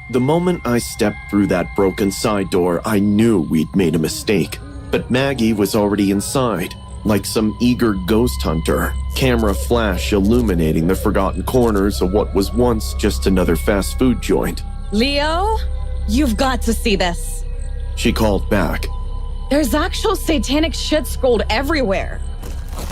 The moment I stepped through that broken side door, I knew we'd made a mistake. But Maggie was already inside, like some eager ghost hunter, camera flash illuminating the forgotten corners of what was once just another fast food joint. Leo, you've got to see this. She called back. There's actual satanic shit scrolled everywhere.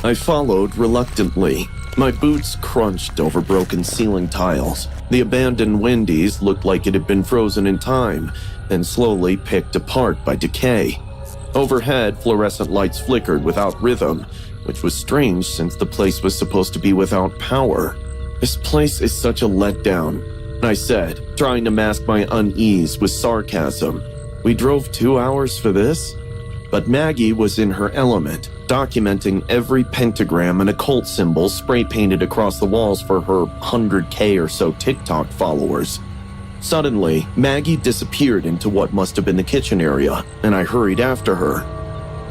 I followed reluctantly. My boots crunched over broken ceiling tiles. The abandoned Wendy's looked like it had been frozen in time, then slowly picked apart by decay. Overhead, fluorescent lights flickered without rhythm, which was strange since the place was supposed to be without power. This place is such a letdown, I said, trying to mask my unease with sarcasm. We drove 2 hours for this? But Maggie was in her element, documenting every pentagram and occult symbol spray-painted across the walls for her 100K or so TikTok followers. Suddenly, Maggie disappeared into what must have been the kitchen area, and I hurried after her.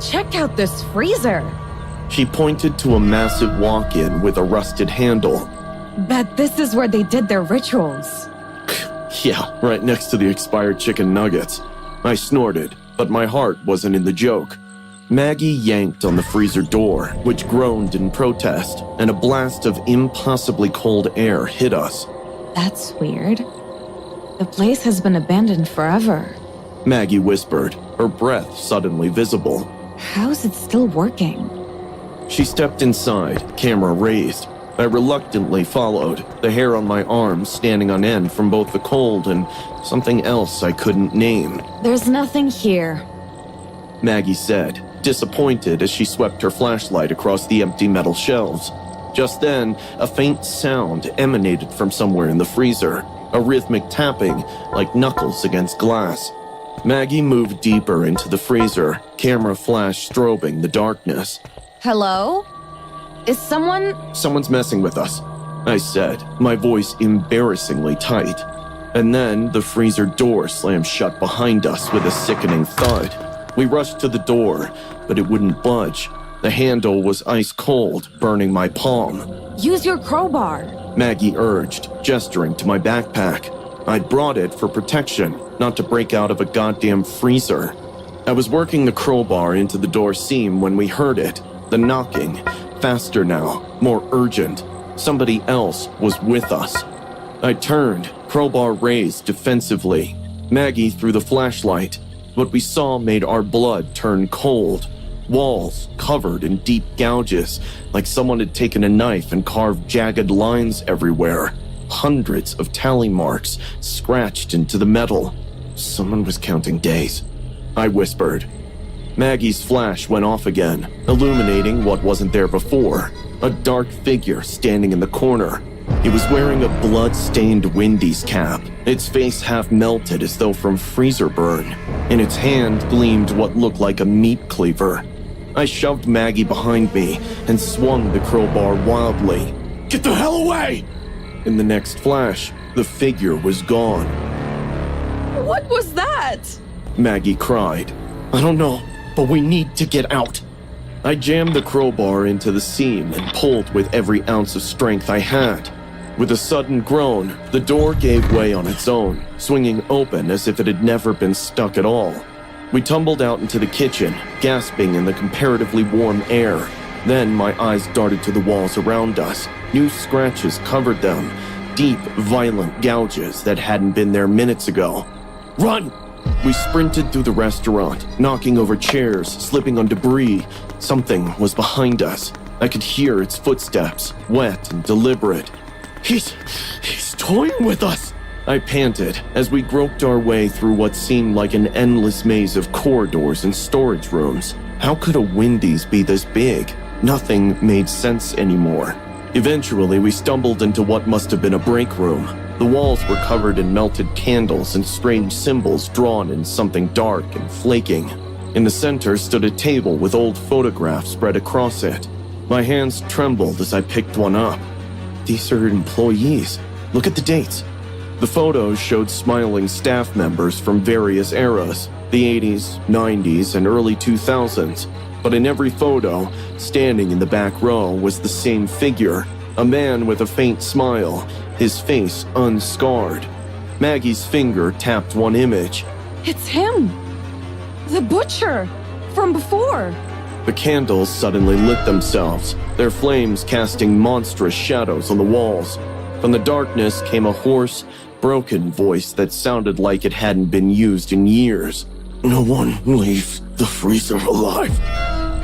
Check out this freezer. She pointed to a massive walk-in with a rusted handle. Bet this is where they did their rituals. Yeah, right next to the expired chicken nuggets. I snorted, but my heart wasn't in the joke. Maggie yanked on the freezer door, which groaned in protest, and a blast of impossibly cold air hit us. That's weird. The place has been abandoned forever. Maggie whispered, her breath suddenly visible. How's it still working? She stepped inside, camera raised. I reluctantly followed, the hair on my arms standing on end from both the cold and something else I couldn't name. There's nothing here, Maggie said, disappointed as she swept her flashlight across the empty metal shelves. Just then, a faint sound emanated from somewhere in the freezer, a rhythmic tapping like knuckles against glass. Maggie moved deeper into the freezer, camera flash strobing the darkness. Hello? Is someone... Someone's messing with us, I said, my voice embarrassingly tight. And then the freezer door slammed shut behind us with a sickening thud. We rushed to the door, but it wouldn't budge. The handle was ice cold, burning my palm. Use your crowbar, Maggie urged, gesturing to my backpack. I'd brought it for protection, not to break out of a goddamn freezer. I was working the crowbar into the door seam when we heard it, the knocking. Faster now, more urgent. Somebody else was with us. I turned, crowbar raised defensively. Maggie threw the flashlight. What we saw made our blood turn cold. Walls covered in deep gouges, like someone had taken a knife and carved jagged lines everywhere. Hundreds of tally marks scratched into the metal. Someone was counting days. I whispered. Maggie's flash went off again, illuminating what wasn't there before. A dark figure standing in the corner. He was wearing a blood-stained Wendy's cap, its face half melted as though from freezer burn. In its hand gleamed what looked like a meat cleaver. I shoved Maggie behind me and swung the crowbar wildly. Get the hell away! In the next flash, the figure was gone. What was that? Maggie cried. I don't know, but we need to get out. I jammed the crowbar into the seam and pulled with every ounce of strength I had. With a sudden groan, the door gave way on its own, swinging open as if it had never been stuck at all. We tumbled out into the kitchen, gasping in the comparatively warm air. Then my eyes darted to the walls around us. New scratches covered them, deep, violent gouges that hadn't been there minutes ago. Run! We sprinted through the restaurant, knocking over chairs, slipping on debris. Something was behind us. I could hear its footsteps, wet and deliberate. He's toying with us, I panted as we groped our way through what seemed like an endless maze of corridors and storage rooms. How could a Wendy's be this big? Nothing made sense anymore. Eventually, we stumbled into what must have been a break room. The walls were covered in melted candles and strange symbols drawn in something dark and flaking. In the center stood a table with old photographs spread across it. My hands trembled as I picked one up. These are employees. Look at the dates. The photos showed smiling staff members from various eras, the 80s, 90s, and early 2000s. But in every photo, standing in the back row was the same figure, a man with a faint smile, his face unscarred. Maggie's finger tapped one image. It's him! The butcher! From before! The candles suddenly lit themselves, their flames casting monstrous shadows on the walls. From the darkness came a hoarse, broken voice that sounded like it hadn't been used in years. No one leaves the freezer alive.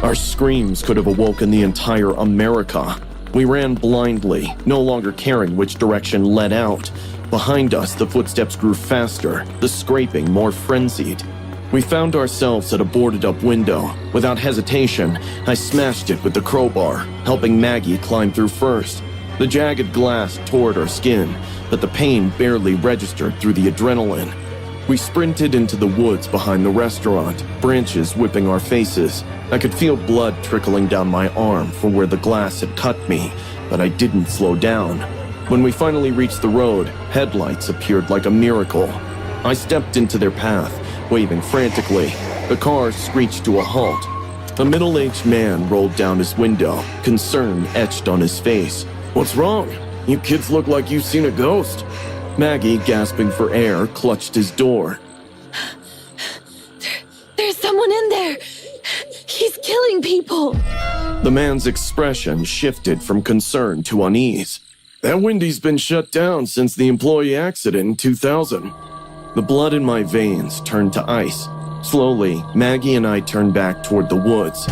Our screams could have awoken the entire America. We ran blindly, no longer caring which direction led out. Behind us, the footsteps grew faster, the scraping more frenzied. We found ourselves at a boarded-up window. Without hesitation, I smashed it with the crowbar, helping Maggie climb through first. The jagged glass tore at our skin, but the pain barely registered through the adrenaline. We sprinted into the woods behind the restaurant, branches whipping our faces. I could feel blood trickling down my arm from where the glass had cut me, but I didn't slow down. When we finally reached the road, headlights appeared like a miracle. I stepped into their path, waving frantically. The car screeched to a halt. A middle-aged man rolled down his window, concern etched on his face. "What's wrong? You kids look like you've seen a ghost." Maggie, gasping for air, clutched his door. There's someone in there! He's killing people! The man's expression shifted from concern to unease. "That Wendy's been shut down since the employee accident in 2000. The blood in my veins turned to ice. Slowly, Maggie and I turned back toward the woods.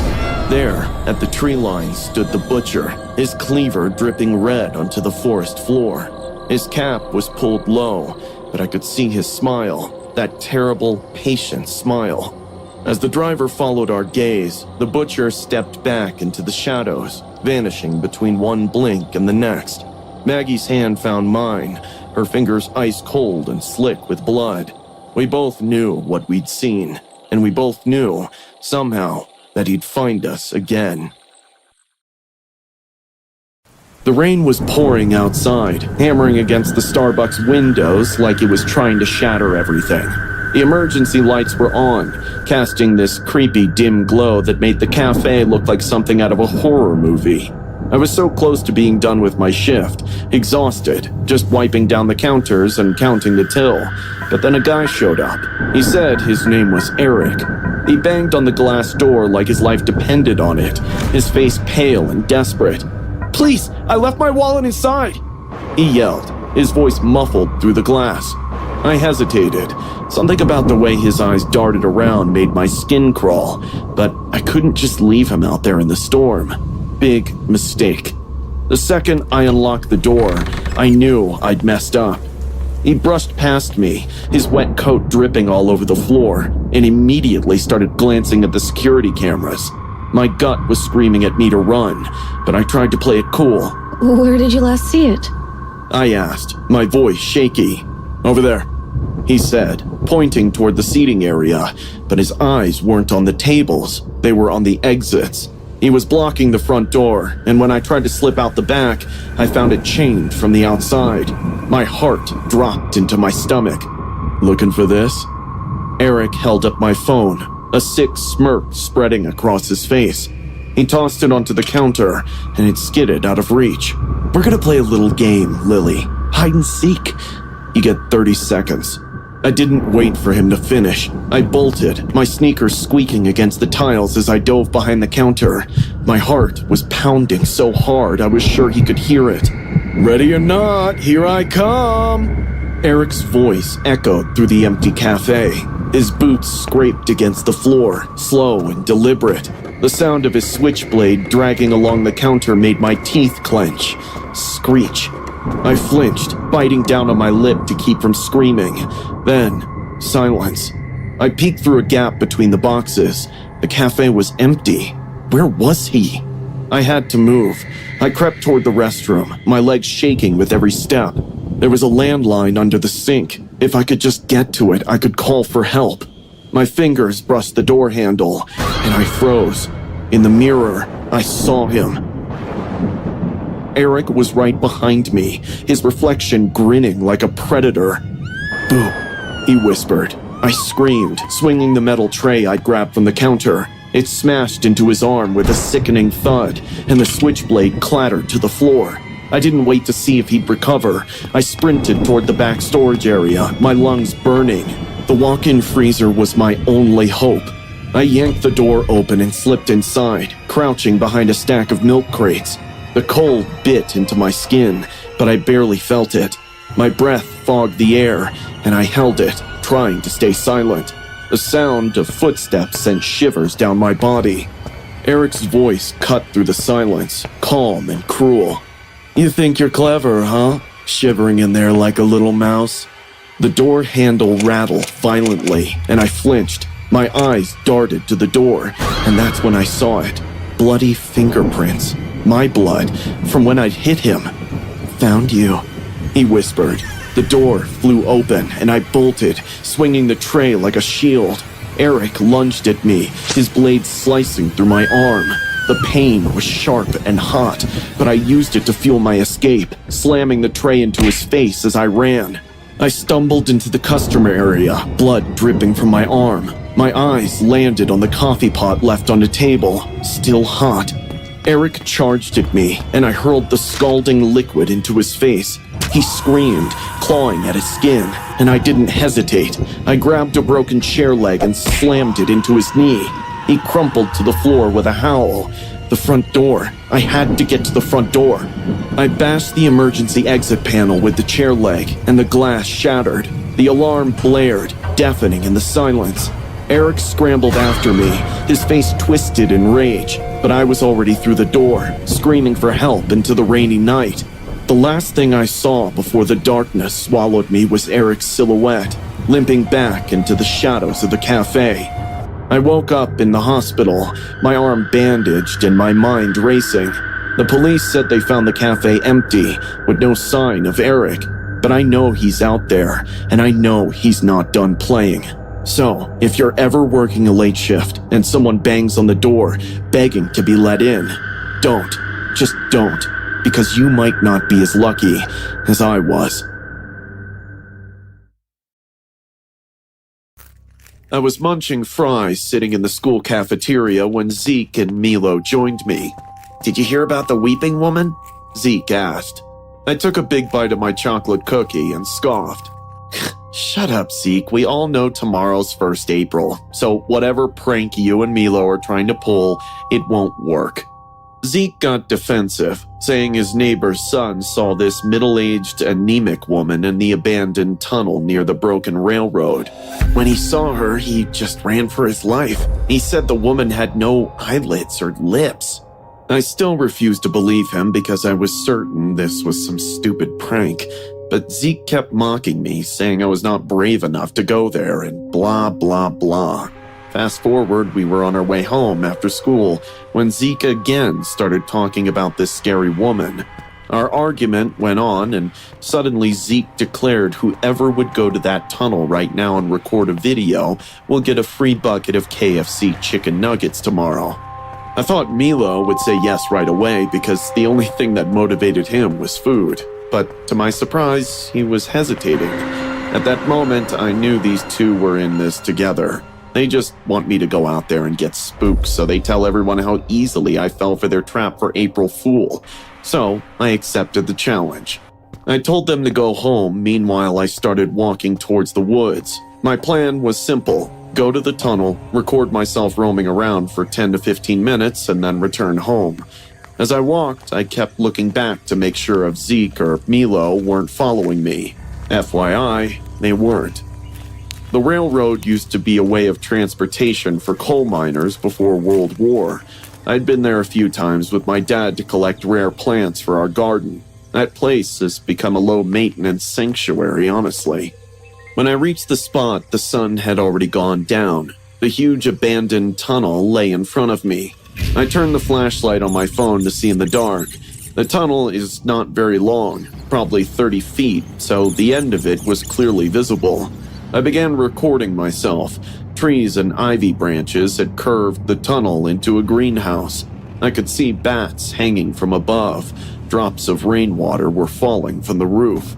There, at the tree line, stood the butcher, his cleaver dripping red onto the forest floor. His cap was pulled low, but I could see his smile, that terrible, patient smile. As the driver followed our gaze, the butcher stepped back into the shadows, vanishing between one blink and the next. Maggie's hand found mine, her fingers ice cold and slick with blood. We both knew what we'd seen, and we both knew, somehow, that he'd find us again. The rain was pouring outside, hammering against the Starbucks windows like it was trying to shatter everything. The emergency lights were on, casting this creepy dim glow that made the cafe look like something out of a horror movie. I was so close to being done with my shift, exhausted, just wiping down the counters and counting the till. But then a guy showed up. He said his name was Eric. He banged on the glass door like his life depended on it, his face pale and desperate. "Please, I left my wallet inside!" he yelled, his voice muffled through the glass. I hesitated. Something about the way his eyes darted around made my skin crawl, but I couldn't just leave him out there in the storm. Big mistake. The second I unlocked the door, I knew I'd messed up. He brushed past me, his wet coat dripping all over the floor, and immediately started glancing at the security cameras. My gut was screaming at me to run, but I tried to play it cool. Where did you last see it? I asked, my voice shaky. "Over there," he said, pointing toward the seating area, but his eyes weren't on the tables. They were on the exits. He was blocking the front door, and when I tried to slip out the back, I found it chained from the outside. My heart dropped into my stomach. "Looking for this?" Eric held up my phone, a sick smirk spreading across his face. He tossed it onto the counter, and it skidded out of reach. "We're gonna play a little game, Lily. Hide and seek. You get 30 seconds. I didn't wait for him to finish. I bolted, my sneakers squeaking against the tiles as I dove behind the counter. My heart was pounding so hard I was sure he could hear it. "Ready or not, here I come!" Eric's voice echoed through the empty cafe. His boots scraped against the floor, slow and deliberate. The sound of his switchblade dragging along the counter made my teeth clench. Screech. I flinched, biting down on my lip to keep from screaming. Then, silence. I peeked through a gap between the boxes. The cafe was empty. Where was he? I had to move. I crept toward the restroom, my legs shaking with every step. There was a landline under the sink. If I could just get to it, I could call for help. My fingers brushed the door handle, and I froze. In the mirror, I saw him. Eric was right behind me, his reflection grinning like a predator. "Boo," he whispered. I screamed, swinging the metal tray I'd grabbed from the counter. It smashed into his arm with a sickening thud, and the switchblade clattered to the floor. I didn't wait to see if he'd recover. I sprinted toward the back storage area, my lungs burning. The walk-in freezer was my only hope. I yanked the door open and slipped inside, crouching behind a stack of milk crates. The cold bit into my skin, but I barely felt it. My breath fogged the air, and I held it, trying to stay silent. The sound of footsteps sent shivers down my body. Eric's voice cut through the silence, calm and cruel. "You think you're clever, huh? Shivering in there like a little mouse?" The door handle rattled violently, and I flinched. My eyes darted to the door, and that's when I saw it. Bloody fingerprints. My blood, from when I'd hit him. "Found you," he whispered. The door flew open, and I bolted, swinging the tray like a shield. Eric lunged at me, his blade slicing through my arm. The pain was sharp and hot, but I used it to fuel my escape, slamming the tray into his face as I ran. I stumbled into the customer area, blood dripping from my arm. My eyes landed on the coffee pot left on the table, still hot. Eric charged at me, and I hurled the scalding liquid into his face. He screamed, clawing at his skin, and I didn't hesitate. I grabbed a broken chair leg and slammed it into his knee. He crumpled to the floor with a howl. The front door. I had to get to the front door. I bashed the emergency exit panel with the chair leg, and the glass shattered. The alarm blared, deafening in the silence. Eric scrambled after me, his face twisted in rage, but I was already through the door, screaming for help into the rainy night. The last thing I saw before the darkness swallowed me was Eric's silhouette, limping back into the shadows of the cafe. I woke up in the hospital, my arm bandaged and my mind racing. The police said they found the cafe empty, with no sign of Eric, but I know he's out there, and I know he's not done playing. So, if you're ever working a late shift and someone bangs on the door, begging to be let in, don't. Just don't. Because you might not be as lucky as I was. I was munching fries sitting in the school cafeteria when Zeke and Milo joined me. "Did you hear about the weeping woman?" Zeke asked. I took a big bite of my chocolate cookie and scoffed. "Shut up, Zeke. We all know tomorrow's 1st April, so whatever prank you and Milo are trying to pull, it won't work." Zeke got defensive, saying his neighbor's son saw this middle-aged, anemic woman in the abandoned tunnel near the broken railroad. When he saw her, he just ran for his life. He said the woman had no eyelids or lips. I still refused to believe him because I was certain this was some stupid prank, but Zeke kept mocking me, saying I was not brave enough to go there and blah, blah, blah. Fast forward, we were on our way home after school when Zeke again started talking about this scary woman. Our argument went on, and suddenly Zeke declared whoever would go to that tunnel right now and record a video will get a free bucket of KFC chicken nuggets tomorrow. I thought Milo would say yes right away because the only thing that motivated him was food. But to my surprise, he was hesitating. At that moment, I knew these two were in this together. They just want me to go out there and get spooked, so they tell everyone how easily I fell for their trap for April Fool. So I accepted the challenge. I told them to go home. Meanwhile, I started walking towards the woods. My plan was simple. Go to the tunnel, record myself roaming around for 10 to 15 minutes, and then return home. As I walked, I kept looking back to make sure if Zeke or Milo weren't following me. FYI, they weren't. The railroad used to be a way of transportation for coal miners before World War. I'd been there a few times with my dad to collect rare plants for our garden. That place has become a low-maintenance sanctuary, honestly. When I reached the spot, the sun had already gone down. The huge abandoned tunnel lay in front of me. I turned the flashlight on my phone to see in the dark. The tunnel is not very long, probably 30 feet, so the end of it was clearly visible. I began recording myself. Trees and ivy branches had curved the tunnel into a greenhouse. I could see bats hanging from above. Drops of rainwater were falling from the roof.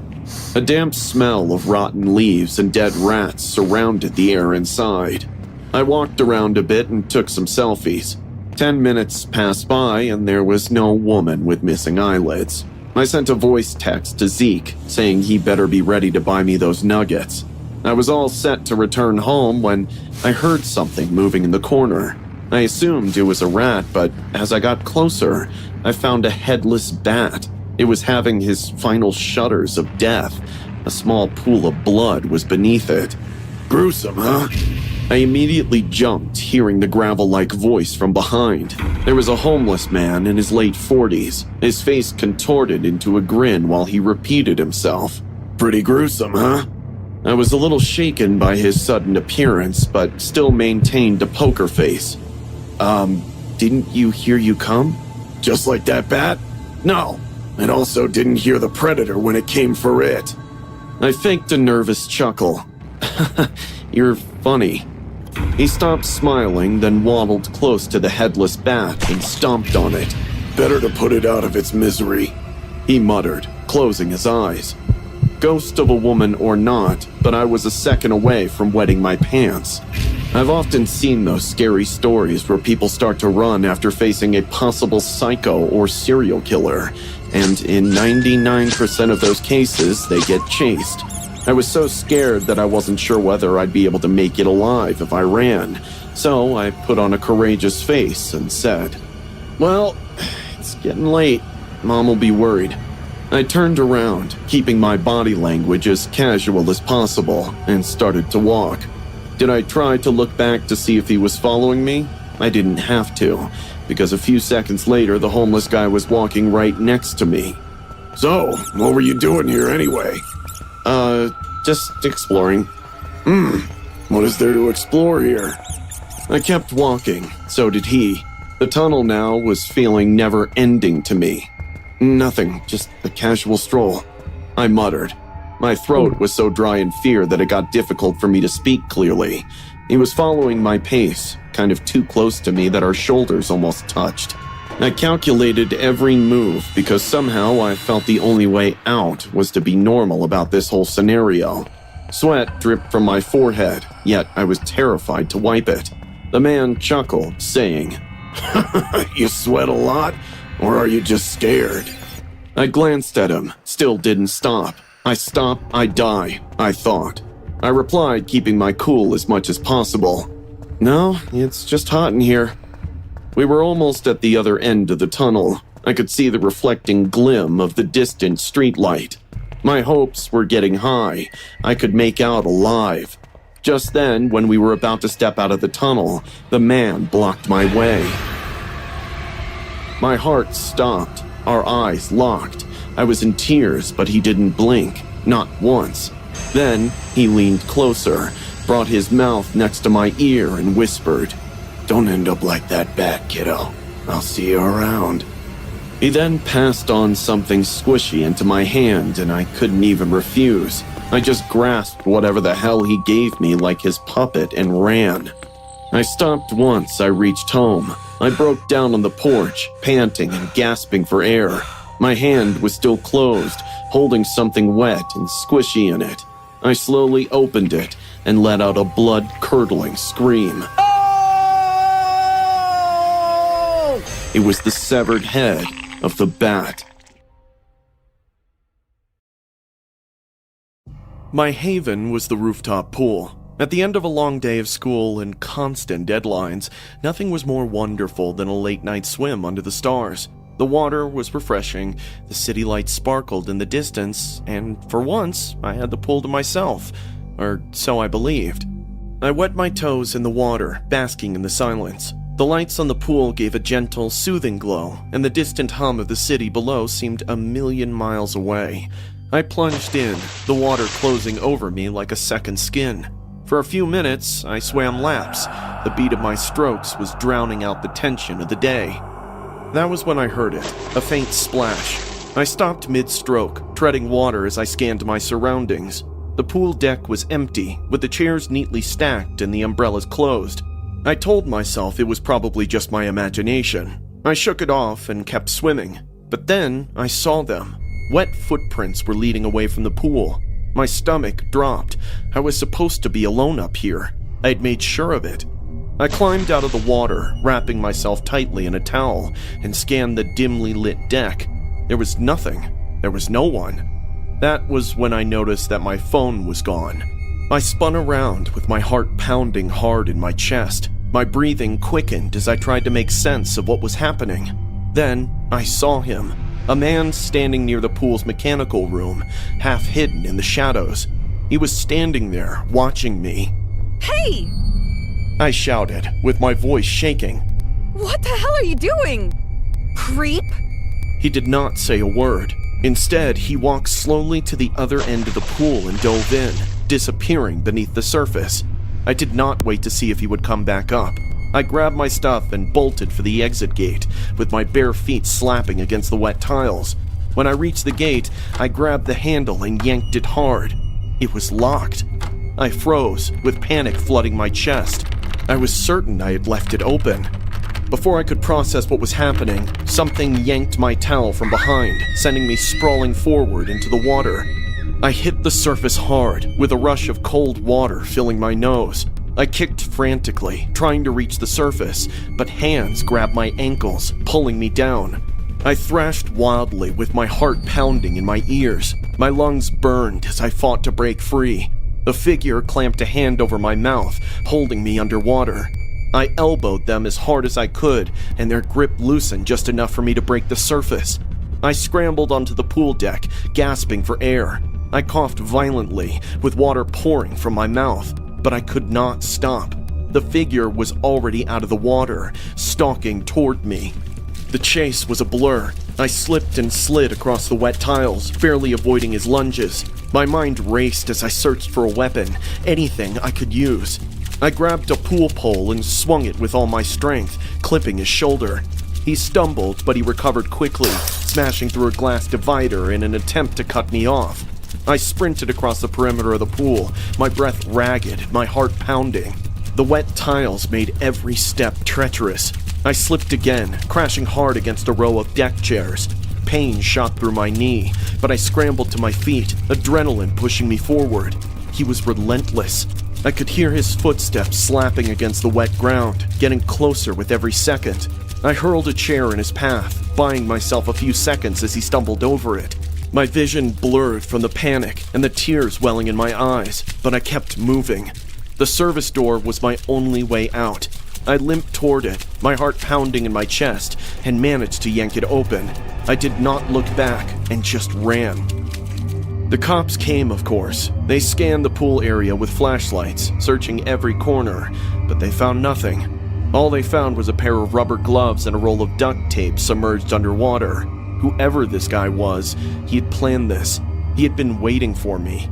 A damp smell of rotten leaves and dead rats surrounded the air inside. I walked around a bit and took some selfies. 10 minutes passed by and there was no woman with missing eyelids. I sent a voice text to Zeke, saying he better be ready to buy me those nuggets. I was all set to return home when I heard something moving in the corner. I assumed it was a rat, but as I got closer, I found a headless bat. It was having his final shudders of death. A small pool of blood was beneath it. Gruesome, huh? I immediately jumped, hearing the gravel-like voice from behind. There was a homeless man in his late 40s, his face contorted into a grin while he repeated himself. Pretty gruesome, huh? I was a little shaken by his sudden appearance, but still maintained a poker face. Didn't you hear you come? Just like that bat? No, and also didn't hear the predator when it came for it. I faked a nervous chuckle. You're funny. He stopped smiling, then waddled close to the headless bat and stomped on it. Better to put it out of its misery, he muttered, closing his eyes. Ghost of a woman or not, but I was a second away from wetting my pants. I've often seen those scary stories where people start to run after facing a possible psycho or serial killer, and in 99% of those cases, they get chased. I was so scared that I wasn't sure whether I'd be able to make it alive if I ran, so I put on a courageous face and said, "Well, it's getting late. Mom will be worried." I turned around, keeping my body language as casual as possible, and started to walk. Did I try to look back to see if he was following me? I didn't have to, because a few seconds later the homeless guy was walking right next to me. "So, what were you doing here anyway?" Just exploring." What is there to explore here?" I kept walking, so did he. The tunnel now was feeling never-ending to me. "Nothing, just a casual stroll," I muttered. My throat was so dry in fear that it got difficult for me to speak clearly. He was following my pace, kind of too close to me that our shoulders almost touched. I calculated every move because somehow I felt the only way out was to be normal about this whole scenario. Sweat dripped from my forehead, yet I was terrified to wipe it. The man chuckled, saying, "You sweat a lot, or are you just scared?" I glanced at him, still didn't stop. I stop, I die, I thought. I replied, keeping my cool as much as possible. "No, it's just hot in here." We were almost at the other end of the tunnel. I could see the reflecting glim of the distant streetlight. My hopes were getting high. I could make out alive. Just then, when we were about to step out of the tunnel, the man blocked my way. My heart stopped. Our eyes locked. I was in tears, but he didn't blink, not once. Then, he leaned closer, brought his mouth next to my ear and whispered, "Don't end up like that bat, kiddo. I'll see you around." He then passed on something squishy into my hand, and I couldn't even refuse. I just grasped whatever the hell he gave me like his puppet and ran. I stopped once I reached home. I broke down on the porch, panting and gasping for air. My hand was still closed, holding something wet and squishy in it. I slowly opened it and let out a blood-curdling scream. It was the severed head of the bat. My haven was the rooftop pool. At the end of a long day of school and constant deadlines, nothing was more wonderful than a late-night swim under the stars. The water was refreshing, the city lights sparkled in the distance, and for once, I had the pool to myself, or so I believed. I wet my toes in the water, basking in the silence. The lights on the pool gave a gentle, soothing glow, and the distant hum of the city below seemed a million miles away. I plunged in, the water closing over me like a second skin. For a few minutes, I swam laps. The beat of my strokes was drowning out the tension of the day. That was when I heard it, a faint splash. I stopped mid-stroke, treading water as I scanned my surroundings. The pool deck was empty, with the chairs neatly stacked and the umbrellas closed. I told myself it was probably just my imagination. I shook it off and kept swimming. But then I saw them. Wet footprints were leading away from the pool. My stomach dropped. I was supposed to be alone up here. I had made sure of it. I climbed out of the water, wrapping myself tightly in a towel, and scanned the dimly lit deck. There was nothing. There was no one. That was when I noticed that my phone was gone. I spun around with my heart pounding hard in my chest. My breathing quickened as I tried to make sense of what was happening. Then I saw him, a man standing near the pool's mechanical room, half hidden in the shadows. He was standing there, watching me. Hey! I shouted, with my voice shaking. What the hell are you doing? Creep? He did not say a word. Instead, he walked slowly to the other end of the pool and dove in, disappearing beneath the surface. I did not wait to see if he would come back up. I grabbed my stuff and bolted for the exit gate, with my bare feet slapping against the wet tiles. When I reached the gate, I grabbed the handle and yanked it hard. It was locked. I froze, with panic flooding my chest. I was certain I had left it open. Before I could process what was happening, something yanked my towel from behind, sending me sprawling forward into the water. I hit the surface hard, with a rush of cold water filling my nose. I kicked frantically, trying to reach the surface, but hands grabbed my ankles, pulling me down. I thrashed wildly with my heart pounding in my ears. My lungs burned as I fought to break free. The figure clamped a hand over my mouth, holding me underwater. I elbowed them as hard as I could, and their grip loosened just enough for me to break the surface. I scrambled onto the pool deck, gasping for air. I coughed violently, with water pouring from my mouth, but I could not stop. The figure was already out of the water, stalking toward me. The chase was a blur. I slipped and slid across the wet tiles, barely avoiding his lunges. My mind raced as I searched for a weapon, anything I could use. I grabbed a pool pole and swung it with all my strength, clipping his shoulder. He stumbled, but he recovered quickly, smashing through a glass divider in an attempt to cut me off. I sprinted across the perimeter of the pool, my breath ragged, my heart pounding. The wet tiles made every step treacherous. I slipped again, crashing hard against a row of deck chairs. Pain shot through my knee, but I scrambled to my feet, adrenaline pushing me forward. He was relentless. I could hear his footsteps slapping against the wet ground, getting closer with every second. I hurled a chair in his path, buying myself a few seconds as he stumbled over it. My vision blurred from the panic and the tears welling in my eyes, but I kept moving. The service door was my only way out. I limped toward it, my heart pounding in my chest, and managed to yank it open. I did not look back and just ran. The cops came, of course. They scanned the pool area with flashlights, searching every corner, but they found nothing. All they found was a pair of rubber gloves and a roll of duct tape submerged underwater. Whoever this guy was, he had planned this. He had been waiting for me.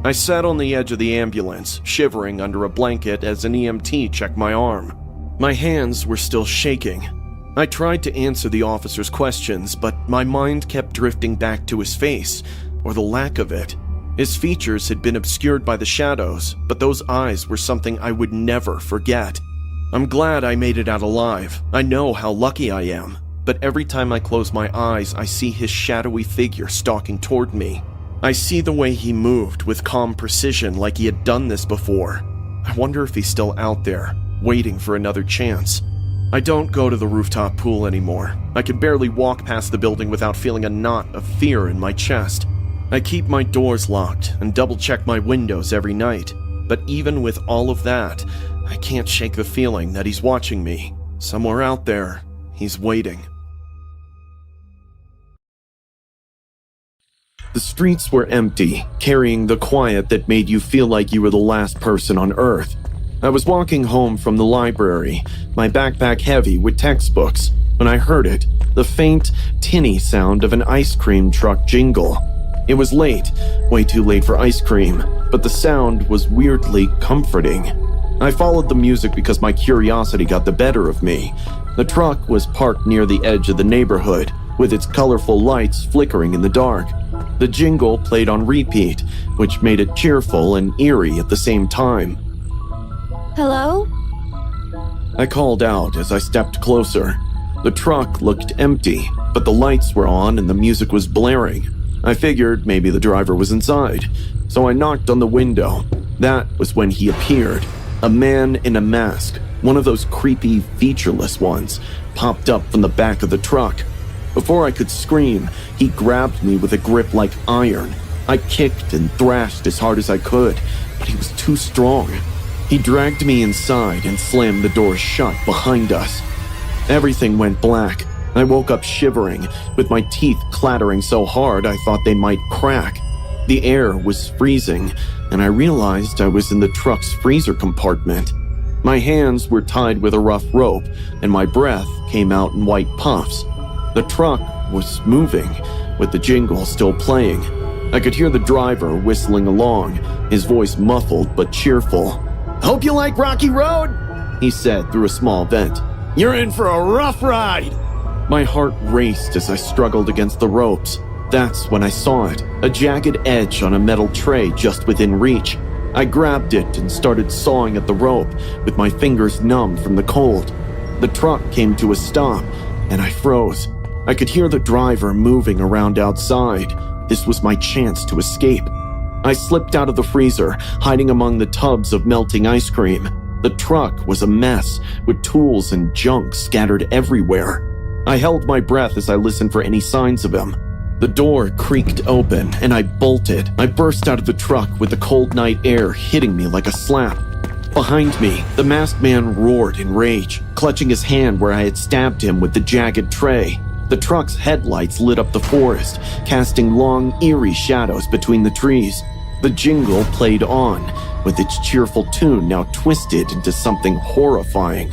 I sat on the edge of the ambulance, shivering under a blanket as an EMT checked my arm. My hands were still shaking. I tried to answer the officer's questions, but my mind kept drifting back to his face, or the lack of it. His features had been obscured by the shadows, but those eyes were something I would never forget. I'm glad I made it out alive. I know how lucky I am, but every time I close my eyes, I see his shadowy figure stalking toward me. I see the way he moved with calm precision like he had done this before. I wonder if he's still out there, waiting for another chance. I don't go to the rooftop pool anymore. I can barely walk past the building without feeling a knot of fear in my chest. I keep my doors locked and double-check my windows every night. But even with all of that, I can't shake the feeling that he's watching me. Somewhere out there, he's waiting. The streets were empty, carrying the quiet that made you feel like you were the last person on Earth. I was walking home from the library, my backpack heavy with textbooks, when I heard it, the faint, tinny sound of an ice cream truck jingle. It was late, way too late for ice cream, but the sound was weirdly comforting. I followed the music because my curiosity got the better of me. The truck was parked near the edge of the neighborhood, with its colorful lights flickering in the dark. The jingle played on repeat, which made it cheerful and eerie at the same time. Hello? I called out as I stepped closer. The truck looked empty, but the lights were on and the music was blaring. I figured maybe the driver was inside, so I knocked on the window. That was when he appeared. A man in a mask, one of those creepy, featureless ones, popped up from the back of the truck. Before I could scream, he grabbed me with a grip like iron. I kicked and thrashed as hard as I could, but he was too strong. He dragged me inside and slammed the door shut behind us. Everything went black. I woke up shivering, with my teeth clattering so hard I thought they might crack. The air was freezing, and I realized I was in the truck's freezer compartment. My hands were tied with a rough rope, and my breath came out in white puffs. The truck was moving, with the jingle still playing. I could hear the driver whistling along, his voice muffled but cheerful. "Hope you like Rocky Road," he said through a small vent. "You're in for a rough ride." My heart raced as I struggled against the ropes. That's when I saw it, a jagged edge on a metal tray just within reach. I grabbed it and started sawing at the rope, with my fingers numb from the cold. The truck came to a stop, and I froze. I could hear the driver moving around outside. This was my chance to escape. I slipped out of the freezer, hiding among the tubs of melting ice cream. The truck was a mess, with tools and junk scattered everywhere. I held my breath as I listened for any signs of him. The door creaked open, and I bolted. I burst out of the truck with the cold night air hitting me like a slap. Behind me, the masked man roared in rage, clutching his hand where I had stabbed him with the jagged tray. The truck's headlights lit up the forest, casting long, eerie shadows between the trees. The jingle played on, with its cheerful tune now twisted into something horrifying.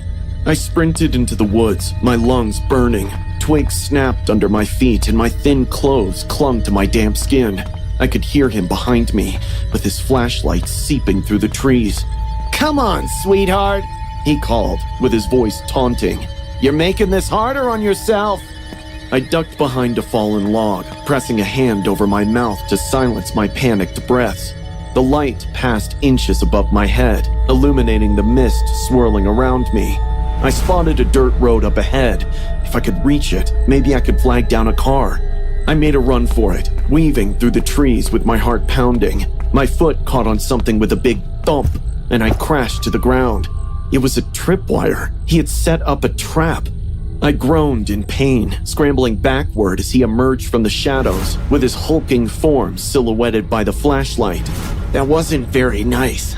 I sprinted into the woods, my lungs burning. Twigs snapped under my feet and my thin clothes clung to my damp skin. I could hear him behind me, with his flashlight seeping through the trees. "Come on, sweetheart," he called, with his voice taunting. "You're making this harder on yourself." I ducked behind a fallen log, pressing a hand over my mouth to silence my panicked breaths. The light passed inches above my head, illuminating the mist swirling around me. I spotted a dirt road up ahead. If I could reach it, maybe I could flag down a car. I made a run for it, weaving through the trees with my heart pounding. My foot caught on something with a big thump, and I crashed to the ground. It was a tripwire. He had set up a trap. I groaned in pain, scrambling backward as he emerged from the shadows, with his hulking form silhouetted by the flashlight. "That wasn't very nice,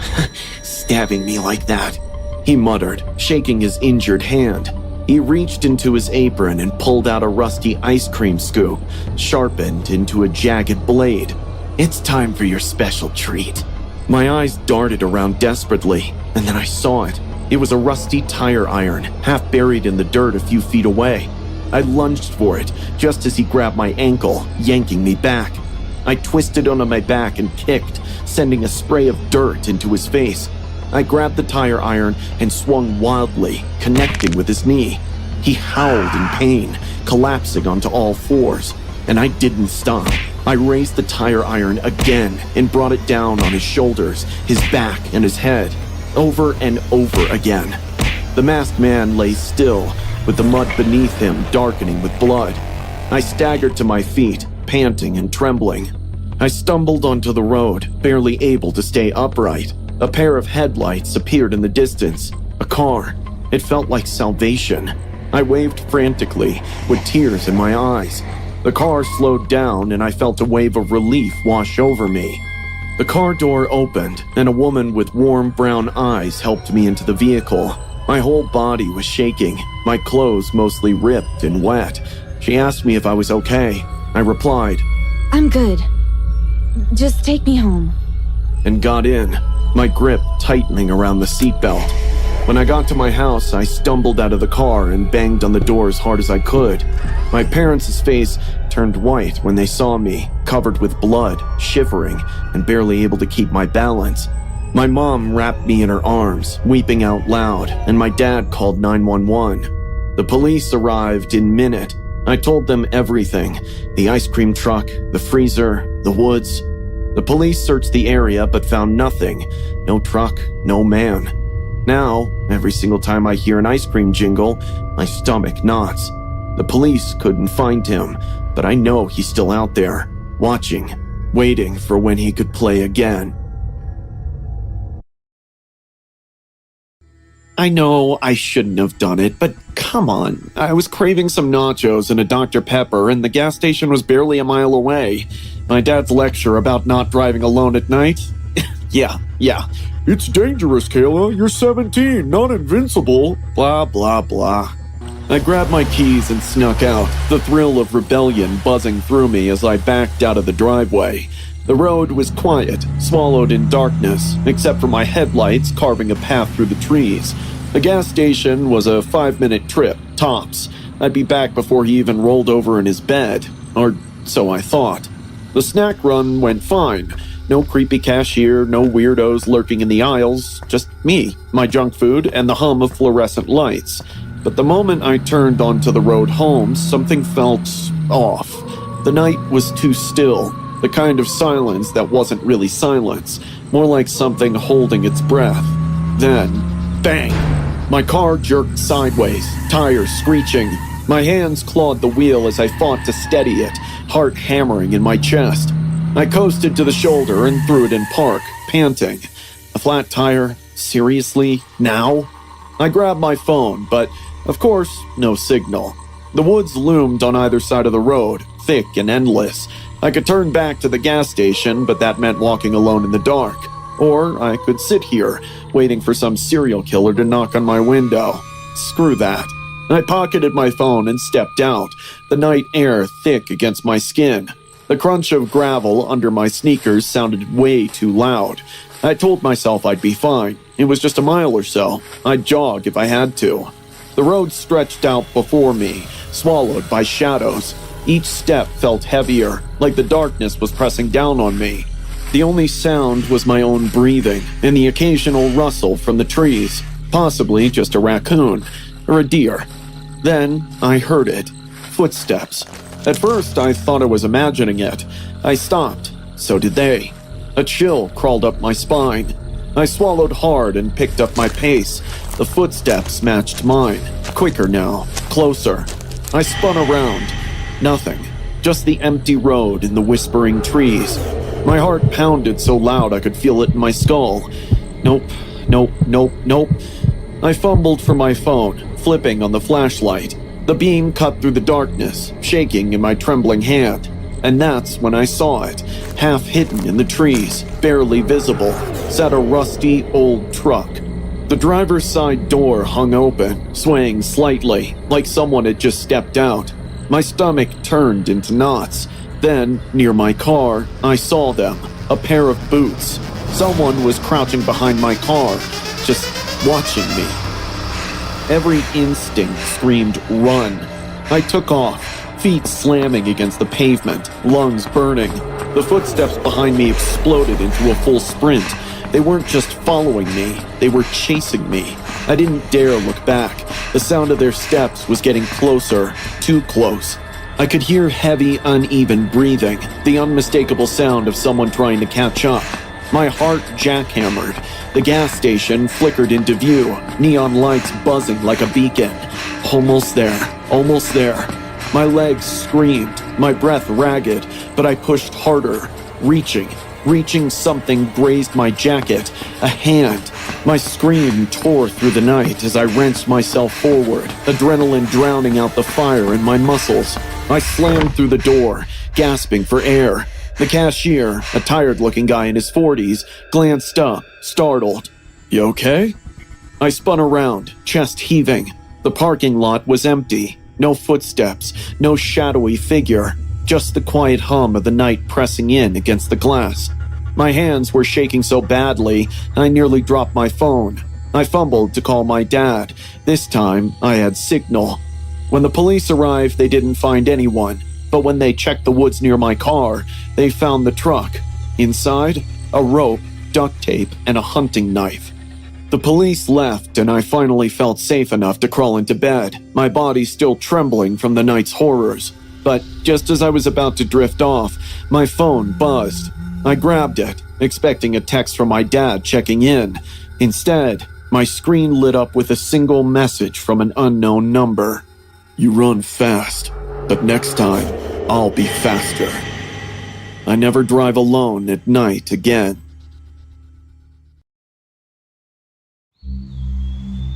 stabbing me like that," he muttered, shaking his injured hand. He reached into his apron and pulled out a rusty ice cream scoop, sharpened into a jagged blade. "It's time for your special treat." My eyes darted around desperately, and then I saw it. It was a rusty tire iron, half buried in the dirt a few feet away. I lunged for it, just as he grabbed my ankle, yanking me back. I twisted onto my back and kicked, sending a spray of dirt into his face. I grabbed the tire iron and swung wildly, connecting with his knee. He howled in pain, collapsing onto all fours, and I didn't stop. I raised the tire iron again and brought it down on his shoulders, his back, and his head, over and over again. The masked man lay still, with the mud beneath him darkening with blood. I staggered to my feet, panting and trembling. I stumbled onto the road, barely able to stay upright. A pair of headlights appeared in the distance. A car. It felt like salvation. I waved frantically, with tears in my eyes. The car slowed down, and I felt a wave of relief wash over me. The car door opened, and a woman with warm brown eyes helped me into the vehicle. My whole body was shaking, my clothes mostly ripped and wet. She asked me if I was okay. I replied, "I'm good. Just take me home." and got in, my grip tightening around the seatbelt. When I got to my house, I stumbled out of the car and banged on the door as hard as I could. My parents' face turned white when they saw me, covered with blood, shivering, and barely able to keep my balance. My mom wrapped me in her arms, weeping out loud, and my dad called 911. The police arrived in a minute. I told them everything: the ice cream truck, the freezer, the woods. The police searched the area but found nothing. No truck, no man. Now, every single time I hear an ice cream jingle, my stomach knots. The police couldn't find him, but I know he's still out there, watching, waiting for when he could play again. I know I shouldn't have done it, but come on. I was craving some nachos and a Dr. Pepper, and the gas station was barely a mile away. My dad's lecture about not driving alone at night? Yeah. It's dangerous, Kayla. You're 17, not invincible. Blah, blah, blah. I grabbed my keys and snuck out, the thrill of rebellion buzzing through me as I backed out of the driveway. The road was quiet, swallowed in darkness, except for my headlights carving a path through the trees. The gas station was a 5-minute trip, tops. I'd be back before he even rolled over in his bed. Or so I thought. The snack run went fine. No creepy cashier, no weirdos lurking in the aisles, just me, my junk food, and the hum of fluorescent lights. But the moment I turned onto the road home, something felt off. The night was too still. The kind of silence that wasn't really silence, more like something holding its breath. Then, bang! My car jerked sideways, tires screeching. My hands clawed the wheel as I fought to steady it, heart hammering in my chest. I coasted to the shoulder and threw it in park, panting. A flat tire? Seriously? Now? I grabbed my phone, but, of course, no signal. The woods loomed on either side of the road, thick and endless. I could turn back to the gas station, but that meant walking alone in the dark. Or I could sit here, waiting for some serial killer to knock on my window. Screw that. I pocketed my phone and stepped out, the night air thick against my skin. The crunch of gravel under my sneakers sounded way too loud. I told myself I'd be fine. It was just a mile or so. I'd jog if I had to. The road stretched out before me, swallowed by shadows. Each step felt heavier, like the darkness was pressing down on me. The only sound was my own breathing and the occasional rustle from the trees, possibly just a raccoon or a deer. Then I heard it. Footsteps. At first, I thought I was imagining it. I stopped. So did they. A chill crawled up my spine. I swallowed hard and picked up my pace. The footsteps matched mine. Quicker now. Closer. I spun around. Nothing. Just the empty road and the whispering trees. My heart pounded so loud I could feel it in my skull. Nope. I fumbled for my phone, flipping on the flashlight. The beam cut through the darkness, shaking in my trembling hand. And that's when I saw it. Half hidden in the trees, barely visible, sat a rusty old truck. The driver's side door hung open, swaying slightly, like someone had just stepped out. My stomach turned into knots. Then, near my car, I saw them. A pair of boots. Someone was crouching behind my car, just watching me. Every instinct screamed, run. I took off, feet slamming against the pavement, lungs burning. The footsteps behind me exploded into a full sprint. They weren't just following me, they were chasing me. I didn't dare look back. The sound of their steps was getting closer, too close. I could hear heavy, uneven breathing, the unmistakable sound of someone trying to catch up. My heart jackhammered. The gas station flickered into view, neon lights buzzing like a beacon. Almost there. My legs screamed, my breath ragged, but I pushed harder, reaching. Something grazed my jacket, a hand. My scream tore through the night as I wrenched myself forward, adrenaline drowning out the fire in my muscles. I slammed through the door, gasping for air. The cashier, a tired-looking guy in his 40s, glanced up, startled. "You okay?" I spun around, chest heaving. The parking lot was empty. No footsteps, no shadowy figure. Just the quiet hum of the night pressing in against the glass. My hands were shaking so badly, I nearly dropped my phone. I fumbled to call my dad. This time, I had signal. When the police arrived, they didn't find anyone. But when they checked the woods near my car, they found the truck. Inside, a rope, duct tape, and a hunting knife. The police left, and I finally felt safe enough to crawl into bed, my body still trembling from the night's horrors. But just as I was about to drift off, my phone buzzed. I grabbed it, expecting a text from my dad checking in. Instead, my screen lit up with a single message from an unknown number. "You run fast, but next time, I'll be faster. I never drive alone at night again."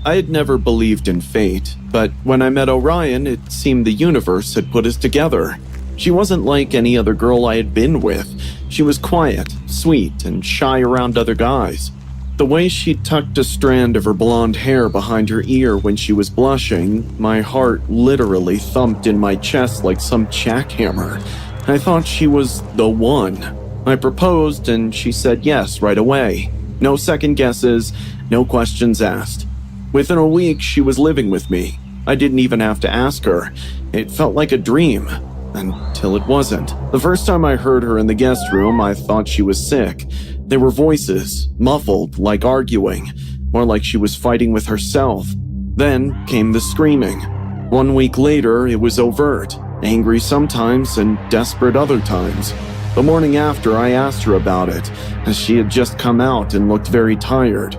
I had never believed in fate, but when I met Orion, it seemed the universe had put us together. She wasn't like any other girl I had been with. She was quiet, sweet, and shy around other guys. The way she tucked a strand of her blonde hair behind her ear when she was blushing, my heart literally thumped in my chest like some jackhammer. I thought she was the one. I proposed and she said yes right away. No second guesses, no questions asked. Within a week, she was living with me. I didn't even have to ask her. It felt like a dream. Until it wasn't. The first time I heard her in the guest room, I thought she was sick. There were voices, muffled, like arguing, more like she was fighting with herself. Then came the screaming. 1 week later, it was overt, angry sometimes and desperate other times. The morning after, I asked her about it, as she had just come out and looked very tired.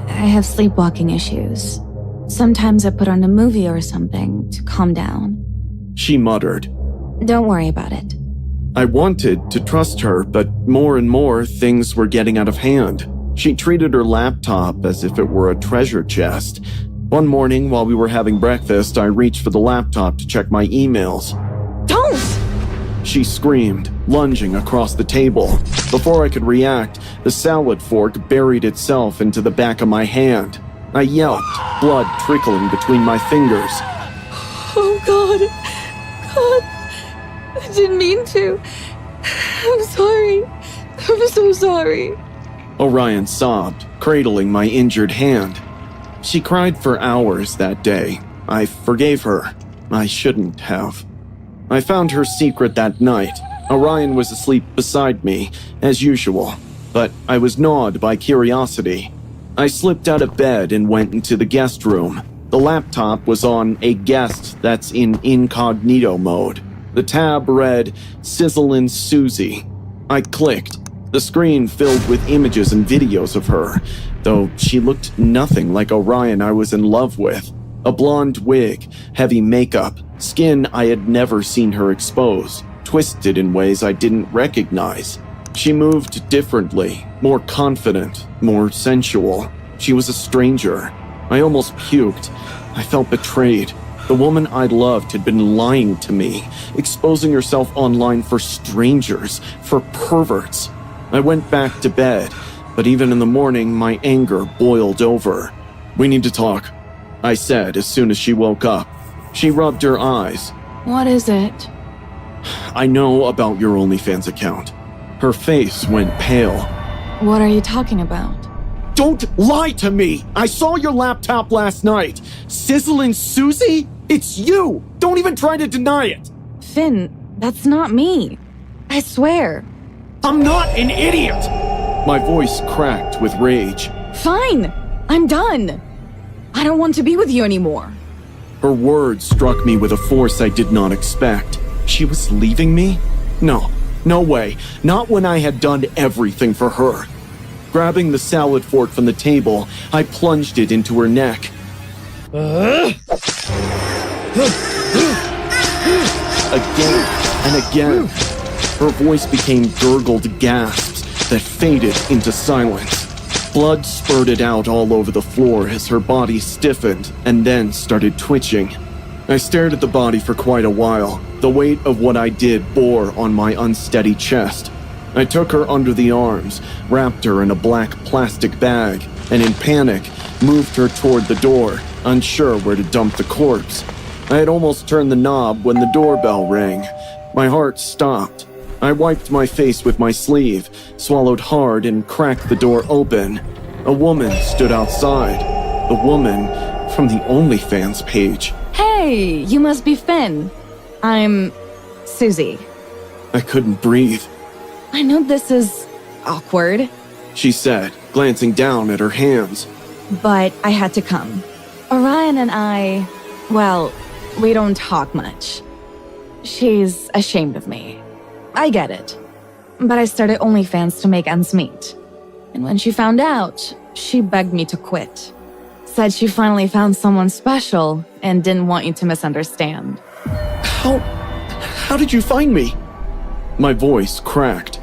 I have sleepwalking issues. Sometimes I put on a movie or something to calm down. She muttered. Don't worry about it. I wanted to trust her, but more and more things were getting out of hand. She treated her laptop as if it were a treasure chest. One morning, while we were having breakfast, I reached for the laptop to check my emails. Don't! She screamed, lunging across the table. Before I could react, the salad fork buried itself into the back of my hand. I yelped, blood trickling between my fingers. Oh, God. God. I didn't mean to. I'm sorry. I'm so sorry. Orion sobbed, cradling my injured hand. She cried for hours that day. I forgave her. I shouldn't have. I found her secret that night. Orion was asleep beside me, as usual, but I was gnawed by curiosity. I slipped out of bed and went into the guest room. The laptop was on a guest that's in incognito mode. The tab read, Sizzlin' Susie. I clicked. The screen filled with images and videos of her, though she looked nothing like Orion I was in love with. A blonde wig, heavy makeup, skin I had never seen her expose, twisted in ways I didn't recognize. She moved differently, more confident, more sensual. She was a stranger. I almost puked. I felt betrayed. The woman I loved had been lying to me, exposing herself online for strangers, for perverts. I went back to bed, but even in the morning, my anger boiled over. We need to talk, I said as soon as she woke up. She rubbed her eyes. What is it? I know about your OnlyFans account. Her face went pale. What are you talking about? Don't lie to me! I saw your laptop last night. Sizzlin' Susie? It's you! Don't even try to deny it! Finn, that's not me. I swear. I'm not an idiot! My voice cracked with rage. Fine! I'm done! I don't want to be with you anymore. Her words struck me with a force I did not expect. She was leaving me? No way. Not when I had done everything for her. Grabbing the salad fork from the table, I plunged it into her neck. Again and again. Her voice became gurgled gasps that faded into silence. Blood spurted out all over the floor as her body stiffened and then started twitching. I stared at the body for quite a while. The weight of what I did bore on my unsteady chest. I took her under the arms, wrapped her in a black plastic bag, and in panic, moved her toward the door, unsure where to dump the corpse. I had almost turned the knob when the doorbell rang. My heart stopped. I wiped my face with my sleeve, swallowed hard, and cracked the door open. A woman stood outside. The woman from the OnlyFans page. Hey, you must be Finn. I'm Susie. I couldn't breathe. I know this is awkward, She said, glancing down at her hands. but I had to come. Orion and I, well, we don't talk much. She's ashamed of me. I get it. But I started OnlyFans to make ends meet. And when she found out, she begged me to quit. Said she finally found someone special and didn't want you to misunderstand. How did you find me? My voice cracked.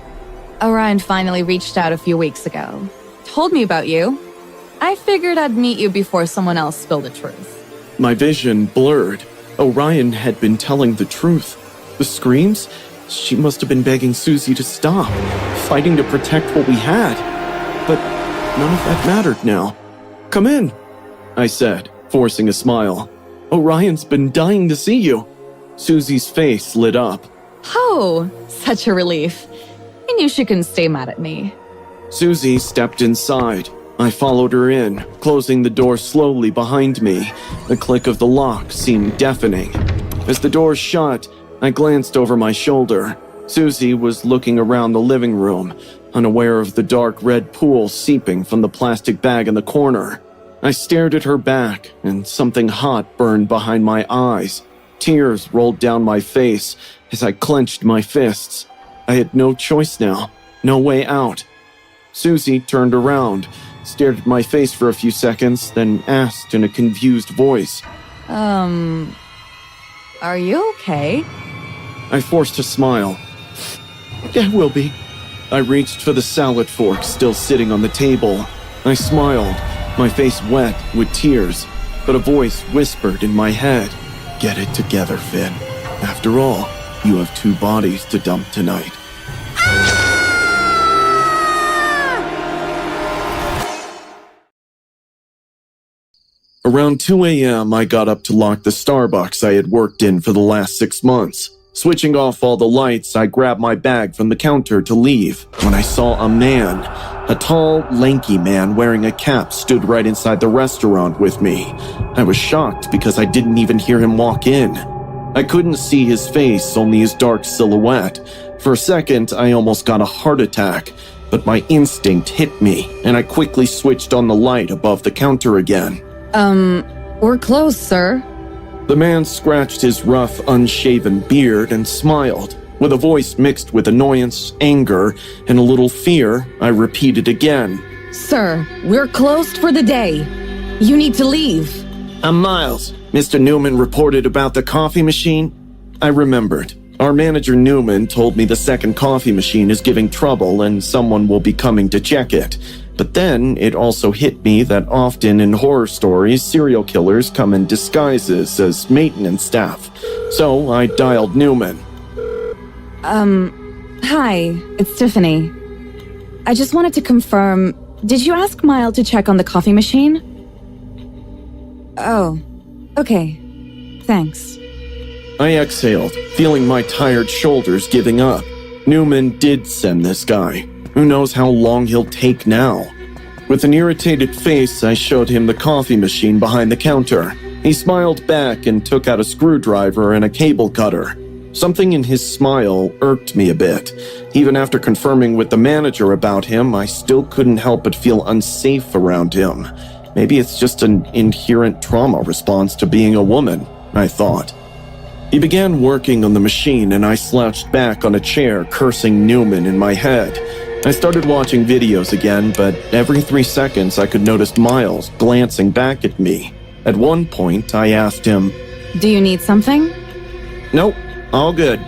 Orion finally reached out a few weeks ago. Told me about you. I figured I'd meet you before someone else spilled the truth. My vision blurred. Orion had been telling the truth. The screams? She must have been begging Susie to stop, fighting to protect what we had. But none of that mattered now. Come in, I said, forcing a smile. Orion's been dying to see you. Susie's face lit up. Oh, such a relief. I knew she couldn't stay mad at me. Susie stepped inside. I followed her in, closing the door slowly behind me. The click of the lock seemed deafening. As the door shut, I glanced over my shoulder. Susie was looking around the living room, unaware of the dark red pool seeping from the plastic bag in the corner. I stared at her back, and something hot burned behind my eyes. Tears rolled down my face as I clenched my fists. I had no choice now, no way out. Susie turned around, stared at my face for a few seconds, then asked in a confused voice, Are you okay? I forced a smile. Yeah, will be. I reached for the salad fork still sitting on the table. I smiled, my face wet with tears, but a voice whispered in my head, Get it together, Finn. After all, you have 2 bodies to dump tonight. Around 2 a.m., I got up to lock the Starbucks I had worked in for the last 6 months. Switching off all the lights, I grabbed my bag from the counter to leave when I saw a man. A tall, lanky man wearing a cap stood right inside the restaurant with me. I was shocked because I didn't even hear him walk in. I couldn't see his face, only his dark silhouette. For a second, I almost got a heart attack, but my instinct hit me, and I quickly switched on the light above the counter again. We're closed, sir. The man scratched his rough, unshaven beard and smiled. With a voice mixed with annoyance, anger, and a little fear, I repeated again. Sir, we're closed for the day. You need to leave. I'm Miles. Mr. Newman reported about the coffee machine. I remembered. Our manager Newman told me the second coffee machine is giving trouble and someone will be coming to check it. But then it also hit me that often in horror stories, serial killers come in disguises as maintenance staff. So I dialed Newman. Hi, it's Tiffany. I just wanted to confirm, did you ask Miles to check on the coffee machine? Oh, okay. Thanks. I exhaled, feeling my tired shoulders giving up. Newman did send this guy. Who knows how long he'll take now? With an irritated face, I showed him the coffee machine behind the counter. He smiled back and took out a screwdriver and a cable cutter. Something in his smile irked me a bit. Even after confirming with the manager about him, I still couldn't help but feel unsafe around him. Maybe it's just an inherent trauma response to being a woman, I thought. He began working on the machine and I slouched back on a chair, cursing Newman in my head. I started watching videos again, but every 3 seconds I could notice Miles glancing back at me. At one point, I asked him, Do you need something? Nope, all good.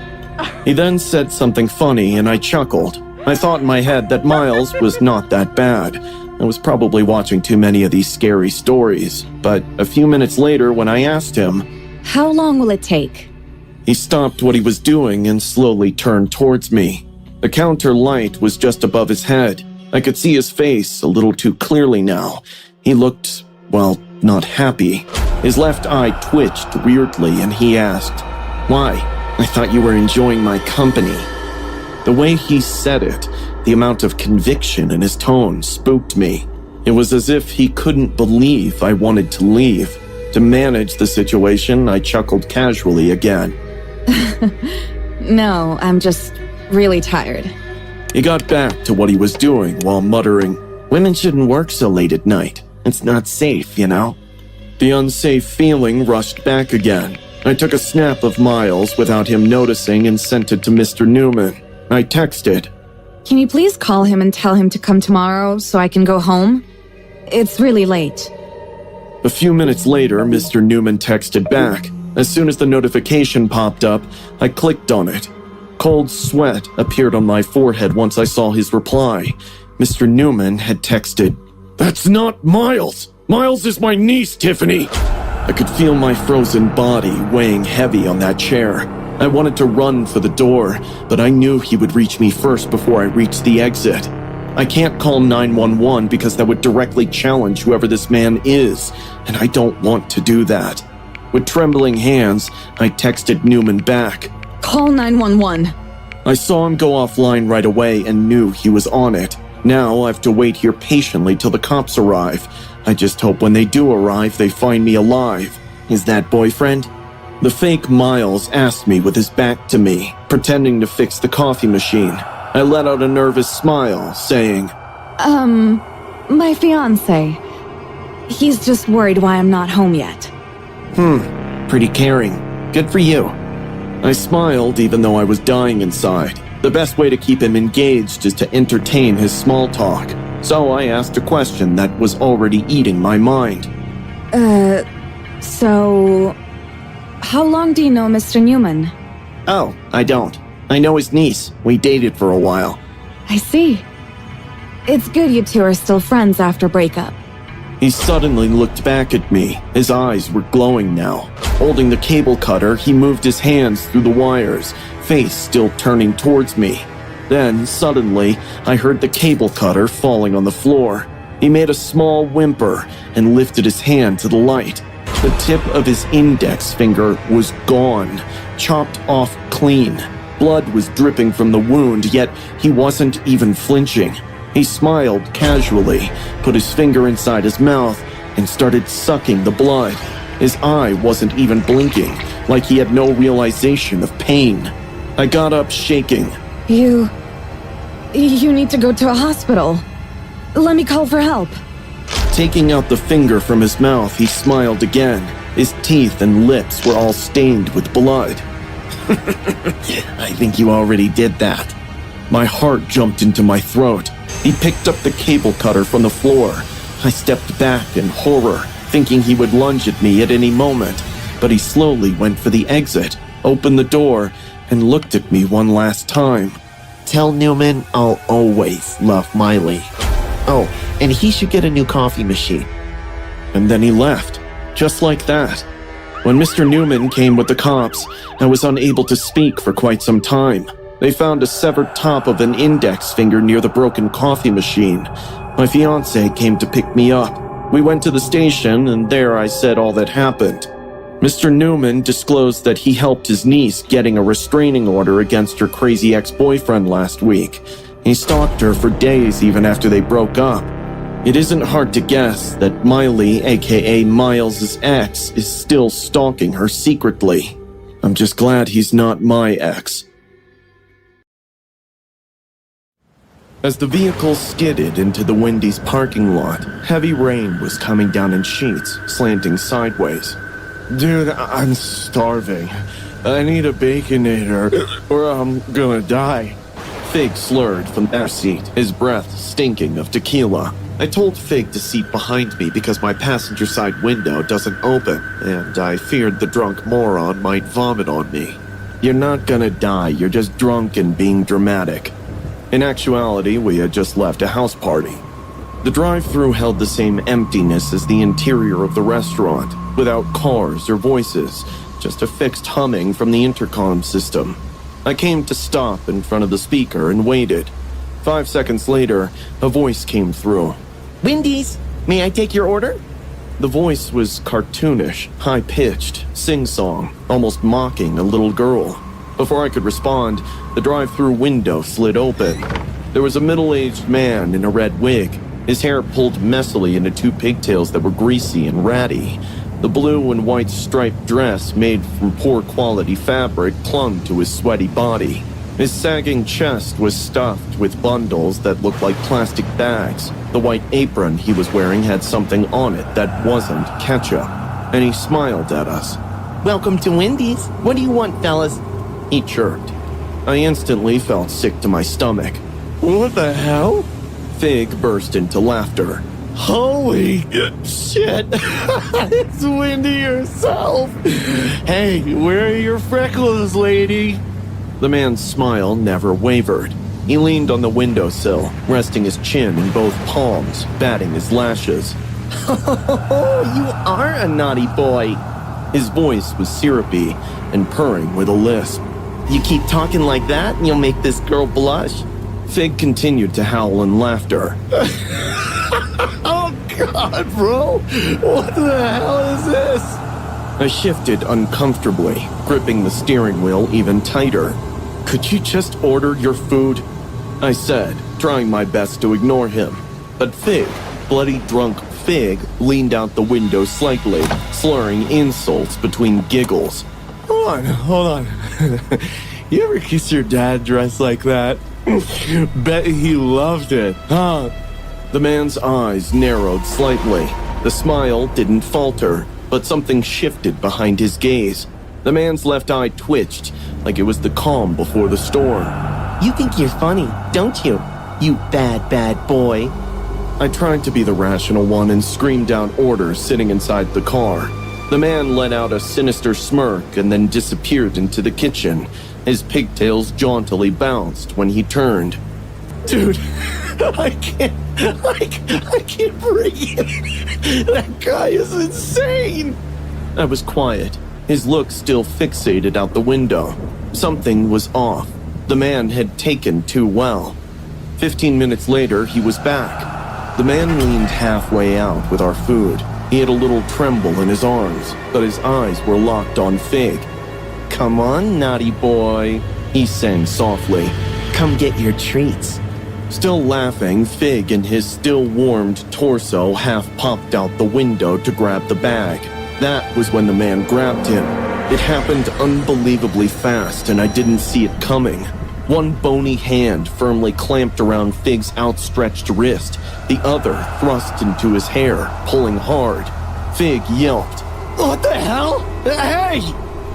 He then said something funny and I chuckled. I thought in my head that Miles was not that bad. I was probably watching too many of these scary stories. But a few minutes later, when I asked him, How long will it take? He stopped what he was doing and slowly turned towards me. The counter light was just above his head. I could see his face a little too clearly now. He looked, well, not happy. His left eye twitched weirdly and he asked, Why? I thought you were enjoying my company. The way he said it, the amount of conviction in his tone spooked me. It was as if he couldn't believe I wanted to leave. To manage the situation, I chuckled casually again. No, I'm just really tired. He got back to what he was doing while muttering, Women shouldn't work so late at night. It's not safe, you know? The unsafe feeling rushed back again. I took a snap of Miles without him noticing and sent it to Mr. Newman. I texted, Can you please call him and tell him to come tomorrow so I can go home? It's really late. A few minutes later, Mr. Newman texted back. As soon as the notification popped up, I clicked on it. Cold sweat appeared on my forehead once I saw his reply. Mr. Newman had texted, That's not Miles! Miles is my niece, Tiffany! I could feel my frozen body weighing heavy on that chair. I wanted to run for the door, but I knew he would reach me first before I reached the exit. I can't call 911 because that would directly challenge whoever this man is, and I don't want to do that. With trembling hands, I texted Newman back. Call 911. I saw him go offline right away and knew he was on it. Now I have to wait here patiently till the cops arrive. I just hope when they do arrive, they find me alive. Is that boyfriend? The fake Miles asked me with his back to me, pretending to fix the coffee machine. I let out a nervous smile, saying, My fiancé. He's just worried why I'm not home yet. Pretty caring. Good for you. I smiled even though I was dying inside. The best way to keep him engaged is to entertain his small talk. So I asked a question that was already eating my mind. So... How long do you know Mr. Newman? Oh, I don't. I know his niece. We dated for a while. I see. It's good you two are still friends after breakup. He suddenly looked back at me. His eyes were glowing now. Holding the cable cutter, he moved his hands through the wires, face still turning towards me. Then, suddenly, I heard the cable cutter falling on the floor. He made a small whimper and lifted his hand to the light. The tip of his index finger was gone, chopped off clean. Blood was dripping from the wound, yet he wasn't even flinching. He smiled casually, put his finger inside his mouth, and started sucking the blood. His eye wasn't even blinking, like he had no realization of pain. I got up shaking. You need to go to a hospital. Let me call for help. Taking out the finger from his mouth, he smiled again. His teeth and lips were all stained with blood. I think you already did that. My heart jumped into my throat. He picked up the cable cutter from the floor. I stepped back in horror, thinking he would lunge at me at any moment. But he slowly went for the exit, opened the door, and looked at me one last time. Tell Newman I'll always love Miley. Oh, and he should get a new coffee machine. And then he left, just like that. When Mr. Newman came with the cops, I was unable to speak for quite some time. They found a severed top of an index finger near the broken coffee machine. My fiancé came to pick me up. We went to the station, and there I said all that happened. Mr. Newman disclosed that he helped his niece getting a restraining order against her crazy ex-boyfriend last week. He stalked her for days even after they broke up. It isn't hard to guess that Miley, aka Miles' ex, is still stalking her secretly. I'm just glad he's not my ex. As the vehicle skidded into the Wendy's parking lot, heavy rain was coming down in sheets, slanting sideways. Dude, I'm starving. I need a Baconator, or I'm gonna die. Fig slurred from their seat, his breath stinking of tequila. I told Fig to seat behind me because my passenger side window doesn't open, and I feared the drunk moron might vomit on me. You're not gonna die, you're just drunk and being dramatic. In actuality, we had just left a house party. The drive-thru held the same emptiness as the interior of the restaurant, without cars or voices, just a fixed humming from the intercom system. I came to stop in front of the speaker and waited. 5 seconds later, a voice came through. Wendy's, may I take your order? The voice was cartoonish, high-pitched, sing-song, almost mocking a little girl. Before I could respond, the drive-thru window slid open. There was a middle-aged man in a red wig, his hair pulled messily into two pigtails that were greasy and ratty. The blue and white striped dress made from poor quality fabric clung to his sweaty body. His sagging chest was stuffed with bundles that looked like plastic bags. The white apron he was wearing had something on it that wasn't ketchup, and he smiled at us. Welcome to Wendy's. What do you want, fellas? He chirped. I instantly felt sick to my stomach. What the hell? Fig burst into laughter. Holy shit! It's Wendy herself! Hey, where are your freckles, lady? The man's smile never wavered. He leaned on the windowsill, resting his chin in both palms, batting his lashes. Oh, you are a naughty boy. His voice was syrupy and purring with a lisp. You keep talking like that and you'll make this girl blush. Fig continued to howl in laughter. Oh God, bro. What the hell is this? I shifted uncomfortably, gripping the steering wheel even tighter. Could you just order your food? I said, trying my best to ignore him. But Fig, bloody drunk Fig, leaned out the window slightly, slurring insults between giggles. Hold on. You ever kiss your dad dressed like that? Bet he loved it, huh? The man's eyes narrowed slightly. The smile didn't falter, but something shifted behind his gaze. The man's left eye twitched, like it was the calm before the storm. You think you're funny, don't you? You bad boy. I tried to be the rational one and screamed out orders sitting inside the car. The man let out a sinister smirk and then disappeared into the kitchen. His pigtails jauntily bounced when he turned. Dude, I can't breathe. That guy is insane. I was quiet, his look still fixated out the window. Something was off. The man had taken too well. 15 minutes later, he was back. The man leaned halfway out with our food. He had a little tremble in his arms, but his eyes were locked on Fig. Come on, naughty boy, he sang softly. Come get your treats. Still laughing, Fig and his still-warmed torso half popped out the window to grab the bag. That was when the man grabbed him. It happened unbelievably fast, and I didn't see it coming. One bony hand firmly clamped around Fig's outstretched wrist, the other thrust into his hair, pulling hard. Fig yelped. What the hell? Hey!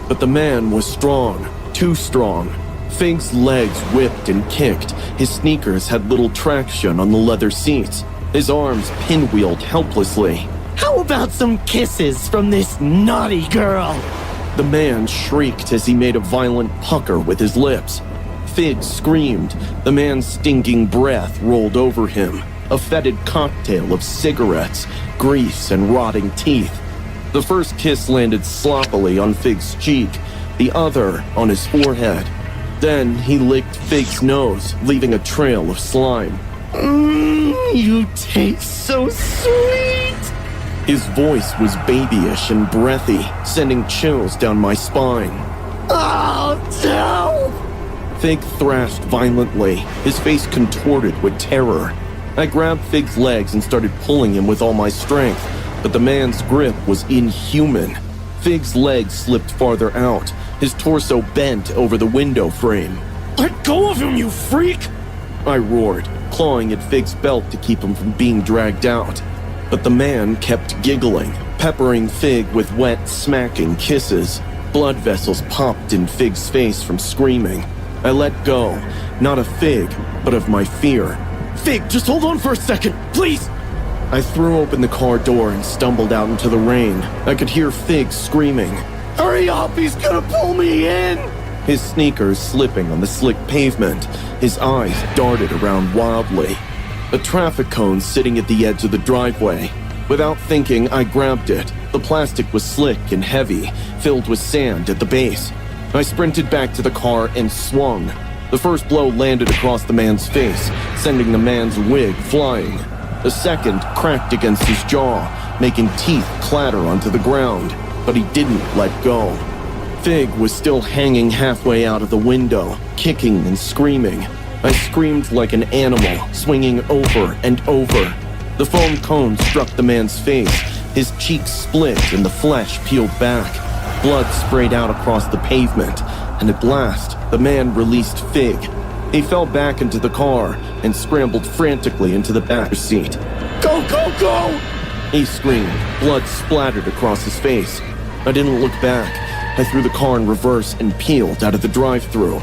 But the man was strong, too strong. Fig's legs whipped and kicked. His sneakers had little traction on the leather seats. His arms pinwheeled helplessly. How about some kisses from this naughty girl? The man shrieked as he made a violent pucker with his lips. Fig screamed. The man's stinking breath rolled over him. A fetid cocktail of cigarettes, grease, and rotting teeth. The first kiss landed sloppily on Fig's cheek, the other on his forehead. Then he licked Fig's nose, leaving a trail of slime. You taste so sweet! His voice was babyish and breathy, sending chills down my spine. Oh, no! Fig thrashed violently, his face contorted with terror. I grabbed Fig's legs and started pulling him with all my strength, but the man's grip was inhuman. Fig's legs slipped farther out, his torso bent over the window frame. Let go of him, you freak! I roared, clawing at Fig's belt to keep him from being dragged out. But the man kept giggling, peppering Fig with wet, smacking kisses. Blood vessels popped in Fig's face from screaming. I let go, not of Fig, but of my fear. Fig, just hold on for a second, please! I threw open the car door and stumbled out into the rain. I could hear Fig screaming. Hurry up, he's gonna pull me in! His sneakers slipping on the slick pavement. His eyes darted around wildly. A traffic cone sitting at the edge of the driveway. Without thinking, I grabbed it. The plastic was slick and heavy, filled with sand at the base. I sprinted back to the car and swung. The first blow landed across the man's face, sending the man's wig flying. The second cracked against his jaw, making teeth clatter onto the ground, but he didn't let go. Fig was still hanging halfway out of the window, kicking and screaming. I screamed like an animal, swinging over and over. The foam cone struck the man's face. His cheeks split and the flesh peeled back. Blood sprayed out across the pavement, and at last, the man released Fig. He fell back into the car and scrambled frantically into the back seat. Go, go, go! He screamed. Blood splattered across his face. I didn't look back. I threw the car in reverse and peeled out of the drive-thru.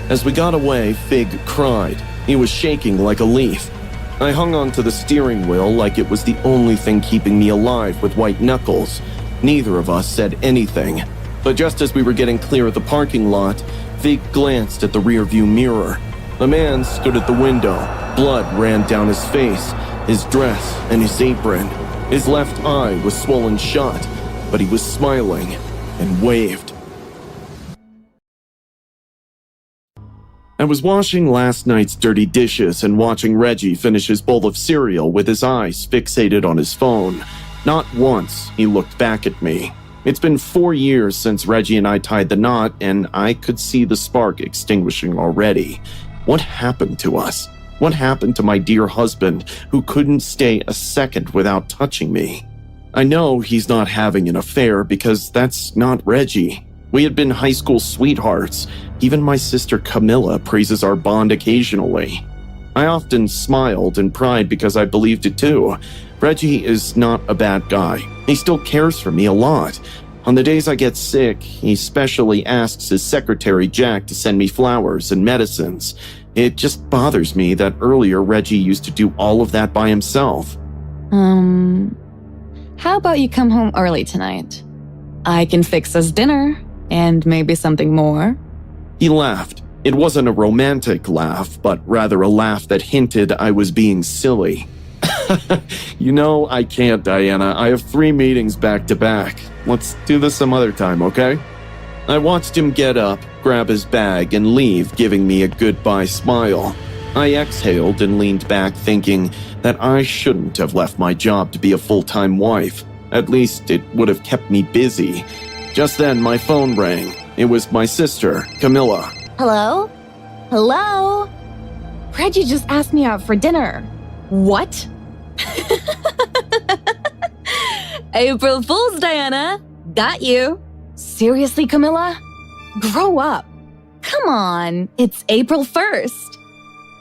As we got away, Fig cried. He was shaking like a leaf. I hung onto the steering wheel like it was the only thing keeping me alive with white knuckles. Neither of us said anything. But just as we were getting clear of the parking lot, Fig glanced at the rearview mirror. A man stood at the window. Blood ran down his face, his dress, and his apron. His left eye was swollen shut, but he was smiling and waved. I was washing last night's dirty dishes and watching Reggie finish his bowl of cereal with his eyes fixated on his phone. Not once he looked back at me. It's been 4 years since Reggie and I tied the knot, and I could see the spark extinguishing already. What happened to us? What happened to my dear husband who couldn't stay a second without touching me? I know he's not having an affair because that's not Reggie. We had been high school sweethearts. Even my sister Camilla praises our bond occasionally. I often smiled in pride because I believed it too. Reggie is not a bad guy. He still cares for me a lot. On the days I get sick, he specially asks his secretary Jack to send me flowers and medicines. It just bothers me that earlier Reggie used to do all of that by himself. How about you come home early tonight? I can fix us dinner, and maybe something more. He laughed. It wasn't a romantic laugh, but rather a laugh that hinted I was being silly. You know, I can't, Diana. I have 3 meetings back to back. Let's do this some other time, okay? I watched him get up, grab his bag, and leave, giving me a goodbye smile. I exhaled and leaned back, thinking that I shouldn't have left my job to be a full-time wife. At least it would have kept me busy. Just then, my phone rang. It was my sister, Camilla. Hello? Hello? Reggie just asked me out for dinner. What? April Fool's, Diana. Got you. Seriously, Camilla? Grow up. Come on, it's April 1st.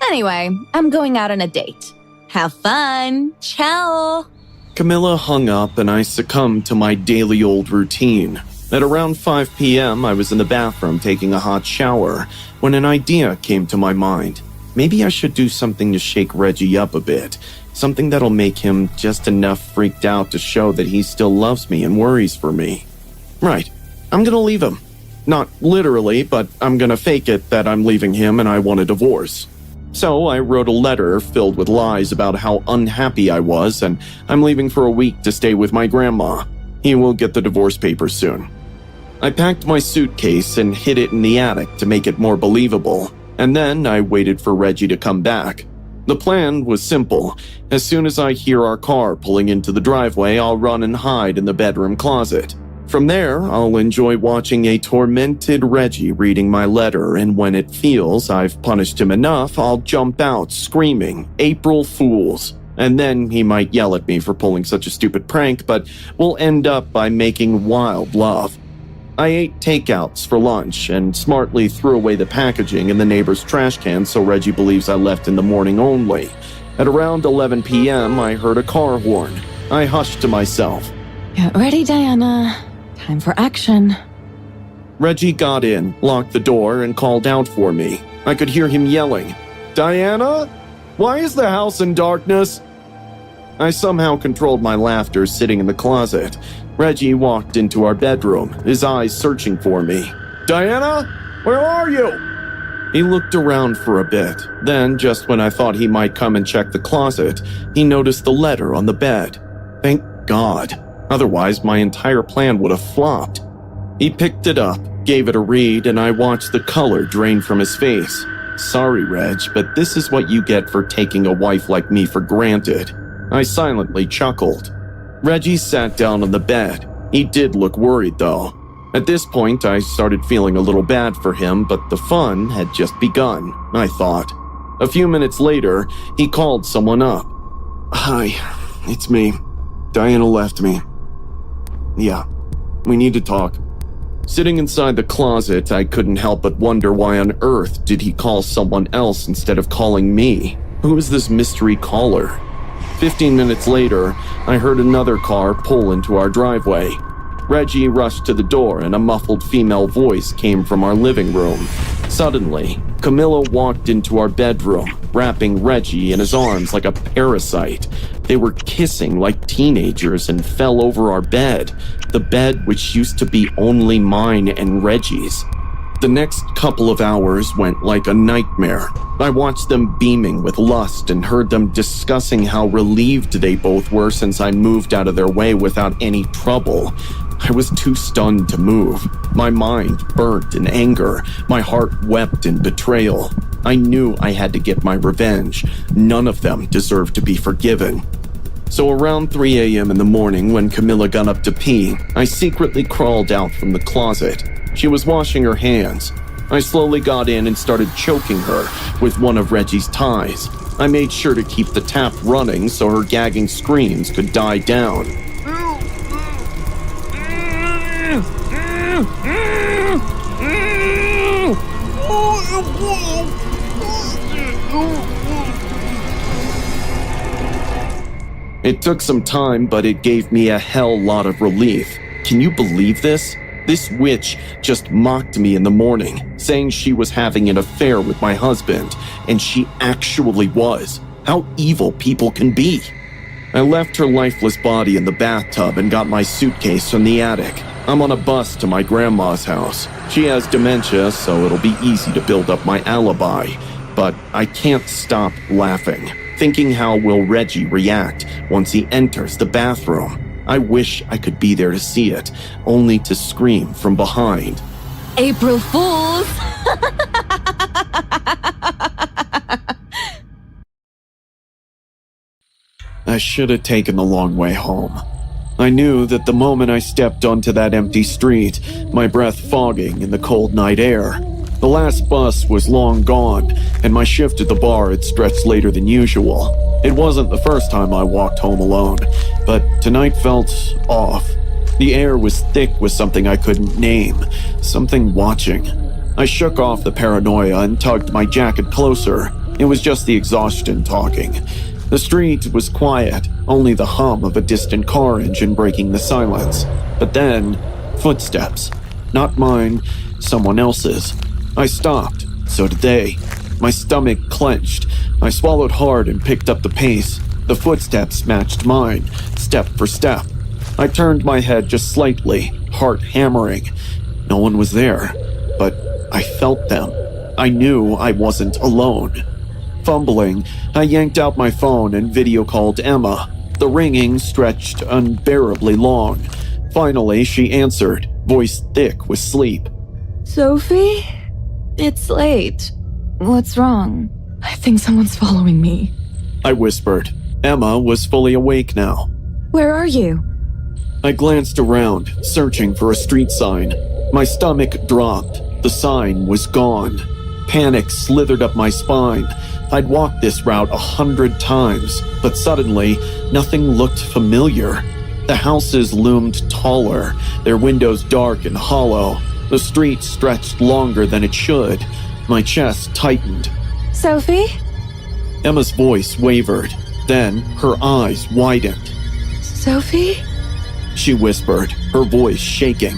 Anyway, I'm going out on a date. Have fun. Ciao. Camilla hung up and I succumbed to my daily old routine. At around 5 p.m., I was in the bathroom taking a hot shower when an idea came to my mind. Maybe I should do something to shake Reggie up a bit. Something that'll make him just enough freaked out to show that he still loves me and worries for me. Right, I'm gonna leave him. Not literally, but I'm gonna fake it that I'm leaving him and I want a divorce. So I wrote a letter filled with lies about how unhappy I was and I'm leaving for a week to stay with my grandma. He will get the divorce papers soon. I packed my suitcase and hid it in the attic to make it more believable, and then I waited for Reggie to come back. The plan was simple. As soon as I hear our car pulling into the driveway, I'll run and hide in the bedroom closet. From there, I'll enjoy watching a tormented Reggie reading my letter, and when it feels I've punished him enough, I'll jump out screaming, "April Fools!" And then he might yell at me for pulling such a stupid prank, but we'll end up by making wild love. I ate takeouts for lunch and smartly threw away the packaging in the neighbor's trash can so Reggie believes I left in the morning only. At around 11 p.m., I heard a car horn. I hushed to myself. Get ready, Diana. Time for action. Reggie got in, locked the door, and called out for me. I could hear him yelling, "Diana? Why is the house in darkness?" I somehow controlled my laughter sitting in the closet. Reggie walked into our bedroom, his eyes searching for me. "Diana? Where are you?" He looked around for a bit. Then, just when I thought he might come and check the closet, he noticed the letter on the bed. Thank God. Otherwise, my entire plan would have flopped. He picked it up, gave it a read, and I watched the color drain from his face. "Sorry, Reg, but this is what you get for taking a wife like me for granted." I silently chuckled. Reggie sat down on the bed. He did look worried, though. At this point, I started feeling a little bad for him, but the fun had just begun, I thought. A few minutes later, he called someone up. "Hi, it's me. Diana left me. Yeah, we need to talk." Sitting inside the closet, I couldn't help but wonder why on earth did he call someone else instead of calling me? Who is this mystery caller? 15 minutes later, I heard another car pull into our driveway. Reggie rushed to the door and a muffled female voice came from our living room. Suddenly, Camilla walked into our bedroom, wrapping Reggie in his arms like a parasite. They were kissing like teenagers and fell over our bed, the bed which used to be only mine and Reggie's. The next couple of hours went like a nightmare. I watched them beaming with lust and heard them discussing how relieved they both were since I moved out of their way without any trouble. I was too stunned to move. My mind burnt in anger. My heart wept in betrayal. I knew I had to get my revenge. None of them deserved to be forgiven. So around 3 a.m. in the morning, when Camilla got up to pee, I secretly crawled out from the closet. She was washing her hands. I slowly got in and started choking her with one of Reggie's ties. I made sure to keep the tap running so her gagging screams could die down. It took some time, but it gave me a hell lot of relief. Can you believe this? This witch just mocked me in the morning, saying she was having an affair with my husband, and she actually was. How evil people can be. I left her lifeless body in the bathtub and got my suitcase from the attic. I'm on a bus to my grandma's house. She has dementia, so it'll be easy to build up my alibi. But I can't stop laughing, thinking how will Reggie react once he enters the bathroom. I wish I could be there to see it, only to scream from behind. April Fools! I should have taken the long way home. I knew that the moment I stepped onto that empty street, my breath fogging in the cold night air. The last bus was long gone, and my shift at the bar had stretched later than usual. It wasn't the first time I walked home alone, but tonight felt off. The air was thick with something I couldn't name, something watching. I shook off the paranoia and tugged my jacket closer. It was just the exhaustion talking. The street was quiet, only the hum of a distant car engine breaking the silence. But then, footsteps. Not mine, someone else's. I stopped, so did they. My stomach clenched. I swallowed hard and picked up the pace. The footsteps matched mine, step for step. I turned my head just slightly, heart hammering. No one was there, but I felt them. I knew I wasn't alone. Fumbling, I yanked out my phone and video called Emma. The ringing stretched unbearably long. Finally, she answered, voice thick with sleep. Sophie? It's late. What's wrong? I think someone's following me. I whispered. Emma was fully awake now. Where are you? I glanced around, searching for a street sign. My stomach dropped. The sign was gone. Panic slithered up my spine. I'd walked this route 100 times, but suddenly, nothing looked familiar. The houses loomed taller, their windows dark and hollow. The street stretched longer than it should. My chest tightened. Sophie? Emma's voice wavered. Then her eyes widened. Sophie? She whispered, her voice shaking.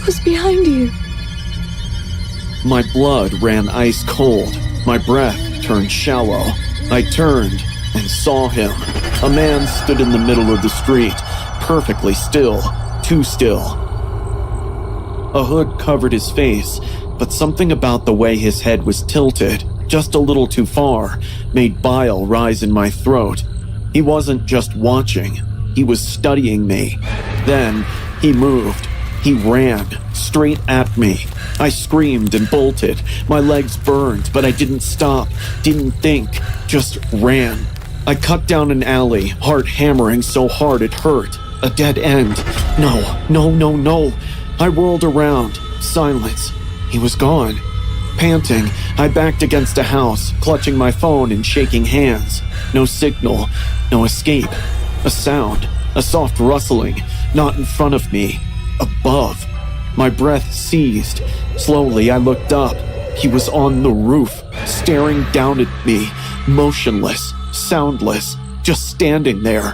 Who's behind you? My blood ran ice cold. My breath turned shallow. I turned and saw him. A man stood in the middle of the street, perfectly still, too still. A hood covered his face, but something about the way his head was tilted, just a little too far, made bile rise in my throat. He wasn't just watching, he was studying me. Then he moved. He ran straight at me. I screamed and bolted. My legs burned, but I didn't stop, didn't think, just ran. I cut down an alley, heart hammering so hard it hurt. A dead end. No. I whirled around. Silence. He was gone. Panting, I backed against a house, clutching my phone and shaking hands. No signal, no escape. A sound, a soft rustling, not in front of me, above. My breath seized. Slowly, I looked up. He was on the roof, staring down at me, motionless, soundless, just standing there.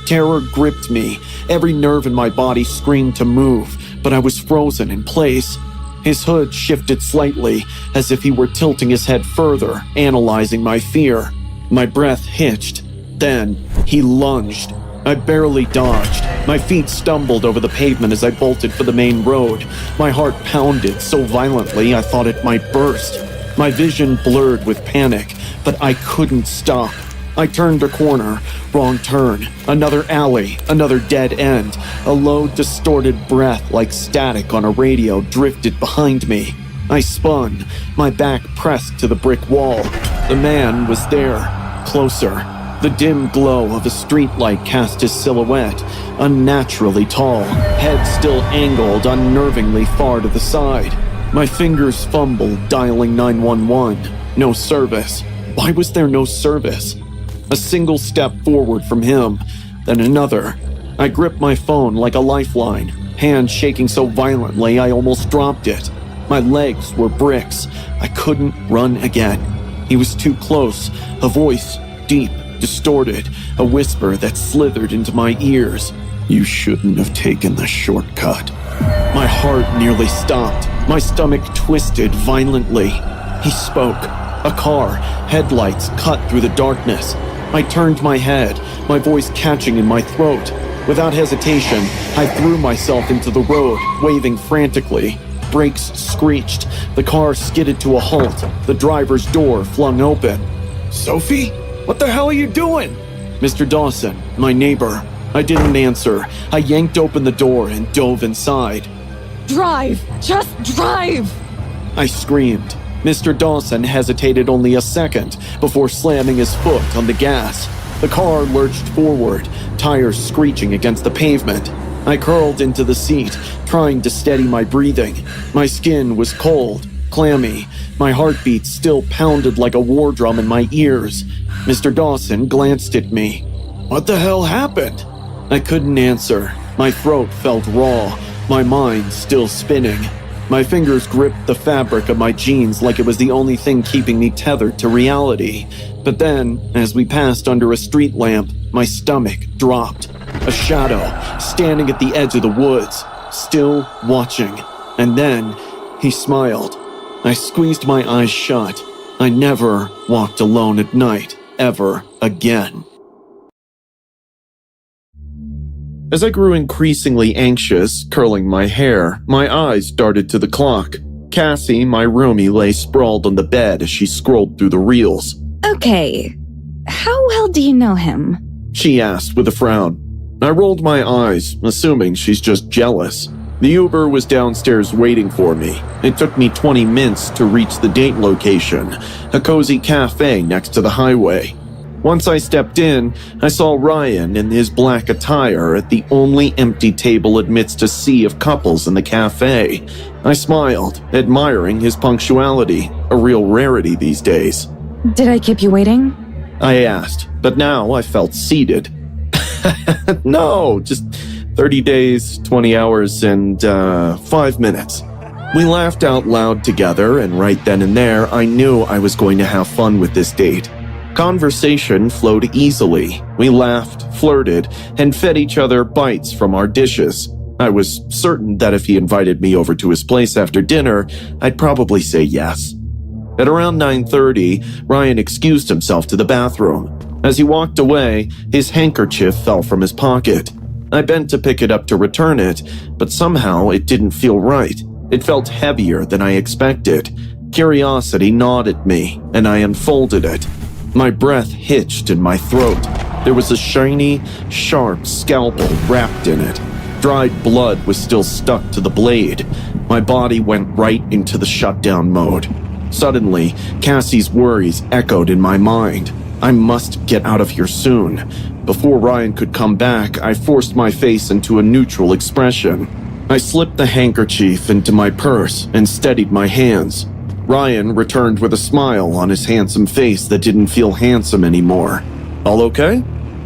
Terror gripped me. Every nerve in my body screamed to move, but I was frozen in place. His hood shifted slightly, as if he were tilting his head further, analyzing my fear. My breath hitched. Then he lunged. I barely dodged. My feet stumbled over the pavement as I bolted for the main road. My heart pounded so violently I thought it might burst. My vision blurred with panic, but I couldn't stop. I turned a corner, wrong turn, another alley, another dead end. A low, distorted breath like static on a radio drifted behind me. I spun, my back pressed to the brick wall. The man was there, closer. The dim glow of a streetlight cast his silhouette, unnaturally tall, head still angled unnervingly far to the side. My fingers fumbled, dialing 911. No service. Why was there no service? A single step forward from him, then another. I gripped my phone like a lifeline, hand shaking so violently I almost dropped it. My legs were bricks. I couldn't run again. He was too close, a voice, deep, distorted, a whisper that slithered into my ears. You shouldn't have taken the shortcut. My heart nearly stopped. My stomach twisted violently. He spoke. A car, headlights cut through the darkness. I turned my head, my voice catching in my throat. Without hesitation, I threw myself into the road, waving frantically. Brakes screeched. The car skidded to a halt. The driver's door flung open. Sophie? What the hell are you doing? Mr. Dawson, my neighbor. I didn't answer. I yanked open the door and dove inside. Drive! Just drive! I screamed. Mr. Dawson hesitated only a second before slamming his foot on the gas. The car lurched forward, tires screeching against the pavement. I curled into the seat, trying to steady my breathing. My skin was cold, clammy. My heartbeat still pounded like a war drum in my ears. Mr. Dawson glanced at me. What the hell happened? I couldn't answer. My throat felt raw, my mind still spinning. My fingers gripped the fabric of my jeans like it was the only thing keeping me tethered to reality. But then, as we passed under a street lamp, my stomach dropped. A shadow, standing at the edge of the woods, still watching. And then, he smiled. I squeezed my eyes shut. I never walked alone at night, ever again. As I grew increasingly anxious, curling my hair, my eyes darted to the clock. Cassie, my roomie, lay sprawled on the bed as she scrolled through the reels. Okay, how well do you know him? She asked with a frown. I rolled my eyes, assuming she's just jealous. The Uber was downstairs waiting for me. It took me 20 minutes to reach the date location, a cozy cafe next to the highway. Once I stepped in, I saw Ryan in his black attire at the only empty table amidst a sea of couples in the cafe. I smiled, admiring his punctuality, a real rarity these days. Did I keep you waiting? I asked, but now I felt seated. No, just 30 days, 20 hours, and 5 minutes. We laughed out loud together, and right then and there, I knew I was going to have fun with this date. Conversation flowed easily. We laughed, flirted, and fed each other bites from our dishes. I was certain that if he invited me over to his place after dinner, I'd probably say yes. At around 9:30, Ryan excused himself to the bathroom. As he walked away, his handkerchief fell from his pocket. I bent to pick it up to return it, but somehow it didn't feel right. It felt heavier than I expected. Curiosity gnawed at me, and I unfolded it. My breath hitched in my throat. There was a shiny, sharp scalpel wrapped in it. Dried blood was still stuck to the blade. My body went right into the shutdown mode. Suddenly, Cassie's worries echoed in my mind. I must get out of here soon. Before Ryan could come back, I forced my face into a neutral expression. I slipped the handkerchief into my purse and steadied my hands. Ryan returned with a smile on his handsome face that didn't feel handsome anymore. All okay?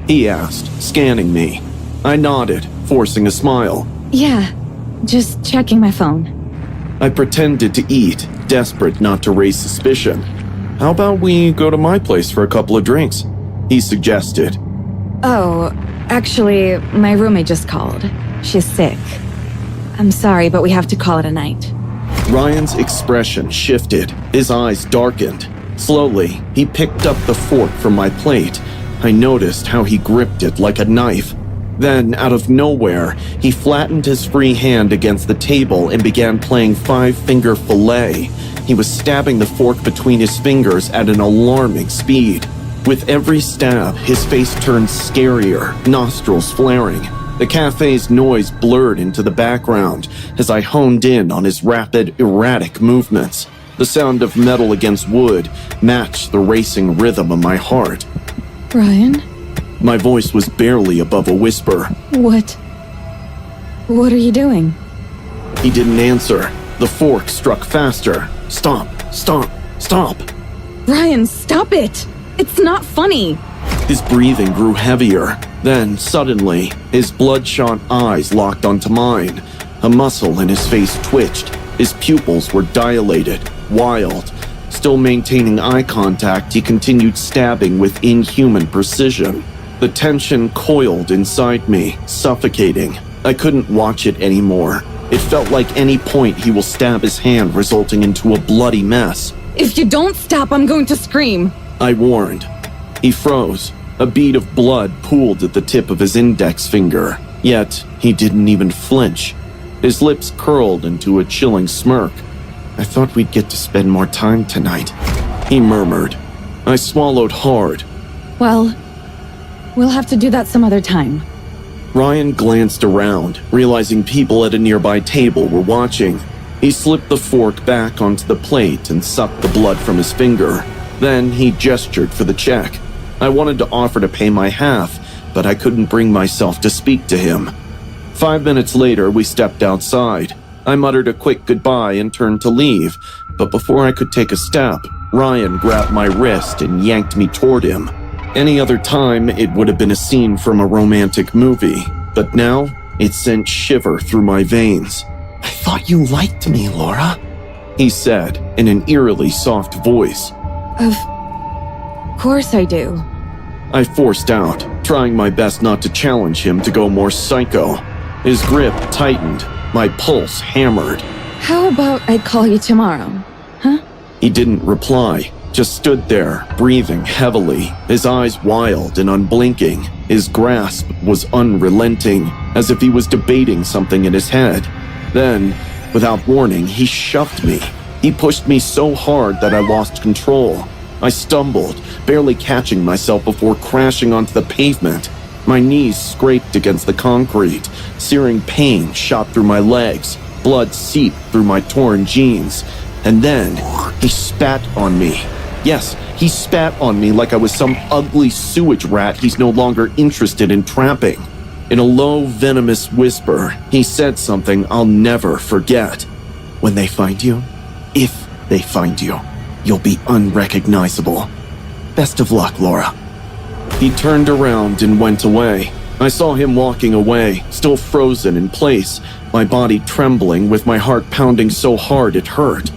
He asked, scanning me. I nodded, forcing a smile. Yeah, just checking my phone. I pretended to eat, desperate not to raise suspicion. How about we go to my place for a couple of drinks? He suggested. Oh, actually, my roommate just called. She's sick. I'm sorry, but we have to call it a night. Ryan's expression shifted. His eyes darkened. Slowly, he picked up the fork from my plate. I noticed how he gripped it like a knife. Then, out of nowhere, he flattened his free hand against the table and began playing five-finger fillet. He was stabbing the fork between his fingers at an alarming speed. With every stab, his face turned scarier, nostrils flaring. The cafe's noise blurred into the background as I honed in on his rapid, erratic movements. The sound of metal against wood matched the racing rhythm of my heart. Ryan? My voice was barely above a whisper. What are you doing? He didn't answer. The fork struck faster. Stop, stop, stop. Ryan, stop it! It's not funny! His breathing grew heavier. Then, suddenly, his bloodshot eyes locked onto mine. A muscle in his face twitched. His pupils were dilated, wild. Still maintaining eye contact, he continued stabbing with inhuman precision. The tension coiled inside me, suffocating. I couldn't watch it anymore. It felt like any point he will stab his hand, resulting into a bloody mess. If you don't stop, I'm going to scream! I warned. He froze. A bead of blood pooled at the tip of his index finger. Yet, he didn't even flinch. His lips curled into a chilling smirk. I thought we'd get to spend more time tonight, he murmured. I swallowed hard. Well, we'll have to do that some other time. Ryan glanced around, realizing people at a nearby table were watching. He slipped the fork back onto the plate and sucked the blood from his finger. Then he gestured for the check. I wanted to offer to pay my half, but I couldn't bring myself to speak to him. 5 minutes later, we stepped outside. I muttered a quick goodbye and turned to leave, but before I could take a step, Ryan grabbed my wrist and yanked me toward him. Any other time, it would have been a scene from a romantic movie, but now it sent shiver through my veins. I thought you liked me, Laura, he said in an eerily soft voice. Of course I do. I forced out, trying my best not to challenge him to go more psycho. His grip tightened, my pulse hammered. How about I call you tomorrow, huh? He didn't reply, just stood there, breathing heavily, his eyes wild and unblinking. His grasp was unrelenting, as if he was debating something in his head. Then, without warning, he shoved me. He pushed me so hard that I lost control. I stumbled, barely catching myself before crashing onto the pavement. My knees scraped against the concrete. Searing pain shot through my legs. Blood seeped through my torn jeans. And then, he spat on me. Yes, he spat on me like I was some ugly sewage rat he's no longer interested in trapping. In a low, venomous whisper, he said something I'll never forget. When they find you, if they find you, you'll be unrecognizable. Best of luck, Laura. He turned around and went away. I saw him walking away, still frozen in place, my body trembling with my heart pounding so hard it hurt.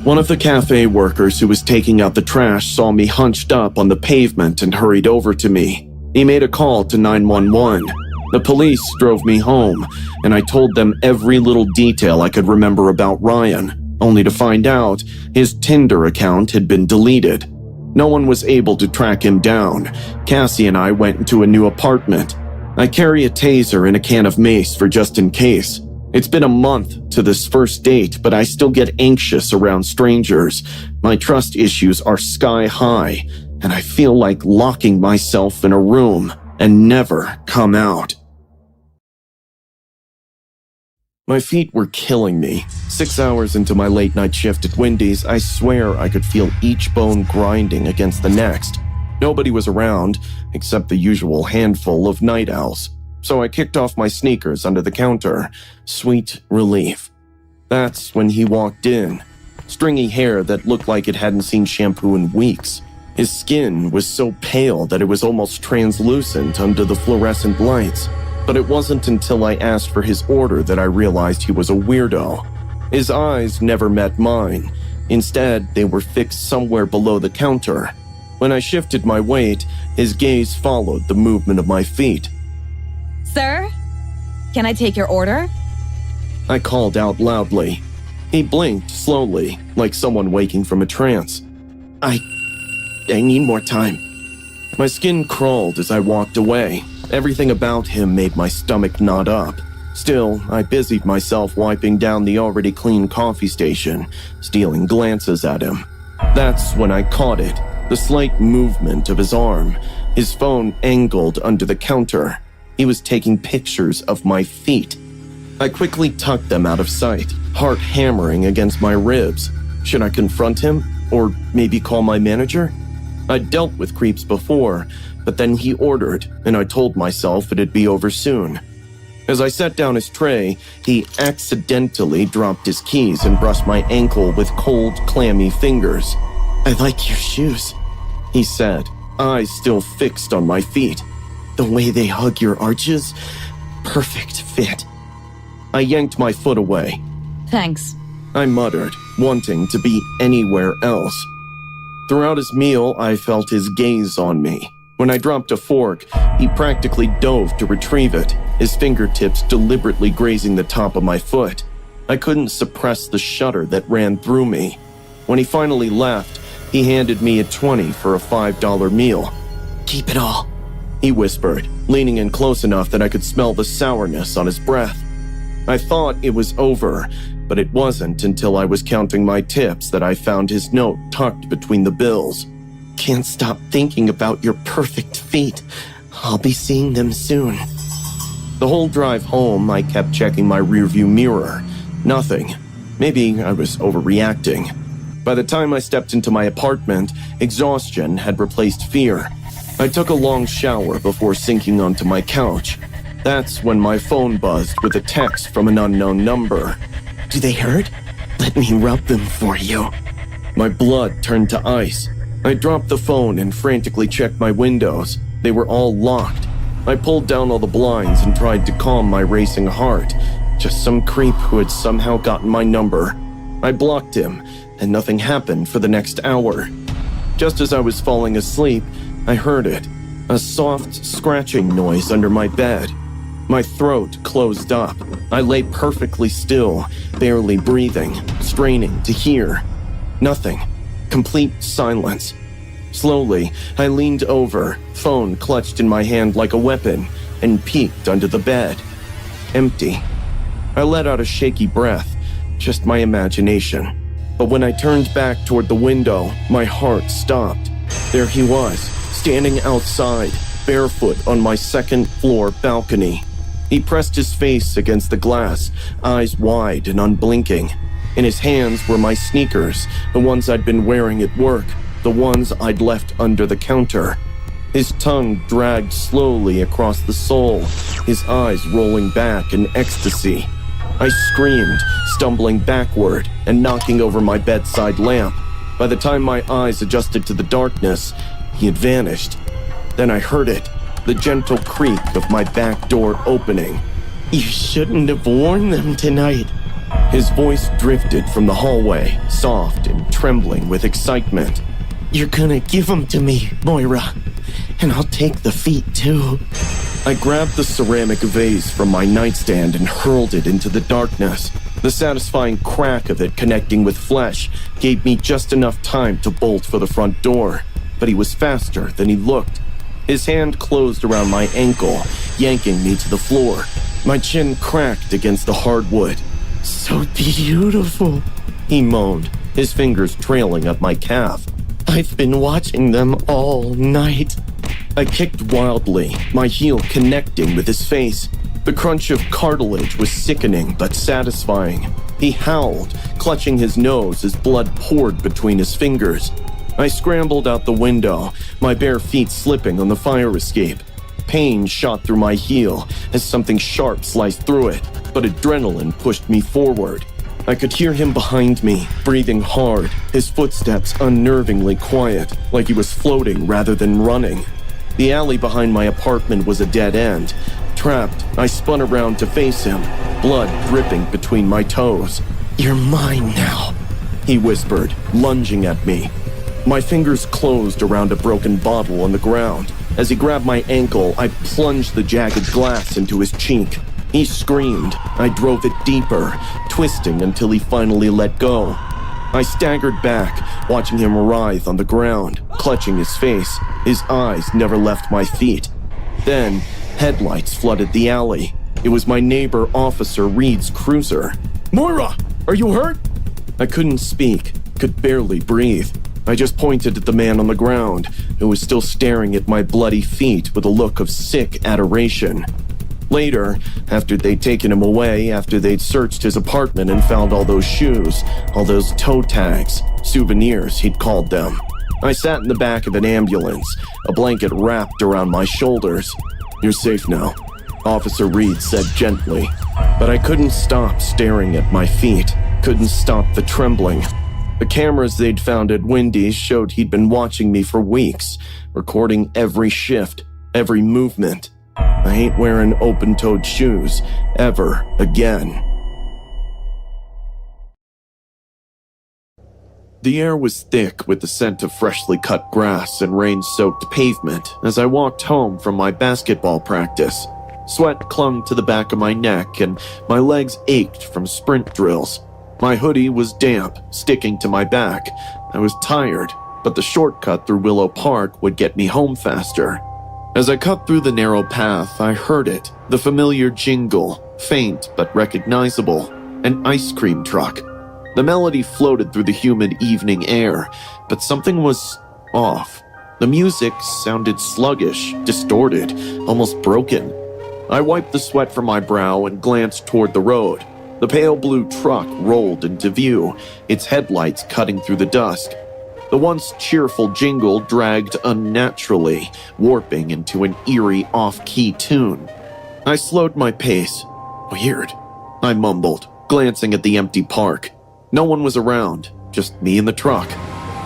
One of the cafe workers who was taking out the trash saw me hunched up on the pavement and hurried over to me. He made a call to 911. The police drove me home, and I told them every little detail I could remember about Ryan, only to find out his Tinder account had been deleted. No one was able to track him down. Cassie and I went into a new apartment. I carry a taser and a can of mace for just in case. It's been a month to this first date, but I still get anxious around strangers. My trust issues are sky high, and I feel like locking myself in a room and never come out. My feet were killing me. 6 hours into my late night shift at Wendy's, I swear I could feel each bone grinding against the next. Nobody was around, except the usual handful of night owls. So I kicked off my sneakers under the counter. Sweet relief. That's when he walked in. Stringy hair that looked like it hadn't seen shampoo in weeks. His skin was so pale that it was almost translucent under the fluorescent lights. But it wasn't until I asked for his order that I realized he was a weirdo. His eyes never met mine. Instead, they were fixed somewhere below the counter. When I shifted my weight, his gaze followed the movement of my feet. Sir? Can I take your order? I called out loudly. He blinked slowly, like someone waking from a trance. I need more time. My skin crawled as I walked away. Everything about him made my stomach knot up. Still, I busied myself wiping down the already clean coffee station, stealing glances at him. That's when I caught it, the slight movement of his arm, his phone angled under the counter. He was taking pictures of my feet. I quickly tucked them out of sight, heart hammering against my ribs. Should I confront him? Or maybe call my manager? I'd dealt with creeps before, but then he ordered, and I told myself it'd be over soon. As I set down his tray, he accidentally dropped his keys and brushed my ankle with cold, clammy fingers. "I like your shoes," he said, eyes still fixed on my feet. "The way they hug your arches, perfect fit." I yanked my foot away. Thanks. I muttered, wanting to be anywhere else. Throughout his meal, I felt his gaze on me. When I dropped a fork, he practically dove to retrieve it, his fingertips deliberately grazing the top of my foot. I couldn't suppress the shudder that ran through me. When he finally left, he handed me a 20 for a $5 meal. "Keep it all," he whispered, leaning in close enough that I could smell the sourness on his breath. I thought it was over, but it wasn't until I was counting my tips that I found his note tucked between the bills. "Can't stop thinking about your perfect feet. I'll be seeing them soon." The whole drive home, I kept checking my rearview mirror. Nothing. Maybe I was overreacting. By the time I stepped into my apartment, exhaustion had replaced fear. I took a long shower before sinking onto my couch. That's when my phone buzzed with a text from an unknown number. "Do they hurt? Let me rub them for you." My blood turned to ice. I dropped the phone and frantically checked my windows. They were all locked. I pulled down all the blinds and tried to calm my racing heart. Just some creep who had somehow gotten my number. I blocked him, and nothing happened for the next hour. Just as I was falling asleep, I heard it. A soft scratching noise under my bed. My throat closed up. I lay perfectly still, barely breathing, straining to hear. Nothing. Complete silence. Slowly, I leaned over, phone clutched in my hand like a weapon, and peeked under the bed. Empty. I let out a shaky breath, just my imagination. But when I turned back toward the window, my heart stopped. There he was, standing outside, barefoot on my second-floor balcony. He pressed his face against the glass, eyes wide and unblinking. In his hands were my sneakers, the ones I'd been wearing at work, the ones I'd left under the counter. His tongue dragged slowly across the sole, his eyes rolling back in ecstasy. I screamed, stumbling backward and knocking over my bedside lamp. By the time my eyes adjusted to the darkness, he had vanished. Then I heard it, the gentle creak of my back door opening. "You shouldn't have worn them tonight." His voice drifted from the hallway, soft and trembling with excitement. "You're gonna give them to me, Moira, and I'll take the feet too." I grabbed the ceramic vase from my nightstand and hurled it into the darkness. The satisfying crack of it connecting with flesh gave me just enough time to bolt for the front door, but he was faster than he looked. His hand closed around my ankle, yanking me to the floor. My chin cracked against the hardwood. "So beautiful," he moaned, his fingers trailing up my calf. "I've been watching them all night." I kicked wildly, my heel connecting with his face. The crunch of cartilage was sickening but satisfying. He howled, clutching his nose as blood poured between his fingers. I scrambled out the window, my bare feet slipping on the fire escape. Pain shot through my heel as something sharp sliced through it, but adrenaline pushed me forward. I could hear him behind me, breathing hard, his footsteps unnervingly quiet, like he was floating rather than running. The alley behind my apartment was a dead end. Trapped, I spun around to face him, blood dripping between my toes. "You're mine now," he whispered, lunging at me. My fingers closed around a broken bottle on the ground. As he grabbed my ankle, I plunged the jagged glass into his cheek. He screamed. I drove it deeper, twisting until he finally let go. I staggered back, watching him writhe on the ground, clutching his face. His eyes never left my feet. Then, Headlights flooded the alley. It was my neighbor, Officer Reed's cruiser. "Moira, are you hurt?" I couldn't speak, could barely breathe. I just pointed at the man on the ground, who was still staring at my bloody feet with a look of sick adoration. Later, after they'd taken him away, after they'd searched his apartment and found all those shoes, all those toe tags, souvenirs he'd called them, I sat in the back of an ambulance, a blanket wrapped around my shoulders. "You're safe now," Officer Reed said gently. But I couldn't stop staring at my feet, couldn't stop the trembling. The cameras they'd found at Wendy's showed he'd been watching me for weeks, recording every shift, every movement. I ain't wearing open-toed shoes ever again. The air was thick with the scent of freshly cut grass and rain-soaked pavement as I walked home from my basketball practice. Sweat clung to the back of my neck and my legs ached from sprint drills. My hoodie was damp, sticking to my back. I was tired, but the shortcut through Willow Park would get me home faster. As I cut through the narrow path, I heard it, the familiar jingle, faint but recognizable, an ice cream truck. The melody floated through the humid evening air, but something was off. The music sounded sluggish, distorted, almost broken. I wiped the sweat from my brow and glanced toward the road. The pale blue truck rolled into view, its headlights cutting through the dusk. The once cheerful jingle dragged unnaturally, warping into an eerie off-key tune. I slowed my pace. "Weird," I mumbled, glancing at the empty park. No one was around, just me and the truck.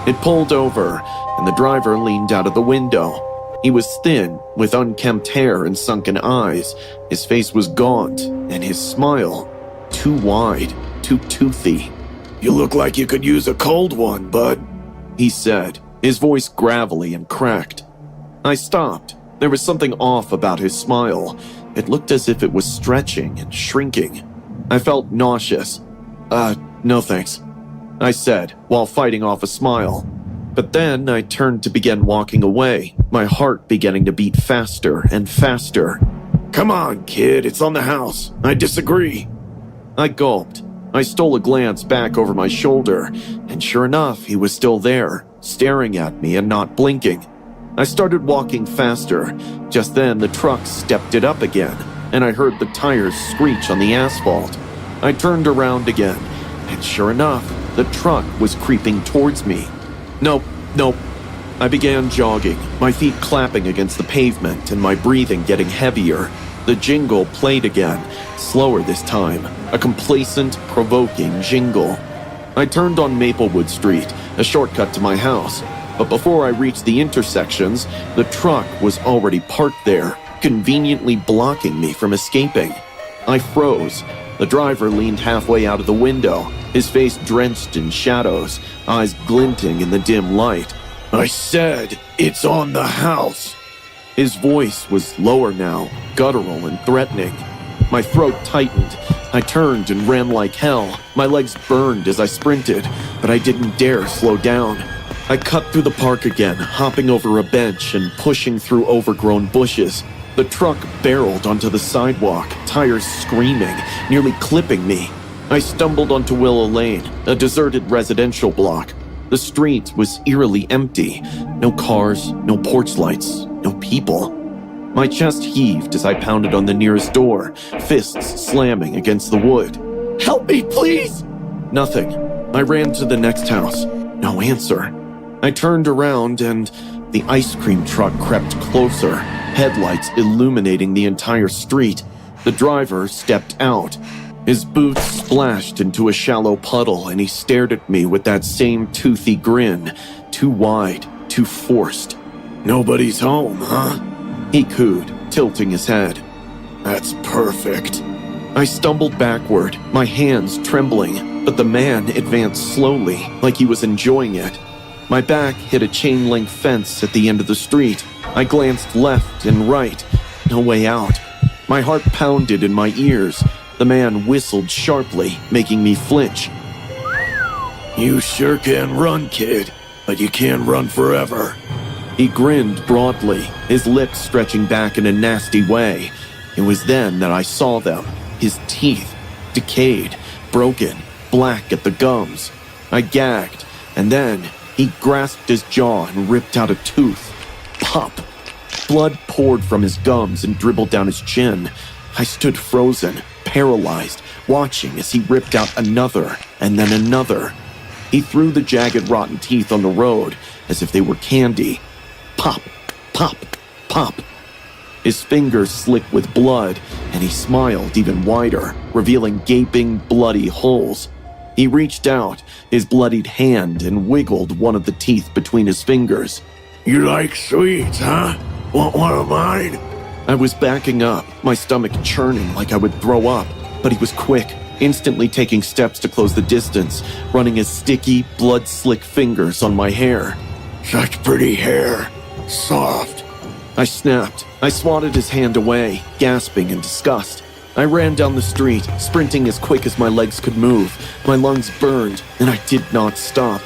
It pulled over, and the driver leaned out of the window. He was thin, with unkempt hair and sunken eyes. His face was gaunt, and his smile too wide, too toothy. "You look like you could use a cold one, bud," he said, his voice gravelly and cracked. I stopped. There was something off about his smile. It looked as if it was stretching and shrinking. I felt nauseous. No thanks," I said, while fighting off a smile. But then I turned to begin walking away, my heart beginning to beat faster and faster. "Come on, kid, it's on the house. I disagree." I gulped. I stole a glance back over my shoulder, and sure enough, he was still there, staring at me and not blinking. I started walking faster. Just then, the truck stepped it up again, and I heard the tires screech on the asphalt. I turned around again, and sure enough, the truck was creeping towards me. Nope. I began jogging, my feet clapping against the pavement and my breathing getting heavier. The jingle played again, slower this time, a complacent, provoking jingle. I turned on Maplewood Street, a shortcut to my house, but before I reached the intersections, the truck was already parked there, conveniently blocking me from escaping. I froze. The driver leaned halfway out of the window, his face drenched in shadows, eyes glinting in the dim light. "I said, it's on the house." His voice was lower now, guttural and threatening. My throat tightened. I turned and ran like hell. My legs burned as I sprinted, but I didn't dare slow down. I cut through the park again, hopping over a bench and pushing through overgrown bushes. The truck barreled onto the sidewalk, tires screaming, nearly clipping me. I stumbled onto Willow Lane, a deserted residential block. The street was eerily empty. No cars, no porch lights, no people. My chest heaved as I pounded on the nearest door, fists slamming against the wood. "Help me, please!" Nothing. I ran to the next house. No answer. I turned around and the ice cream truck crept closer, headlights illuminating the entire street. The driver stepped out. His boots splashed into a shallow puddle, and he stared at me with that same toothy grin, too wide, too forced. "Nobody's home, huh?" he cooed, tilting his head. "That's perfect." I stumbled backward, my hands trembling, but the man advanced slowly, like he was enjoying it. My back hit a chain-link fence at the end of the street. I glanced left and right. No way out. My heart pounded in my ears. The man whistled sharply, making me flinch. "You sure can run, kid, but you can't run forever." He grinned broadly, his lips stretching back in a nasty way. It was then that I saw them, his teeth, decayed, broken, black at the gums. I gagged, and then he grasped his jaw and ripped out a tooth. Pop! Blood poured from his gums and dribbled down his chin. I stood frozen, paralyzed, watching as he ripped out another and then another. He threw the jagged, rotten teeth on the road as if they were candy. Pop! Pop! Pop! His fingers slick with blood, and he smiled even wider, revealing gaping, bloody holes. He reached out, his bloodied hand, and wiggled one of the teeth between his fingers. You like sweets, huh? Want one of mine? I was backing up, my stomach churning like I would throw up, but he was quick, instantly taking steps to close the distance, running his sticky, blood-slick fingers on my hair. Such pretty hair. Soft. I snapped. I swatted his hand away, gasping in disgust. I ran down the street, sprinting as quick as my legs could move. My lungs burned, and I did not stop.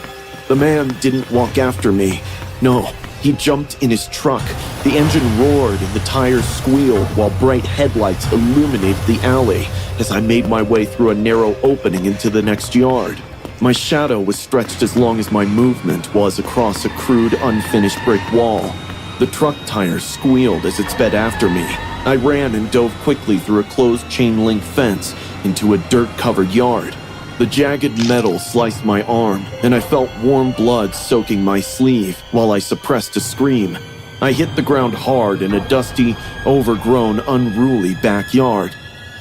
The man didn't walk after me. No, he jumped in his truck. The engine roared and the tires squealed while bright headlights illuminated the alley as I made my way through a narrow opening into the next yard. My shadow was stretched as long as my movement was across a crude, unfinished brick wall. The truck tires squealed as it sped after me. I ran and dove quickly through a closed chain-link fence into a dirt-covered yard. The jagged metal sliced my arm, and I felt warm blood soaking my sleeve while I suppressed a scream. I hit the ground hard in a dusty, overgrown, unruly backyard.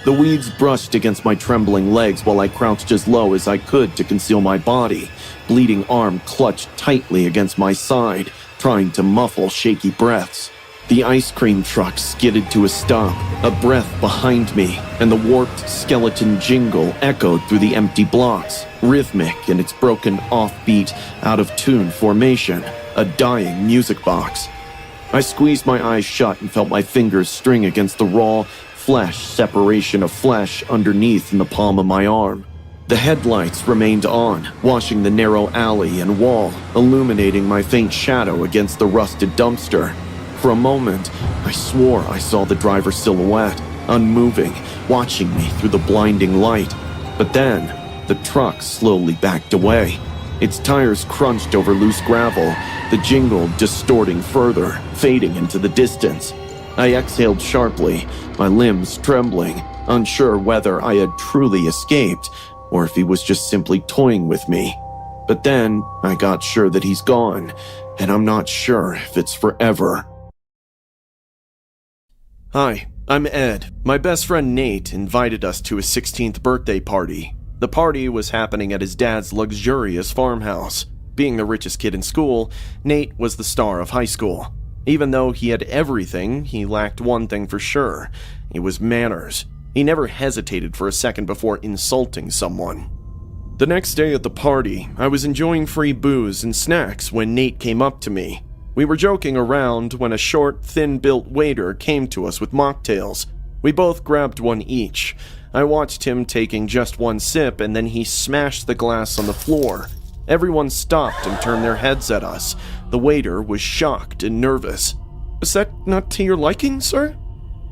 The weeds brushed against my trembling legs while I crouched as low as I could to conceal my body. Bleeding arm clutched tightly against my side, trying to muffle shaky breaths. The ice cream truck skidded to a stop, a breath behind me, and the warped skeleton jingle echoed through the empty blocks, rhythmic in its broken offbeat, out-of-tune formation, a dying music box. I squeezed my eyes shut and felt my fingers string against the raw, flesh separation of flesh underneath in the palm of my arm. The headlights remained on, washing the narrow alley and wall, illuminating my faint shadow against the rusted dumpster. For a moment, I swore I saw the driver's silhouette, unmoving, watching me through the blinding light. But then, the truck slowly backed away. Its tires crunched over loose gravel, the jingle distorting further, fading into the distance. I exhaled sharply, my limbs trembling, unsure whether I had truly escaped, or if he was just simply toying with me. But then, I got sure that he's gone, and I'm not sure if it's forever. Hi, I'm Ed. My best friend Nate invited us to his 16th birthday party. The party was happening at his dad's luxurious farmhouse. Being the richest kid in school, Nate was the star of high school. Even though he had everything, he lacked one thing for sure. It was manners. He never hesitated for a second before insulting someone. The next day at the party, I was enjoying free booze and snacks when Nate came up to me. We were joking around when a short, thin-built waiter came to us with mocktails. We both grabbed one each. I watched him taking just one sip, and then he smashed the glass on the floor. Everyone stopped and turned their heads at us. The waiter was shocked and nervous. "Is that not to your liking, sir?"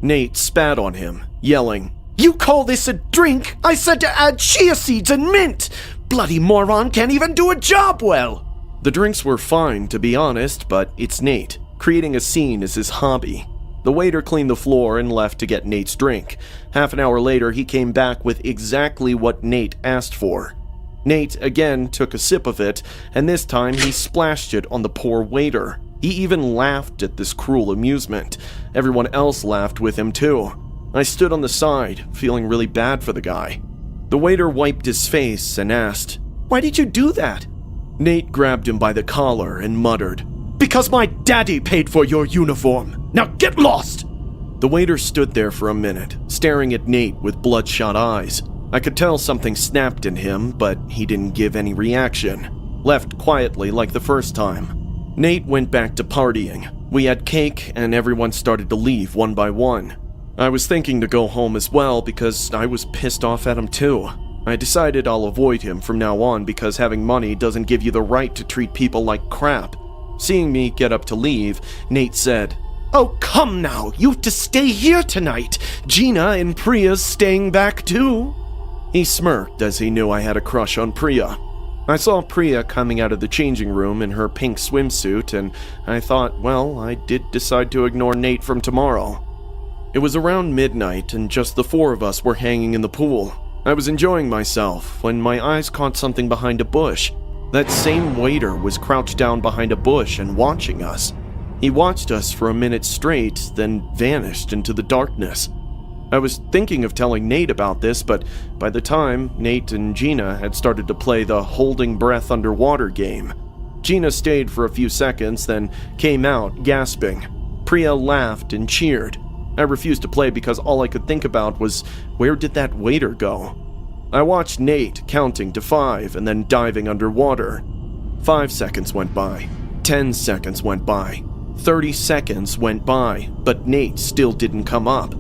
Nate spat on him, yelling, "You call this a drink? I said to add chia seeds and mint! Bloody moron can't even do a job well!" The drinks were fine, to be honest, but it's Nate. Creating a scene is his hobby. The waiter cleaned the floor and left to get Nate's drink. Half an hour later, he came back with exactly what Nate asked for. Nate again took a sip of it, and this time he splashed it on the poor waiter. He even laughed at this cruel amusement. Everyone else laughed with him too. I stood on the side, feeling really bad for the guy. The waiter wiped his face and asked, "Why did you do that?" Nate grabbed him by the collar and muttered, "Because my daddy paid for your uniform. Now get lost!" The waiter stood there for a minute, staring at Nate with bloodshot eyes. I could tell something snapped in him, but he didn't give any reaction. Left quietly like the first time. Nate went back to partying. We had cake and everyone started to leave one by one. I was thinking to go home as well because I was pissed off at him too. I decided I'll avoid him from now on because having money doesn't give you the right to treat people like crap. Seeing me get up to leave, Nate said, "Oh, come now, you have to stay here tonight. Gina and Priya's staying back too." He smirked as he knew I had a crush on Priya. I saw Priya coming out of the changing room in her pink swimsuit, and I thought, well, I did decide to ignore Nate from tomorrow. It was around midnight, and just the four of us were hanging in the pool. I was enjoying myself when my eyes caught something behind a bush. That same waiter was crouched down behind a bush and watching us. He watched us for a minute straight, then vanished into the darkness. I was thinking of telling Nate about this, but by the time Nate and Gina had started to play the holding breath underwater game. Gina stayed for a few seconds, then came out, gasping. Priya laughed and cheered. I refused to play because all I could think about was, where did that waiter go? I watched Nate counting to 5 and then diving underwater. 5 seconds went by. 10 seconds went by. 30 seconds went by, but Nate still didn't come up.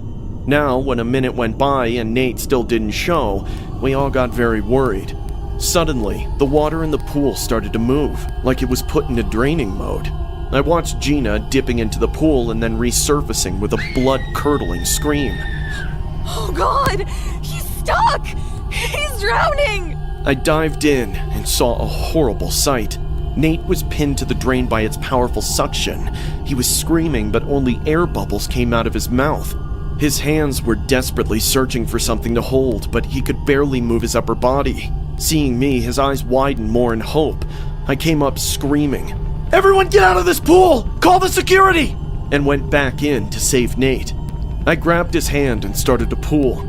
Now, when a minute went by and Nate still didn't show, we all got very worried. Suddenly, the water in the pool started to move, like it was put into draining mode. I watched Gina dipping into the pool and then resurfacing with a blood-curdling scream. Oh God! He's stuck! He's drowning! I dived in and saw a horrible sight. Nate was pinned to the drain by its powerful suction. He was screaming, but only air bubbles came out of his mouth. His hands were desperately searching for something to hold, but he could barely move his upper body. Seeing me, his eyes widened more in hope. I came up screaming, "Everyone get out of this pool! Call the security!" and went back in to save Nate. I grabbed his hand and started to pull.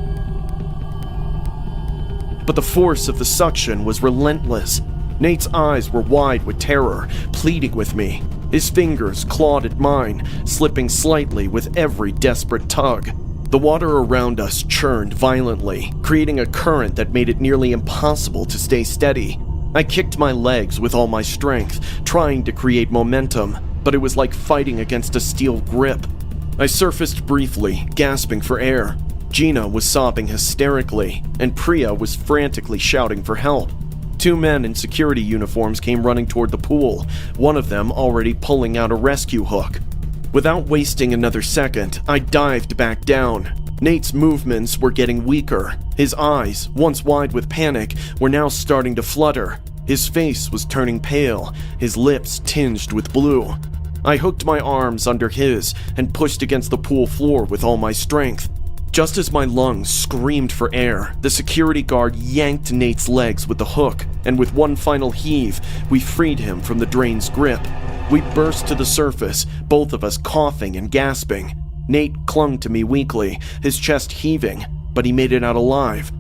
But the force of the suction was relentless. Nate's eyes were wide with terror, pleading with me. His fingers clawed at mine, slipping slightly with every desperate tug. The water around us churned violently, creating a current that made it nearly impossible to stay steady. I kicked my legs with all my strength, trying to create momentum, but it was like fighting against a steel grip. I surfaced briefly, gasping for air. Gina was sobbing hysterically, and Priya was frantically shouting for help. 2 men in security uniforms came running toward the pool, one of them already pulling out a rescue hook. Without wasting another second, I dived back down. Nate's movements were getting weaker. His eyes, once wide with panic, were now starting to flutter. His face was turning pale, his lips tinged with blue. I hooked my arms under his and pushed against the pool floor with all my strength. Just as my lungs screamed for air, the security guard yanked Nate's legs with the hook, and with one final heave, we freed him from the drain's grip. We burst to the surface, both of us coughing and gasping. Nate clung to me weakly, his chest heaving, but he made it out alive.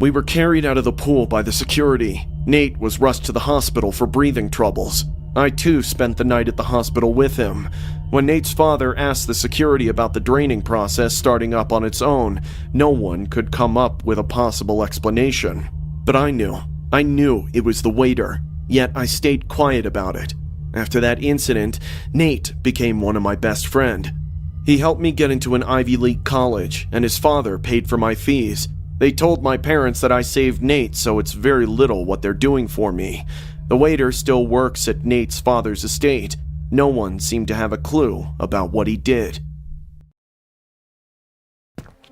We were carried out of the pool by the security. Nate was rushed to the hospital for breathing troubles. I too spent the night at the hospital with him. When Nate's father asked the security about the draining process starting up on its own, no one could come up with a possible explanation. But I knew it was the waiter, yet I stayed quiet about it. After that incident, Nate became one of my best friends. He helped me get into an Ivy League college, and his father paid for my fees. They told my parents that I saved Nate, so it's very little what they're doing for me. The waiter still works at Nate's father's estate. No one seemed to have a clue about what he did.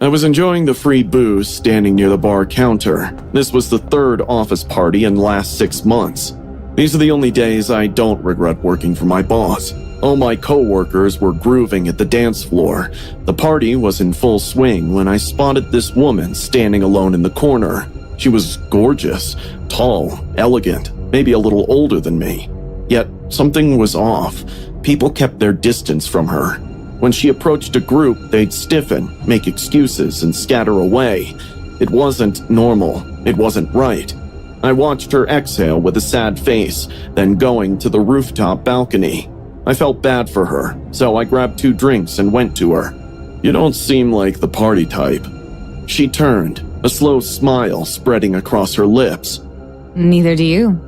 I was enjoying the free booze standing near the bar counter. This was the 3rd office party in the last 6 months. These are the only days I don't regret working for my boss. All my co-workers were grooving at the dance floor. The party was in full swing when I spotted this woman standing alone in the corner. She was gorgeous, tall, elegant, maybe a little older than me. Yet something was off. People kept their distance from her. When she approached a group, they'd stiffen, make excuses, and scatter away. It wasn't normal. It wasn't right. I watched her exhale with a sad face, then going to the rooftop balcony. I felt bad for her, so I grabbed 2 drinks and went to her. "You don't seem like the party type." She turned, a slow smile spreading across her lips. Neither do you.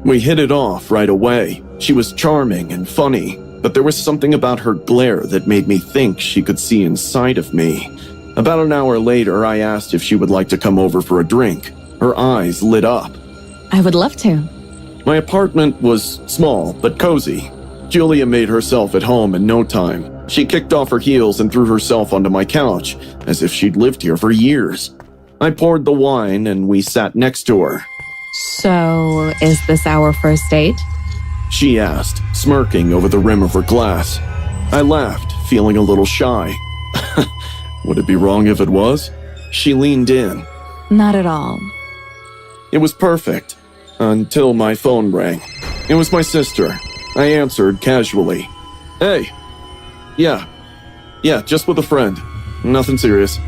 We hit it off right away. She was charming and funny, but there was something about her glare that made me think she could see inside of me. About an hour later, I asked if she would like to come over for a drink. Her eyes lit up. I would love to. My apartment was small but cozy. Julia made herself at home in no time. She kicked off her heels and threw herself onto my couch, as if she'd lived here for years. I poured the wine and we sat next to her. So, is this our first date? She asked, smirking over the rim of her glass. I laughed, feeling a little shy. Would it be wrong if it was? She leaned in. Not at all. It was perfect, until my phone rang. It was my sister. I answered casually. Hey. Yeah, just with a friend. Nothing serious.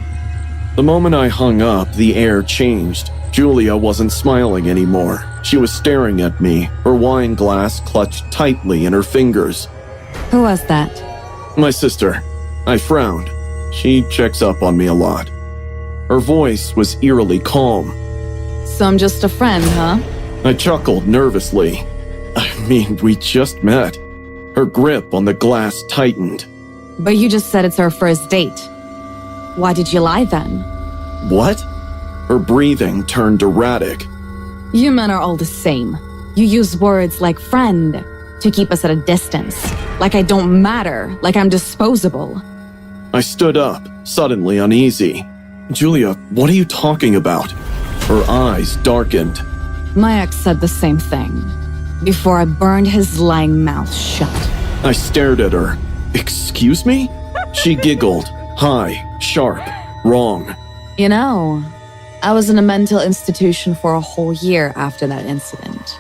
The moment I hung up, the air changed. Julia wasn't smiling anymore. She was staring at me, her wine glass clutched tightly in her fingers. Who was that? My sister. I frowned. She checks up on me a lot. Her voice was eerily calm. So I'm just a friend, huh? I chuckled nervously. I mean, we just met. Her grip on the glass tightened. But you just said it's our first date. Why did you lie then? What? Her breathing turned erratic. You men are all the same. You use words like friend to keep us at a distance. Like I don't matter, like I'm disposable. I stood up, suddenly uneasy. Julia, what are you talking about? Her eyes darkened. My ex said the same thing, before I burned his lying mouth shut. I stared at her. Excuse me? She giggled, high, sharp, wrong. You know, I was in a mental institution for a whole year after that incident.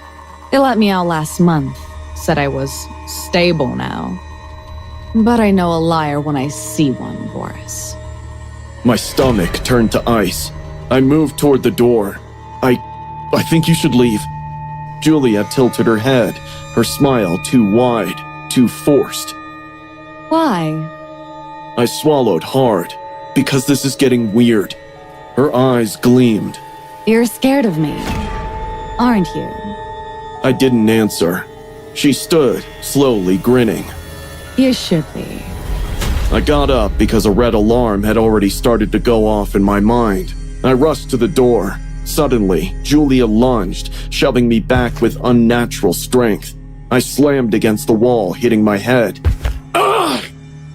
They let me out last month, said I was stable now. But I know a liar when I see one, Boris. My stomach turned to ice. I moved toward the door. I think you should leave. Julia tilted her head, her smile too wide, too forced. Why? I swallowed hard, because this is getting weird. Her eyes gleamed. You're scared of me, aren't you? I didn't answer. She stood, slowly grinning. You should be. I got up because a red alarm had already started to go off in my mind. I rushed to the door. Suddenly, Julia lunged, shoving me back with unnatural strength. I slammed against the wall, hitting my head. Ah!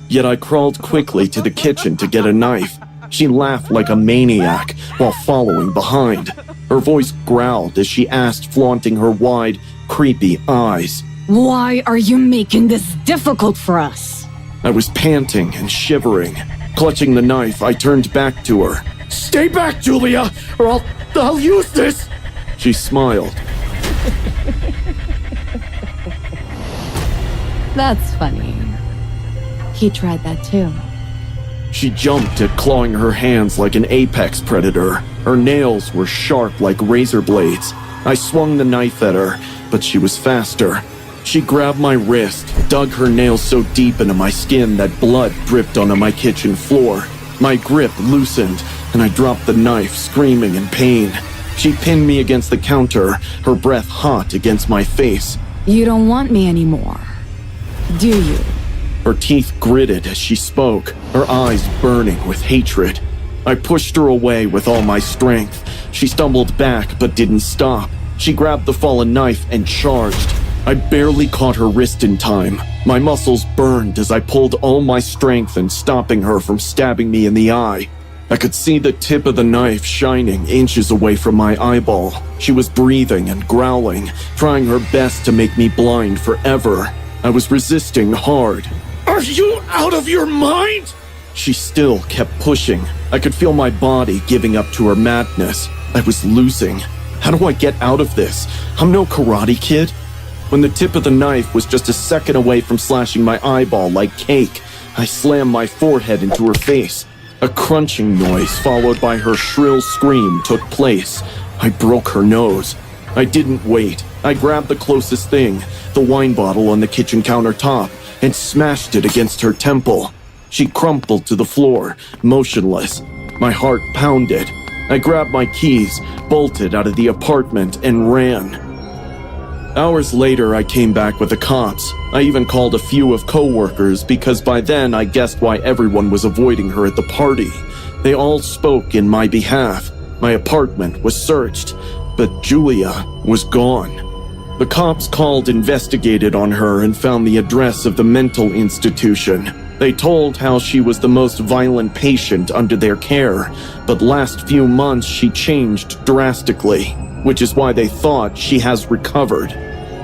Yet I crawled quickly to the kitchen to get a knife. She laughed like a maniac while following behind. Her voice growled as she asked, flaunting her wide, creepy eyes. Why are you making this difficult for us? I was panting and shivering. Clutching the knife, I turned back to her. Stay back, Julia, or I'll use this! She smiled. That's funny. He tried that too. She jumped at clawing her hands like an apex predator. Her nails were sharp like razor blades. I swung the knife at her, but she was faster. She grabbed my wrist, dug her nails so deep into my skin that blood dripped onto my kitchen floor. My grip loosened, and I dropped the knife, screaming in pain. She pinned me against the counter, her breath hot against my face. You don't want me anymore, do you? Her teeth gritted as she spoke, her eyes burning with hatred. I pushed her away with all my strength. She stumbled back but didn't stop. She grabbed the fallen knife and charged. I barely caught her wrist in time. My muscles burned as I pulled all my strength in stopping her from stabbing me in the eye. I could see the tip of the knife shining inches away from my eyeball. She was breathing and growling, trying her best to make me blind forever. I was resisting hard. Are you out of your mind? She still kept pushing. I could feel my body giving up to her madness. I was losing. How do I get out of this? I'm no karate kid. When the tip of the knife was just a second away from slashing my eyeball like cake, I slammed my forehead into her face. A crunching noise followed by her shrill scream took place. I broke her nose. I didn't wait. I grabbed the closest thing, the wine bottle on the kitchen countertop, and smashed it against her temple. She crumpled to the floor, motionless. My heart pounded. I grabbed my keys, bolted out of the apartment, and ran. Hours later, I came back with the cops. I even called a few of co-workers because by then I guessed why everyone was avoiding her at the party. They all spoke in my behalf. My apartment was searched, but Julia was gone. The cops called, investigated on her, and found the address of the mental institution. They told how she was the most violent patient under their care, but last few months she changed drastically, which is why they thought she has recovered.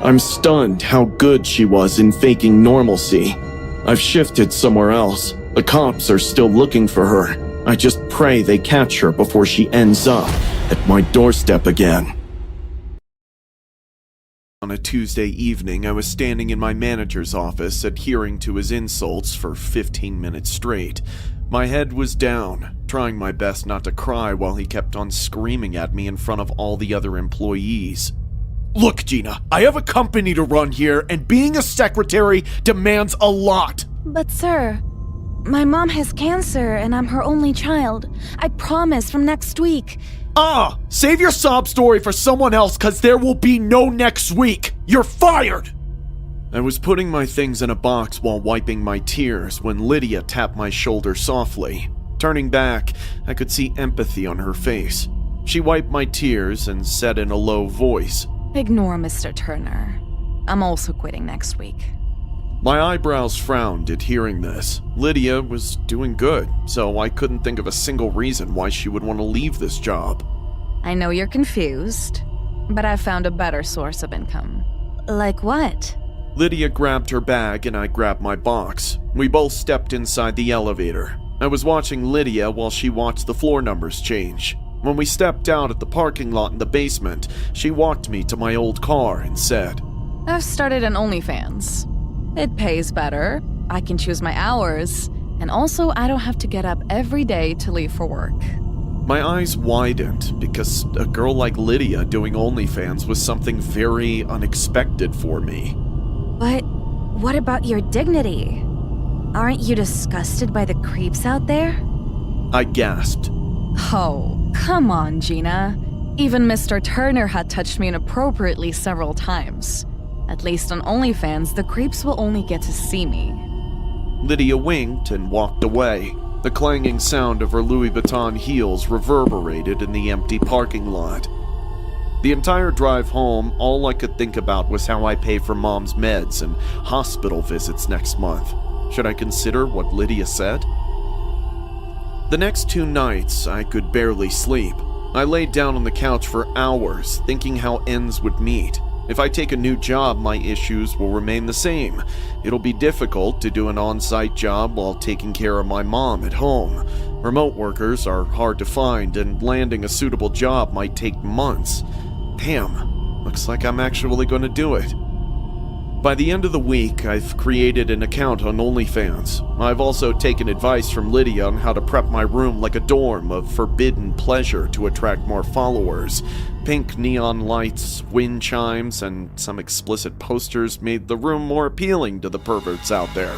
I'm stunned how good she was in faking normalcy. I've shifted somewhere else. The cops are still looking for her. I just pray they catch her before she ends up at my doorstep again. On a Tuesday evening, I was standing in my manager's office adhering to his insults for 15 minutes straight. My head was down, trying my best not to cry while he kept on screaming at me in front of all the other employees. Look, Gina, I have a company to run here, and being a secretary demands a lot. But sir, my mom has cancer and I'm her only child. I promise from next week. Save your sob story for someone else, cause there will be no next week. You're fired! I was putting my things in a box while wiping my tears when Lydia tapped my shoulder softly. Turning back, I could see empathy on her face. She wiped my tears and said in a low voice, Ignore Mr. Turner. I'm also quitting next week. My eyebrows frowned at hearing this. Lydia was doing good, so I couldn't think of a single reason why she would want to leave this job. I know you're confused, but I found a better source of income. Like what? Lydia grabbed her bag and I grabbed my box. We both stepped inside the elevator. I was watching Lydia while she watched the floor numbers change. When we stepped out at the parking lot in the basement, she walked me to my old car and said, I've started an OnlyFans. It pays better, I can choose my hours, and also I don't have to get up every day to leave for work. My eyes widened because a girl like Lydia doing OnlyFans was something very unexpected for me. But what about your dignity? Aren't you disgusted by the creeps out there? I gasped. Oh, come on, Gina. Even Mr. Turner had touched me inappropriately several times. At least on OnlyFans, the creeps will only get to see me. Lydia winked and walked away. The clanging sound of her Louis Vuitton heels reverberated in the empty parking lot. The entire drive home, all I could think about was how I pay for Mom's meds and hospital visits next month. Should I consider what Lydia said? The next 2 nights, I could barely sleep. I laid down on the couch for hours, thinking how ends would meet. If I take a new job, my issues will remain the same. It'll be difficult to do an on-site job while taking care of my mom at home. Remote workers are hard to find, and landing a suitable job might take months. Damn, looks like I'm actually going to do it. By the end of the week, I've created an account on OnlyFans. I've also taken advice from Lydia on how to prep my room like a dorm of forbidden pleasure to attract more followers. Pink neon lights, wind chimes, and some explicit posters made the room more appealing to the perverts out there.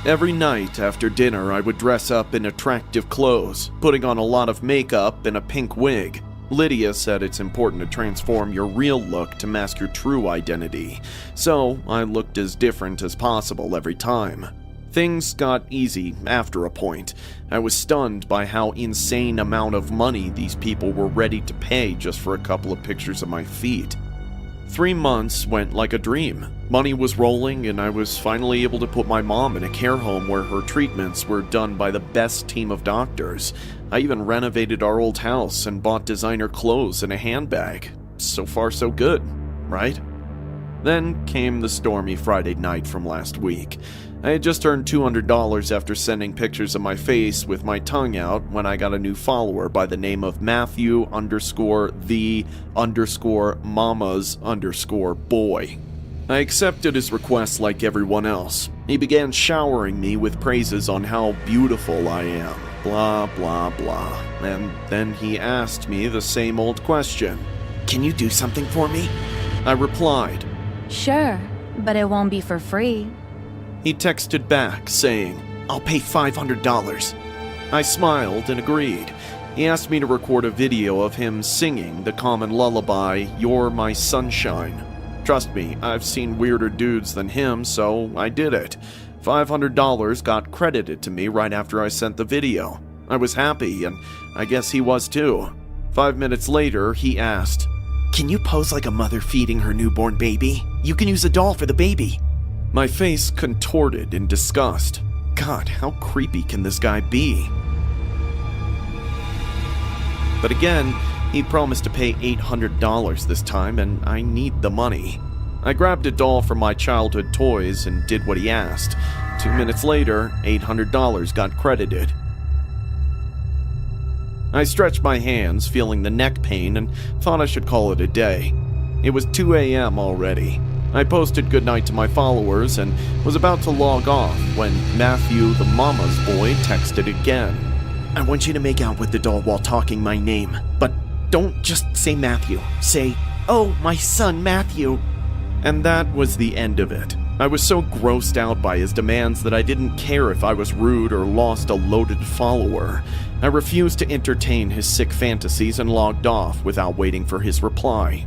Every night after dinner, I would dress up in attractive clothes, putting on a lot of makeup and a pink wig. Lydia said it's important to transform your real look to mask your true identity, so I looked as different as possible every time. Things got easy after a point. I was stunned by how insane amount of money these people were ready to pay just for a couple of pictures of my feet. 3 months went like a dream. Money was rolling, and I was finally able to put my mom in a care home where her treatments were done by the best team of doctors. I even renovated our old house and bought designer clothes and a handbag. So far, so good, right? Then came the stormy Friday night from last week. I had just earned $200 after sending pictures of my face with my tongue out when I got a new follower by the name of Matthew_the_mamas_boy. I accepted his request like everyone else. He began showering me with praises on how beautiful I am, blah blah blah. And then he asked me the same old question. Can you do something for me? I replied. Sure, but it won't be for free. He texted back, saying, I'll pay $500. I smiled and agreed. He asked me to record a video of him singing the common lullaby, You're My Sunshine. Trust me, I've seen weirder dudes than him, so I did it. $500 got credited to me right after I sent the video. I was happy, and I guess he was too. 5 minutes later, he asked, Can you pose like a mother feeding her newborn baby? You can use a doll for the baby. My face contorted in disgust. God, how creepy can this guy be? But again, he promised to pay $800 this time, and I need the money. I grabbed a doll from my childhood toys and did what he asked. 2 minutes later, $800 got credited. I stretched my hands, feeling the neck pain, and thought I should call it a day. It was 2 a.m. already. I posted goodnight to my followers and was about to log off when Matthew, the mama's boy, texted again. I want you to make out with the doll while talking my name, but don't just say Matthew. Say, "Oh, my son Matthew." And that was the end of it. I was so grossed out by his demands that I didn't care if I was rude or lost a loaded follower. I refused to entertain his sick fantasies and logged off without waiting for his reply.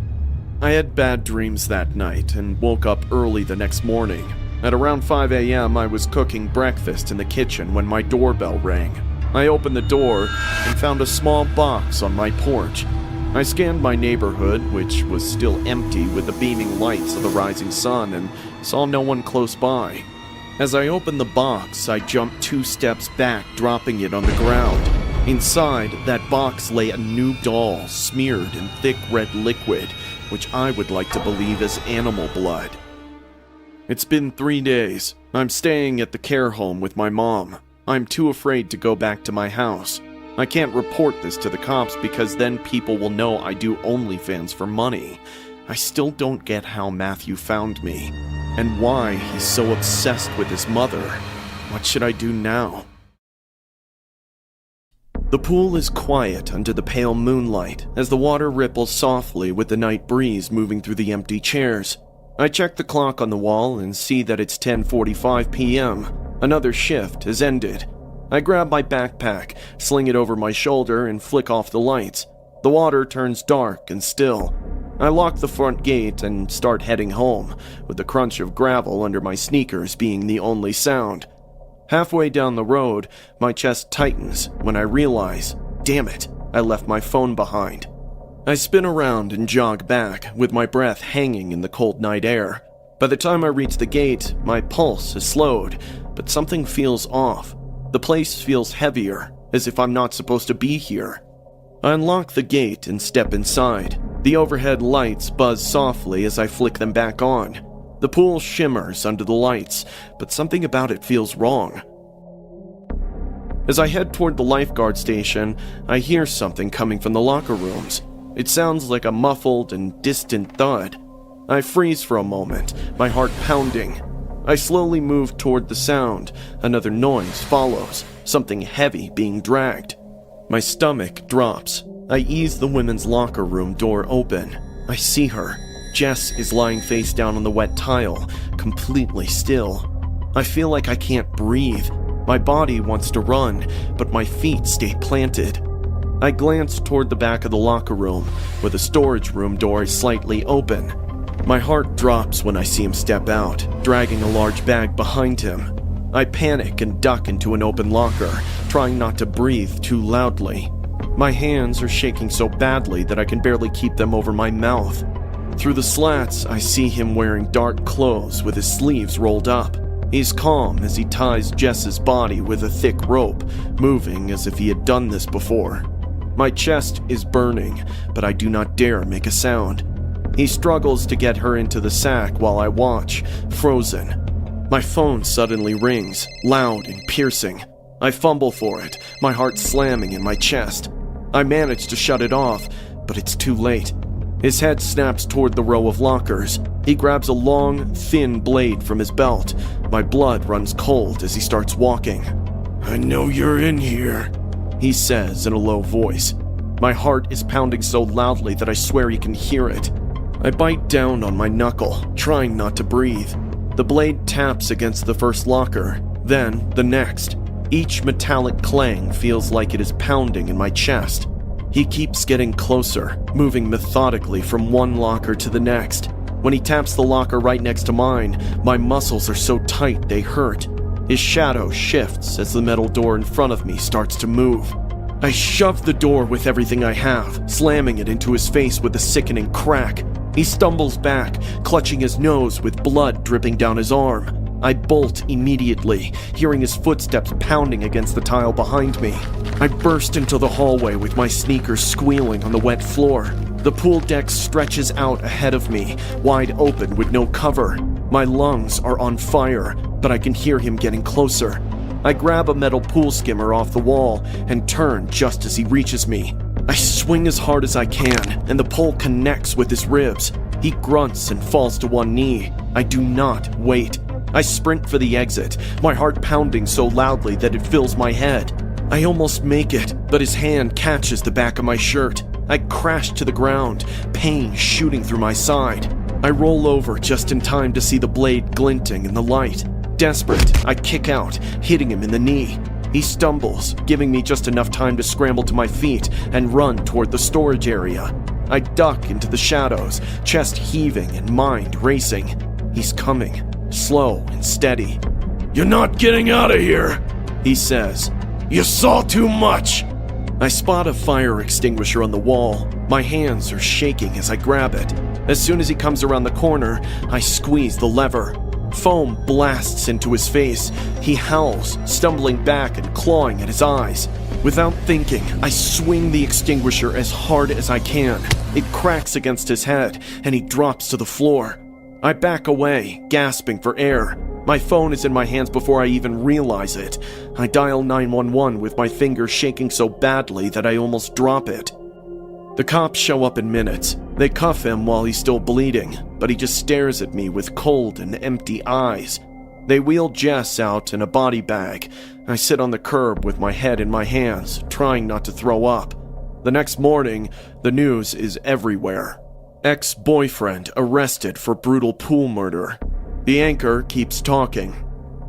I had bad dreams that night and woke up early the next morning. At around 5 a.m., I was cooking breakfast in the kitchen when my doorbell rang. I opened the door and found a small box on my porch. I scanned my neighborhood, which was still empty with the beaming lights of the rising sun, and saw no one close by. As I opened the box, I jumped 2 steps back, dropping it on the ground. Inside that box lay a new doll, smeared in thick red liquid, which I would like to believe is animal blood. It's been 3 days. I'm staying at the care home with my mom. I'm too afraid to go back to my house. I can't report this to the cops because then people will know I do OnlyFans for money. I still don't get how Matthew found me, and why he's so obsessed with his mother. What should I do now? The pool is quiet under the pale moonlight as the water ripples softly with the night breeze moving through the empty chairs. I check the clock on the wall and see that it's 10:45 p.m. Another shift has ended. I grab my backpack, sling it over my shoulder, and flick off the lights. The water turns dark and still. I lock the front gate and start heading home, with the crunch of gravel under my sneakers being the only sound. Halfway down the road, my chest tightens when I realize, damn it, I left my phone behind. I spin around and jog back, with my breath hanging in the cold night air. By the time I reach the gate, my pulse has slowed, but something feels off. The place feels heavier, as if I'm not supposed to be here. I unlock the gate and step inside. The overhead lights buzz softly as I flick them back on. The pool shimmers under the lights, but something about it feels wrong. As I head toward the lifeguard station, I hear something coming from the locker rooms. It sounds like a muffled and distant thud. I freeze for a moment, my heart pounding. I slowly move toward the sound. Another noise follows, something heavy being dragged. My stomach drops. I ease the women's locker room door open. I see her. Jess is lying face down on the wet tile, completely still. I feel like I can't breathe. My body wants to run, but my feet stay planted. I glance toward the back of the locker room, where the storage room door is slightly open. My heart drops when I see him step out, dragging a large bag behind him. I panic and duck into an open locker, trying not to breathe too loudly. My hands are shaking so badly that I can barely keep them over my mouth. Through the slats, I see him wearing dark clothes with his sleeves rolled up. He's calm as he ties Jess's body with a thick rope, moving as if he had done this before. My chest is burning, but I do not dare make a sound. He struggles to get her into the sack while I watch, frozen. My phone suddenly rings, loud and piercing. I fumble for it, my heart slamming in my chest. I manage to shut it off, but it's too late. His head snaps toward the row of lockers. He grabs a long, thin blade from his belt. My blood runs cold as he starts walking. "I know you're in here," he says in a low voice. My heart is pounding so loudly that I swear he can hear it. I bite down on my knuckle, trying not to breathe. The blade taps against the first locker, then the next. Each metallic clang feels like it is pounding in my chest. He keeps getting closer, moving methodically from one locker to the next. When he taps the locker right next to mine, my muscles are so tight they hurt. His shadow shifts as the metal door in front of me starts to move. I shove the door with everything I have, slamming it into his face with a sickening crack. He stumbles back, clutching his nose with blood dripping down his arm. I bolt immediately, hearing his footsteps pounding against the tile behind me. I burst into the hallway with my sneakers squealing on the wet floor. The pool deck stretches out ahead of me, wide open with no cover. My lungs are on fire, but I can hear him getting closer. I grab a metal pool skimmer off the wall and turn just as he reaches me. I swing as hard as I can, and the pole connects with his ribs. He grunts and falls to one knee. I do not wait. I sprint for the exit, my heart pounding so loudly that it fills my head. I almost make it, but his hand catches the back of my shirt. I crash to the ground, pain shooting through my side. I roll over just in time to see the blade glinting in the light. Desperate, I kick out, hitting him in the knee. He stumbles, giving me just enough time to scramble to my feet and run toward the storage area. I duck into the shadows, chest heaving and mind racing. He's coming, slow and steady. "You're not getting out of here," he says. "You saw too much." I spot a fire extinguisher on the wall. My hands are shaking as I grab it. As soon as he comes around the corner, I squeeze the lever. Foam blasts into his face. He howls, stumbling back and clawing at his eyes. Without thinking, I swing the extinguisher as hard as I can. It cracks against his head, and he drops to the floor. I back away, gasping for air. My phone is in my hands before I even realize it. I dial 911 with my fingers shaking so badly that I almost drop it. The cops show up in minutes. They cuff him while he's still bleeding, but he just stares at me with cold and empty eyes. They wheel Jess out in a body bag. I sit on the curb with my head in my hands, trying not to throw up. The next morning, the news is everywhere. Ex-boyfriend arrested for brutal pool murder. The anchor keeps talking.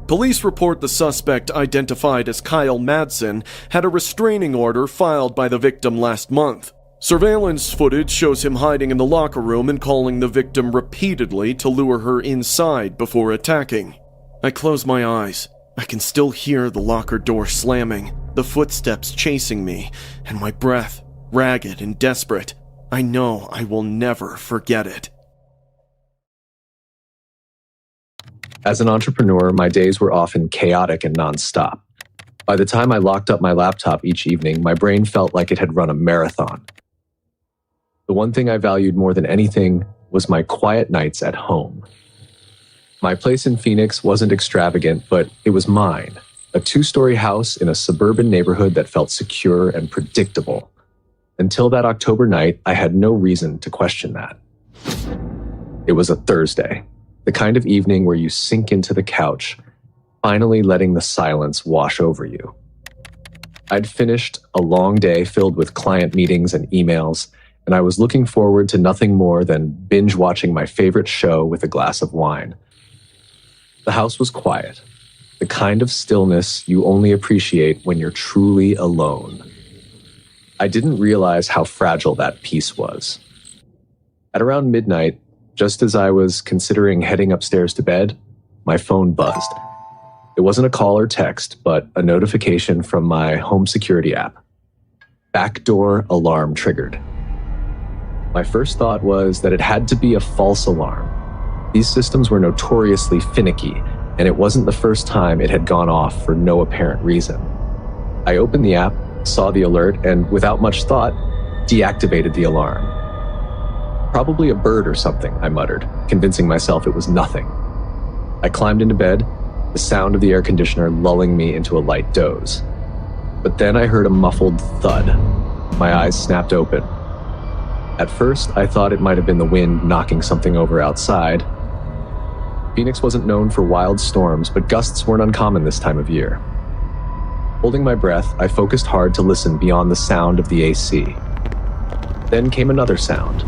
Police report the suspect, identified as Kyle Madsen, had a restraining order filed by the victim last month. Surveillance footage shows him hiding in the locker room and calling the victim repeatedly to lure her inside before attacking. I close my eyes. I can still hear the locker door slamming, the footsteps chasing me, and my breath, ragged and desperate. I know I will never forget it. As an entrepreneur, my days were often chaotic and nonstop. By the time I locked up my laptop each evening, my brain felt like it had run a marathon. The one thing I valued more than anything was my quiet nights at home. My place in Phoenix wasn't extravagant, but it was mine. A 2-story house in a suburban neighborhood that felt secure and predictable. Until that October night, I had no reason to question that. It was a Thursday, the kind of evening where you sink into the couch, finally letting the silence wash over you. I'd finished a long day filled with client meetings and emails, and I was looking forward to nothing more than binge-watching my favorite show with a glass of wine. The house was quiet, the kind of stillness you only appreciate when you're truly alone. I didn't realize how fragile that peace was. At around midnight, just as I was considering heading upstairs to bed, my phone buzzed. It wasn't a call or text, but a notification from my home security app. Backdoor alarm triggered. My first thought was that it had to be a false alarm. These systems were notoriously finicky, and it wasn't the first time it had gone off for no apparent reason. I opened the app, saw the alert, and without much thought, deactivated the alarm. Probably a bird or something, I muttered, convincing myself it was nothing. I climbed into bed, the sound of the air conditioner lulling me into a light doze. But then I heard a muffled thud. My eyes snapped open. At first, I thought it might have been the wind knocking something over outside. Phoenix wasn't known for wild storms, but gusts weren't uncommon this time of year. Holding my breath, I focused hard to listen beyond the sound of the AC. Then came another sound.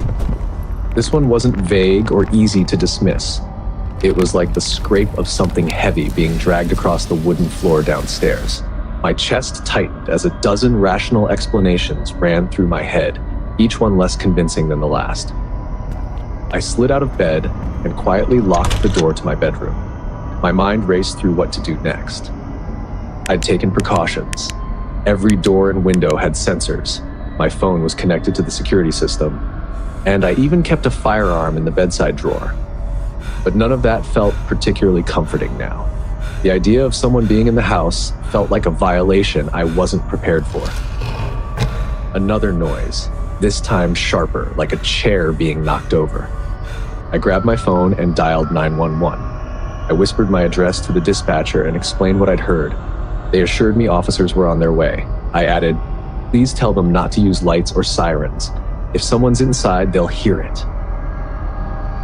This one wasn't vague or easy to dismiss. It was like the scrape of something heavy being dragged across the wooden floor downstairs. My chest tightened as a dozen rational explanations ran through my head, each one less convincing than the last. I slid out of bed and quietly locked the door to my bedroom. My mind raced through what to do next. I'd taken precautions. Every door and window had sensors. My phone was connected to the security system, and I even kept a firearm in the bedside drawer. But none of that felt particularly comforting now. The idea of someone being in the house felt like a violation I wasn't prepared for. Another noise, this time sharper, like a chair being knocked over. I grabbed my phone and dialed 911. I whispered my address to the dispatcher and explained what I'd heard. They assured me officers were on their way. I added, "Please tell them not to use lights or sirens. If someone's inside, they'll hear it."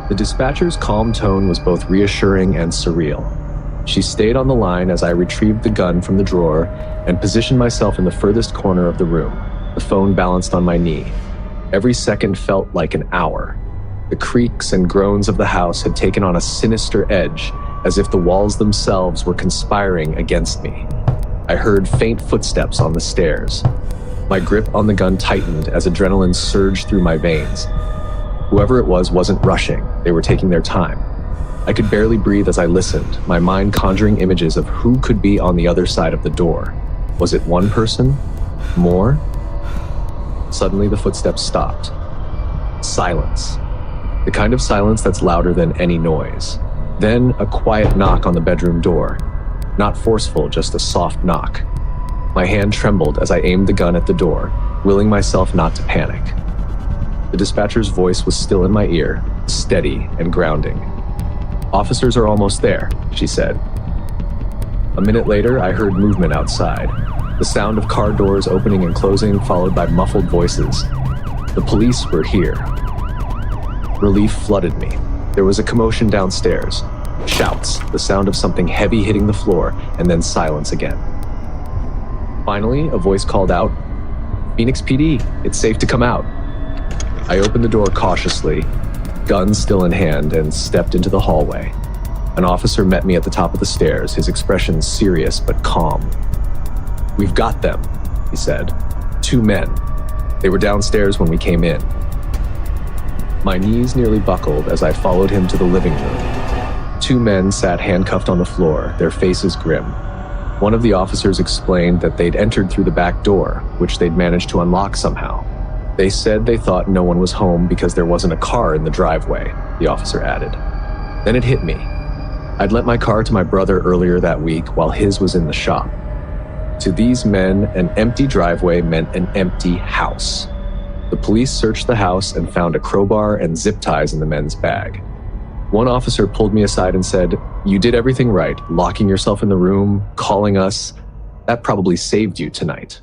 The dispatcher's calm tone was both reassuring and surreal. She stayed on the line as I retrieved the gun from the drawer and positioned myself in the furthest corner of the room, the phone balanced on my knee. Every second felt like an hour. The creaks and groans of the house had taken on a sinister edge, as if the walls themselves were conspiring against me. I heard faint footsteps on the stairs. My grip on the gun tightened as adrenaline surged through my veins. Whoever it was wasn't rushing, they were taking their time. I could barely breathe as I listened, my mind conjuring images of who could be on the other side of the door. Was it one person? More? Suddenly the footsteps stopped. Silence. The kind of silence that's louder than any noise. Then a quiet knock on the bedroom door. Not forceful, just a soft knock. My hand trembled as I aimed the gun at the door, willing myself not to panic. The dispatcher's voice was still in my ear, steady and grounding. "Officers are almost there," she said. A minute later, I heard movement outside. The sound of car doors opening and closing, followed by muffled voices. The police were here. Relief flooded me. There was a commotion downstairs. Shouts, the sound of something heavy hitting the floor, and then silence again. Finally, a voice called out, "Phoenix PD, it's safe to come out." I opened the door cautiously, gun still in hand, and stepped into the hallway. An officer met me at the top of the stairs, his expression serious but calm. "We've got them," he said. "2 men. They were downstairs when we came in." My knees nearly buckled as I followed him to the living room. 2 men sat handcuffed on the floor, their faces grim. One of the officers explained that they'd entered through the back door, which they'd managed to unlock somehow. They said they thought no one was home because there wasn't a car in the driveway, the officer added. Then it hit me. I'd lent my car to my brother earlier that week while his was in the shop. To these men, an empty driveway meant an empty house. The police searched the house and found a crowbar and zip ties in the men's bag. One officer pulled me aside and said, "You did everything right, locking yourself in the room, calling us. That probably saved you tonight."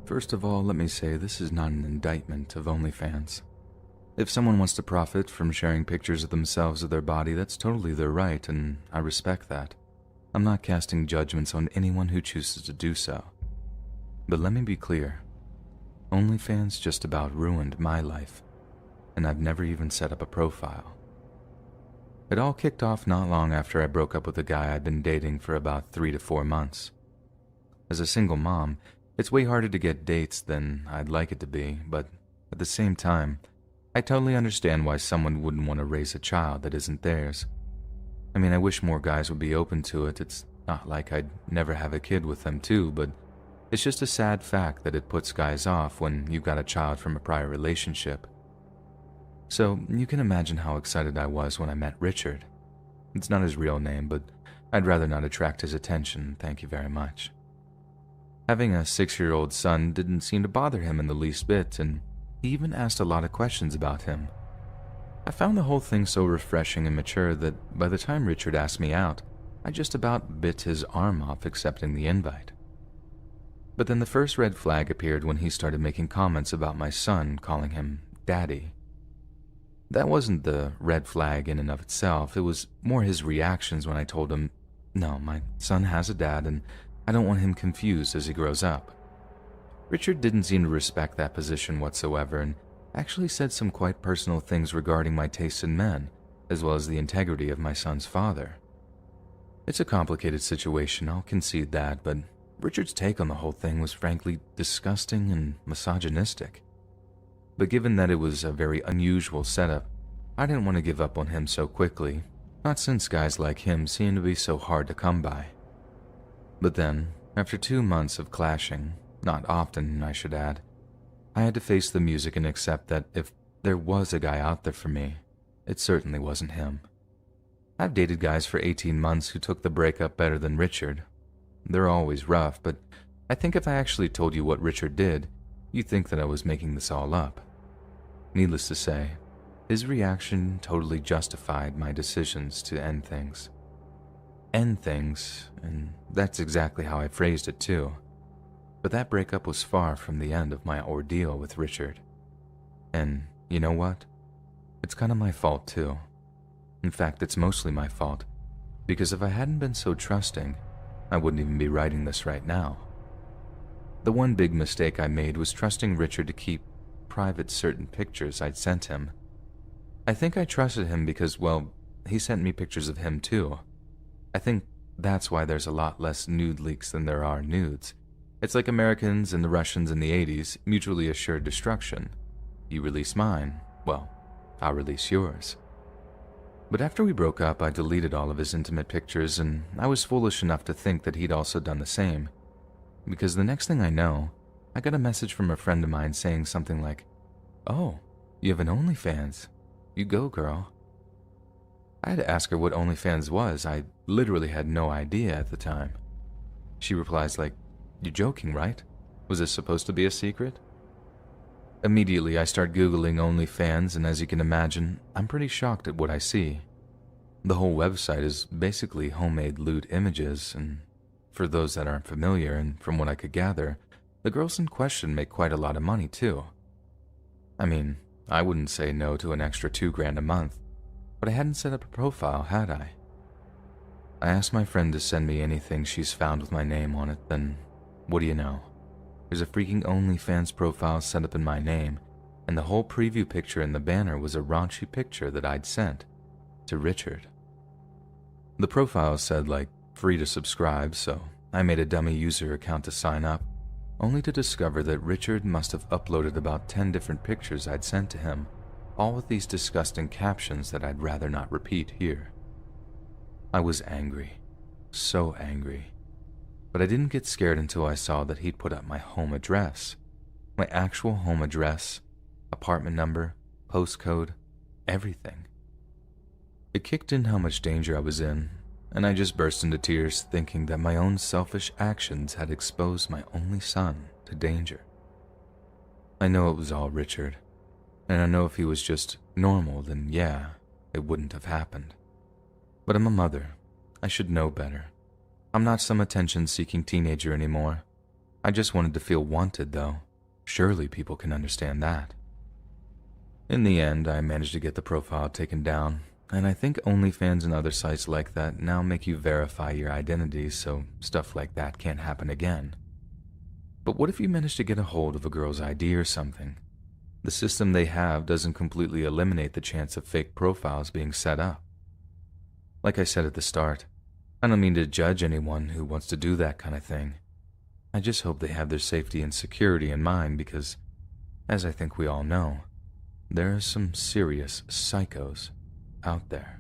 First of all, let me say this is not an indictment of OnlyFans. If someone wants to profit from sharing pictures of themselves or their body, that's totally their right, and I respect that. I'm not casting judgments on anyone who chooses to do so. But let me be clear. OnlyFans just about ruined my life, and I've never even set up a profile. It all kicked off not long after I broke up with a guy I'd been dating for about 3 to 4 months. As a single mom, it's way harder to get dates than I'd like it to be, but at the same time, I totally understand why someone wouldn't want to raise a child that isn't theirs. I mean, I wish more guys would be open to it. It's not like I'd never have a kid with them too, but it's just a sad fact that it puts guys off when you've got a child from a prior relationship. So you can imagine how excited I was when I met Richard. It's not his real name, but I'd rather not attract his attention, thank you very much. Having a 6-year-old son didn't seem to bother him in the least bit, and he even asked a lot of questions about him. I found the whole thing so refreshing and mature that by the time Richard asked me out, I just about bit his arm off accepting the invite. But then the first red flag appeared when he started making comments about my son, calling him Daddy. That wasn't the red flag in and of itself, it was more his reactions when I told him, no, my son has a dad and I don't want him confused as he grows up. Richard didn't seem to respect that position whatsoever and actually said some quite personal things regarding my taste in men, as well as the integrity of my son's father. It's a complicated situation, I'll concede that, but Richard's take on the whole thing was frankly disgusting and misogynistic. But given that it was a very unusual setup, I didn't want to give up on him so quickly, not since guys like him seem to be so hard to come by. But then, after 2 months of clashing, not often, I should add, I had to face the music and accept that if there was a guy out there for me, it certainly wasn't him. I've dated guys for 18 months who took the breakup better than Richard. They're always rough, but I think if I actually told you what Richard did, you'd think that I was making this all up. Needless to say, his reaction totally justified my decisions to end things. End things, and that's exactly how I phrased it too. But that breakup was far from the end of my ordeal with Richard. And you know what? It's kind of my fault too. In fact, it's mostly my fault, because if I hadn't been so trusting, I wouldn't even be writing this right now. The one big mistake I made was trusting Richard to keep private certain pictures I'd sent him. I think I trusted him because, well, he sent me pictures of him too. I think that's why there's a lot less nude leaks than there are nudes. It's like Americans and the Russians in the 80s, mutually assured destruction. You release mine, well, I'll release yours. But after we broke up, I deleted all of his intimate pictures, and I was foolish enough to think that he'd also done the same. Because the next thing I know, I got a message from a friend of mine saying something like, "Oh, you have an OnlyFans. You go, girl." I had to ask her what OnlyFans was. I literally had no idea at the time. She replies like, "You're joking, right? Was this supposed to be a secret?" Immediately, I start Googling OnlyFans, and as you can imagine, I'm pretty shocked at what I see. The whole website is basically homemade lewd images, and for those that aren't familiar, and from what I could gather, the girls in question make quite a lot of money too. I mean, I wouldn't say no to an extra $2,000 a month, but I hadn't set up a profile, had I? I asked my friend to send me anything she's found with my name on it, then what do you know? There's a freaking OnlyFans profile set up in my name, and the whole preview picture in the banner was a raunchy picture that I'd sent to Richard. The profile said like, free to subscribe, so I made a dummy user account to sign up, only to discover that Richard must have uploaded about 10 different pictures I'd sent to him, all with these disgusting captions that I'd rather not repeat here. I was angry, so angry, but I didn't get scared until I saw that he'd put up my home address, my actual home address, apartment number, postcode, everything. It kicked in how much danger I was in, and I just burst into tears thinking that my own selfish actions had exposed my only son to danger. I know it was all Richard, and I know if he was just normal, then yeah, it wouldn't have happened. But I'm a mother. I should know better. I'm not some attention-seeking teenager anymore. I just wanted to feel wanted, though. Surely people can understand that. In the end, I managed to get the profile taken down, and I think OnlyFans and other sites like that now make you verify your identity so stuff like that can't happen again. But what if you manage to get a hold of a girl's ID or something? The system they have doesn't completely eliminate the chance of fake profiles being set up. Like I said at the start, I don't mean to judge anyone who wants to do that kind of thing. I just hope they have their safety and security in mind because, as I think we all know, there are some serious psychos out there.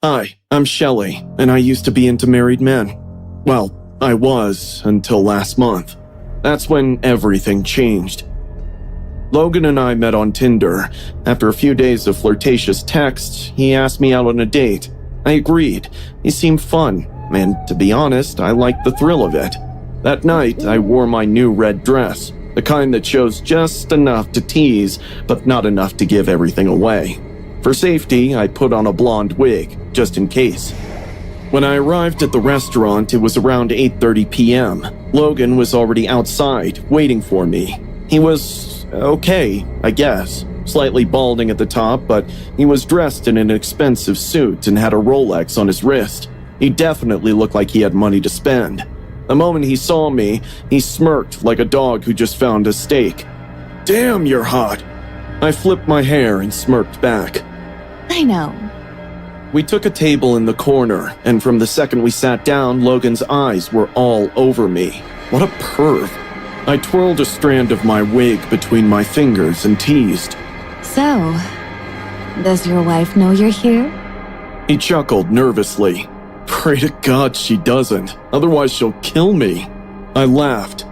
Hi, I'm Shelley, and I used to be into married men. Well, I was until last month. That's when everything changed. Logan and I met on Tinder. After a few days of flirtatious texts, he asked me out on a date. I agreed. He seemed fun, and to be honest, I liked the thrill of it. That night, I wore my new red dress, the kind that shows just enough to tease, but not enough to give everything away. For safety, I put on a blonde wig, just in case. When I arrived at the restaurant, it was around 8:30 p.m. Logan was already outside, waiting for me. He was okay, I guess. Slightly balding at the top, but he was dressed in an expensive suit and had a Rolex on his wrist. He definitely looked like he had money to spend. The moment he saw me, he smirked like a dog who just found a steak. "Damn, you're hot." I flipped my hair and smirked back. I know. We took a table in the corner, and from the second we sat down, Logan's eyes were all over me. What a perv. I twirled a strand of my wig between my fingers and teased. So, does your wife know you're here? He chuckled nervously. Pray to God she doesn't, otherwise she'll kill me. I laughed.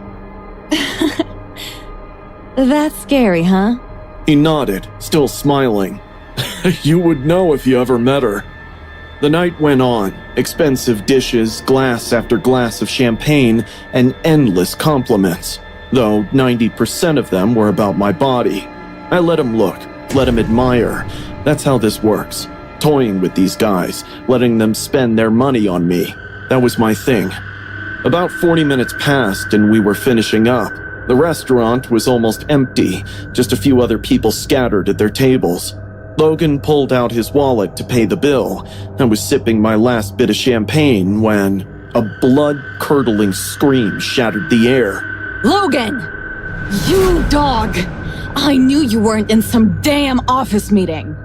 That's scary, huh? He nodded, still smiling. You would know if you ever met her. The night went on, expensive dishes, glass after glass of champagne, and endless compliments, though 90% of them were about my body. I let him look, let him admire. That's how this works. Toying with these guys, letting them spend their money on me. That was my thing. About 40 minutes passed and we were finishing up. The restaurant was almost empty, just a few other people scattered at their tables. Logan pulled out his wallet to pay the bill. I was sipping my last bit of champagne when a blood-curdling scream shattered the air. Logan! You dog! I knew you weren't in some damn office meeting.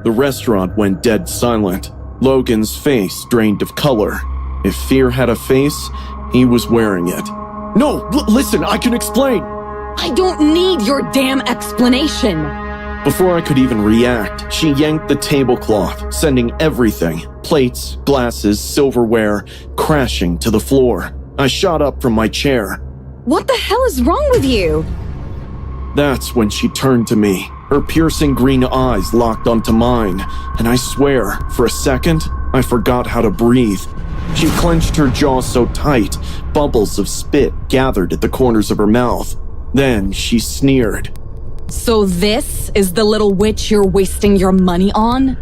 The restaurant went dead silent. Logan's face drained of color. If fear had a face, he was wearing it. No, listen, I can explain. I don't need your damn explanation. Before I could even react, she yanked the tablecloth, sending everything, plates, glasses, silverware, crashing to the floor. I shot up from my chair. What the hell is wrong with you? That's when she turned to me. Her piercing green eyes locked onto mine, and I swear, for a second, I forgot how to breathe. She clenched her jaw so tight, bubbles of spit gathered at the corners of her mouth. Then she sneered. So this is the little witch you're wasting your money on?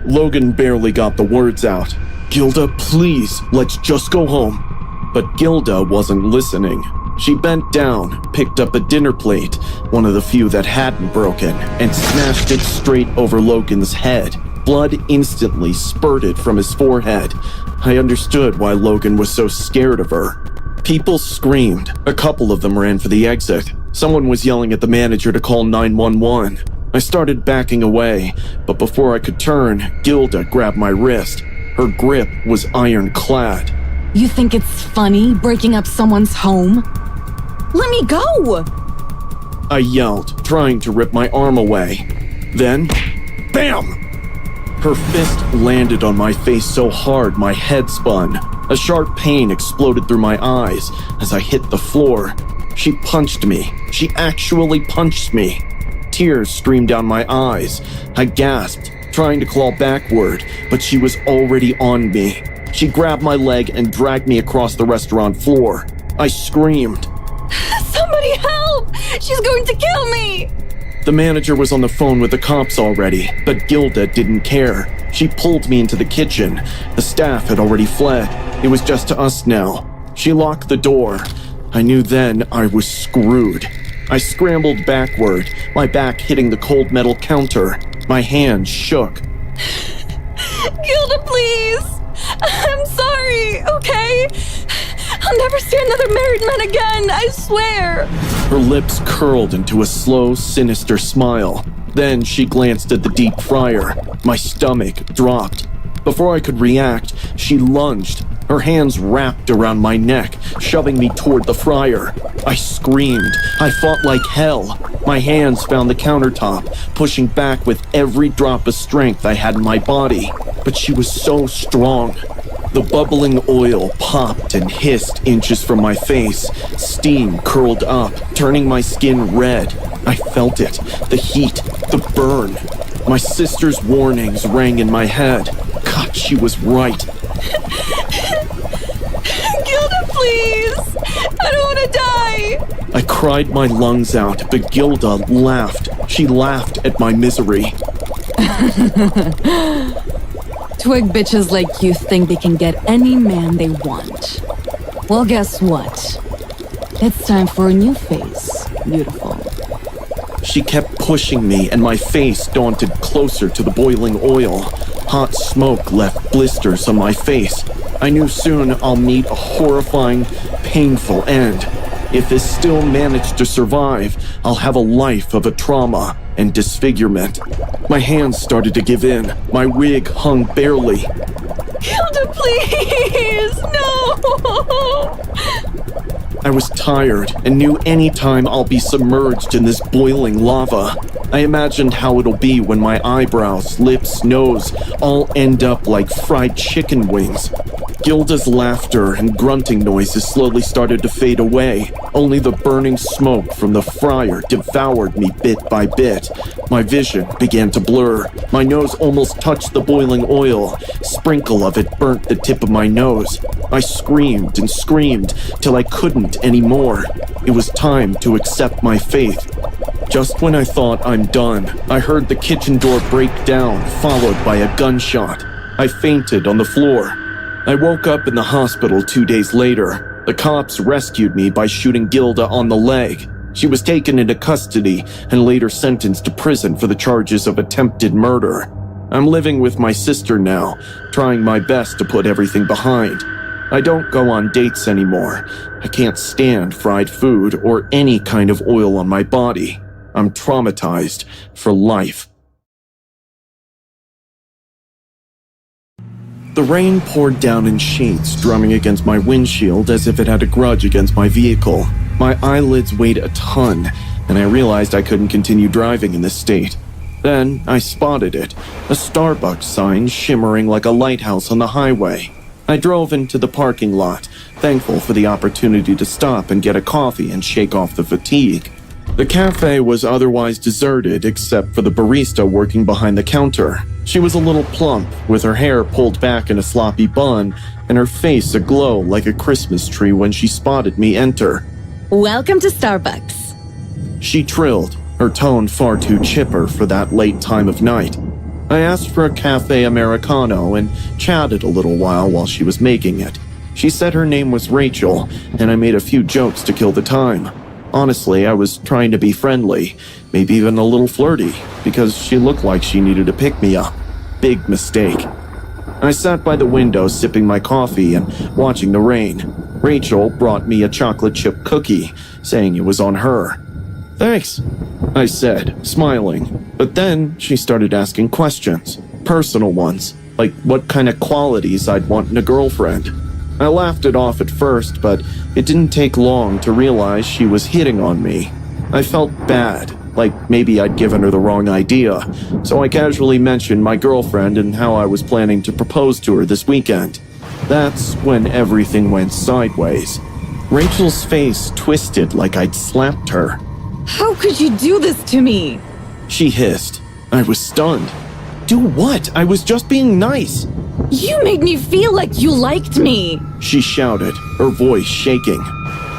Logan barely got the words out. Gilda, please, let's just go home. But Gilda wasn't listening. She bent down, picked up a dinner plate, one of the few that hadn't broken, and smashed it straight over Logan's head. Blood instantly spurted from his forehead. I understood why Logan was so scared of her. People screamed. A couple of them ran for the exit. Someone was yelling at the manager to call 911. I started backing away, but before I could turn, Gilda grabbed my wrist. Her grip was ironclad. You think it's funny breaking up someone's home? Let me go! I yelled, trying to rip my arm away. Then, BAM! Her fist landed on my face so hard my head spun. A sharp pain exploded through my eyes as I hit the floor. She punched me. She actually punched me. Tears streamed down my eyes. I gasped, trying to claw backward, but she was already on me. She grabbed my leg and dragged me across the restaurant floor. I screamed. Somebody help! She's going to kill me! The manager was on the phone with the cops already, but Gilda didn't care. She pulled me into the kitchen. The staff had already fled. It was just to us now. She locked the door. I knew then I was screwed. I scrambled backward, my back hitting the cold metal counter. My hands shook. Gilda, please! I'm sorry, okay? I'll never see another married man again, I swear! Her lips curled into a slow, sinister smile. Then she glanced at the deep fryer. My stomach dropped. Before I could react, she lunged. Her hands wrapped around my neck, shoving me toward the fryer. I screamed. I fought like hell. My hands found the countertop, pushing back with every drop of strength I had in my body. But she was so strong. The bubbling oil popped and hissed inches from my face. Steam curled up, turning my skin red. I felt it, the heat, the burn. My sister's warnings rang in my head. God, she was right. Gilda, please! I don't want to die! I cried my lungs out, but Gilda laughed. She laughed at my misery. Twig bitches like you think they can get any man they want. Well, guess what? It's time for a new face, beautiful. She kept pushing me, and my face daunted closer to the boiling oil. Hot smoke left blisters on my face. I knew soon I'll meet a horrifying, painful end. If this still managed to survive, I'll have a life of a trauma and disfigurement. My hands started to give in. My wig hung barely. Gilda, please! No! I was tired and knew any time I'll be submerged in this boiling lava. I imagined how it'll be when my eyebrows, lips, nose all end up like fried chicken wings. Gilda's laughter and grunting noises slowly started to fade away. Only the burning smoke from the fryer devoured me bit by bit. My vision began to blur. My nose almost touched the boiling oil. Sprinkle of it burnt the tip of my nose. I screamed and screamed till I couldn't anymore. It was time to accept my fate. Just when I thought I'm done, I heard the kitchen door break down, followed by a gunshot. I fainted on the floor. I woke up in the hospital 2 days later. The cops rescued me by shooting Gilda on the leg. She was taken into custody and later sentenced to prison for the charges of attempted murder. I'm living with my sister now, trying my best to put everything behind. I don't go on dates anymore. I can't stand fried food or any kind of oil on my body. I'm traumatized for life. The rain poured down in sheets, drumming against my windshield as if it had a grudge against my vehicle. My eyelids weighed a ton, and I realized I couldn't continue driving in this state. Then I spotted it, a Starbucks sign shimmering like a lighthouse on the highway. I drove into the parking lot, thankful for the opportunity to stop and get a coffee and shake off the fatigue. The cafe was otherwise deserted except for the barista working behind the counter. She was a little plump, with her hair pulled back in a sloppy bun and her face aglow like a Christmas tree when she spotted me enter. Welcome to Starbucks. She trilled, her tone far too chipper for that late time of night. I asked for a cafe Americano and chatted a little while she was making it. She said her name was Rachel, and I made a few jokes to kill the time. Honestly, I was trying to be friendly, maybe even a little flirty, because she looked like she needed to pick me up. Big mistake. I sat by the window sipping my coffee and watching the rain. Rachel brought me a chocolate chip cookie, saying it was on her. Thanks, I said, smiling. But then she started asking questions, personal ones, like what kind of qualities I'd want in a girlfriend. I laughed it off at first, but it didn't take long to realize she was hitting on me. I felt bad, like maybe I'd given her the wrong idea, so I casually mentioned my girlfriend and how I was planning to propose to her this weekend. That's when everything went sideways. Rachel's face twisted like I'd slapped her. How could you do this to me? She hissed. I was stunned. Do what? I was just being nice. You made me feel like you liked me. She shouted, her voice shaking.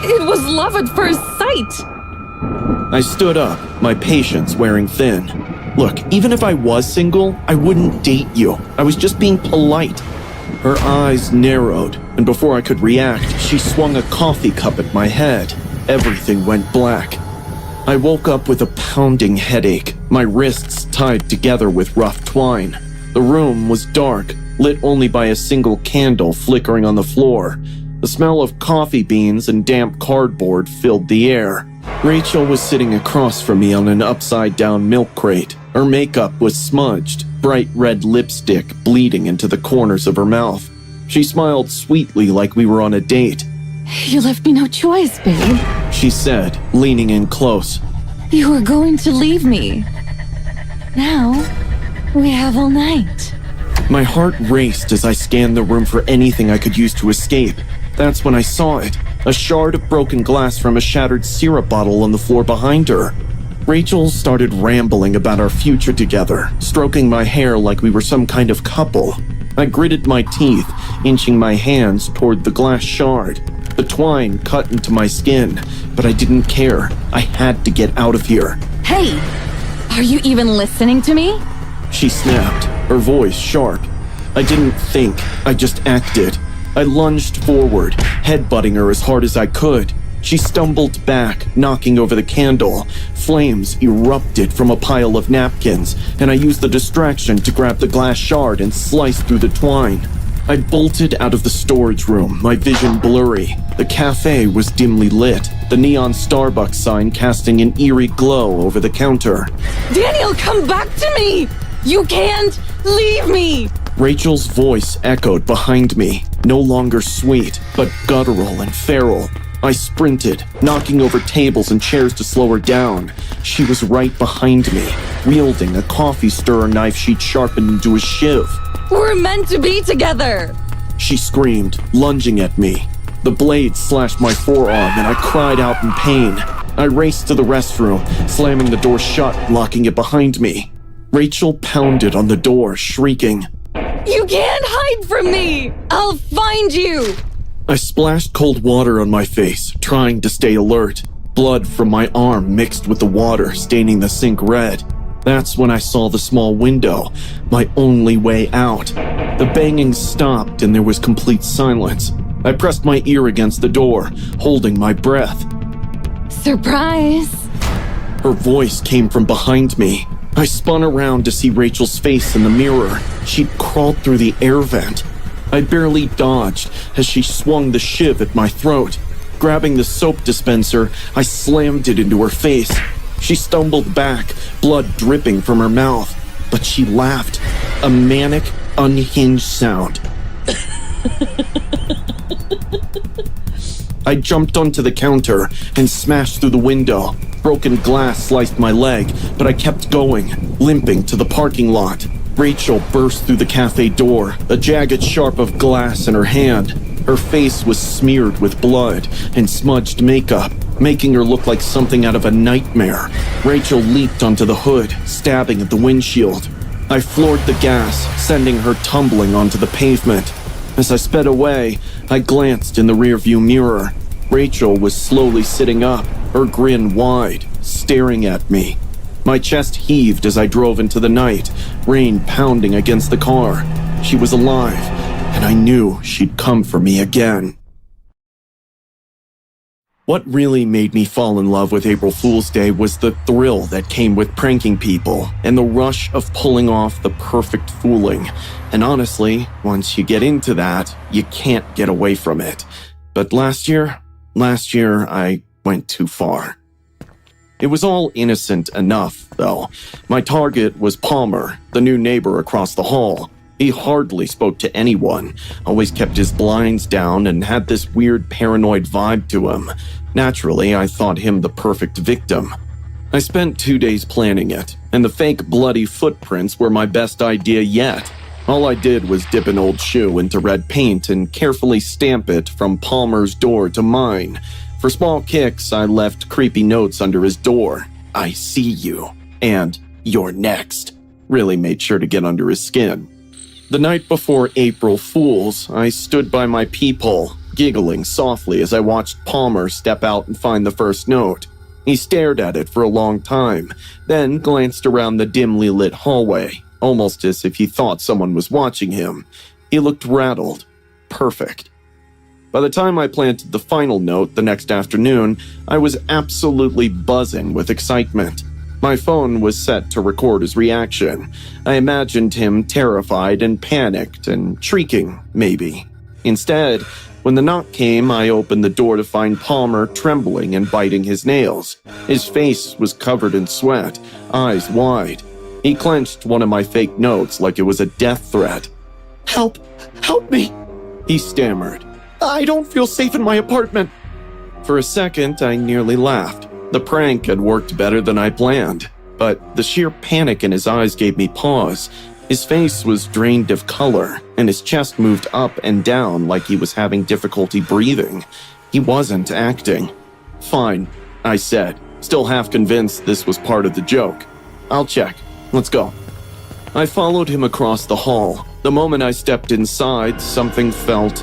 It was love at first sight. I stood up, my patience wearing thin. Look, even if I was single, I wouldn't date you. I was just being polite. Her eyes narrowed, and before I could react, she swung a coffee cup at my head. Everything went black. I woke up with a pounding headache, my wrists tied together with rough twine. The room was dark, lit only by a single candle flickering on the floor. The smell of coffee beans and damp cardboard filled the air. Rachel was sitting across from me on an upside-down milk crate. Her makeup was smudged, bright red lipstick bleeding into the corners of her mouth. She smiled sweetly like we were on a date. You left me no choice, babe. She said, leaning in close. You were going to leave me. Now, we have all night. My heart raced as I scanned the room for anything I could use to escape. That's when I saw it. A shard of broken glass from a shattered syrup bottle on the floor behind her. Rachel started rambling about our future together, stroking my hair like we were some kind of couple. I gritted my teeth, inching my hands toward the glass shard. The twine cut into my skin, but I didn't care. I had to get out of here. Hey, are you even listening to me? She snapped, her voice sharp. I didn't think, I just acted. I lunged forward, headbutting her as hard as I could. She stumbled back, knocking over the candle. Flames erupted from a pile of napkins, and I used the distraction to grab the glass shard and slice through the twine. I bolted out of the storage room, my vision blurry. The cafe was dimly lit, the neon Starbucks sign casting an eerie glow over the counter. Daniel, come back to me! You can't leave me! Rachel's voice echoed behind me, no longer sweet, but guttural and feral. I sprinted, knocking over tables and chairs to slow her down. She was right behind me, wielding a coffee stirrer knife she'd sharpened into a shiv. We're meant to be together! She screamed, lunging at me. The blade slashed my forearm and I cried out in pain. I raced to the restroom, slamming the door shut, locking it behind me. Rachel pounded on the door, shrieking. You can't hide from me! I'll find you! I splashed cold water on my face, trying to stay alert. Blood from my arm mixed with the water, staining the sink red. That's when I saw the small window, my only way out. The banging stopped and there was complete silence. I pressed my ear against the door, holding my breath. Surprise! Her voice came from behind me. I spun around to see Rachel's face in the mirror. She'd crawled through the air vent. I barely dodged as she swung the shiv at my throat. Grabbing the soap dispenser, I slammed it into her face. She stumbled back, blood dripping from her mouth, but she laughed, a manic, unhinged sound. I jumped onto the counter and smashed through the window. Broken glass sliced my leg, but I kept going, limping to the parking lot. Rachel burst through the cafe door, a jagged sharp of glass in her hand. Her face was smeared with blood and smudged makeup, making her look like something out of a nightmare. Rachel leaped onto the hood, stabbing at the windshield. I floored the gas, sending her tumbling onto the pavement. As I sped away, I glanced in the rearview mirror. Rachel was slowly sitting up, her grin wide, staring at me. My chest heaved as I drove into the night, rain pounding against the car. She was alive, and I knew she'd come for me again. What really made me fall in love with April Fool's Day was the thrill that came with pranking people and the rush of pulling off the perfect fooling. And honestly, once you get into that, you can't get away from it. But last year, I went too far. It was all innocent enough, though. My target was Palmer, the new neighbor across the hall. He hardly spoke to anyone, always kept his blinds down, and had this weird paranoid vibe to him. Naturally, I thought him the perfect victim. I spent 2 days planning it, and the fake bloody footprints were my best idea yet. All I did was dip an old shoe into red paint and carefully stamp it from Palmer's door to mine. For small kicks, I left creepy notes under his door. I see you, and you're next. Really made sure to get under his skin. The night before April Fool's, I stood by my peephole, giggling softly as I watched Palmer step out and find the first note. He stared at it for a long time, then glanced around the dimly lit hallway, almost as if he thought someone was watching him. He looked rattled. Perfect. By the time I planted the final note the next afternoon, I was absolutely buzzing with excitement. My phone was set to record his reaction. I imagined him terrified and panicked and shrieking, maybe. Instead, when the knock came, I opened the door to find Palmer trembling and biting his nails. His face was covered in sweat, eyes wide. He clenched one of my fake notes like it was a death threat. "Help! Help me!" he stammered. "I don't feel safe in my apartment." For a second, I nearly laughed. The prank had worked better than I planned, but the sheer panic in his eyes gave me pause. His face was drained of color, and his chest moved up and down like he was having difficulty breathing. He wasn't acting. "Fine," I said, still half convinced this was part of the joke. "I'll check. Let's go." I followed him across the hall. The moment I stepped inside, something felt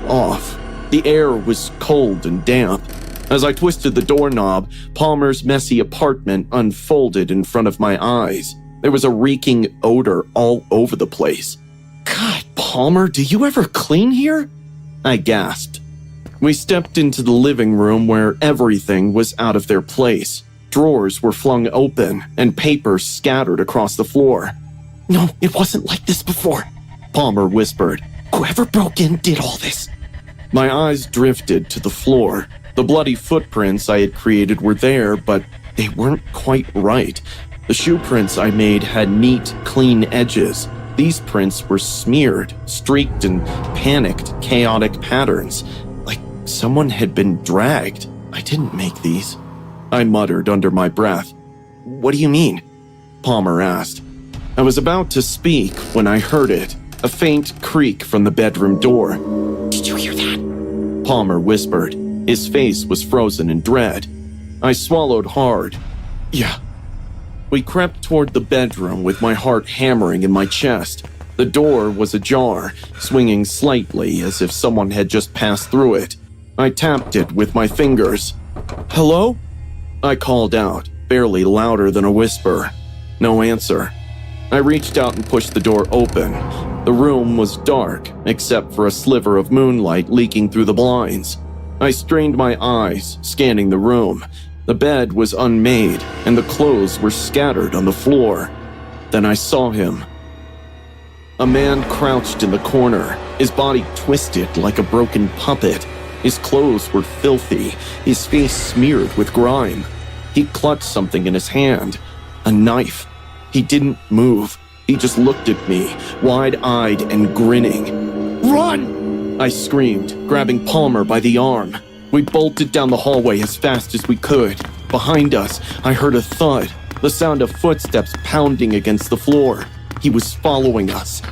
off. The air was cold and damp. As I twisted the doorknob, Palmer's messy apartment unfolded in front of my eyes. There was a reeking odor all over the place. "God, Palmer, do you ever clean here?" I gasped. We stepped into the living room where everything was out of their place. Drawers were flung open and papers scattered across the floor. "No, it wasn't like this before," Palmer whispered. "Whoever broke in did all this." My eyes drifted to the floor. The bloody footprints I had created were there, but they weren't quite right. The shoe prints I made had neat, clean edges. These prints were smeared, streaked, and panicked, chaotic patterns, like someone had been dragged. I didn't make these. I muttered under my breath. What do you mean? Palmer asked. I was about to speak when I heard it, a faint creak from the bedroom door. Did you hear that? Palmer whispered. His face was frozen in dread. I swallowed hard. Yeah. We crept toward the bedroom with my heart hammering in my chest. The door was ajar, swinging slightly as if someone had just passed through it. I tapped it with my fingers. Hello? I called out, barely louder than a whisper. No answer. I reached out and pushed the door open. The room was dark, except for a sliver of moonlight leaking through the blinds. I strained my eyes, scanning the room. The bed was unmade, and the clothes were scattered on the floor. Then I saw him. A man crouched in the corner, his body twisted like a broken puppet. His clothes were filthy, his face smeared with grime. He clutched something in his hand, a knife. He didn't move. He just looked at me, wide-eyed and grinning. Run! I screamed, grabbing Palmer by the arm. We bolted down the hallway as fast as we could. Behind us, I heard a thud, the sound of footsteps pounding against the floor. He was following us.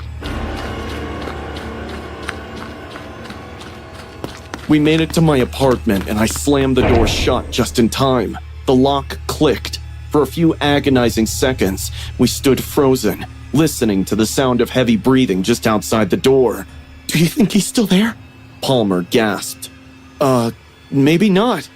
We made it to my apartment and I slammed the door shut just in time. The lock clicked. For a few agonizing seconds, we stood frozen, listening to the sound of heavy breathing just outside the door. Do you think he's still there? Palmer gasped. Maybe not.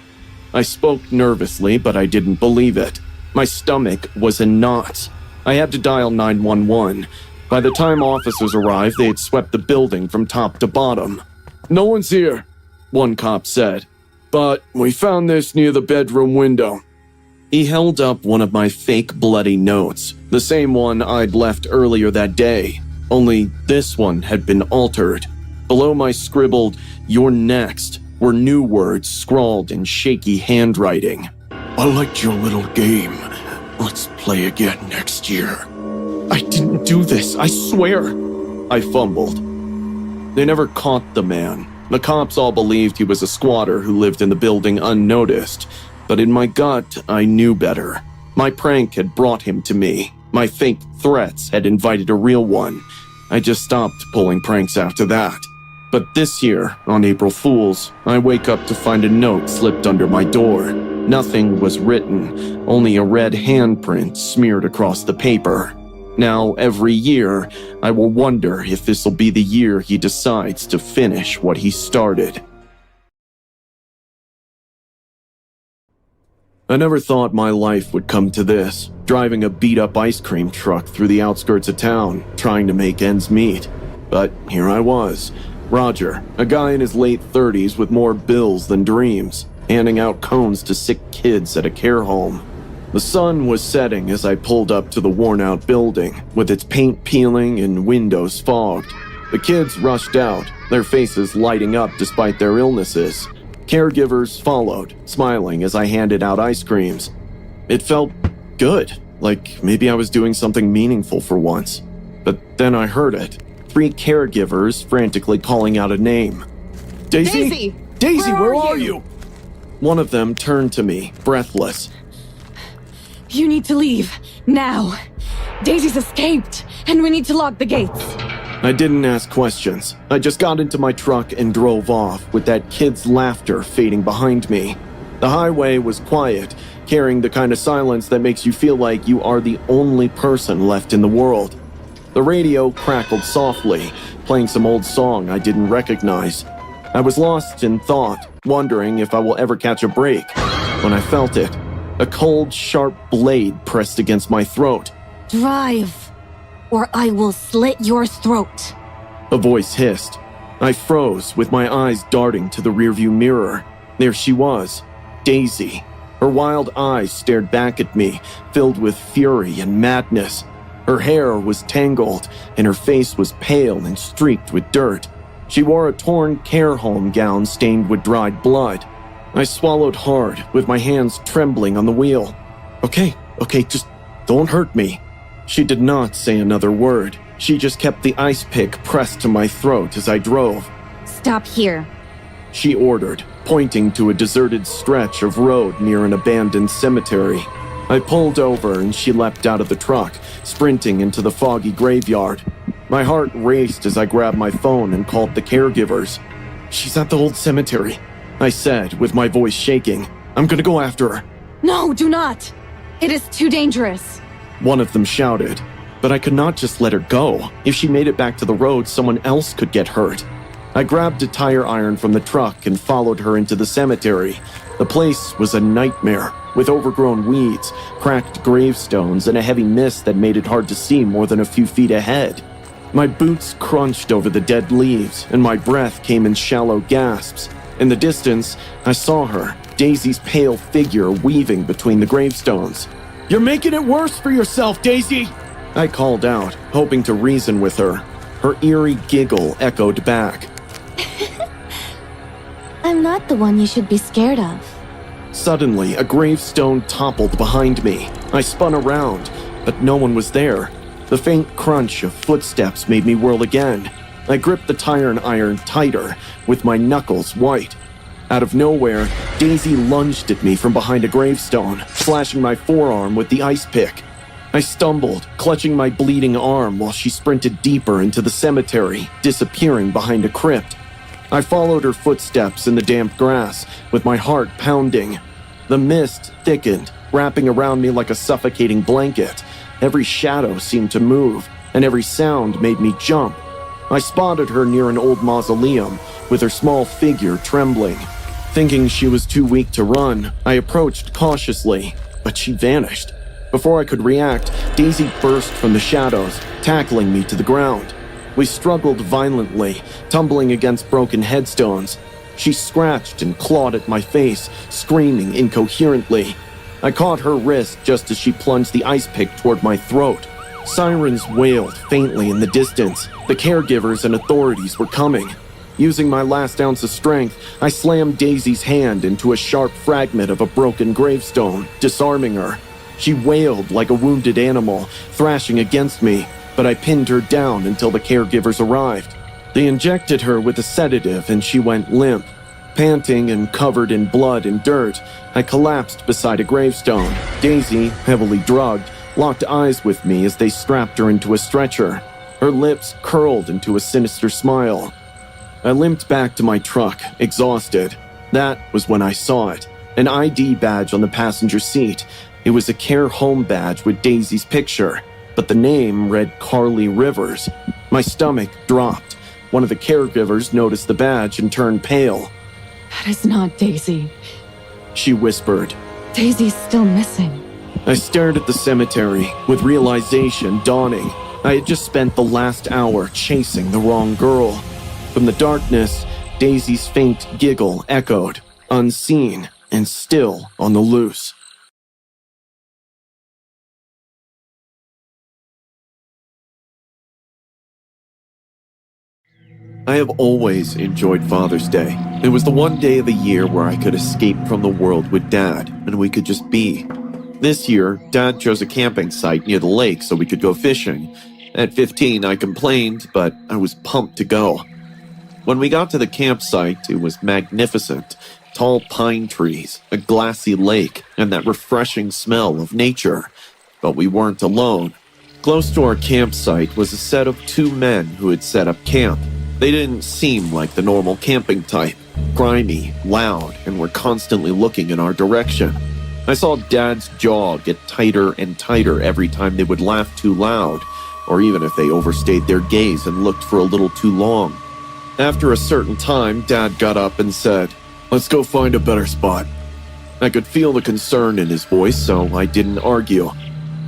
I spoke nervously, but I didn't believe it. My stomach was in knots. I had to dial 911. By the time officers arrived, they had swept the building from top to bottom. No one's here, one cop said. But we found this near the bedroom window. He held up one of my fake bloody notes, the same one I'd left earlier that day. Only this one had been altered. Below my scribbled, "You're next," were new words scrawled in shaky handwriting. I liked your little game. Let's play again next year. I didn't do this, I swear. I fumbled. They never caught the man. The cops all believed he was a squatter who lived in the building unnoticed. But in my gut, I knew better. My prank had brought him to me. My fake threats had invited a real one. I just stopped pulling pranks after that. But this year, on April Fool's, I wake up to find a note slipped under my door. Nothing was written, only a red handprint smeared across the paper. Now, every year, I will wonder if this'll be the year he decides to finish what he started. I never thought my life would come to this, driving a beat-up ice cream truck through the outskirts of town, trying to make ends meet. But here I was, Roger, a guy in his late 30s with more bills than dreams, handing out cones to sick kids at a care home. The sun was setting as I pulled up to the worn-out building, with its paint peeling and windows fogged. The kids rushed out, their faces lighting up despite their illnesses. Caregivers followed, smiling as I handed out ice creams. It felt good, like maybe I was doing something meaningful for once. But then I heard it. 3 caregivers frantically calling out a name. Daisy? Daisy, where are you? One of them turned to me, breathless. You need to leave, now. Daisy's escaped, and we need to lock the gates. I didn't ask questions. I just got into my truck and drove off, with that kid's laughter fading behind me. The highway was quiet, carrying the kind of silence that makes you feel like you are the only person left in the world. The radio crackled softly, playing some old song I didn't recognize. I was lost in thought, wondering if I will ever catch a break, when I felt it. A cold, sharp blade pressed against my throat. Drive, or I will slit your throat. A voice hissed. I froze, with my eyes darting to the rearview mirror. There she was, Daisy. Her wild eyes stared back at me, filled with fury and madness. Her hair was tangled, and her face was pale and streaked with dirt. She wore a torn care home gown stained with dried blood. I swallowed hard, with my hands trembling on the wheel. Okay, just don't hurt me. She did not say another word. She just kept the ice pick pressed to my throat as I drove. Stop here. she ordered, pointing to a deserted stretch of road near an abandoned cemetery. I pulled over and she leapt out of the truck, sprinting into the foggy graveyard. My heart raced as I grabbed my phone and called the caregivers. "She's at the old cemetery," I said, with my voice shaking. "I'm gonna go after her." No, do not! It is too dangerous. One of them shouted, but I could not just let her go. If she made it back to the road, someone else could get hurt. I grabbed a tire iron from the truck and followed her into the cemetery. The place was a nightmare, with overgrown weeds, cracked gravestones, and a heavy mist that made it hard to see more than a few feet ahead. My boots crunched over the dead leaves, and my breath came in shallow gasps. In the distance, I saw her, Daisy's pale figure weaving between the gravestones. "You're making it worse for yourself, Daisy!" I called out, hoping to reason with her. Her eerie giggle echoed back. I'm not the one you should be scared of. Suddenly, a gravestone toppled behind me. I spun around, but no one was there. The faint crunch of footsteps made me whirl again. I gripped the tire iron tighter, with my knuckles white. Out of nowhere, Daisy lunged at me from behind a gravestone, slashing my forearm with the ice pick. I stumbled, clutching my bleeding arm while she sprinted deeper into the cemetery, disappearing behind a crypt. I followed her footsteps in the damp grass, with my heart pounding. The mist thickened, wrapping around me like a suffocating blanket. Every shadow seemed to move, and every sound made me jump. I spotted her near an old mausoleum, with her small figure trembling. Thinking she was too weak to run, I approached cautiously, but she vanished. Before I could react, Daisy burst from the shadows, tackling me to the ground. We struggled violently, tumbling against broken headstones. She scratched and clawed at my face, screaming incoherently. I caught her wrist just as she plunged the ice pick toward my throat. Sirens wailed faintly in the distance. The caregivers and authorities were coming. Using my last ounce of strength, I slammed Daisy's hand into a sharp fragment of a broken gravestone, disarming her. She wailed like a wounded animal, thrashing against me, but I pinned her down until the caregivers arrived. They injected her with a sedative and she went limp. Panting and covered in blood and dirt, I collapsed beside a gravestone. Daisy, heavily drugged, locked eyes with me as they strapped her into a stretcher. Her lips curled into a sinister smile. I limped back to my truck, exhausted. That was when I saw it. An ID badge on the passenger seat. It was a care home badge with Daisy's picture, but the name read Carly Rivers. My stomach dropped. One of the caregivers noticed the badge and turned pale. That is not Daisy. She whispered. Daisy's still missing. I stared at the cemetery, with realization dawning. I had just spent the last hour chasing the wrong girl. From the darkness, Daisy's faint giggle echoed, unseen and still on the loose. I have always enjoyed Father's Day. It was the one day of the year where I could escape from the world with Dad, and we could just be. This year, Dad chose a camping site near the lake so we could go fishing. At 15, I complained, but I was pumped to go. When we got to the campsite, it was magnificent. Tall pine trees, a glassy lake, and that refreshing smell of nature. But we weren't alone. Close to our campsite was a set of two men who had set up camp. They didn't seem like the normal camping type. Grimy, loud, and were constantly looking in our direction. I saw Dad's jaw get tighter and tighter every time they would laugh too loud, or even if they overstayed their gaze and looked for a little too long. After a certain time, Dad got up and said, "Let's go find a better spot." I could feel the concern in his voice, so I didn't argue.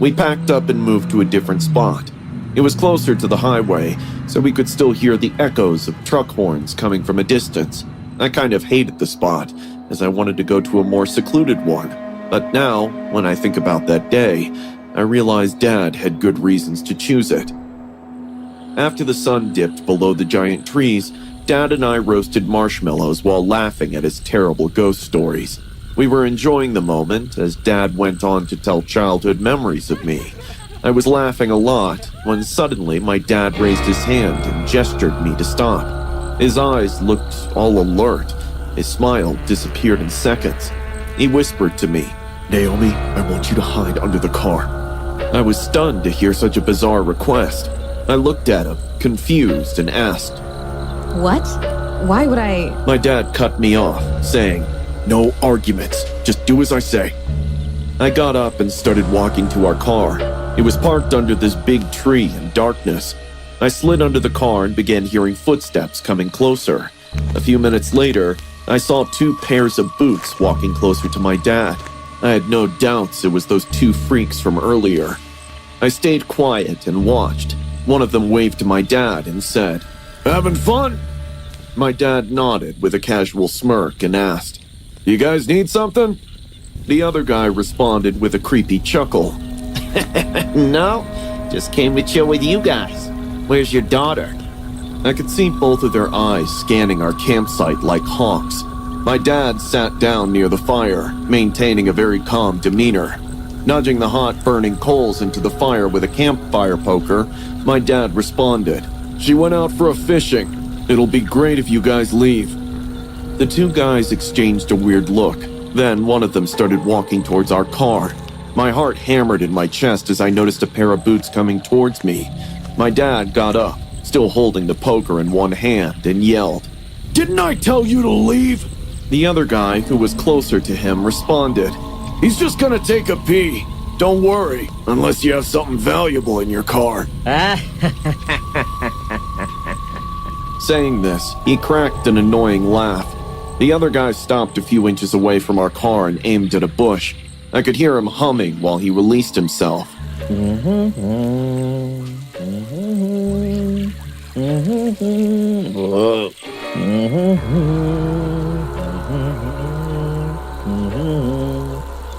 We packed up and moved to a different spot. It was closer to the highway, so we could still hear the echoes of truck horns coming from a distance. I kind of hated the spot, as I wanted to go to a more secluded one. But now, when I think about that day, I realize Dad had good reasons to choose it. After the sun dipped below the giant trees, Dad and I roasted marshmallows while laughing at his terrible ghost stories. We were enjoying the moment as Dad went on to tell childhood memories of me. I was laughing a lot when suddenly my dad raised his hand and gestured me to stop. His eyes looked all alert, His smile disappeared in seconds. He whispered to me, "Naomi, I want you to hide under the car." I was stunned to hear such a bizarre request. I looked at him, confused, and asked. What? Why would I? My dad cut me off, saying, "No arguments, just do as I say." I got up and started walking to our car. It was parked under this big tree in darkness. I slid under the car and began hearing footsteps coming closer. A few minutes later, I saw 2 pairs of boots walking closer to my dad. I had no doubts it was those 2 freaks from earlier. I stayed quiet and watched. One of them waved to my dad and said, "Having fun?" My dad nodded with a casual smirk and asked, "You guys need something?" The other guy responded with a creepy chuckle. "No, just came to chill with you guys. Where's your daughter?" I could see both of their eyes scanning our campsite like hawks. My dad sat down near the fire, maintaining a very calm demeanor. Nudging the hot, burning coals into the fire with a campfire poker, my dad responded, "She went out for a fishing. It'll be great if you guys leave." The 2 guys exchanged a weird look. Then one of them started walking towards our car. My heart hammered in my chest as I noticed a pair of boots coming towards me. My dad got up, still holding the poker in one hand, and yelled, "Didn't I tell you to leave?" The other guy, who was closer to him, responded, "He's just gonna take a pee. Don't worry, unless you have something valuable in your car." Saying this, he cracked an annoying laugh. The other guy stopped a few inches away from our car and aimed at a bush. I could hear him humming while he released himself.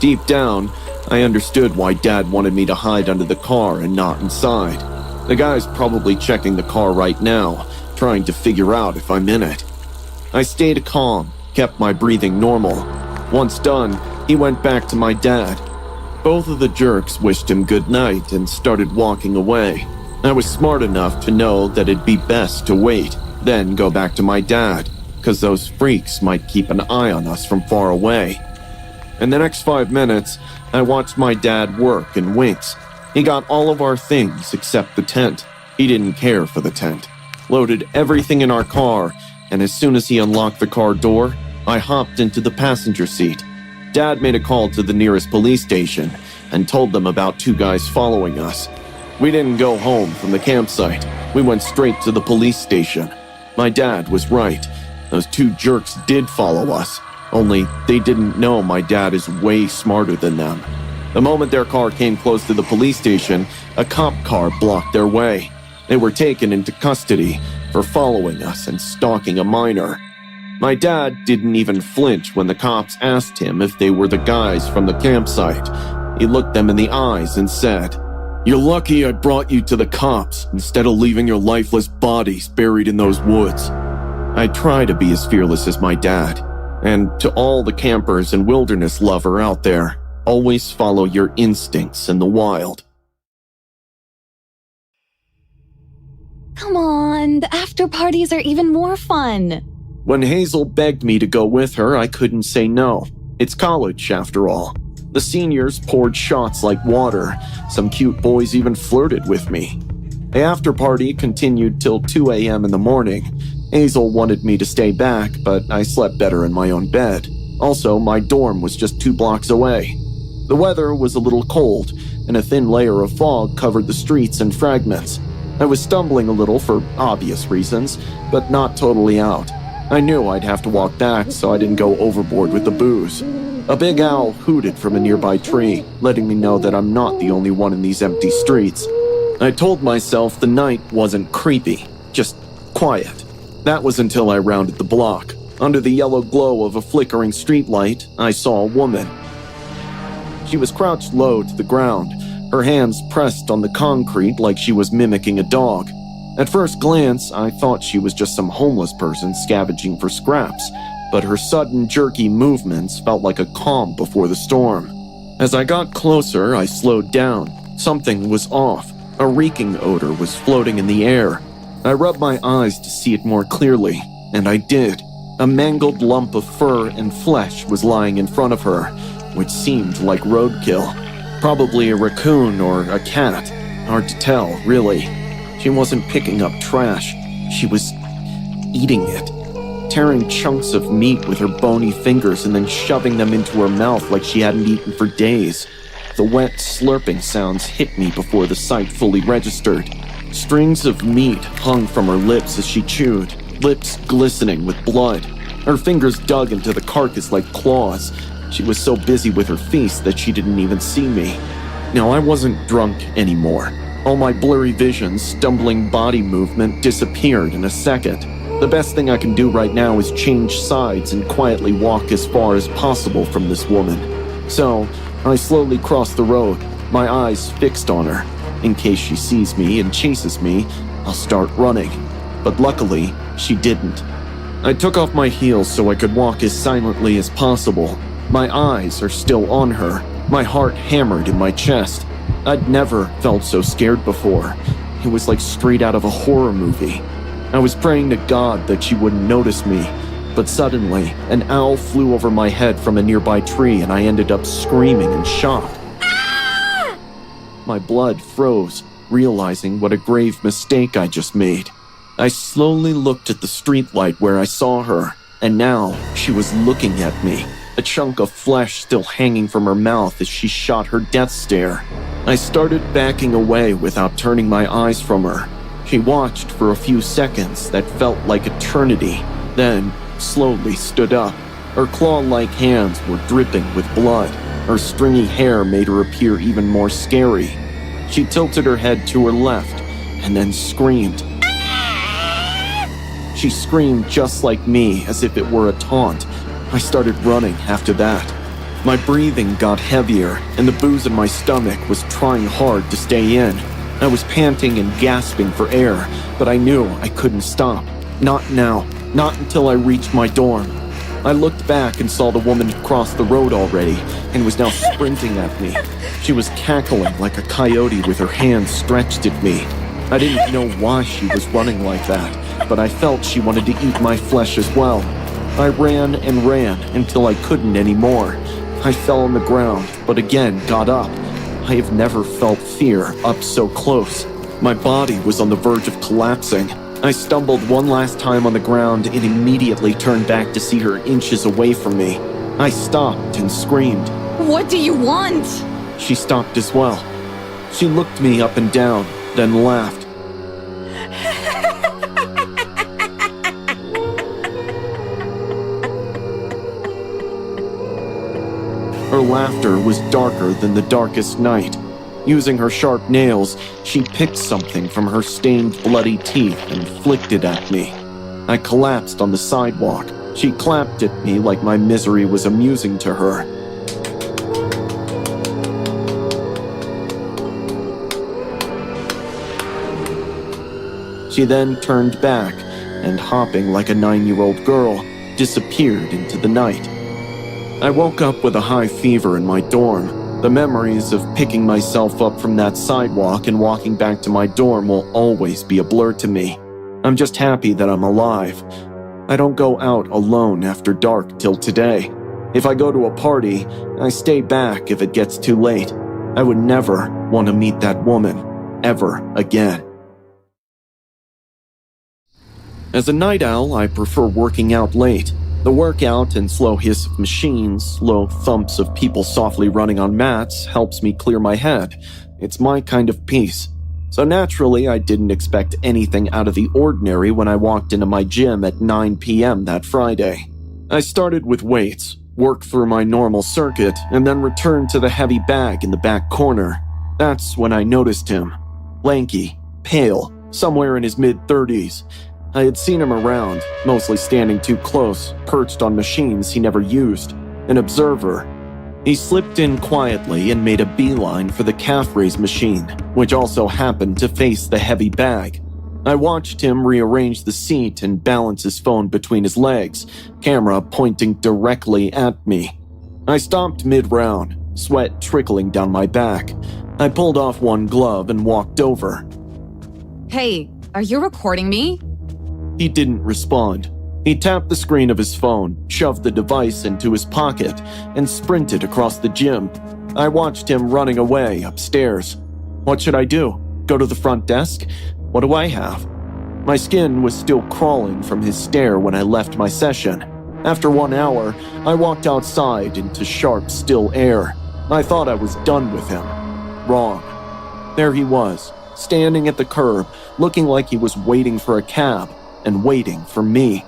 Deep down, I understood why Dad wanted me to hide under the car and not inside. The guy's probably checking the car right now, trying to figure out if I'm in it. I stayed calm, kept my breathing normal. Once done, he went back to my dad. Both of the jerks wished him good night and started walking away. I was smart enough to know that it'd be best to wait, then go back to my dad, because those freaks might keep an eye on us from far away. In the next 5 minutes, I watched my dad work in winks. He got all of our things except the tent. He didn't care for the tent. Loaded everything in our car, and as soon as he unlocked the car door, I hopped into the passenger seat. Dad made a call to the nearest police station and told them about 2 guys following us. We didn't go home from the campsite. We went straight to the police station. My dad was right. Those 2 jerks did follow us, only they didn't know my dad is way smarter than them. The moment their car came close to the police station, a cop car blocked their way. They were taken into custody for following us and stalking a minor. My dad didn't even flinch when the cops asked him if they were the guys from the campsite. He looked them in the eyes and said, "You're lucky I brought you to the cops instead of leaving your lifeless bodies buried in those woods." I try to be as fearless as my dad. And to all the campers and wilderness lover out there, always follow your instincts in the wild. Come on, the after parties are even more fun. When Hazel begged me to go with her, I couldn't say no. It's college, after all. The seniors poured shots like water. Some cute boys even flirted with me. The after party continued till 2 a.m. in the morning. Hazel wanted me to stay back, but I slept better in my own bed. Also, my dorm was just 2 blocks away. The weather was a little cold, and a thin layer of fog covered the streets in fragments. I was stumbling a little for obvious reasons, but not totally out. I knew I'd have to walk back, so I didn't go overboard with the booze. A big owl hooted from a nearby tree, letting me know that I'm not the only one in these empty streets. I told myself the night wasn't creepy, just quiet. That was until I rounded the block. Under the yellow glow of a flickering streetlight, I saw a woman. She was crouched low to the ground, her hands pressed on the concrete like she was mimicking a dog. At first glance, I thought she was just some homeless person scavenging for scraps, but her sudden, jerky movements felt like a calm before the storm. As I got closer, I slowed down. Something was off. A reeking odor was floating in the air. I rubbed my eyes to see it more clearly, and I did. A mangled lump of fur and flesh was lying in front of her, which seemed like roadkill. Probably a raccoon or a cat. Hard to tell, really. She wasn't picking up trash. She was eating it, tearing chunks of meat with her bony fingers and then shoving them into her mouth like she hadn't eaten for days. The wet slurping sounds hit me before the sight fully registered. Strings of meat hung from her lips as she chewed, lips glistening with blood. Her fingers dug into the carcass like claws. She was so busy with her feast that she didn't even see me. Now, I wasn't drunk anymore. All my blurry vision, stumbling body movement disappeared in a second. The best thing I can do right now is change sides and quietly walk as far as possible from this woman. So, I slowly cross the road, my eyes fixed on her. In case she sees me and chases me, I'll start running. But luckily, she didn't. I took off my heels so I could walk as silently as possible. My eyes are still on her, my heart hammered in my chest. I'd never felt so scared before. It was like straight out of a horror movie. I was praying to God that she wouldn't notice me, but suddenly, an owl flew over my head from a nearby tree and I ended up screaming in shock. My blood froze, realizing what a grave mistake I just made. I slowly looked at the streetlight where I saw her, and now she was looking at me, a chunk of flesh still hanging from her mouth as she shot her death stare. I started backing away without turning my eyes from her. She watched for a few seconds that felt like eternity, then slowly stood up. Her claw-like hands were dripping with blood. Her stringy hair made her appear even more scary. She tilted her head to her left and then screamed. She screamed just like me, as if it were a taunt. I started running after that. My breathing got heavier, and the booze in my stomach was trying hard to stay in. I was panting and gasping for air, but I knew I couldn't stop. Not now. Not until I reached my dorm. I looked back and saw the woman had crossed the road already and was now sprinting at me. She was cackling like a coyote with her hands stretched at me. I didn't know why she was running like that, but I felt she wanted to eat my flesh as well. I ran and ran until I couldn't anymore. I fell on the ground, but again got up. I have never felt fear up so close. My body was on the verge of collapsing. I stumbled one last time on the ground and immediately turned back to see her inches away from me. I stopped and screamed. What do you want? She stopped as well. She looked me up and down, then laughed. Her laughter was darker than the darkest night. Using her sharp nails, she picked something from her stained, bloody teeth and flicked it at me. I collapsed on the sidewalk. She clapped at me like my misery was amusing to her. She then turned back and, hopping like a 9-year-old girl, disappeared into the night. I woke up with a high fever in my dorm. The memories of picking myself up from that sidewalk and walking back to my dorm will always be a blur to me. I'm just happy that I'm alive. I don't go out alone after dark till today. If I go to a party, I stay back if it gets too late. I would never want to meet that woman, ever again. As a night owl, I prefer working out late. The workout and slow hiss of machines, slow thumps of people softly running on mats helps me clear my head. It's my kind of peace. So naturally, I didn't expect anything out of the ordinary when I walked into my gym at 9 p.m. that Friday. I started with weights, worked through my normal circuit, and then returned to the heavy bag in the back corner. That's when I noticed him. Lanky, pale, somewhere in his mid-30s. I had seen him around, mostly standing too close, perched on machines he never used. An observer. He slipped in quietly and made a beeline for the calf raise machine, which also happened to face the heavy bag. I watched him rearrange the seat and balance his phone between his legs, camera pointing directly at me. I stopped mid-round, sweat trickling down my back. I pulled off one glove and walked over. Hey, are you recording me? He didn't respond. He tapped the screen of his phone, shoved the device into his pocket, and sprinted across the gym. I watched him running away upstairs. What should I do? Go to the front desk? What do I have? My skin was still crawling from his stare when I left my session. After 1 hour, I walked outside into sharp, still air. I thought I was done with him. Wrong. There he was, standing at the curb, looking like he was waiting for a cab and waiting for me.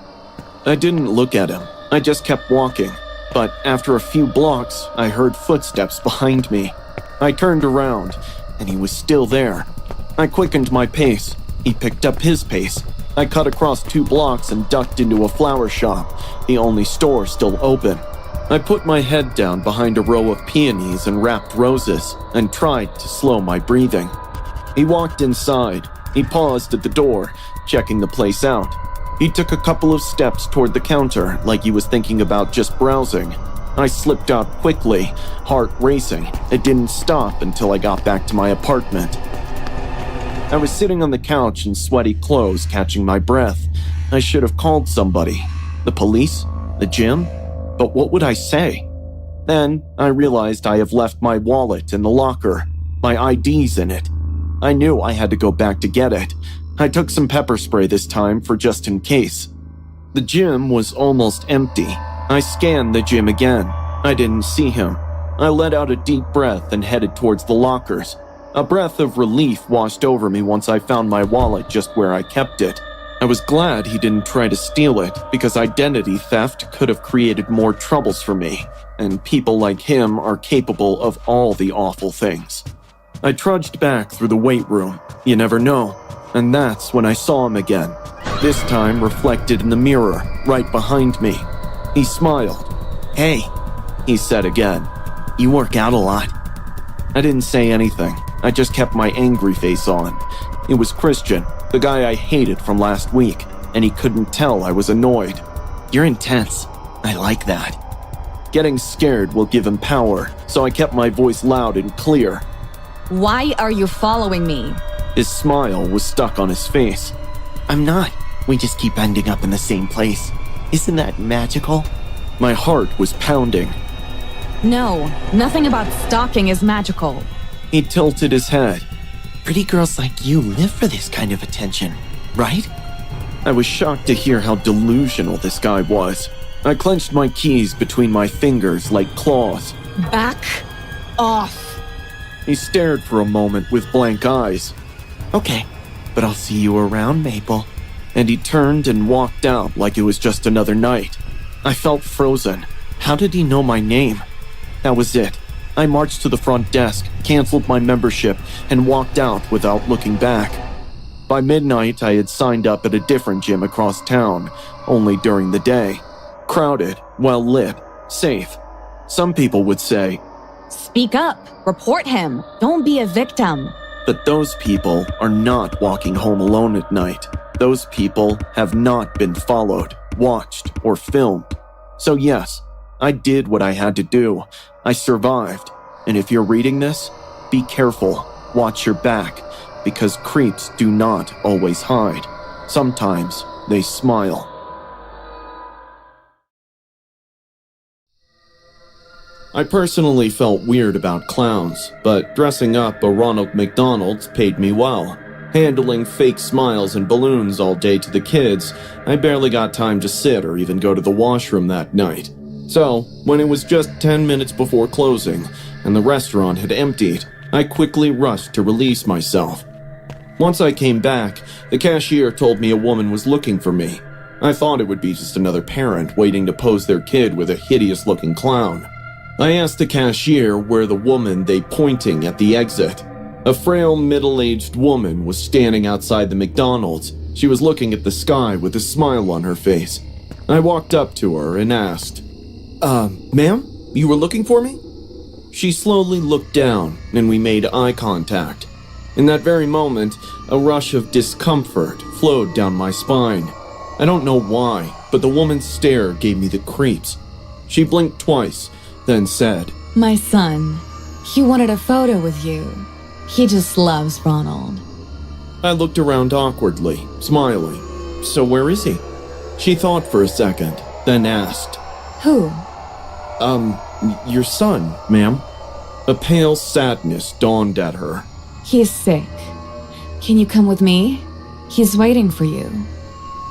I didn't look at him. I just kept walking. But after a few blocks, I heard footsteps behind me. I turned around, and he was still there. I quickened my pace. He picked up his pace. I cut across 2 blocks and ducked into a flower shop, the only store still open. I put my head down behind a row of peonies and wrapped roses and tried to slow my breathing. He walked inside. He paused at the door, checking the place out. He took a couple of steps toward the counter like he was thinking about just browsing. I slipped out quickly, heart racing. It didn't stop until I got back to my apartment. I was sitting on the couch in sweaty clothes, catching my breath. I should have called somebody. The police? The gym? But what would I say? Then I realized I have left my wallet in the locker. My ID's in it. I knew I had to go back to get it. I took some pepper spray this time for just in case. The gym was almost empty. I scanned the gym again. I didn't see him. I let out a deep breath and headed towards the lockers. A breath of relief washed over me once I found my wallet just where I kept it. I was glad he didn't try to steal it, because identity theft could have created more troubles for me, and people like him are capable of all the awful things. I trudged back through the weight room. You never know. And that's when I saw him again, this time reflected in the mirror right behind me. He smiled. "Hey," he said again. "You work out a lot." I didn't say anything. I just kept my angry face on. It was Christian, the guy I hated from last week, and he couldn't tell I was annoyed. "You're intense. I like that." Getting scared will give him power, so I kept my voice loud and clear. Why are you following me? His smile was stuck on his face. I'm not. We just keep ending up in the same place. Isn't that magical? My heart was pounding. No, nothing about stalking is magical. He tilted his head. Pretty girls like you live for this kind of attention, right? I was shocked to hear how delusional this guy was. I clenched my keys between my fingers like claws. Back off. He stared for a moment with blank eyes. Okay, but I'll see you around, Maple. And he turned and walked out like it was just another night. I felt frozen. How did he know my name? That was it. I marched to the front desk, canceled my membership, and walked out without looking back. By midnight, I had signed up at a different gym across town, only during the day. Crowded, well-lit, safe. Some people would say, Speak up. Report him. Don't be a victim. but those people are not walking home alone at night. Those people have not been followed, watched, or filmed. So yes, I did what I had to do. I survived. And if you're reading this, be careful. Watch your back, because creeps do not always hide. Sometimes they smile. I personally felt weird about clowns, but dressing up a Ronald McDonald's paid me well. Handling fake smiles and balloons all day to the kids, I barely got time to sit or even go to the washroom that night. So, when it was just 10 minutes before closing, and the restaurant had emptied, I quickly rushed to release myself. Once I came back, the cashier told me a woman was looking for me. I thought it would be just another parent waiting to pose their kid with a hideous-looking clown. I asked the cashier where the woman they pointing at the exit. A frail, middle-aged woman was standing outside the McDonald's. She was looking at the sky with a smile on her face. I walked up to her and asked, ma'am, you were looking for me? She slowly looked down, and we made eye contact. In that very moment, a rush of discomfort flowed down my spine. I don't know why, but the woman's stare gave me the creeps. She blinked twice, then said, My son, he wanted a photo with you. He just loves Ronald. I looked around awkwardly, smiling. So where is he? She thought for a second, then asked, Who? Your son, ma'am. A pale sadness dawned at her. He's sick. Can you come with me? He's waiting for you.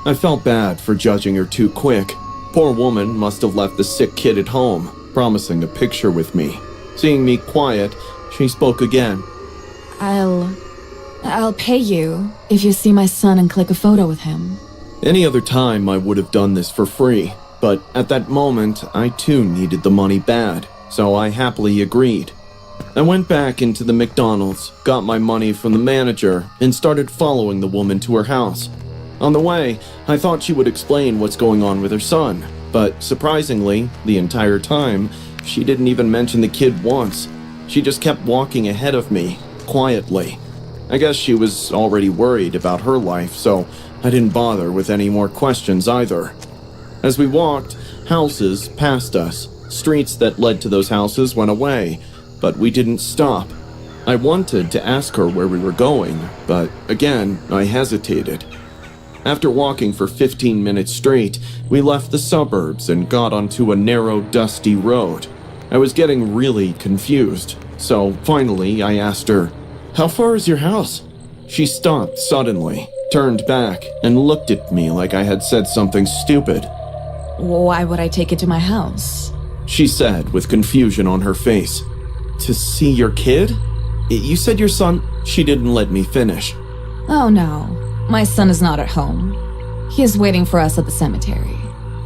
I felt bad for judging her too quick. Poor woman must have left the sick kid at home, promising a picture with me. Seeing me quiet, she spoke again. I'll pay you if you see my son and click a photo with him. Any other time I would have done this for free, but at that moment I too needed the money bad, so I happily agreed. I went back into the McDonald's, got my money from the manager, and started following the woman to her house. On the way, I thought she would explain what's going on with her son, but surprisingly, the entire time, she didn't even mention the kid once. She just kept walking ahead of me, quietly. I guess she was already worried about her life, so I didn't bother with any more questions either. As we walked, houses passed us. Streets that led to those houses went away, but we didn't stop. I wanted to ask her where we were going, but again, I hesitated. After walking for 15 minutes straight, we left the suburbs and got onto a narrow, dusty road. I was getting really confused, so finally I asked her, "How far is your house?" She stopped suddenly, turned back, and looked at me like I had said something stupid. Why would I take it to my house? She said with confusion on her face. "To see your kid? You said your son—" She didn't let me finish. Oh no, my son is not at home. He is waiting for us at the cemetery.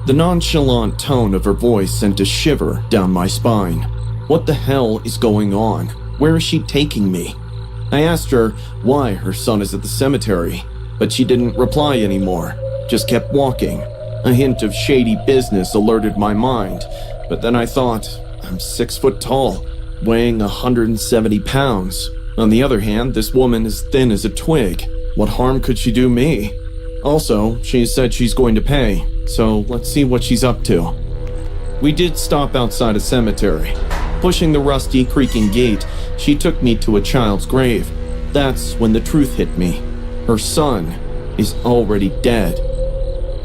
The nonchalant tone of her voice sent a shiver down my spine. What the hell is going on? Where is she taking me? I asked her why her son is at the cemetery, but she didn't reply anymore, just kept walking. A hint of shady business alerted my mind, but then I thought, I'm 6 foot tall, weighing 170 pounds. On the other hand, this woman is thin as a twig. What harm could she do me? Also, she said she's going to pay, so let's see what she's up to. We did stop outside a cemetery. Pushing the rusty, creaking gate, she took me to a child's grave. That's when the truth hit me. Her son is already dead.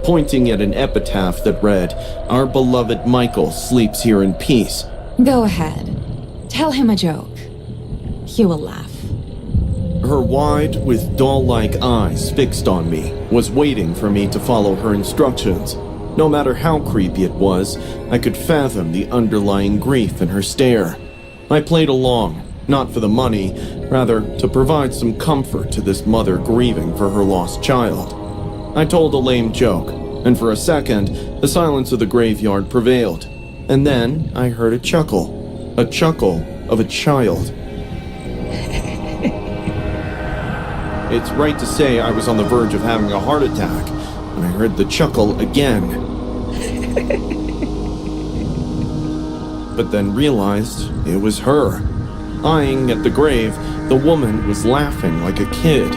Pointing at an epitaph that read, "Our beloved Michael sleeps here in peace." Go ahead. Tell him a joke. He will laugh. Her wide, with doll-like eyes fixed on me, was waiting for me to follow her instructions. No matter how creepy it was, I could fathom the underlying grief in her stare. I played along, not for the money, rather to provide some comfort to this mother grieving for her lost child. I told a lame joke, and for a second, the silence of the graveyard prevailed. And then I heard a chuckle of a child. It's right to say I was on the verge of having a heart attack when I heard the chuckle again. But then realized it was her. Eyeing at the grave, the woman was laughing like a kid.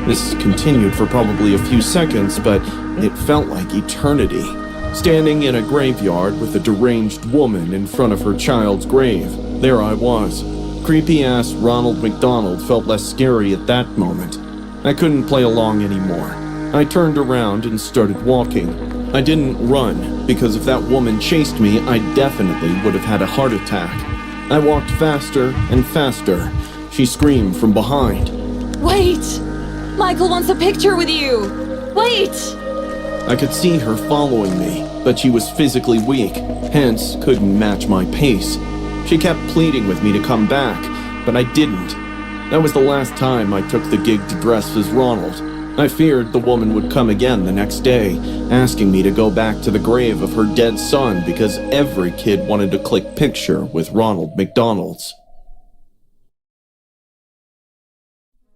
This continued for probably a few seconds, but it felt like eternity. Standing in a graveyard with a deranged woman in front of her child's grave, there I was. Creepy-ass Ronald McDonald felt less scary at that moment. I couldn't play along anymore. I turned around and started walking. I didn't run, because if that woman chased me, I definitely would have had a heart attack. I walked faster and faster. She screamed from behind. Wait! Michael wants a picture with you! Wait! I could see her following me, but she was physically weak, hence couldn't match my pace. She kept pleading with me to come back, but I didn't. That was the last time I took the gig to dress as Ronald. I feared the woman would come again the next day, asking me to go back to the grave of her dead son because every kid wanted to click picture with Ronald McDonald's.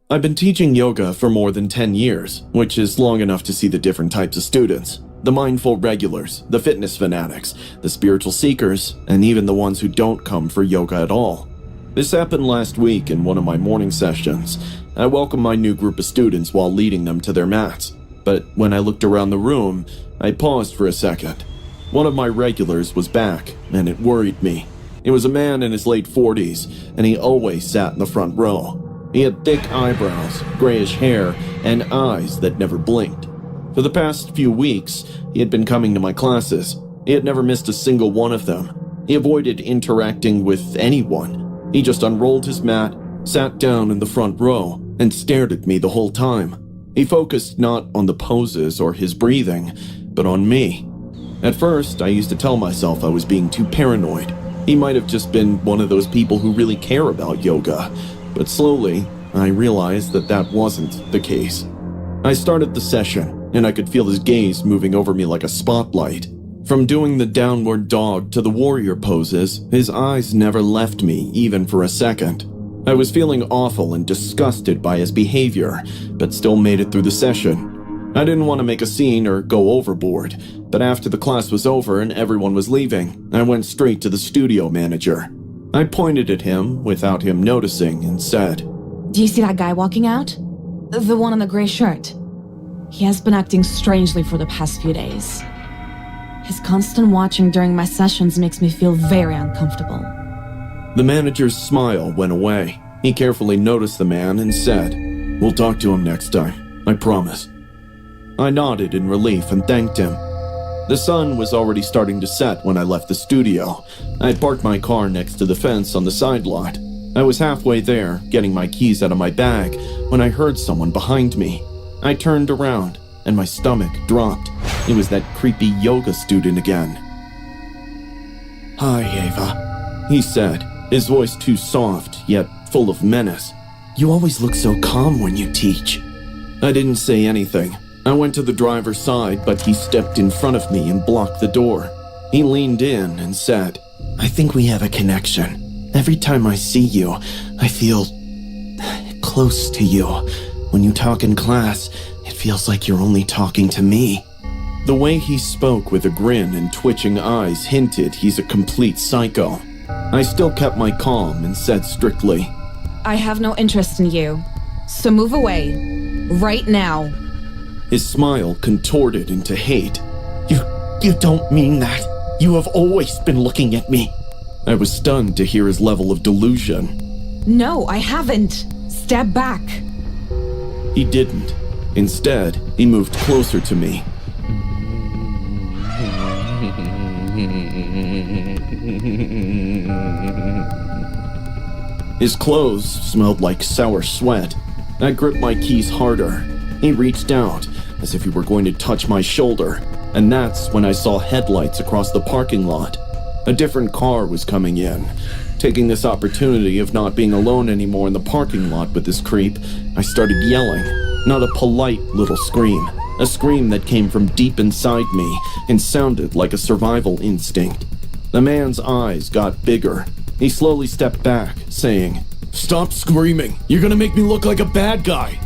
I've been teaching yoga for more than 10 years, which is long enough to see the different types of students. The mindful regulars, the fitness fanatics, the spiritual seekers, and even the ones who don't come for yoga at all. This happened last week in one of my morning sessions. I welcomed my new group of students while leading them to their mats. But when I looked around the room, I paused for a second. One of my regulars was back, and it worried me. He was a man in his late 40s, and he always sat in the front row. He had thick eyebrows, grayish hair, and eyes that never blinked. For the past few weeks, he had been coming to my classes. He had never missed a single one of them. He avoided interacting with anyone. He just unrolled his mat, sat down in the front row, and stared at me the whole time. He focused not on the poses or his breathing, but on me. At first, I used to tell myself I was being too paranoid. He might have just been one of those people who really care about yoga, but slowly, I realized that that wasn't the case. I started the session, and I could feel his gaze moving over me like a spotlight. From doing the downward dog to the warrior poses, his eyes never left me even for a second. I was feeling awful and disgusted by his behavior, but still made it through the session. I didn't want to make a scene or go overboard, but after the class was over and everyone was leaving, I went straight to the studio manager. I pointed at him without him noticing and said, Do you see that guy walking out? The one in the gray shirt. He has been acting strangely for the past few days. His constant watching during my sessions makes me feel very uncomfortable. The manager's smile went away. He carefully noticed the man and said, We'll talk to him next time, I promise. I nodded in relief and thanked him. The sun was already starting to set when I left the studio. I had parked my car next to the fence on the side lot. I was halfway there, getting my keys out of my bag, when I heard someone behind me. I turned around, and my stomach dropped. It was that creepy yoga student again. Hi, Ava, he said, his voice too soft, yet full of menace. You always look so calm when you teach. I didn't say anything. I went to the driver's side, but he stepped in front of me and blocked the door. He leaned in and said, I think we have a connection. Every time I see you, I feel close to you. When you talk in class, it feels like you're only talking to me. The way he spoke with a grin and twitching eyes hinted he's a complete psycho. I still kept my calm and said strictly, I have no interest in you, so move away. Right now. His smile contorted into hate. You don't mean that. You have always been looking at me. I was stunned to hear his level of delusion. No, I haven't. Step back. He didn't. Instead, he moved closer to me. His clothes smelled like sour sweat. I gripped my keys harder. He reached out, as if he were going to touch my shoulder, and that's when I saw headlights across the parking lot. A different car was coming in. Taking this opportunity of not being alone anymore in the parking lot with this creep, I started yelling. Not a polite little scream. A scream that came from deep inside me and sounded like a survival instinct. The man's eyes got bigger. He slowly stepped back, saying, Stop screaming! You're gonna make me look like a bad guy!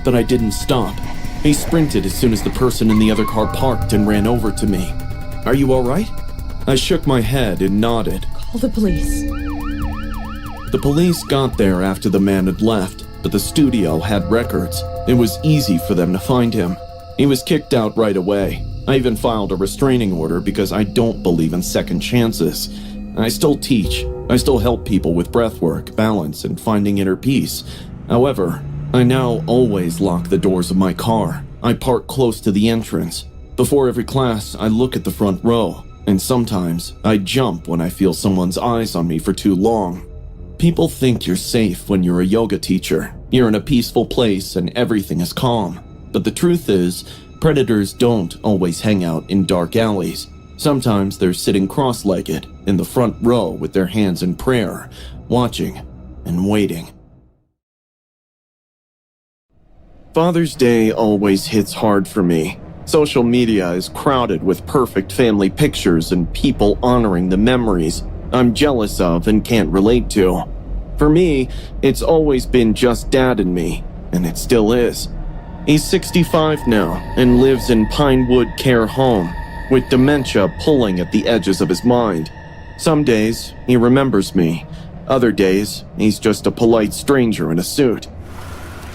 But I didn't stop. He sprinted as soon as the person in the other car parked and ran over to me. Are you alright? I shook my head and nodded. Call the police. The police got there after the man had left, but the studio had records. It was easy for them to find him. He was kicked out right away. I even filed a restraining order because I don't believe in second chances. I still teach. I still help people with breathwork, balance, and finding inner peace. However, I now always lock the doors of my car. I park close to the entrance. Before every class, I look at the front row, and sometimes I jump when I feel someone's eyes on me for too long. People think you're safe when you're a yoga teacher. You're in a peaceful place and everything is calm. But the truth is, predators don't always hang out in dark alleys. Sometimes they're sitting cross-legged in the front row with their hands in prayer, watching and waiting. Father's Day always hits hard for me. Social media is crowded with perfect family pictures and people honoring the memories I'm jealous of and can't relate to. For me, it's always been just Dad and me, and it still is. He's 65 now and lives in Pinewood Care Home, with dementia pulling at the edges of his mind. Some days, he remembers me. Other days, he's just a polite stranger in a suit.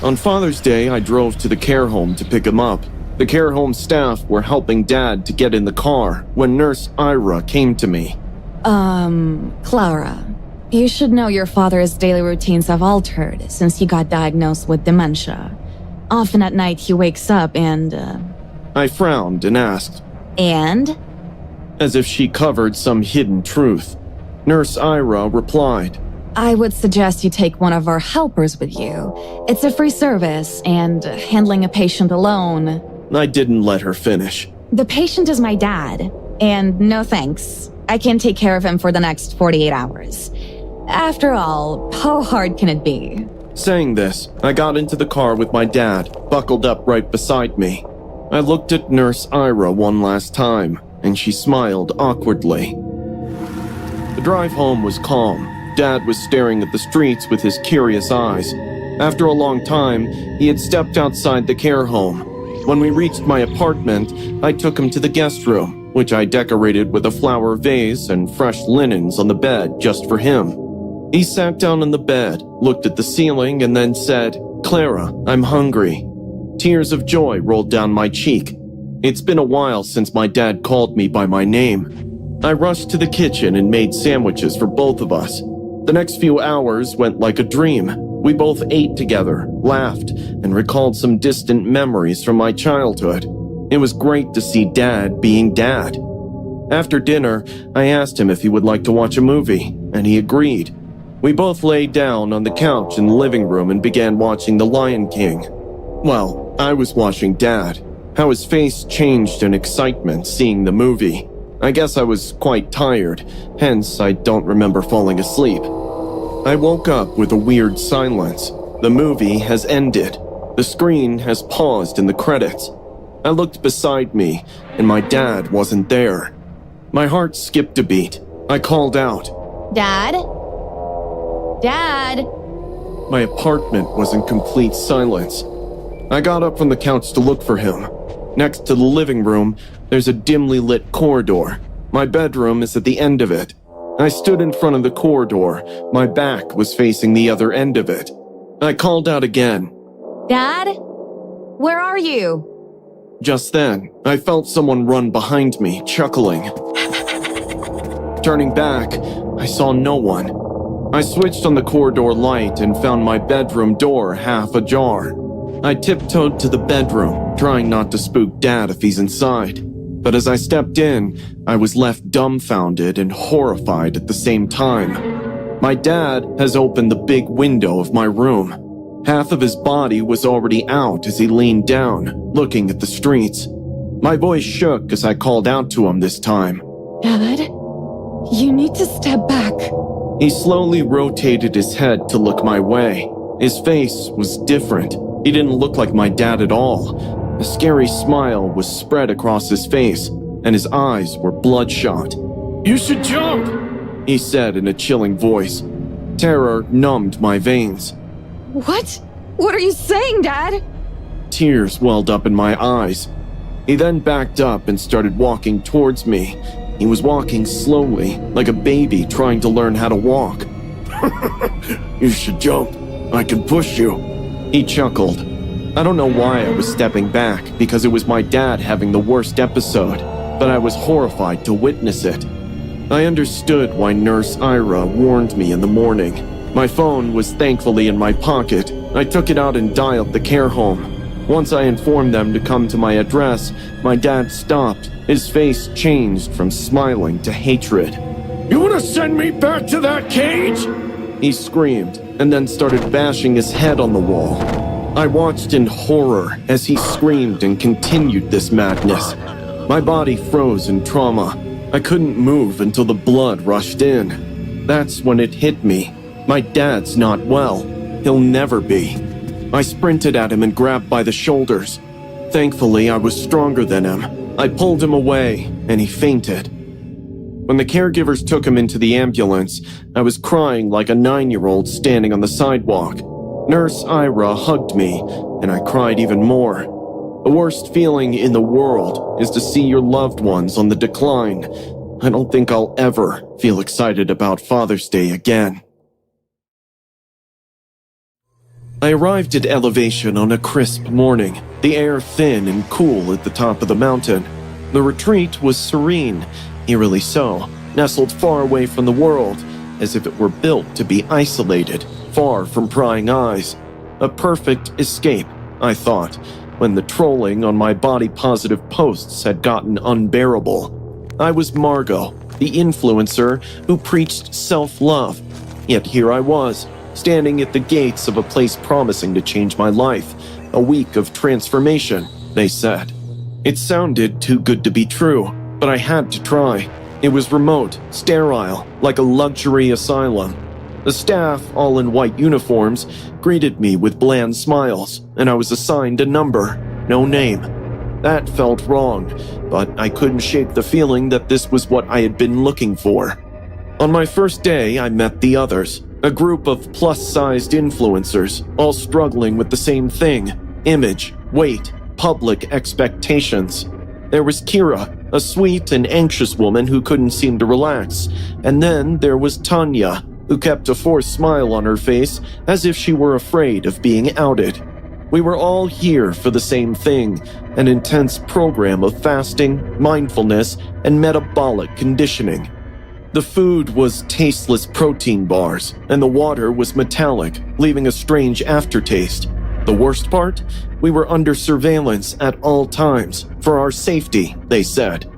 On Father's Day, I drove to the care home to pick him up. The care home staff were helping Dad to get in the car when Nurse Ira came to me. Clara, you should know your father's daily routines have altered since he got diagnosed with dementia. Often at night he wakes up and, I frowned and asked, And? as if she covered some hidden truth. Nurse Ira replied, I would suggest you take one of our helpers with you. It's a free service, and handling a patient alone. I didn't let her finish. The patient is my dad, and no thanks. I can take care of him for the next 48 hours. After all, how hard can it be? Saying this, I got into the car with my dad, buckled up right beside me. I looked at Nurse Ira one last time, and she smiled awkwardly. The drive home was calm. Dad was staring at the streets with his curious eyes. After a long time, he had stepped outside the care home. When we reached my apartment, I took him to the guest room, which I decorated with a flower vase and fresh linens on the bed just for him. He sat down on the bed, looked at the ceiling, and then said, "Clara, I'm hungry." Tears of joy rolled down my cheek. It's been a while since my dad called me by my name. I rushed to the kitchen and made sandwiches for both of us. The next few hours went like a dream. We both ate together, laughed, and recalled some distant memories from my childhood. It was great to see Dad being Dad. After dinner, I asked him if he would like to watch a movie, and he agreed. We both lay down on the couch in the living room and began watching The Lion King. Well, I was watching Dad, how his face changed in excitement seeing the movie. I guess I was quite tired, hence I don't remember falling asleep. I woke up with a weird silence. The movie has ended. The screen has paused in the credits. I looked beside me, and my dad wasn't there. My heart skipped a beat. I called out. Dad? Dad? My apartment was in complete silence. I got up from the couch to look for him. Next to the living room, there's a dimly lit corridor. My bedroom is at the end of it. I stood in front of the corridor. My back was facing the other end of it. I called out again. Dad? Where are you? Just then, I felt someone run behind me, chuckling. Turning back, I saw no one. I switched on the corridor light and found my bedroom door half ajar. I tiptoed to the bedroom, trying not to spook Dad if he's inside. But as I stepped in, I was left dumbfounded and horrified at the same time. My dad has opened the big window of my room. Half of his body was already out as he leaned down, looking at the streets. My voice shook as I called out to him this time. Dad, you need to step back. He slowly rotated his head to look my way. His face was different. He didn't look like my dad at all. A scary smile was spread across his face, and his eyes were bloodshot. "You should jump," he said in a chilling voice. Terror numbed my veins. What? What are you saying, Dad? Tears welled up in my eyes. He then backed up and started walking towards me. He was walking slowly, like a baby trying to learn how to walk. "You should jump. I can push you," he chuckled. I don't know why I was stepping back, because it was my dad having the worst episode, but I was horrified to witness it. I understood why Nurse Ira warned me in the morning. My phone was thankfully in my pocket. I took it out and dialed the care home. Once I informed them to come to my address, my dad stopped. His face changed from smiling to hatred. "You want to send me back to that cage?" he screamed, and then started bashing his head on the wall. I watched in horror as he screamed and continued this madness. My body froze in trauma. I couldn't move until the blood rushed in. That's when it hit me. My dad's not well. He'll never be. I sprinted at him and grabbed by the shoulders. Thankfully, I was stronger than him. I pulled him away, and he fainted. When the caregivers took him into the ambulance, I was crying like a 9-year-old standing on the sidewalk. Nurse Ira hugged me, and I cried even more. The worst feeling in the world is to see your loved ones on the decline. I don't think I'll ever feel excited about Father's Day again. I arrived at elevation on a crisp morning, the air thin and cool at the top of the mountain. The retreat was serene, eerily so. nestled far away from the world, as if it were built to be isolated, far from prying eyes. A perfect escape, I thought, when the trolling on my body-positive posts had gotten unbearable. I was Margot, the influencer who preached self-love. Yet here I was, standing at the gates of a place promising to change my life. A week of transformation, they said. It sounded too good to be true, but I had to try. It was remote, sterile, like a luxury asylum. The staff, all in white uniforms, greeted me with bland smiles, and I was assigned a number, no name. That felt wrong, but I couldn't shake the feeling that this was what I had been looking for. On my first day, I met the others, a group of plus-sized influencers, all struggling with the same thing: image, weight, public expectations. There was Kira, a sweet and anxious woman who couldn't seem to relax, and then there was Tanya, who kept a forced smile on her face as if she were afraid of being outed. We were all here for the same thing, an intense program of fasting, mindfulness, and metabolic conditioning. The food was tasteless protein bars, and the water was metallic, leaving a strange aftertaste. The worst part? We were under surveillance at all times, for our safety, they said.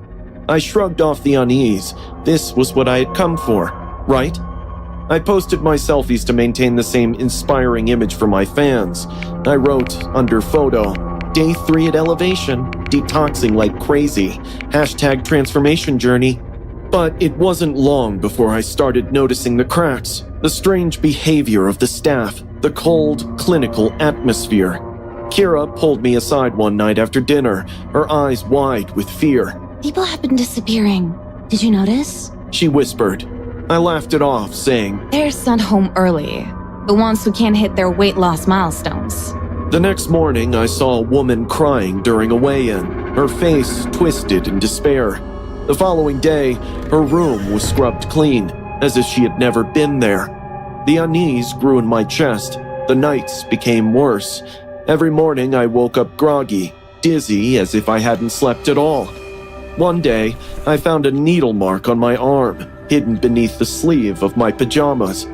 I shrugged off the unease. This was what I had come for, right? I posted my selfies to maintain the same inspiring image for my fans. I wrote under photo, "Day 3 at elevation, detoxing like crazy, #transformation journey." But it wasn't long before I started noticing the cracks, the strange behavior of the staff, the cold, clinical atmosphere. Kira pulled me aside one night after dinner, her eyes wide with fear. "People have been disappearing. Did you notice?" She whispered. I laughed it off, saying, They're sent home early. The ones who can't hit their weight loss milestones. The next morning, I saw a woman crying during a weigh-in, her face twisted in despair. The following day, her room was scrubbed clean, as if she had never been there. The unease grew in my chest. The nights became worse. Every morning, I woke up groggy, dizzy, as if I hadn't slept at all. One day, I found a needle mark on my arm, hidden beneath the sleeve of my pajamas.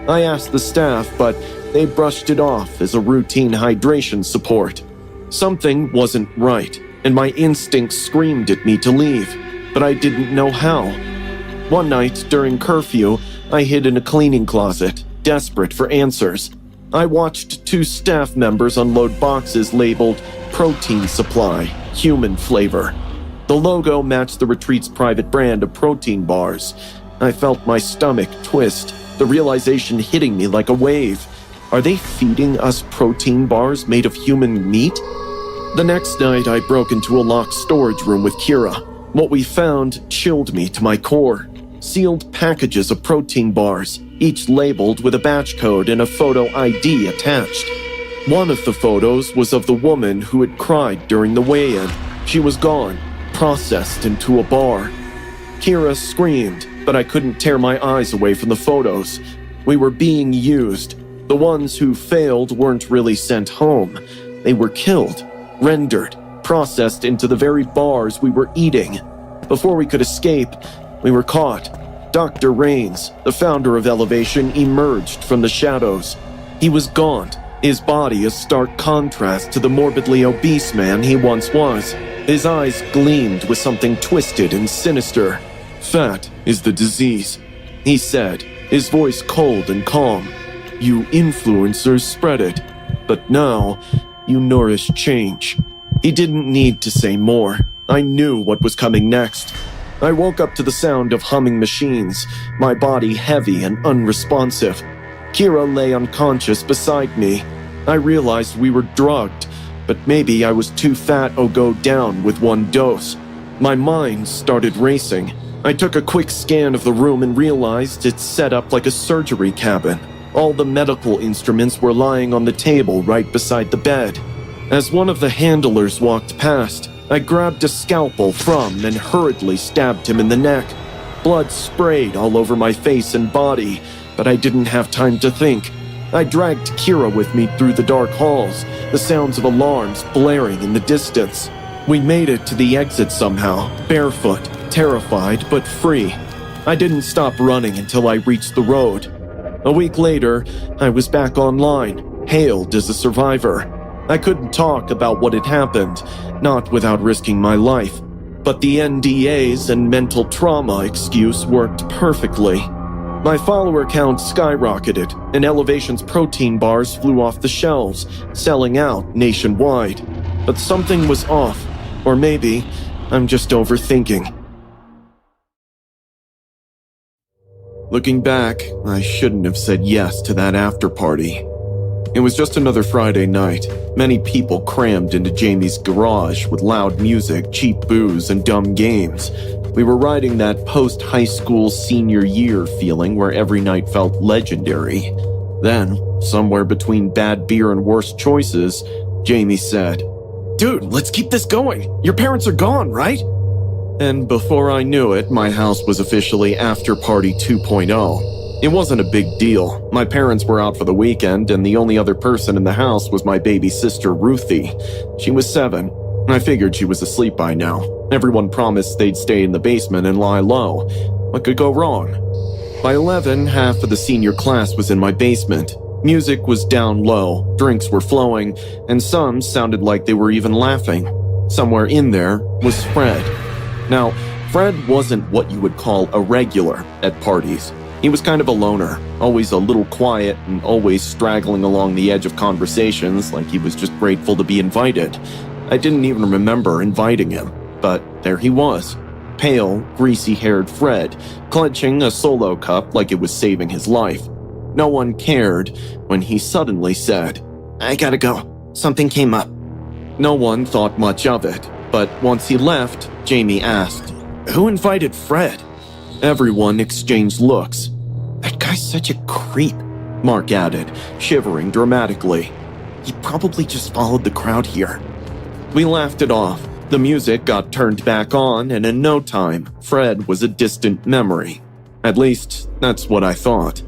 I asked the staff, but they brushed it off as a routine hydration support. Something wasn't right, and my instincts screamed at me to leave, but I didn't know how. One night, during curfew, I hid in a cleaning closet, desperate for answers. I watched 2 staff members unload boxes labeled Protein Supply, Human Flavor. The logo matched the retreat's private brand of protein bars. I felt my stomach twist, the realization hitting me like a wave. Are they feeding us protein bars made of human meat? The next night, I broke into a locked storage room with Kira. What we found chilled me to my core. Sealed packages of protein bars, each labeled with a batch code and a photo ID attached. One of the photos was of the woman who had cried during the weigh-in. She was gone, processed into a bar. Kira screamed, but I couldn't tear my eyes away from the photos. We were being used. The ones who failed weren't really sent home. They were killed, rendered, processed into the very bars we were eating. Before we could escape, we were caught. Dr. Rains, the founder of Elevation, emerged from the shadows. He was gaunt, his body a stark contrast to the morbidly obese man he once was. His eyes gleamed with something twisted and sinister. "Fat is the disease," he said, his voice cold and calm. "You influencers spread it, but now you nourish change." He didn't need to say more. I knew what was coming next. I woke up to the sound of humming machines, my body heavy and unresponsive. Kira lay unconscious beside me. I realized we were drugged, but maybe I was too fat to go down with one dose. My mind started racing. I took a quick scan of the room and realized it's set up like a surgery cabin. All the medical instruments were lying on the table right beside the bed. As one of the handlers walked past, I grabbed a scalpel from and hurriedly stabbed him in the neck. Blood sprayed all over my face and body, but I didn't have time to think. I dragged Kira with me through the dark halls, the sounds of alarms blaring in the distance. We made it to the exit somehow, barefoot, terrified but free. I didn't stop running until I reached the road. A week later, I was back online, hailed as a survivor. I couldn't talk about what had happened, not without risking my life. But the NDAs and mental trauma excuse worked perfectly. My follower count skyrocketed, and Elevation's protein bars flew off the shelves, selling out nationwide. But something was off, or maybe I'm just overthinking. Looking back, I shouldn't have said yes to that after party. It was just another Friday night, many people crammed into Jamie's garage with loud music, cheap booze, and dumb games. We were riding that post-high school senior year feeling where every night felt legendary. Then, somewhere between bad beer and worse choices, Jamie said, "Dude, let's keep this going. Your parents are gone, right?" And before I knew it, my house was officially After Party 2.0. It wasn't a big deal. My parents were out for the weekend, and the only other person in the house was my baby sister, Ruthie. She was 7. I figured she was asleep by now. Everyone promised they'd stay in the basement and lie low. What could go wrong? By 11, half of the senior class was in my basement. Music was down low, drinks were flowing, and some sounded like they were even laughing. Somewhere in there was Fred. Now, Fred wasn't what you would call a regular at parties. He was kind of a loner, always a little quiet and always straggling along the edge of conversations like he was just grateful to be invited. I didn't even remember inviting him, but there he was. Pale, greasy-haired Fred, clutching a solo cup like it was saving his life. No one cared when he suddenly said, "I gotta go. Something came up." No one thought much of it, but once he left, Jamie asked, "Who invited Fred?" Everyone exchanged looks. "That guy's such a creep," Mark added, shivering dramatically. "He probably just followed the crowd here." We laughed it off. The music got turned back on, and in no time, Fred was a distant memory. At least, that's what I thought.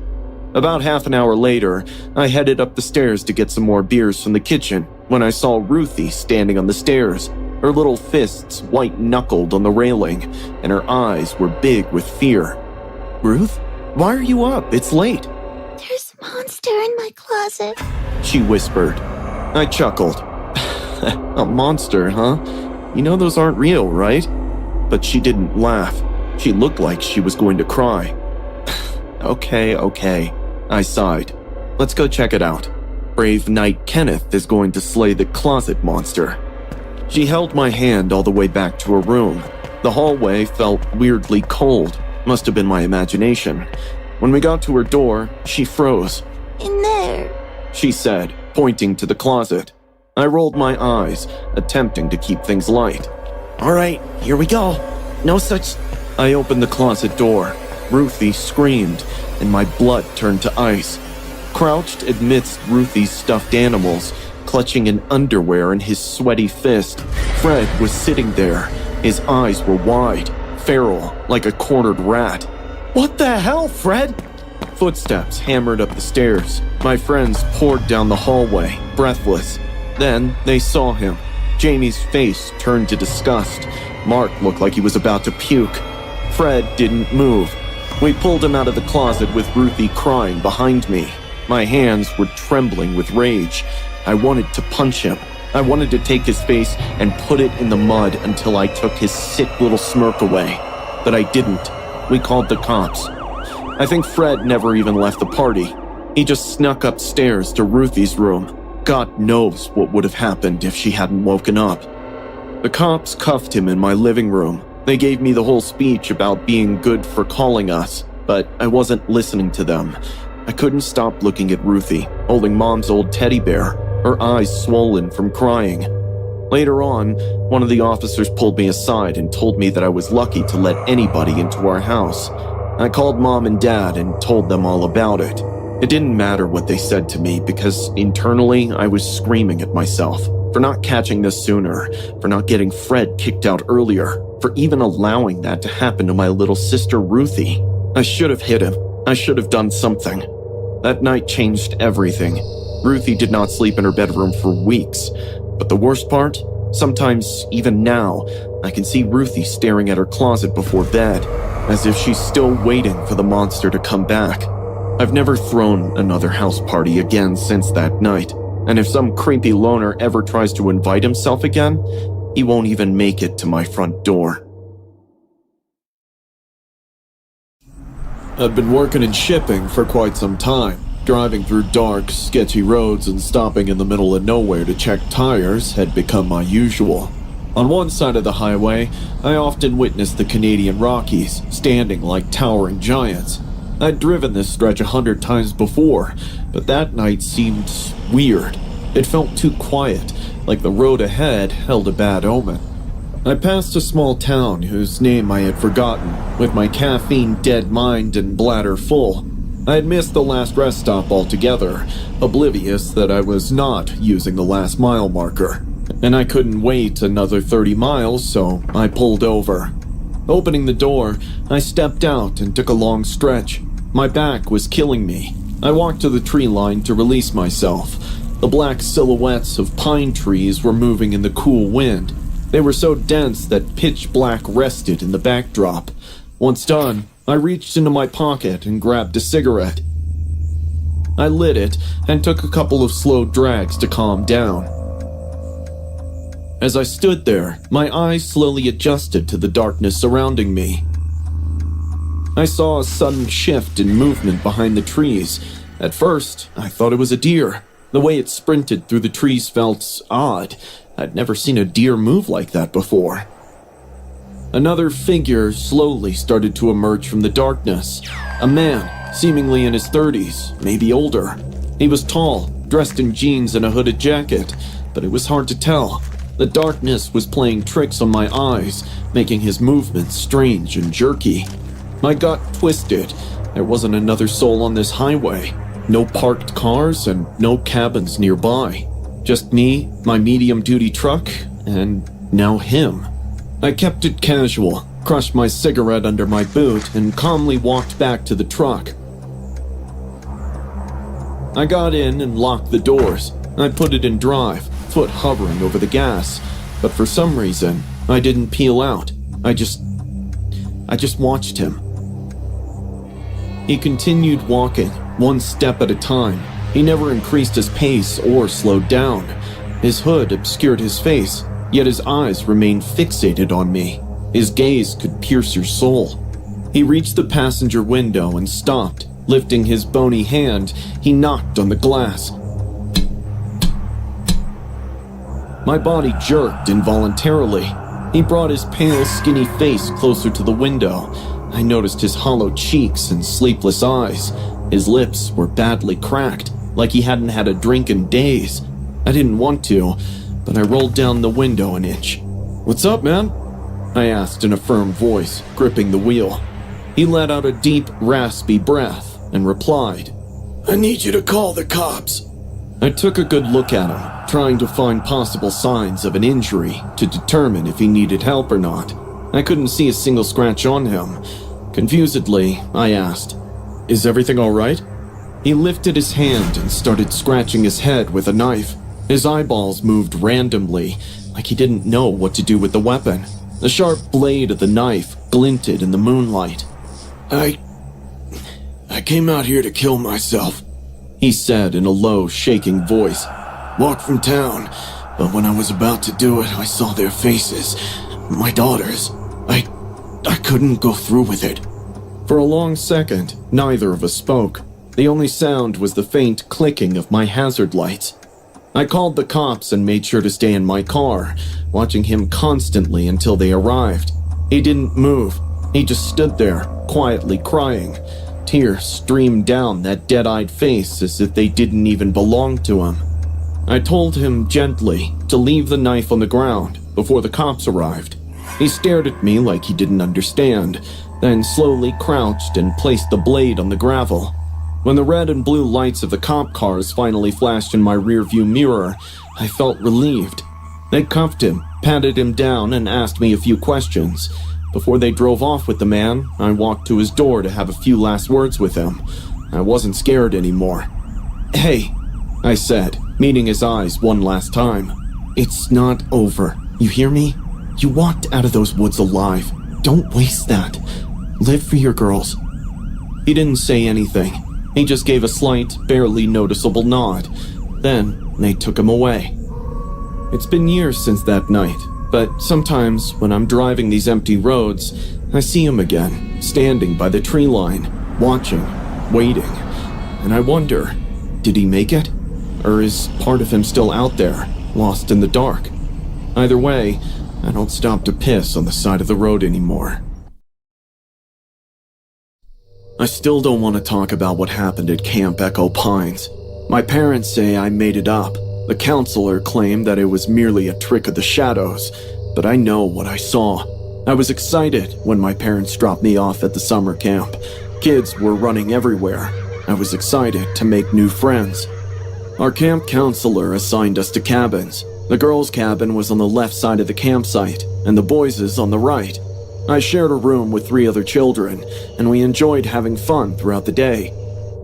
About half an hour later, I headed up the stairs to get some more beers from the kitchen when I saw Ruthie standing on the stairs, her little fists white-knuckled on the railing, and her eyes were big with fear. "Ruth, why are you up? It's late." There's a monster in my closet, she whispered. I chuckled. "A monster, huh? You know those aren't real, right?" But she didn't laugh. She looked like she was going to cry. Okay, I sighed. "Let's go check it out. Brave Knight Kenneth is going to slay the closet monster." She held my hand all the way back to her room. The hallway felt weirdly cold. Must have been my imagination. When we got to her door, she froze. in there. She said, pointing to the closet. I rolled my eyes, attempting to keep things light. "All right, here we go. No such..." I opened the closet door. Ruthie screamed, and my blood turned to ice. Crouched amidst Ruthie's stuffed animals, clutching an underwear in his sweaty fist, Fred was sitting there. His eyes were wide, feral, like a cornered rat. "What the hell, Fred?" Footsteps hammered up the stairs. My friends poured down the hallway, breathless. Then they saw him. Jamie's face turned to disgust. Mark looked like he was about to puke. Fred didn't move. We pulled him out of the closet with Ruthie crying behind me. My hands were trembling with rage. I wanted to punch him. I wanted to take his face and put it in the mud until I took his sick little smirk away. But I didn't. We called the cops. I think Fred never even left the party. He just snuck upstairs to Ruthie's room. God knows what would have happened if she hadn't woken up. The cops cuffed him in my living room. They gave me the whole speech about being good for calling us, but I wasn't listening to them. I couldn't stop looking at Ruthie, holding Mom's old teddy bear, her eyes swollen from crying. Later on, one of the officers pulled me aside and told me that I was lucky to let anybody into our house. I called Mom and Dad and told them all about it. It didn't matter what they said to me because internally I was screaming at myself for not catching this sooner, for not getting Fred kicked out earlier, for even allowing that to happen to my little sister Ruthie. I should have hit him. I should have done something. That night changed everything. Ruthie did not sleep in her bedroom for weeks. But the worst part? Sometimes, even now, I can see Ruthie staring at her closet before bed. as if she's still waiting for the monster to come back. I've never thrown another house party again since that night, and if some creepy loner ever tries to invite himself again, he won't even make it to my front door. I've been working in shipping for quite some time. Driving through dark, sketchy roads and stopping in the middle of nowhere to check tires had become my usual. On one side of the highway, I often witnessed the Canadian Rockies, standing like towering giants. I'd driven this stretch 100 times before, but that night seemed weird. It felt too quiet, like the road ahead held a bad omen. I passed a small town whose name I had forgotten, with my caffeine-dead mind and bladder full. I had missed the last rest stop altogether, oblivious that I was not using the last mile marker. And I couldn't wait another 30 miles, so I pulled over. Opening the door, I stepped out and took a long stretch. My back was killing me. I walked to the tree line to release myself. The black silhouettes of pine trees were moving in the cool wind. They were so dense that pitch black rested in the backdrop. Once done, I reached into my pocket and grabbed a cigarette. I lit it and took a couple of slow drags to calm down. As I stood there, my eyes slowly adjusted to the darkness surrounding me. I saw a sudden shift in movement behind the trees. At first, I thought it was a deer. The way it sprinted through the trees felt odd. I'd never seen a deer move like that before. Another figure slowly started to emerge from the darkness. A man, seemingly in his 30s, maybe older. He was tall, dressed in jeans and a hooded jacket, but it was hard to tell. The darkness was playing tricks on my eyes, making his movements strange and jerky. My gut twisted. There wasn't another soul on this highway. No parked cars and no cabins nearby. Just me, my medium-duty truck, and now him. I kept it casual, crushed my cigarette under my boot, and calmly walked back to the truck. I got in and locked the doors. I put it in drive, foot hovering over the gas, but for some reason, I didn't peel out. I just watched him. He continued walking, one step at a time. He never increased his pace or slowed down. His hood obscured his face, yet his eyes remained fixated on me. His gaze could pierce your soul. He reached the passenger window and stopped. Lifting his bony hand, he knocked on the glass. My body jerked involuntarily. He brought his pale, skinny face closer to the window. I noticed his hollow cheeks and sleepless eyes. His lips were badly cracked, like he hadn't had a drink in days. I didn't want to, but I rolled down the window an inch. "What's up, man?" I asked in a firm voice, gripping the wheel. He let out a deep, raspy breath and replied, "I need you to call the cops." I took a good look at him, trying to find possible signs of an injury to determine if he needed help or not. I couldn't see a single scratch on him. Confusedly, I asked, "Is everything all right?" He lifted his hand and started scratching his head with a knife. His eyeballs moved randomly, like he didn't know what to do with the weapon. The sharp blade of the knife glinted in the moonlight. I came out here to kill myself," he said in a low, shaking voice. "Walked from town, but when I was about to do it, I saw their faces. My daughters. I couldn't go through with it." For a long second, neither of us spoke. The only sound was the faint clicking of my hazard lights. I called the cops and made sure to stay in my car, watching him constantly until they arrived. He didn't move. He just stood there, quietly crying. Tears streamed down that dead-eyed face as if they didn't even belong to him. I told him gently to leave the knife on the ground before the cops arrived. He stared at me like he didn't understand, then slowly crouched and placed the blade on the gravel. When the red and blue lights of the cop cars finally flashed in my rearview mirror, I felt relieved. They cuffed him, patted him down, and asked me a few questions. Before they drove off with the man, I walked to his door to have a few last words with him. I wasn't scared anymore. "Hey," I said, meeting his eyes one last time. "It's not over. You hear me? You walked out of those woods alive. Don't waste that. Live for your girls." He didn't say anything. He just gave a slight, barely noticeable nod. Then they took him away. It's been years since that night, but sometimes when I'm driving these empty roads, I see him again, standing by the tree line, watching, waiting. And I wonder, did he make it? Or is part of him still out there, lost in the dark? Either way, I don't stop to piss on the side of the road anymore. I still don't want to talk about what happened at Camp Echo Pines. My parents say I made it up. The counselor claimed that it was merely a trick of the shadows, but I know what I saw. I was excited when my parents dropped me off at the summer camp. Kids were running everywhere. I was excited to make new friends. Our camp counselor assigned us to cabins. The girls' cabin was on the left side of the campsite, and the boys' on the right. I shared a room with 3 other children, and we enjoyed having fun throughout the day.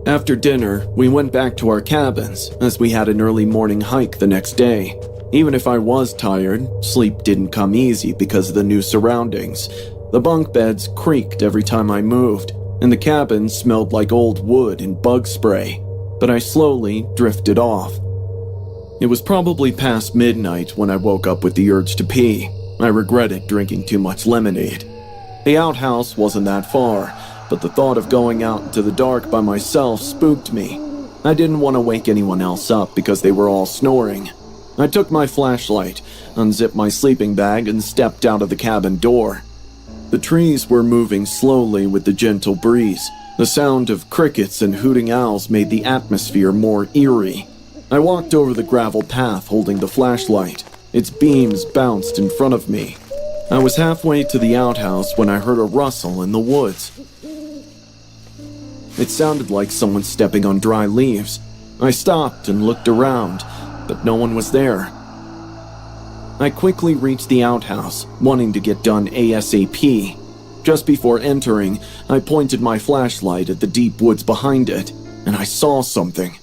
After dinner, we went back to our cabins, as we had an early morning hike the next day. Even if I was tired, sleep didn't come easy because of the new surroundings. The bunk beds creaked every time I moved, and the cabin smelled like old wood and bug spray, but I slowly drifted off. It was probably past midnight when I woke up with the urge to pee. I regretted drinking too much lemonade. The outhouse wasn't that far, but the thought of going out into the dark by myself spooked me. I didn't want to wake anyone else up because they were all snoring. I took my flashlight, unzipped my sleeping bag, and stepped out of the cabin door. The trees were moving slowly with the gentle breeze. The sound of crickets and hooting owls made the atmosphere more eerie. I walked over the gravel path holding the flashlight. Its beams bounced in front of me. I was halfway to the outhouse when I heard a rustle in the woods. It sounded like someone stepping on dry leaves. I stopped and looked around, but no one was there. I quickly reached the outhouse, wanting to get done ASAP. Just before entering, I pointed my flashlight at the deep woods behind it, and I saw something.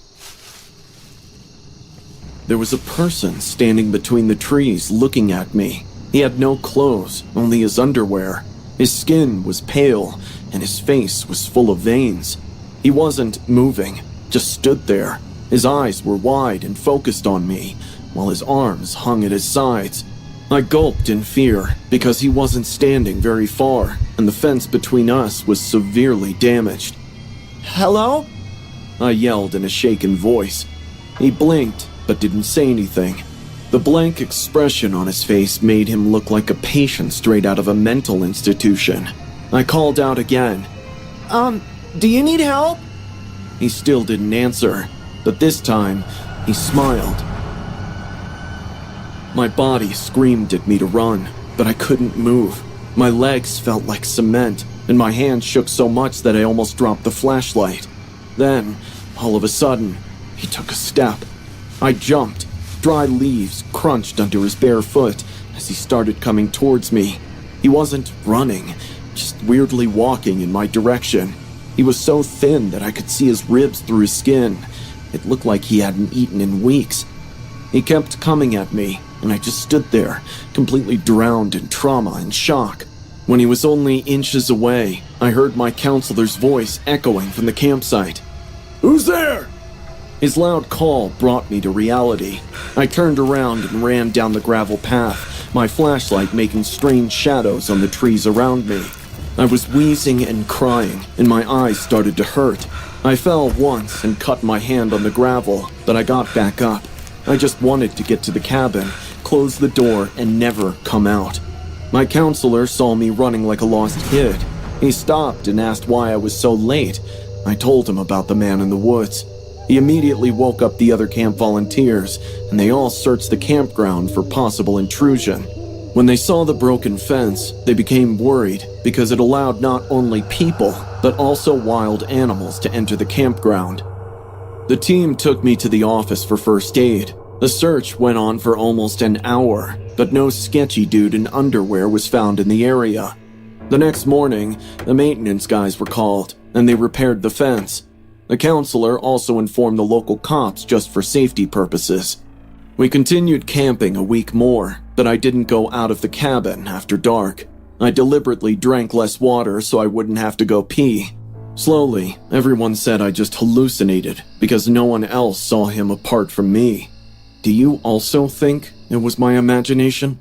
There was a person standing between the trees looking at me. He had no clothes, only his underwear. His skin was pale, and his face was full of veins. He wasn't moving, just stood there. His eyes were wide and focused on me, while his arms hung at his sides. I gulped in fear, because he wasn't standing very far, and the fence between us was severely damaged. "Hello?" I yelled in a shaken voice. He blinked, but didn't say anything. The blank expression on his face made him look like a patient straight out of a mental institution. I called out again. Do you need help?" He still didn't answer, but this time, he smiled. My body screamed at me to run, but I couldn't move. My legs felt like cement, and my hands shook so much that I almost dropped the flashlight. Then, all of a sudden, he took a step. I jumped. Dry leaves crunched under his bare foot as he started coming towards me. He wasn't running, just weirdly walking in my direction. He was so thin that I could see his ribs through his skin. It looked like he hadn't eaten in weeks. He kept coming at me, and I just stood there, completely drowned in trauma and shock. When he was only inches away, I heard my counselor's voice echoing from the campsite. "Who's there?" His loud call brought me to reality. I turned around and ran down the gravel path, my flashlight making strange shadows on the trees around me. I was wheezing and crying, and my eyes started to hurt. I fell once and cut my hand on the gravel, but I got back up. I just wanted to get to the cabin, close the door, and never come out. My counselor saw me running like a lost kid. He stopped and asked why I was so late. I told him about the man in the woods. He immediately woke up the other camp volunteers, and they all searched the campground for possible intrusion. When they saw the broken fence, they became worried because it allowed not only people, but also wild animals to enter the campground. The team took me to the office for first aid. The search went on for almost an hour, but no sketchy dude in underwear was found in the area. The next morning, the maintenance guys were called, and they repaired the fence. The counselor also informed the local cops just for safety purposes. We continued camping a week more, but I didn't go out of the cabin after dark. I deliberately drank less water so I wouldn't have to go pee. Slowly, everyone said I just hallucinated because no one else saw him apart from me. Do you also think it was my imagination?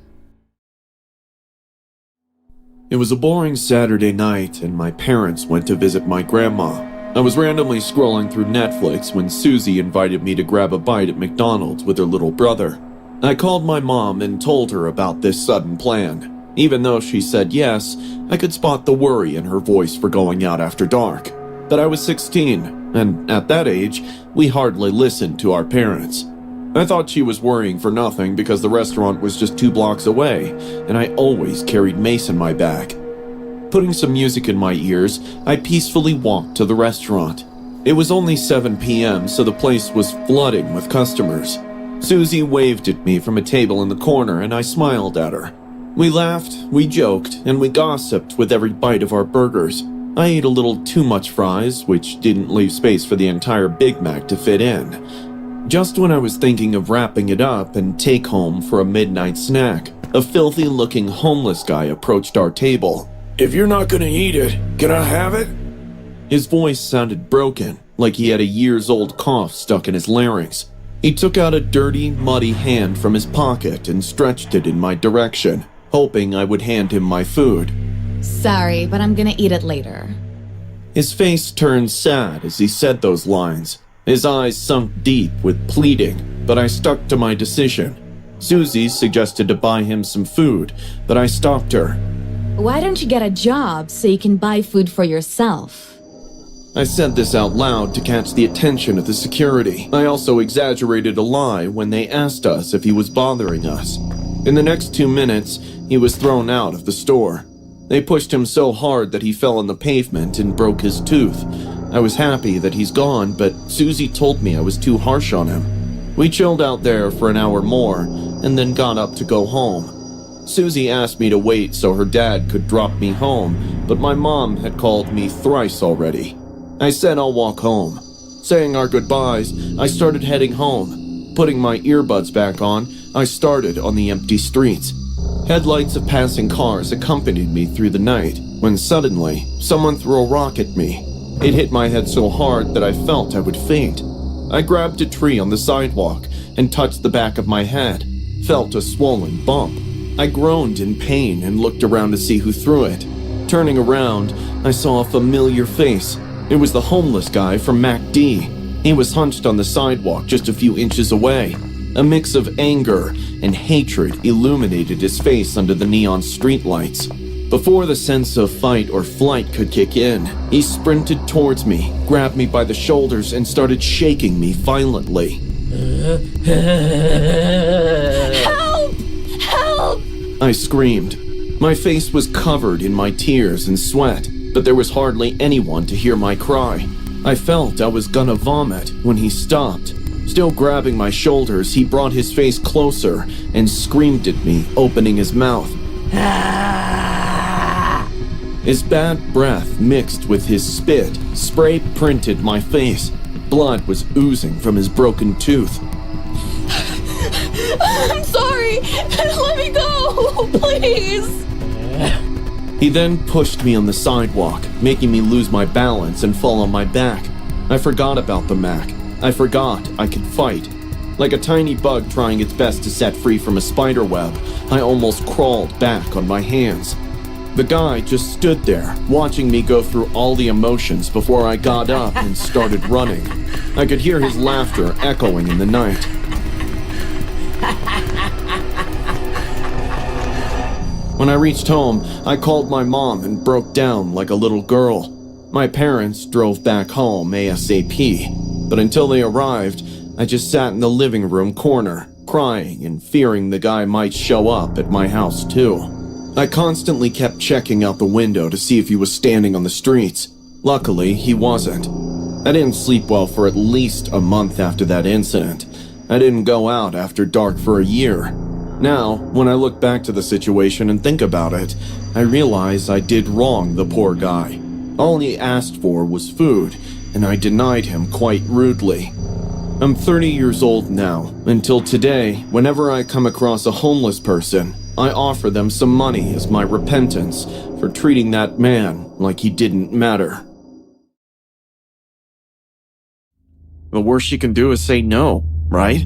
It was a boring Saturday night and my parents went to visit my grandma. I was randomly scrolling through Netflix when Susie invited me to grab a bite at McDonald's with her little brother. I called my mom and told her about this sudden plan. Even though she said yes, I could spot the worry in her voice for going out after dark. But I was 16, and at that age, we hardly listened to our parents. I thought she was worrying for nothing because the restaurant was just 2 blocks away, and I always carried Mace in my bag. Putting some music in my ears, I peacefully walked to the restaurant. It was only 7 p.m., so the place was flooding with customers. Susie waved at me from a table in the corner, and I smiled at her. We laughed, we joked, and we gossiped with every bite of our burgers. I ate a little too much fries, which didn't leave space for the entire Big Mac to fit in. Just when I was thinking of wrapping it up and take home for a midnight snack, a filthy-looking homeless guy approached our table. "If you're not gonna eat it, can I have it?" His voice sounded broken, like he had a years-old cough stuck in his larynx. He took out a dirty, muddy hand from his pocket and stretched it in my direction, hoping I would hand him my food. Sorry, but I'm gonna eat it later. His face turned sad as he said those lines. His eyes sunk deep with pleading, but I stuck to my decision. Susie suggested to buy him some food, but I stopped her. Why don't you get a job so you can buy food for yourself? I said this out loud to catch the attention of the security. I also exaggerated a lie when they asked us if he was bothering us. In the next 2 minutes, he was thrown out of the store. They pushed him so hard that he fell on the pavement and broke his tooth. I was happy that he's gone, but Susie told me I was too harsh on him. We chilled out there for an hour more, and then got up to go home. Susie asked me to wait so her dad could drop me home, but my mom had called me thrice already. I said I'll walk home. Saying our goodbyes, I started heading home. Putting my earbuds back on, I started on the empty streets. Headlights of passing cars accompanied me through the night, when suddenly, someone threw a rock at me. It hit my head so hard that I felt I would faint. I grabbed a tree on the sidewalk and touched the back of my head, felt a swollen bump. I groaned in pain and looked around to see who threw it. Turning around, I saw a familiar face. It was the homeless guy from MacD. He was hunched on the sidewalk just a few inches away. A mix of anger and hatred illuminated his face under the neon streetlights. Before the sense of fight or flight could kick in, he sprinted towards me, grabbed me by the shoulders, and started shaking me violently. Help! Help! I screamed. My face was covered in my tears and sweat, but there was hardly anyone to hear my cry. I felt I was gonna vomit when he stopped. Still grabbing my shoulders, he brought his face closer and screamed at me, opening his mouth. His bad breath mixed with his spit spray-printed my face. Blood was oozing from his broken tooth. I'm sorry! Let me go! Please! He then pushed me on the sidewalk, making me lose my balance and fall on my back. I forgot about the Mac. I forgot I could fight. Like a tiny bug trying its best to set free from a spider web, I almost crawled back on my hands. The guy just stood there, watching me go through all the emotions before I got up and started running. I could hear his laughter echoing in the night. When I reached home, I called my mom and broke down like a little girl. My parents drove back home ASAP, but until they arrived, I just sat in the living room corner, crying and fearing the guy might show up at my house too. I constantly kept checking out the window to see if he was standing on the streets. Luckily, he wasn't. I didn't sleep well for at least a month after that incident. I didn't go out after dark for a year. Now, when I look back to the situation and think about it, I realize I did wrong the poor guy. All he asked for was food, and I denied him quite rudely. I'm 30 years old now. Until today, whenever I come across a homeless person, I offer them some money as my repentance for treating that man like he didn't matter. The worst you can do is say no, right?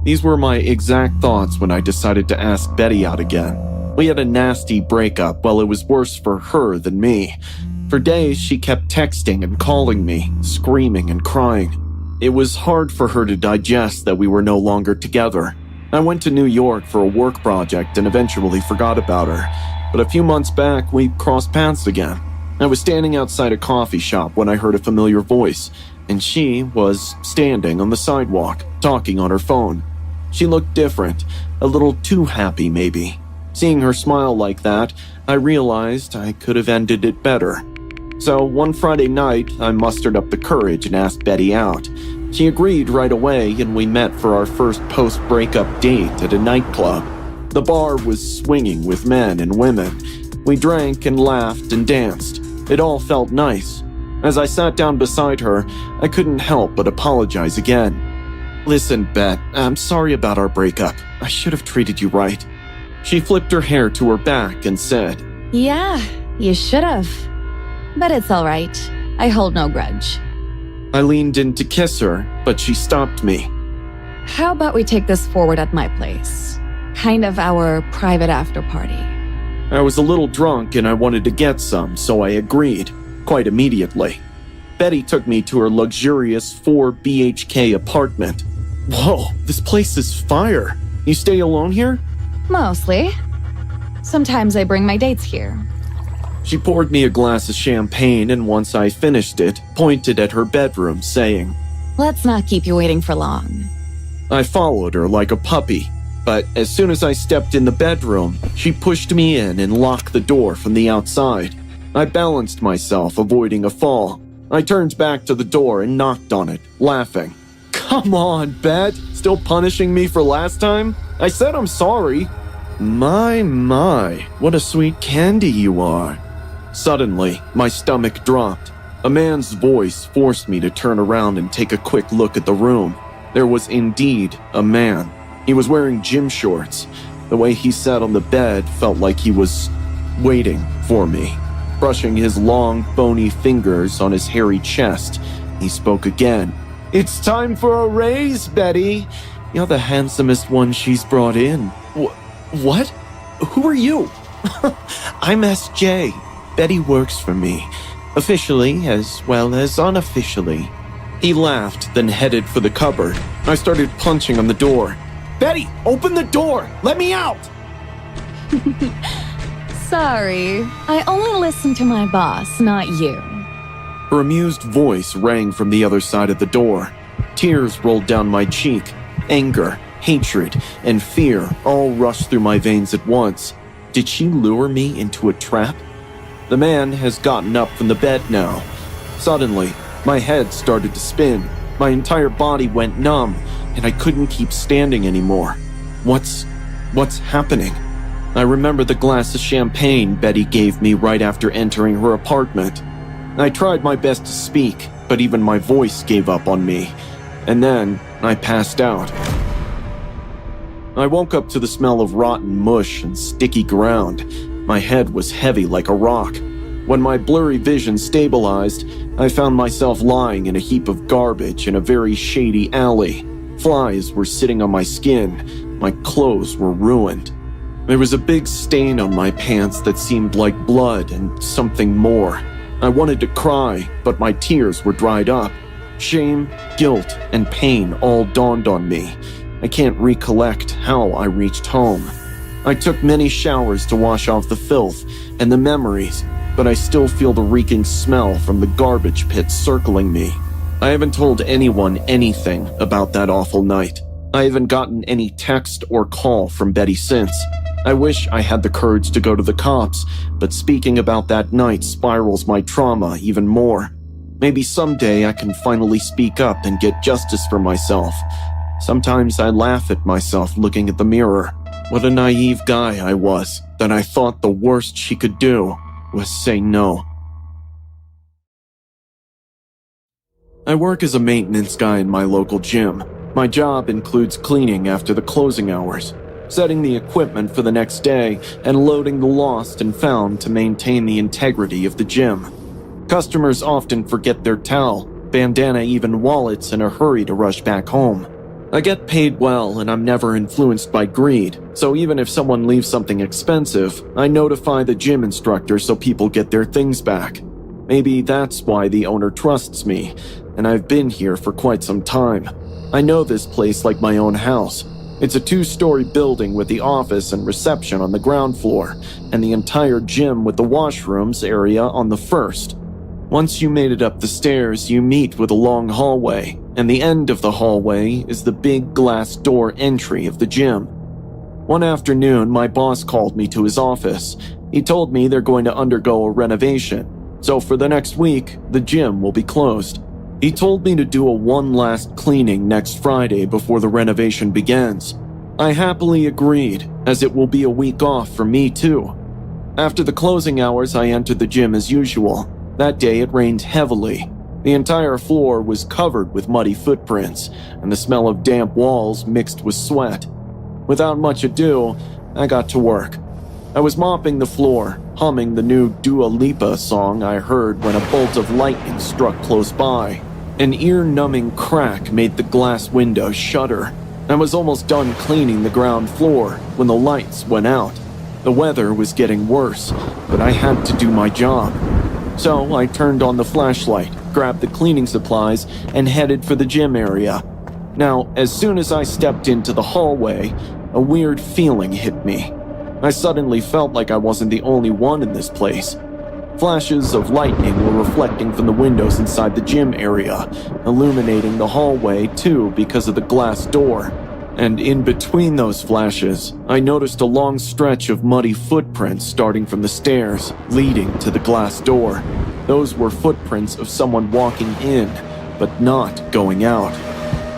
These were my exact thoughts when I decided to ask Betty out again. We had a nasty breakup, while it was worse for her than me. For days, she kept texting and calling me, screaming and crying. It was hard for her to digest that we were no longer together. I went to New York for a work project and eventually forgot about her. But a few months back, we crossed paths again. I was standing outside a coffee shop when I heard a familiar voice, and she was standing on the sidewalk, talking on her phone. She looked different, a little too happy maybe. Seeing her smile like that, I realized I could have ended it better. So one Friday night, I mustered up the courage and asked Betty out. She agreed right away, and we met for our first post-breakup date at a nightclub. The bar was swinging with men and women. We drank and laughed and danced. It all felt nice. As I sat down beside her, I couldn't help but apologize again. Listen, Bet, I'm sorry about our breakup. I should have treated you right. She flipped her hair to her back and said, Yeah, you should have. But it's all right. I hold no grudge. I leaned in to kiss her, but she stopped me. How about we take this forward at my place? Kind of our private after party. I was a little drunk and I wanted to get some, so I agreed, quite immediately. Betty took me to her luxurious 4 BHK apartment. Whoa, this place is fire. You stay alone here? Mostly. Sometimes I bring my dates here. She poured me a glass of champagne, and once I finished it, pointed at her bedroom, saying, Let's not keep you waiting for long. I followed her like a puppy, but as soon as I stepped in the bedroom, she pushed me in and locked the door from the outside. I balanced myself, avoiding a fall. I turned back to the door and knocked on it, laughing. Come on, Bet, still punishing me for last time? I said I'm sorry. My, what a sweet candy you are. Suddenly, my stomach dropped. A man's voice forced me to turn around and take a quick look at the room. There was indeed a man. He was wearing gym shorts. The way he sat on the bed felt like he was waiting for me. Brushing his long, bony fingers on his hairy chest, he spoke again. It's time for a raise, Betty. You're the handsomest one she's brought in. What? Who are you? I'm SJ. Betty works for me, officially as well as unofficially. He laughed, then headed for the cupboard. I started punching on the door. Betty, open the door! Let me out! Sorry, I only listen to my boss, not you. Her amused voice rang from the other side of the door. Tears rolled down my cheek. Anger, hatred, and fear all rushed through my veins at once. Did she lure me into a trap? The man has gotten up from the bed now. Suddenly, my head started to spin. My entire body went numb, and I couldn't keep standing anymore. What's happening? I remember the glass of champagne Betty gave me right after entering her apartment. I tried my best to speak, but even my voice gave up on me. And then I passed out. I woke up to the smell of rotten mush and sticky ground. My head was heavy like a rock. When my blurry vision stabilized, I found myself lying in a heap of garbage in a very shady alley. Flies were sitting on my skin. My clothes were ruined. There was a big stain on my pants that seemed like blood and something more. I wanted to cry, but my tears were dried up. Shame, guilt, and pain all dawned on me. I can't recollect how I reached home. I took many showers to wash off the filth and the memories, but I still feel the reeking smell from the garbage pit circling me. I haven't told anyone anything about that awful night. I haven't gotten any text or call from Betty since. I wish I had the courage to go to the cops, but speaking about that night spirals my trauma even more. Maybe someday I can finally speak up and get justice for myself. Sometimes I laugh at myself looking at the mirror. What a naive guy I was, that I thought the worst she could do was say no. I work as a maintenance guy in my local gym. My job includes cleaning after the closing hours, setting the equipment for the next day, and loading the lost and found to maintain the integrity of the gym. Customers often forget their towel, bandana, even wallets in a hurry to rush back home. I get paid well and I'm never influenced by greed, so even if someone leaves something expensive, I notify the gym instructor so people get their things back. Maybe that's why the owner trusts me, and I've been here for quite some time. I know this place like my own house. It's a 2-story building with the office and reception on the ground floor, and the entire gym with the washrooms area on the first. Once you made it up the stairs, you meet with a long hallway, and the end of the hallway is the big glass door entry of the gym. One afternoon, my boss called me to his office. He told me they're going to undergo a renovation, so for the next week, the gym will be closed. He told me to do a one last cleaning next Friday before the renovation begins. I happily agreed, as it will be a week off for me too. After the closing hours, I entered the gym as usual. That day it rained heavily. The entire floor was covered with muddy footprints, and the smell of damp walls mixed with sweat. Without much ado, I got to work. I was mopping the floor, humming the new Dua Lipa song I heard when a bolt of lightning struck close by. An ear-numbing crack made the glass window shudder. I was almost done cleaning the ground floor when the lights went out. The weather was getting worse, but I had to do my job. So I turned on the flashlight, grabbed the cleaning supplies, and headed for the gym area. Now, as soon as I stepped into the hallway, a weird feeling hit me. I suddenly felt like I wasn't the only one in this place. Flashes of lightning were reflecting from the windows inside the gym area, illuminating the hallway too because of the glass door. And in between those flashes, I noticed a long stretch of muddy footprints starting from the stairs, leading to the glass door. Those were footprints of someone walking in, but not going out.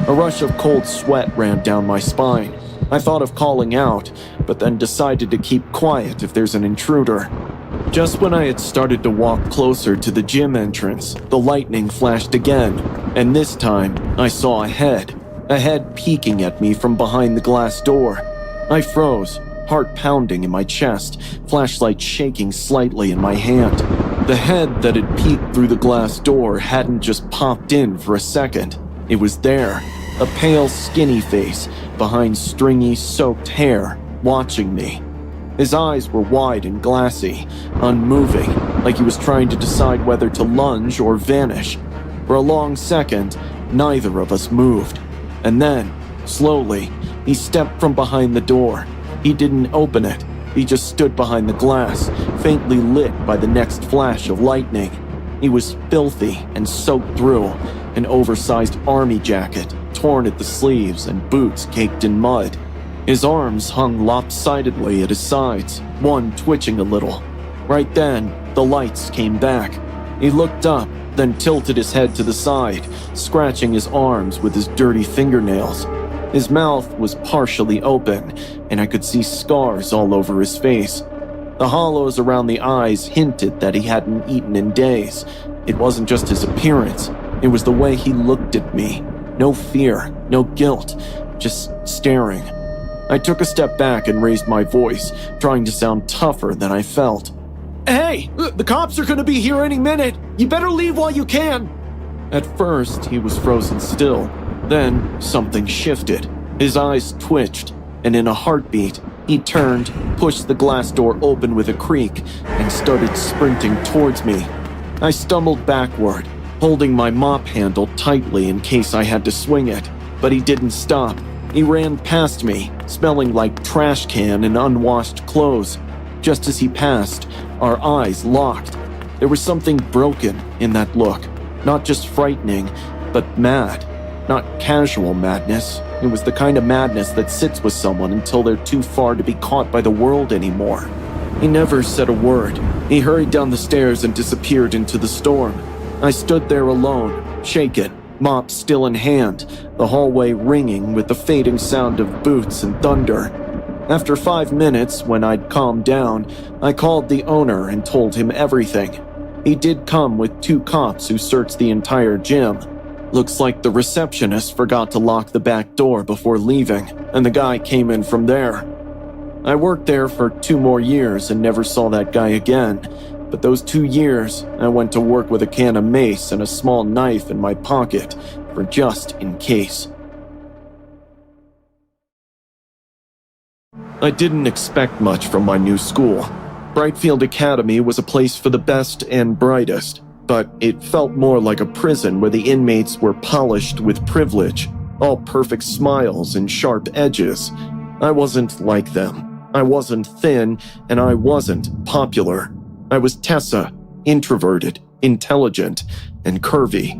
A rush of cold sweat ran down my spine. I thought of calling out, but then decided to keep quiet if there's an intruder. Just when I had started to walk closer to the gym entrance, the lightning flashed again, and this time I saw a head peeking at me from behind the glass door. I froze, heart pounding in my chest, flashlight shaking slightly in my hand. The head that had peeked through the glass door hadn't just popped in for a second. It was there, a pale, skinny face behind stringy, soaked hair, watching me. His eyes were wide and glassy, unmoving, like he was trying to decide whether to lunge or vanish. For a long second, neither of us moved. And then, slowly, he stepped from behind the door. He didn't open it. He just stood behind the glass, faintly lit by the next flash of lightning. He was filthy and soaked through, an oversized army jacket, torn at the sleeves, and boots caked in mud. His arms hung lopsidedly at his sides, one twitching a little. Right then, the lights came back. He looked up, then tilted his head to the side, scratching his arms with his dirty fingernails. His mouth was partially open, and I could see scars all over his face. The hollows around the eyes hinted that he hadn't eaten in days. It wasn't just his appearance, it was the way he looked at me. No fear, no guilt, just staring. I took a step back and raised my voice, trying to sound tougher than I felt. "Hey, the cops are gonna be here any minute. You better leave while you can." At first, he was frozen still. Then, something shifted. His eyes twitched, and in a heartbeat, he turned, pushed the glass door open with a creak, and started sprinting towards me. I stumbled backward, holding my mop handle tightly in case I had to swing it, but he didn't stop. He ran past me, smelling like trash can and unwashed clothes. Just as he passed, our eyes locked. There was something broken in that look. Not just frightening, but mad. Not casual madness. It was the kind of madness that sits with someone until they're too far to be caught by the world anymore. He never said a word. He hurried down the stairs and disappeared into the storm. I stood there alone, shaken, mop still in hand, the hallway ringing with the fading sound of boots and thunder. After 5 minutes, when I'd calmed down, I called the owner and told him everything. He did come with 2 cops who searched the entire gym. Looks like the receptionist forgot to lock the back door before leaving, and the guy came in from there. I worked there for 2 more years and never saw that guy again, but those 2 years, I went to work with a can of mace and a small knife in my pocket for just in case. I didn't expect much from my new school. Brightfield Academy was a place for the best and brightest, but it felt more like a prison where the inmates were polished with privilege, all perfect smiles and sharp edges. I wasn't like them. I wasn't thin, and I wasn't popular. I was Tessa, introverted, intelligent, and curvy.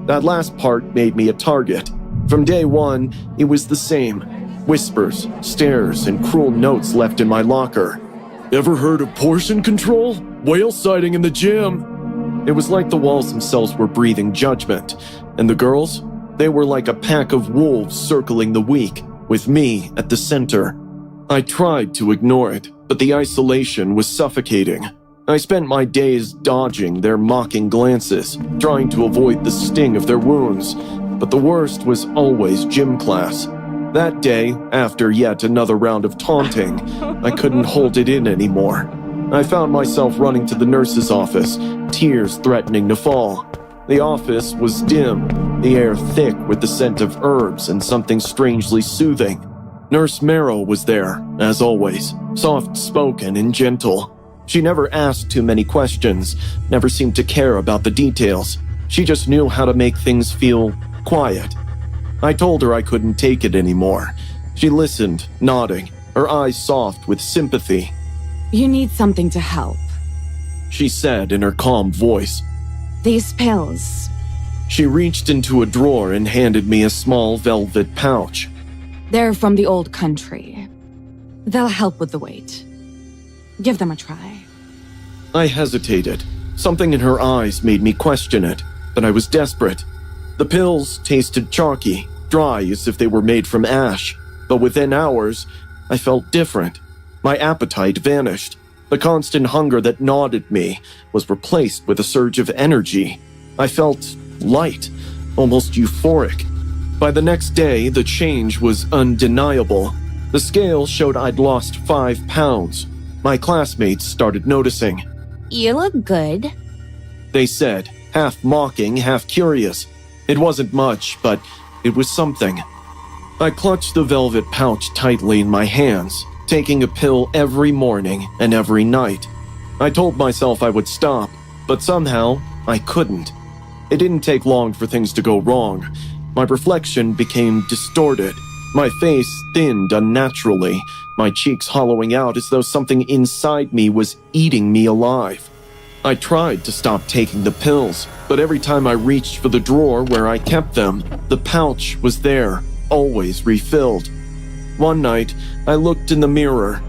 That last part made me a target. From day one, it was the same. Whispers, stares, and cruel notes left in my locker. Ever heard of portion control? Whale sighting in the gym. It was like the walls themselves were breathing judgment. And the girls? They were like a pack of wolves circling the weak, with me at the center. I tried to ignore it, but the isolation was suffocating. I spent my days dodging their mocking glances, trying to avoid the sting of their wounds. But the worst was always gym class. That day, after yet another round of taunting, I couldn't hold it in anymore. I found myself running to the nurse's office, tears threatening to fall. The office was dim, the air thick with the scent of herbs and something strangely soothing. Nurse Marrow was there, as always, soft-spoken and gentle. She never asked too many questions, never seemed to care about the details. She just knew how to make things feel quiet. I told her I couldn't take it anymore. She listened, nodding, her eyes soft with sympathy. You need something to help. She said in her calm voice. These pills. She reached into a drawer and handed me a small velvet pouch. They're from the old country. They'll help with the weight. Give them a try. I hesitated. Something in her eyes made me question it, but I was desperate. The pills tasted chalky, dry as if they were made from ash, but within hours, I felt different. My appetite vanished. The constant hunger that gnawed at me was replaced with a surge of energy. I felt light, almost euphoric. By the next day, the change was undeniable. The scale showed I'd lost 5 pounds. My classmates started noticing. You look good. They said, half mocking, half curious. It wasn't much, but it was something. I clutched the velvet pouch tightly in my hands, taking a pill every morning and every night. I told myself I would stop, but somehow I couldn't. It didn't take long for things to go wrong. My reflection became distorted. My face thinned unnaturally, my cheeks hollowing out as though something inside me was eating me alive. I tried to stop taking the pills, but every time I reached for the drawer where I kept them, the pouch was there, always refilled. One night, I looked in the mirror,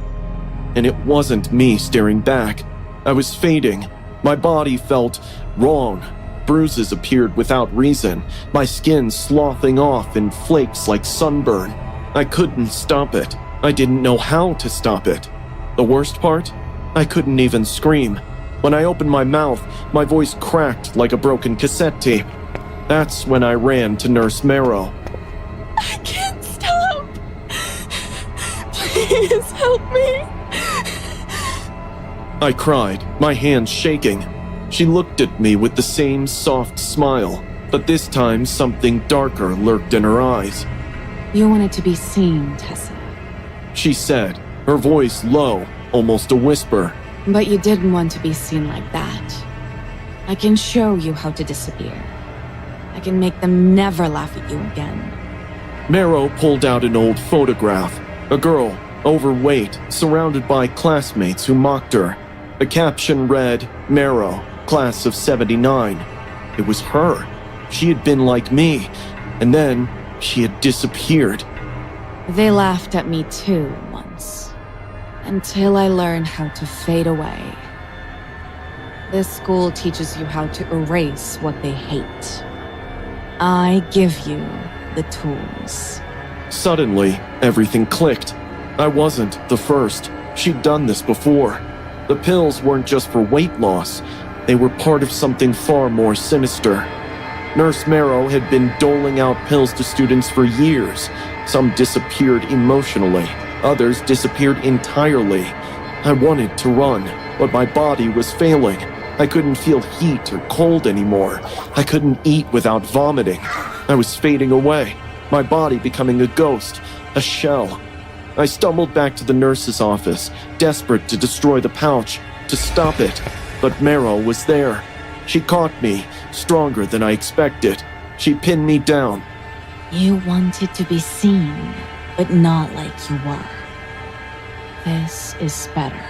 and it wasn't me staring back. I was fading. My body felt wrong. Bruises appeared without reason, my skin sloughing off in flakes like sunburn. I couldn't stop it. I didn't know how to stop it. The worst part? I couldn't even scream. When I opened my mouth, my voice cracked like a broken cassette tape. That's when I ran to Nurse Marrow. I can't stop. Please help me. I cried, my hands shaking. She looked at me with the same soft smile, but this time something darker lurked in her eyes. You wanted to be seen, Tessa. She said, her voice low, almost a whisper. But you didn't want to be seen like that. I can show you how to disappear. I can make them never laugh at you again. Marrow pulled out an old photograph. A girl, overweight, surrounded by classmates who mocked her. The caption read, Marrow, class of 79. It was her. She had been like me, and then she had disappeared. They laughed at me too once, until I learned how to fade away. This school teaches you how to erase what they hate. I give you the tools. Suddenly, everything clicked. I wasn't the first. She'd done this before. The pills weren't just for weight loss. They were part of something far more sinister. Nurse Marrow had been doling out pills to students for years. Some disappeared emotionally, others disappeared entirely. I wanted to run, but my body was failing. I couldn't feel heat or cold anymore. I couldn't eat without vomiting. I was fading away, my body becoming a ghost, a shell. I stumbled back to the nurse's office, desperate to destroy the pouch, to stop it. But Marrow was there. She caught me, stronger than I expected. She pinned me down. You wanted to be seen, but not like you were. This is better.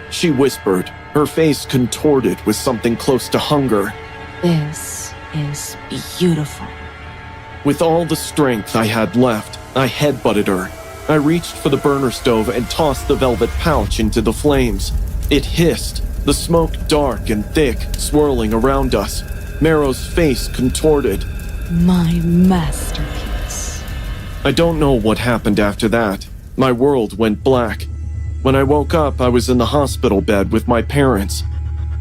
She whispered, her face contorted with something close to hunger. This is beautiful. With all the strength I had left, I headbutted her. I reached for the burner stove and tossed the velvet pouch into the flames. It hissed, the smoke dark and thick, swirling around us. Marrow's face contorted. My masterpiece. I don't know what happened after that. My world went black. When I woke up, I was in the hospital bed with my parents.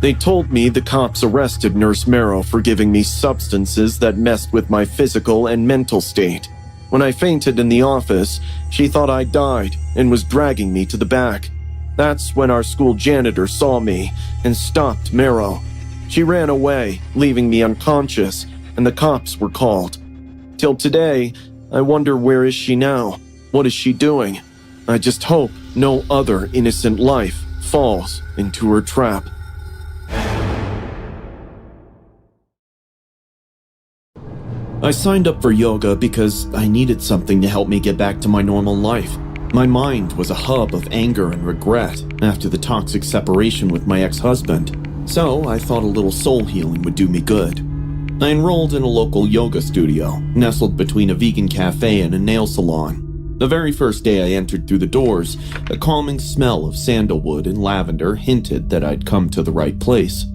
They told me the cops arrested Nurse Marrow for giving me substances that messed with my physical and mental state. When I fainted in the office, she thought I died and was dragging me to the back. That's when our school janitor saw me and stopped Marrow. She ran away, leaving me unconscious, and the cops were called. Till today, I wonder where is she now? What is she doing? I just hope no other innocent life falls into her trap. I signed up for yoga because I needed something to help me get back to my normal life. My mind was a hub of anger and regret after the toxic separation with my ex-husband, so I thought a little soul healing would do me good. I enrolled in a local yoga studio, nestled between a vegan cafe and a nail salon. The very first day I entered through the doors, a calming smell of sandalwood and lavender hinted that I'd come to the right place.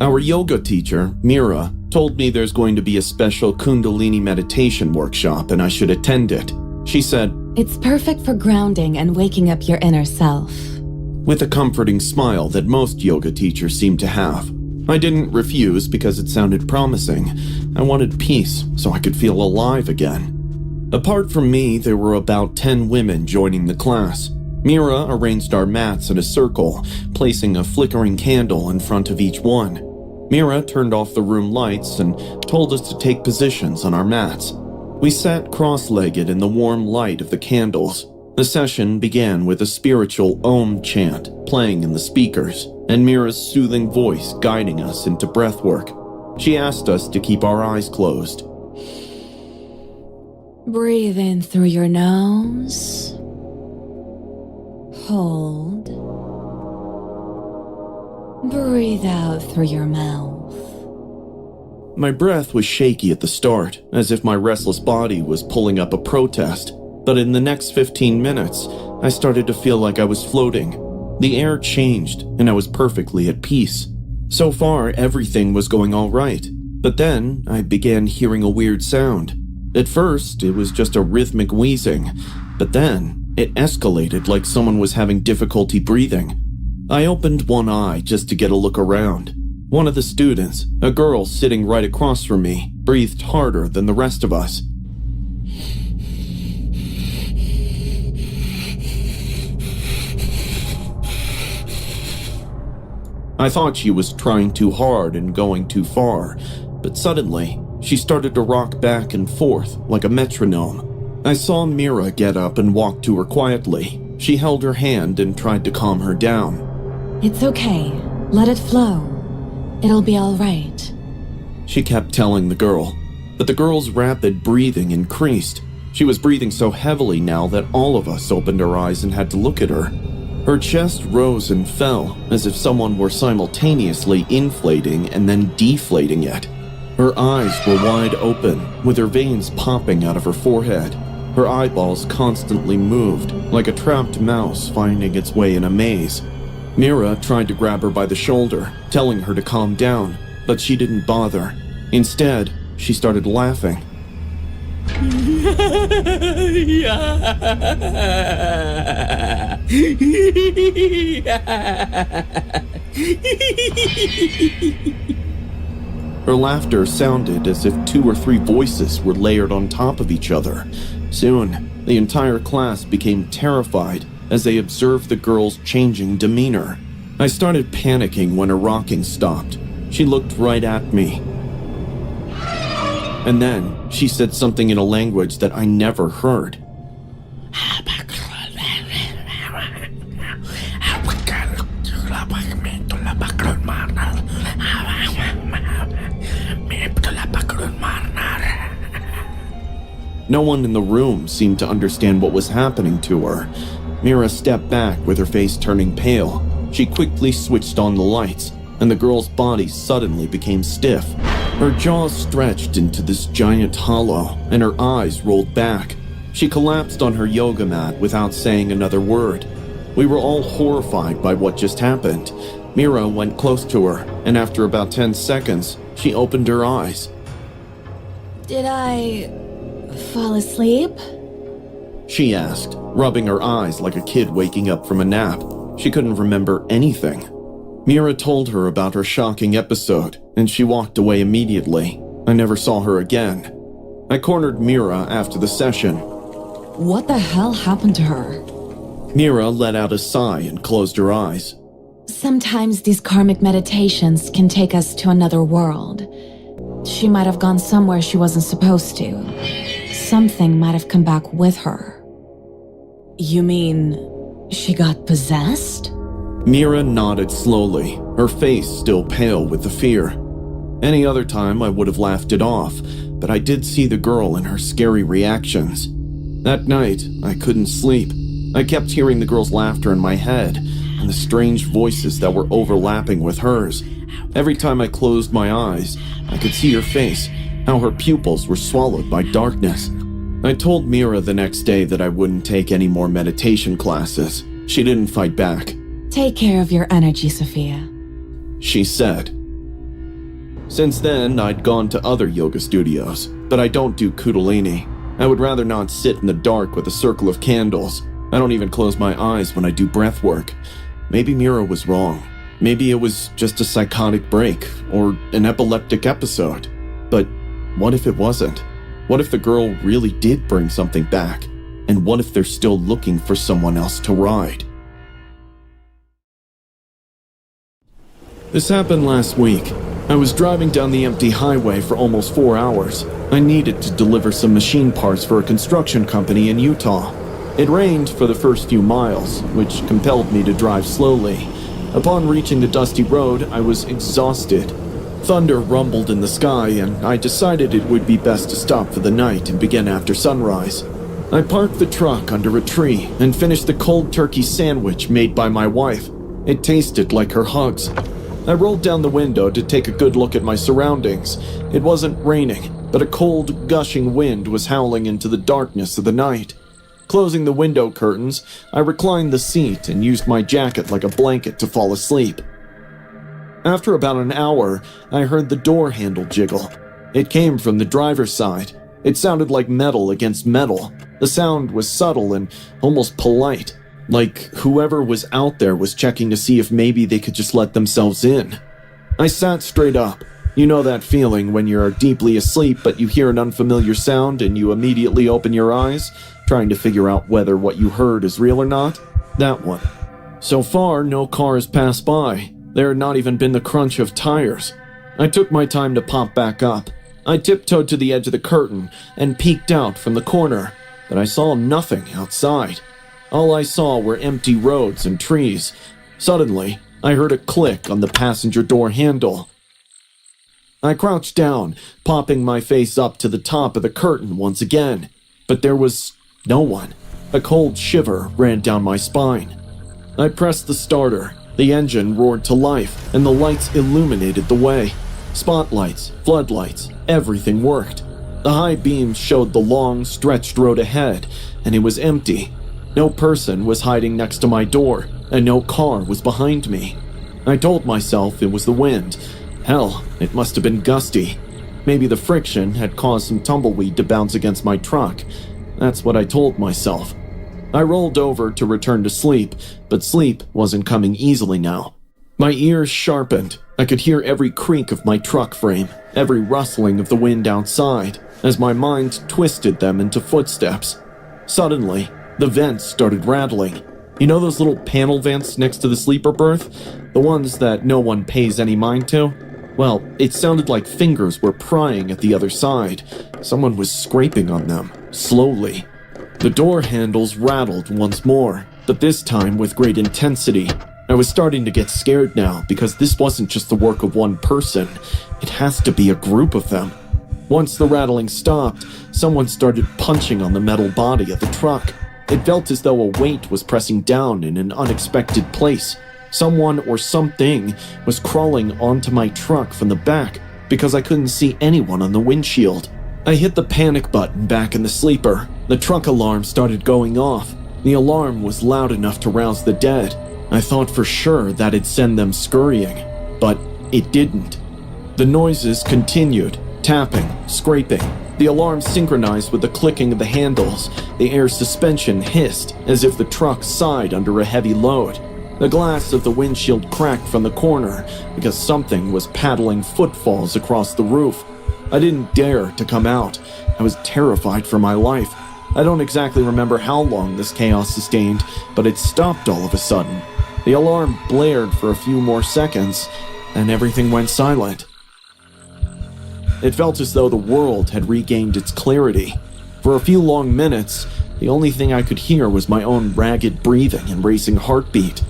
Our yoga teacher, Mira, told me there's going to be a special Kundalini meditation workshop and I should attend it. She said, It's perfect for grounding and waking up your inner self. with a comforting smile that most yoga teachers seem to have. I didn't refuse because it sounded promising. I wanted peace so I could feel alive again. Apart from me, there were about 10 women joining the class. Mira arranged our mats in a circle, placing a flickering candle in front of each one. Mira turned off the room lights and told us to take positions on our mats. We sat cross-legged in the warm light of the candles. The session began with a spiritual Om chant playing in the speakers, and Mira's soothing voice guiding us into breathwork. She asked us to keep our eyes closed. Breathe in through your nose. Hold. Breathe out through your mouth. My breath was shaky at the start, as if my restless body was pulling up a protest. But in the next 15 minutes, I started to feel like I was floating. The air changed, and I was perfectly at peace. So far, everything was going all right. But then, I began hearing a weird sound. At first, it was just a rhythmic wheezing, but then it escalated like someone was having difficulty breathing. I opened one eye just to get a look around. One of the students, a girl sitting right across from me, breathed harder than the rest of us. I thought she was trying too hard and going too far, but suddenly, she started to rock back and forth like a metronome. I saw Mira get up and walk to her quietly. She held her hand and tried to calm her down. It's okay. Let it flow. It'll be all right. She kept telling the girl, but the girl's rapid breathing increased. She was breathing so heavily now that all of us opened our eyes and had to look at her. Her chest rose and fell as if someone were simultaneously inflating and then deflating it. Her eyes were wide open, with her veins popping out of her forehead. Her eyeballs constantly moved, like a trapped mouse finding its way in a maze. Mira tried to grab her by the shoulder, telling her to calm down, but she didn't bother. Instead, she started laughing. Her laughter sounded as if 2 or 3 voices were layered on top of each other. Soon, the entire class became terrified as they observed the girl's changing demeanor. I started panicking when her rocking stopped. She looked right at me. And then, she said something in a language that I never heard. No one in the room seemed to understand what was happening to her. Mira stepped back with her face turning pale. She quickly switched on the lights, and the girl's body suddenly became stiff. Her jaws stretched into this giant hollow, and her eyes rolled back. She collapsed on her yoga mat without saying another word. We were all horrified by what just happened. Mira went close to her, and after about 10 seconds, she opened her eyes. Did I fall asleep? She asked, rubbing her eyes like a kid waking up from a nap. She couldn't remember anything. Mira told her about her shocking episode, and she walked away immediately. I never saw her again. I cornered Mira after the session. What the hell happened to her? Mira let out a sigh and closed her eyes. Sometimes these karmic meditations can take us to another world. She might have gone somewhere she wasn't supposed to. Something might have come back with her. You mean she got possessed? Mira nodded slowly, her face still pale with the fear. Any other time I would have laughed it off, but I did see the girl and her scary reactions. That night, I couldn't sleep. I kept hearing the girl's laughter in my head, and the strange voices that were overlapping with hers. Every time I closed my eyes, I could see her face, how her pupils were swallowed by darkness. I told Mira the next day that I wouldn't take any more meditation classes. She didn't fight back. Take care of your energy, Sophia, she said. Since then, I'd gone to other yoga studios, but I don't do Kundalini. I would rather not sit in the dark with a circle of candles. I don't even close my eyes when I do breath work. Maybe Mira was wrong. Maybe it was just a psychotic break, or an epileptic episode. But what if it wasn't? What if the girl really did bring something back? And what if they're still looking for someone else to ride? This happened last week. I was driving down the empty highway for almost 4 hours. I needed to deliver some machine parts for a construction company in Utah. It rained for the first few miles, which compelled me to drive slowly. Upon reaching the dusty road, I was exhausted. Thunder rumbled in the sky, and I decided it would be best to stop for the night and begin after sunrise. I parked the truck under a tree and finished the cold turkey sandwich made by my wife. It tasted like her hugs. I rolled down the window to take a good look at my surroundings. It wasn't raining, but a cold, gushing wind was howling into the darkness of the night. Closing the window curtains, I reclined the seat and used my jacket like a blanket to fall asleep. After about an hour, I heard the door handle jiggle. It came from the driver's side. It sounded like metal against metal. The sound was subtle and almost polite, like whoever was out there was checking to see if maybe they could just let themselves in. I sat straight up. You know that feeling when you're deeply asleep but you hear an unfamiliar sound and you immediately open your eyes, trying to figure out whether what you heard is real or not? That one. So far, no cars passed by. There had not even been the crunch of tires. I took my time to pop back up. I tiptoed to the edge of the curtain and peeked out from the corner, but I saw nothing outside. All I saw were empty roads and trees. Suddenly, I heard a click on the passenger door handle. I crouched down, popping my face up to the top of the curtain once again, but there was no one. A cold shiver ran down my spine. I pressed the starter. The engine roared to life, and the lights illuminated the way. Spotlights, floodlights, everything worked. The high beams showed the long, stretched road ahead, and it was empty. No person was hiding next to my door, and no car was behind me. I told myself it was the wind. Hell, it must have been gusty. Maybe the friction had caused some tumbleweed to bounce against my truck. That's what I told myself. I rolled over to return to sleep, but sleep wasn't coming easily now. My ears sharpened. I could hear every creak of my truck frame, every rustling of the wind outside, as my mind twisted them into footsteps. Suddenly, the vents started rattling. You know those little panel vents next to the sleeper berth? The ones that no one pays any mind to? Well, it sounded like fingers were prying at the other side. Someone was scraping on them, slowly. The door handles rattled once more, but this time with great intensity. I was starting to get scared now because this wasn't just the work of one person. It has to be a group of them. Once the rattling stopped, someone started punching on the metal body of the truck. It felt as though a weight was pressing down in an unexpected place. Someone or something was crawling onto my truck from the back because I couldn't see anyone on the windshield. I hit the panic button back in the sleeper. The truck alarm started going off. The alarm was loud enough to rouse the dead. I thought for sure that'd send them scurrying, but it didn't. The noises continued, tapping, scraping. The alarm synchronized with the clicking of the handles. The air suspension hissed as if the truck sighed under a heavy load. The glass of the windshield cracked from the corner because something was paddling footfalls across the roof. I didn't dare to come out. I was terrified for my life. I don't exactly remember how long this chaos sustained, but it stopped all of a sudden. The alarm blared for a few more seconds, and everything went silent. It felt as though the world had regained its clarity. For a few long minutes, the only thing I could hear was my own ragged breathing and racing heartbeat.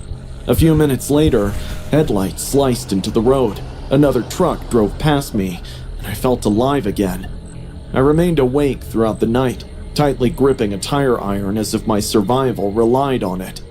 A few minutes later, headlights sliced into the road. Another truck drove past me, and I felt alive again. I remained awake throughout the night, tightly gripping a tire iron as if my survival relied on it.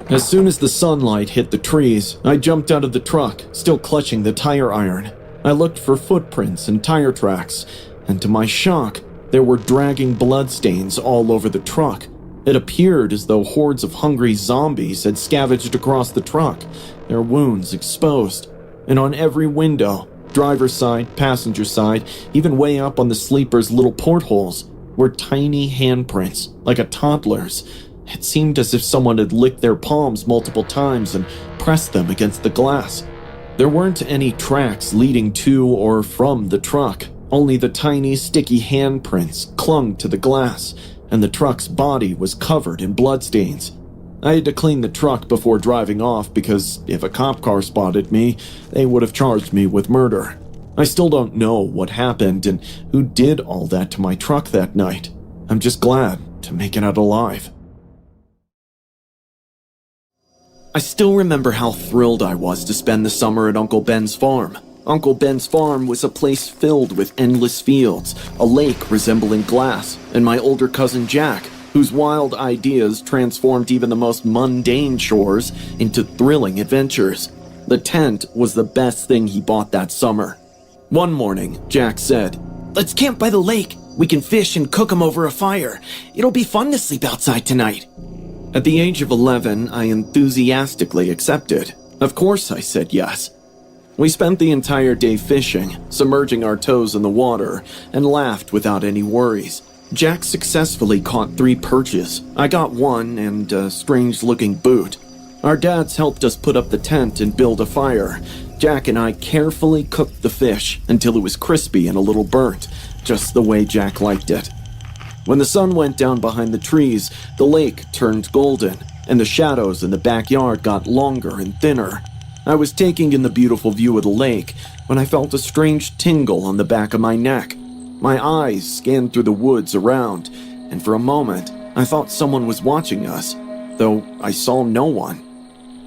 As soon as the sunlight hit the trees, I jumped out of the truck, still clutching the tire iron. I looked for footprints and tire tracks, and to my shock, there were dragging bloodstains all over the truck. It appeared as though hordes of hungry zombies had scavenged across the truck, their wounds exposed. And on every window, driver's side, passenger side, even way up on the sleeper's little portholes, were tiny handprints, like a toddler's. It seemed as if someone had licked their palms multiple times and pressed them against the glass. There weren't any tracks leading to or from the truck. Only the tiny, sticky handprints clung to the glass, and the truck's body was covered in bloodstains. I had to clean the truck before driving off because if a cop car spotted me, they would have charged me with murder. I still don't know what happened and who did all that to my truck that night. I'm just glad to make it out alive. I still remember how thrilled I was to spend the summer at Uncle Ben's farm. Uncle Ben's farm was a place filled with endless fields, a lake resembling glass, and my older cousin Jack, whose wild ideas transformed even the most mundane chores into thrilling adventures. The tent was the best thing he bought that summer. One morning, Jack said, "Let's camp by the lake. We can fish and cook 'em over a fire. It'll be fun to sleep outside tonight." At the age of 11, I enthusiastically accepted. Of course I said yes. We spent the entire day fishing, submerging our toes in the water, and laughed without any worries. Jack successfully caught 3 perches. I got 1 and a strange-looking boot. Our dads helped us put up the tent and build a fire. Jack and I carefully cooked the fish until it was crispy and a little burnt, just the way Jack liked it. When the sun went down behind the trees, the lake turned golden, and the shadows in the backyard got longer and thinner. I was taking in the beautiful view of the lake when I felt a strange tingle on the back of my neck. My eyes scanned through the woods around, and for a moment, I thought someone was watching us, though I saw no one.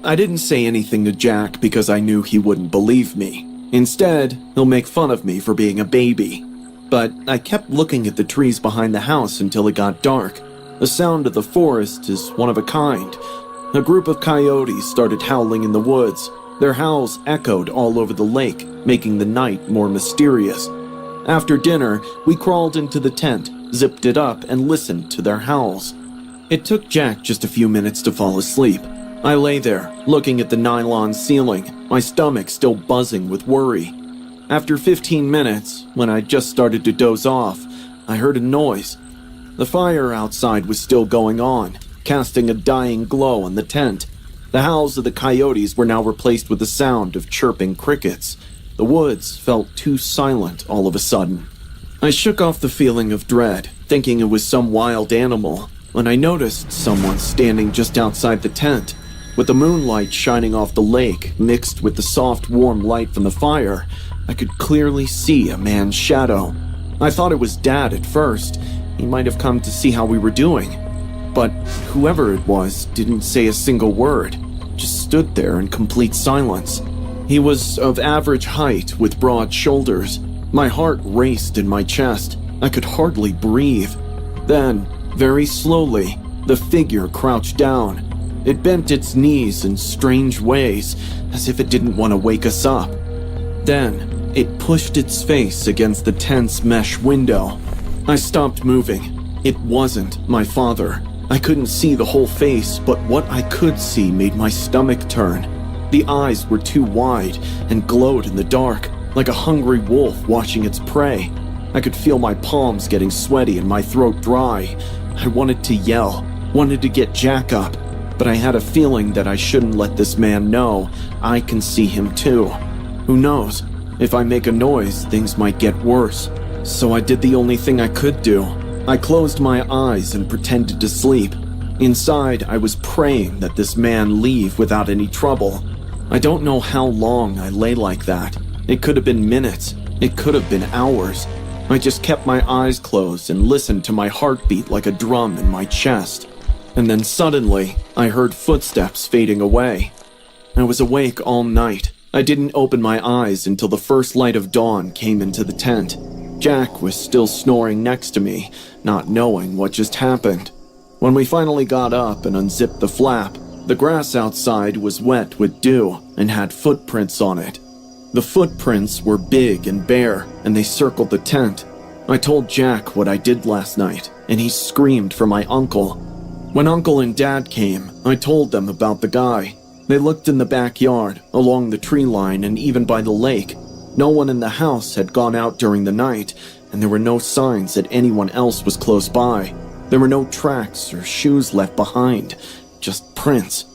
I didn't say anything to Jack because I knew he wouldn't believe me. Instead, he'll make fun of me for being a baby. But I kept looking at the trees behind the house until it got dark. The sound of the forest is one of a kind. A group of coyotes started howling in the woods. Their howls echoed all over the lake, making the night more mysterious. After dinner, we crawled into the tent, zipped it up, and listened to their howls. It took Jack just a few minutes to fall asleep. I lay there, looking at the nylon ceiling, my stomach still buzzing with worry. After 15 minutes, when I just started to doze off, I heard a noise. The fire outside was still going on, casting a dying glow on the tent. The howls of the coyotes were now replaced with the sound of chirping crickets. The woods felt too silent all of a sudden. I shook off the feeling of dread, thinking it was some wild animal, when I noticed someone standing just outside the tent. With the moonlight shining off the lake, mixed with the soft, warm light from the fire, I could clearly see a man's shadow. I thought it was Dad at first. He might have come to see how we were doing. But whoever it was didn't say a single word, just stood there in complete silence. He was of average height with broad shoulders. My heart raced in my chest. I could hardly breathe. Then, very slowly, the figure crouched down. It bent its knees in strange ways, as if it didn't want to wake us up. Then, it pushed its face against the tent's mesh window. I stopped moving. It wasn't my father. I couldn't see the whole face, but what I could see made my stomach turn. The eyes were too wide and glowed in the dark, like a hungry wolf watching its prey. I could feel my palms getting sweaty and my throat dry. I wanted to yell, wanted to get Jack up, but I had a feeling that I shouldn't let this man know I can see him too. Who knows? If I make a noise, things might get worse. So I did the only thing I could do. I closed my eyes and pretended to sleep. Inside, I was praying that this man leave without any trouble. I don't know how long I lay like that. It could have been minutes. It could have been hours. I just kept my eyes closed and listened to my heartbeat like a drum in my chest. And then suddenly, I heard footsteps fading away. I was awake all night. I didn't open my eyes until the first light of dawn came into the tent. Jack was still snoring next to me, not knowing what just happened. When we finally got up and unzipped the flap, the grass outside was wet with dew and had footprints on it. The footprints were big and bare, and they circled the tent. I told Jack what I did last night, and he screamed for my uncle. When Uncle and Dad came, I told them about the guy. They looked in the backyard, along the tree line, and even by the lake. No one in the house had gone out during the night, and there were no signs that anyone else was close by. There were no tracks or shoes left behind, just prints.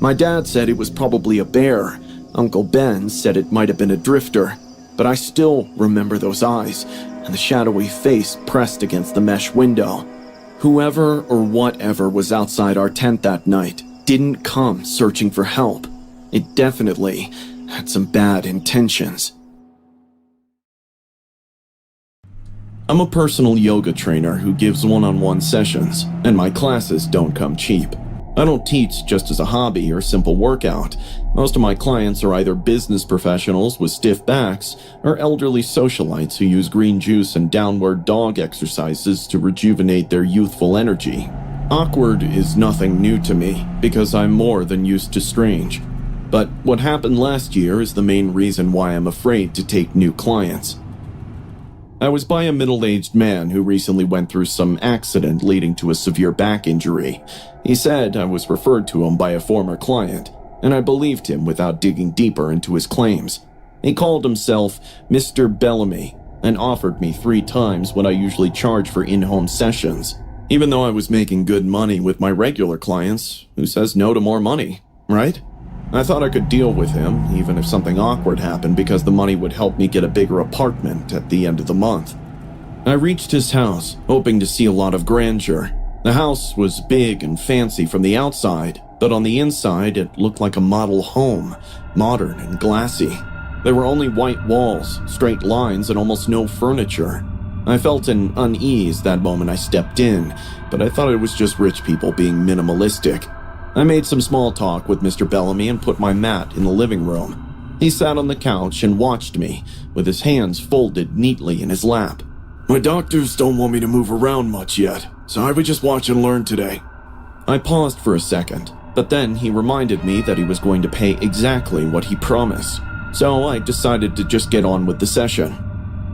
My dad said it was probably a bear. Uncle Ben said it might have been a drifter, but I still remember those eyes and the shadowy face pressed against the mesh window. Whoever or whatever was outside our tent that night didn't come searching for help. It definitely had some bad intentions. I'm a personal yoga trainer who gives one-on-one sessions, and my classes don't come cheap. I don't teach just as a hobby or simple workout. Most of my clients are either business professionals with stiff backs or elderly socialites who use green juice and downward dog exercises to rejuvenate their youthful energy. Awkward is nothing new to me because I'm more than used to strange. But what happened last year is the main reason why I'm afraid to take new clients. I was by a middle-aged man who recently went through some accident leading to a severe back injury. He said I was referred to him by a former client, and I believed him without digging deeper into his claims. He called himself Mr. Bellamy and offered me 3 times what I usually charge for in-home sessions. Even though I was making good money with my regular clients, who says no to more money, right? I thought I could deal with him, even if something awkward happened, because the money would help me get a bigger apartment at the end of the month. I reached his house, hoping to see a lot of grandeur. The house was big and fancy from the outside, but on the inside it looked like a model home, modern and glassy. There were only white walls, straight lines, and almost no furniture. I felt an unease that moment I stepped in, but I thought it was just rich people being minimalistic. I made some small talk with Mr. Bellamy and put my mat in the living room. He sat on the couch and watched me, with his hands folded neatly in his lap. My doctors don't want me to move around much yet, so I would just watch and learn today. I paused for a second, but then he reminded me that he was going to pay exactly what he promised, so I decided to just get on with the session.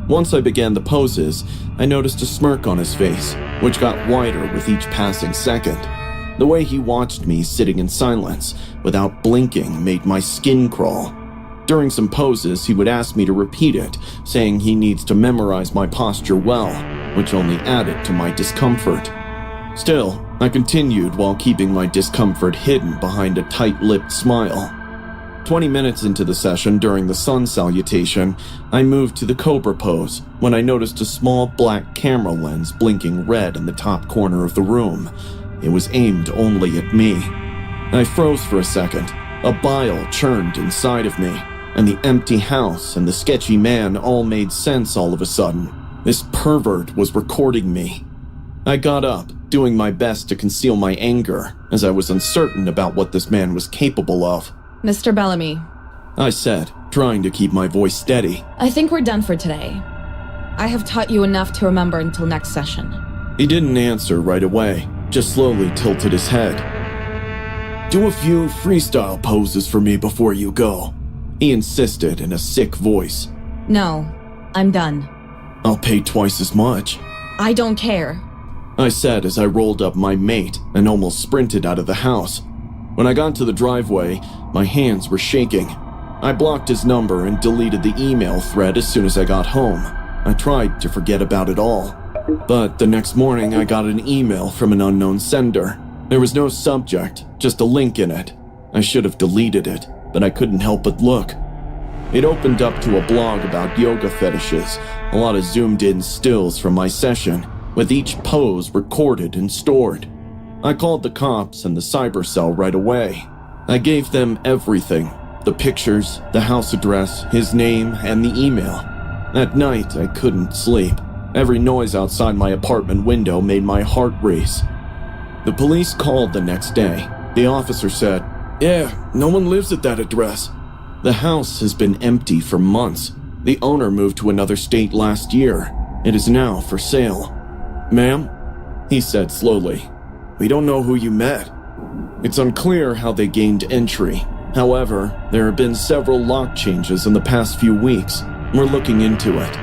Once I began the poses, I noticed a smirk on his face, which got wider with each passing second. The way he watched me sitting in silence, without blinking, made my skin crawl. During some poses, he would ask me to repeat it, saying he needs to memorize my posture well, which only added to my discomfort. Still, I continued while keeping my discomfort hidden behind a tight-lipped smile. 20 minutes into the session during the sun salutation, I moved to the cobra pose when I noticed a small black camera lens blinking red in the top corner of the room. It was aimed only at me. I froze for a second. A bile churned inside of me, and the empty house and the sketchy man all made sense all of a sudden. This pervert was recording me. I got up, doing my best to conceal my anger, as I was uncertain about what this man was capable of. Mr. Bellamy, I said, trying to keep my voice steady. I think we're done for today. I have taught you enough to remember until next session. He didn't answer right away, just slowly tilted his head. Do a few freestyle poses for me before you go, he insisted in a sick voice. No, I'm done. I'll pay twice as much. I don't care. I said as I rolled up my mate and almost sprinted out of the house. When I got to the driveway, my hands were shaking. I blocked his number and deleted the email thread as soon as I got home. I tried to forget about it all. But the next morning, I got an email from an unknown sender. There was no subject, just a link in it. I should have deleted it, but I couldn't help but look. It opened up to a blog about yoga fetishes, a lot of zoomed-in stills from my session, with each pose recorded and stored. I called the cops and the cyber cell right away. I gave them everything, the pictures, the house address, his name, and the email. That night, I couldn't sleep. Every noise outside my apartment window made my heart race. The police called the next day. The officer said, "Yeah, no one lives at that address." The house has been empty for months. The owner moved to another state last year. It is now for sale. "Ma'am," he said slowly, "we don't know who you met." It's unclear how they gained entry. However, there have been several lock changes in the past few weeks. We're looking into it.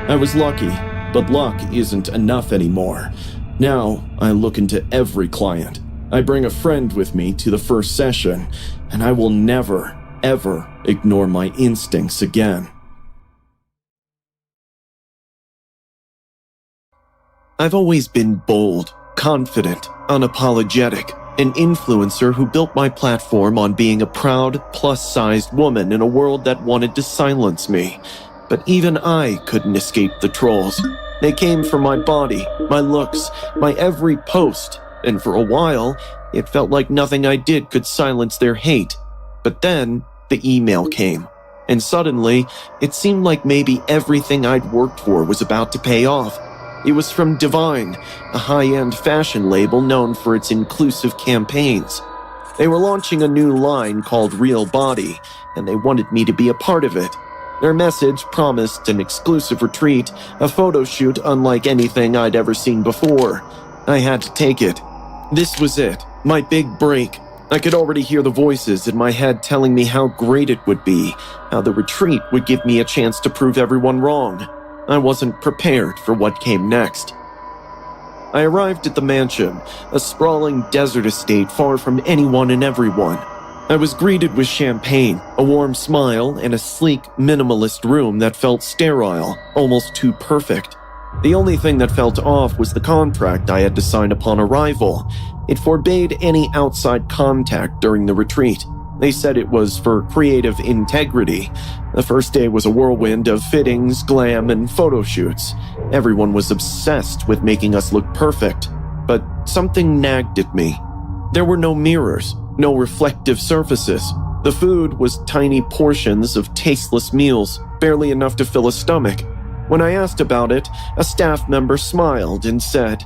I was lucky, but luck isn't enough anymore. Now, I look into every client. I bring a friend with me to the first session, and I will never, ever ignore my instincts again. I've always been bold, confident, unapologetic, an influencer who built my platform on being a proud, plus-sized woman in a world that wanted to silence me. But even I couldn't escape the trolls. They came for my body, my looks, my every post, and for a while, it felt like nothing I did could silence their hate. But then, the email came, and suddenly, it seemed like maybe everything I'd worked for was about to pay off. It was from Divine, a high-end fashion label known for its inclusive campaigns. They were launching a new line called Real Body, and they wanted me to be a part of it. Their message promised an exclusive retreat, a photo shoot unlike anything I'd ever seen before. I had to take it. This was it, my big break. I could already hear the voices in my head telling me how great it would be, how the retreat would give me a chance to prove everyone wrong. I wasn't prepared for what came next. I arrived at the mansion, a sprawling desert estate far from anyone and everyone. I was greeted with champagne, a warm smile, and a sleek, minimalist room that felt sterile, almost too perfect. The only thing that felt off was the contract I had to sign upon arrival. It forbade any outside contact during the retreat. They said it was for creative integrity. The first day was a whirlwind of fittings, glam, and photo shoots. Everyone was obsessed with making us look perfect. But something nagged at me. There were no mirrors, no reflective surfaces. The food was tiny portions of tasteless meals, barely enough to fill a stomach. When I asked about it, a staff member smiled and said,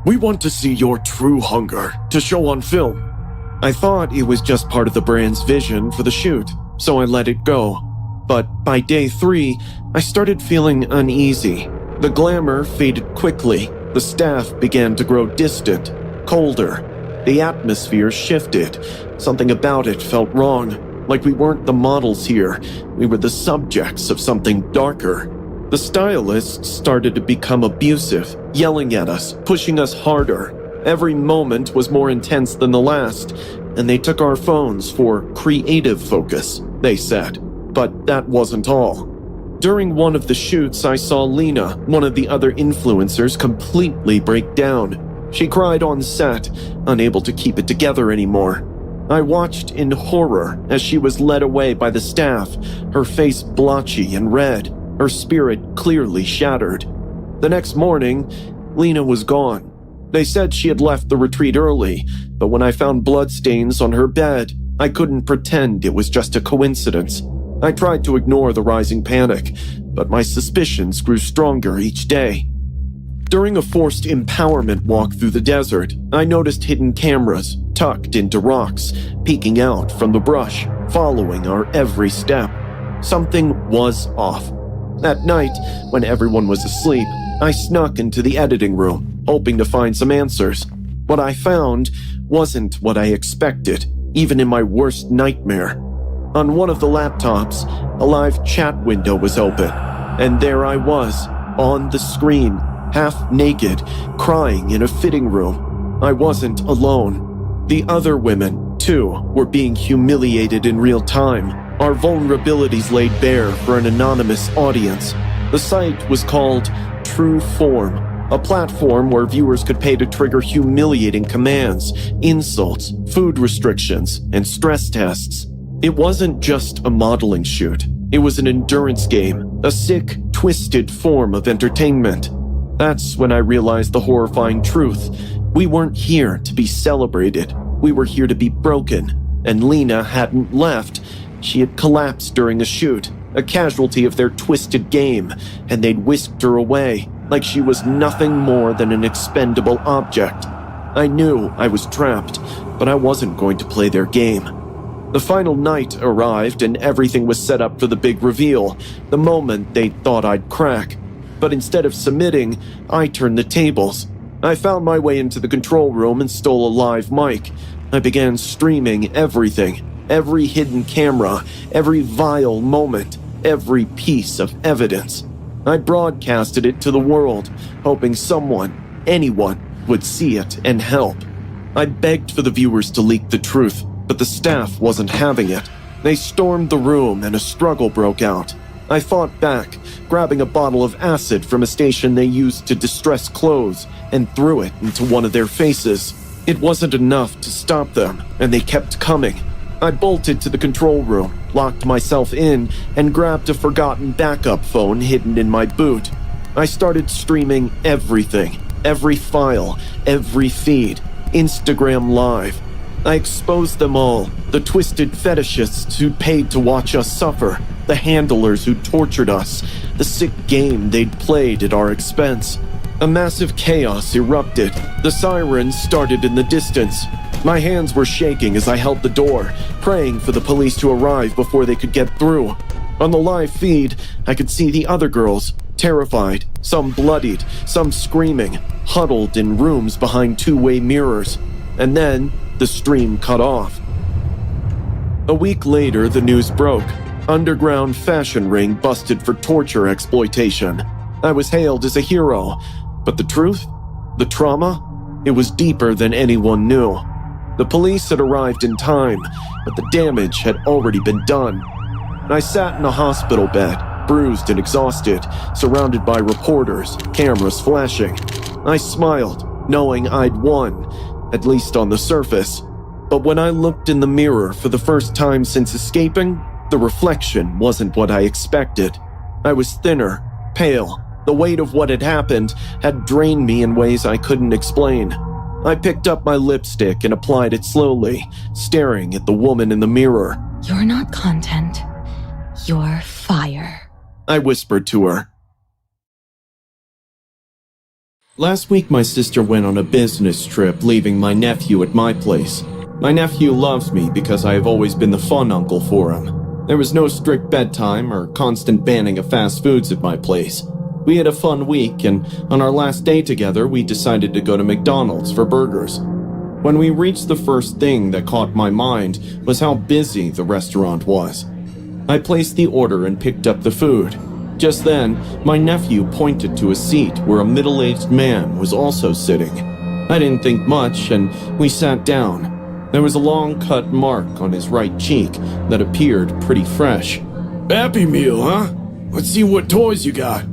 "We want to see your true hunger to show on film." I thought it was just part of the brand's vision for the shoot, so I let it go. But by day 3, I started feeling uneasy. The glamour faded quickly. The staff began to grow distant, colder. The atmosphere shifted. Something about it felt wrong, like we weren't the models here. We were the subjects of something darker. The stylists started to become abusive, yelling at us, pushing us harder. Every moment was more intense than the last, and they took our phones for creative focus, they said. But that wasn't all. During one of the shoots, I saw Lena, one of the other influencers, completely break down. She cried on set, unable to keep it together anymore. I watched in horror as she was led away by the staff, her face blotchy and red, her spirit clearly shattered. The next morning, Lena was gone. They said she had left the retreat early, but when I found bloodstains on her bed, I couldn't pretend it was just a coincidence. I tried to ignore the rising panic, but my suspicions grew stronger each day. During a forced empowerment walk through the desert, I noticed hidden cameras tucked into rocks, peeking out from the brush, following our every step. Something was off. That night, when everyone was asleep, I snuck into the editing room, hoping to find some answers. What I found wasn't what I expected, even in my worst nightmare. On one of the laptops, a live chat window was open, and there I was, on the screen, half naked, crying in a fitting room. I wasn't alone. The other women, too, were being humiliated in real time, our vulnerabilities laid bare for an anonymous audience. The site was called True Form, a platform where viewers could pay to trigger humiliating commands, insults, food restrictions, and stress tests. It wasn't just a modeling shoot. It was an endurance game, a sick, twisted form of entertainment. That's when I realized the horrifying truth. We weren't here to be celebrated. We were here to be broken. And Lena hadn't left. She had collapsed during a shoot, a casualty of their twisted game, and they'd whisked her away, like she was nothing more than an expendable object. I knew I was trapped, but I wasn't going to play their game. The final night arrived and everything was set up for the big reveal, the moment they thought I'd crack. But instead of submitting, I turned the tables. I found my way into the control room and stole a live mic. I began streaming everything, every hidden camera, every vile moment, every piece of evidence. I broadcasted it to the world, hoping someone, anyone, would see it and help. I begged for the viewers to leak the truth, but the staff wasn't having it. They stormed the room and a struggle broke out. I fought back, grabbing a bottle of acid from a station they used to distress clothes and threw it into one of their faces. It wasn't enough to stop them, and they kept coming. I bolted to the control room, locked myself in, and grabbed a forgotten backup phone hidden in my boot. I started streaming everything, every file, every feed, Instagram Live. I exposed them all, the twisted fetishists who paid to watch us suffer, the handlers who tortured us, the sick game they'd played at our expense. A massive chaos erupted. The sirens started in the distance. My hands were shaking as I held the door, praying for the police to arrive before they could get through. On the live feed, I could see the other girls, terrified, some bloodied, some screaming, huddled in rooms behind two-way mirrors. And then, the stream cut off. A week later, the news broke. Underground fashion ring busted for torture exploitation. I was hailed as a hero, but the truth? The trauma? It was deeper than anyone knew. The police had arrived in time, but the damage had already been done. I sat in a hospital bed, bruised and exhausted, surrounded by reporters, cameras flashing. I smiled, knowing I'd won, at least on the surface. But when I looked in the mirror for the first time since escaping, the reflection wasn't what I expected. I was thinner, pale. The weight of what had happened had drained me in ways I couldn't explain. I picked up my lipstick and applied it slowly, staring at the woman in the mirror. You're not content. You're fire, I whispered to her. Last week, my sister went on a business trip, leaving my nephew at my place. My nephew loves me because I have always been the fun uncle for him. There was no strict bedtime or constant banning of fast foods at my place. We had a fun week, and on our last day together, we decided to go to McDonald's for burgers. When we reached the first thing that caught my mind was how busy the restaurant was. I placed the order and picked up the food. Just then, my nephew pointed to a seat where a middle-aged man was also sitting. I didn't think much, and we sat down. There was a long-cut mark on his right cheek that appeared pretty fresh. Happy Meal, huh? Let's see what toys you got.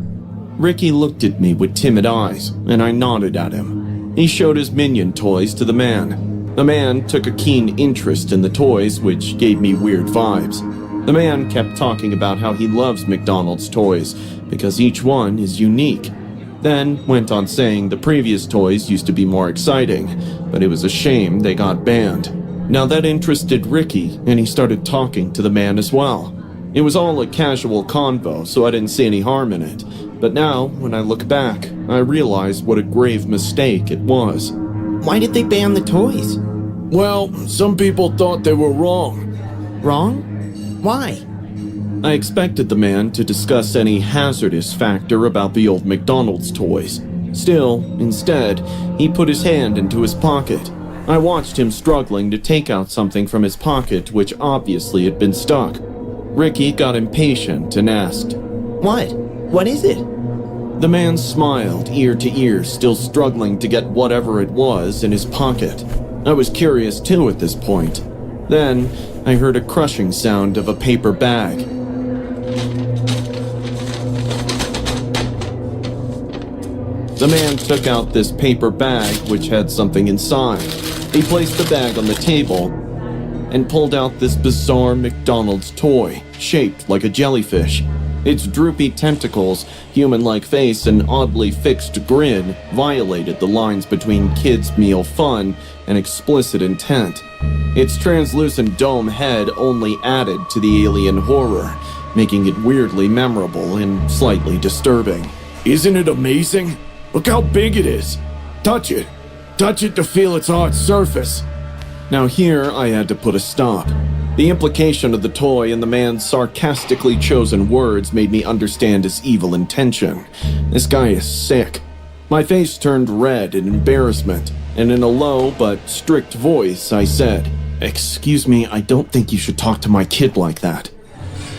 Ricky looked at me with timid eyes, and I nodded at him. He showed his Minion toys to the man. The man took a keen interest in the toys, which gave me weird vibes. The man kept talking about how he loves McDonald's toys because each one is unique. Then went on saying the previous toys used to be more exciting, but it was a shame they got banned. Now that interested Ricky, and he started talking to the man as well. It was all a casual convo, so I didn't see any harm in it. But now, when I look back, I realize what a grave mistake it was. Why did they ban the toys? Well, some people thought they were wrong. Wrong? Why? I expected the man to discuss any hazardous factor about the old McDonald's toys. Still, instead, he put his hand into his pocket. I watched him struggling to take out something from his pocket, which obviously had been stuck. Ricky got impatient and asked, What? What is it? The man smiled, ear to ear, still struggling to get whatever it was in his pocket. I was curious too at this point. Then, I heard a crushing sound of a paper bag. The man took out this paper bag, which had something inside. He placed the bag on the table and pulled out this bizarre McDonald's toy, shaped like a jellyfish. Its droopy tentacles, human-like face, and oddly fixed grin violated the lines between kids' meal fun and explicit intent. Its translucent dome head only added to the alien horror, making it weirdly memorable and slightly disturbing. Isn't it amazing? Look how big it is. Touch it. Touch it to feel its hard surface. Now here I had to put a stop. The implication of the toy and the man's sarcastically chosen words made me understand his evil intention. This guy is sick. My face turned red in embarrassment, and in a low but strict voice I said, "Excuse me, I don't think you should talk to my kid like that."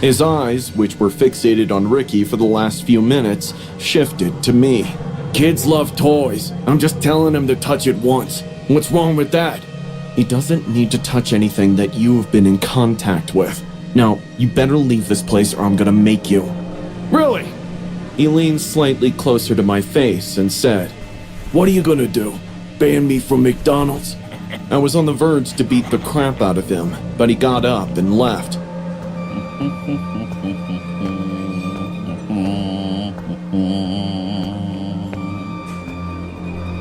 His eyes, which were fixated on Ricky for the last few minutes, shifted to me. Kids love toys. I'm just telling him to touch it once. What's wrong with that? He doesn't need to touch anything that you have been in contact with. Now, you better leave this place or I'm gonna make you. Really? He leaned slightly closer to my face and said, What are you gonna do? Ban me from McDonald's? I was on the verge to beat the crap out of him, but he got up and left.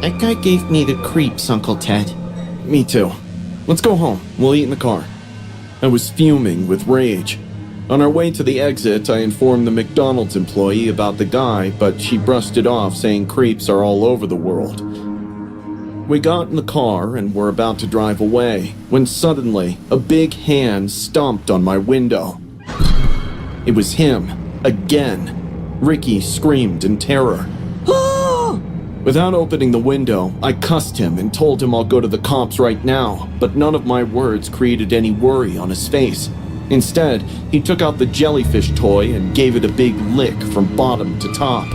That guy gave me the creeps, Uncle Ted. Me too. Let's go home. We'll eat in the car. I was fuming with rage. On our way to the exit, I informed the McDonald's employee about the guy, but she brushed it off, saying creeps are all over the world. We got in the car and were about to drive away, when suddenly, a big hand stomped on my window. It was him. Again. Ricky screamed in terror. Without opening the window, I cussed him and told him I'll go to the cops right now, but none of my words created any worry on his face. Instead, he took out the jellyfish toy and gave it a big lick from bottom to top.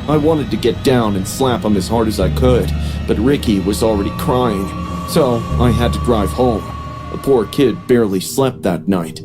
I wanted to get down and slap him as hard as I could, but Ricky was already crying, so I had to drive home. The poor kid barely slept that night.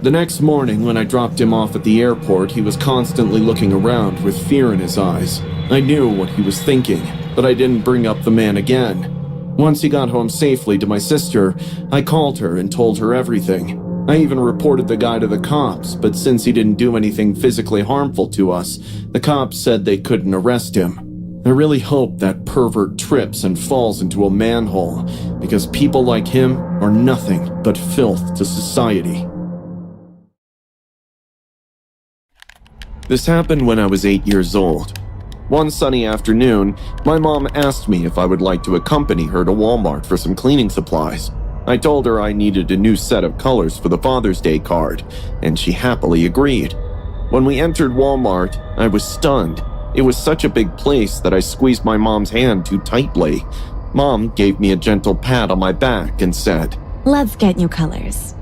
The next morning, when I dropped him off at the airport, he was constantly looking around with fear in his eyes. I knew what he was thinking, but I didn't bring up the man again. Once he got home safely to my sister, I called her and told her everything. I even reported the guy to the cops, but since he didn't do anything physically harmful to us, the cops said they couldn't arrest him. I really hope that pervert trips and falls into a manhole, because people like him are nothing but filth to society. This happened when I was 8 years old. One sunny afternoon, my mom asked me if I would like to accompany her to Walmart for some cleaning supplies. I told her I needed a new set of colors for the Father's Day card, and she happily agreed. When we entered Walmart, I was stunned. It was such a big place that I squeezed my mom's hand too tightly. Mom gave me a gentle pat on my back and said, Let's get new colors.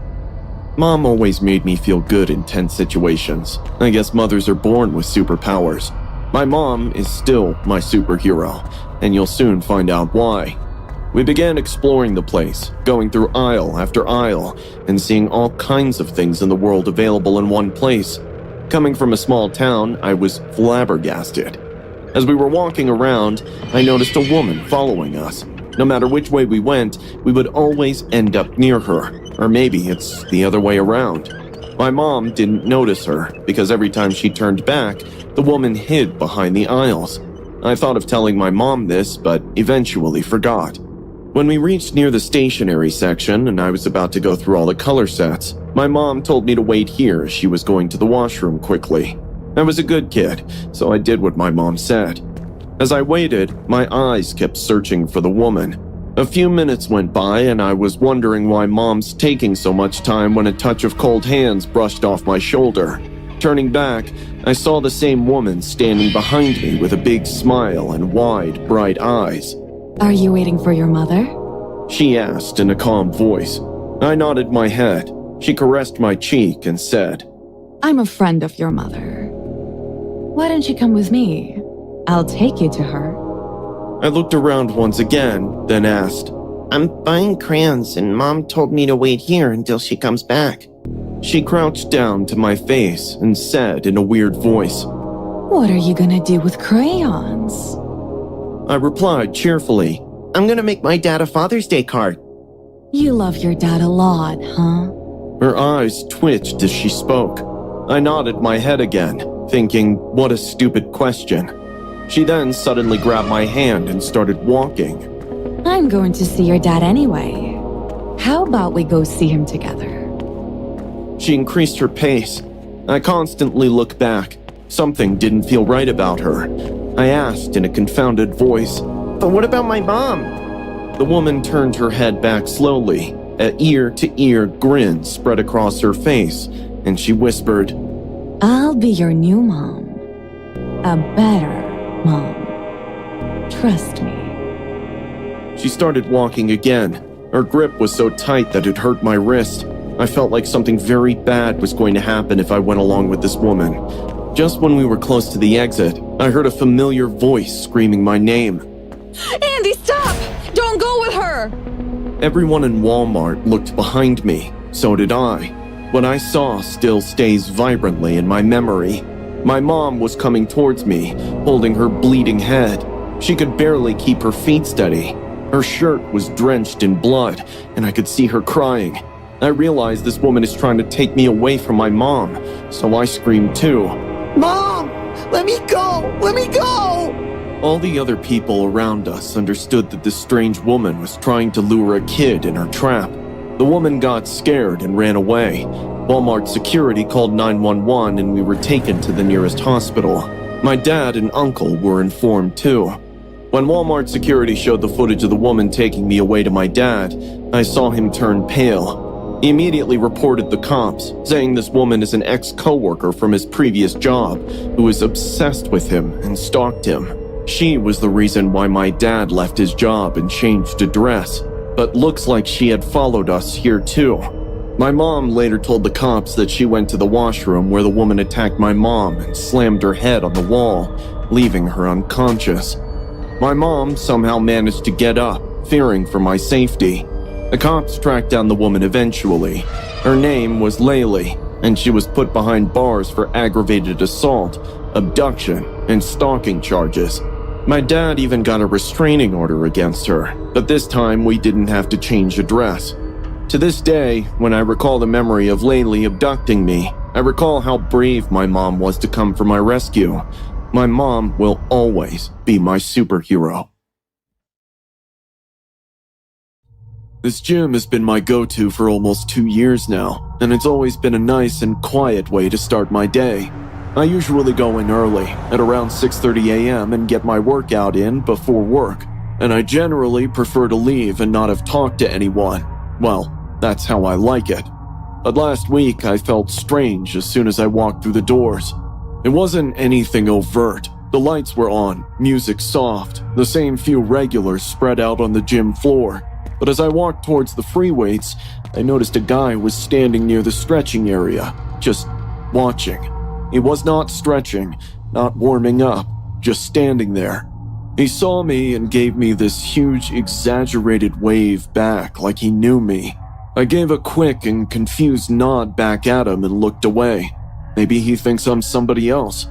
Mom always made me feel good in tense situations. I guess mothers are born with superpowers. My mom is still my superhero, and you'll soon find out why. We began exploring the place, going through aisle after aisle, and seeing all kinds of things in the world available in one place. Coming from a small town, I was flabbergasted. As we were walking around, I noticed a woman following us. No matter which way we went, we would always end up near her. Or maybe it's the other way around. My mom didn't notice her, because every time she turned back, the woman hid behind the aisles. I thought of telling my mom this, but eventually forgot. When we reached near the stationery section and I was about to go through all the color sets, my mom told me to wait here as she was going to the washroom quickly. I was a good kid, so I did what my mom said. As I waited, my eyes kept searching for the woman. A few minutes went by and I was wondering why Mom's taking so much time when a touch of cold hands brushed off my shoulder. Turning back, I saw the same woman standing behind me with a big smile and wide, bright eyes. Are you waiting for your mother? She asked in a calm voice. I nodded my head. She caressed my cheek and said, I'm a friend of your mother. Why don't you come with me? I'll take you to her. I looked around once again, then asked, I'm buying crayons and Mom told me to wait here until she comes back. She crouched down to my face and said in a weird voice, What are you gonna do with crayons? I replied cheerfully, I'm gonna make my dad a Father's Day card. You love your dad a lot, huh? Her eyes twitched as she spoke. I nodded my head again, thinking, what a stupid question. She then suddenly grabbed my hand and started walking. I'm going to see your dad anyway. How about we go see him together? She increased her pace. I constantly looked back. Something didn't feel right about her. I asked in a confounded voice, But what about my mom? The woman turned her head back slowly. An ear-to-ear grin spread across her face, and she whispered, I'll be your new mom. A better mom. Trust me. She started walking again. Her grip was so tight that it hurt my wrist. I felt like something very bad was going to happen if I went along with this woman. Just when we were close to the exit, I heard a familiar voice screaming my name. Andy, stop! Don't go with her! Everyone in Walmart looked behind me. So did I. What I saw still stays vibrantly in my memory. My mom was coming towards me, holding her bleeding head. She could barely keep her feet steady. Her shirt was drenched in blood, and I could see her crying. I realized this woman is trying to take me away from my mom, so I screamed too. Mom! Let me go! Let me go! All the other people around us understood that this strange woman was trying to lure a kid in her trap. The woman got scared and ran away. Walmart security called 911 and we were taken to the nearest hospital. My dad and uncle were informed too. When Walmart security showed the footage of the woman taking me away to my dad, I saw him turn pale. He immediately reported the cops, saying this woman is an ex-coworker from his previous job who is obsessed with him and stalked him. She was the reason why my dad left his job and changed address, but looks like she had followed us here too. My mom later told the cops that she went to the washroom where the woman attacked my mom and slammed her head on the wall, leaving her unconscious. My mom somehow managed to get up, fearing for my safety. The cops tracked down the woman eventually. Her name was Laylee, and she was put behind bars for aggravated assault, abduction, and stalking charges. My dad even got a restraining order against her, but this time we didn't have to change address. To this day, when I recall the memory of Laylee abducting me, I recall how brave my mom was to come for my rescue. My mom will always be my superhero. This gym has been my go-to for almost 2 years now, and it's always been a nice and quiet way to start my day. I usually go in early, at around 6:30 a.m. and get my workout in before work, and I generally prefer to leave and not have talked to anyone. Well, that's how I like it. But last week I felt strange as soon as I walked through the doors. It wasn't anything overt. The lights were on, music soft, the same few regulars spread out on the gym floor. But as I walked towards the free weights, I noticed a guy was standing near the stretching area, just watching. He was not stretching, not warming up, just standing there. He saw me and gave me this huge, exaggerated wave back like he knew me. I gave a quick and confused nod back at him and looked away. Maybe he thinks I'm somebody else.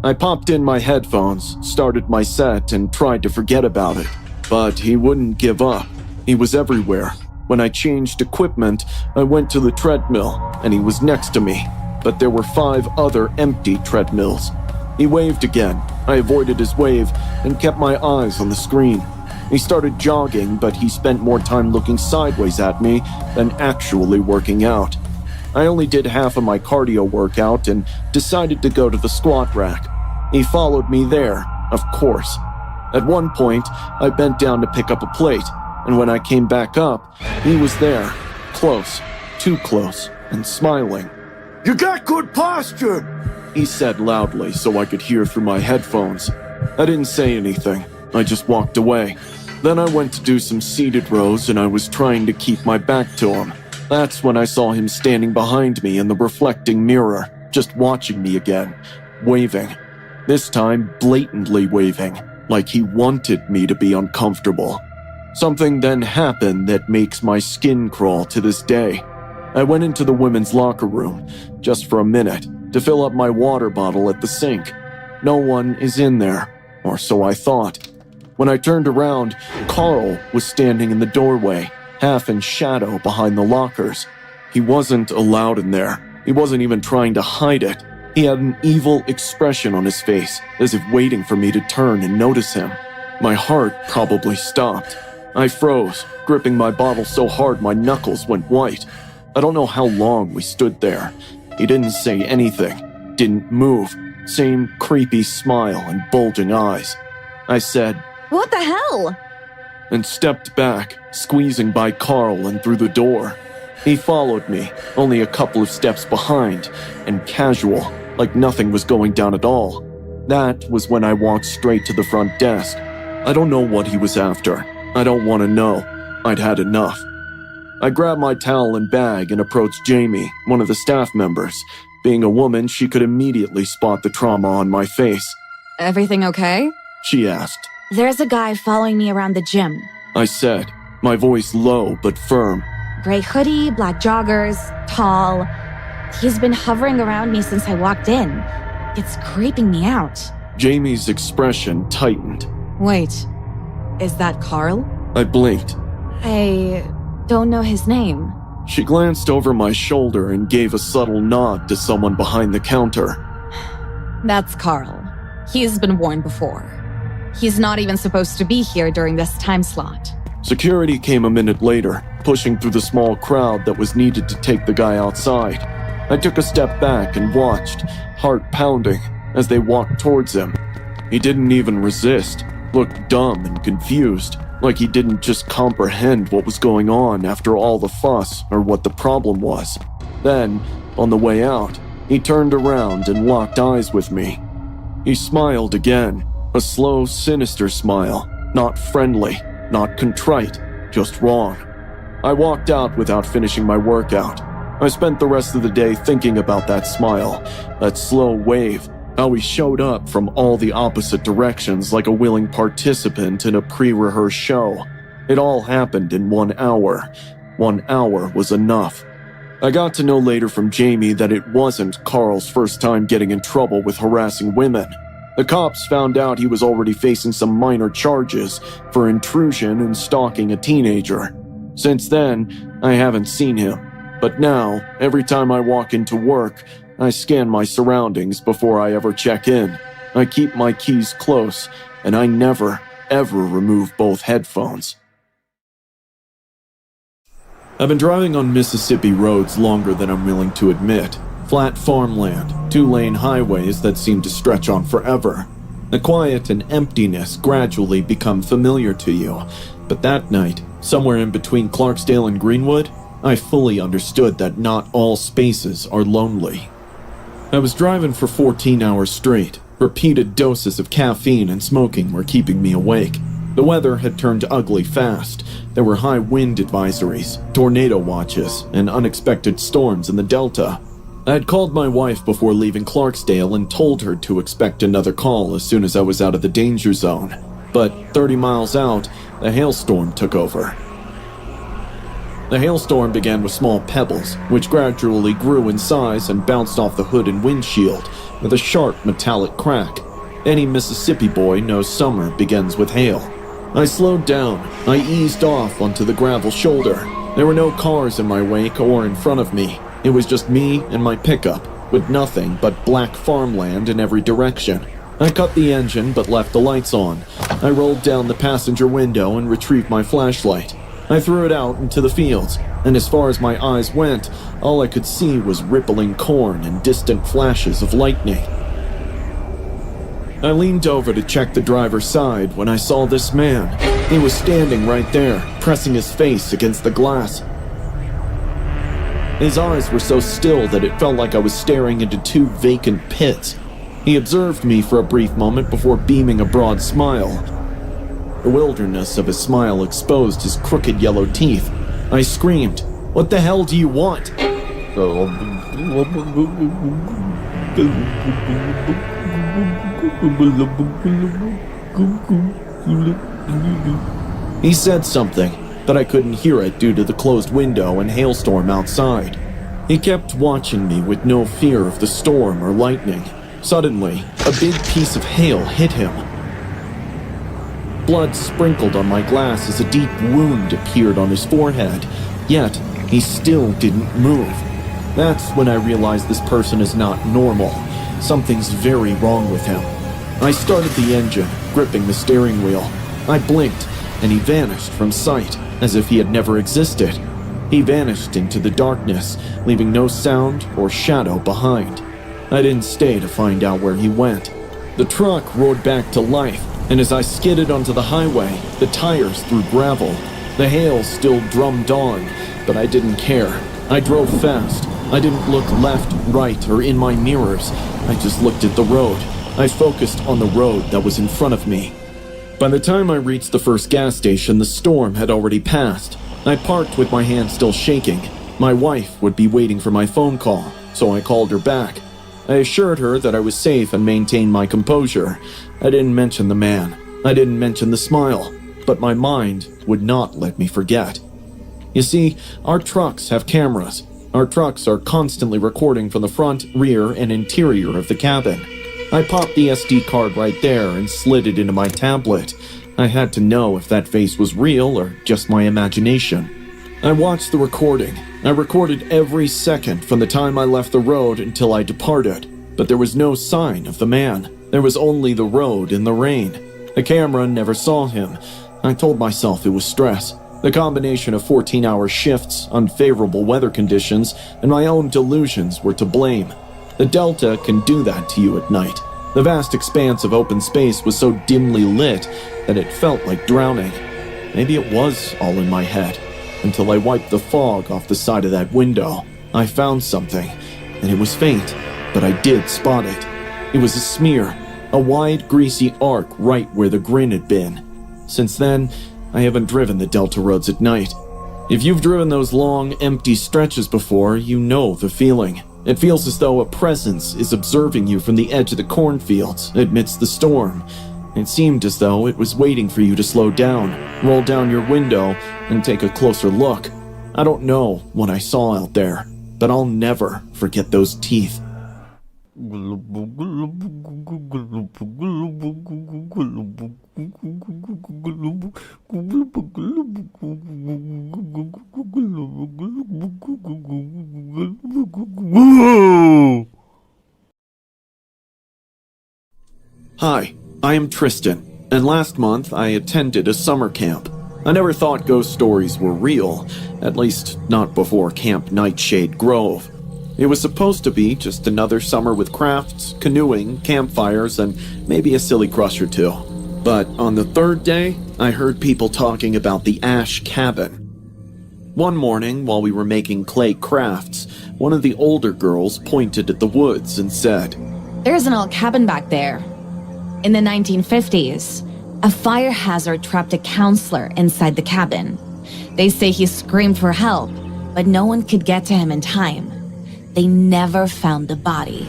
I popped in my headphones, started my set, and tried to forget about it. But he wouldn't give up. He was everywhere. When I changed equipment, I went to the treadmill, and he was next to me. But there were 5 other empty treadmills. He waved again. I avoided his wave and kept my eyes on the screen. He started jogging, but he spent more time looking sideways at me than actually working out. I only did half of my cardio workout and decided to go to the squat rack. He followed me there, of course. At one point, I bent down to pick up a plate, and when I came back up, he was there, close, too close, and smiling. You got good posture! He said loudly so I could hear through my headphones. I didn't say anything. I just walked away. Then I went to do some seated rows and I was trying to keep my back to him. That's when I saw him standing behind me in the reflecting mirror, just watching me again, waving. This time blatantly waving, like he wanted me to be uncomfortable. Something then happened that makes my skin crawl to this day. I went into the women's locker room, just for a minute, to fill up my water bottle at the sink. No one is in there, or so I thought. When I turned around, Carl was standing in the doorway, half in shadow behind the lockers. He wasn't allowed in there. He wasn't even trying to hide it. He had an evil expression on his face, as if waiting for me to turn and notice him. My heart probably stopped. I froze, gripping my bottle so hard my knuckles went white. I don't know how long we stood there. He didn't say anything, didn't move, same creepy smile and bulging eyes. I said, What the hell? And stepped back, squeezing by Carl and through the door. He followed me, only a couple of steps behind, and casual, like nothing was going down at all. That was when I walked straight to the front desk. I don't know what he was after. I don't want to know. I'd had enough. I grabbed my towel and bag and approached Jamie, one of the staff members. Being a woman, she could immediately spot the trauma on my face. Everything okay? She asked. There's a guy following me around the gym. I said, my voice low but firm. Gray hoodie, black joggers, tall. He's been hovering around me since I walked in. It's creeping me out. Jamie's expression tightened. Wait, is that Carl? I blinked. I don't know his name. She glanced over my shoulder and gave a subtle nod to someone behind the counter. That's Carl. He's been warned before. He's not even supposed to be here during this time slot. Security came a minute later, pushing through the small crowd that was needed to take the guy outside. I took a step back and watched, heart pounding, as they walked towards him. He didn't even resist, looked dumb and confused, like he didn't just comprehend what was going on after all the fuss or what the problem was. Then, on the way out, he turned around and locked eyes with me. He smiled again, a slow, sinister smile, not friendly, not contrite, just wrong. I walked out without finishing my workout. I spent the rest of the day thinking about that smile, that slow wave, how he showed up from all the opposite directions like a willing participant in a pre-rehearsed show. It all happened in 1 hour. 1 hour was enough. I got to know later from Jamie that it wasn't Carl's first time getting in trouble with harassing women. The cops found out he was already facing some minor charges for intrusion and stalking a teenager. Since then, I haven't seen him. But now, every time I walk into work, I scan my surroundings before I ever check in. I keep my keys close, and I never, ever remove both headphones. I've been driving on Mississippi roads longer than I'm willing to admit. Flat farmland, 2-lane highways that seem to stretch on forever. The quiet and emptiness gradually become familiar to you. But that night, somewhere in between Clarksdale and Greenwood, I fully understood that not all spaces are lonely. I was driving for 14 hours straight. Repeated doses of caffeine and smoking were keeping me awake. The weather had turned ugly fast. There were high wind advisories, tornado watches, and unexpected storms in the Delta. I had called my wife before leaving Clarksdale and told her to expect another call as soon as I was out of the danger zone. But 30 miles out, a hailstorm took over. The hailstorm began with small pebbles, which gradually grew in size and bounced off the hood and windshield with a sharp metallic crack. Any Mississippi boy knows summer begins with hail. I slowed down. I eased off onto the gravel shoulder. There were no cars in my wake or in front of me. It was just me and my pickup, with nothing but black farmland in every direction. I cut the engine but left the lights on. I rolled down the passenger window and retrieved my flashlight. I threw it out into the fields, and as far as my eyes went, all I could see was rippling corn and distant flashes of lightning. I leaned over to check the driver's side when I saw this man. He was standing right there, pressing his face against the glass. His eyes were so still that it felt like I was staring into two vacant pits. He observed me for a brief moment before beaming a broad smile. The wilderness of his smile exposed his crooked yellow teeth. I screamed, "What the hell do you want?" He said something, but I couldn't hear it due to the closed window and hailstorm outside. He kept watching me with no fear of the storm or lightning. Suddenly, a big piece of hail hit him. Blood sprinkled on my glass as a deep wound appeared on his forehead, yet he still didn't move. That's when I realized this person is not normal. Something's very wrong with him. I started the engine, gripping the steering wheel. I blinked, and he vanished from sight, as if he had never existed. He vanished into the darkness, leaving no sound or shadow behind. I didn't stay to find out where he went. The truck roared back to life, and as I skidded onto the highway, the tires threw gravel. The hail still drummed on, but I didn't care. I drove fast. I didn't look left, right, or in my mirrors. I just looked at the road. I focused on the road that was in front of me. By the time I reached the first gas station, the storm had already passed. I parked with my hand still shaking. My wife would be waiting for my phone call, so I called her back. I assured her that I was safe and maintained my composure. I didn't mention the man. I didn't mention the smile. But my mind would not let me forget. You see, our trucks have cameras. Our trucks are constantly recording from the front, rear, and interior of the cabin. I popped the SD card right there and slid it into my tablet. I had to know if that face was real or just my imagination. I watched the recording. I recorded every second from the time I left the road until I departed, but there was no sign of the man. There was only the road in the rain. The camera never saw him. I told myself it was stress. The combination of 14-hour shifts, unfavorable weather conditions, and my own delusions were to blame. The Delta can do that to you at night. The vast expanse of open space was so dimly lit that it felt like drowning. Maybe it was all in my head. Until I wiped the fog off the side of that window. I found something, and it was faint, but I did spot it. It was a smear, a wide, greasy arc right where the grin had been. Since then, I haven't driven the Delta roads at night. If you've driven those long, empty stretches before, you know the feeling. It feels as though a presence is observing you from the edge of the cornfields amidst the storm. It seemed as though it was waiting for you to slow down, roll down your window, and take a closer look. I don't know what I saw out there, but I'll never forget those teeth. Hi, I am Tristan, and last month I attended a summer camp. I never thought ghost stories were real, at least not before Camp Nightshade Grove. It was supposed to be just another summer with crafts, canoeing, campfires, and maybe a silly crush or two. But on the third day, I heard people talking about the Ash Cabin. One morning, while we were making clay crafts, one of the older girls pointed at the woods and said, There's an old cabin back there. In the 1950s, a fire hazard trapped a counselor inside the cabin. They say he screamed for help, but no one could get to him in time. They never found the body.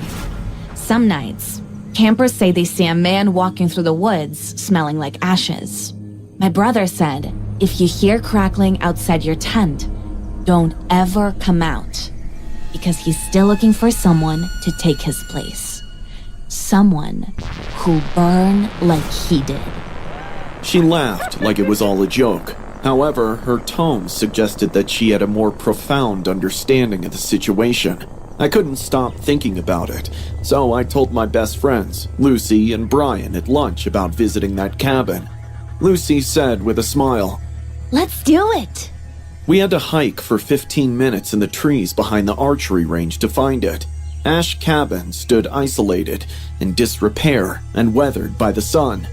Some nights, campers say they see a man walking through the woods smelling like ashes. My brother said, if you hear crackling outside your tent, don't ever come out. Because he's still looking for someone to take his place. Someone who'll burn like he did. She laughed like it was all a joke. However, her tone suggested that she had a more profound understanding of the situation. I couldn't stop thinking about it, so I told my best friends, Lucy and Brian, at lunch about visiting that cabin. Lucy said with a smile, Let's do it! We had to hike for 15 minutes in the trees behind the archery range to find it. Ash Cabin stood isolated, in disrepair and weathered by the sun.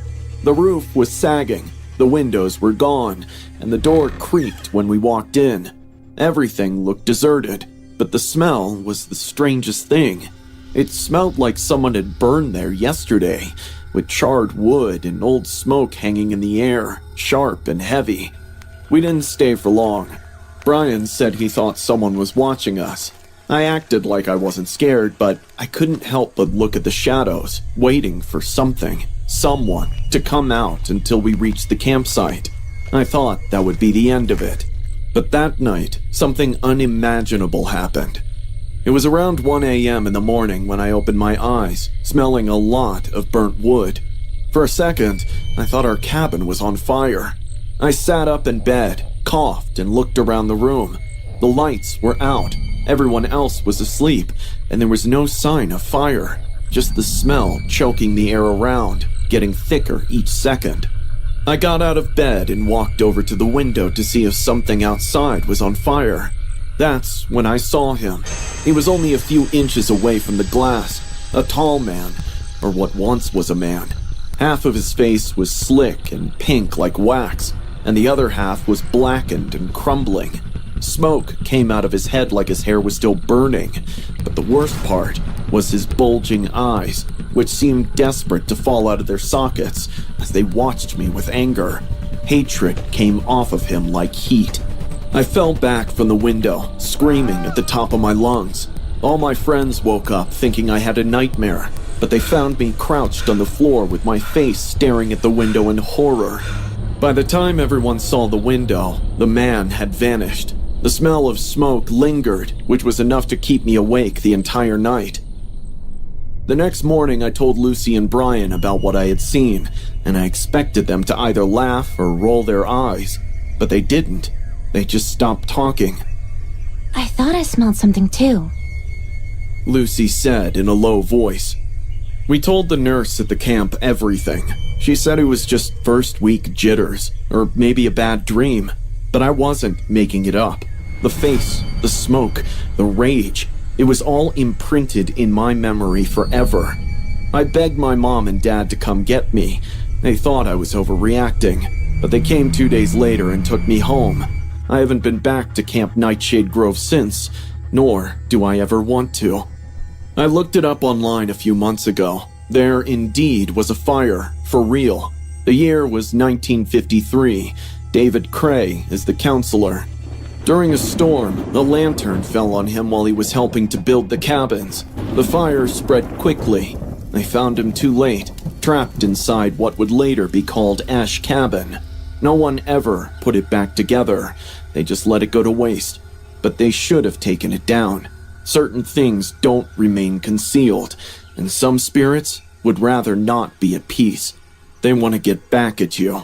The roof was sagging, the windows were gone, and the door creaked when we walked in. Everything looked deserted, but the smell was the strangest thing. It smelled like someone had burned there yesterday, with charred wood and old smoke hanging in the air, sharp and heavy. We didn't stay for long. Brian said he thought someone was watching us. I acted like I wasn't scared, but I couldn't help but look at the shadows, waiting for something, someone, to come out until we reached the campsite. I thought that would be the end of it. But that night, something unimaginable happened. It was around 1 a.m. in the morning when I opened my eyes, smelling a lot of burnt wood. For a second, I thought our cabin was on fire. I sat up in bed, coughed, and looked around the room. The lights were out, everyone else was asleep, and there was no sign of fire, just the smell choking the air around, getting thicker each second. I got out of bed and walked over to the window to see if something outside was on fire. That's when I saw him. He was only a few inches away from the glass, a tall man, or what once was a man. Half of his face was slick and pink like wax, and the other half was blackened and crumbling. Smoke came out of his head like his hair was still burning, but the worst part was his bulging eyes, which seemed desperate to fall out of their sockets as they watched me with anger. Hatred came off of him like heat. I fell back from the window, screaming at the top of my lungs. All my friends woke up thinking I had a nightmare, but they found me crouched on the floor with my face staring at the window in horror. By the time everyone saw the window, the man had vanished. The smell of smoke lingered, which was enough to keep me awake the entire night. The next morning, I told Lucy and Brian about what I had seen, and I expected them to either laugh or roll their eyes, but they didn't. They just stopped talking. I thought I smelled something too, Lucy said in a low voice. We told the nurse at the camp everything. She said it was just first week jitters, or maybe a bad dream, but I wasn't making it up. The face, the smoke, the rage, it was all imprinted in my memory forever. I begged my mom and dad to come get me. They thought I was overreacting, but they came 2 days later and took me home. I haven't been back to Camp Nightshade Grove since, nor do I ever want to. I looked it up online a few months ago. There indeed was a fire, for real. The year was 1953. David Cray is the counselor. During a storm, the lantern fell on him while he was helping to build the cabins. The fire spread quickly. They found him too late, trapped inside what would later be called Ash Cabin. No one ever put it back together. They just let it go to waste. But they should have taken it down. Certain things don't remain concealed, and some spirits would rather not be at peace. They want to get back at you.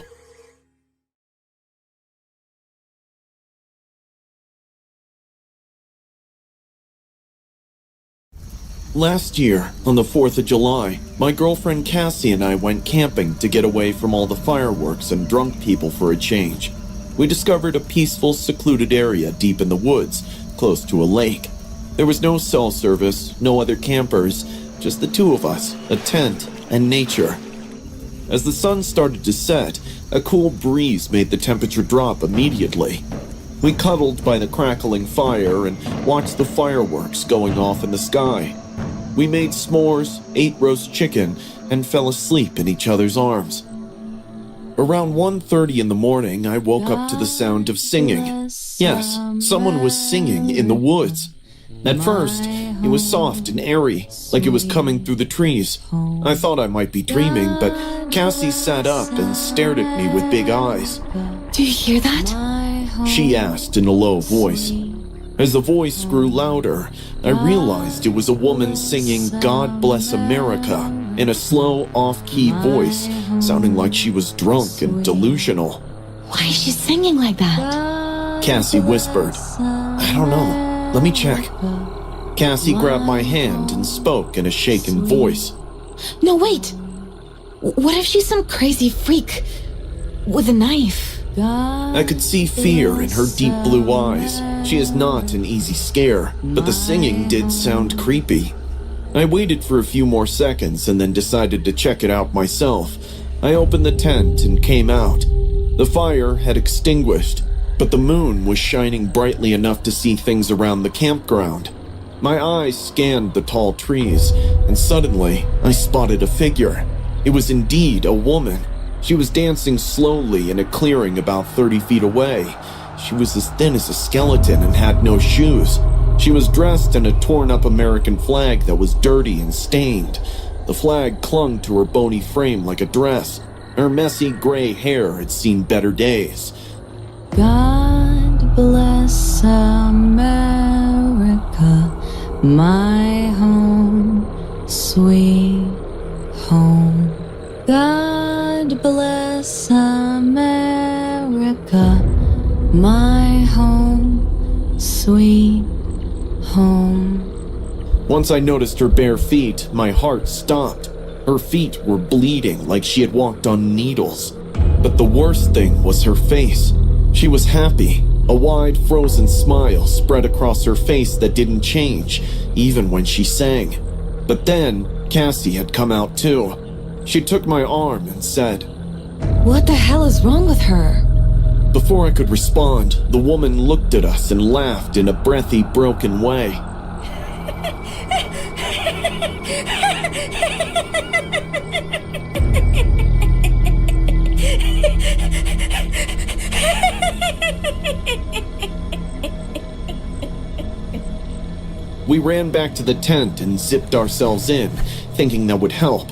Last year, on the 4th of July, my girlfriend Cassie and I went camping to get away from all the fireworks and drunk people for a change. We discovered a peaceful, secluded area deep in the woods, close to a lake. There was no cell service, no other campers, just the two of us, a tent, and nature. As the sun started to set, a cool breeze made the temperature drop immediately. We cuddled by the crackling fire and watched the fireworks going off in the sky. We made s'mores, ate roast chicken, and fell asleep in each other's arms. Around 1:30 in the morning, I woke up to the sound of singing. Yes, someone was singing in the woods. At first, it was soft and airy, like it was coming through the trees. I thought I might be dreaming, but Cassie sat up and stared at me with big eyes. Do you hear that? She asked in a low voice. As the voice grew louder, I realized it was a woman singing God Bless America in a slow, off-key voice, sounding like she was drunk and delusional. Why is she singing like that? Cassie whispered, "I don't know. Let me check." Cassie grabbed my hand and spoke in a shaken voice. No, wait. What if she's some crazy freak with a knife? I could see fear in her deep blue eyes. She is not an easy scare, but the singing did sound creepy. I waited for a few more seconds and then decided to check it out myself. I opened the tent and came out. The fire had extinguished, but the moon was shining brightly enough to see things around the campground. My eyes scanned the tall trees, and suddenly I spotted a figure. It was indeed a woman. She was dancing slowly in a clearing about 30 feet away. She was as thin as a skeleton and had no shoes. She was dressed in a torn-up American flag that was dirty and stained. The flag clung to her bony frame like a dress. Her messy gray hair had seen better days. God bless America, my home, sweet home. God bless America, my home, sweet home. Once I noticed her bare feet, my heart stopped. Her feet were bleeding like she had walked on needles. But the worst thing was her face. She was happy. A wide, frozen smile spread across her face that didn't change, even when she sang. But then, Cassie had come out too. She took my arm and said, What the hell is wrong with her? Before I could respond, the woman looked at us and laughed in a breathy, broken way. We ran back to the tent and zipped ourselves in, thinking that would help.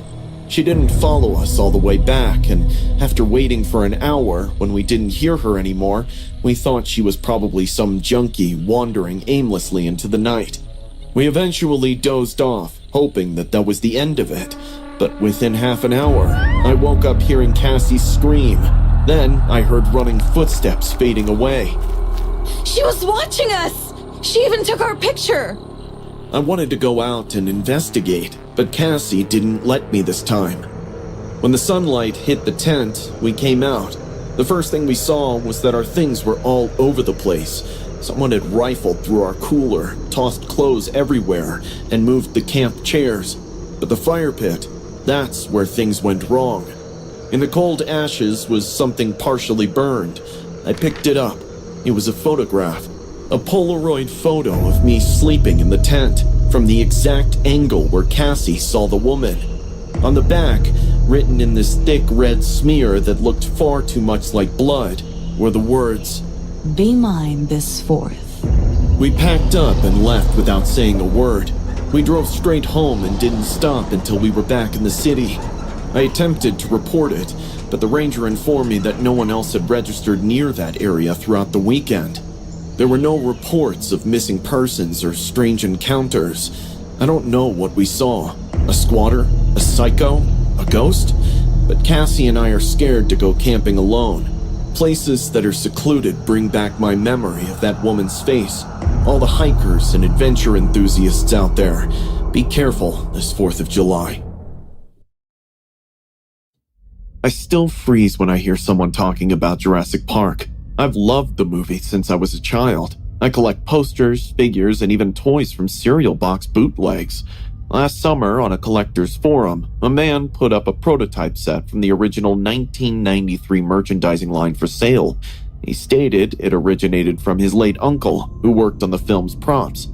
She didn't follow us all the way back, and after waiting for an hour, when we didn't hear her anymore, we thought she was probably some junkie wandering aimlessly into the night. We eventually dozed off, hoping that that was the end of it, but within half an hour, I woke up hearing Cassie scream. Then I heard running footsteps fading away. She was watching us! She even took our picture! I wanted to go out and investigate, but Cassie didn't let me this time. When the sunlight hit the tent, we came out. The first thing we saw was that our things were all over the place. Someone had rifled through our cooler, tossed clothes everywhere, and moved the camp chairs. But the fire pit, that's where things went wrong. In the cold ashes was something partially burned. I picked it up. It was a photograph. A Polaroid photo of me sleeping in the tent, from the exact angle where Cassie saw the woman. On the back, written in this thick red smear that looked far too much like blood, were the words, Be mine this 4th. We packed up and left without saying a word. We drove straight home and didn't stop until we were back in the city. I attempted to report it, but the ranger informed me that no one else had registered near that area throughout the weekend. There were no reports of missing persons or strange encounters. I don't know what we saw. A squatter? A psycho? A ghost? But Cassie and I are scared to go camping alone. Places that are secluded bring back my memory of that woman's face. All the hikers and adventure enthusiasts out there, be careful this 4th of July. I still freeze when I hear someone talking about Jurassic Park. I've loved the movie since I was a child. I collect posters, figures, and even toys from cereal box bootlegs. Last summer, on a collector's forum, a man put up a prototype set from the original 1993 merchandising line for sale. He stated it originated from his late uncle, who worked on the film's props.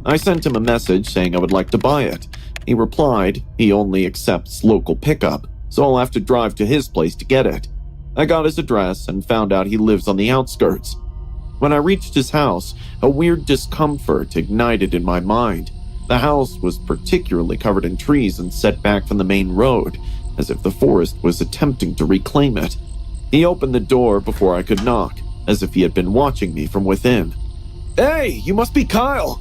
I sent him a message saying I would like to buy it. He replied he only accepts local pickup, so I'll have to drive to his place to get it. I got his address and found out he lives on the outskirts. When I reached his house, a weird discomfort ignited in my mind. The house was particularly covered in trees and set back from the main road, as if the forest was attempting to reclaim it. He opened the door before I could knock, as if he had been watching me from within. Hey, you must be Kyle.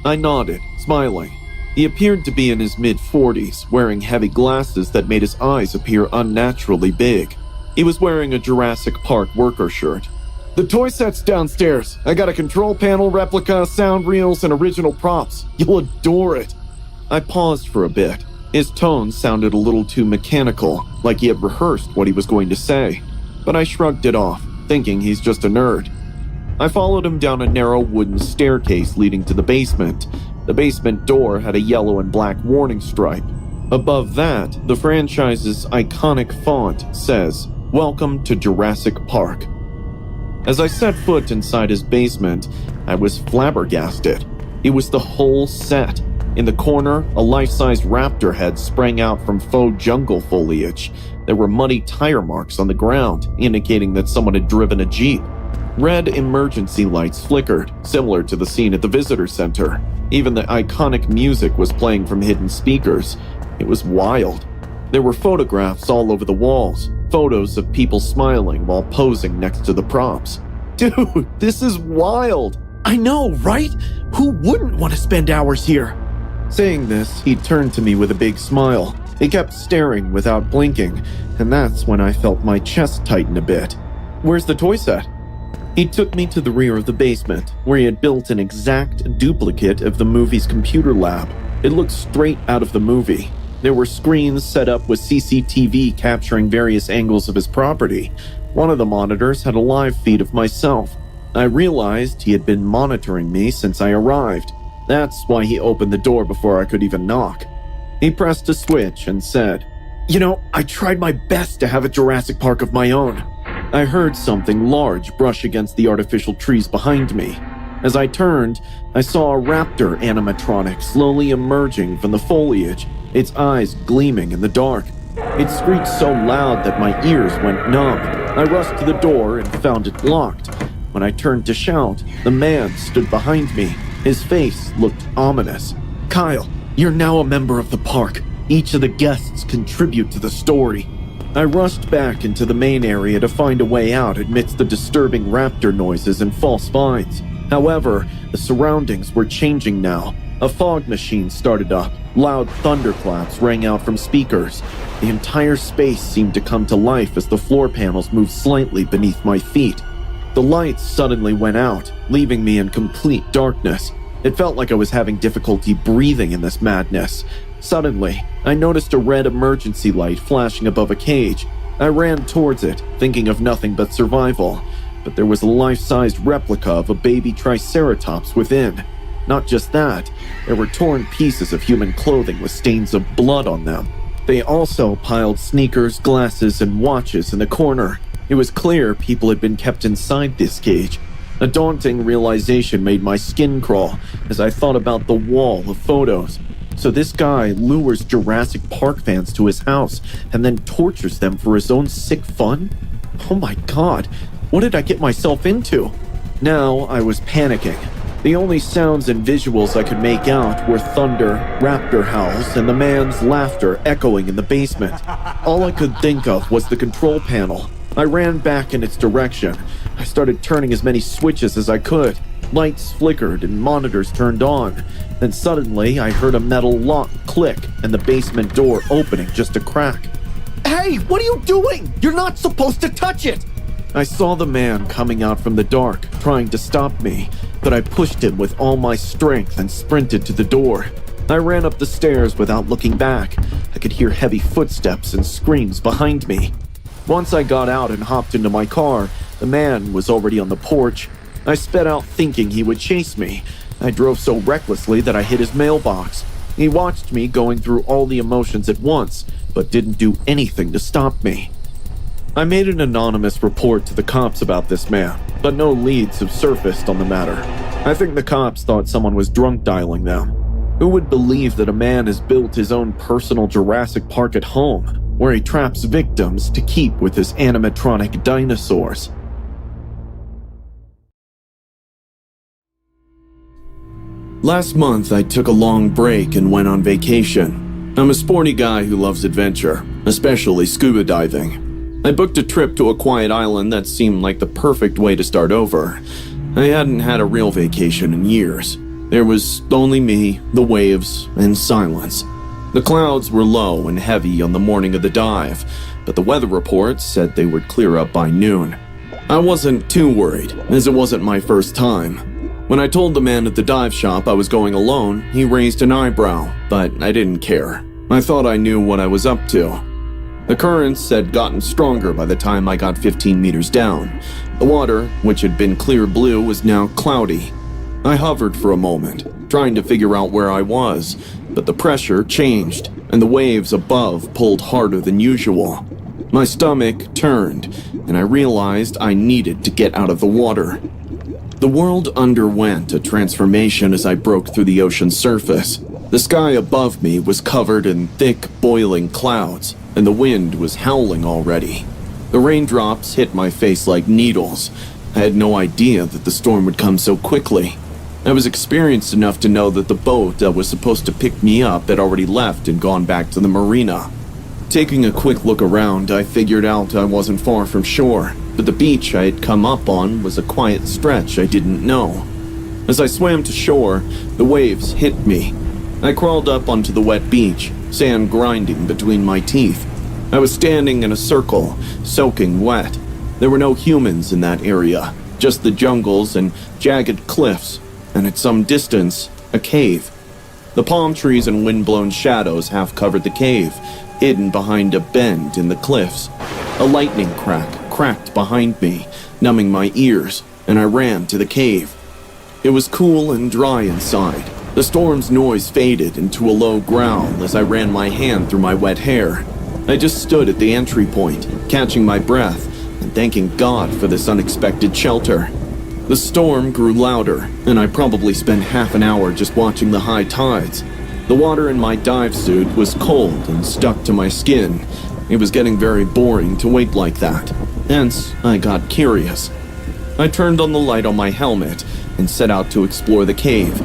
I nodded, smiling. He appeared to be in his mid-40s, wearing heavy glasses that made his eyes appear unnaturally big. He was wearing a Jurassic Park worker shirt. The toy set's downstairs. I got a control panel, replica, sound reels, and original props. You'll adore it. I paused for a bit. His tone sounded a little too mechanical, like he had rehearsed what he was going to say. But I shrugged it off, thinking he's just a nerd. I followed him down a narrow wooden staircase leading to the basement. The basement door had a yellow and black warning stripe. Above that, the franchise's iconic font says, "Welcome to Jurassic Park." As I set foot inside his basement, I was flabbergasted. It was the whole set. In the corner, a life-sized raptor head sprang out from faux jungle foliage. There were muddy tire marks on the ground, indicating that someone had driven a Jeep. Red emergency lights flickered, similar to the scene at the visitor center. Even the iconic music was playing from hidden speakers. It was wild. There were photographs all over the walls, photos of people smiling while posing next to the props. Dude, this is wild. I know, right? Who wouldn't want to spend hours here? Saying this, he turned to me with a big smile. He kept staring without blinking, and that's when I felt my chest tighten a bit. Where's the toy set? He took me to the rear of the basement, where he had built an exact duplicate of the movie's computer lab. It looked straight out of the movie. There were screens set up with CCTV capturing various angles of his property. One of the monitors had a live feed of myself. I realized he had been monitoring me since I arrived. That's why he opened the door before I could even knock. He pressed a switch and said, "You know, I tried my best to have a Jurassic Park of my own." I heard something large brush against the artificial trees behind me. As I turned, I saw a raptor animatronic slowly emerging from the foliage, its eyes gleaming in the dark. It screeched so loud that my ears went numb. I rushed to the door and found it locked. When I turned to shout, the man stood behind me. His face looked ominous. "Kyle, you're now a member of the park. Each of the guests contribute to the story." I rushed back into the main area to find a way out amidst the disturbing raptor noises and false vines. However, the surroundings were changing now. A fog machine started up. Loud thunderclaps rang out from speakers. The entire space seemed to come to life as the floor panels moved slightly beneath my feet. The lights suddenly went out, leaving me in complete darkness. It felt like I was having difficulty breathing in this madness. Suddenly, I noticed a red emergency light flashing above a cage. I ran towards it, thinking of nothing but survival. But there was a life-sized replica of a baby triceratops within. Not just that, there were torn pieces of human clothing with stains of blood on them. They also piled sneakers, glasses, and watches in the corner. It was clear people had been kept inside this cage. A daunting realization made my skin crawl as I thought about the wall of photos. So this guy lures Jurassic Park fans to his house and then tortures them for his own sick fun? Oh my god, what did I get myself into? Now I was panicking. The only sounds and visuals I could make out were thunder, raptor howls, and the man's laughter echoing in the basement. All I could think of was the control panel. I ran back in its direction. I started turning as many switches as I could. Lights flickered and monitors turned on. Then suddenly, I heard a metal lock click and the basement door opening just a crack. "Hey, what are you doing? You're not supposed to touch it!" I saw the man coming out from the dark, trying to stop me, but I pushed him with all my strength and sprinted to the door. I ran up the stairs without looking back. I could hear heavy footsteps and screams behind me. Once I got out and hopped into my car, the man was already on the porch. I sped out thinking he would chase me. I drove so recklessly that I hit his mailbox. He watched me going through all the emotions at once, but didn't do anything to stop me. I made an anonymous report to the cops about this man, but no leads have surfaced on the matter. I think the cops thought someone was drunk dialing them. Who would believe that a man has built his own personal Jurassic Park at home, where he traps victims to keep with his animatronic dinosaurs? Last month, I took a long break and went on vacation. I'm a sporty guy who loves adventure, especially scuba diving. I booked a trip to a quiet island that seemed like the perfect way to start over. I hadn't had a real vacation in years. There was only me, the waves, and silence. The clouds were low and heavy on the morning of the dive, but the weather reports said they would clear up by noon. I wasn't too worried, as it wasn't my first time. When I told the man at the dive shop I was going alone, he raised an eyebrow, but I didn't care. I thought I knew what I was up to. The currents had gotten stronger by the time I got 15 meters down. The water, which had been clear blue, was now cloudy. I hovered for a moment, trying to figure out where I was, but the pressure changed, and the waves above pulled harder than usual. My stomach turned, and I realized I needed to get out of the water. The world underwent a transformation as I broke through the ocean's surface. The sky above me was covered in thick, boiling clouds, and the wind was howling already. The raindrops hit my face like needles. I had no idea that the storm would come so quickly. I was experienced enough to know that the boat that was supposed to pick me up had already left and gone back to the marina. Taking a quick look around, I figured out I wasn't far from shore, but the beach I had come up on was a quiet stretch I didn't know. As I swam to shore, the waves hit me. I crawled up onto the wet beach, sand grinding between my teeth. I was standing in a circle, soaking wet. There were no humans in that area, just the jungles and jagged cliffs, and at some distance, a cave. The palm trees and wind-blown shadows half covered the cave, hidden behind a bend in the cliffs. A lightning cracked behind me, numbing my ears, and I ran to the cave. It was cool and dry inside. The storm's noise faded into a low growl as I ran my hand through my wet hair. I just stood at the entry point, catching my breath and thanking God for this unexpected shelter. The storm grew louder, and I probably spent half an hour just watching the high tides. The water in my dive suit was cold and stuck to my skin. It was getting very boring to wait like that. Hence, I got curious. I turned on the light on my helmet and set out to explore the cave.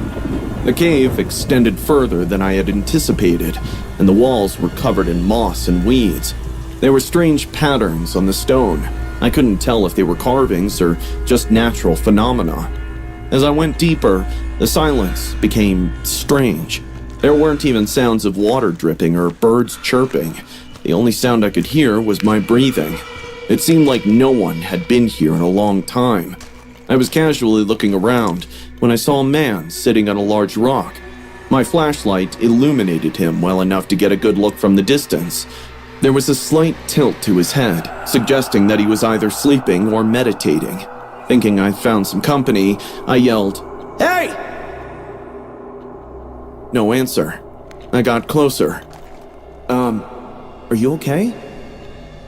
The cave extended further than I had anticipated, and the walls were covered in moss and weeds. There were strange patterns on the stone. I couldn't tell if they were carvings or just natural phenomena. As I went deeper, the silence became strange. There weren't even sounds of water dripping or birds chirping. The only sound I could hear was my breathing. It seemed like no one had been here in a long time. I was casually looking around when I saw a man sitting on a large rock. My flashlight illuminated him well enough to get a good look from the distance. There was a slight tilt to his head, suggesting that he was either sleeping or meditating. Thinking I'd found some company, I yelled, "Hey!" No answer. I got closer. Are you okay?"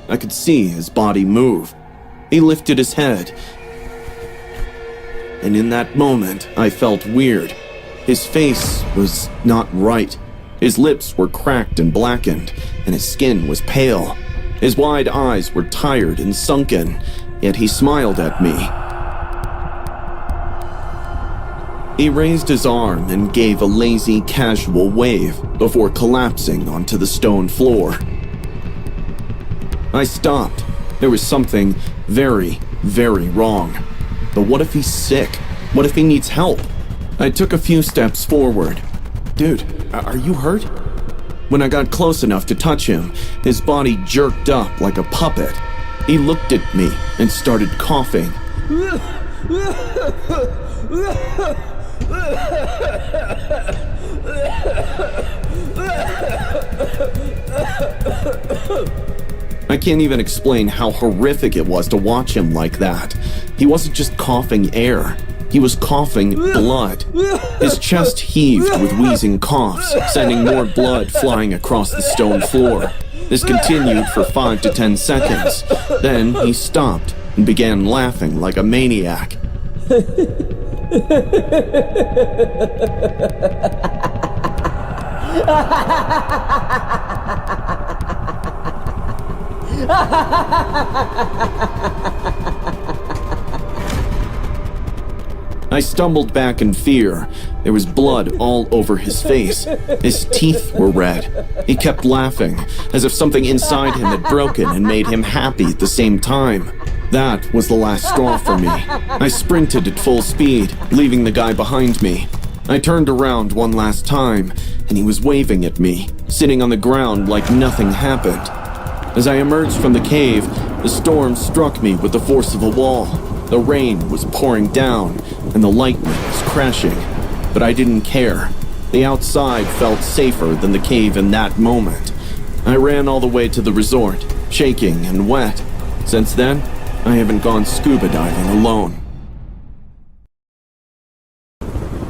I could see his body move. He lifted his head. And in that moment, I felt weird. His face was not right. His lips were cracked and blackened, and his skin was pale. His wide eyes were tired and sunken, yet he smiled at me. He raised his arm and gave a lazy, casual wave before collapsing onto the stone floor. I stopped. There was something very, very wrong. But what if he's sick? What if he needs help? I took a few steps forward. "Dude, are you hurt?" When I got close enough to touch him, his body jerked up like a puppet. He looked at me and started coughing. I can't even explain how horrific it was to watch him like that. He wasn't just coughing air. He was coughing blood. His chest heaved with wheezing coughs, sending more blood flying across the stone floor. This continued for 5 to 10 seconds. Then he stopped and began laughing like a maniac. I stumbled back in fear. There was blood all over his face. His teeth were red. He kept laughing, as if something inside him had broken and made him happy at the same time. That was the last straw for me. I sprinted at full speed, leaving the guy behind me. I turned around one last time, and he was waving at me, sitting on the ground like nothing happened. As I emerged from the cave, the storm struck me with the force of a wall. The rain was pouring down, and the lightning was crashing. But I didn't care. The outside felt safer than the cave in that moment. I ran all the way to the resort, shaking and wet. Since then, I haven't gone scuba diving alone.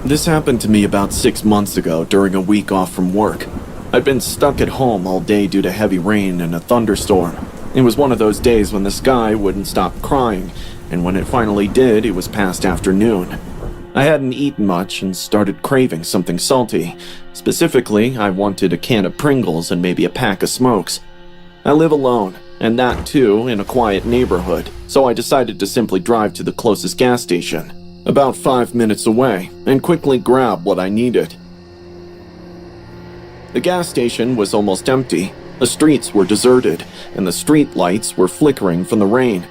This happened to me about 6 months ago during a week off from work. I'd been stuck at home all day due to heavy rain and a thunderstorm. It was one of those days when the sky wouldn't stop crying, and when it finally did, it was past afternoon. I hadn't eaten much and started craving something salty. Specifically, I wanted a can of Pringles and maybe a pack of smokes. I live alone, and that too in a quiet neighborhood, so I decided to simply drive to the closest gas station, about 5 minutes away, and quickly grab what I needed. The gas station was almost empty. The streets were deserted, and the street lights were flickering from the rain.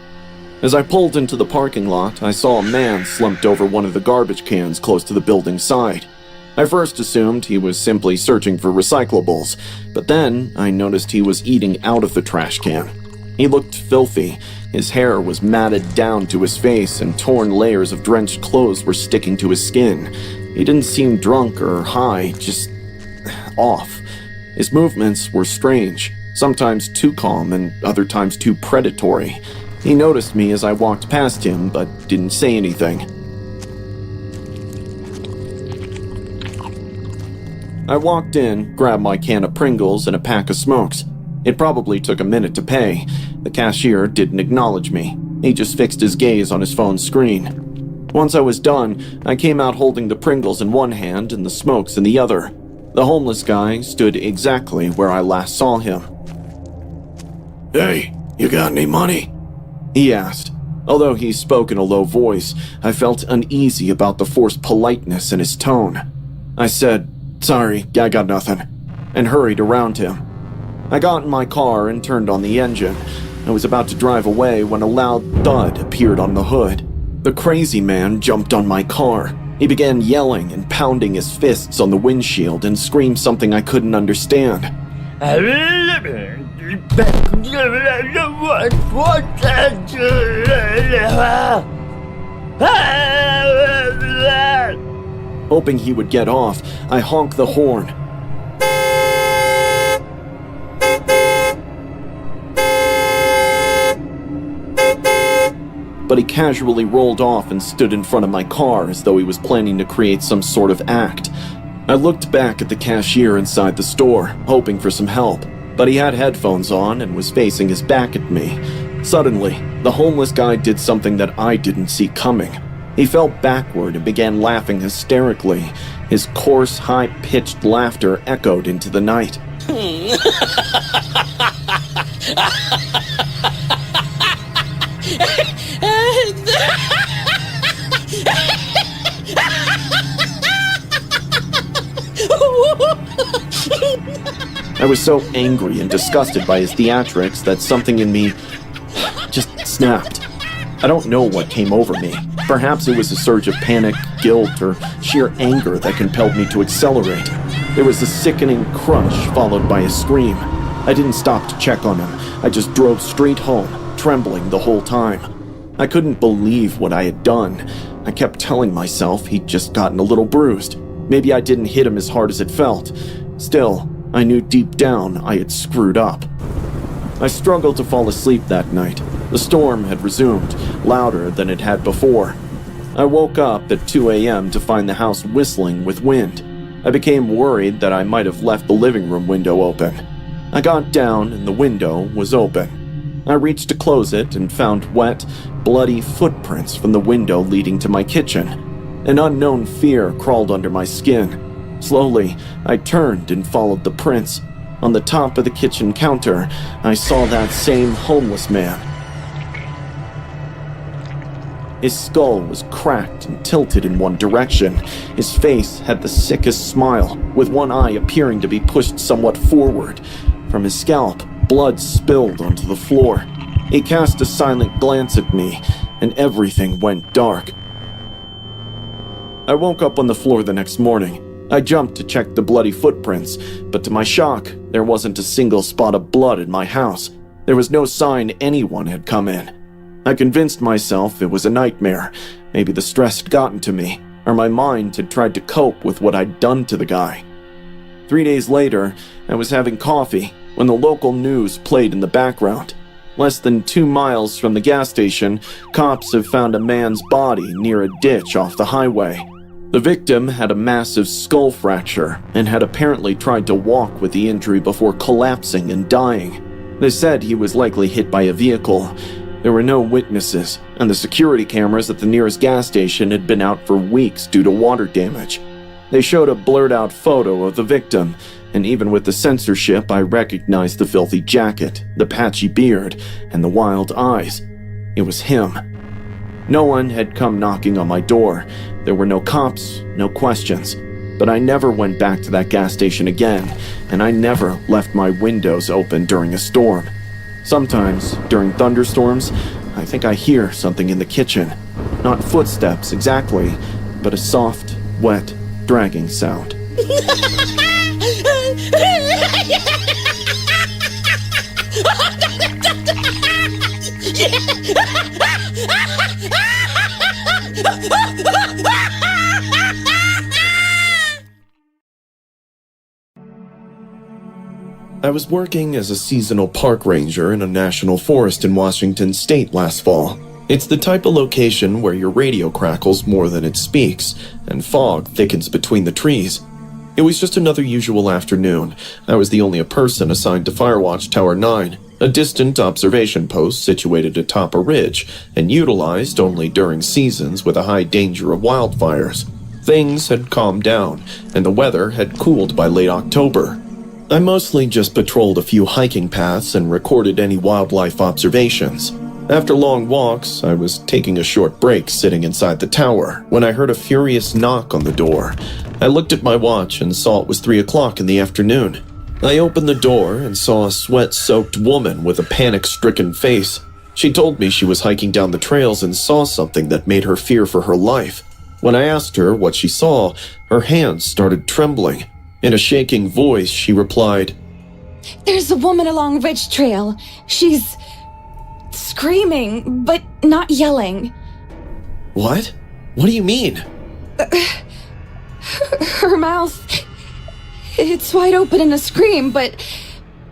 As I pulled into the parking lot, I saw a man slumped over one of the garbage cans close to the building's side. I first assumed he was simply searching for recyclables, but then I noticed he was eating out of the trash can. He looked filthy. His hair was matted down to his face, and torn layers of drenched clothes were sticking to his skin. He didn't seem drunk or high, just off. His movements were strange, sometimes too calm and other times too predatory. He noticed me as I walked past him, but didn't say anything. I walked in, grabbed my can of Pringles and a pack of smokes. It probably took a minute to pay. The cashier didn't acknowledge me. He just fixed his gaze on his phone screen. Once I was done, I came out holding the Pringles in one hand and the smokes in the other. The homeless guy stood exactly where I last saw him. Hey, you got any money? He asked. Although he spoke in a low voice, I felt uneasy about the forced politeness in his tone. I said, "Sorry, I got nothing," and hurried around him. I got in my car and turned on the engine. I was about to drive away when a loud thud appeared on the hood. The crazy man jumped on my car. He began yelling and pounding his fists on the windshield and screamed something I couldn't understand. Hoping he would get off, I honked the horn. But he casually rolled off and stood in front of my car as though he was planning to create some sort of act. I looked back at the cashier inside the store, hoping for some help, but he had headphones on and was facing his back at me. Suddenly, the homeless guy did something that I didn't see coming. He fell backward and began laughing hysterically. His coarse, high-pitched laughter echoed into the night. I was so angry and disgusted by his theatrics that something in me just snapped. I don't know what came over me. Perhaps it was a surge of panic, guilt, or sheer anger that compelled me to accelerate. There was a sickening crunch followed by a scream. I didn't stop to check on him. I just drove straight home, trembling the whole time. I couldn't believe what I had done. I kept telling myself he'd just gotten a little bruised. Maybe I didn't hit him as hard as it felt. Still, I knew deep down I had screwed up. I struggled to fall asleep that night. The storm had resumed, louder than it had before. I woke up at 2 a.m. to find the house whistling with wind. I became worried that I might have left the living room window open. I got down and the window was open. I reached to close it and found wet, bloody footprints from the window leading to my kitchen. An unknown fear crawled under my skin. Slowly, I turned and followed the prints. On the top of the kitchen counter, I saw that same homeless man. His skull was cracked and tilted in one direction. His face had the sickest smile, with one eye appearing to be pushed somewhat forward. From his scalp, blood spilled onto the floor. He cast a silent glance at me, and everything went dark. I woke up on the floor the next morning. I jumped to check the bloody footprints, but to my shock, there wasn't a single spot of blood in my house. There was no sign anyone had come in. I convinced myself it was a nightmare. Maybe the stress had gotten to me, or my mind had tried to cope with what I'd done to the guy. 3 days later, I was having coffee when the local news played in the background. Less than 2 miles from the gas station, cops have found a man's body near a ditch off the highway. The victim had a massive skull fracture and had apparently tried to walk with the injury before collapsing and dying. They said he was likely hit by a vehicle. There were no witnesses, and the security cameras at the nearest gas station had been out for weeks due to water damage. They showed a blurred-out photo of the victim, and even with the censorship, I recognized the filthy jacket, the patchy beard, and the wild eyes. It was him. No one had come knocking on my door. There were no cops, no questions. But I never went back to that gas station again, and I never left my windows open during a storm. Sometimes, during thunderstorms, I think I hear something in the kitchen. Not footsteps exactly, but a soft, wet, dragging sound. I was working as a seasonal park ranger in a national forest in Washington state last fall. It's the type of location where your radio crackles more than it speaks, and fog thickens between the trees. It was just another usual afternoon. I was the only person assigned to Firewatch Tower 9, a distant observation post situated atop a ridge and utilized only during seasons with a high danger of wildfires. Things had calmed down, and the weather had cooled by late October. I mostly just patrolled a few hiking paths and recorded any wildlife observations. After long walks, I was taking a short break sitting inside the tower when I heard a furious knock on the door. I looked at my watch and saw it was 3 o'clock in the afternoon. I opened the door and saw a sweat-soaked woman with a panic-stricken face. She told me she was hiking down the trails and saw something that made her fear for her life. When I asked her what she saw, her hands started trembling. In a shaking voice, she replied, There's a woman along Ridge Trail. She's screaming, but not yelling. What? What do you mean? Her mouth, it's wide open in a scream, but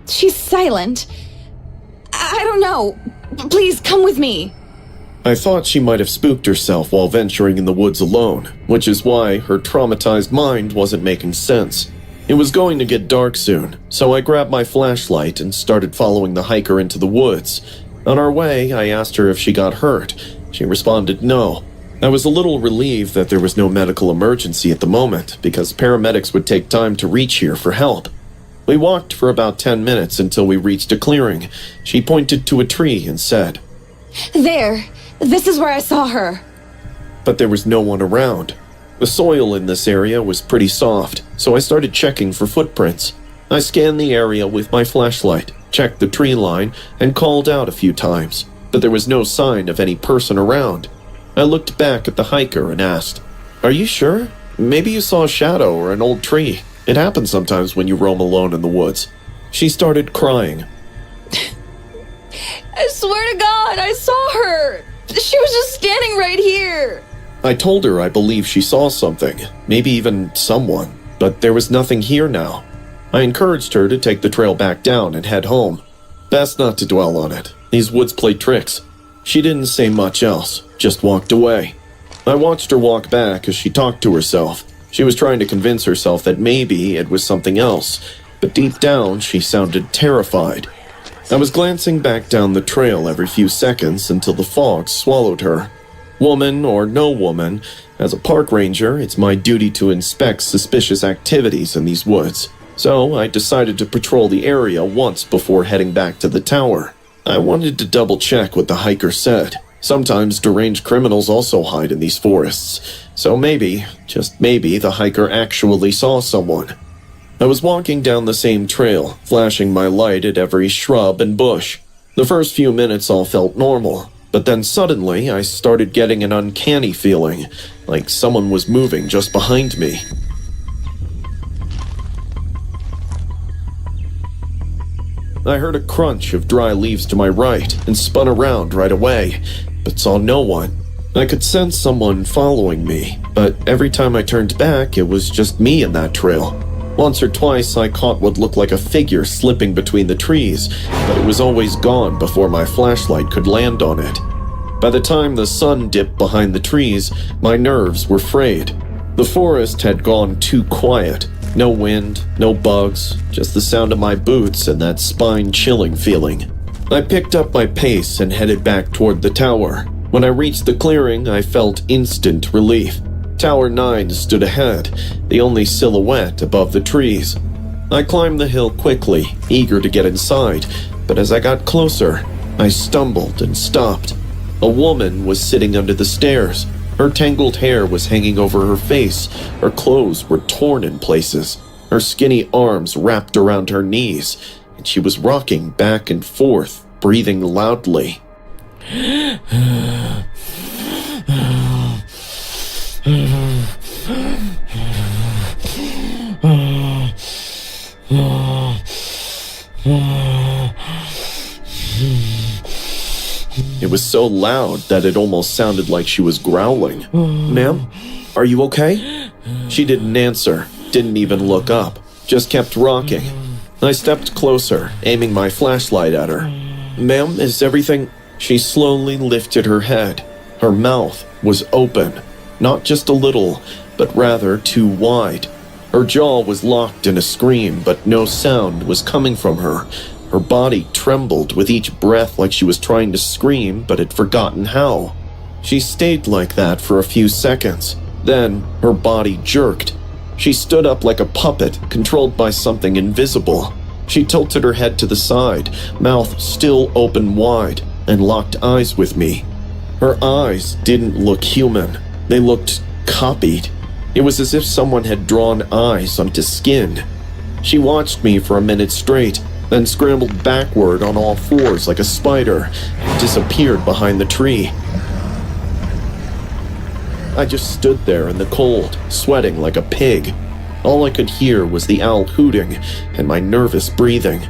she's silent. I don't know. Please come with me. I thought she might have spooked herself while venturing in the woods alone, which is why her traumatized mind wasn't making sense. It was going to get dark soon, so I grabbed my flashlight and started following the hiker into the woods. On our way, I asked her if she got hurt. She responded no. I was a little relieved that there was no medical emergency at the moment, because paramedics would take time to reach here for help. We walked for about 10 minutes until we reached a clearing. She pointed to a tree and said, There. This is where I saw her. But there was no one around. The soil in this area was pretty soft, so I started checking for footprints. I scanned the area with my flashlight, checked the tree line, and called out a few times, but there was no sign of any person around. I looked back at the hiker and asked, Are you sure? Maybe you saw a shadow or an old tree. It happens sometimes when you roam alone in the woods. She started crying. I swear to God, I saw her. She was just standing right here. I told her I believe she saw something, maybe even someone, but there was nothing here now. I encouraged her to take the trail back down and head home. Best not to dwell on it. These woods play tricks. She didn't say much else, just walked away. I watched her walk back as she talked to herself. She was trying to convince herself that maybe it was something else, but deep down she sounded terrified. I was glancing back down the trail every few seconds until the fog swallowed her. Woman or no woman, as a park ranger, it's my duty to inspect suspicious activities in these woods. So I decided to patrol the area once before heading back to the tower. I wanted to double check what the hiker said. Sometimes deranged criminals also hide in these forests. So maybe, just maybe, the hiker actually saw someone. I was walking down the same trail, flashing my light at every shrub and bush. The first few minutes all felt normal, but then suddenly I started getting an uncanny feeling, like someone was moving just behind me. I heard a crunch of dry leaves to my right and spun around right away, but saw no one. I could sense someone following me, but every time I turned back, it was just me in that trail. Once or twice, I caught what looked like a figure slipping between the trees, but it was always gone before my flashlight could land on it. By the time the sun dipped behind the trees, my nerves were frayed. The forest had gone too quiet. No wind, no bugs, just the sound of my boots and that spine-chilling feeling. I picked up my pace and headed back toward the tower. When I reached the clearing, I felt instant relief. Tower 9 stood ahead, the only silhouette above the trees. I climbed the hill quickly, eager to get inside, but as I got closer, I stumbled and stopped. A woman was sitting under the stairs. Her tangled hair was hanging over her face. Her clothes were torn in places. Her skinny arms wrapped around her knees, and she was rocking back and forth, breathing loudly. It was so loud that it almost sounded like she was growling. "Ma'am, are you okay?" She didn't answer, didn't even look up, just kept rocking. I stepped closer, aiming my flashlight at her. "Ma'am, is everything—" She slowly lifted her head. Her mouth was open, not just a little, but rather too wide. Her jaw was locked in a scream, but no sound was coming from her. Her body trembled with each breath like she was trying to scream, but had forgotten how. She stayed like that for a few seconds. Then her body jerked. She stood up like a puppet, controlled by something invisible. She tilted her head to the side, mouth still open wide, and locked eyes with me. Her eyes didn't look human. They looked copied. It was as if someone had drawn eyes onto skin. She watched me for a minute straight, then scrambled backward on all fours like a spider and disappeared behind the tree. I just stood there in the cold, sweating like a pig. All I could hear was the owl hooting and my nervous breathing.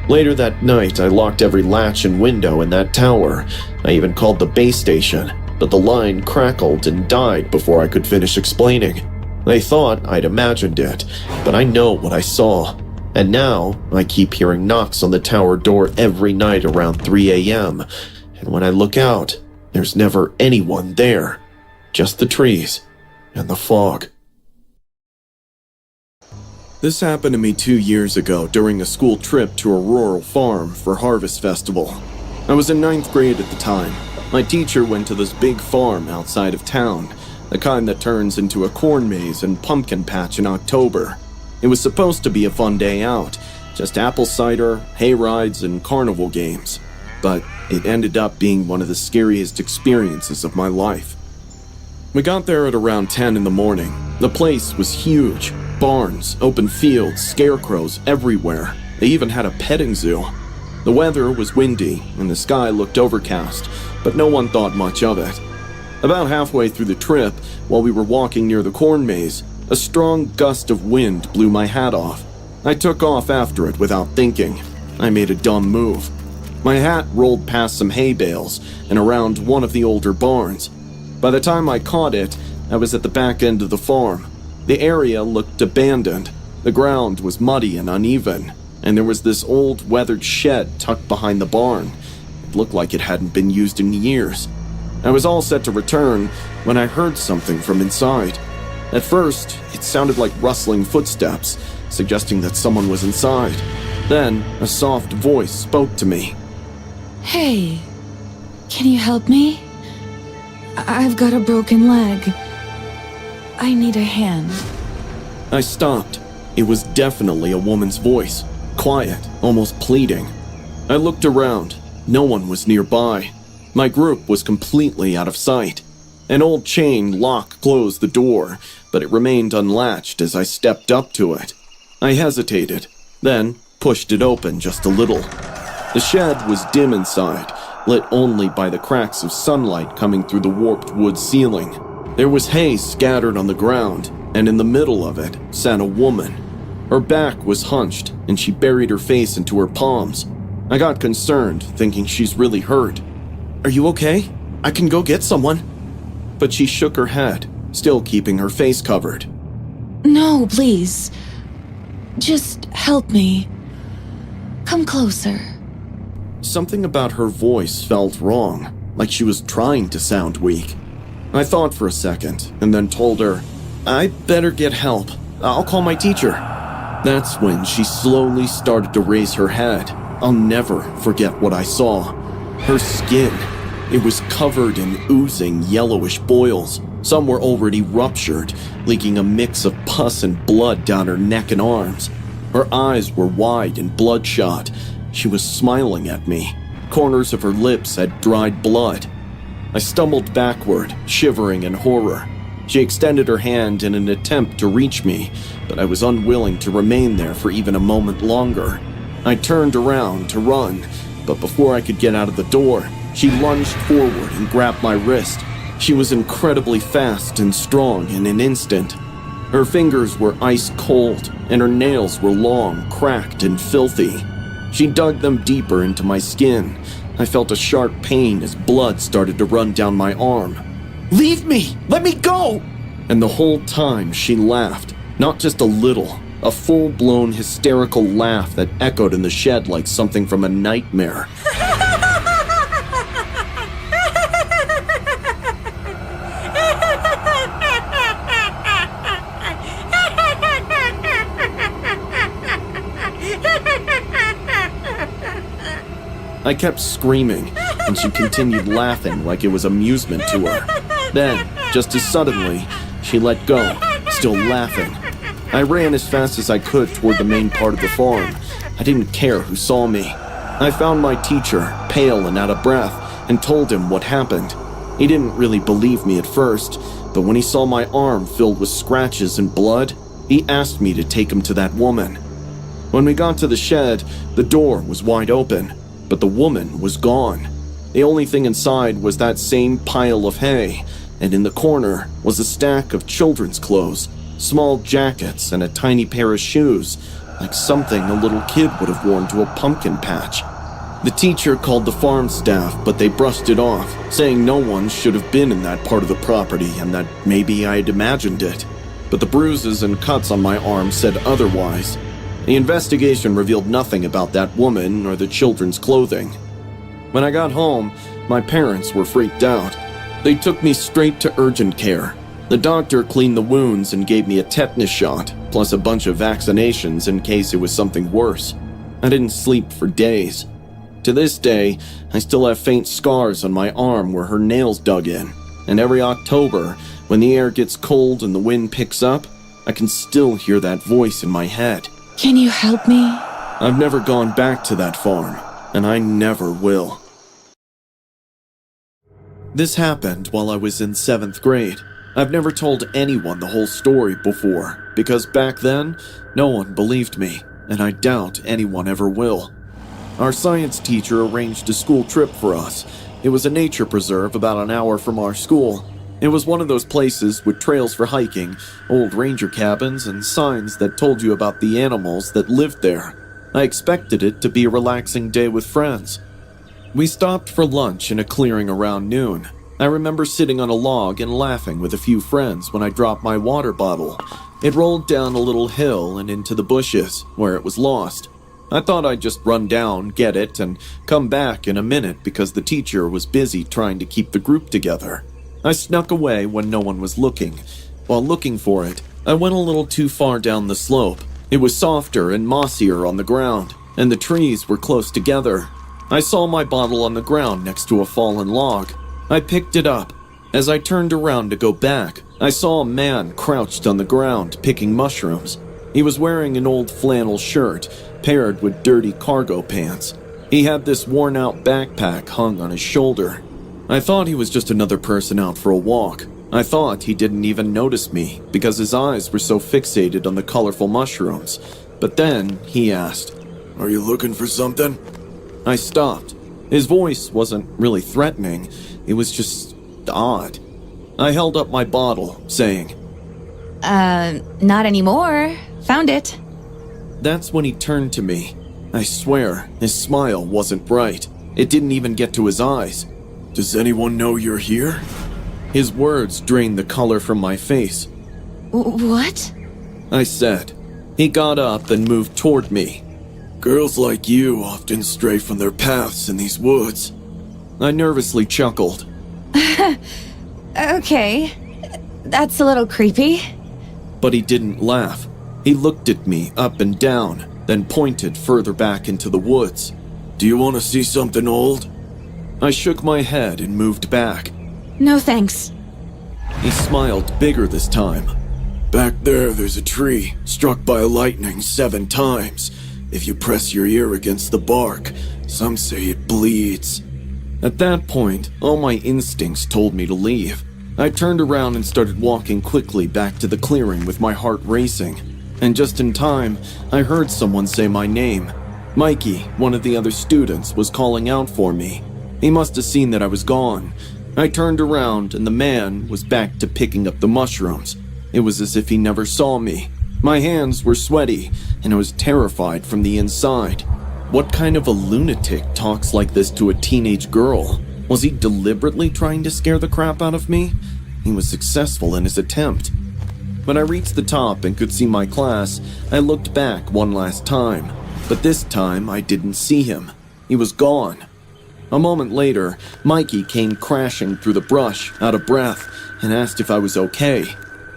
Later that night, I locked every latch and window in that tower. I even called the base station, but the line crackled and died before I could finish explaining. They thought I'd imagined it, but I know what I saw. And now, I keep hearing knocks on the tower door every night around 3 a.m. And when I look out, there's never anyone there. Just the trees and the fog. This happened to me 2 years ago during a school trip to a rural farm for Harvest Festival. I was in 9th grade at the time. My teacher went to this big farm outside of town, the kind that turns into a corn maze and pumpkin patch in October. It was supposed to be a fun day out, just apple cider, hay rides, and carnival games. But it ended up being one of the scariest experiences of my life. We got there at around 10 in the morning. The place was huge. Barns, open fields, scarecrows everywhere. They even had a petting zoo. The weather was windy, and the sky looked overcast, but no one thought much of it. About halfway through the trip, while we were walking near the corn maze, a strong gust of wind blew my hat off. I took off after it without thinking. I made a dumb move. My hat rolled past some hay bales and around one of the older barns. By the time I caught it, I was at the back end of the farm. The area looked abandoned. The ground was muddy and uneven, and there was this old weathered shed tucked behind the barn. It looked like it hadn't been used in years. I was all set to return when I heard something from inside. At first, it sounded like rustling footsteps, suggesting that someone was inside. Then, a soft voice spoke to me. Hey, can you help me? I've got a broken leg. I need a hand. I stopped. It was definitely a woman's voice, quiet, almost pleading. I looked around. No one was nearby. My group was completely out of sight. An old chain lock closed the door, but it remained unlatched as I stepped up to it. I hesitated, then pushed it open just a little. The shed was dim inside, lit only by the cracks of sunlight coming through the warped wood ceiling. There was hay scattered on the ground, and in the middle of it sat a woman. Her back was hunched, and she buried her face into her palms. I got concerned, thinking she's really hurt. "Are you okay? I can go get someone." But she shook her head, still keeping her face covered. No, please. Just help me. Come closer. Something about her voice felt wrong, like she was trying to sound weak. I thought for a second, and then told her, "I better get help. I'll call my teacher." That's when she slowly started to raise her head. I'll never forget what I saw. Her skin, it was covered in oozing yellowish boils. Some were already ruptured, leaking a mix of pus and blood down her neck and arms. Her eyes were wide and bloodshot. She was smiling at me. Corners of her lips had dried blood. I stumbled backward, shivering in horror. She extended her hand in an attempt to reach me, but I was unwilling to remain there for even a moment longer. I turned around to run, but before I could get out of the door, she lunged forward and grabbed my wrist. She was incredibly fast and strong in an instant. Her fingers were ice cold, and her nails were long, cracked, and filthy. She dug them deeper into my skin. I felt a sharp pain as blood started to run down my arm. "Leave me! Let me go!" And the whole time she laughed, not just a little, a full-blown hysterical laugh that echoed in the shed like something from a nightmare. I kept screaming, and she continued laughing like it was amusement to her. Then, just as suddenly, she let go, still laughing. I ran as fast as I could toward the main part of the farm. I didn't care who saw me. I found my teacher, pale and out of breath, and told him what happened. He didn't really believe me at first, but when he saw my arm filled with scratches and blood, he asked me to take him to that woman. When we got to the shed, the door was wide open, but the woman was gone. The only thing inside was that same pile of hay, and in the corner was a stack of children's clothes, small jackets, and a tiny pair of shoes, like something a little kid would have worn to a pumpkin patch. The teacher called the farm staff, but they brushed it off, saying no one should have been in that part of the property and that maybe I had imagined it. But the bruises and cuts on my arm said otherwise. The investigation revealed nothing about that woman or the children's clothing. When I got home, my parents were freaked out. They took me straight to urgent care. The doctor cleaned the wounds and gave me a tetanus shot, plus a bunch of vaccinations in case it was something worse. I didn't sleep for days. To this day, I still have faint scars on my arm where her nails dug in. And every October, when the air gets cold and the wind picks up, I can still hear that voice in my head. Can you help me? I've never gone back to that farm, and I never will. This happened while I was in 7th grade. I've never told anyone the whole story before, because back then, no one believed me, and I doubt anyone ever will. Our science teacher arranged a school trip for us. It was a nature preserve about an hour from our school. It was one of those places with trails for hiking, old ranger cabins, and signs that told you about the animals that lived there. I expected it to be a relaxing day with friends. We stopped for lunch in a clearing around noon. I remember sitting on a log and laughing with a few friends when I dropped my water bottle. It rolled down a little hill and into the bushes, where it was lost. I thought I'd just run down, get it, and come back in a minute because the teacher was busy trying to keep the group together. I snuck away when no one was looking. While looking for it, I went a little too far down the slope. It was softer and mossier on the ground, and the trees were close together. I saw my bottle on the ground next to a fallen log. I picked it up. As I turned around to go back, I saw a man crouched on the ground picking mushrooms. He was wearing an old flannel shirt, paired with dirty cargo pants. He had this worn-out backpack hung on his shoulder. I thought he was just another person out for a walk. I thought he didn't even notice me because his eyes were so fixated on the colorful mushrooms. But then he asked, "Are you looking for something?" I stopped. His voice wasn't really threatening, it was just odd. I held up my bottle, saying, Not anymore. Found it. That's when he turned to me. I swear, his smile wasn't right. It didn't even get to his eyes. Does anyone know you're here? His words drained the color from my face. What? I said. He got up and moved toward me. Girls like you often stray from their paths in these woods. I nervously chuckled. Okay. That's a little creepy. But he didn't laugh. He looked at me up and down, then pointed further back into the woods. Do you want to see something old? I shook my head and moved back. No thanks. He smiled bigger this time. Back there's a tree, struck by lightning 7 times. If you press your ear against the bark, some say it bleeds. At that point, all my instincts told me to leave. I turned around and started walking quickly back to the clearing with my heart racing. And just in time, I heard someone say my name. Mikey, one of the other students, was calling out for me. He must have seen that I was gone. I turned around and the man was back to picking up the mushrooms. It was as if he never saw me. My hands were sweaty, and I was terrified from the inside. What kind of a lunatic talks like this to a teenage girl? Was he deliberately trying to scare the crap out of me? He was successful in his attempt. When I reached the top and could see my class, I looked back one last time. But this time, I didn't see him. He was gone. A moment later, Mikey came crashing through the brush, out of breath, and asked if I was okay.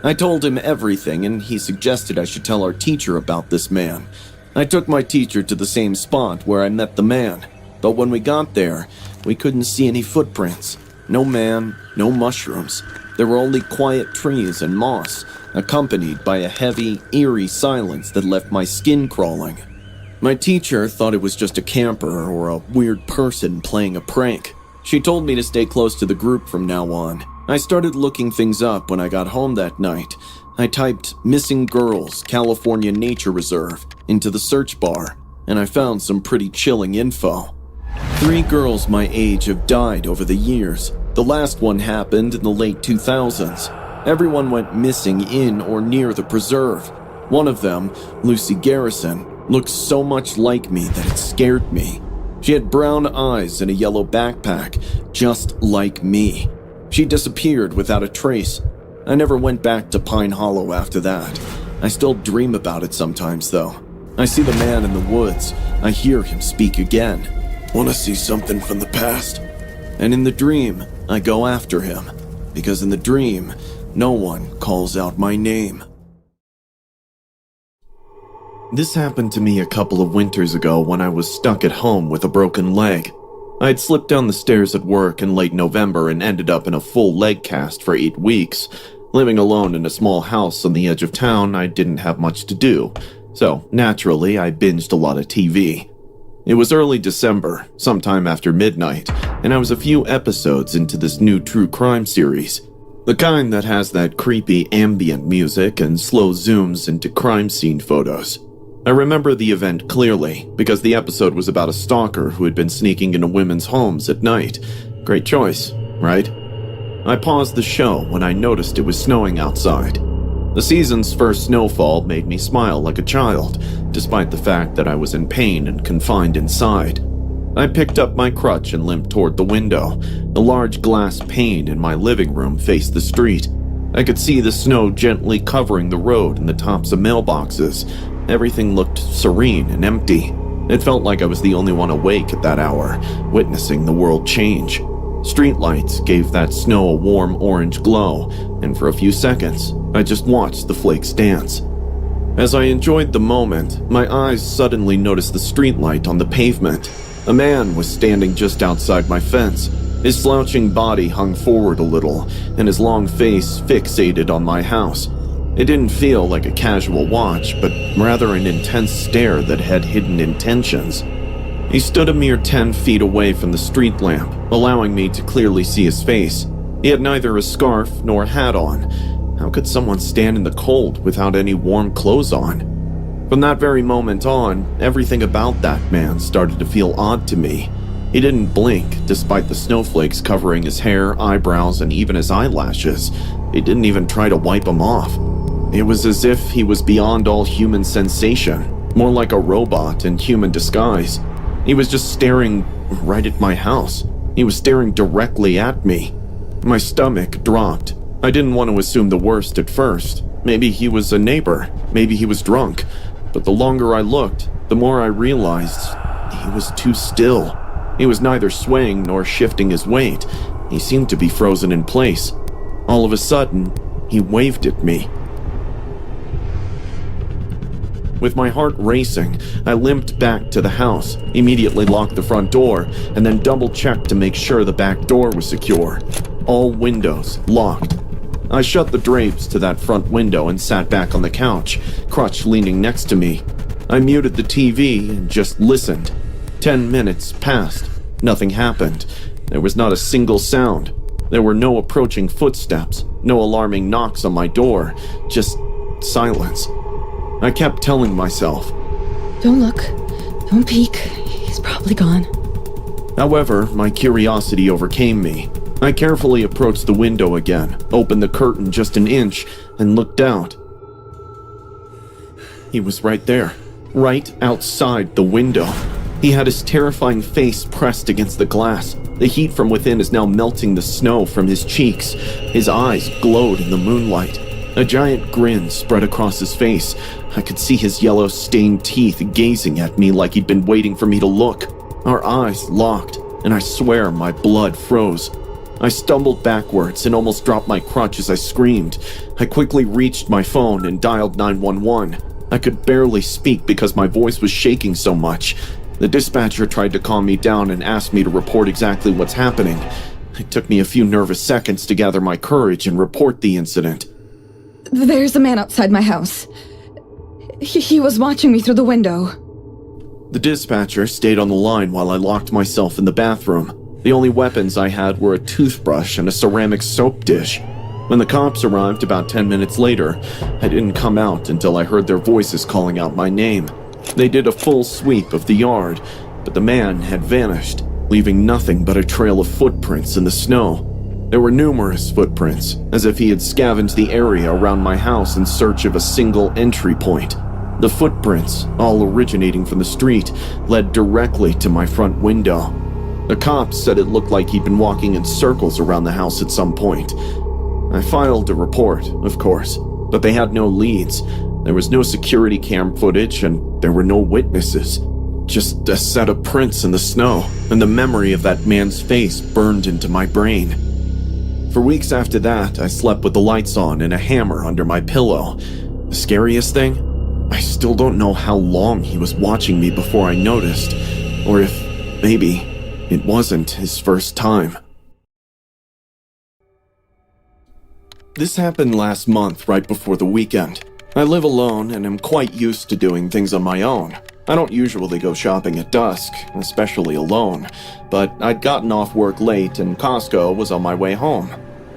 I told him everything, and he suggested I should tell our teacher about this man. I took my teacher to the same spot where I met the man, but when we got there, we couldn't see any footprints. No man, no mushrooms. There were only quiet trees and moss, accompanied by a heavy, eerie silence that left my skin crawling. My teacher thought it was just a camper or a weird person playing a prank. She told me to stay close to the group from now on. I started looking things up when I got home that night. I typed "Missing Girls, California Nature Reserve" into the search bar, and I found some pretty chilling info. 3 girls my age have died over the years. The last one happened in the late 2000s. Everyone went missing in or near the preserve. One of them, Lucy Garrison, looked so much like me that it scared me. She had brown eyes and a yellow backpack, just like me. She disappeared without a trace. I never went back to Pine Hollow after that. I still dream about it sometimes, though. I see the man in the woods. I hear him speak again. Want to see something from the past? And in the dream, I go after him. Because in the dream, no one calls out my name. This happened to me a couple of winters ago when I was stuck at home with a broken leg. I'd slipped down the stairs at work in late November and ended up in a full leg cast for 8 weeks. Living alone in a small house on the edge of town, I didn't have much to do. So, naturally, I binged a lot of TV. It was early December, sometime after midnight, and I was a few episodes into this new true crime series. The kind that has that creepy ambient music and slow zooms into crime scene photos. I remember the event clearly, because the episode was about a stalker who had been sneaking into women's homes at night. Great choice, right? I paused the show when I noticed it was snowing outside. The season's first snowfall made me smile like a child, despite the fact that I was in pain and confined inside. I picked up my crutch and limped toward the window. A large glass pane in my living room faced the street. I could see the snow gently covering the road and the tops of mailboxes. Everything looked serene and empty. It felt like I was the only one awake at that hour, witnessing the world change. Streetlights gave that snow a warm orange glow, and for a few seconds, I just watched the flakes dance. As I enjoyed the moment, my eyes suddenly noticed the streetlight on the pavement. A man was standing just outside my fence. His slouching body hung forward a little, and his long face fixated on my house. It didn't feel like a casual watch, but rather an intense stare that had hidden intentions. He stood a mere 10 feet away from the street lamp, allowing me to clearly see his face. He had neither a scarf nor a hat on. How could someone stand in the cold without any warm clothes on? From that very moment on, everything about that man started to feel odd to me. He didn't blink, despite the snowflakes covering his hair, eyebrows, and even his eyelashes. He didn't even try to wipe them off. It was as if he was beyond all human sensation, more like a robot in human disguise. He was just staring right at my house. He was staring directly at me. My stomach dropped. I didn't want to assume the worst at first. Maybe he was a neighbor. Maybe he was drunk. But the longer I looked, the more I realized he was too still. He was neither swaying nor shifting his weight. He seemed to be frozen in place. All of a sudden, he waved at me. With my heart racing, I limped back to the house, immediately locked the front door, and then double-checked to make sure the back door was secure. All windows locked. I shut the drapes to that front window and sat back on the couch, Crutch leaning next to me. I muted the TV and just listened. 10 minutes passed. Nothing happened. There was not a single sound. There were no approaching footsteps, no alarming knocks on my door, just silence. I kept telling myself, Don't look. Don't peek. He's probably gone. However, my curiosity overcame me. I carefully approached the window again, opened the curtain just an inch, and looked out. He was right there, right outside the window. He had his terrifying face pressed against the glass. The heat from within is now melting the snow from his cheeks. His eyes glowed in the moonlight. A giant grin spread across his face. I could see his yellow stained teeth gazing at me like he'd been waiting for me to look. Our eyes locked, and I swear my blood froze. I stumbled backwards and almost dropped my crutch as I screamed. I quickly reached my phone and dialed 911. I could barely speak because my voice was shaking so much. The dispatcher tried to calm me down and asked me to report exactly what's happening. It took me a few nervous seconds to gather my courage and report the incident. There's a man outside my house. He was watching me through the window. The dispatcher stayed on the line while I locked myself in the bathroom. The only weapons I had were a toothbrush and a ceramic soap dish. When the cops arrived about 10 minutes later, I didn't come out until I heard their voices calling out my name. They did a full sweep of the yard, but the man had vanished, leaving nothing but a trail of footprints in the snow. There were numerous footprints, as if he had scavenged the area around my house in search of a single entry point. The footprints, all originating from the street, led directly to my front window. The cops said it looked like he'd been walking in circles around the house at some point. I filed a report, of course, but they had no leads. There was no security cam footage, and there were no witnesses. Just a set of prints in the snow, and the memory of that man's face burned into my brain. For weeks after that, I slept with the lights on and a hammer under my pillow. The scariest thing? I still don't know how long he was watching me before I noticed, or if maybe it wasn't his first time. This happened last month, right before the weekend. I live alone and am quite used to doing things on my own. I don't usually go shopping at dusk, especially alone, but I'd gotten off work late and Costco was on my way home.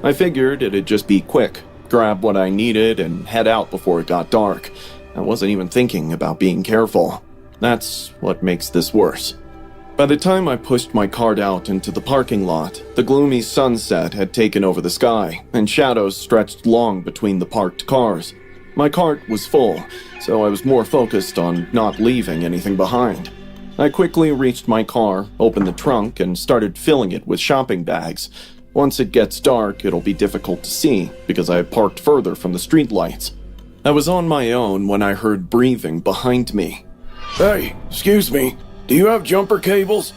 I figured it'd just be quick, grab what I needed and head out before it got dark. I wasn't even thinking about being careful. That's what makes this worse. By the time I pushed my cart out into the parking lot, the gloomy sunset had taken over the sky, and shadows stretched long between the parked cars. My cart was full, so I was more focused on not leaving anything behind. I quickly reached my car, opened the trunk, and started filling it with shopping bags. Once it gets dark, it'll be difficult to see, because I had parked further from the streetlights. I was on my own when I heard breathing behind me. Hey, excuse me. Do you have jumper cables?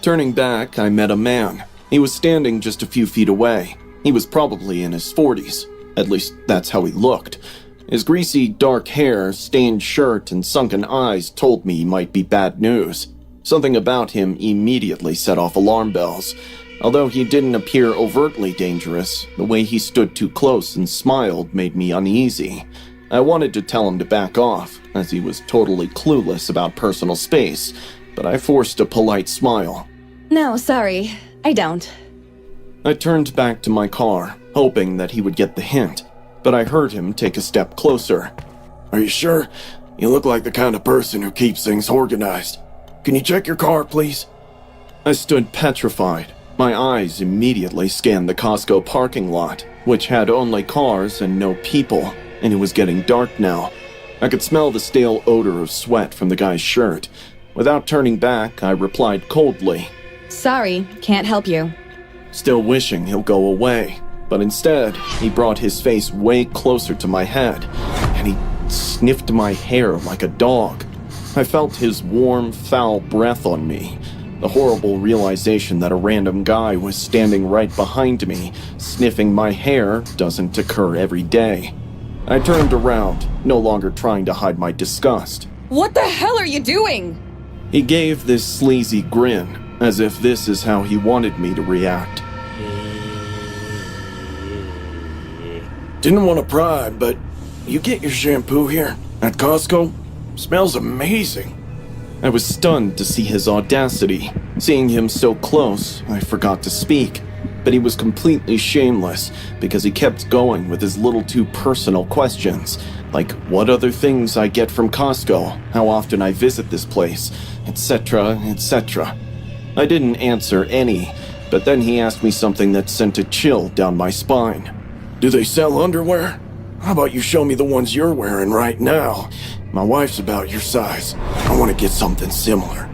Turning back, I met a man. He was standing just a few feet away. He was probably in his 40s. At least, that's how he looked. His greasy, dark hair, stained shirt, and sunken eyes told me he might be bad news. Something about him immediately set off alarm bells. Although he didn't appear overtly dangerous, the way he stood too close and smiled made me uneasy. I wanted to tell him to back off, as he was totally clueless about personal space, but I forced a polite smile. No, sorry. I don't. I turned back to my car, hoping that he would get the hint, but I heard him take a step closer. Are you sure? You look like the kind of person who keeps things organized. Can you check your car, please? I stood petrified. My eyes immediately scanned the Costco parking lot, which had only cars and no people, and it was getting dark now. I could smell the stale odor of sweat from the guy's shirt. Without turning back, I replied coldly, Sorry, can't help you. still wishing he'll go away. But instead, he brought his face way closer to my head, and he sniffed my hair like a dog. I felt his warm, foul breath on me. The horrible realization that a random guy was standing right behind me, sniffing my hair, doesn't occur every day. I turned around, no longer trying to hide my disgust. What the hell are you doing? He gave this sleazy grin, as if this is how he wanted me to react. Didn't want to pry, but you get your shampoo here at Costco? Smells amazing. I was stunned to see his audacity. Seeing him so close, I forgot to speak. But he was completely shameless, because he kept going with his little too personal questions, like what other things I get from Costco, how often I visit this place, etc., etc. I didn't answer any, but then he asked me something that sent a chill down my spine. Do they sell underwear? How about you show me the ones you're wearing right now? My wife's about your size. I want to get something similar.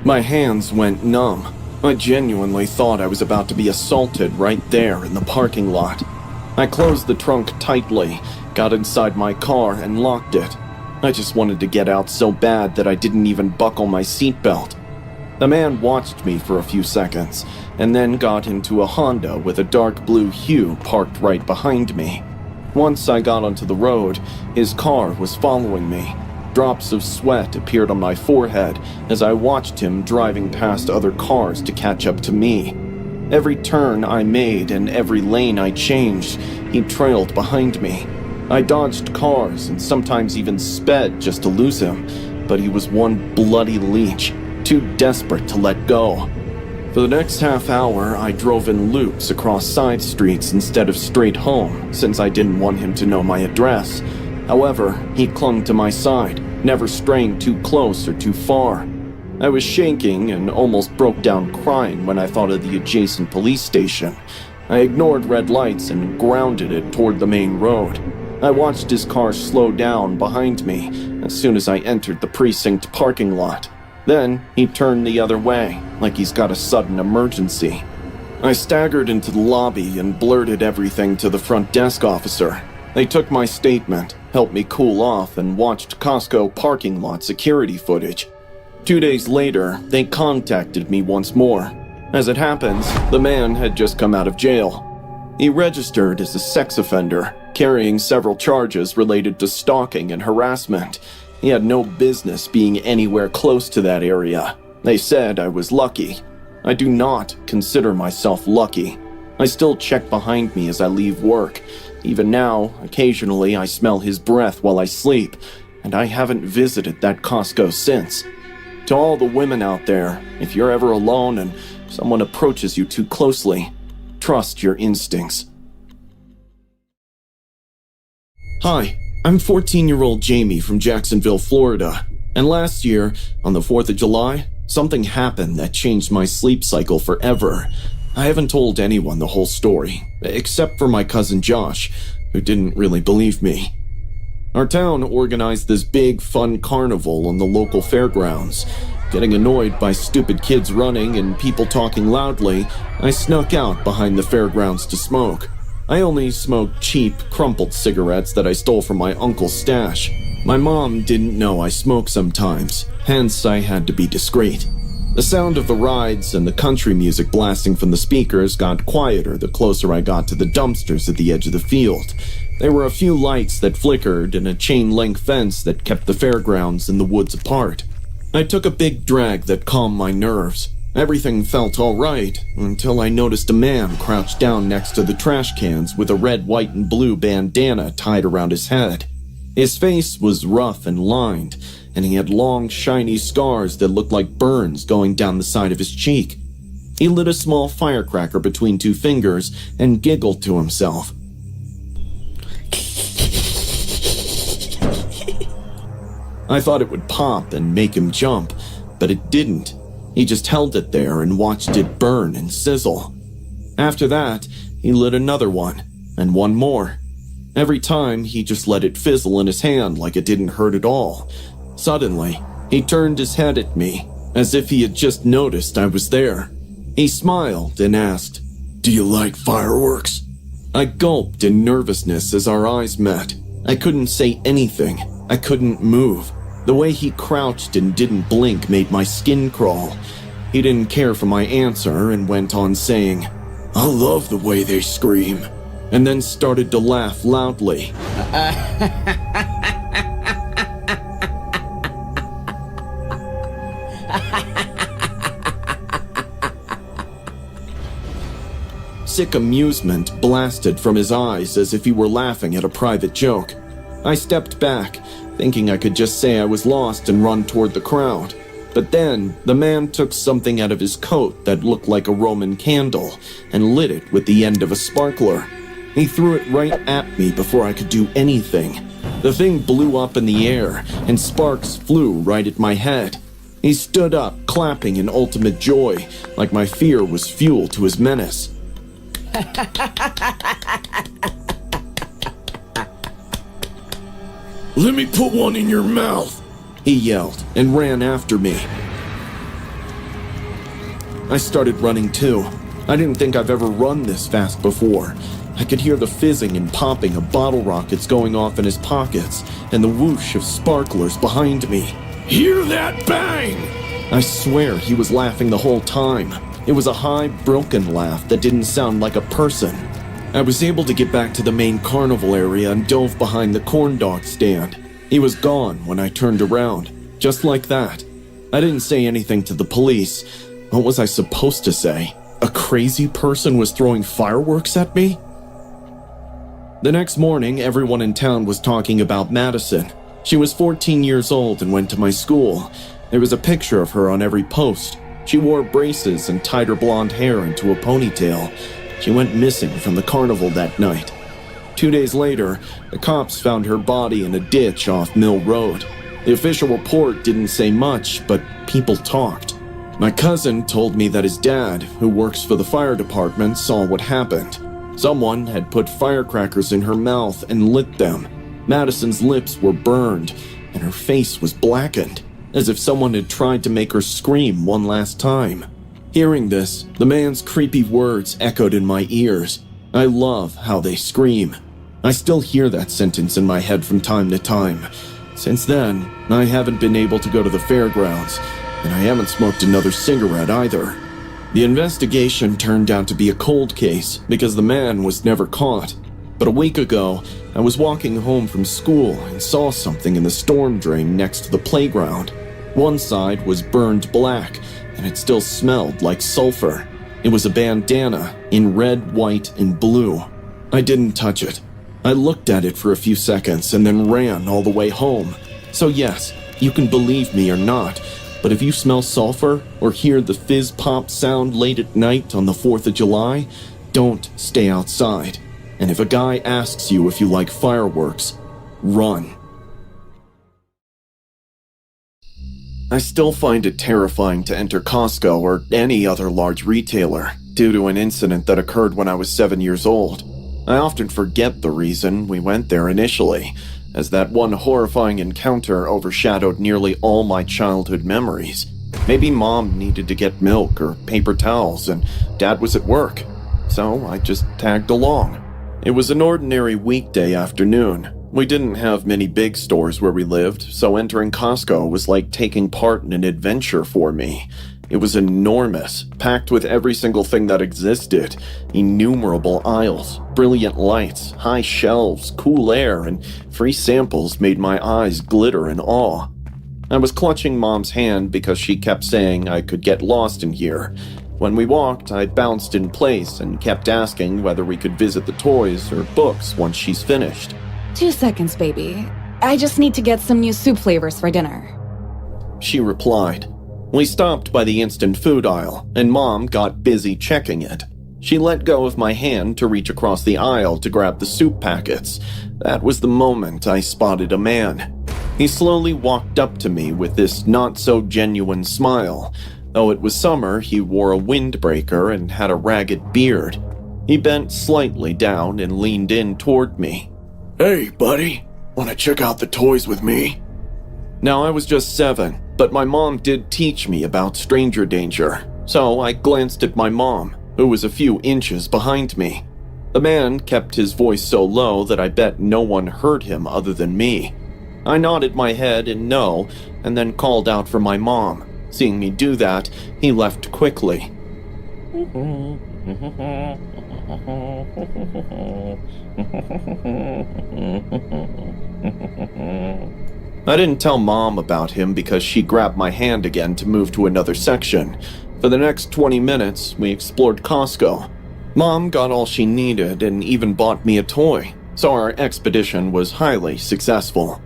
My hands went numb. I genuinely thought I was about to be assaulted right there in the parking lot. I closed the trunk tightly, got inside my car, and locked it. I just wanted to get out so bad that I didn't even buckle my seatbelt. The man watched me for a few seconds, and then got into a Honda with a dark blue hue parked right behind me. Once I got onto the road, his car was following me. Drops of sweat appeared on my forehead as I watched him driving past other cars to catch up to me. Every turn I made and every lane I changed, he trailed behind me. I dodged cars and sometimes even sped just to lose him, but he was one bloody leech, too desperate to let go. For the next half hour, I drove in loops across side streets instead of straight home, since I didn't want him to know my address. However, he clung to my side, never straying too close or too far. I was shaking and almost broke down crying when I thought of the adjacent police station. I ignored red lights and grounded it toward the main road. I watched his car slow down behind me as soon as I entered the precinct parking lot. Then he turned the other way, like he's got a sudden emergency. I staggered into the lobby and blurted everything to the front desk officer. They took my statement, helped me cool off, and watched Costco parking lot security footage. 2 days later, they contacted me once more. As it happens, the man had just come out of jail. He registered as a sex offender, carrying several charges related to stalking and harassment. He had no business being anywhere close to that area. They said I was lucky. I do not consider myself lucky. I still check behind me as I leave work. Even now, occasionally I smell his breath while I sleep, and I haven't visited that Costco since. To all the women out there, if you're ever alone and someone approaches you too closely, trust your instincts. Hi, I'm 14-year-old Jamie from Jacksonville, Florida, and last year, on the 4th of July, something happened that changed my sleep cycle forever. I haven't told anyone the whole story, except for my cousin Josh, who didn't really believe me. Our town organized this big, fun carnival on the local fairgrounds. Getting annoyed by stupid kids running and people talking loudly, I snuck out behind the fairgrounds to smoke. I only smoked cheap, crumpled cigarettes that I stole from my uncle's stash. My mom didn't know I smoke sometimes, hence I had to be discreet. The sound of the rides and the country music blasting from the speakers got quieter the closer I got to the dumpsters at the edge of the field. There were a few lights that flickered and a chain-link fence that kept the fairgrounds and the woods apart. I took a big drag that calmed my nerves. Everything felt all right until I noticed a man crouched down next to the trash cans with a red, white, and blue bandana tied around his head. His face was rough and lined, and he had long, shiny scars that looked like burns going down the side of his cheek. He lit a small firecracker between two fingers and giggled to himself. I thought it would pop and make him jump, but it didn't. He just held it there and watched it burn and sizzle. After that, he lit another one, and one more. Every time, he just let it fizzle in his hand like it didn't hurt at all. Suddenly, he turned his head at me, as if he had just noticed I was there. He smiled and asked, "Do you like fireworks?" I gulped in nervousness as our eyes met. I couldn't say anything. I couldn't move. The way he crouched and didn't blink made my skin crawl. He didn't care for my answer and went on saying, "I love the way they scream," and then started to laugh loudly. Sick amusement blasted from his eyes as if he were laughing at a private joke. I stepped back, thinking I could just say I was lost and run toward the crowd. But then, the man took something out of his coat that looked like a Roman candle and lit it with the end of a sparkler. He threw it right at me before I could do anything. The thing blew up in the air, and sparks flew right at my head. He stood up, clapping in ultimate joy, like my fear was fuel to his menace. "Let me put one in your mouth," he yelled and ran after me. I started running too. I didn't think I've ever run this fast before. I could hear the fizzing and popping of bottle rockets going off in his pockets and the whoosh of sparklers behind me. "Hear that bang?" I swear he was laughing the whole time. It was a high, broken laugh that didn't sound like a person. I was able to get back to the main carnival area and dove behind the corn dog stand. He was gone when I turned around, just like that. I didn't say anything to the police. What was I supposed to say? A crazy person was throwing fireworks at me? The next morning, everyone in town was talking about Madison. She was 14 years old and went to my school. There was a picture of her on every post. She wore braces and tied her blonde hair into a ponytail. She went missing from the carnival that night. 2 days later, the cops found her body in a ditch off Mill Road. The official report didn't say much, but people talked. My cousin told me that his dad, who works for the fire department, saw what happened. Someone had put firecrackers in her mouth and lit them. Madison's lips were burned, and her face was blackened, as if someone had tried to make her scream one last time. Hearing this, the man's creepy words echoed in my ears. I love how they scream. I still hear that sentence in my head from time to time. Since then, I haven't been able to go to the fairgrounds, and I haven't smoked another cigarette either. The investigation turned out to be a cold case because the man was never caught. But a week ago, I was walking home from school and saw something in the storm drain next to the playground. One side was burned black, and it still smelled like sulfur. It was a bandana in red, white, and blue. I didn't touch it. I looked at it for a few seconds and then ran all the way home. So yes, you can believe me or not, but if you smell sulfur or hear the fizz pop sound late at night on the 4th of July, don't stay outside. And if a guy asks you if you like fireworks, run. I still find it terrifying to enter Costco or any other large retailer due to an incident that occurred when I was 7 years old. I often forget the reason we went there initially, as that one horrifying encounter overshadowed nearly all my childhood memories. Maybe Mom needed to get milk or paper towels and Dad was at work, so I just tagged along. It was an ordinary weekday afternoon. We didn't have many big stores where we lived, so entering Costco was like taking part in an adventure for me. It was enormous, packed with every single thing that existed. Innumerable aisles, brilliant lights, high shelves, cool air, and free samples made my eyes glitter in awe. I was clutching Mom's hand because she kept saying I could get lost in here. When we walked, I bounced in place and kept asking whether we could visit the toys or books once she's finished. 2 seconds, baby. I just need to get some new soup flavors for dinner. She replied. We stopped by the instant food aisle, and Mom got busy checking it. She let go of my hand to reach across the aisle to grab the soup packets. That was the moment I spotted a man. He slowly walked up to me with this not-so-genuine smile. Though it was summer, he wore a windbreaker and had a ragged beard. He bent slightly down and leaned in toward me. Hey, buddy. Wanna check out the toys with me? Now, I was just 7, but my mom did teach me about stranger danger, so I glanced at my mom, who was a few inches behind me. The man kept his voice so low that I bet no one heard him other than me. I nodded my head in no, and then called out for my mom. Seeing me do that, he left quickly. I didn't tell Mom about him because she grabbed my hand again to move to another section. For the next 20 minutes, we explored Costco. Mom got all she needed and even bought me a toy, so our expedition was highly successful.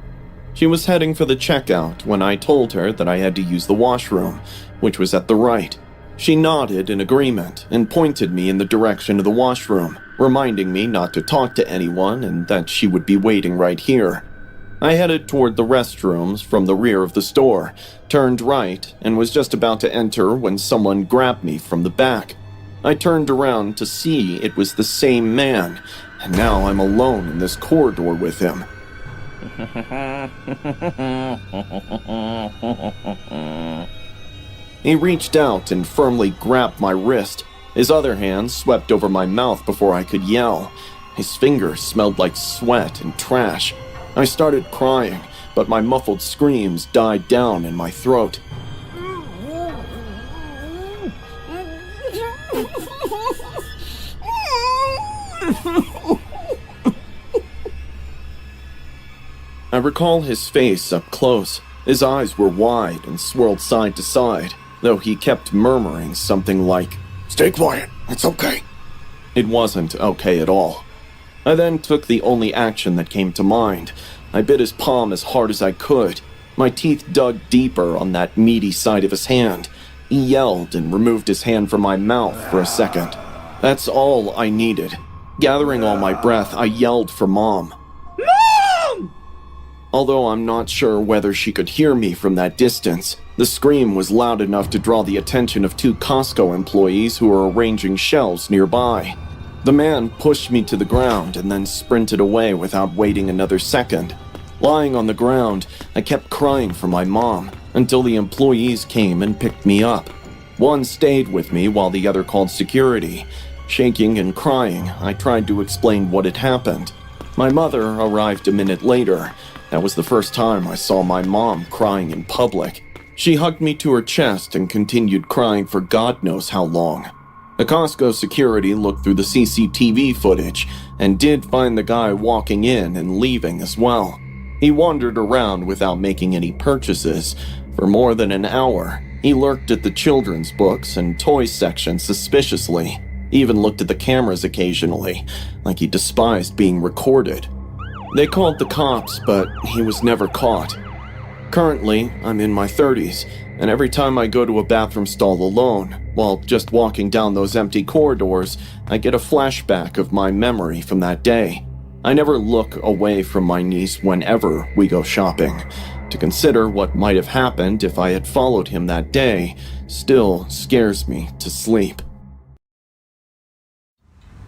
She was heading for the checkout when I told her that I had to use the washroom, which was at the right. She nodded in agreement and pointed me in the direction of the washroom, reminding me not to talk to anyone and that she would be waiting right here. I headed toward the restrooms from the rear of the store, turned right, and was just about to enter when someone grabbed me from the back. I turned around to see it was the same man, and now I'm alone in this corridor with him. He reached out and firmly grabbed my wrist. His other hand swept over my mouth before I could yell. His fingers smelled like sweat and trash. I started crying, but my muffled screams died down in my throat. I recall his face up close. His eyes were wide and swirled side to side, though he kept murmuring something like, "Stay quiet, it's okay." It wasn't okay at all. I then took the only action that came to mind. I bit his palm as hard as I could. My teeth dug deeper on that meaty side of his hand. He yelled and removed his hand from my mouth for a second. That's all I needed. Gathering all my breath, I yelled for Mom. Mom! Although I'm not sure whether she could hear me from that distance, the scream was loud enough to draw the attention of 2 Costco employees who were arranging shelves nearby. The man pushed me to the ground and then sprinted away without waiting another second. Lying on the ground, I kept crying for my mom until the employees came and picked me up. One stayed with me while the other called security. Shaking and crying, I tried to explain what had happened. My mother arrived a minute later. That was the first time I saw my mom crying in public. She hugged me to her chest and continued crying for God knows how long. The Costco security looked through the CCTV footage and did find the guy walking in and leaving as well. He wandered around without making any purchases. For more than an hour, he lurked at the children's books and toys section suspiciously. He even looked at the cameras occasionally, like he despised being recorded. They called the cops, but he was never caught. Currently, I'm in my 30s, and every time I go to a bathroom stall alone, while just walking down those empty corridors, I get a flashback of my memory from that day. I never look away from my niece whenever we go shopping. To consider what might have happened if I had followed him that day still scares me to sleep.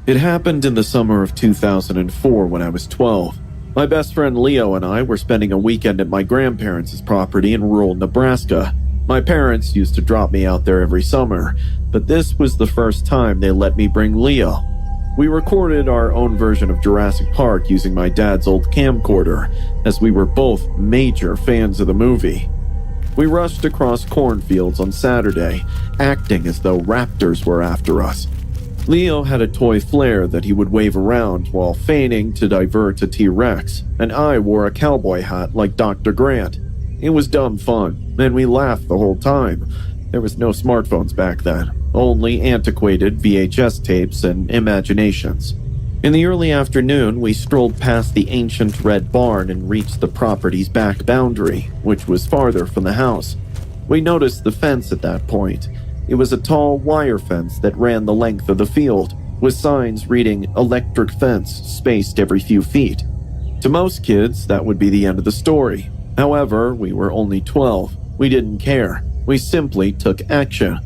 It happened in the summer of 2004 when I was 12. My best friend Leo and I were spending a weekend at my grandparents' property in rural Nebraska. My parents used to drop me out there every summer, but this was the first time they let me bring Leo. We recorded our own version of Jurassic Park using my dad's old camcorder, as we were both major fans of the movie. We rushed across cornfields on Saturday, acting as though raptors were after us. Leo had a toy flare that he would wave around while feigning to divert a T-Rex, and I wore a cowboy hat like Dr. Grant. It was dumb fun, and we laughed the whole time. There was no smartphones back then, only antiquated VHS tapes and imaginations. In the early afternoon, we strolled past the ancient red barn and reached the property's back boundary, which was farther from the house. We noticed the fence at that point. It was a tall wire fence that ran the length of the field, with signs reading "electric fence" spaced every few feet. To most kids, that would be the end of the story, However, we were only 12. We didn't care. We simply took action.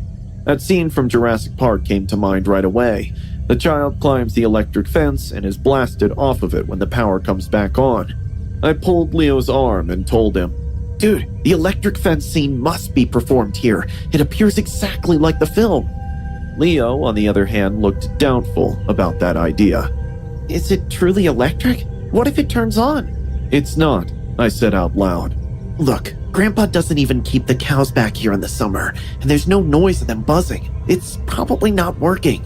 That scene from Jurassic Park came to mind right away. The child climbs the electric fence and is blasted off of it when the power comes back on. I pulled Leo's arm and told him, "Dude, the electric fence scene must be performed here. It appears exactly like the film." Leo, on the other hand, looked doubtful about that idea. Is it truly electric? What if it turns on? "It's not," I said out loud. Look, Grandpa doesn't even keep the cows back here in the summer, and there's no noise of them buzzing. It's probably not working.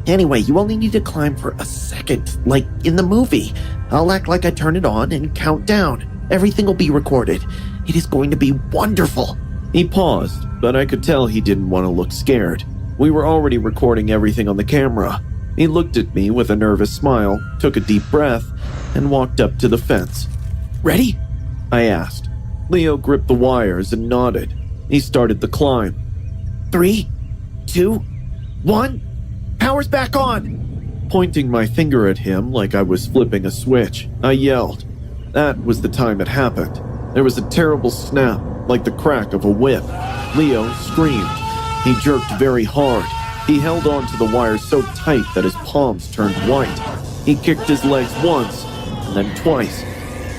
Anyway, you only need to climb for a second, like in the movie. I'll act like I turn it on and count down. Everything will be recorded. It is going to be wonderful." He paused, but I could tell he didn't want to look scared. We were already recording everything on the camera. He looked at me with a nervous smile, took a deep breath, and walked up to the fence. "Ready?" I asked. Leo gripped the wires and nodded. He started the climb. 3, 2, 1, power's back on! Pointing my finger at him like I was flipping a switch, I yelled. That was the time it happened. There was a terrible snap, like the crack of a whip. Leo screamed. He jerked very hard. He held on to the wires so tight that his palms turned white. He kicked his legs once, and then twice.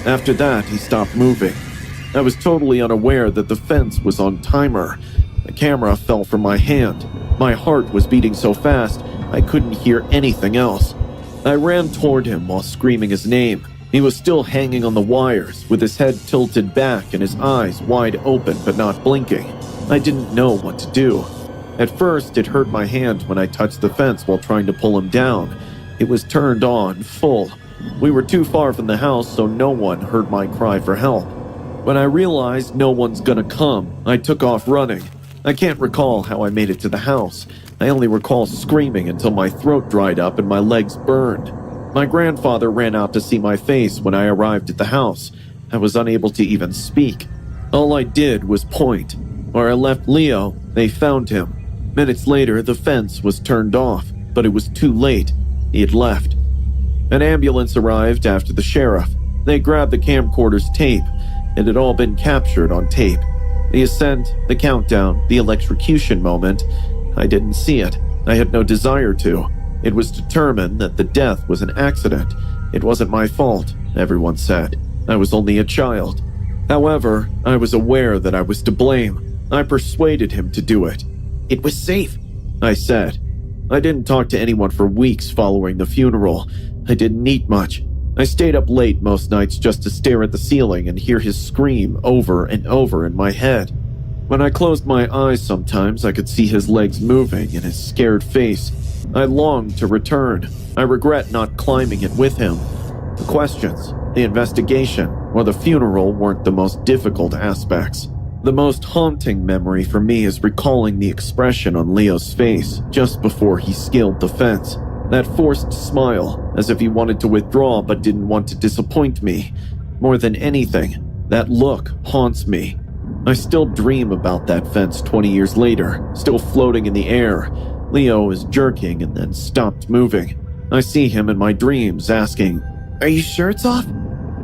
After that, he stopped moving. I was totally unaware that the fence was on timer. The camera fell from my hand. My heart was beating so fast, I couldn't hear anything else. I ran toward him while screaming his name. He was still hanging on the wires, with his head tilted back and his eyes wide open but not blinking. I didn't know what to do. At first, it hurt my hand when I touched the fence while trying to pull him down. It was turned on, full. We were too far from the house, so no one heard my cry for help. When I realized no one's gonna come, I took off running. I can't recall how I made it to the house. I only recall screaming until my throat dried up and my legs burned. My grandfather ran out to see my face when I arrived at the house. I was unable to even speak. All I did was point. Where I left Leo, they found him. Minutes later, the fence was turned off, but it was too late. He had left. An ambulance arrived after the sheriff. They grabbed the camcorder's tape. It had all been captured on tape. The ascent, the countdown, the electrocution moment. I didn't see it. I had no desire to. It was determined that the death was an accident. It wasn't my fault, everyone said. I was only a child. However, I was aware that I was to blame. I persuaded him to do it. "It was safe," I said. I didn't talk to anyone for weeks following the funeral. I didn't eat much. I stayed up late most nights just to stare at the ceiling and hear his scream over and over in my head. When I closed my eyes sometimes, I could see his legs moving and his scared face. I longed to return. I regret not climbing it with him. The questions, the investigation, or the funeral weren't the most difficult aspects. The most haunting memory for me is recalling the expression on Leo's face just before he scaled the fence. That forced smile, as if he wanted to withdraw but didn't want to disappoint me. More than anything, that look haunts me. I still dream about that fence 20 years later, still floating in the air. Leo is jerking and then stopped moving. I see him in my dreams asking, "Are you sure it's off?"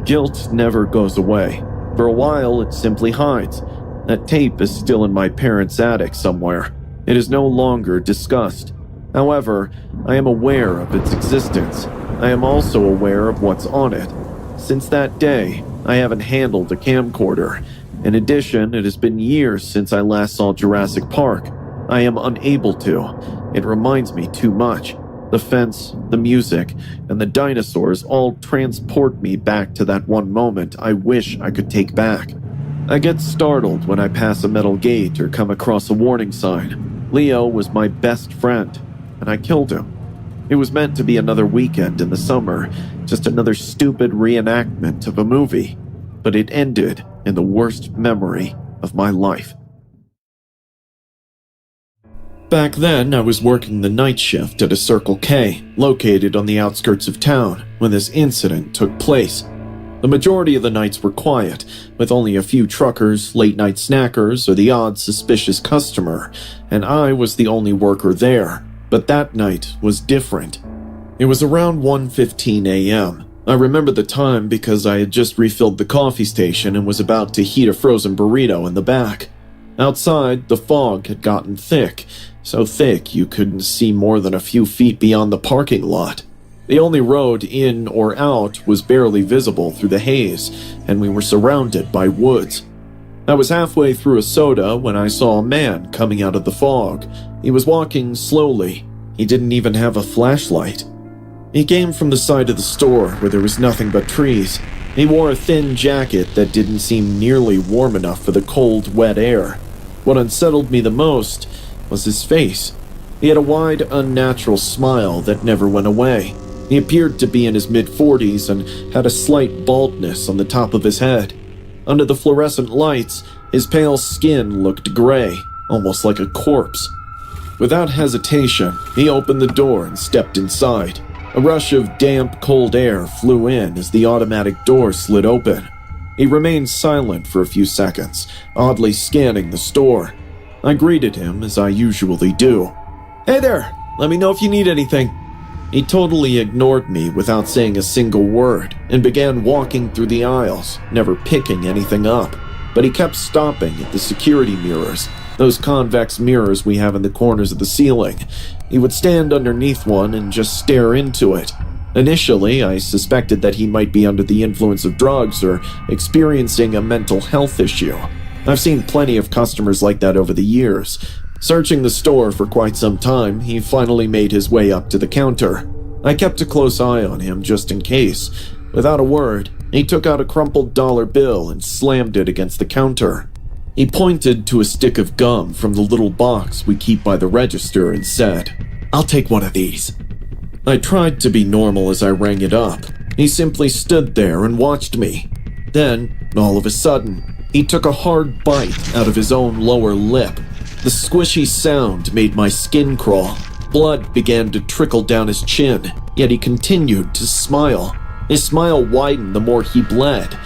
Guilt never goes away. For a while, it simply hides. That tape is still in my parents' attic somewhere. It is no longer discussed. However, I am aware of its existence. I am also aware of what's on it. Since that day, I haven't handled a camcorder. In addition, it has been years since I last saw Jurassic Park. I am unable to. It reminds me too much. The fence, the music, and the dinosaurs all transport me back to that one moment I wish I could take back. I get startled when I pass a metal gate or come across a warning sign. Leo was my best friend, and I killed him. It was meant to be another weekend in the summer, just another stupid reenactment of a movie, but it ended in the worst memory of my life. Back then, I was working the night shift at a Circle K, located on the outskirts of town, when this incident took place. The majority of the nights were quiet, with only a few truckers, late-night snackers, or the odd suspicious customer, and I was the only worker there. But that night was different. It was around 1:15 a.m. I remember the time because I had just refilled the coffee station and was about to heat a frozen burrito in the back. Outside, the fog had gotten thick, so thick you couldn't see more than a few feet beyond the parking lot. The only road in or out was barely visible through the haze, and we were surrounded by woods. I was halfway through a soda when I saw a man coming out of the fog. He was walking slowly. He didn't even have a flashlight. He came from the side of the store where there was nothing but trees. He wore a thin jacket that didn't seem nearly warm enough for the cold, wet air. What unsettled me the most was his face. He had a wide, unnatural smile that never went away. He appeared to be in his mid-40s and had a slight baldness on the top of his head. Under the fluorescent lights, his pale skin looked gray, almost like a corpse. Without hesitation, he opened the door and stepped inside. A rush of damp, cold air flew in as the automatic door slid open. He remained silent for a few seconds, oddly scanning the store. I greeted him as I usually do. "Hey there, let me know if you need anything." He totally ignored me without saying a single word and began walking through the aisles, never picking anything up. But he kept stopping at the security mirrors, those convex mirrors we have in the corners of the ceiling. He would stand underneath one and just stare into it. Initially, I suspected that he might be under the influence of drugs or experiencing a mental health issue. I've seen plenty of customers like that over the years. Searching the store for quite some time, he finally made his way up to the counter. I kept a close eye on him just in case. Without a word, he took out a crumpled dollar bill and slammed it against the counter. He pointed to a stick of gum from the little box we keep by the register and said, "I'll take one of these." I tried to be normal as I rang it up. He simply stood there and watched me. Then, all of a sudden, he took a hard bite out of his own lower lip. The squishy sound made my skin crawl. Blood began to trickle down his chin, yet he continued to smile. His smile widened the more he bled.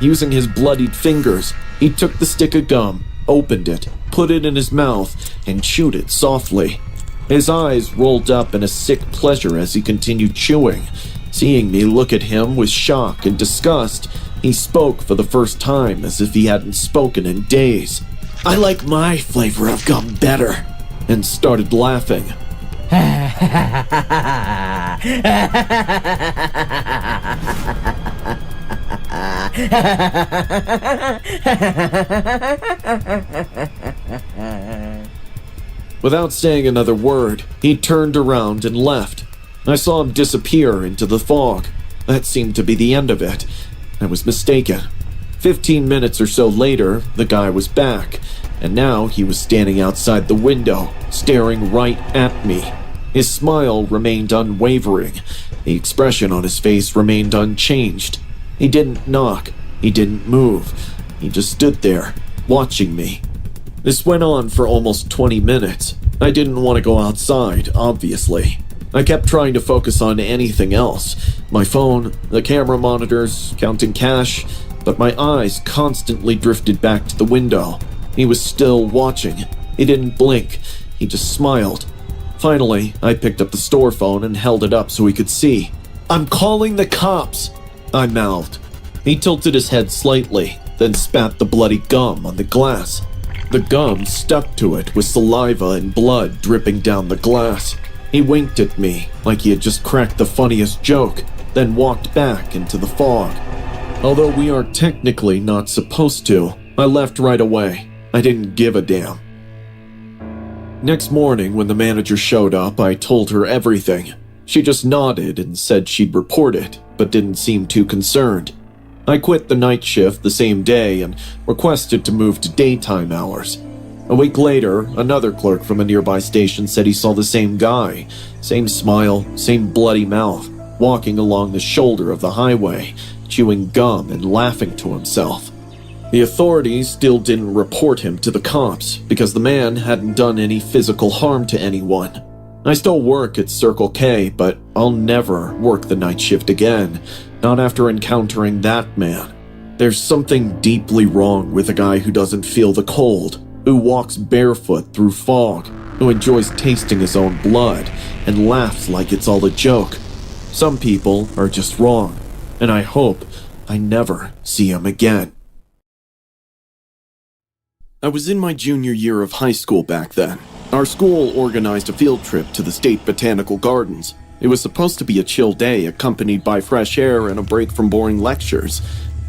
Using his bloodied fingers, he took the stick of gum, opened it, put it in his mouth, and chewed it softly. His eyes rolled up in a sick pleasure as he continued chewing. Seeing me look at him with shock and disgust, he spoke for the first time as if he hadn't spoken in days. "I like my flavor of gum better," and started laughing. Without saying another word, he turned around and left. I saw him disappear into the fog. That seemed to be the end of it. I was mistaken. 15 minutes or so later, the guy was back, and now he was standing outside the window, staring right at me. His smile remained unwavering. The expression on his face remained unchanged. He didn't knock. He didn't move. He just stood there, watching me. This went on for almost 20 minutes. I didn't want to go outside, obviously. I kept trying to focus on anything else. My phone, the camera monitors, counting cash, but my eyes constantly drifted back to the window. He was still watching. He didn't blink. He just smiled. Finally, I picked up the store phone and held it up so he could see. "I'm calling the cops," I mouthed. He tilted his head slightly, then spat the bloody gum on the glass. The gum stuck to it with saliva and blood dripping down the glass. He winked at me like he had just cracked the funniest joke, then walked back into the fog. Although we are technically not supposed to, I left right away. I didn't give a damn. Next morning, when the manager showed up, I told her everything. She just nodded and said she'd report it, but didn't seem too concerned. I quit the night shift the same day and requested to move to daytime hours. A week later, another clerk from a nearby station said he saw the same guy, same smile, same bloody mouth, walking along the shoulder of the highway, chewing gum and laughing to himself. The authorities still didn't report him to the cops because the man hadn't done any physical harm to anyone. I still work at Circle K, but I'll never work the night shift again, not after encountering that man. There's something deeply wrong with a guy who doesn't feel the cold, who walks barefoot through fog, who enjoys tasting his own blood, and laughs like it's all a joke. Some people are just wrong. and I hope I never see him again. I was in my junior year of high school back then. Our school organized a field trip to the state botanical gardens. It was supposed to be a chill day accompanied by fresh air and a break from boring lectures.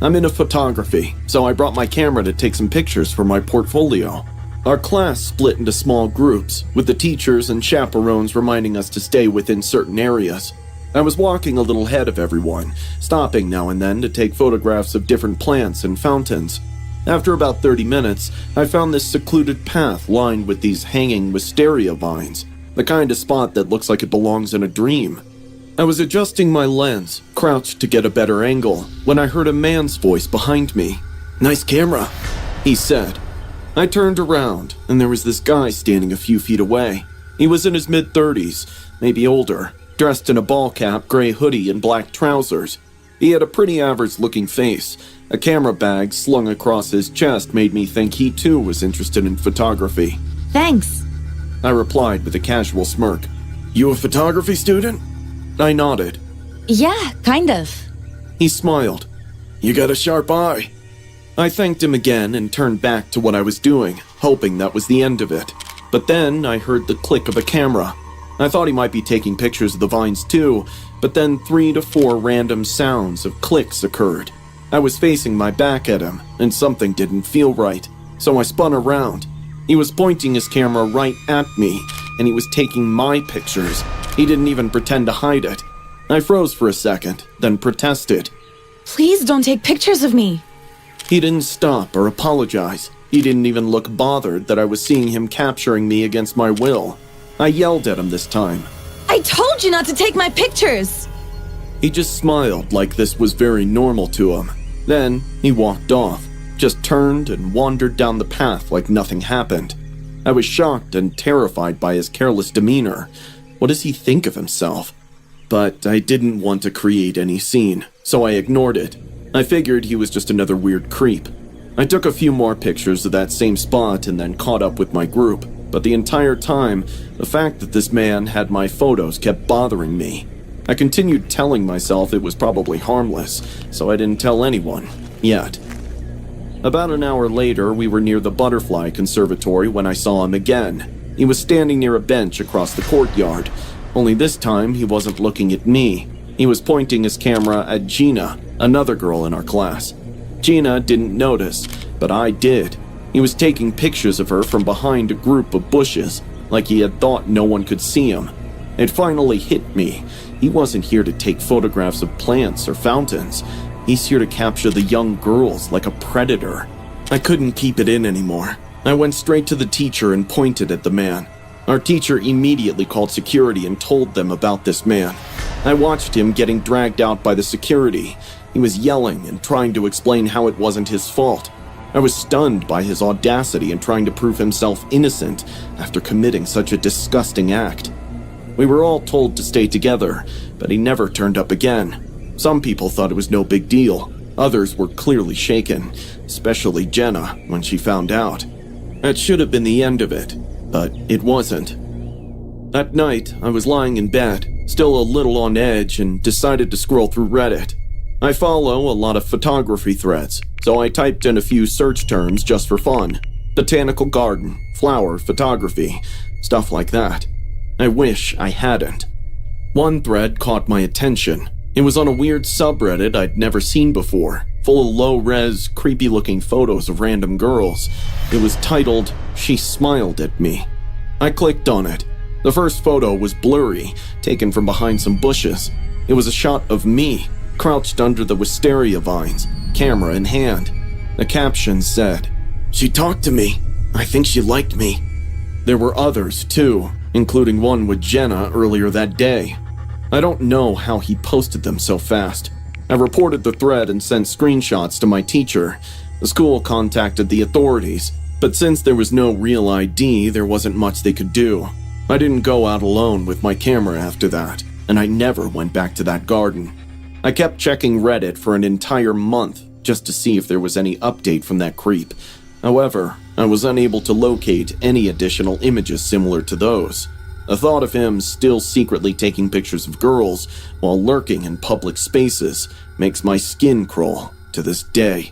I'm into photography, so I brought my camera to take some pictures for my portfolio. Our class split into small groups, with the teachers and chaperones reminding us to stay within certain areas. I was walking a little ahead of everyone, stopping now and then to take photographs of different plants and fountains. After about 30 minutes, I found this secluded path lined with these hanging wisteria vines, the kind of spot that looks like it belongs in a dream. I was adjusting my lens, crouched to get a better angle, when I heard a man's voice behind me. "Nice camera," he said. I turned around, and there was this guy standing a few feet away. He was in his mid-30s, maybe older, dressed in a ball cap, gray hoodie, and black trousers. He had a pretty average-looking face. A camera bag slung across his chest made me think he too was interested in photography. Thanks. I replied with a casual smirk. "You a photography student?" I nodded. Yeah, kind of. He smiled. "You got a sharp eye." I thanked him again and turned back to what I was doing, hoping that was the end of it. But then I heard the click of a camera. I thought he might be taking pictures of the vines too, but then 3 to 4 random sounds of clicks occurred. I was facing my back at him, and something didn't feel right, so I spun around. He was pointing his camera right at me, and he was taking my pictures. He didn't even pretend to hide it. I froze for a second, then protested. Please don't take pictures of me. He didn't stop or apologize. He didn't even look bothered that I was seeing him capturing me against my will. I yelled at him this time. I told you not to take my pictures! He just smiled like this was very normal to him. Then he walked off, just turned and wandered down the path like nothing happened. I was shocked and terrified by his careless demeanor. What does he think of himself? But I didn't want to create any scene, so I ignored it. I figured he was just another weird creep. I took a few more pictures of that same spot and then caught up with my group, but the entire time, the fact that this man had my photos kept bothering me. I continued telling myself it was probably harmless, so I didn't tell anyone, yet. About an hour later, we were near the Butterfly Conservatory when I saw him again. He was standing near a bench across the courtyard, only this time he wasn't looking at me. He was pointing his camera at Gina, another girl in our class. Gina didn't notice, but I did. He was taking pictures of her from behind a group of bushes, like he had thought no one could see him. It finally hit me. He wasn't here to take photographs of plants or fountains. He's here to capture the young girls like a predator. I couldn't keep it in anymore. I went straight to the teacher and pointed at the man. Our teacher immediately called security and told them about this man. I watched him getting dragged out by the security. He was yelling and trying to explain how it wasn't his fault. I was stunned by his audacity in trying to prove himself innocent after committing such a disgusting act. We were all told to stay together, but he never turned up again. Some people thought it was no big deal. Others were clearly shaken, especially Jenna when she found out. That should have been the end of it, but it wasn't. That night, I was lying in bed, still a little on edge, and decided to scroll through Reddit. I follow a lot of photography threads, so I typed in a few search terms just for fun. Botanical garden, flower, photography, stuff like that. I wish I hadn't. One thread caught my attention. It was on a weird subreddit I'd never seen before, full of low-res, creepy-looking photos of random girls. It was titled, "She Smiled at Me." I clicked on it. The first photo was blurry, taken from behind some bushes. It was a shot of me, crouched under the wisteria vines, camera in hand. The caption said, "She talked to me. I think she liked me." There were others, too, including one with Jenna earlier that day. I don't know how he posted them so fast. I reported the thread and sent screenshots to my teacher. The school contacted the authorities, but since there was no real ID, there wasn't much they could do. I didn't go out alone with my camera after that, and I never went back to that garden. I kept checking Reddit for an entire month just to see if there was any update from that creep. However, I was unable to locate any additional images similar to those. The thought of him still secretly taking pictures of girls while lurking in public spaces makes my skin crawl to this day.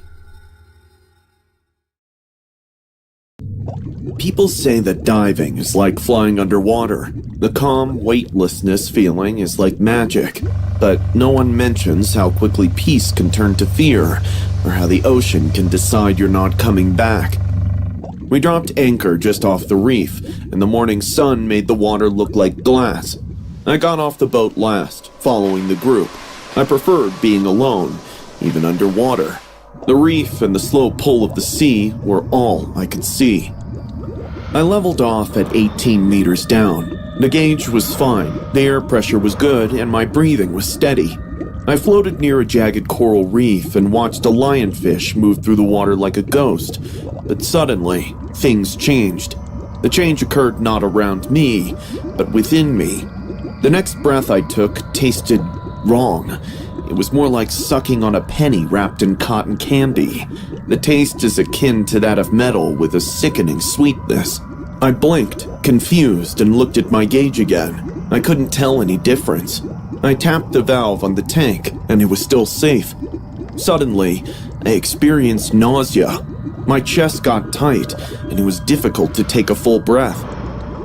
People say that diving is like flying underwater. The calm, weightlessness feeling is like magic. But no one mentions how quickly peace can turn to fear, or how the ocean can decide you're not coming back. We dropped anchor just off the reef, and the morning sun made the water look like glass. I got off the boat last, following the group. I preferred being alone, even underwater. The reef and the slow pull of the sea were all I could see. I leveled off at 18 meters down. The gauge was fine, the air pressure was good, and my breathing was steady. I floated near a jagged coral reef and watched a lionfish move through the water like a ghost. But suddenly, things changed. The change occurred not around me, but within me. The next breath I took tasted wrong. It was more like sucking on a penny wrapped in cotton candy. The taste is akin to that of metal with a sickening sweetness. I blinked, confused, and looked at my gauge again. I couldn't tell any difference. I tapped the valve on the tank, and it was still safe. Suddenly, I experienced nausea. My chest got tight, and it was difficult to take a full breath.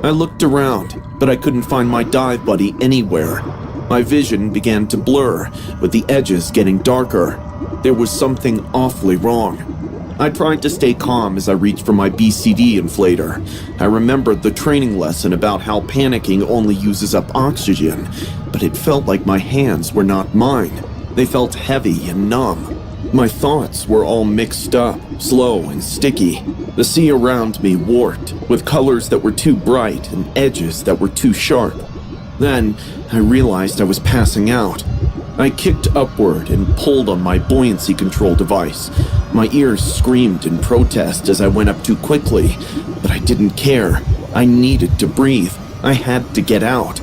I looked around, but I couldn't find my dive buddy anywhere. My vision began to blur, with the edges getting darker. There was something awfully wrong. I tried to stay calm as I reached for my BCD inflator. I remembered the training lesson about how panicking only uses up oxygen, but it felt like my hands were not mine. They felt heavy and numb. My thoughts were all mixed up, slow and sticky. The sea around me warped, with colors that were too bright and edges that were too sharp. Then, I realized I was passing out. I kicked upward and pulled on my buoyancy control device. My ears screamed in protest as I went up too quickly, but I didn't care. I needed to breathe. I had to get out.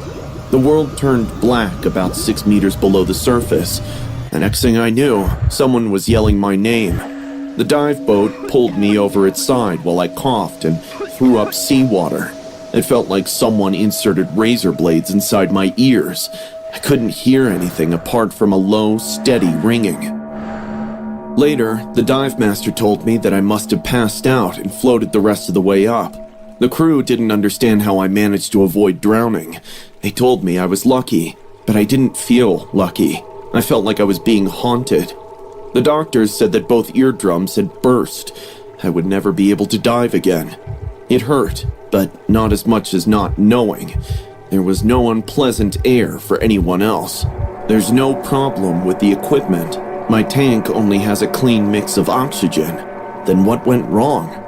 The world turned black about 6 meters below the surface. The next thing I knew, someone was yelling my name. The dive boat pulled me over its side while I coughed and threw up seawater. It felt like someone inserted razor blades inside my ears. I couldn't hear anything apart from a low, steady ringing. Later, the dive master told me that I must have passed out and floated the rest of the way up. The crew didn't understand how I managed to avoid drowning. They told me I was lucky, but I didn't feel lucky. I felt like I was being haunted. The doctors said that both eardrums had burst. I would never be able to dive again. It hurt, but not as much as not knowing. There was no unpleasant air for anyone else. There's no problem with the equipment. My tank only has a clean mix of oxygen. Then what went wrong?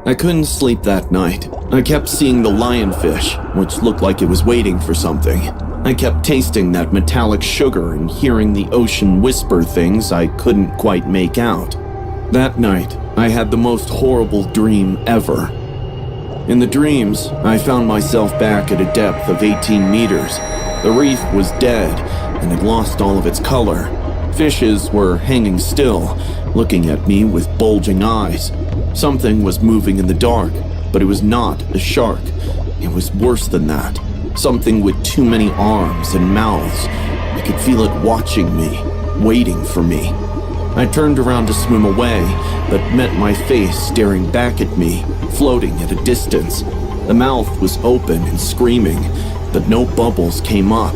I couldn't sleep that night. I kept seeing the lionfish, which looked like it was waiting for something. I kept tasting that metallic sugar and hearing the ocean whisper things I couldn't quite make out. That night, I had the most horrible dream ever. In the dreams, I found myself back at a depth of 18 meters. The reef was dead, and had lost all of its color. Fishes were hanging still, looking at me with bulging eyes. Something was moving in the dark, but it was not a shark. It was worse than that. Something with too many arms and mouths. I could feel it watching me, waiting for me. I turned around to swim away, but met my face staring back at me, floating at a distance. The mouth was open and screaming, but no bubbles came up.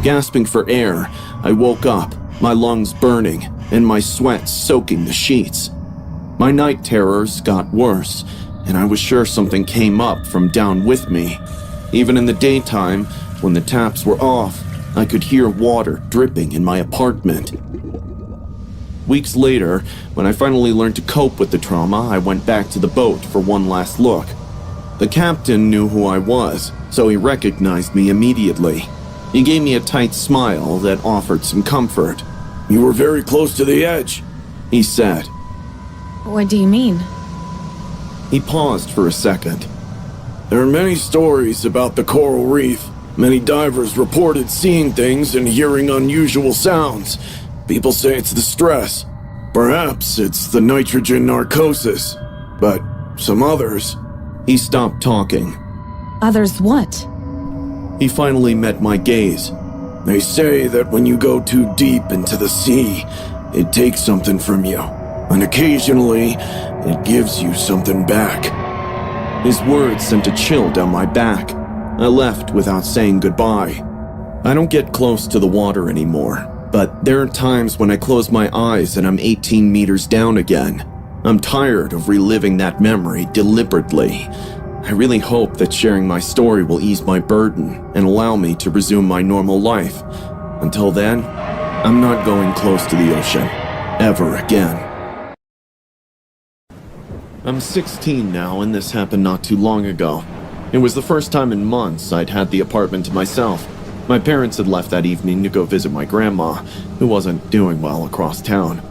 Gasping for air, I woke up, my lungs burning, and my sweat soaking the sheets. My night terrors got worse, and I was sure something came up from down with me. Even in the daytime, when the taps were off, I could hear water dripping in my apartment. Weeks later, when I finally learned to cope with the trauma, I went back to the boat for one last look. The captain knew who I was, so he recognized me immediately. He gave me a tight smile that offered some comfort. "You were very close to the edge," he said. What do you mean? He paused for a second. "There are many stories about the coral reef. Many divers reported seeing things and hearing unusual sounds. People say it's the stress. Perhaps it's the nitrogen narcosis. But some others..." He stopped talking. Others what? He finally met my gaze. They say that when you go too deep into the sea, it takes something from you, and occasionally, it gives you something back. His words sent a chill down my back. I left without saying goodbye. I don't get close to the water anymore, but there are times when I close my eyes and I'm 18 meters down again. I'm tired of reliving that memory deliberately. I really hope that sharing my story will ease my burden and allow me to resume my normal life. Until then, I'm not going close to the ocean, ever again. I'm 16 now, and this happened not too long ago. It was the first time in months I'd had the apartment to myself. My parents had left that evening to go visit my grandma, who wasn't doing well across town.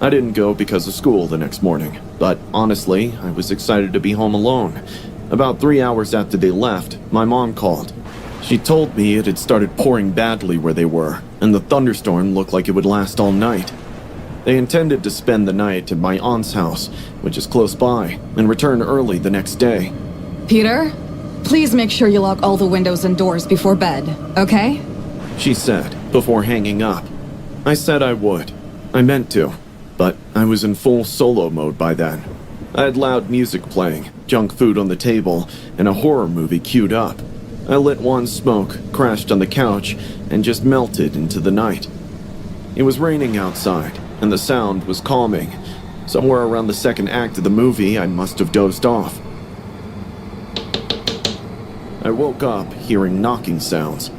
I didn't go because of school the next morning, but honestly, I was excited to be home alone. About 3 hours after they left, my mom called. She told me it had started pouring badly where they were, and the thunderstorm looked like it would last all night. They intended to spend the night at my aunt's house, which is close by, and return early the next day. Peter, please make sure you lock all the windows and doors before bed, okay? She said, before hanging up. I said I would. I meant to, but I was in full solo mode by then. I had loud music playing, junk food on the table, and a horror movie queued up. I lit one smoke, crashed on the couch, and just melted into the night. It was raining outside, and the sound was calming. Somewhere around the second act of the movie, I must have dozed off. I woke up hearing knocking sounds.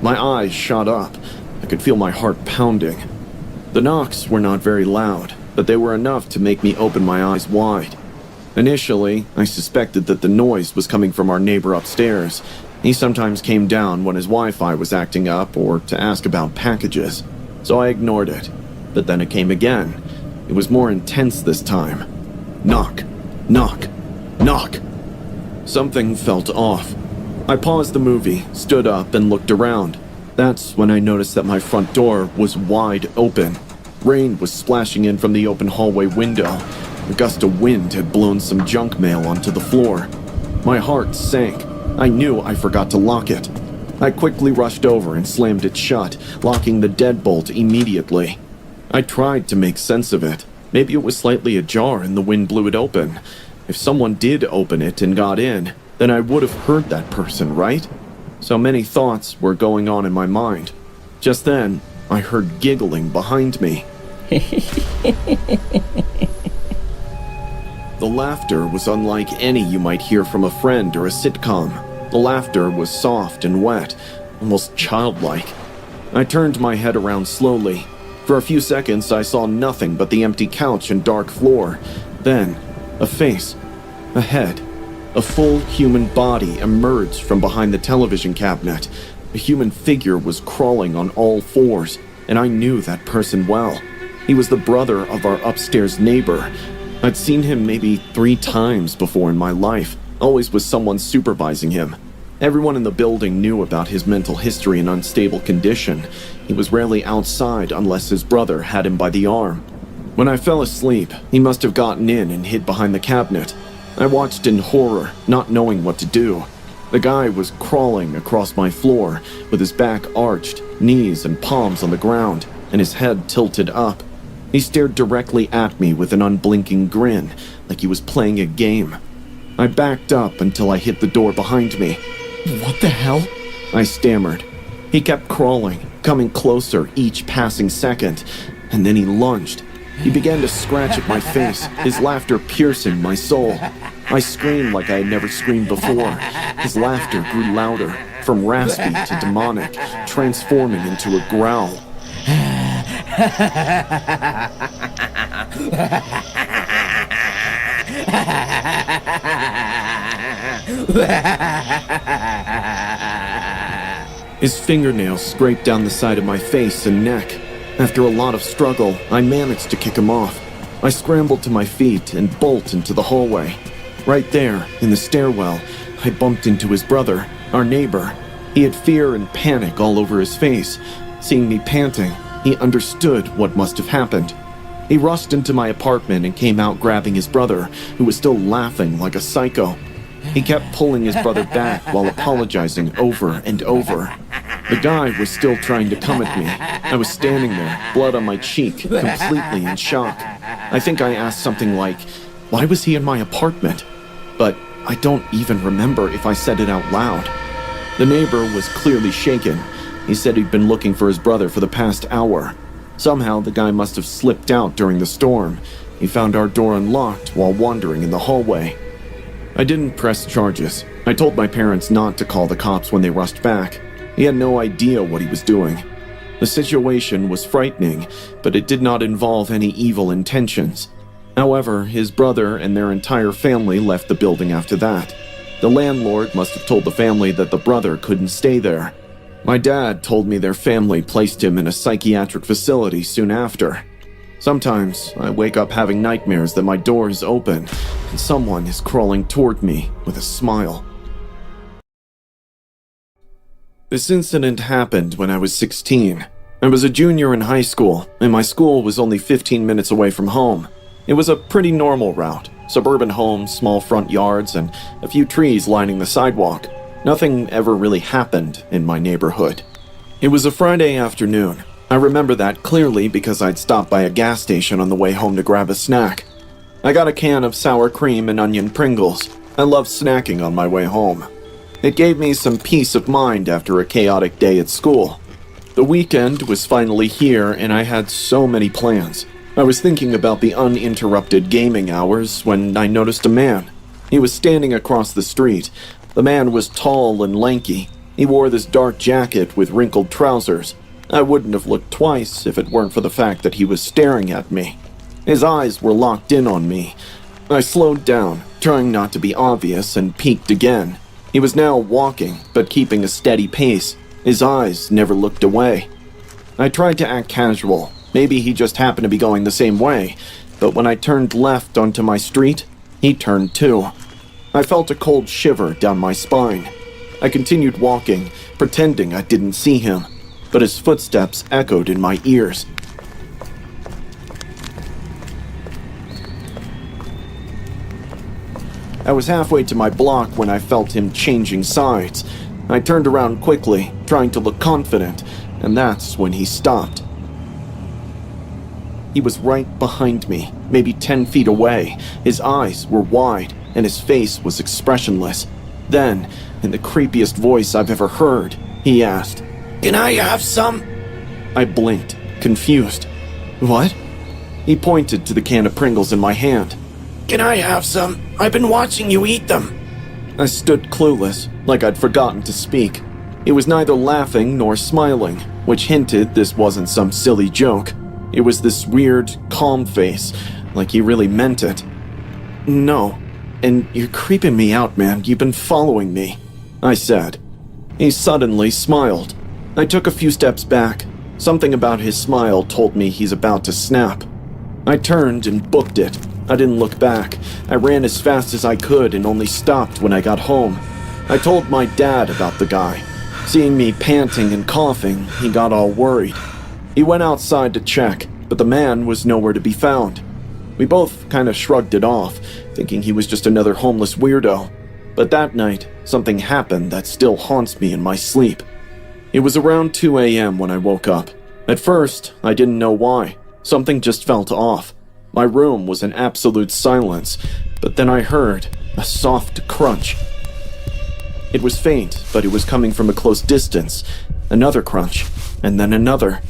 My eyes shot up. I could feel my heart pounding. The knocks were not very loud, but they were enough to make me open my eyes wide. Initially, I suspected that the noise was coming from our neighbor upstairs. He sometimes came down when his Wi-Fi was acting up or to ask about packages, so I ignored it. But then it came again. It was more intense this time. Knock, knock, knock. Something felt off. I paused the movie, stood up, and looked around. That's when I noticed that my front door was wide open. Rain was splashing in from the open hallway window. A gust of wind had blown some junk mail onto the floor. My heart sank. I knew I forgot to lock it. I quickly rushed over and slammed it shut, locking the deadbolt immediately. I tried to make sense of it. Maybe it was slightly ajar and the wind blew it open. If someone did open it and got in, then I would have heard that person, right? So many thoughts were going on in my mind. Just then, I heard giggling behind me. The laughter was unlike any you might hear from a friend or a sitcom. The laughter was soft and wet, almost childlike. I turned my head around slowly. For a few seconds, I saw nothing but the empty couch and dark floor. Then, a face, a head, a full human body emerged from behind the television cabinet. A human figure was crawling on all fours, and I knew that person well. He was the brother of our upstairs neighbor. I'd seen him maybe 3 times before in my life, always with someone supervising him. Everyone in the building knew about his mental history and unstable condition. He was rarely outside unless his brother had him by the arm. When I fell asleep, he must have gotten in and hid behind the cabinet. I watched in horror, not knowing what to do. The guy was crawling across my floor, with his back arched, knees and palms on the ground, and his head tilted up. He stared directly at me with an unblinking grin, like he was playing a game. I backed up until I hit the door behind me. What the hell? I stammered. He kept crawling, coming closer each passing second, and then he lunged. He began to scratch at my face, his laughter piercing my soul. I screamed like I had never screamed before. His laughter grew louder, from raspy to demonic, transforming into a growl. His fingernails scraped down the side of my face and neck. After a lot of struggle, I managed to kick him off. I scrambled to my feet and bolted into the hallway. Right there, in the stairwell, I bumped into his brother, our neighbor. He had fear and panic all over his face. Seeing me panting, he understood what must have happened. He rushed into my apartment and came out grabbing his brother, who was still laughing like a psycho. He kept pulling his brother back while apologizing over and over. The guy was still trying to come at me. I was standing there, blood on my cheek, completely in shock. I think I asked something like, "Why was he in my apartment?" But I don't even remember if I said it out loud. The neighbor was clearly shaken. He said he'd been looking for his brother for the past hour. Somehow the guy must have slipped out during the storm. He found our door unlocked while wandering in the hallway. I didn't press charges. I told my parents not to call the cops when they rushed back. He had no idea what he was doing. The situation was frightening, but it did not involve any evil intentions. However, his brother and their entire family left the building after that. The landlord must have told the family that the brother couldn't stay there. My dad told me their family placed him in a psychiatric facility soon after. Sometimes I wake up having nightmares that my door is open and someone is crawling toward me with a smile. This incident happened when I was 16. I was a junior in high school, and my school was only 15 minutes away from home. It was a pretty normal route. Suburban homes, small front yards, and a few trees lining the sidewalk. Nothing ever really happened in my neighborhood. It was a Friday afternoon. I remember that clearly because I'd stopped by a gas station on the way home to grab a snack. I got a can of sour cream and onion Pringles. I love snacking on my way home. It gave me some peace of mind after a chaotic day at school. The weekend was finally here and I had so many plans. I was thinking about the uninterrupted gaming hours when I noticed a man. He was standing across the street. The man was tall and lanky. He wore this dark jacket with wrinkled trousers. I wouldn't have looked twice if it weren't for the fact that he was staring at me. His eyes were locked in on me. I slowed down, trying not to be obvious, and peeked again. He was now walking, but keeping a steady pace. His eyes never looked away. I tried to act casual. Maybe he just happened to be going the same way. But when I turned left onto my street, he turned too. I felt a cold shiver down my spine. I continued walking, pretending I didn't see him, but his footsteps echoed in my ears. I was halfway to my block when I felt him changing sides. I turned around quickly, trying to look confident, and that's when he stopped. He was right behind me, maybe 10 feet away. His eyes were wide, and his face was expressionless. Then, in the creepiest voice I've ever heard, he asked, "Can I have some?" I blinked, confused. "What?" He pointed to the can of Pringles in my hand. Can I have some? I've been watching you eat them. I stood clueless, like I'd forgotten to speak. He was neither laughing nor smiling, which hinted this wasn't some silly joke. It was this weird, calm face, like he really meant it. "No, and you're creeping me out, man. You've been following me," I said. He suddenly smiled. I took a few steps back. Something about his smile told me he's about to snap. I turned and booked it. I didn't look back. I ran as fast as I could and only stopped when I got home. I told my dad about the guy. Seeing me panting and coughing, he got all worried. He went outside to check, but the man was nowhere to be found. We both kind of shrugged it off, thinking he was just another homeless weirdo. But that night, something happened that still haunts me in my sleep. It was around 2 a.m. when I woke up. At first, I didn't know why. Something just felt off. My room was in absolute silence, but then I heard a soft crunch. It was faint, but it was coming from a close distance. Another crunch, and then another.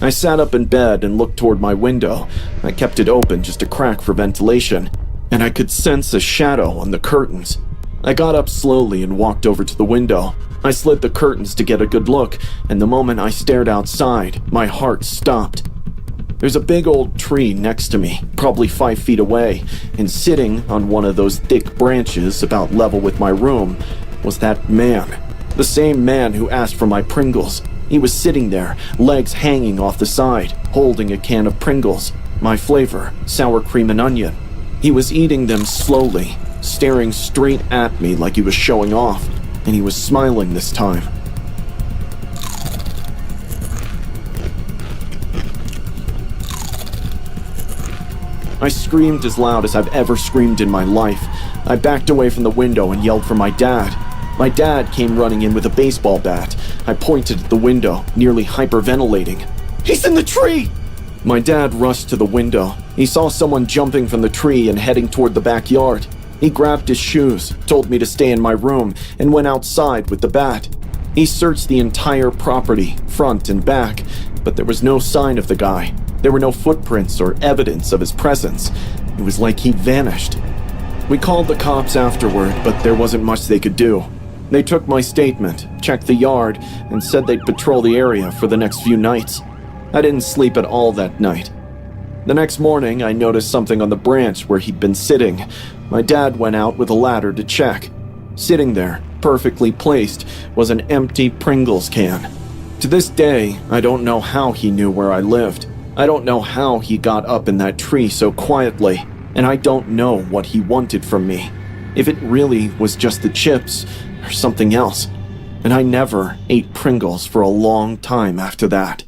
I sat up in bed and looked toward my window. I kept it open just a crack for ventilation, and I could sense a shadow on the curtains. I got up slowly and walked over to the window. I slid the curtains to get a good look, and the moment I stared outside, my heart stopped. There's a big old tree next to me, probably 5 feet away, and sitting on one of those thick branches about level with my room was that man. The same man who asked for my Pringles. He was sitting there, legs hanging off the side, holding a can of Pringles. My flavor, sour cream and onion. He was eating them slowly, staring straight at me like he was showing off, and he was smiling this time. I screamed as loud as I've ever screamed in my life. I backed away from the window and yelled for my dad. My dad came running in with a baseball bat. I pointed at the window, nearly hyperventilating. "He's in the tree!" My dad rushed to the window. He saw someone jumping from the tree and heading toward the backyard. He grabbed his shoes, told me to stay in my room, and went outside with the bat. He searched the entire property, front and back, but there was no sign of the guy. There were no footprints or evidence of his presence. It was like he'd vanished. We called the cops afterward, but there wasn't much they could do. They took my statement, checked the yard, and said they'd patrol the area for the next few nights. I didn't sleep at all that night. The next morning, I noticed something on the branch where he'd been sitting. My dad went out with a ladder to check. Sitting there, perfectly placed, was an empty Pringles can. To this day, I don't know how he knew where I lived. I don't know how he got up in that tree so quietly, and I don't know what he wanted from me. If it really was just the chips, or something else. And I never ate Pringles for a long time after that.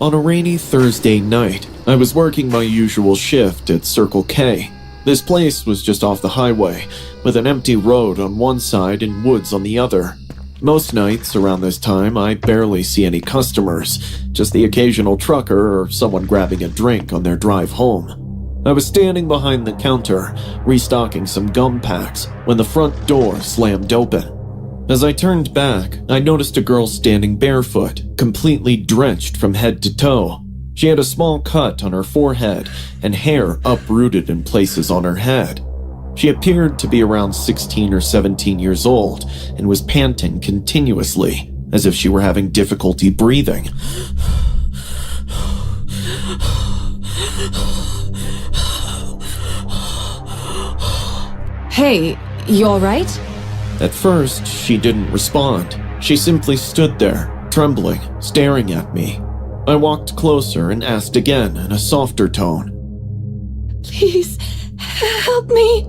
On a rainy Thursday night, I was working my usual shift at Circle K. This place was just off the highway, with an empty road on one side and woods on the other. Most nights around this time, I barely see any customers, just the occasional trucker or someone grabbing a drink on their drive home. I was standing behind the counter, restocking some gum packs, when the front door slammed open. As I turned back, I noticed a girl standing barefoot, completely drenched from head to toe. She had a small cut on her forehead and hair uprooted in places on her head. She appeared to be around 16 or 17 years old and was panting continuously, as if she were having difficulty breathing. Hey, you alright? At first, she didn't respond. She simply stood there, trembling, staring at me. I walked closer and asked again in a softer tone. Please, help me.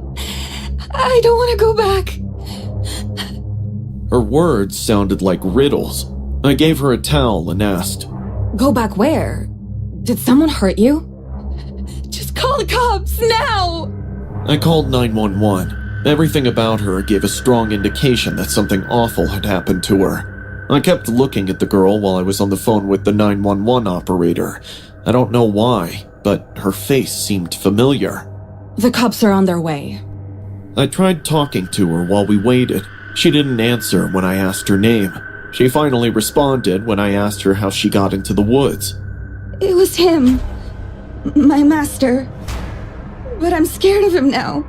I don't want to go back. Her words sounded like riddles. I gave her a towel and asked, Go back where? Did someone hurt you? Just call the cops now. I called 911. Everything about her gave a strong indication that something awful had happened to her. I kept looking at the girl while I was on the phone with the 911 operator. I don't know why, but her face seemed familiar. The cops are on their way. I tried talking to her while we waited. She didn't answer when I asked her name. She finally responded when I asked her how she got into the woods. It was him. My master. But I'm scared of him now.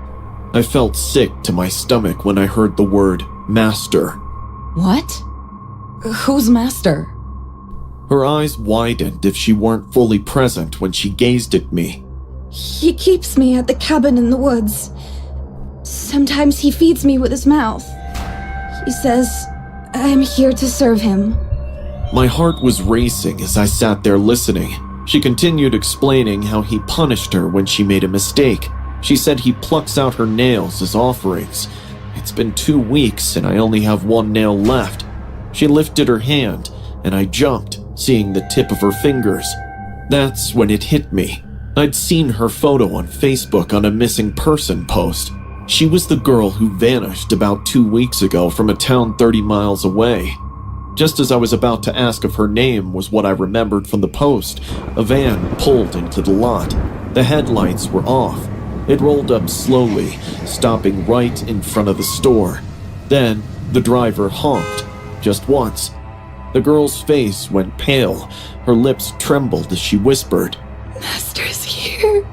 I felt sick to my stomach when I heard the word master. What? Who's master? Her eyes widened if she weren't fully present when she gazed at me. He keeps me at the cabin in the woods. Sometimes he feeds me with his mouth. He says, I'm here to serve him. My heart was racing as I sat there listening. She continued explaining how he punished her when she made a mistake. She said he plucks out her nails as offerings. It's been 2 weeks and I only have one nail left. She lifted her hand and I jumped, seeing the tip of her fingers. That's when it hit me. I'd seen her photo on Facebook on a missing person post. She was the girl who vanished about 2 weeks ago from a town 30 miles away. Just as I was about to ask if her name was what I remembered from the post, a van pulled into the lot. The headlights were off. It rolled up slowly, stopping right in front of the store. Then, the driver honked, just once. The girl's face went pale. Her lips trembled as she whispered, Master's here.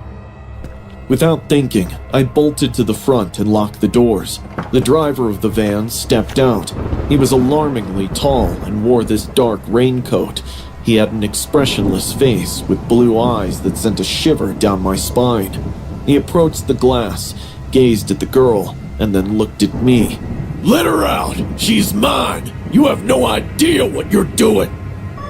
Without thinking, I bolted to the front and locked the doors. The driver of the van stepped out. He was alarmingly tall and wore this dark raincoat. He had an expressionless face with blue eyes that sent a shiver down my spine. He approached the glass, gazed at the girl, and then looked at me. Let her out! She's mine! You have no idea what you're doing!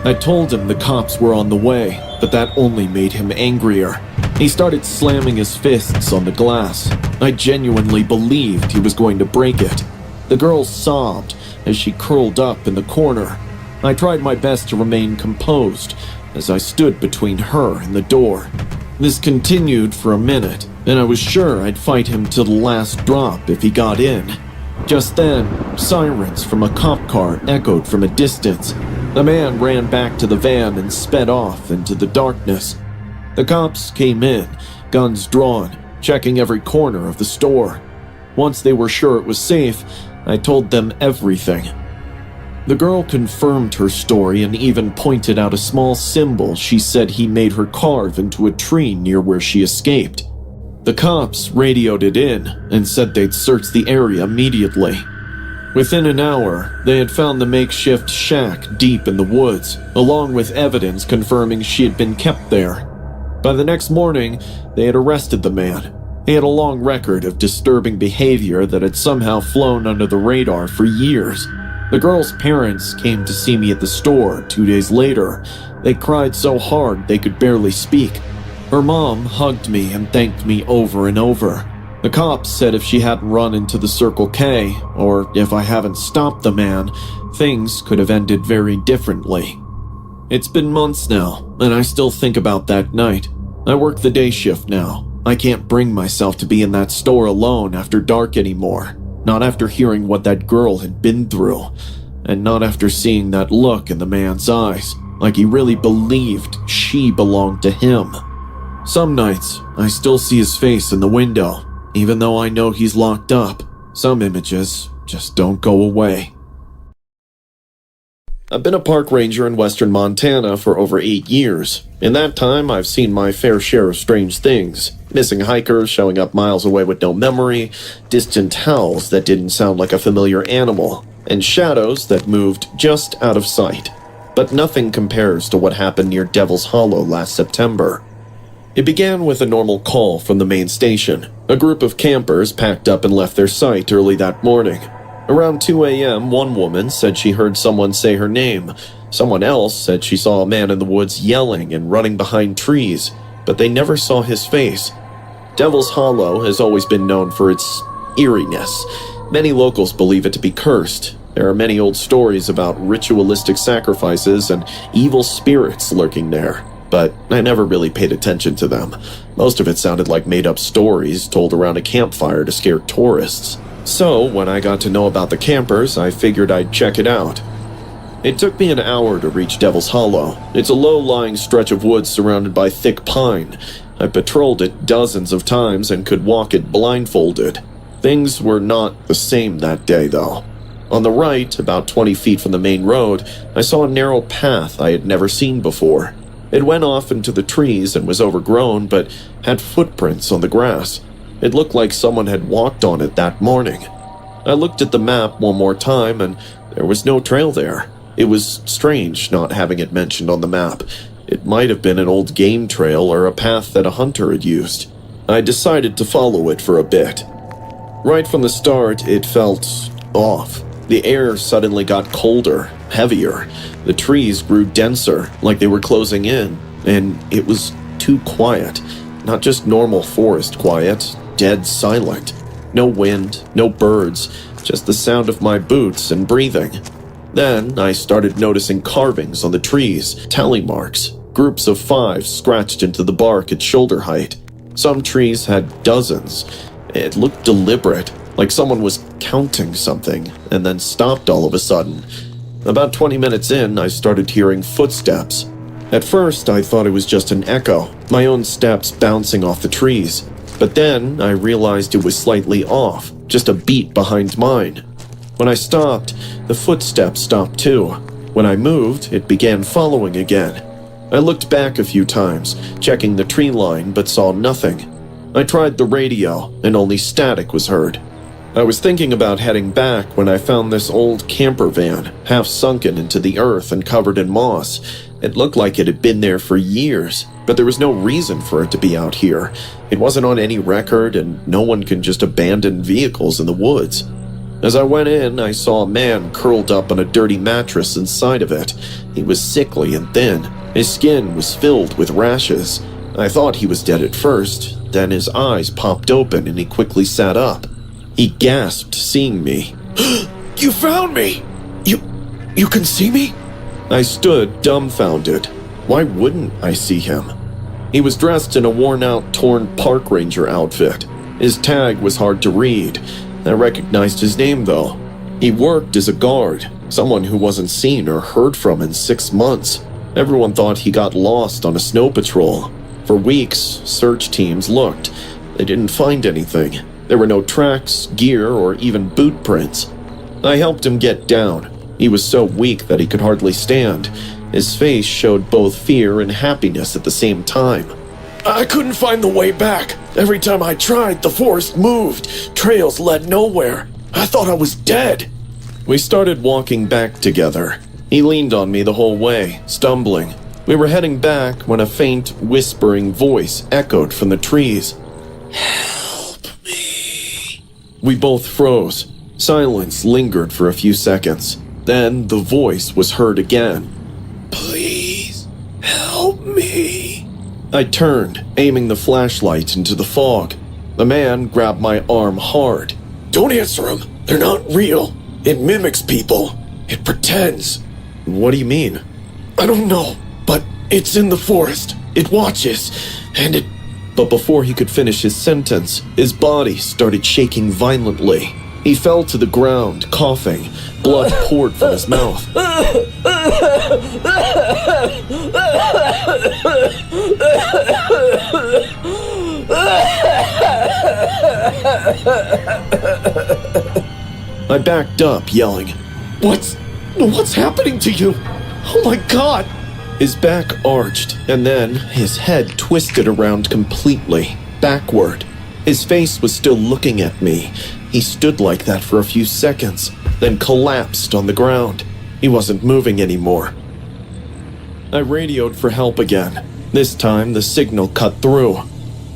I told him the cops were on the way, but that only made him angrier. He started slamming his fists on the glass. I genuinely believed he was going to break it. The girl sobbed as she curled up in the corner. I tried my best to remain composed as I stood between her and the door. This continued for a minute, and I was sure I'd fight him till the last drop if he got in. Just then, sirens from a cop car echoed from a distance. The man ran back to the van and sped off into the darkness. The cops came in, guns drawn, checking every corner of the store. Once they were sure it was safe, I told them everything. The girl confirmed her story and even pointed out a small symbol she said he made her carve into a tree near where she escaped. The cops radioed it in and said they'd search the area immediately. Within an hour, they had found the makeshift shack deep in the woods, along with evidence confirming she had been kept there. By the next morning, they had arrested the man. He had a long record of disturbing behavior that had somehow flown under the radar for years. The girl's parents came to see me at the store 2 days later. They cried so hard they could barely speak. Her mom hugged me and thanked me over and over. The cops said if she hadn't run into the Circle K, or if I haven't stopped the man, things could have ended very differently. It's been months now, and I still think about that night. I work the day shift now. I can't bring myself to be in that store alone after dark anymore. Not after hearing what that girl had been through, and not after seeing that look in the man's eyes, like he really believed she belonged to him. Some nights, I still see his face in the window, even though I know he's locked up. Some images just don't go away. I've been a park ranger in western Montana for over 8 years. In that time, I've seen my fair share of strange things. Missing hikers showing up miles away with no memory, distant howls that didn't sound like a familiar animal, and shadows that moved just out of sight. But nothing compares to what happened near Devil's Hollow last September. It began with a normal call from the main station. A group of campers packed up and left their site early that morning. Around 2 a.m., one woman said she heard someone say her name. Someone else said she saw a man in the woods yelling and running behind trees, but they never saw his face. Devil's Hollow has always been known for its eeriness. Many locals believe it to be cursed. There are many old stories about ritualistic sacrifices and evil spirits lurking there, but I never really paid attention to them. Most of it sounded like made-up stories told around a campfire to scare tourists. So, when I got to know about the campers, I figured I'd check it out. It took me an hour to reach Devil's Hollow. It's a low-lying stretch of woods surrounded by thick pine. I patrolled it dozens of times and could walk it blindfolded. Things were not the same that day, though. On the right, about 20 feet from the main road, I saw a narrow path I had never seen before. It went off into the trees and was overgrown, but had footprints on the grass. It looked like someone had walked on it that morning. I looked at the map one more time, and there was no trail there. It was strange not having it mentioned on the map. It might have been an old game trail or a path that a hunter had used. I decided to follow it for a bit. Right from the start, it felt off. The air suddenly got colder, heavier. The trees grew denser, like they were closing in, and it was too quiet. Not just normal forest quiet, dead silent. No wind, no birds, just the sound of my boots and breathing. Then I started noticing carvings on the trees, tally marks, groups of 5 scratched into the bark at shoulder height. Some trees had dozens. It looked deliberate, like someone was counting something, and then stopped all of a sudden. About 20 minutes in, I started hearing footsteps. At first, I thought it was just an echo, my own steps bouncing off the trees. But then I realized it was slightly off, just a beat behind mine. When I stopped, the footsteps stopped too. When I moved, it began following again. I looked back a few times, checking the tree line, but saw nothing. I tried the radio, and only static was heard. I was thinking about heading back when I found this old camper van, half sunken into the earth and covered in moss. It looked like it had been there for years, but there was no reason for it to be out here. It wasn't on any record, and no one can just abandon vehicles in the woods. As I went in, I saw a man curled up on a dirty mattress inside of it. He was sickly and thin. His skin was filled with rashes. I thought he was dead at first, then his eyes popped open and he quickly sat up. He gasped, seeing me. You found me! You can see me? I stood dumbfounded. Why wouldn't I see him? He was dressed in a worn-out, torn park ranger outfit. His tag was hard to read. I recognized his name, though. He worked as a guard, someone who wasn't seen or heard from in 6 months. Everyone thought he got lost on a snow patrol. For weeks, search teams looked. They didn't find anything. There were no tracks, gear, or even boot prints. I helped him get down. He was so weak that he could hardly stand. His face showed both fear and happiness at the same time. I couldn't find the way back. Every time I tried, the forest moved. Trails led nowhere. I thought I was dead. We started walking back together. He leaned on me the whole way, stumbling. We were heading back when a faint, whispering voice echoed from the trees. Help me. We both froze. Silence lingered for a few seconds. Then the voice was heard again. Please, help me. I turned, aiming the flashlight into the fog. The man grabbed my arm hard. Don't answer them. They're not real. It mimics people. It pretends. What do you mean? I don't know, but it's in the forest. It watches, and it... But before he could finish his sentence, his body started shaking violently. He fell to the ground, coughing. Blood poured from his mouth. I backed up, yelling, What's happening to you? Oh my God! His back arched, and then his head twisted around completely, backward. His face was still looking at me. He stood like that for a few seconds, then collapsed on the ground. He wasn't moving anymore. I radioed for help again. This time, the signal cut through.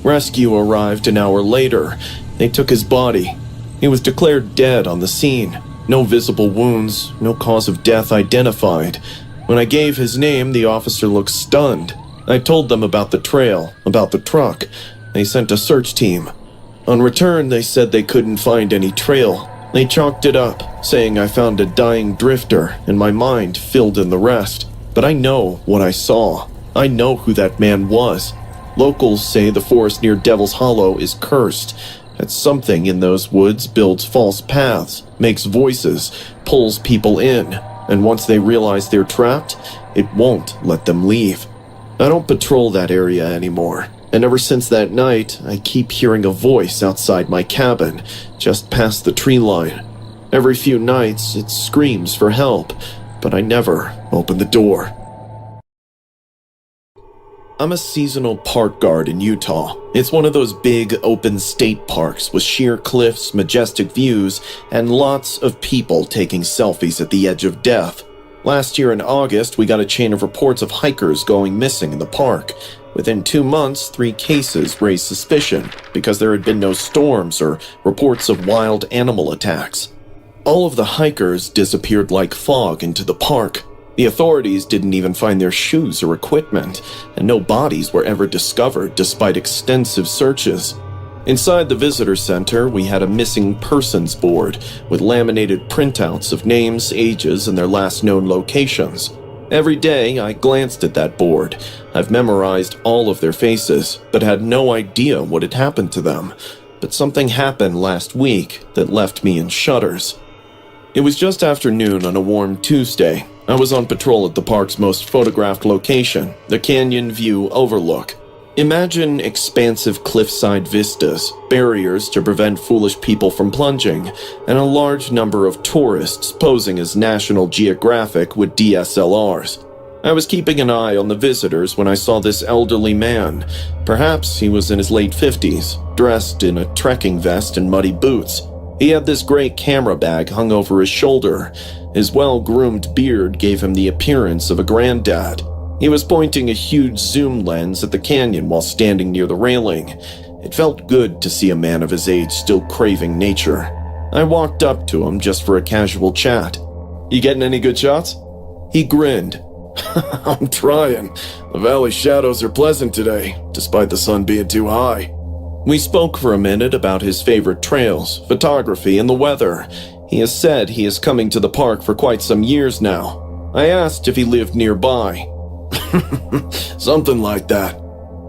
Rescue arrived an hour later. They took his body. He was declared dead on the scene. No visible wounds, no cause of death identified. When I gave his name, the officer looked stunned. I told them about the trail, about the truck. They sent a search team. On return, they said they couldn't find any trail. They chalked it up, saying I found a dying drifter, and my mind filled in the rest. But I know what I saw. I know who that man was. Locals say the forest near Devil's Hollow is cursed. That something in those woods builds false paths, makes voices, pulls people in, and once they realize they're trapped, it won't let them leave. I don't patrol that area anymore, and ever since that night, I keep hearing a voice outside my cabin, just past the tree line. Every few nights, it screams for help, but I never open the door. I'm a seasonal park guard in Utah. It's one of those big, open state parks with sheer cliffs, majestic views, and lots of people taking selfies at the edge of death. Last year in August, we got a chain of reports of hikers going missing in the park. Within 2 months, 3 cases raised suspicion because there had been no storms or reports of wild animal attacks. All of the hikers disappeared like fog into the park. The authorities didn't even find their shoes or equipment, and no bodies were ever discovered despite extensive searches. Inside the visitor center, we had a missing persons board with laminated printouts of names, ages, and their last known locations. Every day, I glanced at that board. I've memorized all of their faces, but had no idea what had happened to them. But something happened last week that left me in shudders. It was just after noon on a warm Tuesday. I was on patrol at the park's most photographed location, the Canyon View Overlook. Imagine expansive cliffside vistas, barriers to prevent foolish people from plunging, and a large number of tourists posing as National Geographic with DSLRs. I was keeping an eye on the visitors when I saw this elderly man. Perhaps he was in his late 50s, dressed in a trekking vest and muddy boots. He had this gray camera bag hung over his shoulder. His well-groomed beard gave him the appearance of a granddad. He was pointing a huge zoom lens at the canyon while standing near the railing. It felt good to see a man of his age still craving nature. I walked up to him just for a casual chat. "You getting any good shots?" He grinned. I'm trying. The valley shadows are pleasant today, despite the sun being too high. We spoke for a minute about his favorite trails, photography, and the weather. He has said he is coming to the park for quite some years now. I asked if he lived nearby. Something like that.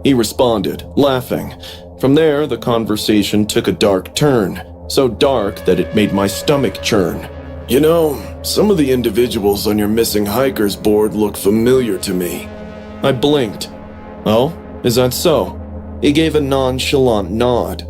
he responded, laughing. From there, the conversation took a dark turn, so dark that it made my stomach churn. You know, some of the individuals on your missing hikers board look familiar to me. I blinked. Oh, is that so? He gave a nonchalant nod.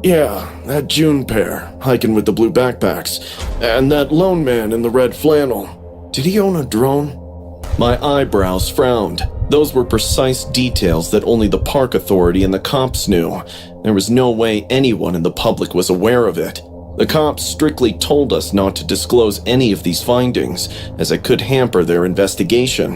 Yeah, that June pair, hiking with the blue backpacks, and that lone man in the red flannel. Did he own a drone? My eyebrows frowned. Those were precise details that only the park authority and the cops knew. There was no way anyone in the public was aware of it. The cops strictly told us not to disclose any of these findings, as it could hamper their investigation.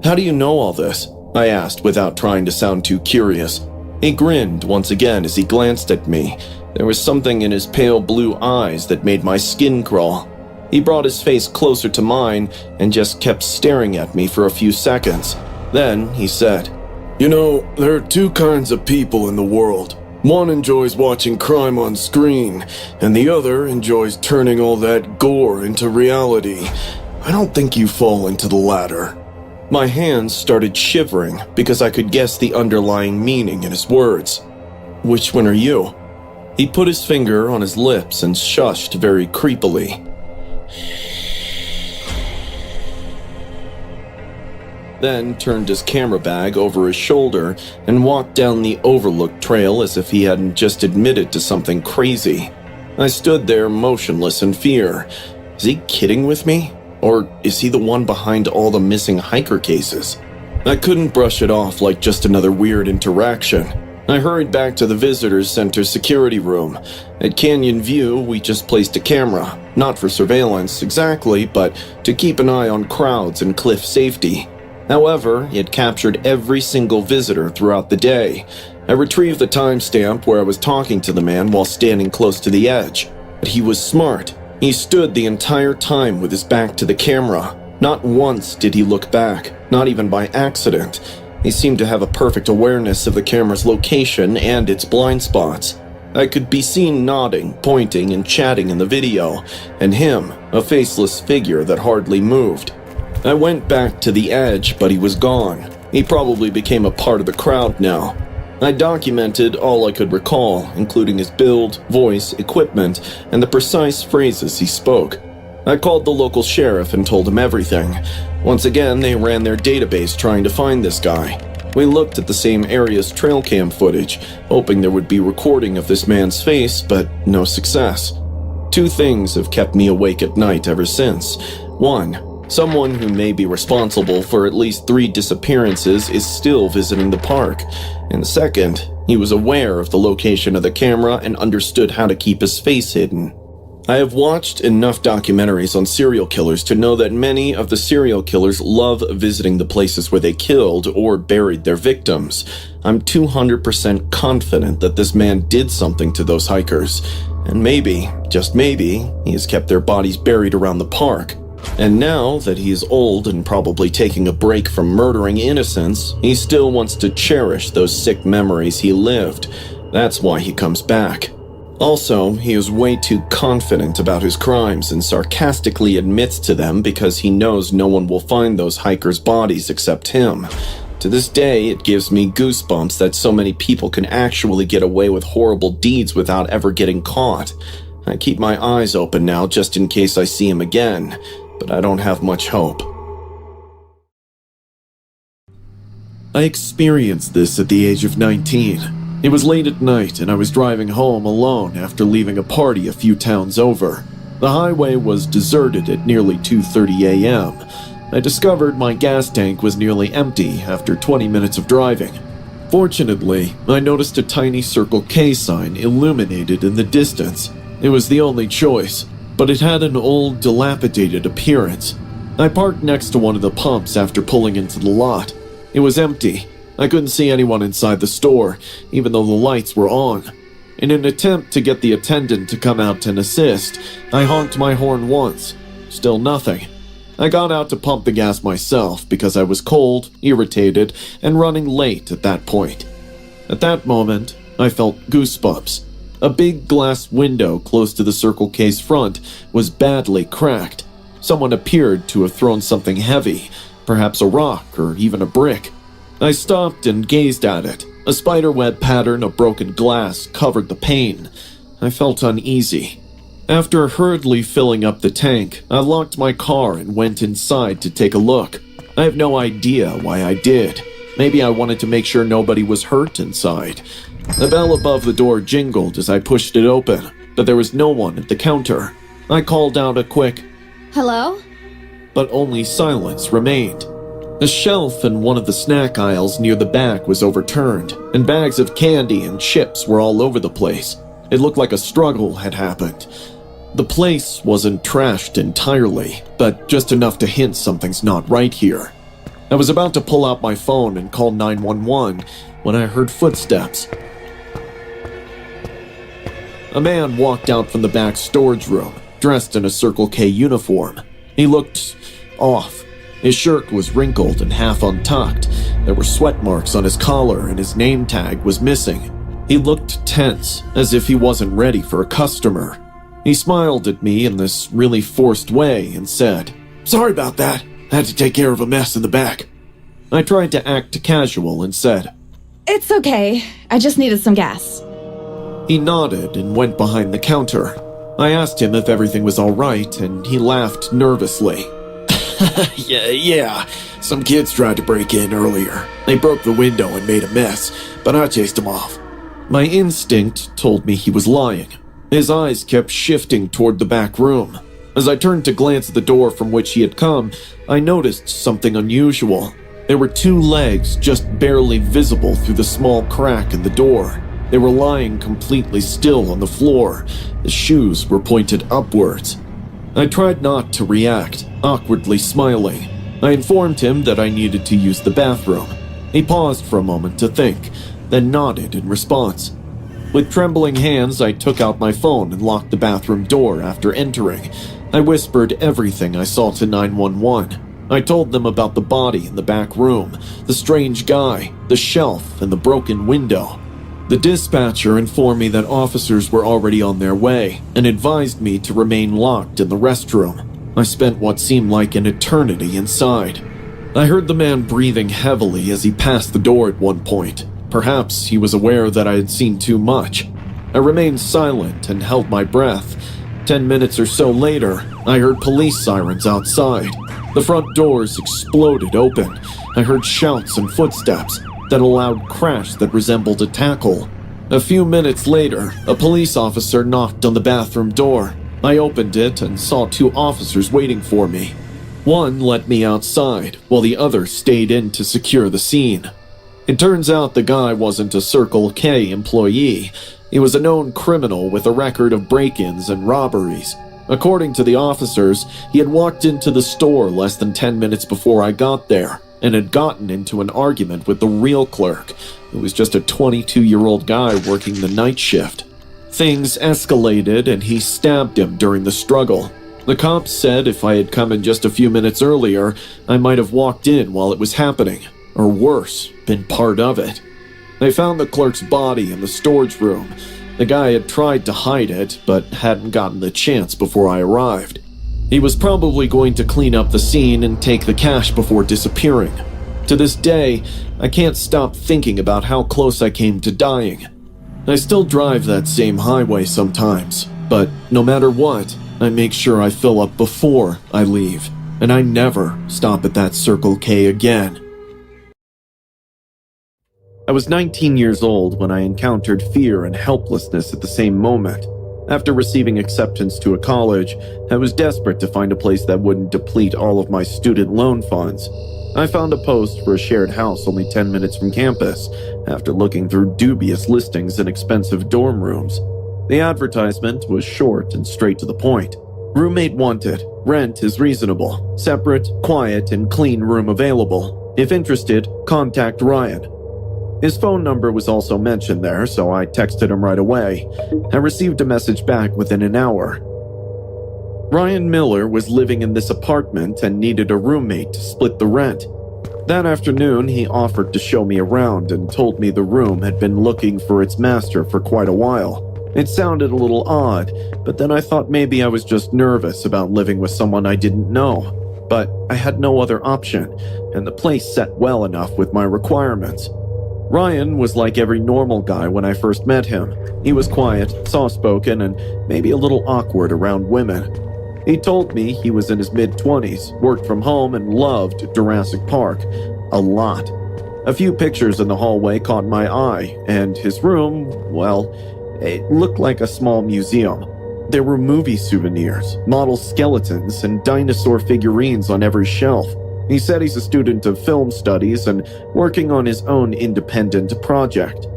How do you know all this? I asked without trying to sound too curious. He grinned once again as he glanced at me. There was something in his pale blue eyes that made my skin crawl. He brought his face closer to mine and just kept staring at me for a few seconds. Then he said, You know, there are two kinds of people in the world. One enjoys watching crime on screen, and the other enjoys turning all that gore into reality. I don't think you fall into the latter. My hands started shivering because I could guess the underlying meaning in his words. Which one are you? He put his finger on his lips and shushed very creepily. Then turned his camera bag over his shoulder and walked down the overlook trail as if he hadn't just admitted to something crazy. I stood there motionless in fear. Is he kidding with me? Or is he the one behind all the missing hiker cases? I couldn't brush it off like just another weird interaction. I hurried back to the visitors center security room. At Canyon View, we just placed a camera, not for surveillance exactly, but to keep an eye on crowds and cliff safety. However, it captured every single visitor throughout the day. I retrieved the timestamp where I was talking to the man while standing close to the edge. But he was smart. He stood the entire time with his back to the camera. Not once did he look back, not even by accident. He seemed to have a perfect awareness of the camera's location and its blind spots. I could be seen nodding, pointing, and chatting in the video, and him, a faceless figure that hardly moved. I went back to the edge, but he was gone. He probably became a part of the crowd now. I documented all I could recall, including his build, voice, equipment, and the precise phrases he spoke. I called the local sheriff and told him everything. Once again, they ran their database trying to find this guy. We looked at the same area's trail cam footage, hoping there would be recording of this man's face, but no success. Two things have kept me awake at night ever since. One, someone who may be responsible for at least 3 disappearances is still visiting the park. And second, he was aware of the location of the camera and understood how to keep his face hidden. I have watched enough documentaries on serial killers to know that many of the serial killers love visiting the places where they killed or buried their victims. I'm 200% confident that this man did something to those hikers. And maybe, just maybe, he has kept their bodies buried around the park. And now that he is old and probably taking a break from murdering innocents, he still wants to cherish those sick memories he lived. That's why he comes back. Also, he is way too confident about his crimes and sarcastically admits to them because he knows no one will find those hikers' bodies except him. To this day, it gives me goosebumps that so many people can actually get away with horrible deeds without ever getting caught. I keep my eyes open now just in case I see him again, but I don't have much hope. I experienced this at the age of 19. It was late at night and I was driving home alone after leaving a party a few towns over. The highway was deserted at nearly 2:30 a.m. I discovered my gas tank was nearly empty after 20 minutes of driving. Fortunately, I noticed a tiny Circle K sign illuminated in the distance. It was the only choice, but it had an old, dilapidated appearance. I parked next to one of the pumps after pulling into the lot. It was empty. I couldn't see anyone inside the store, even though the lights were on. In an attempt to get the attendant to come out and assist, I honked my horn once. Still nothing. I got out to pump the gas myself because I was cold, irritated, and running late at that point. At that moment, I felt goosebumps. A big glass window close to the Circle K's front was badly cracked. Someone appeared to have thrown something heavy, perhaps a rock or even a brick. I stopped and gazed at it, A spiderweb pattern of broken glass covered the pane. I felt uneasy. After hurriedly filling up the tank, I locked my car and went inside to take a look. I have no idea why I did. Maybe I wanted to make sure nobody was hurt inside. The bell above the door jingled as I pushed it open, but there was no one at the counter. I called out a quick, Hello? but only silence remained. The shelf in one of the snack aisles near the back was overturned, and bags of candy and chips were all over the place. It looked like a struggle had happened. The place wasn't trashed entirely, but just enough to hint something's not right here. I was about to pull out my phone and call 911 when I heard footsteps. A man walked out from the back storage room, dressed in a Circle K uniform. He looked off. His shirt was wrinkled and half untucked. There were sweat marks on his collar and his name tag was missing. He looked tense, as if he wasn't ready for a customer. He smiled at me in this really forced way and said, Sorry about that. I had to take care of a mess in the back. I tried to act casual and said, It's okay. I just needed some gas. He nodded and went behind the counter. I asked him if everything was all right, and he laughed nervously. Yeah. Some kids tried to break in earlier. They broke the window and made a mess, but I chased them off. My instinct told me he was lying. His eyes kept shifting toward the back room. As I turned to glance at the door from which he had come, I noticed something unusual. There were two legs just barely visible through the small crack in the door. They were lying completely still on the floor. The shoes were pointed upwards. I tried not to react, awkwardly smiling. I informed him that I needed to use the bathroom. He paused for a moment to think, then nodded in response. With trembling hands, I took out my phone and locked the bathroom door after entering. I whispered everything I saw to 911. I told them about the body in the back room, the strange guy, the shelf, and the broken window. The dispatcher informed me that officers were already on their way and advised me to remain locked in the restroom. I spent what seemed like an eternity inside. I heard the man breathing heavily as he passed the door at one point. Perhaps he was aware that I had seen too much. I remained silent and held my breath. 10 minutes or so later, I heard police sirens outside. The front doors exploded open. I heard shouts and footsteps, then a loud crash that resembled a tackle. A few minutes later, a police officer knocked on the bathroom door. I opened it and saw two officers waiting for me. One let me outside, while the other stayed in to secure the scene. It turns out the guy wasn't a Circle K employee. He was a known criminal with a record of break-ins and robberies. According to the officers, he had walked into the store less than 10 minutes before I got there and had gotten into an argument with the real clerk, who was just a 22-year-old guy working the night shift. Things escalated and he stabbed him during the struggle. The cops said if I had come in just a few minutes earlier, I might have walked in while it was happening, or worse, been part of it. They found the clerk's body in the storage room. The guy had tried to hide it, but hadn't gotten the chance before I arrived. He was probably going to clean up the scene and take the cash before disappearing. To this day, I can't stop thinking about how close I came to dying. I still drive that same highway sometimes, but no matter what, I make sure I fill up before I leave, and I never stop at that Circle K again. I was 19 years old when I encountered fear and helplessness at the same moment. After receiving acceptance to a college, I was desperate to find a place that wouldn't deplete all of my student loan funds. I found a post for a shared house only 10 minutes from campus, after looking through dubious listings and expensive dorm rooms. The advertisement was short and straight to the point. Roommate wanted. Rent is reasonable. Separate, quiet, and clean room available. If interested, contact Ryan. His phone number was also mentioned there, so I texted him right away. I received a message back within an hour. Ryan Miller was living in this apartment and needed a roommate to split the rent. That afternoon, he offered to show me around and told me the room had been looking for its master for quite a while. It sounded a little odd, but then I thought maybe I was just nervous about living with someone I didn't know. But I had no other option, and the place set well enough with my requirements. Ryan was like every normal guy when I first met him. He was quiet, soft-spoken, and maybe a little awkward around women. He told me he was in his mid-20s, worked from home, and loved Jurassic Park a lot. A few pictures in the hallway caught my eye, and his room, well, it looked like a small museum. There were movie souvenirs, model skeletons, and dinosaur figurines on every shelf. He said he's a student of film studies and working on his own independent project.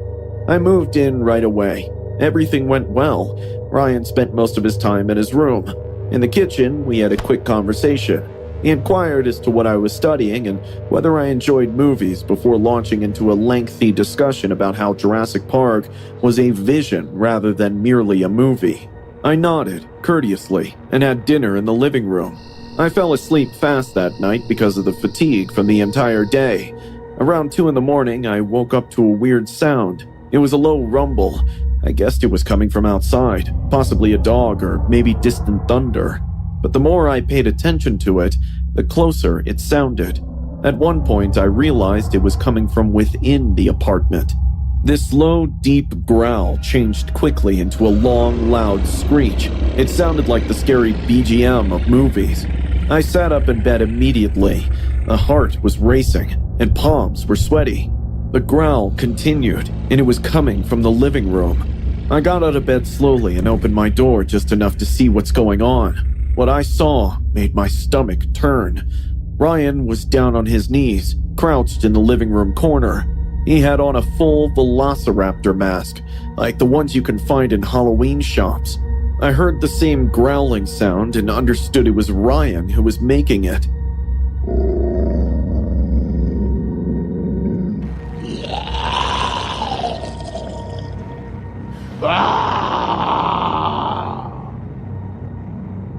I moved in right away. Everything went well. Ryan spent most of his time in his room. In the kitchen, we had a quick conversation. He inquired as to what I was studying and whether I enjoyed movies before launching into a lengthy discussion about how Jurassic Park was a vision rather than merely a movie. I nodded, courteously, and had dinner in the living room. I fell asleep fast that night because of the fatigue from the entire day. Around 2 a.m, I woke up to a weird sound. It was a low rumble. I guessed it was coming from outside, possibly a dog or maybe distant thunder. But the more I paid attention to it, the closer it sounded. At one point, I realized it was coming from within the apartment. This low, deep growl changed quickly into a long, loud screech. It sounded like the scary BGM of movies. I sat up in bed immediately. The heart was racing, and palms were sweaty. The growl continued, and it was coming from the living room. I got out of bed slowly and opened my door just enough to see what's going on. What I saw made my stomach turn. Ryan was down on his knees, crouched in the living room corner. He had on a full velociraptor mask, like the ones you can find in Halloween shops. I heard the same growling sound and understood it was Ryan who was making it.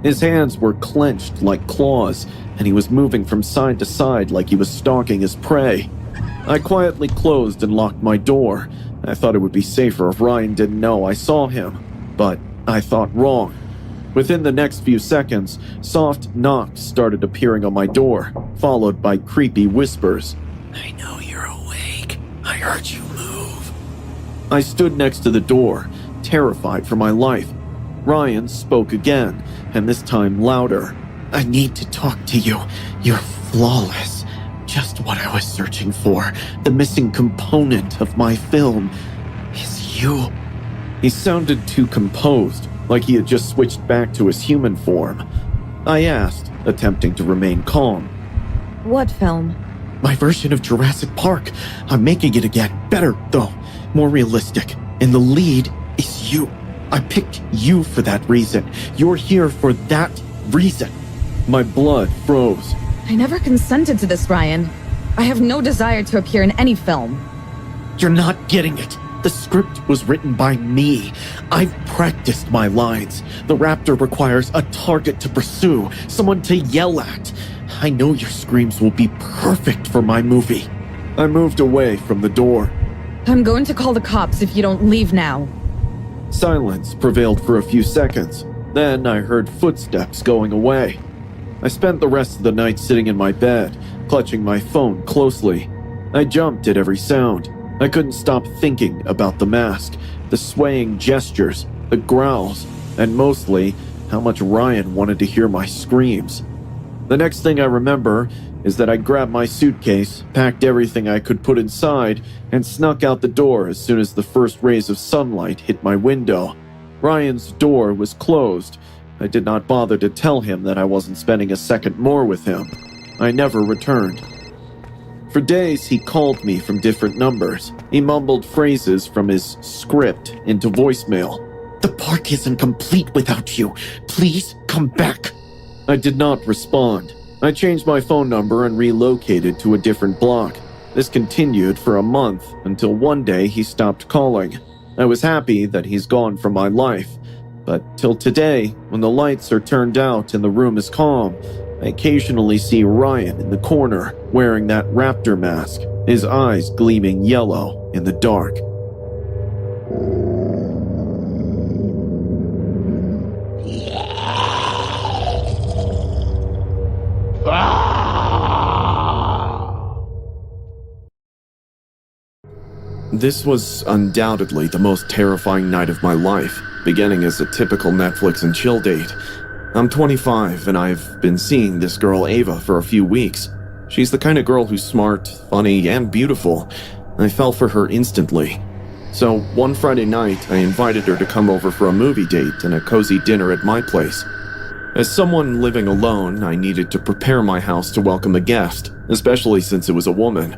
His hands were clenched like claws, and he was moving from side to side like he was stalking his prey. I quietly closed and locked my door. I thought it would be safer if Ryan didn't know I saw him, but I thought wrong. Within the next few seconds, soft knocks started appearing on my door, followed by creepy whispers. I know you're awake. I heard you move. I stood next to the door, terrified for my life. Ryan spoke again, and this time louder. I need to talk to you. You're flawless. Just what I was searching for. The missing component of my film is you. He sounded too composed, like he had just switched back to his human form. I asked, attempting to remain calm. What film? My version of Jurassic Park. I'm making it again. Better, though. More realistic. And the lead is you. I picked you for that reason. You're here for that reason. My blood froze. I never consented to this, Ryan. I have no desire to appear in any film. You're not getting it. The script was written by me. I've practiced my lines. The raptor requires a target to pursue, someone to yell at. I know your screams will be perfect for my movie. I moved away from the door. I'm going to call the cops if you don't leave now. Silence prevailed for a few seconds. Then I heard footsteps going away. I spent the rest of the night sitting in my bed, clutching my phone closely. I jumped at every sound. I couldn't stop thinking about the mask, the swaying gestures, the growls, and mostly how much Ryan wanted to hear my screams. The next thing I remember is that I grabbed my suitcase, packed everything I could put inside, and snuck out the door as soon as the first rays of sunlight hit my window. Ryan's door was closed. I did not bother to tell him that I wasn't spending a second more with him. I never returned. For days, he called me from different numbers. He mumbled phrases from his script into voicemail. The park isn't complete without you. Please come back. I did not respond. I changed my phone number and relocated to a different block. This continued for a month until one day he stopped calling. I was happy that he's gone from my life. But till today, when the lights are turned out and the room is calm, I occasionally see Ryan in the corner wearing that raptor mask, his eyes gleaming yellow in the dark. This was undoubtedly the most terrifying night of my life, beginning as a typical Netflix and chill date. I'm 25 and I've been seeing this girl Ava for a few weeks. She's the kind of girl who's smart, funny, and beautiful. I fell for her instantly. So one Friday night, I invited her to come over for a movie date and a cozy dinner at my place. As someone living alone, I needed to prepare my house to welcome a guest, especially since it was a woman.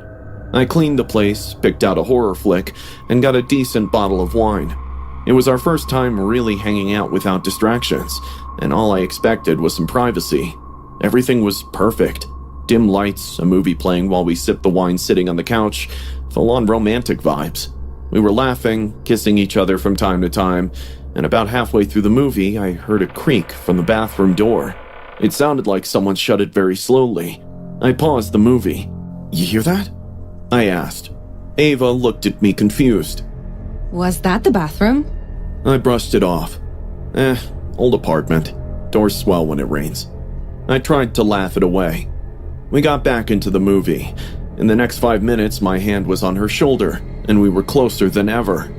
I cleaned the place, picked out a horror flick, and got a decent bottle of wine. It was our first time really hanging out without distractions, and all I expected was some privacy. Everything was perfect. Dim lights, a movie playing while we sipped the wine sitting on the couch, full-on romantic vibes. We were laughing, kissing each other from time to time, and about halfway through the movie, I heard a creak from the bathroom door. It sounded like someone shut it very slowly. I paused the movie. "You hear that?" I asked. Ava looked at me confused. Was that the bathroom? I brushed it off. Old apartment. Doors swell when it rains. I tried to laugh it away. We got back into the movie. In the next 5 minutes, my hand was on her shoulder, and we were closer than ever.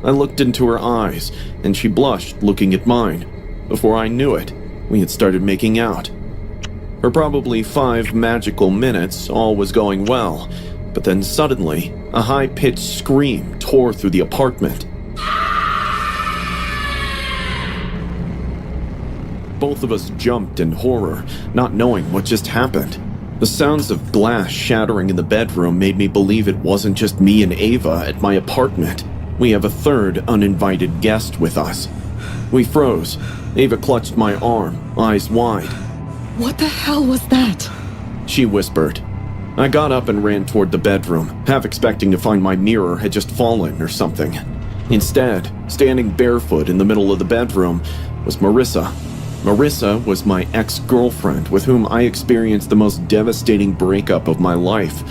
I looked into her eyes, and she blushed looking at mine. Before I knew it, we had started making out. For probably 5 magical minutes, all was going well, but then suddenly, a high-pitched scream tore through the apartment. Both of us jumped in horror, not knowing what just happened. The sounds of glass shattering in the bedroom made me believe it wasn't just me and Ava at my apartment. We have a third uninvited guest with us. We froze. Ava clutched my arm, eyes wide. What the hell was that? She whispered. I got up and ran toward the bedroom, half expecting to find my mirror had just fallen or something. Instead, standing barefoot in the middle of the bedroom, was Marissa. Marissa was my ex-girlfriend with whom I experienced the most devastating breakup of my life.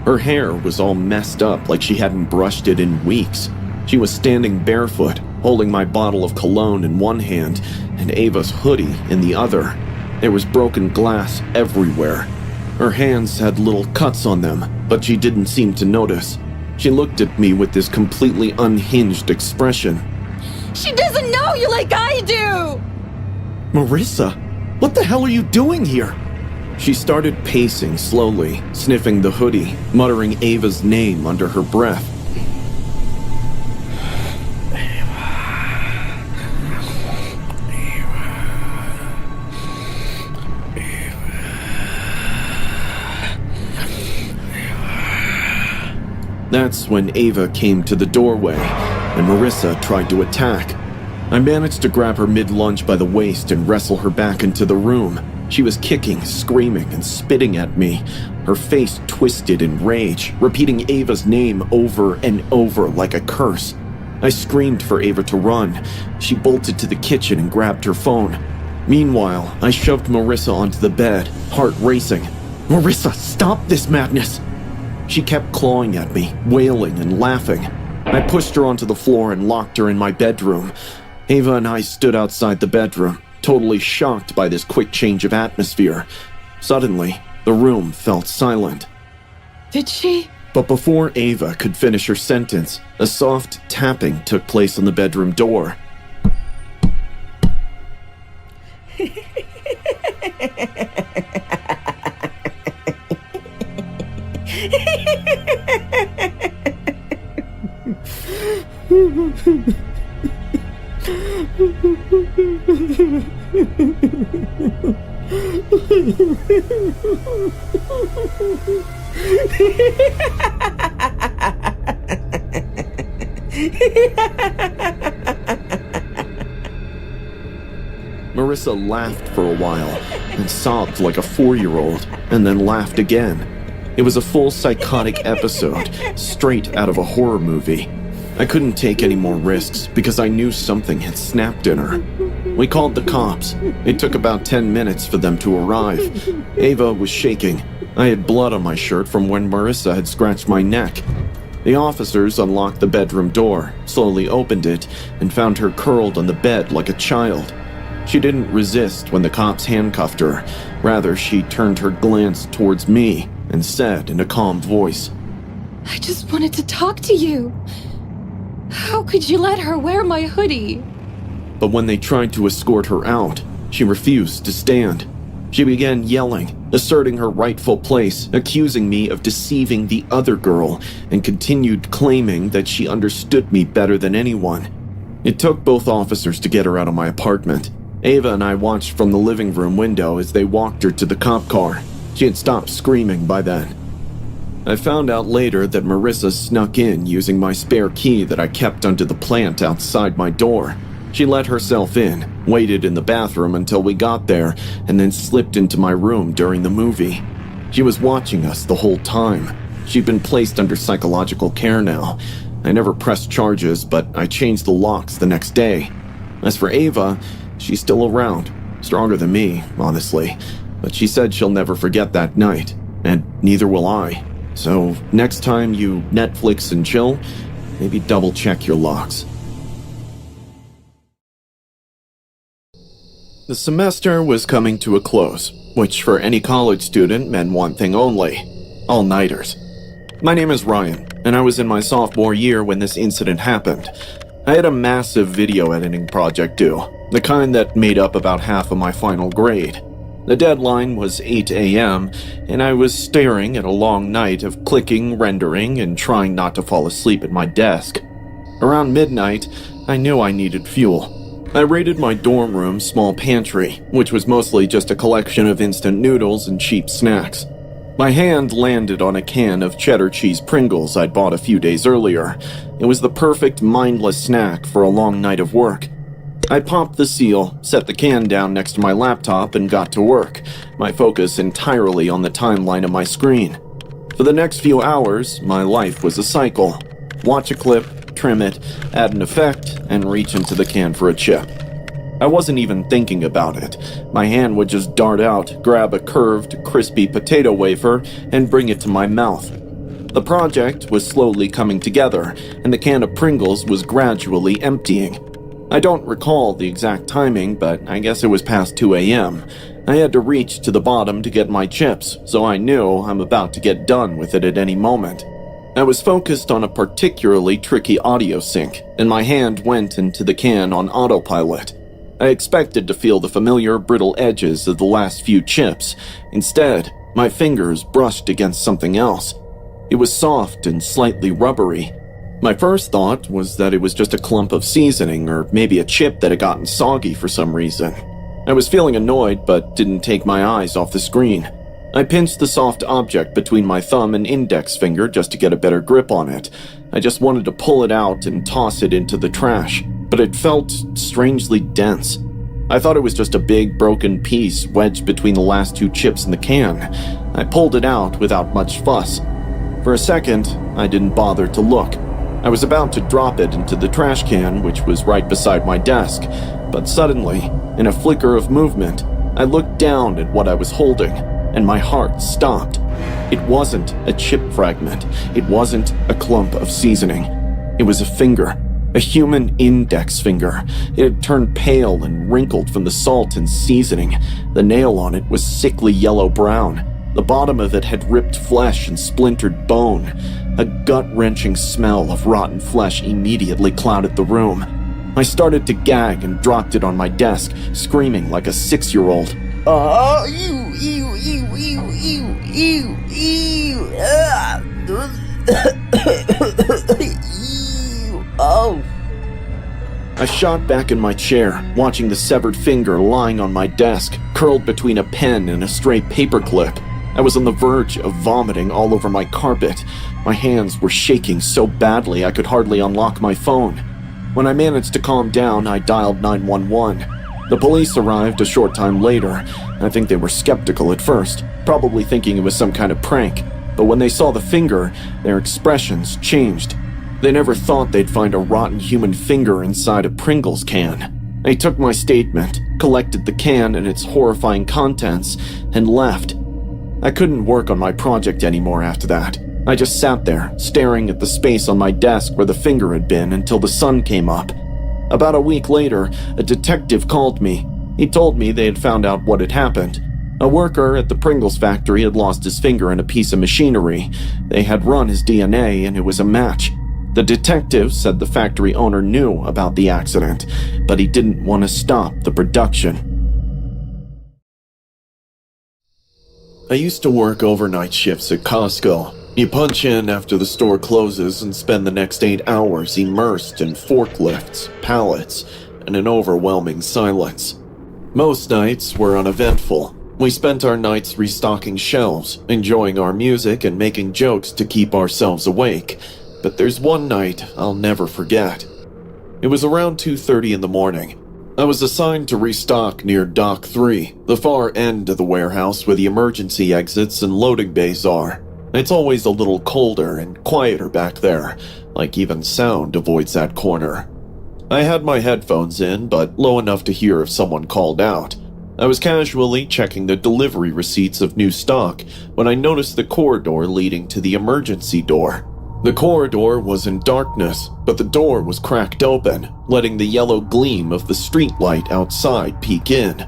Her hair was all messed up like she hadn't brushed it in weeks. She was standing barefoot, holding my bottle of cologne in one hand and Ava's hoodie in the other. There was broken glass everywhere. Her hands had little cuts on them, but she didn't seem to notice. She looked at me with this completely unhinged expression. She doesn't know you like I do! Marissa, what the hell are you doing here? She started pacing slowly, sniffing the hoodie, muttering Ava's name under her breath. That's when Ava came to the doorway, and Marissa tried to attack. I managed to grab her mid-lunge by the waist and wrestle her back into the room. She was kicking, screaming, and spitting at me, her face twisted in rage, repeating Ava's name over and over like a curse. I screamed for Ava to run. She bolted to the kitchen and grabbed her phone. Meanwhile, I shoved Marissa onto the bed, heart racing. "Marissa, stop this madness!" She kept clawing at me, wailing and laughing. I pushed her onto the floor and locked her in my bedroom. Ava and I stood outside the bedroom, totally shocked by this quick change of atmosphere. Suddenly, the room felt silent. Did she? But before Ava could finish her sentence, a soft tapping took place on the bedroom door. Marissa laughed for a while and sobbed like a 4-year-old, and then laughed again. It was a full psychotic episode, straight out of a horror movie. I couldn't take any more risks because I knew something had snapped in her. We called the cops. It took about 10 minutes for them to arrive. Ava was shaking. I had blood on my shirt from when Marissa had scratched my neck. The officers unlocked the bedroom door, slowly opened it, and found her curled on the bed like a child. She didn't resist when the cops handcuffed her. Rather, she turned her glance towards me and said in a calm voice, I just wanted to talk to you. How could you let her wear my hoodie? But when they tried to escort her out, she refused to stand. She began yelling, asserting her rightful place, accusing me of deceiving the other girl, and continued claiming that she understood me better than anyone. It took both officers to get her out of my apartment. Ava and I watched from the living room window as they walked her to the cop car. She had stopped screaming by then. I found out later that Marissa snuck in using my spare key that I kept under the plant outside my door. She let herself in, waited in the bathroom until we got there, and then slipped into my room during the movie. She was watching us the whole time. She'd been placed under psychological care now. I never pressed charges, but I changed the locks the next day. As for Ava, she's still around. Stronger than me, honestly. But she said she'll never forget that night, and neither will I. So next time you Netflix and chill, maybe double check your locks. The semester was coming to a close, which for any college student meant one thing only: all-nighters. My name is Ryan, and I was in my sophomore year when this incident happened. I had a massive video editing project due, the kind that made up about half of my final grade. The deadline was 8 a.m., and I was staring at a long night of clicking, rendering, and trying not to fall asleep at my desk. Around midnight, I knew I needed fuel. I raided my dorm room's small pantry, which was mostly just a collection of instant noodles and cheap snacks. My hand landed on a can of cheddar cheese Pringles I'd bought a few days earlier. It was the perfect mindless snack for a long night of work. I popped the seal, set the can down next to my laptop, and got to work, my focus entirely on the timeline of my screen. For the next few hours, my life was a cycle. Watch a clip, trim it, add an effect, and reach into the can for a chip. I wasn't even thinking about it. My hand would just dart out, grab a curved, crispy potato wafer, and bring it to my mouth. The project was slowly coming together, and the can of Pringles was gradually emptying. I don't recall the exact timing, but I guess it was past 2 a.m. I had to reach to the bottom to get my chips, so I knew I'm about to get done with it at any moment. I was focused on a particularly tricky audio sync, and my hand went into the can on autopilot. I expected to feel the familiar brittle edges of the last few chips. Instead, my fingers brushed against something else. It was soft and slightly rubbery. My first thought was that it was just a clump of seasoning or maybe a chip that had gotten soggy for some reason. I was feeling annoyed but didn't take my eyes off the screen. I pinched the soft object between my thumb and index finger just to get a better grip on it. I just wanted to pull it out and toss it into the trash, but it felt strangely dense. I thought it was just a big broken piece wedged between the last two chips in the can. I pulled it out without much fuss. For a second, I didn't bother to look. I was about to drop it into the trash can, which was right beside my desk, but suddenly, in a flicker of movement, I looked down at what I was holding, and my heart stopped. It wasn't a chip fragment. It wasn't a clump of seasoning. It was a finger, a human index finger. It had turned pale and wrinkled from the salt and seasoning. The nail on it was sickly yellow-brown. The bottom of it had ripped flesh and splintered bone. A gut-wrenching smell of rotten flesh immediately clouded the room. I started to gag and dropped it on my desk, screaming like a 6-year-old. Oh, ew, ew, ew, ew, ew, ew, ew, ew, oh. I shot back in my chair, watching the severed finger lying on my desk, curled between a pen and a stray paperclip. I was on the verge of vomiting all over my carpet. My hands were shaking so badly I could hardly unlock my phone. When I managed to calm down, I dialed 911. The police arrived a short time later. I think they were skeptical at first, probably thinking it was some kind of prank. But when they saw the finger, their expressions changed. They never thought they'd find a rotten human finger inside a Pringles can. They took my statement, collected the can and its horrifying contents, and left. I couldn't work on my project anymore after that. I just sat there, staring at the space on my desk where the finger had been until the sun came up. About a week later, a detective called me. He told me they had found out what had happened. A worker at the Pringles factory had lost his finger in a piece of machinery. They had run his DNA and it was a match. The detective said the factory owner knew about the accident, but he didn't want to stop the production. I used to work overnight shifts at Costco. You punch in after the store closes and spend the next 8 hours immersed in forklifts, pallets, and an overwhelming silence. Most nights were uneventful. We spent our nights restocking shelves, enjoying our music and making jokes to keep ourselves awake. But there's one night I'll never forget. It was around 2:30 in the morning. I was assigned to restock near Dock 3, the far end of the warehouse where the emergency exits and loading bays are. It's always a little colder and quieter back there, like even sound avoids that corner. I had my headphones in, but low enough to hear if someone called out. I was casually checking the delivery receipts of new stock when I noticed the corridor leading to the emergency door. The corridor was in darkness, but the door was cracked open, letting the yellow gleam of the streetlight outside peek in.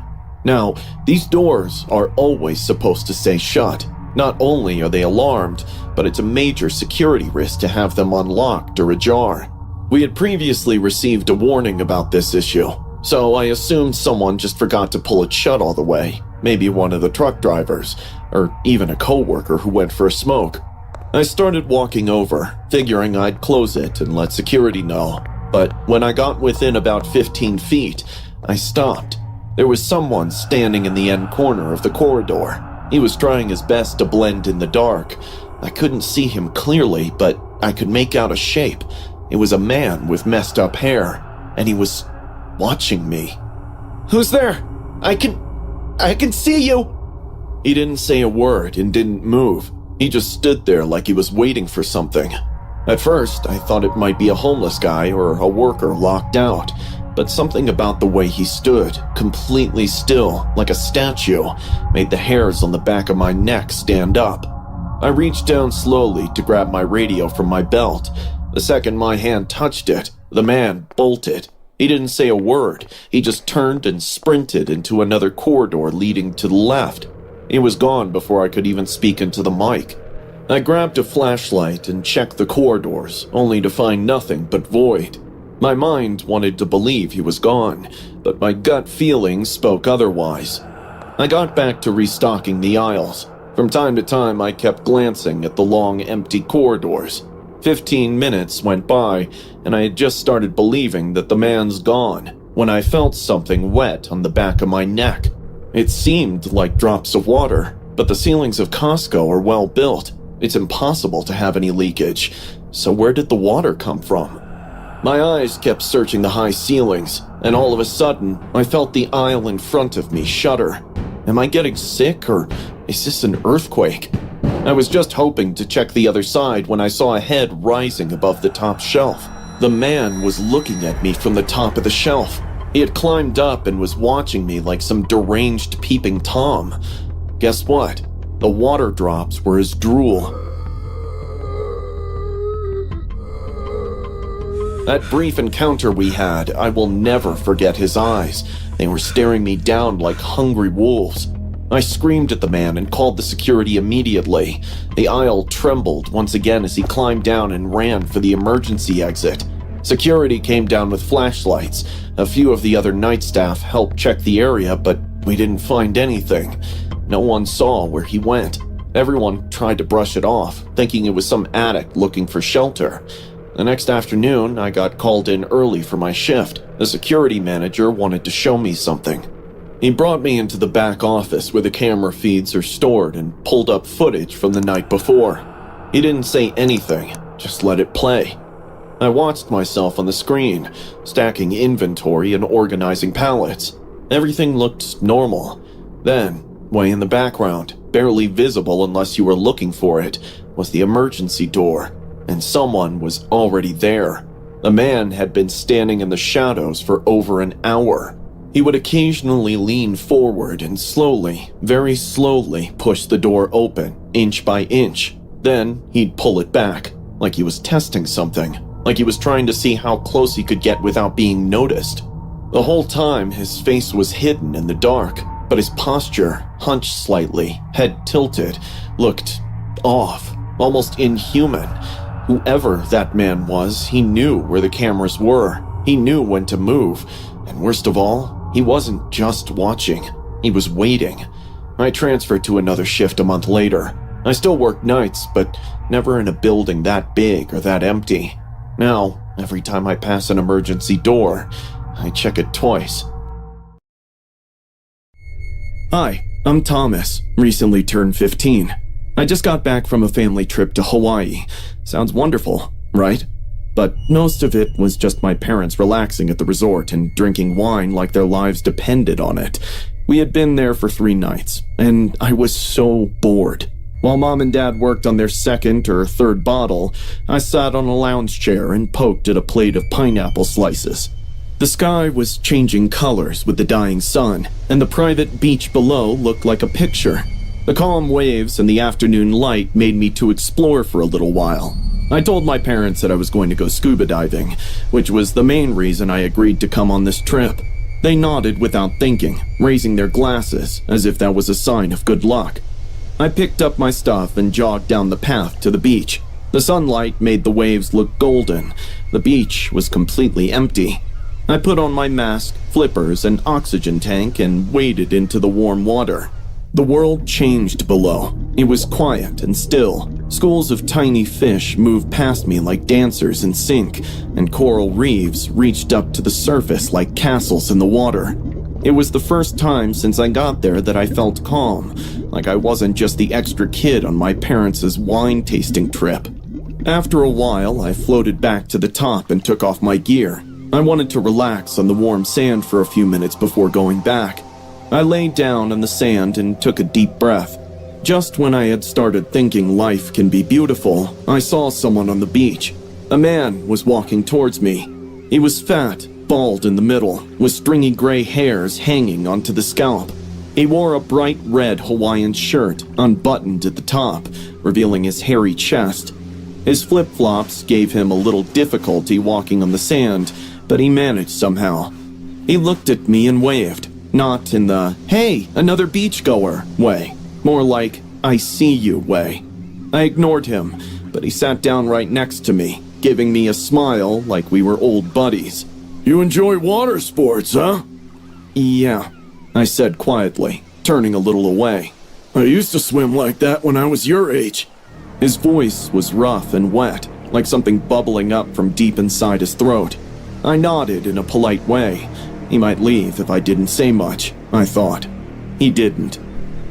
Now, these doors are always supposed to stay shut. Not only are they alarmed, but it's a major security risk to have them unlocked or ajar. We had previously received a warning about this issue, so I assumed someone just forgot to pull it shut all the way. Maybe one of the truck drivers, or even a coworker who went for a smoke. I started walking over, figuring I'd close it and let security know. But when I got within about 15 feet, I stopped. There was someone standing in the end corner of the corridor. He was trying his best to blend in the dark. I couldn't see him clearly, but I could make out a shape. It was a man with messed up hair, and he was watching me. "Who's there? I can see you!" He didn't say a word and didn't move. He just stood there like he was waiting for something. At first, I thought it might be a homeless guy or a worker locked out, but something about the way he stood, completely still, like a statue, made the hairs on the back of my neck stand up. I reached down slowly to grab my radio from my belt. The second my hand touched it, the man bolted. He didn't say a word. He just turned and sprinted into another corridor leading to the left. He was gone before I could even speak into the mic. I grabbed a flashlight and checked the corridors, only to find nothing but void. My mind wanted to believe he was gone, but my gut feeling spoke otherwise. I got back to restocking the aisles. From time to time, I kept glancing at the long, empty corridors. 15 minutes went by, and I had just started believing that the man's gone, when I felt something wet on the back of my neck. It seemed like drops of water, but the ceilings of Costco are well built. It's impossible to have any leakage, so where did the water come from? My eyes kept searching the high ceilings, and all of a sudden, I felt the aisle in front of me shudder. Am I getting sick, or is this an earthquake? I was just hoping to check the other side when I saw a head rising above the top shelf. The man was looking at me from the top of the shelf. He had climbed up and was watching me like some deranged peeping Tom. Guess what? The water drops were his drool. That brief encounter we had, I will never forget his eyes. They were staring me down like hungry wolves. I screamed at the man and called the security immediately. The aisle trembled once again as he climbed down and ran for the emergency exit. Security came down with flashlights. A few of the other night staff helped check the area, but we didn't find anything. No one saw where he went. Everyone tried to brush it off, thinking it was some addict looking for shelter. The next afternoon, I got called in early for my shift. The security manager wanted to show me something. He brought me into the back office where the camera feeds are stored and pulled up footage from the night before. He didn't say anything, just let it play. I watched myself on the screen, stacking inventory and organizing pallets. Everything looked normal. Then, way in the background, barely visible unless you were looking for it, was the emergency door, and someone was already there. A man had been standing in the shadows for over an hour. He would occasionally lean forward and slowly, very slowly, push the door open, inch by inch. Then he'd pull it back, like he was testing something, like he was trying to see how close he could get without being noticed. The whole time, his face was hidden in the dark, but his posture, hunched slightly, head tilted, looked off, almost inhuman. Whoever that man was, he knew where the cameras were. He knew when to move. And worst of all, he wasn't just watching. He was waiting. I transferred to another shift a month later. I still worked nights, but never in a building that big or that empty. Now, every time I pass an emergency door, I check it twice. Hi, I'm Thomas, recently turned 15. I just got back from a family trip to Hawaii. Sounds wonderful, right? But most of it was just my parents relaxing at the resort and drinking wine like their lives depended on it. We had been there for 3 nights, and I was so bored. While Mom and Dad worked on their second or third bottle, I sat on a lounge chair and poked at a plate of pineapple slices. The sky was changing colors with the dying sun, and the private beach below looked like a picture. The calm waves and the afternoon light made me to explore for a little while. I told my parents that I was going to go scuba diving, which was the main reason I agreed to come on this trip. They nodded without thinking, raising their glasses as if that was a sign of good luck. I picked up my stuff and jogged down the path to the beach. The sunlight made the waves look golden. The beach was completely empty. I put on my mask, flippers, and oxygen tank and waded into the warm water. The world changed below. It was quiet and still. Schools of tiny fish moved past me like dancers in sync, and coral reefs reached up to the surface like castles in the water. It was the first time since I got there that I felt calm, like I wasn't just the extra kid on my parents' wine tasting trip. After a while, I floated back to the top and took off my gear. I wanted to relax on the warm sand for a few minutes before going back. I laid down on the sand and took a deep breath. Just when I had started thinking life can be beautiful, I saw someone on the beach. A man was walking towards me. He was fat, bald in the middle, with stringy gray hairs hanging onto the scalp. He wore a bright red Hawaiian shirt, unbuttoned at the top, revealing his hairy chest. His flip-flops gave him a little difficulty walking on the sand, but he managed somehow. He looked at me and waved, not in the, "Hey, another beachgoer" way, more like, "I see you" way. I ignored him, but he sat down right next to me, giving me a smile like we were old buddies. You enjoy water sports, huh? Yeah, I said quietly, turning a little away. I used to swim like that when I was your age. His voice was rough and wet, like something bubbling up from deep inside his throat. I nodded in a polite way. He might leave if I didn't say much, I thought. He didn't.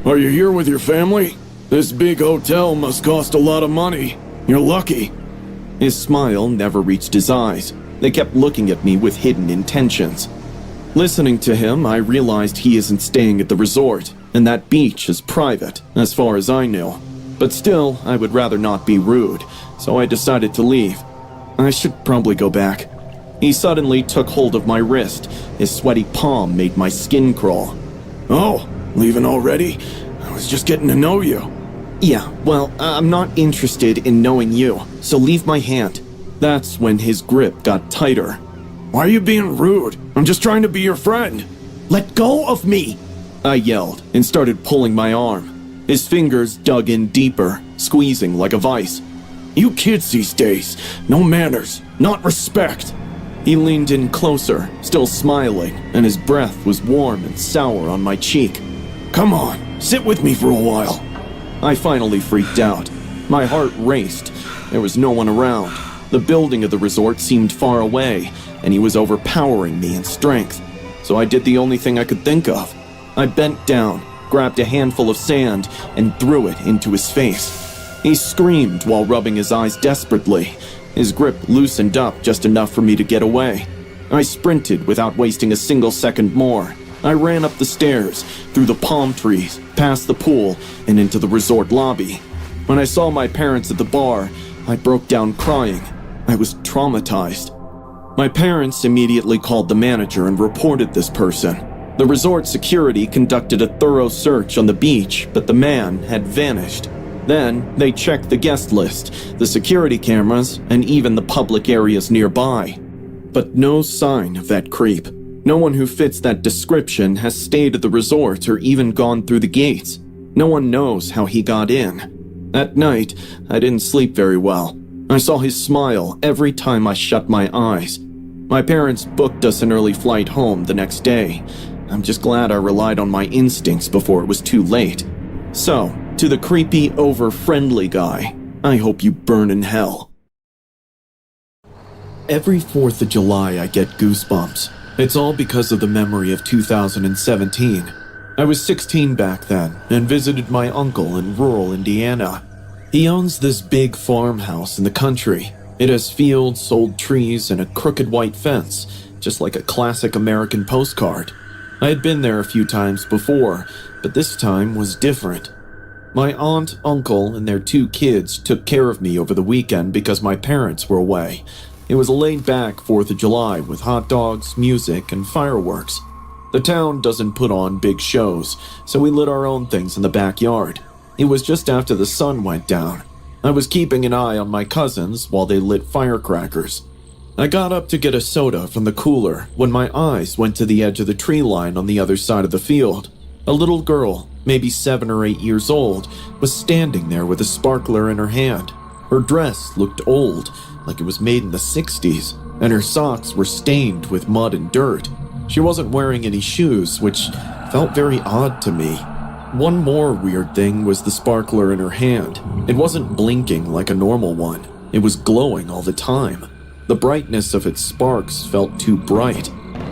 Are you here with your family? This big hotel must cost a lot of money. You're lucky. His smile never reached his eyes. They kept looking at me with hidden intentions. Listening to him, I realized he isn't staying at the resort, and that beach is private, as far as I knew. But still, I would rather not be rude, so I decided to leave. I should probably go back. He suddenly took hold of my wrist. His sweaty palm made my skin crawl. Oh, leaving already? I was just getting to know you. Yeah, well, I'm not interested in knowing you, so leave my hand. That's when his grip got tighter. Why are you being rude? I'm just trying to be your friend. Let go of me! I yelled and started pulling my arm. His fingers dug in deeper, squeezing like a vice. You kids these days, no manners, not respect. He leaned in closer, still smiling, and his breath was warm and sour on my cheek. Come on, sit with me for a while. I finally freaked out. My heart raced. There was no one around. The building of the resort seemed far away, and he was overpowering me in strength. So I did the only thing I could think of. I bent down, grabbed a handful of sand, and threw it into his face. He screamed while rubbing his eyes desperately. His grip loosened up just enough for me to get away. I sprinted without wasting a single second more. I ran up the stairs, through the palm trees, past the pool, and into the resort lobby. When I saw my parents at the bar, I broke down crying. I was traumatized. My parents immediately called the manager and reported this person. The resort security conducted a thorough search on the beach, but the man had vanished. Then, they checked the guest list, the security cameras, and even the public areas nearby. But no sign of that creep. No one who fits that description has stayed at the resort or even gone through the gates. No one knows how he got in. That night, I didn't sleep very well. I saw his smile every time I shut my eyes. My parents booked us an early flight home the next day. I'm just glad I relied on my instincts before it was too late. So, to the creepy, over-friendly guy, I hope you burn in hell. Every 4th of July I get goosebumps. It's all because of the memory of 2017. I was 16 back then and visited my uncle in rural Indiana. He owns this big farmhouse in the country. It has fields, old trees, and a crooked white fence, just like a classic American postcard. I had been there a few times before, but this time was different. My aunt, uncle, and their 2 kids took care of me over the weekend because my parents were away. It was a laid-back 4th of July with hot dogs, music, and fireworks. The town doesn't put on big shows, so we lit our own things in the backyard. It was just after the sun went down. I was keeping an eye on my cousins while they lit firecrackers. I got up to get a soda from the cooler when my eyes went to the edge of the tree line on the other side of the field. A little girl, maybe 7 or 8 years old, was standing there with a sparkler in her hand. Her dress looked old, like it was made in the 60s, and her socks were stained with mud and dirt. She wasn't wearing any shoes, which felt very odd to me. One more weird thing was the sparkler in her hand. It wasn't blinking like a normal one. It was glowing all the time. The brightness of its sparks felt too bright.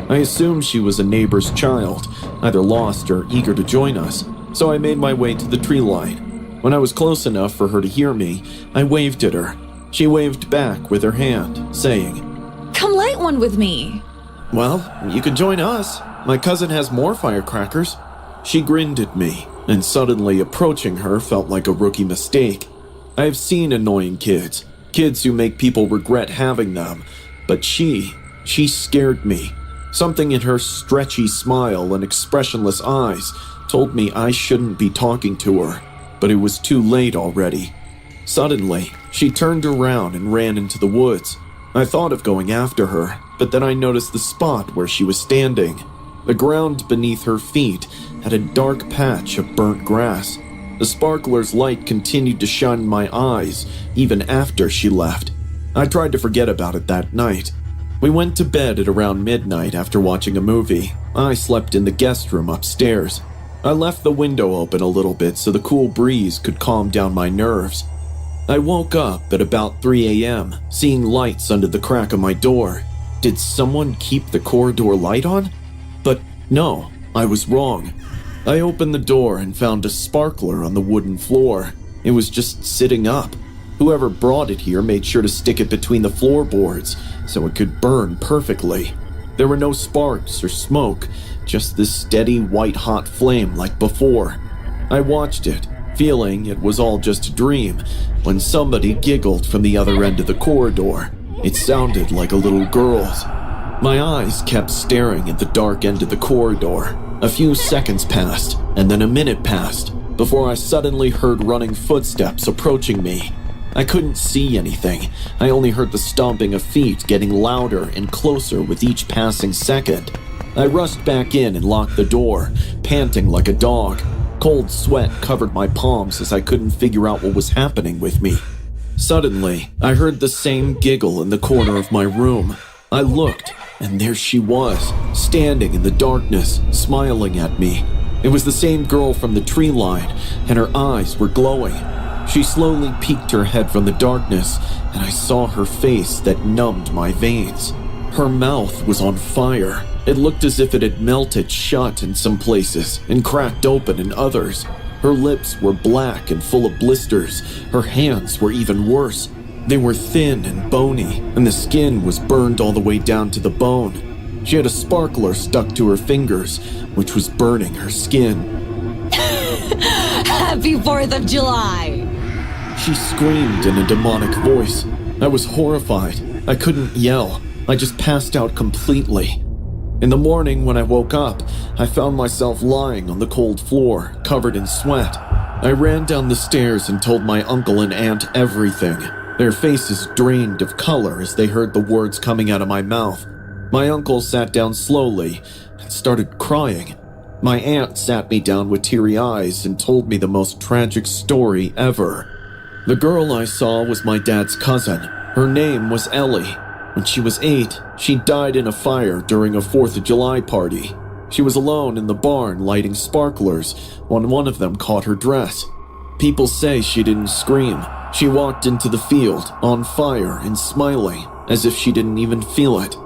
I assumed she was a neighbor's child, either lost or eager to join us, so I made my way to the tree line. When I was close enough for her to hear me, I waved at her. She waved back with her hand, saying, Come light one with me. Well, you can join us. My cousin has more firecrackers. She grinned at me, and suddenly approaching her felt like a rookie mistake. I have seen annoying kids who make people regret having them, but she scared me. Something in her stretchy smile and expressionless eyes told me I shouldn't be talking to her, but it was too late already. Suddenly, she turned around and ran into the woods. I thought of going after her, but then I noticed the spot where she was standing. The ground beneath her feet had a dark patch of burnt grass. The sparkler's light continued to shine in my eyes even after she left. I tried to forget about it that night. We went to bed at around midnight after watching a movie. I slept in the guest room upstairs. I left the window open a little bit so the cool breeze could calm down my nerves. I woke up at about 3 a.m., seeing lights under the crack of my door. Did someone keep the corridor light on? But no, I was wrong. I opened the door and found a sparkler on the wooden floor. It was just sitting up. Whoever brought it here made sure to stick it between the floorboards so it could burn perfectly. There were no sparks or smoke, just this steady white-hot flame like before. I watched it, feeling it was all just a dream, when somebody giggled from the other end of the corridor. It sounded like a little girl's. My eyes kept staring at the dark end of the corridor. A few seconds passed, and then a minute passed, before I suddenly heard running footsteps approaching me. I couldn't see anything. I only heard the stomping of feet getting louder and closer with each passing second. I rushed back in and locked the door, panting like a dog. Cold sweat covered my palms as I couldn't figure out what was happening with me. Suddenly, I heard the same giggle in the corner of my room. I looked, and there she was, standing in the darkness, smiling at me. It was the same girl from the tree line, and her eyes were glowing. She slowly peeked her head from the darkness, and I saw her face that numbed my veins. Her mouth was on fire. It looked as if it had melted shut in some places and cracked open in others. Her lips were black and full of blisters. Her hands were even worse. They were thin and bony, and the skin was burned all the way down to the bone. She had a sparkler stuck to her fingers, which was burning her skin. Happy 4th of July! She screamed in a demonic voice. I was horrified. I couldn't yell. I just passed out completely. In the morning, when I woke up, I found myself lying on the cold floor, covered in sweat. I ran down the stairs and told my uncle and aunt everything. Their faces drained of color as they heard the words coming out of my mouth. My uncle sat down slowly and started crying. My aunt sat me down with teary eyes and told me the most tragic story ever. The girl I saw was my dad's cousin. Her name was Ellie. When she was 8, she died in a fire during a 4th of July party. She was alone in the barn lighting sparklers when one of them caught her dress. People say she didn't scream. She walked into the field, on fire and smiling, as if she didn't even feel it.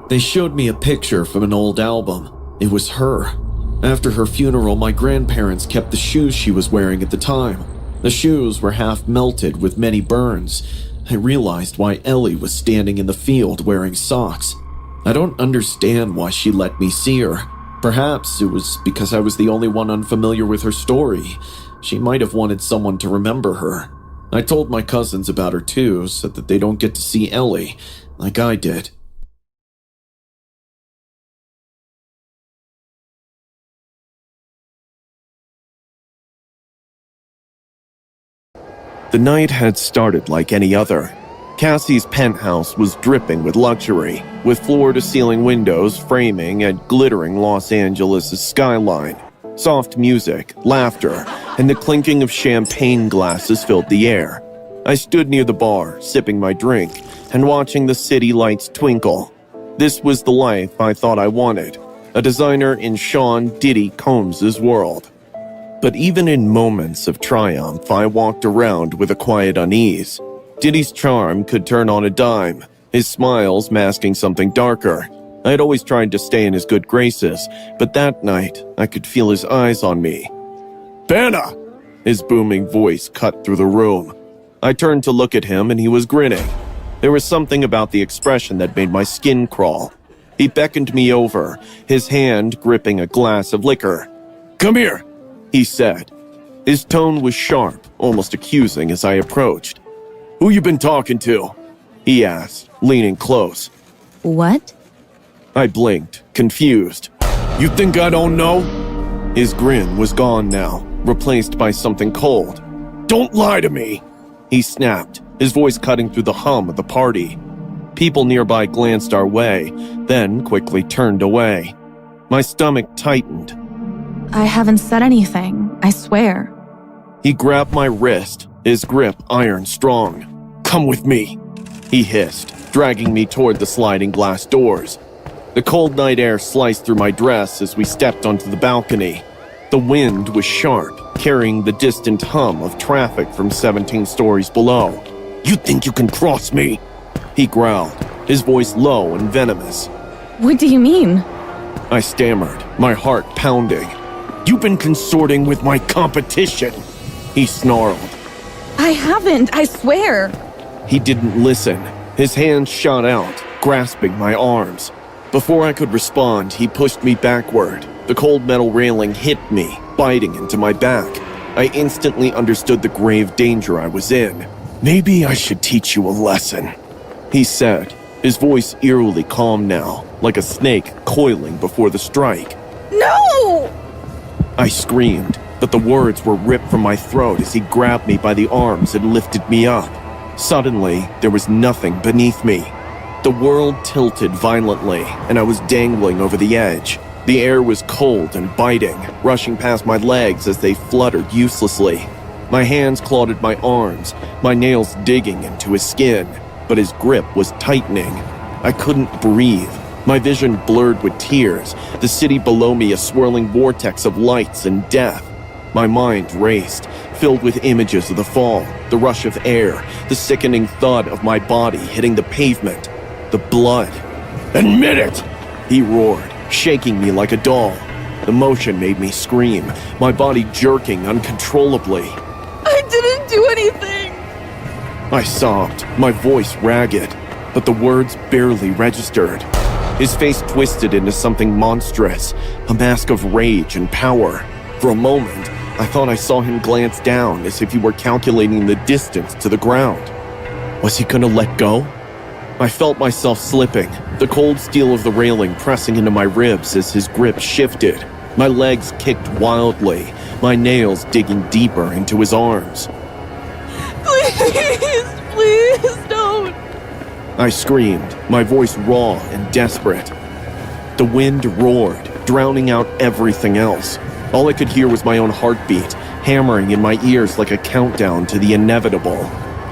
They showed me a picture from an old album. It was her. After her funeral, my grandparents kept the shoes she was wearing at the time. The shoes were half melted with many burns. I realized why Ellie was standing in the field wearing socks. I don't understand why she let me see her. Perhaps it was because I was the only one unfamiliar with her story. She might have wanted someone to remember her. I told my cousins about her too, so that they don't get to see Ellie, like I did. The night had started like any other. Cassie's penthouse was dripping with luxury, with floor-to-ceiling windows framing a glittering Los Angeles' skyline. Soft music, laughter, and the clinking of champagne glasses filled the air. I stood near the bar, sipping my drink, and watching the city lights twinkle. This was the life I thought I wanted, a designer in Sean Diddy Combs' world. But even in moments of triumph, I walked around with a quiet unease. Diddy's charm could turn on a dime, his smiles masking something darker. I had always tried to stay in his good graces, but that night, I could feel his eyes on me. "Banna!" His booming voice cut through the room. I turned to look at him and he was grinning. There was something about the expression that made my skin crawl. He beckoned me over, his hand gripping a glass of liquor. "Come here," he said. His tone was sharp, almost accusing as I approached. "Who you been talking to?" he asked, leaning close. What? I blinked, confused. "You think I don't know?" His grin was gone now, replaced by something cold. "Don't lie to me!" he snapped, his voice cutting through the hum of the party. People nearby glanced our way, then quickly turned away. My stomach tightened. I haven't said anything, I swear. He grabbed my wrist, his grip iron strong. "Come with me," he hissed, dragging me toward the sliding glass doors. The cold night air sliced through my dress as we stepped onto the balcony. The wind was sharp, carrying the distant hum of traffic from 17 stories below. "You think you can cross me?" he growled, his voice low and venomous. What do you mean? I stammered, my heart pounding. "You've been consorting with my competition," he snarled. I haven't, I swear. He didn't listen. His hands shot out, grasping my arms. Before I could respond, he pushed me backward. The cold metal railing hit me, biting into my back. I instantly understood the grave danger I was in. "Maybe I should teach you a lesson," he said, his voice eerily calm now, like a snake coiling before the strike. No! I screamed, but the words were ripped from my throat as he grabbed me by the arms and lifted me up. Suddenly, there was nothing beneath me. The world tilted violently, and I was dangling over the edge. The air was cold and biting, rushing past my legs as they fluttered uselessly. My hands clawed at my arms, my nails digging into his skin, but his grip was tightening. I couldn't breathe. My vision blurred with tears, the city below me a swirling vortex of lights and death. My mind raced, filled with images of the fall, the rush of air, the sickening thud of my body hitting the pavement, the blood. "Admit it!" he roared, shaking me like a doll. The motion made me scream, my body jerking uncontrollably. I didn't do anything! I sobbed, my voice ragged, but the words barely registered. His face twisted into something monstrous, a mask of rage and power. For a moment, I thought I saw him glance down as if he were calculating the distance to the ground. Was he gonna let go? I felt myself slipping, the cold steel of the railing pressing into my ribs as his grip shifted. My legs kicked wildly, my nails digging deeper into his arms. Please, please don't. I screamed, my voice raw and desperate. The wind roared, drowning out everything else. All I could hear was my own heartbeat, hammering in my ears like a countdown to the inevitable.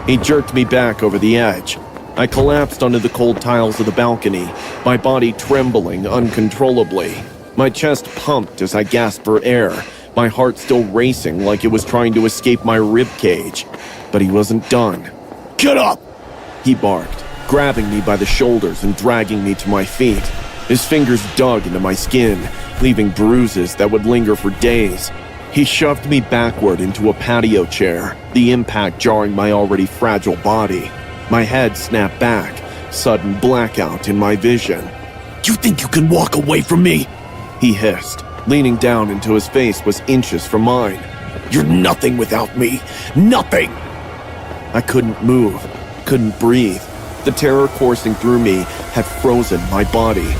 He jerked me back over the edge. I collapsed onto the cold tiles of the balcony, my body trembling uncontrollably. My chest pumped as I gasped for air, my heart still racing like it was trying to escape my rib cage. But he wasn't done. "Get up!" he barked, grabbing me by the shoulders and dragging me to my feet. His fingers dug into my skin, leaving bruises that would linger for days. He shoved me backward into a patio chair, the impact jarring my already fragile body. My head snapped back, sudden blackout in my vision. "You think you can walk away from me?" he hissed. Leaning down into his face was inches from mine. "You're nothing without me. Nothing!" I couldn't move, couldn't breathe. The terror coursing through me had frozen my body.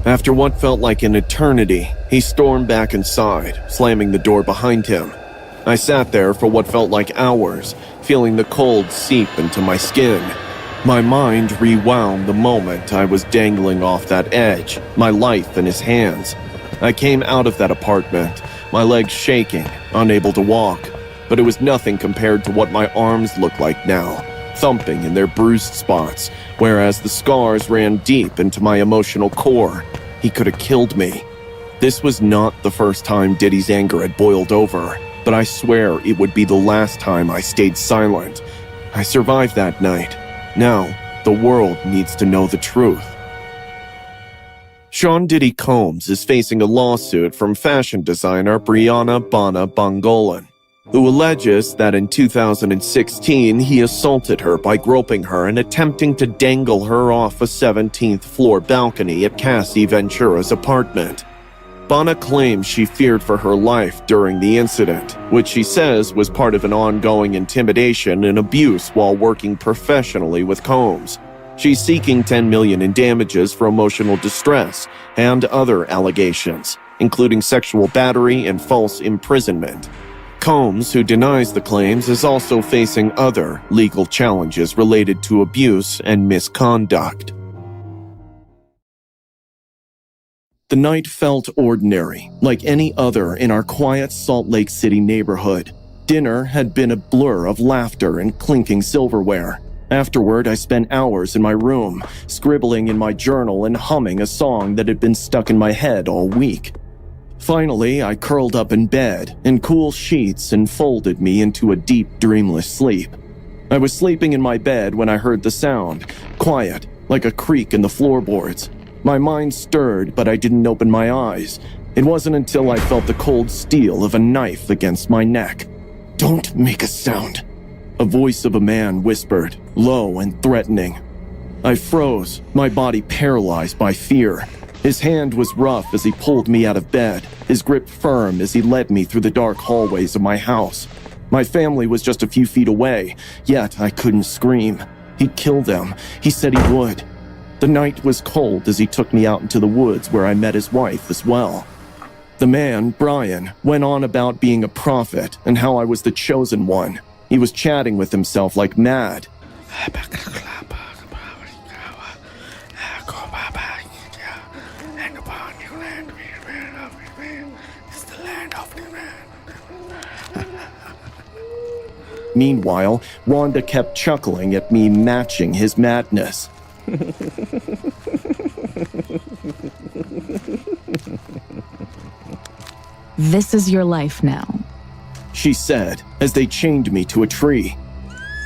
After what felt like an eternity, he stormed back inside, slamming the door behind him. I sat there for what felt like hours, feeling the cold seep into my skin. My mind rewound the moment I was dangling off that edge, my life in his hands. I came out of that apartment, my legs shaking, unable to walk, but it was nothing compared to what my arms looked like now, thumping in their bruised spots, whereas the scars ran deep into my emotional core. He could have killed me. This was not the first time Diddy's anger had boiled over, but I swear it would be the last time I stayed silent. I survived that night. Now, the world needs to know the truth. Sean Diddy Combs is facing a lawsuit from fashion designer Brianna Bana Bongolan, who alleges that in 2016 he assaulted her by groping her and attempting to dangle her off a 17th floor balcony at Cassie Ventura's apartment. Bana claims she feared for her life during the incident, which she says was part of an ongoing intimidation and abuse while working professionally with Combs. She's seeking $10 million in damages for emotional distress and other allegations, including sexual battery and false imprisonment. Combs, who denies the claims, is also facing other legal challenges related to abuse and misconduct. The night felt ordinary, like any other in our quiet Salt Lake City neighborhood. Dinner had been a blur of laughter and clinking silverware. Afterward, I spent hours in my room, scribbling in my journal and humming a song that had been stuck in my head all week. Finally, I curled up in bed, and cool sheets enfolded me into a deep, dreamless sleep. I was sleeping in my bed when I heard the sound, quiet, like a creak in the floorboards. My mind stirred, but I didn't open my eyes. It wasn't until I felt the cold steel of a knife against my neck. "Don't make a sound," a voice of a man whispered, low and threatening. I froze, my body paralyzed by fear. His hand was rough as he pulled me out of bed, his grip firm as he led me through the dark hallways of my house. My family was just a few feet away, yet I couldn't scream. He'd kill them. He said he would. The night was cold as he took me out into the woods where I met his wife as well. The man, Brian, went on about being a prophet and how I was the chosen one. He was chatting with himself like mad. Meanwhile, Wanda kept chuckling at me matching his madness. This is your life now. She said, as they chained me to a tree.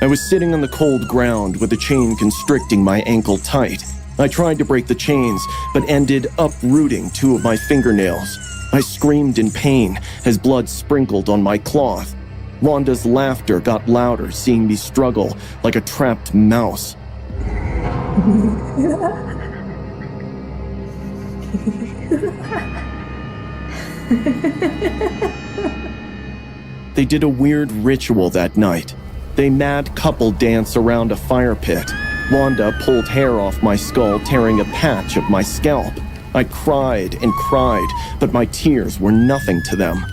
I was sitting on the cold ground with the chain constricting my ankle tight. I tried to break the chains, but ended uprooting 2 of my fingernails. I screamed in pain as blood sprinkled on my cloth. Wanda's laughter got louder, seeing me struggle like a trapped mouse. They did a weird ritual that night. They mad couple dance around a fire pit. Wanda pulled hair off my skull, tearing a patch of my scalp. I cried and cried, but my tears were nothing to them.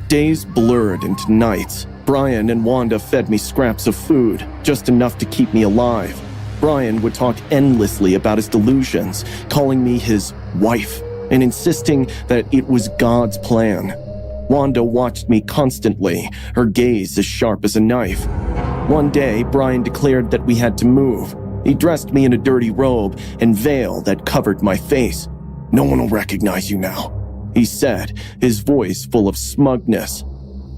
Days blurred into nights. Brian and Wanda fed me scraps of food, just enough to keep me alive. Brian would talk endlessly about his delusions, calling me his wife, and insisting that it was God's plan. Wanda watched me constantly, her gaze as sharp as a knife. One day, Brian declared that we had to move. He dressed me in a dirty robe and veil that covered my face. "No one will recognize you now," he said, his voice full of smugness.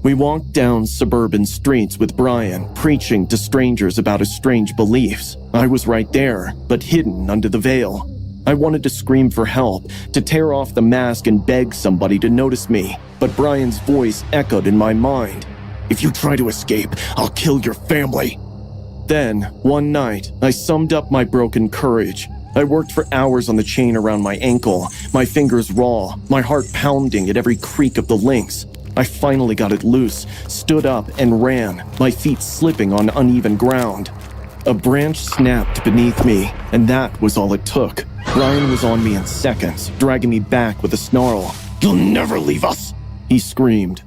We walked down suburban streets with Brian, preaching to strangers about his strange beliefs. I was right there, but hidden under the veil. I wanted to scream for help, to tear off the mask and beg somebody to notice me, but Brian's voice echoed in my mind. "If you try to escape, I'll kill your family." Then, one night, I summed up my broken courage. I worked for hours on the chain around my ankle, my fingers raw, my heart pounding at every creak of the links. I finally got it loose, stood up and ran, my feet slipping on uneven ground. A branch snapped beneath me, and that was all it took. Brian was on me in seconds, dragging me back with a snarl. "You'll never leave us!" he screamed.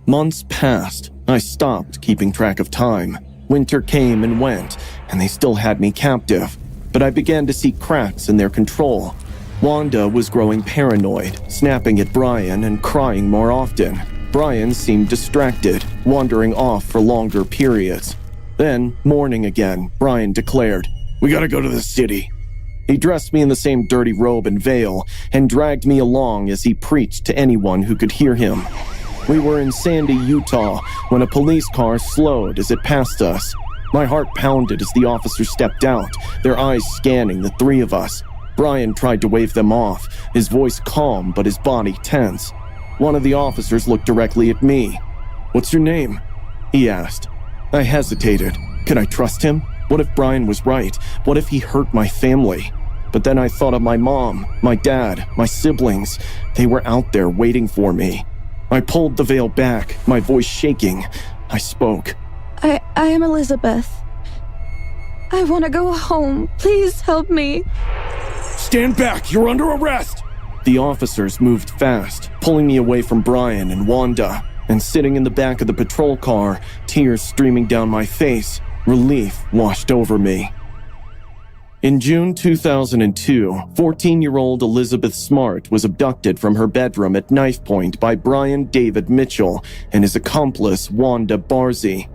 Months passed. I stopped keeping track of time. Winter came and went, and they still had me captive. But I began to see cracks in their control. Wanda was growing paranoid, snapping at Brian and crying more often. Brian seemed distracted, wandering off for longer periods. Then, morning again, Brian declared, "We gotta go to the city." He dressed me in the same dirty robe and veil, and dragged me along as he preached to anyone who could hear him. We were in Sandy, Utah, when a police car slowed as it passed us. My heart pounded as the officers stepped out, their eyes scanning the three of us. Brian tried to wave them off, his voice calm but his body tense. One of the officers looked directly at me. "What's your name?" he asked. I hesitated. Could I trust him? What if Brian was right? What if he hurt my family? But then I thought of my mom, my dad, my siblings. They were out there waiting for me. I pulled the veil back, my voice shaking. I spoke. I am Elizabeth. I want to go home. Please help me. "Stand back! You're under arrest!" The officers moved fast, pulling me away from Brian and Wanda, and sitting in the back of the patrol car, tears streaming down my face, relief washed over me. In June 2002, 14-year-old Elizabeth Smart was abducted from her bedroom at knife point by Brian David Mitchell and his accomplice Wanda Barzee.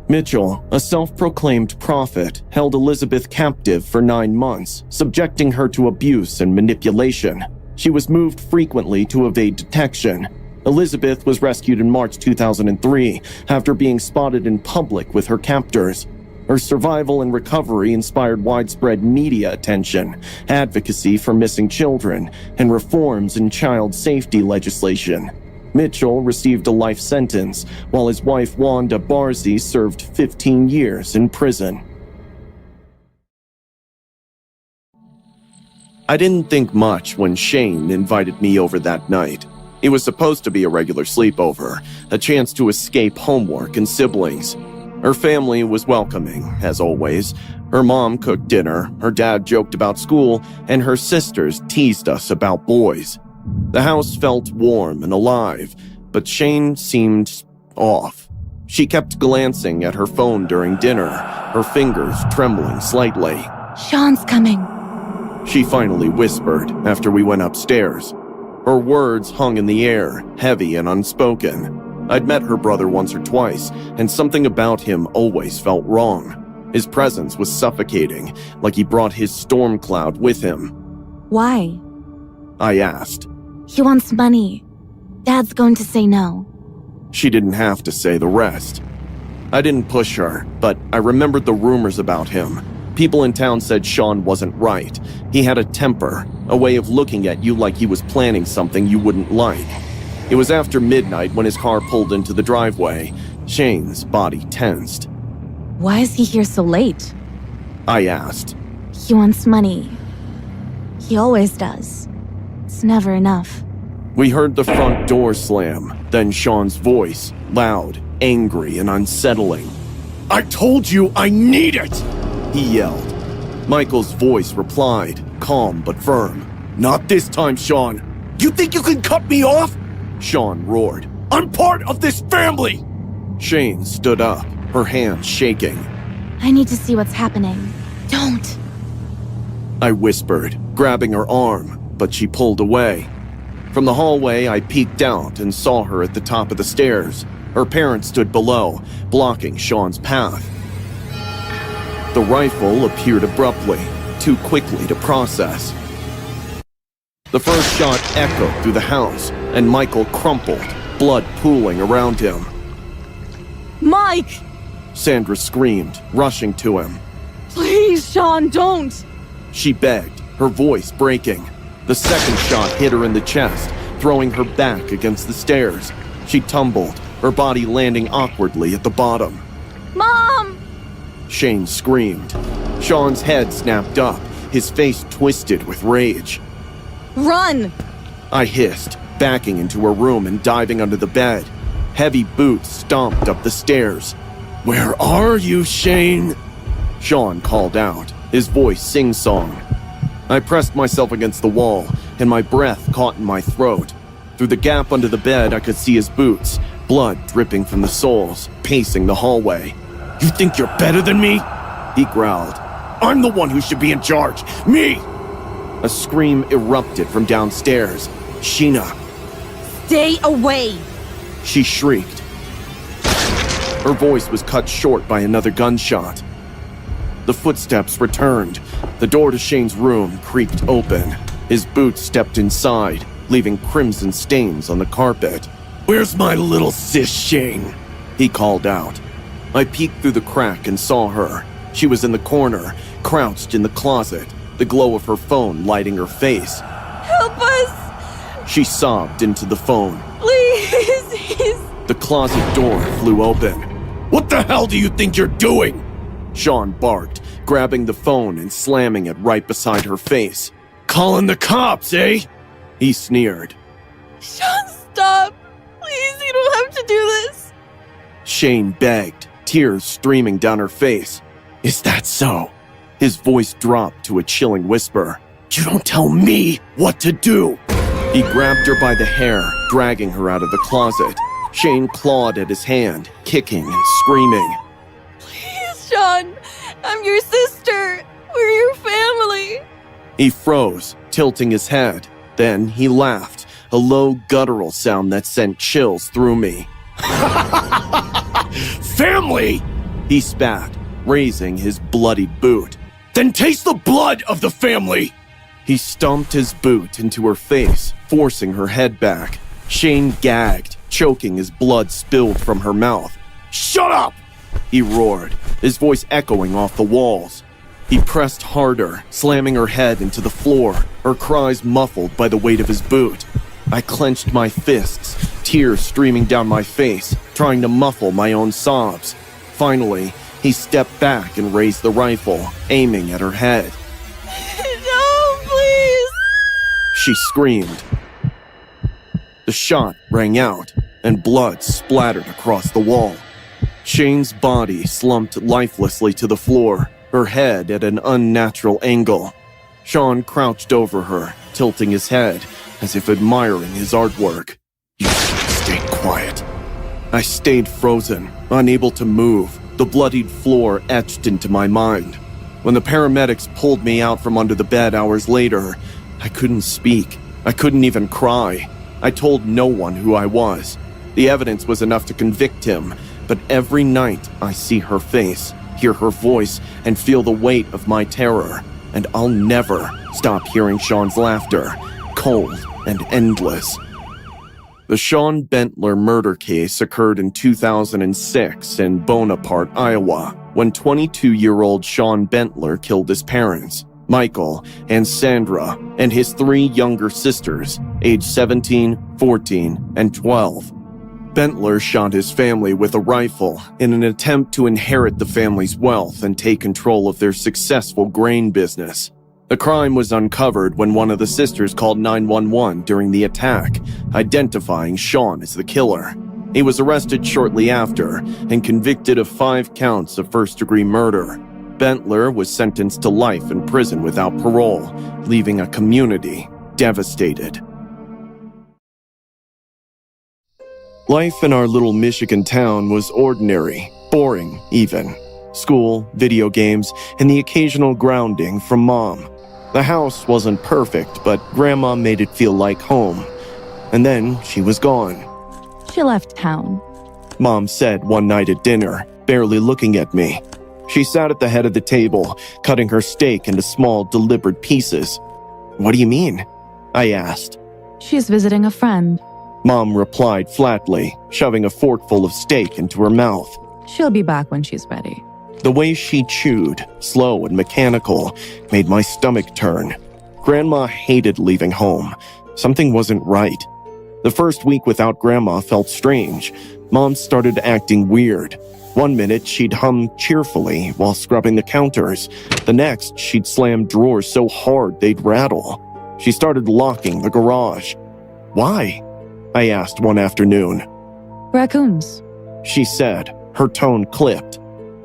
Mitchell, a self-proclaimed prophet, held Elizabeth captive for 9 months, subjecting her to abuse and manipulation. She was moved frequently to evade detection. Elizabeth was rescued in March 2003 after being spotted in public with her captors. Her survival and recovery inspired widespread media attention, advocacy for missing children, and reforms in child safety legislation. Mitchell received a life sentence, while his wife Wanda Barzee served 15 years in prison. I didn't think much when Shane invited me over that night. It was supposed to be a regular sleepover, a chance to escape homework and siblings. Her family was welcoming, as always. Her mom cooked dinner, her dad joked about school, and her sisters teased us about boys. The house felt warm and alive, but Shane seemed off. She kept glancing at her phone during dinner, her fingers trembling slightly. Sean's coming. She finally whispered after we went upstairs. Her words hung in the air, heavy and unspoken. I'd met her brother once or twice, and something about him always felt wrong. His presence was suffocating, like he brought his storm cloud with him. Why? I asked. He wants money. Dad's going to say no. She didn't have to say the rest. I didn't push her, but I remembered the rumors about him. People in town said Sean wasn't right. He had a temper, a way of looking at you like he was planning something you wouldn't like. It was after midnight when his car pulled into the driveway. Shane's body tensed. Why is he here so late? I asked. He wants money. He always does. It's never enough. We heard the front door slam, then Sean's voice, loud, angry, and unsettling. "I told you I need it!" he yelled. Michael's voice replied, calm but firm. "Not this time, Sean. You think you can cut me off?" Sean roared. "I'm part of this family!" Shane stood up, her hands shaking. I need to see what's happening. Don't. I whispered, grabbing her arm, but she pulled away. From the hallway, I peeked out and saw her at the top of the stairs. Her parents stood below, blocking Sean's path. The rifle appeared abruptly, too quickly to process. The first shot echoed through the house, and Michael crumpled, blood pooling around him. Mike! Sandra screamed, rushing to him. Please, Sean, don't! She begged, her voice breaking. The second shot hit her in the chest, throwing her back against the stairs. She tumbled, her body landing awkwardly at the bottom. Mom! Shane screamed. Sean's head snapped up, his face twisted with rage. Run! I hissed, backing into her room and diving under the bed. Heavy boots stomped up the stairs. Where are you, Shane? Sean called out, his voice sing-song. I pressed myself against the wall, and my breath caught in my throat. Through the gap under the bed, I could see his boots, blood dripping from the soles, pacing the hallway. You think you're better than me? He growled. I'm the one who should be in charge. Me! A scream erupted from downstairs. Sheena. Stay away! She shrieked. Her voice was cut short by another gunshot. The footsteps returned. The door to Shane's room creaked open. His boots stepped inside, leaving crimson stains on the carpet. Where's my little sis, Shane? He called out. I peeked through the crack and saw her. She was in the corner, crouched in the closet, the glow of her phone lighting her face. Help us! She sobbed into the phone. Please! The closet door flew open. What the hell do you think you're doing? Sean barked, grabbing the phone and slamming it right beside her face. Calling the cops, eh? He sneered. Sean, stop! Please, you don't have to do this! Shane begged, tears streaming down her face. Is that so? His voice dropped to a chilling whisper. You don't tell me what to do! He grabbed her by the hair, dragging her out of the closet. Shane clawed at his hand, kicking and screaming. Please, Sean! I'm your sister! We're your family! He froze, tilting his head. Then he laughed, a low guttural sound that sent chills through me. Family! He spat, raising his bloodied boot. Then taste the blood of the family! He stomped his boot into her face, forcing her head back. Shane gagged, choking as blood spilled from her mouth. Shut up! He roared, his voice echoing off the walls. He pressed harder, slamming her head into the floor, her cries muffled by the weight of his boot. I clenched my fists, tears streaming down my face, trying to muffle my own sobs. Finally, he stepped back and raised the rifle, aiming at her head. No, please! She screamed. The shot rang out, and blood splattered across the wall. Shane's body slumped lifelessly to the floor, her head at an unnatural angle. Sean crouched over her, tilting his head, as if admiring his artwork. You should stay quiet. I stayed frozen, unable to move, the bloodied floor etched into my mind. When the paramedics pulled me out from under the bed hours later, I couldn't speak. I couldn't even cry. I told no one who I was. The evidence was enough to convict him, but every night I see her face, hear her voice, and feel the weight of my terror. And I'll never stop hearing Sean's laughter, cold and endless. The Sean Bentler murder case occurred in 2006 in Bonaparte, Iowa, when 22-year-old Sean Bentler killed his parents, Michael and Sandra, and his 3 younger sisters, aged 17, 14, and 12. Bentler shot his family with a rifle in an attempt to inherit the family's wealth and take control of their successful grain business. The crime was uncovered when one of the sisters called 911 during the attack, identifying Sean as the killer. He was arrested shortly after and convicted of 5 counts of first-degree murder. Bentler was sentenced to life in prison without parole, leaving a community devastated. Life in our little Michigan town was ordinary, boring even. School, video games, and the occasional grounding from Mom. The house wasn't perfect, but Grandma made it feel like home. And then she was gone. She left town. Mom said one night at dinner, barely looking at me. She sat at the head of the table, cutting her steak into small, deliberate pieces. What do you mean? I asked. She's visiting a friend. Mom replied flatly, shoving a forkful of steak into her mouth. She'll be back when she's ready. The way she chewed, slow and mechanical, made my stomach turn. Grandma hated leaving home. Something wasn't right. The first week without Grandma felt strange. Mom started acting weird. One minute, she'd hum cheerfully while scrubbing the counters. The next, she'd slam drawers so hard they'd rattle. She started locking the garage. Why? I asked one afternoon. Raccoons. She said, her tone clipped.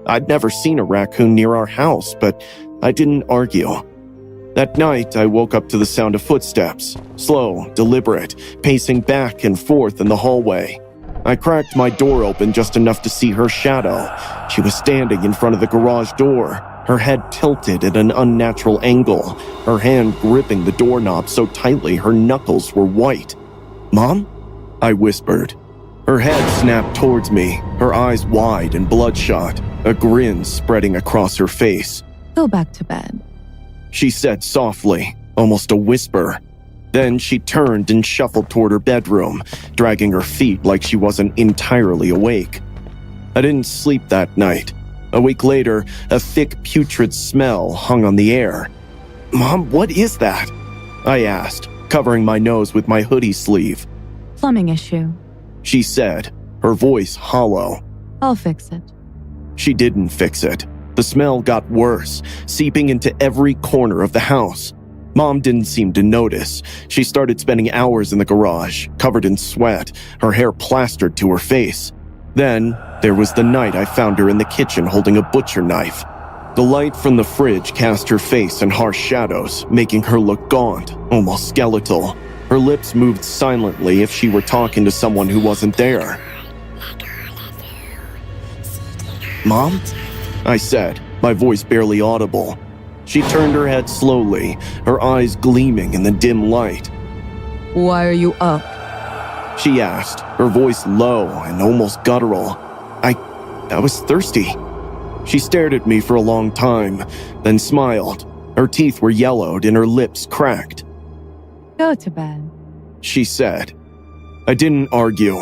I'd never seen a raccoon near our house, but I didn't argue. That night, I woke up to the sound of footsteps, slow, deliberate, pacing back and forth in the hallway. I cracked my door open just enough to see her shadow. She was standing in front of the garage door, her head tilted at an unnatural angle, her hand gripping the doorknob so tightly her knuckles were white. "Mom?" I whispered. Her head snapped towards me, her eyes wide and bloodshot, a grin spreading across her face. Go back to bed. She said softly, almost a whisper. Then she turned and shuffled toward her bedroom, dragging her feet like she wasn't entirely awake. I didn't sleep that night. A week later, a thick, putrid smell hung on the air. "Mom, what is that?" I asked, covering my nose with my hoodie sleeve. Plumbing issue. She said, her voice hollow. I'll fix it. She didn't fix it. The smell got worse, seeping into every corner of the house. Mom didn't seem to notice. She started spending hours in the garage, covered in sweat, her hair plastered to her face. Then, there was the night I found her in the kitchen holding a butcher knife. The light from the fridge cast her face in harsh shadows, making her look gaunt, almost skeletal. Her lips moved silently if she were talking to someone who wasn't there. "Mom?" I said, my voice barely audible. She turned her head slowly, her eyes gleaming in the dim light. Why are you up? She asked, her voice low and almost guttural. I was thirsty. She stared at me for a long time, then smiled. Her teeth were yellowed and her lips cracked. Go to bed, she said. I didn't argue.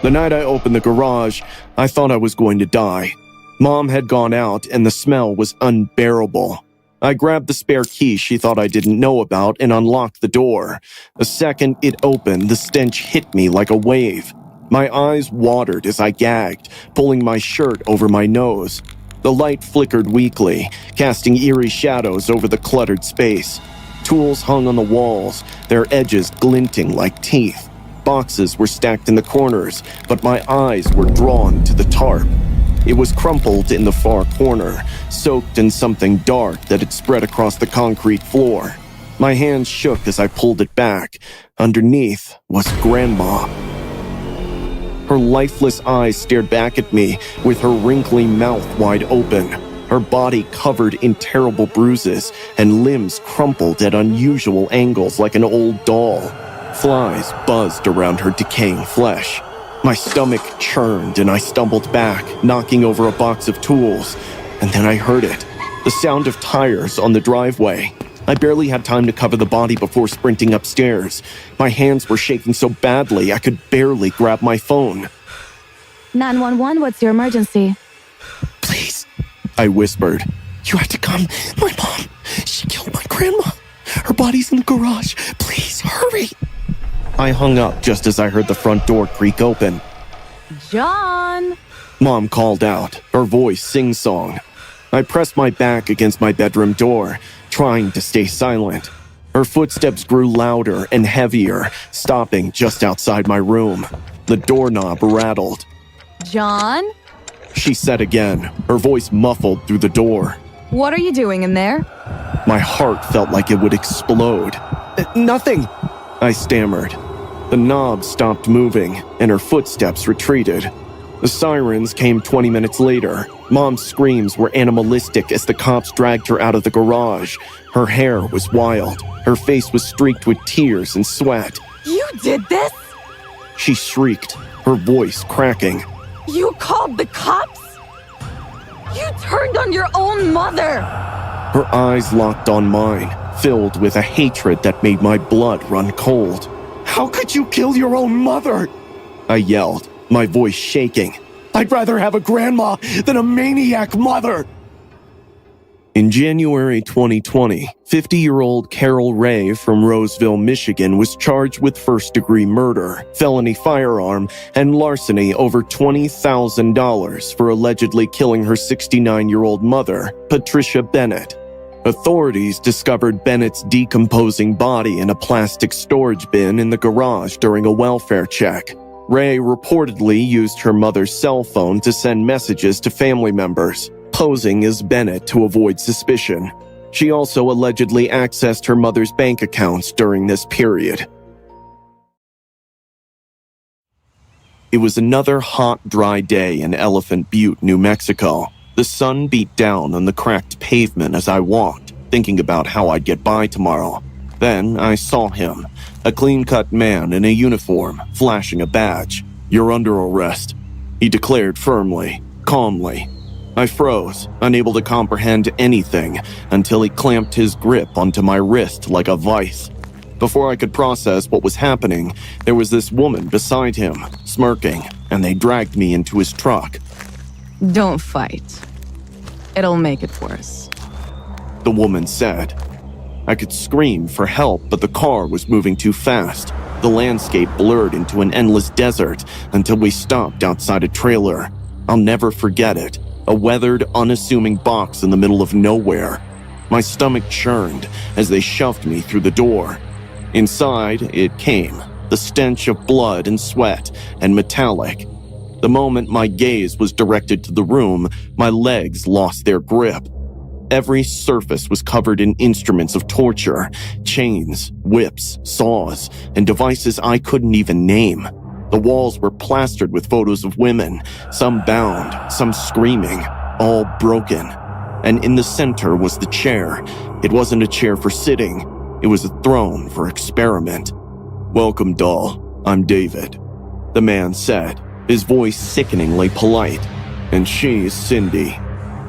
The night I opened the garage, I thought I was going to die. Mom had gone out and the smell was unbearable. I grabbed the spare key she thought I didn't know about and unlocked the door. The second it opened, the stench hit me like a wave. My eyes watered as I gagged, pulling my shirt over my nose. The light flickered weakly, casting eerie shadows over the cluttered space. Tools hung on the walls, their edges glinting like teeth. Boxes were stacked in the corners, but my eyes were drawn to the tarp. It was crumpled in the far corner, soaked in something dark that had spread across the concrete floor. My hands shook as I pulled it back. Underneath was Grandma. Her lifeless eyes stared back at me with her wrinkly mouth wide open, her body covered in terrible bruises and limbs crumpled at unusual angles like an old doll. Flies buzzed around her decaying flesh. My stomach churned and I stumbled back, knocking over a box of tools. And then I heard it, the sound of tires on the driveway. I barely had time to cover the body before sprinting upstairs. My hands were shaking so badly I could barely grab my phone. 911, what's your emergency? Please, I whispered. you have to come. My mom, she killed my grandma. Her body's in the garage. Please, hurry. I hung up just as I heard the front door creak open. John! Mom called out, her voice sing-song. I pressed my back against my bedroom door, trying to stay silent. Her footsteps grew louder and heavier, stopping just outside my room. The doorknob rattled. John? She said again, her voice muffled through the door. What are you doing in there? My heart felt like it would explode. Nothing, I stammered. The knob stopped moving, and her footsteps retreated. The sirens came 20 minutes later, Mom's screams were animalistic as the cops dragged her out of the garage. Her hair was wild. Her face was streaked with tears and sweat. You did this? She shrieked, her voice cracking. You called the cops? You turned on your own mother! Her eyes locked on mine, filled with a hatred that made my blood run cold. How could you kill your own mother? I yelled, my voice shaking. I'd rather have a grandma than a maniac mother! In January 2020, 50-year-old Carol Ray from Roseville, Michigan was charged with first-degree murder, felony firearm, and larceny over $20,000 for allegedly killing her 69-year-old mother, Patricia Bennett. Authorities discovered Bennett's decomposing body in a plastic storage bin in the garage during a welfare check. Ray reportedly used her mother's cell phone to send messages to family members, posing as Bennett to avoid suspicion. She also allegedly accessed her mother's bank accounts during this period. It was another hot, dry day in Elephant Butte, New Mexico. The sun beat down on the cracked pavement as I walked, thinking about how I'd get by tomorrow. Then I saw him, a clean-cut man in a uniform, flashing a badge. "You're under arrest," he declared firmly, calmly. I froze, unable to comprehend anything, until he clamped his grip onto my wrist like a vice. Before I could process what was happening, there was this woman beside him, smirking, and they dragged me into his truck. Don't fight. It'll make it worse. The woman said. I could scream for help, but the car was moving too fast. The landscape blurred into an endless desert until we stopped outside a trailer. I'll never forget it. A weathered, unassuming box in the middle of nowhere. My stomach churned as they shoved me through the door. Inside, it came, the stench of blood and sweat and metallic. The moment my gaze was directed to the room, my legs lost their grip. Every surface was covered in instruments of torture, chains, whips, saws, and devices I couldn't even name. The walls were plastered with photos of women, some bound, some screaming, all broken. And in the center was the chair. It wasn't a chair for sitting. It was a throne for experiment. "Welcome, doll. I'm David," the man said, his voice sickeningly polite. "And she's Cindy,"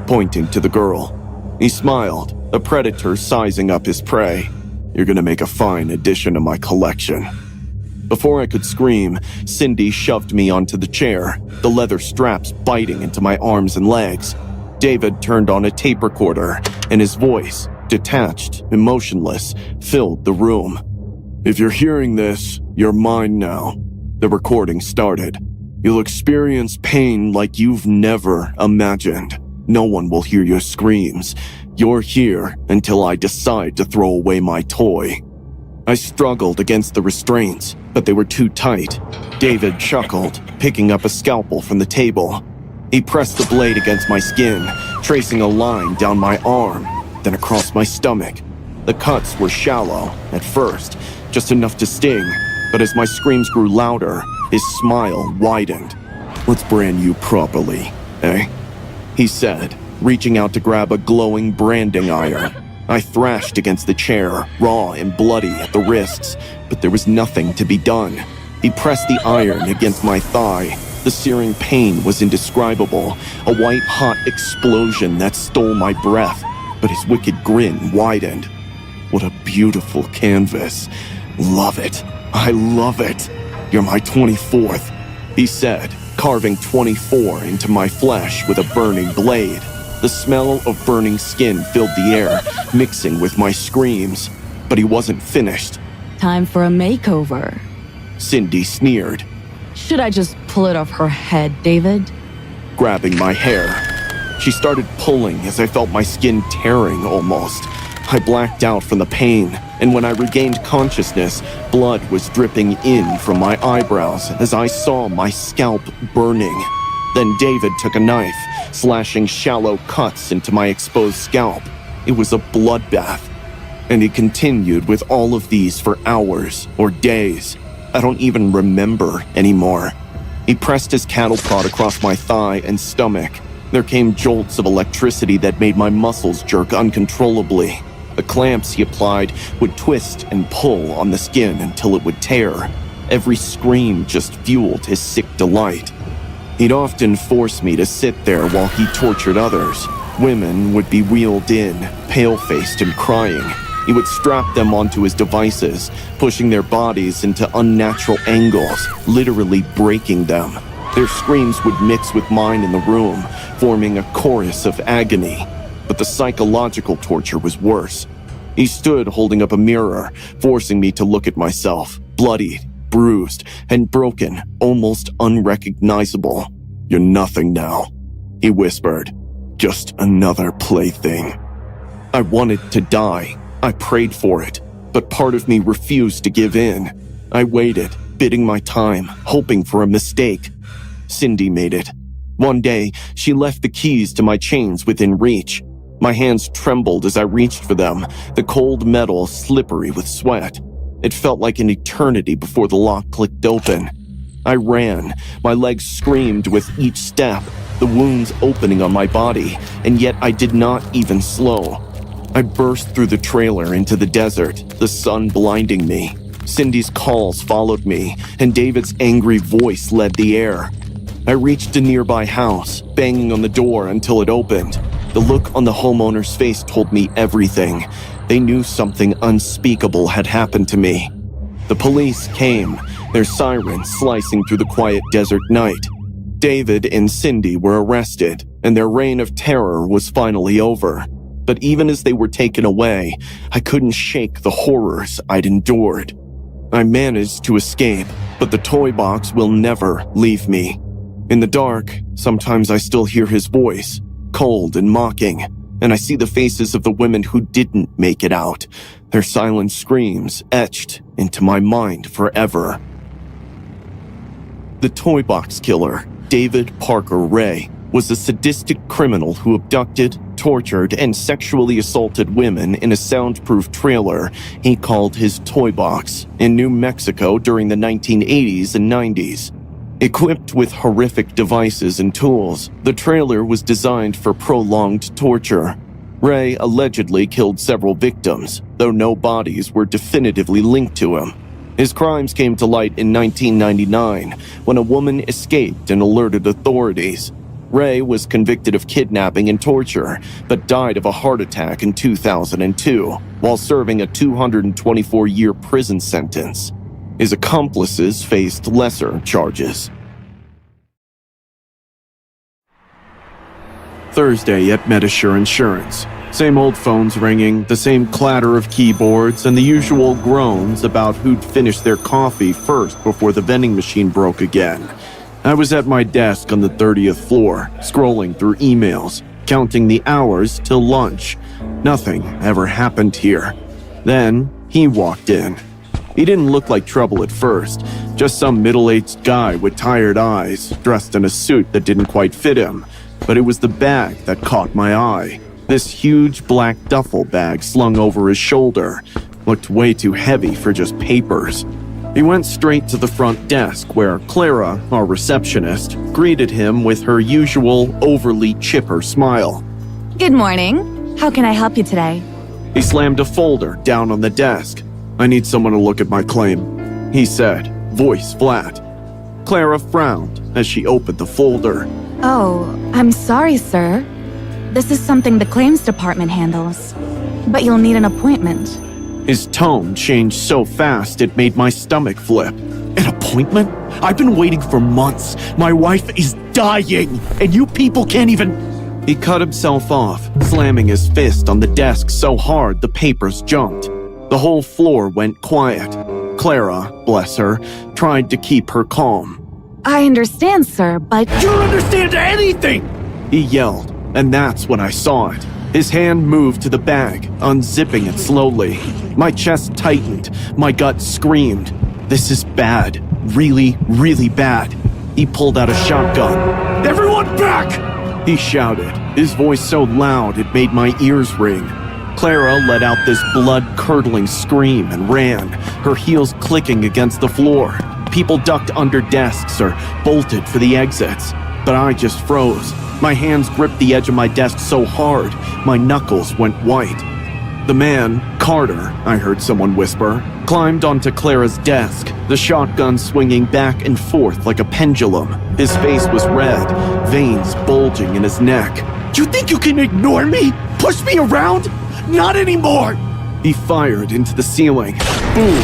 pointing to the girl. He smiled, a predator sizing up his prey. "You're gonna make a fine addition to my collection." Before I could scream, Cindy shoved me onto the chair, the leather straps biting into my arms and legs. David turned on a tape recorder, and his voice, detached, emotionless, filled the room. "If you're hearing this, you're mine now." The recording started. "You'll experience pain like you've never imagined. No one will hear your screams. You're here until I decide to throw away my toy." I struggled against the restraints, but they were too tight. David chuckled, picking up a scalpel from the table. He pressed the blade against my skin, tracing a line down my arm, then across my stomach. The cuts were shallow, at first, just enough to sting, but as my screams grew louder, his smile widened. "Let's brand you properly, eh?" he said, reaching out to grab a glowing branding iron. I thrashed against the chair, raw and bloody at the wrists, but there was nothing to be done. He pressed the iron against my thigh. The searing pain was indescribable, a white-hot explosion that stole my breath, but his wicked grin widened. "What a beautiful canvas. Love it. I love it. You're my 24th, he said, carving 24 into my flesh with a burning blade. The smell of burning skin filled the air, mixing with my screams. But he wasn't finished. Time for a makeover. Cindy sneered, Should I just pull it off her head, David? grabbing my hair. She started pulling as I felt my skin tearing almost. I blacked out from the pain, and when I regained consciousness, blood was dripping in from my eyebrows as I saw my scalp burning. Then David took a knife, slashing shallow cuts into my exposed scalp. It was a bloodbath. And he continued with all of these for hours or days. I don't even remember anymore. He pressed his cattle prod across my thigh and stomach. There came jolts of electricity that made my muscles jerk uncontrollably. The clamps he applied would twist and pull on the skin until it would tear. Every scream just fueled his sick delight. He'd often force me to sit there while he tortured others. Women would be wheeled in, pale-faced and crying. He would strap them onto his devices, pushing their bodies into unnatural angles, literally breaking them. Their screams would mix with mine in the room, forming a chorus of agony. But the psychological torture was worse. He stood holding up a mirror, forcing me to look at myself, bloodied, bruised, and broken, almost unrecognizable. "You're nothing now," he whispered. "Just another plaything." I wanted to die. I prayed for it, but part of me refused to give in. I waited, biding my time, hoping for a mistake. Cindy made it. One day, she left the keys to my chains within reach. My hands trembled as I reached for them, the cold metal slippery with sweat. It felt like an eternity before the lock clicked open. I ran. My legs screamed with each step, the wounds opening on my body, and yet I did not even slow. I burst through the trailer into the desert, the sun blinding me. Cindy's calls followed me, and David's angry voice led the air. I reached a nearby house, banging on the door until it opened. The look on the homeowner's face told me everything. They knew something unspeakable had happened to me. The police came, their sirens slicing through the quiet desert night. David and Cindy were arrested, and their reign of terror was finally over. But even as they were taken away, I couldn't shake the horrors I'd endured. I managed to escape, but the toy box will never leave me. In the dark, sometimes I still hear his voice, cold and mocking, and I see the faces of the women who didn't make it out, their silent screams etched into my mind forever. The toy box killer, David Parker Ray, was a sadistic criminal who abducted, tortured, and sexually assaulted women in a soundproof trailer he called his toy box in New Mexico during the 1980s and 90s. Equipped with horrific devices and tools, the trailer was designed for prolonged torture. Ray allegedly killed several victims, though no bodies were definitively linked to him. His crimes came to light in 1999 when a woman escaped and alerted authorities. Ray was convicted of kidnapping and torture, but died of a heart attack in 2002 while serving a 224-year prison sentence. His accomplices faced lesser charges. Thursday at Medisure Insurance. Same old phones ringing, the same clatter of keyboards, and the usual groans about who'd finished their coffee first before the vending machine broke again. I was at my desk on the 30th floor, scrolling through emails, counting the hours till lunch. Nothing ever happened here. Then he walked in. He didn't look like trouble at first, just some middle-aged guy with tired eyes, dressed in a suit that didn't quite fit him. But it was the bag that caught my eye. This huge black duffel bag slung over his shoulder looked way too heavy for just papers. He went straight to the front desk where Clara, our receptionist, greeted him with her usual overly chipper smile. Good morning. How can I help you today? He slammed a folder down on the desk. "I need someone to look at my claim," he said, voice flat. Clara frowned as she opened the folder. Oh, I'm sorry, sir. This is something the claims department handles. But you'll need an appointment. His tone changed so fast it made my stomach flip. "An appointment? I've been waiting for months. My wife is dying, and you people can't even..." He cut himself off, slamming his fist on the desk so hard the papers jumped. The whole floor went quiet. Clara, bless her, tried to keep her calm. I understand, sir, but... "You don't understand anything!" he yelled, and that's when I saw it. His hand moved to the bag, unzipping it slowly. My chest tightened, my gut screamed. This is bad. Really, really bad. He pulled out a shotgun. "Everyone back!" he shouted, his voice so loud it made my ears ring. Clara let out this blood-curdling scream and ran, her heels clicking against the floor. People ducked under desks or bolted for the exits, but I just froze, My hands gripped the edge of my desk so hard, my knuckles went white. The man, Carter, I heard someone whisper, climbed onto Clara's desk, the shotgun swinging back and forth like a pendulum. His face was red, veins bulging in his neck. You think you can ignore me? Push me around? Not anymore! He fired into the ceiling. Boom!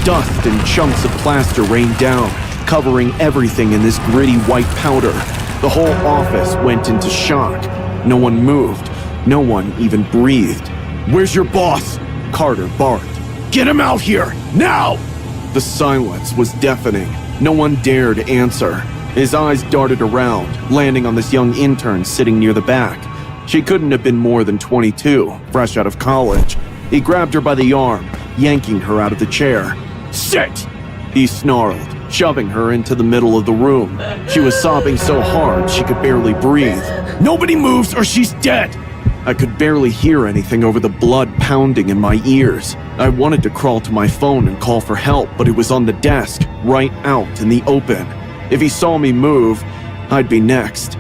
Dust and chunks of plaster rained down, covering everything in this gritty white powder. The whole office went into shock. No one moved. No one even breathed. Where's your boss? Carter barked. Get him out here, now! The silence was deafening. No one dared answer. His eyes darted around, landing on this young intern sitting near the back. She couldn't have been more than 22, fresh out of college. He grabbed her by the arm, yanking her out of the chair. Sit! He snarled, shoving her into the middle of the room. She was sobbing so hard she could barely breathe. Nobody moves or she's dead! I could barely hear anything over the blood pounding in my ears. I wanted to crawl to my phone and call for help, but it was on the desk, right out in the open. If he saw me move, I'd be next.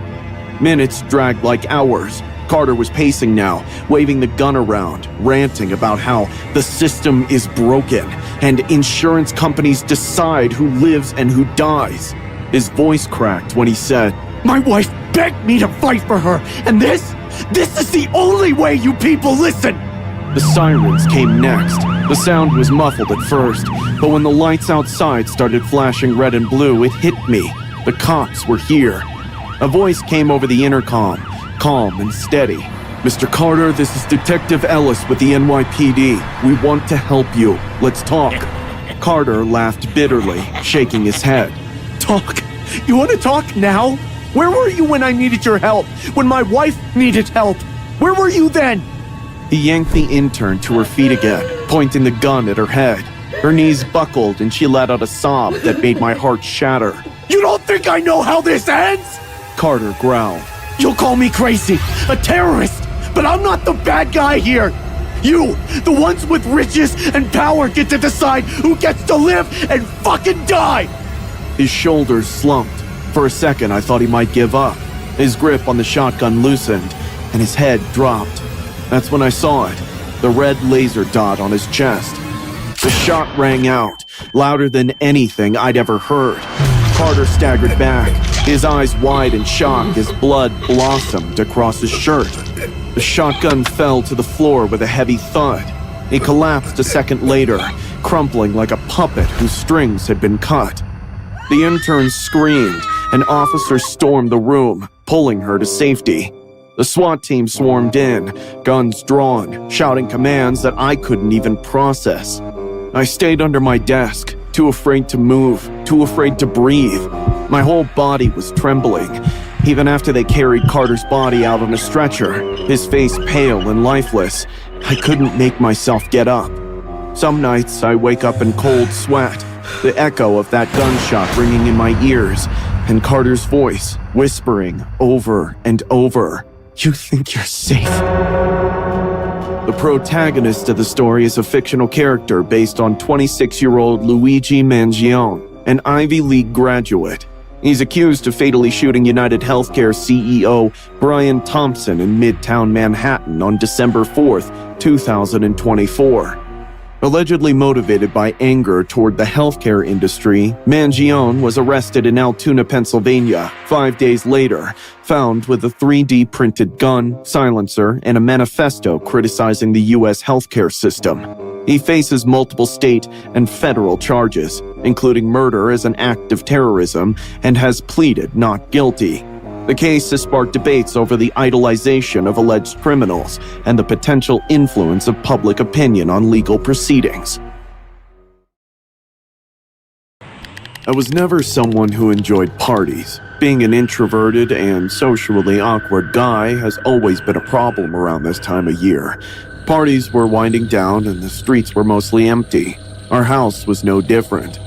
Minutes dragged like hours. Carter was pacing now, waving the gun around, ranting about how the system is broken and insurance companies decide who lives and who dies. His voice cracked when he said, My wife begged me to fight for her, and this is the only way you people listen! The sirens came next. The sound was muffled at first, but when the lights outside started flashing red and blue, it hit me. The cops were here. A voice came over the intercom, calm and steady. Mr. Carter, this is Detective Ellis with the NYPD. We want to help you. Let's talk. Carter laughed bitterly, shaking his head. Talk? You want to talk now? Where were you when I needed your help? When my wife needed help? Where were you then? He yanked the intern to her feet again, pointing the gun at her head. Her knees buckled and she let out a sob that made my heart shatter. You don't think I know how this ends? Carter growled. You'll call me crazy, a terrorist, but I'm not the bad guy here. You, the ones with riches and power, get to decide who gets to live and fucking die! His shoulders slumped. For a second, I thought he might give up. His grip on the shotgun loosened, and his head dropped. That's when I saw it, the red laser dot on his chest. The shot rang out, louder than anything I'd ever heard. Carter staggered back, his eyes wide in shock as blood blossomed across his shirt. The shotgun fell to the floor with a heavy thud. He collapsed a second later, crumpling like a puppet whose strings had been cut. The intern screamed, and officers stormed the room, pulling her to safety. The SWAT team swarmed in, guns drawn, shouting commands that I couldn't even process. I stayed under my desk, too afraid to move, too afraid to breathe. My whole body was trembling. Even after they carried Carter's body out on a stretcher, his face pale and lifeless, I couldn't make myself get up. Some nights I wake up in cold sweat, the echo of that gunshot ringing in my ears, and Carter's voice whispering over and over, "You think you're safe?" The protagonist of the story is a fictional character based on 26-year-old Luigi Mangione, an Ivy League graduate. He's accused of fatally shooting United Healthcare CEO Brian Thompson in Midtown Manhattan on December 4th, 2024. Allegedly motivated by anger toward the healthcare industry, Mangione was arrested in Altoona, Pennsylvania, 5 days later, found with a 3D printed gun, silencer, and a manifesto criticizing the U.S. healthcare system. He faces multiple state and federal charges, including murder as an act of terrorism, and has pleaded not guilty. The case has sparked debates over the idolization of alleged criminals and the potential influence of public opinion on legal proceedings. I was never someone who enjoyed parties. Being an introverted and socially awkward guy has always been a problem around this time of year. Parties were winding down and the streets were mostly empty. Our house was no different.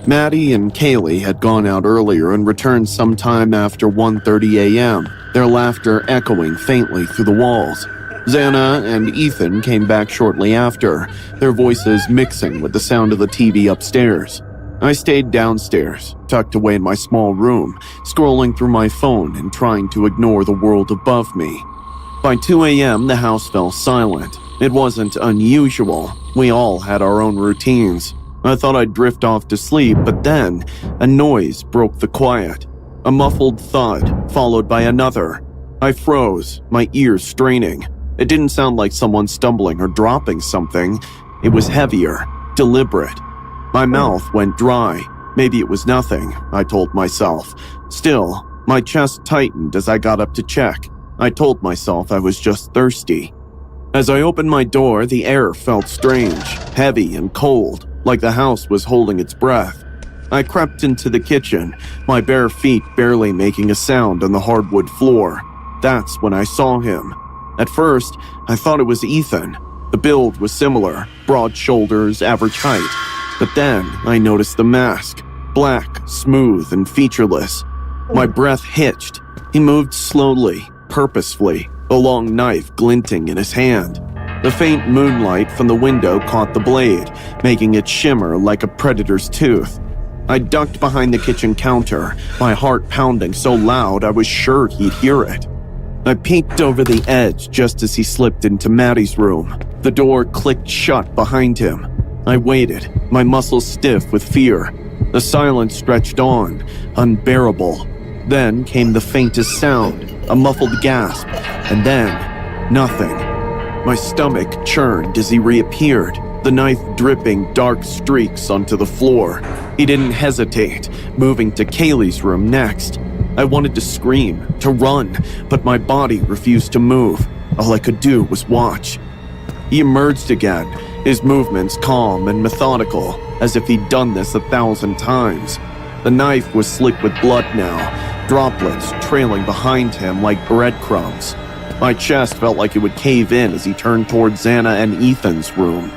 Maddie and Kaylee had gone out earlier and returned sometime after 1:30 a.m., their laughter echoing faintly through the walls. Xana and Ethan came back shortly after, their voices mixing with the sound of the TV upstairs. I stayed downstairs, tucked away in my small room, scrolling through my phone and trying to ignore the world above me. By 2 a.m., the house fell silent. It wasn't unusual. We all had our own routines. I thought I'd drift off to sleep, but then a noise broke the quiet. A muffled thud, followed by another. I froze, my ears straining. It didn't sound like someone stumbling or dropping something. It was heavier, deliberate. My mouth went dry. Maybe it was nothing, I told myself. Still, my chest tightened as I got up to check. I told myself I was just thirsty. As I opened my door, the air felt strange, heavy and cold, like the house was holding its breath. I crept into the kitchen, my bare feet barely making a sound on the hardwood floor. That's when I saw him. At first, I thought it was Ethan. The build was similar, broad shoulders, average height. But then I noticed the mask, black, smooth, and featureless. My breath hitched. He moved slowly, purposefully, a long knife glinting in his hand. The faint moonlight from the window caught the blade, making it shimmer like a predator's tooth. I ducked behind the kitchen counter, my heart pounding so loud I was sure he'd hear it. I peeked over the edge just as he slipped into Maddie's room. The door clicked shut behind him. I waited, my muscles stiff with fear. The silence stretched on, unbearable. Then came the faintest sound, a muffled gasp, and then nothing. My stomach churned as he reappeared, the knife dripping dark streaks onto the floor. He didn't hesitate, moving to Kaylee's room next. I wanted to scream, to run, but my body refused to move. All I could do was watch. He emerged again, his movements calm and methodical, as if he'd done this 1,000 times. The knife was slick with blood now, droplets trailing behind him like breadcrumbs. My chest felt like it would cave in as he turned toward Xana and Ethan's room.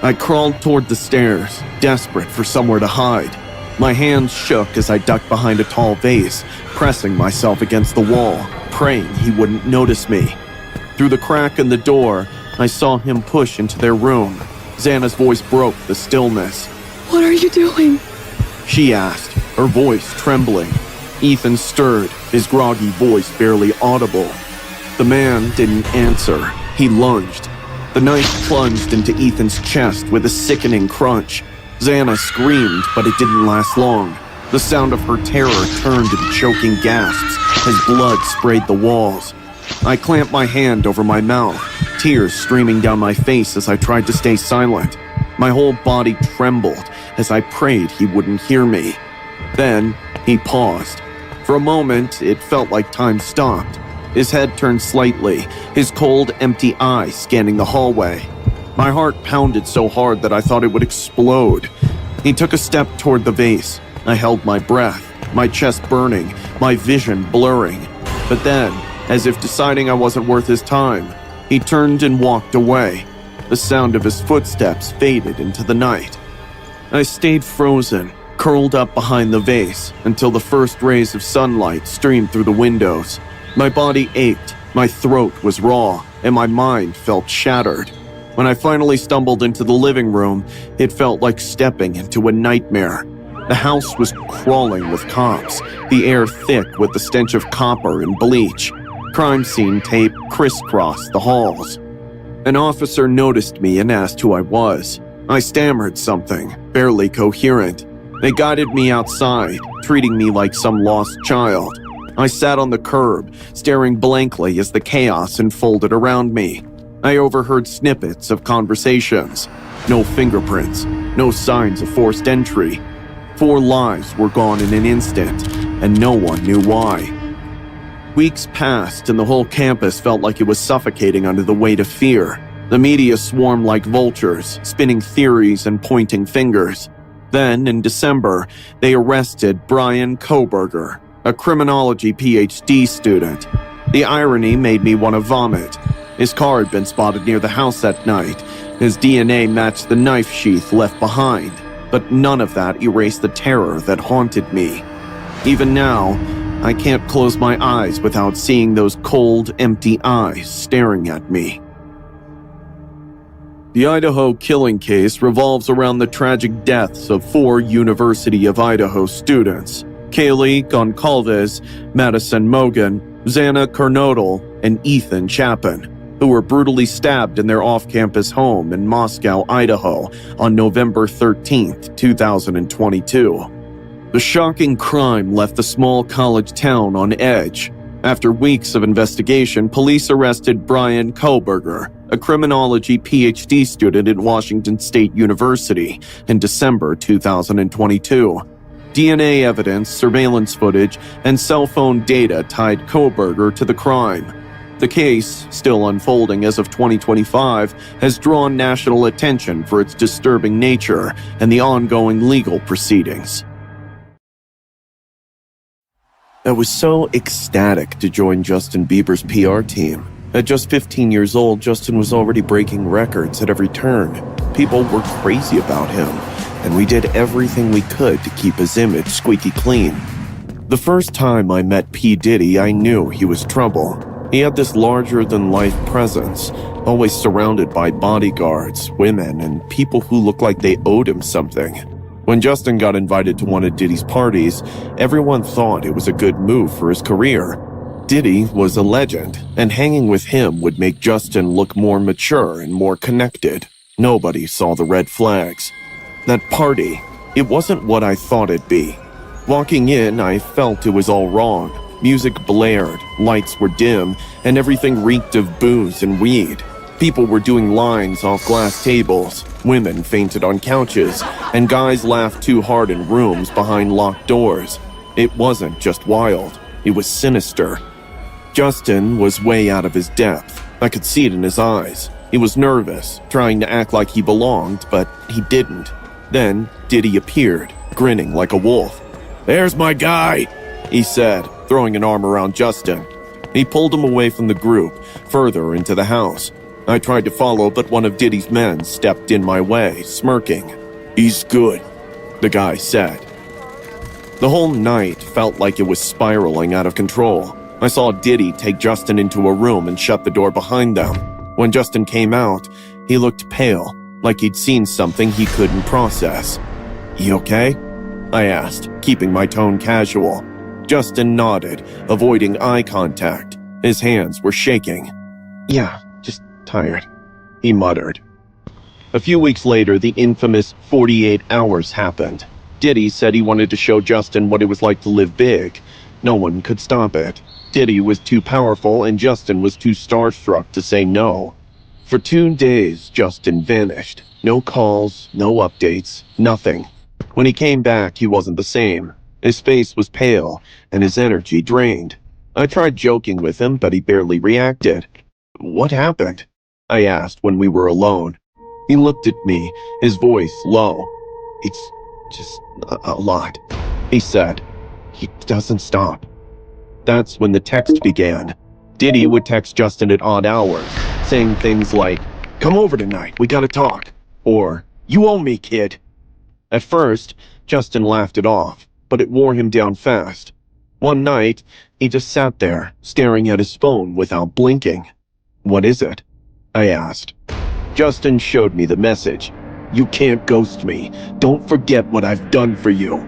I crawled toward the stairs, desperate for somewhere to hide. My hands shook as I ducked behind a tall vase, pressing myself against the wall, praying he wouldn't notice me. Through the crack in the door, I saw him push into their room. Xana's voice broke the stillness. What are you doing? She asked, her voice trembling. Ethan stirred, his groggy voice barely audible. The man didn't answer. He lunged. The knife plunged into Ethan's chest with a sickening crunch. Xana screamed, but it didn't last long. The sound of her terror turned into choking gasps as blood sprayed the walls. I clamped my hand over my mouth, tears streaming down my face as I tried to stay silent. My whole body trembled as I prayed he wouldn't hear me. Then he paused. For a moment, it felt like time stopped. His head turned slightly, his cold, empty eyes scanning the hallway. My heart pounded so hard that I thought it would explode. He took a step toward the vase. I held my breath, my chest burning, my vision blurring. But then, as if deciding I wasn't worth his time, he turned and walked away. The sound of his footsteps faded into the night. I stayed frozen, curled up behind the vase, until the first rays of sunlight streamed through the windows. My body ached, my throat was raw, and my mind felt shattered. When I finally stumbled into the living room, it felt like stepping into a nightmare. The house was crawling with cops, the air thick with the stench of copper and bleach. Crime scene tape crisscrossed the halls. An officer noticed me and asked who I was. I stammered something, barely coherent. They guided me outside, treating me like some lost child. I sat on the curb, staring blankly as the chaos unfolded around me. I overheard snippets of conversations. No fingerprints, no signs of forced entry. 4 lives were gone in an instant, and no one knew why. Weeks passed, and the whole campus felt like it was suffocating under the weight of fear. The media swarmed like vultures, spinning theories and pointing fingers. Then, in December, they arrested Brian Koberger, a criminology PhD student. The irony made me want to vomit. His car had been spotted near the house that night. His DNA matched the knife sheath left behind, but none of that erased the terror that haunted me. Even now, I can't close my eyes without seeing those cold, empty eyes staring at me. The Idaho killing case revolves around the tragic deaths of 4 University of Idaho students: Kaylee Goncalves, Madison Mogan, Xana Kernodle, and Ethan Chapin, who were brutally stabbed in their off-campus home in Moscow, Idaho, on November 13, 2022. The shocking crime left the small college town on edge. After weeks of investigation, police arrested Brian Koberger, a criminology PhD student at Washington State University, in December 2022. DNA evidence, surveillance footage, and cell phone data tied Koberger to the crime. The case, still unfolding as of 2025, has drawn national attention for its disturbing nature and the ongoing legal proceedings. I was so ecstatic to join Justin Bieber's PR team. At just 15 years old, Justin was already breaking records at every turn. People were crazy about him, and we did everything we could to keep his image squeaky clean. The first time I met P. Diddy, I knew he was trouble. He had this larger-than-life presence, always surrounded by bodyguards, women, and people who looked like they owed him something. When Justin got invited to one of Diddy's parties, everyone thought it was a good move for his career. Diddy was a legend, and hanging with him would make Justin look more mature and more connected. Nobody saw the red flags. That party, it wasn't what I thought it'd be. Walking in, I felt it was all wrong. Music blared, lights were dim, and everything reeked of booze and weed. People were doing lines off glass tables, women fainted on couches, and guys laughed too hard in rooms behind locked doors. It wasn't just wild, it was sinister. Justin was way out of his depth. I could see it in his eyes. He was nervous, trying to act like he belonged, but he didn't. Then Diddy appeared, grinning like a wolf. "There's my guy," he said, throwing an arm around Justin. He pulled him away from the group, further into the house. I tried to follow, but one of Diddy's men stepped in my way, smirking. "He's good," the guy said. The whole night felt like it was spiraling out of control. I saw Diddy take Justin into a room and shut the door behind them. When Justin came out, he looked pale, like he'd seen something he couldn't process. "You okay?" I asked, keeping my tone casual. Justin nodded, avoiding eye contact. His hands were shaking. "Yeah, just tired," he muttered. A few weeks later, the infamous 48 hours happened. Diddy said he wanted to show Justin what it was like to live big. No one could stop it. Diddy was too powerful, and Justin was too starstruck to say no. For 2 days, Justin vanished. No calls, no updates, nothing. When he came back, he wasn't the same. His face was pale, and his energy drained. I tried joking with him, but he barely reacted. "What happened?" I asked when we were alone. He looked at me, his voice low. "It's just a lot," he said. "He doesn't stop." That's when the text began. Diddy would text Justin at odd hours, saying things like, "Come over tonight, we gotta talk," or "You owe me, kid." At first, Justin laughed it off, but it wore him down fast. One night, he just sat there, staring at his phone without blinking. "What is it?" I asked. Justin showed me the message. "You can't ghost me. Don't forget what I've done for you."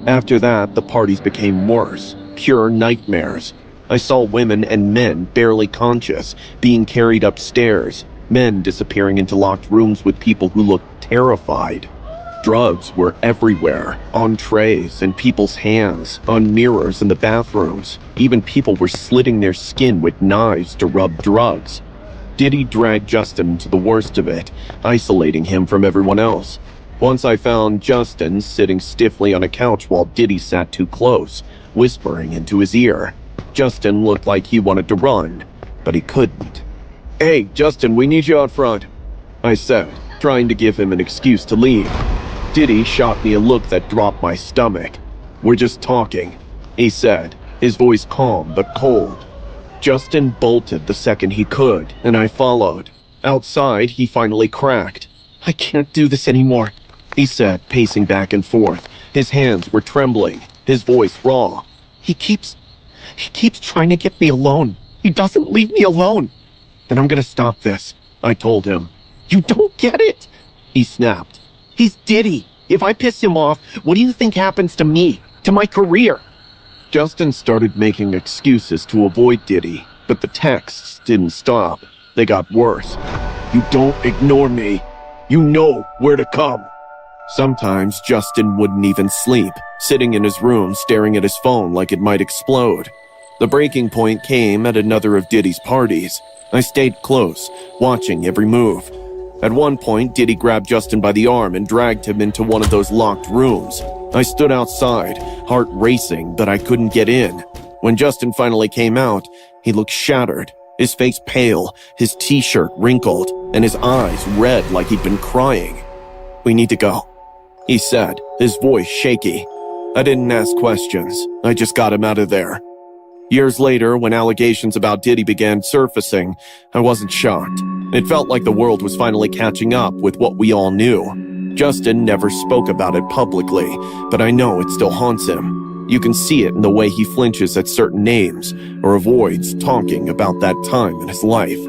After that, the parties became worse, pure nightmares. I saw women and men barely conscious, being carried upstairs, men disappearing into locked rooms with people who looked terrified. Drugs were everywhere, on trays, in people's hands, on mirrors in the bathrooms. Even people were slitting their skin with knives to rub drugs. Diddy dragged Justin into the worst of it, isolating him from everyone else. Once I found Justin sitting stiffly on a couch while Diddy sat too close, whispering into his ear. Justin looked like he wanted to run, but he couldn't. "Hey, Justin, we need you out front," I said, trying to give him an excuse to leave. Diddy shot me a look that dropped my stomach. "We're just talking," he said, his voice calm but cold. Justin bolted the second he could, and I followed. Outside, he finally cracked. "I can't do this anymore," he said, pacing back and forth. His hands were trembling, his voice raw. He keeps trying to get me alone. He doesn't leave me alone." "Then I'm gonna stop this," I told him. You don't get it? He snapped. He's Diddy. If I piss him off, what do you think happens to me? To my career? Justin started making excuses to avoid Diddy, but the texts didn't stop. They got worse. You don't ignore me. You know where to come. Sometimes Justin wouldn't even sleep, sitting in his room staring at his phone like it might explode. The breaking point came at another of Diddy's parties. I stayed close, watching every move. At one point, Diddy grabbed Justin by the arm and dragged him into one of those locked rooms. I stood outside, heart racing, but I couldn't get in. When Justin finally came out, he looked shattered, his face pale, his t-shirt wrinkled, and his eyes red like he'd been crying. "We need to go," he said, his voice shaky. I didn't ask questions. I just got him out of there. Years later, when allegations about Diddy began surfacing, I wasn't shocked. It felt like the world was finally catching up with what we all knew. Justin never spoke about it publicly, but I know it still haunts him. You can see it in the way he flinches at certain names or avoids talking about that time in his life.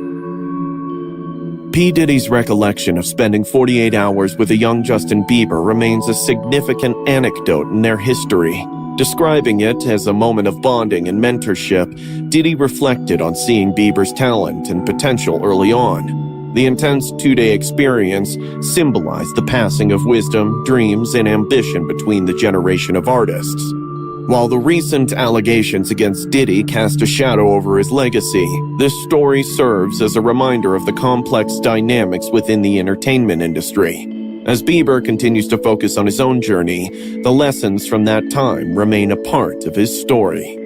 P. Diddy's recollection of spending 48 hours with a young Justin Bieber remains a significant anecdote in their history. Describing it as a moment of bonding and mentorship, Diddy reflected on seeing Bieber's talent and potential early on. The intense 2-day experience symbolized the passing of wisdom, dreams, and ambition between the generation of artists. While the recent allegations against Diddy cast a shadow over his legacy, this story serves as a reminder of the complex dynamics within the entertainment industry. As Bieber continues to focus on his own journey, the lessons from that time remain a part of his story.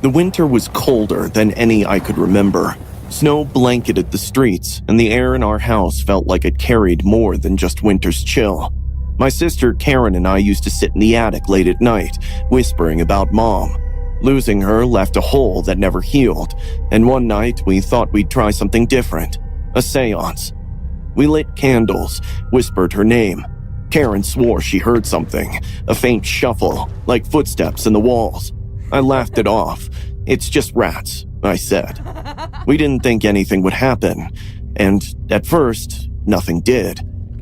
The winter was colder than any I could remember. Snow blanketed the streets, and the air in our house felt like it carried more than just winter's chill. My sister Karen and I used to sit in the attic late at night, whispering about Mom. Losing her left a hole that never healed, and one night we thought we'd try something different. A seance. We lit candles, whispered her name. Karen swore she heard something, a faint shuffle, like footsteps in the walls. I laughed it off. "It's just rats," I said. We didn't think anything would happen, and at first, nothing did.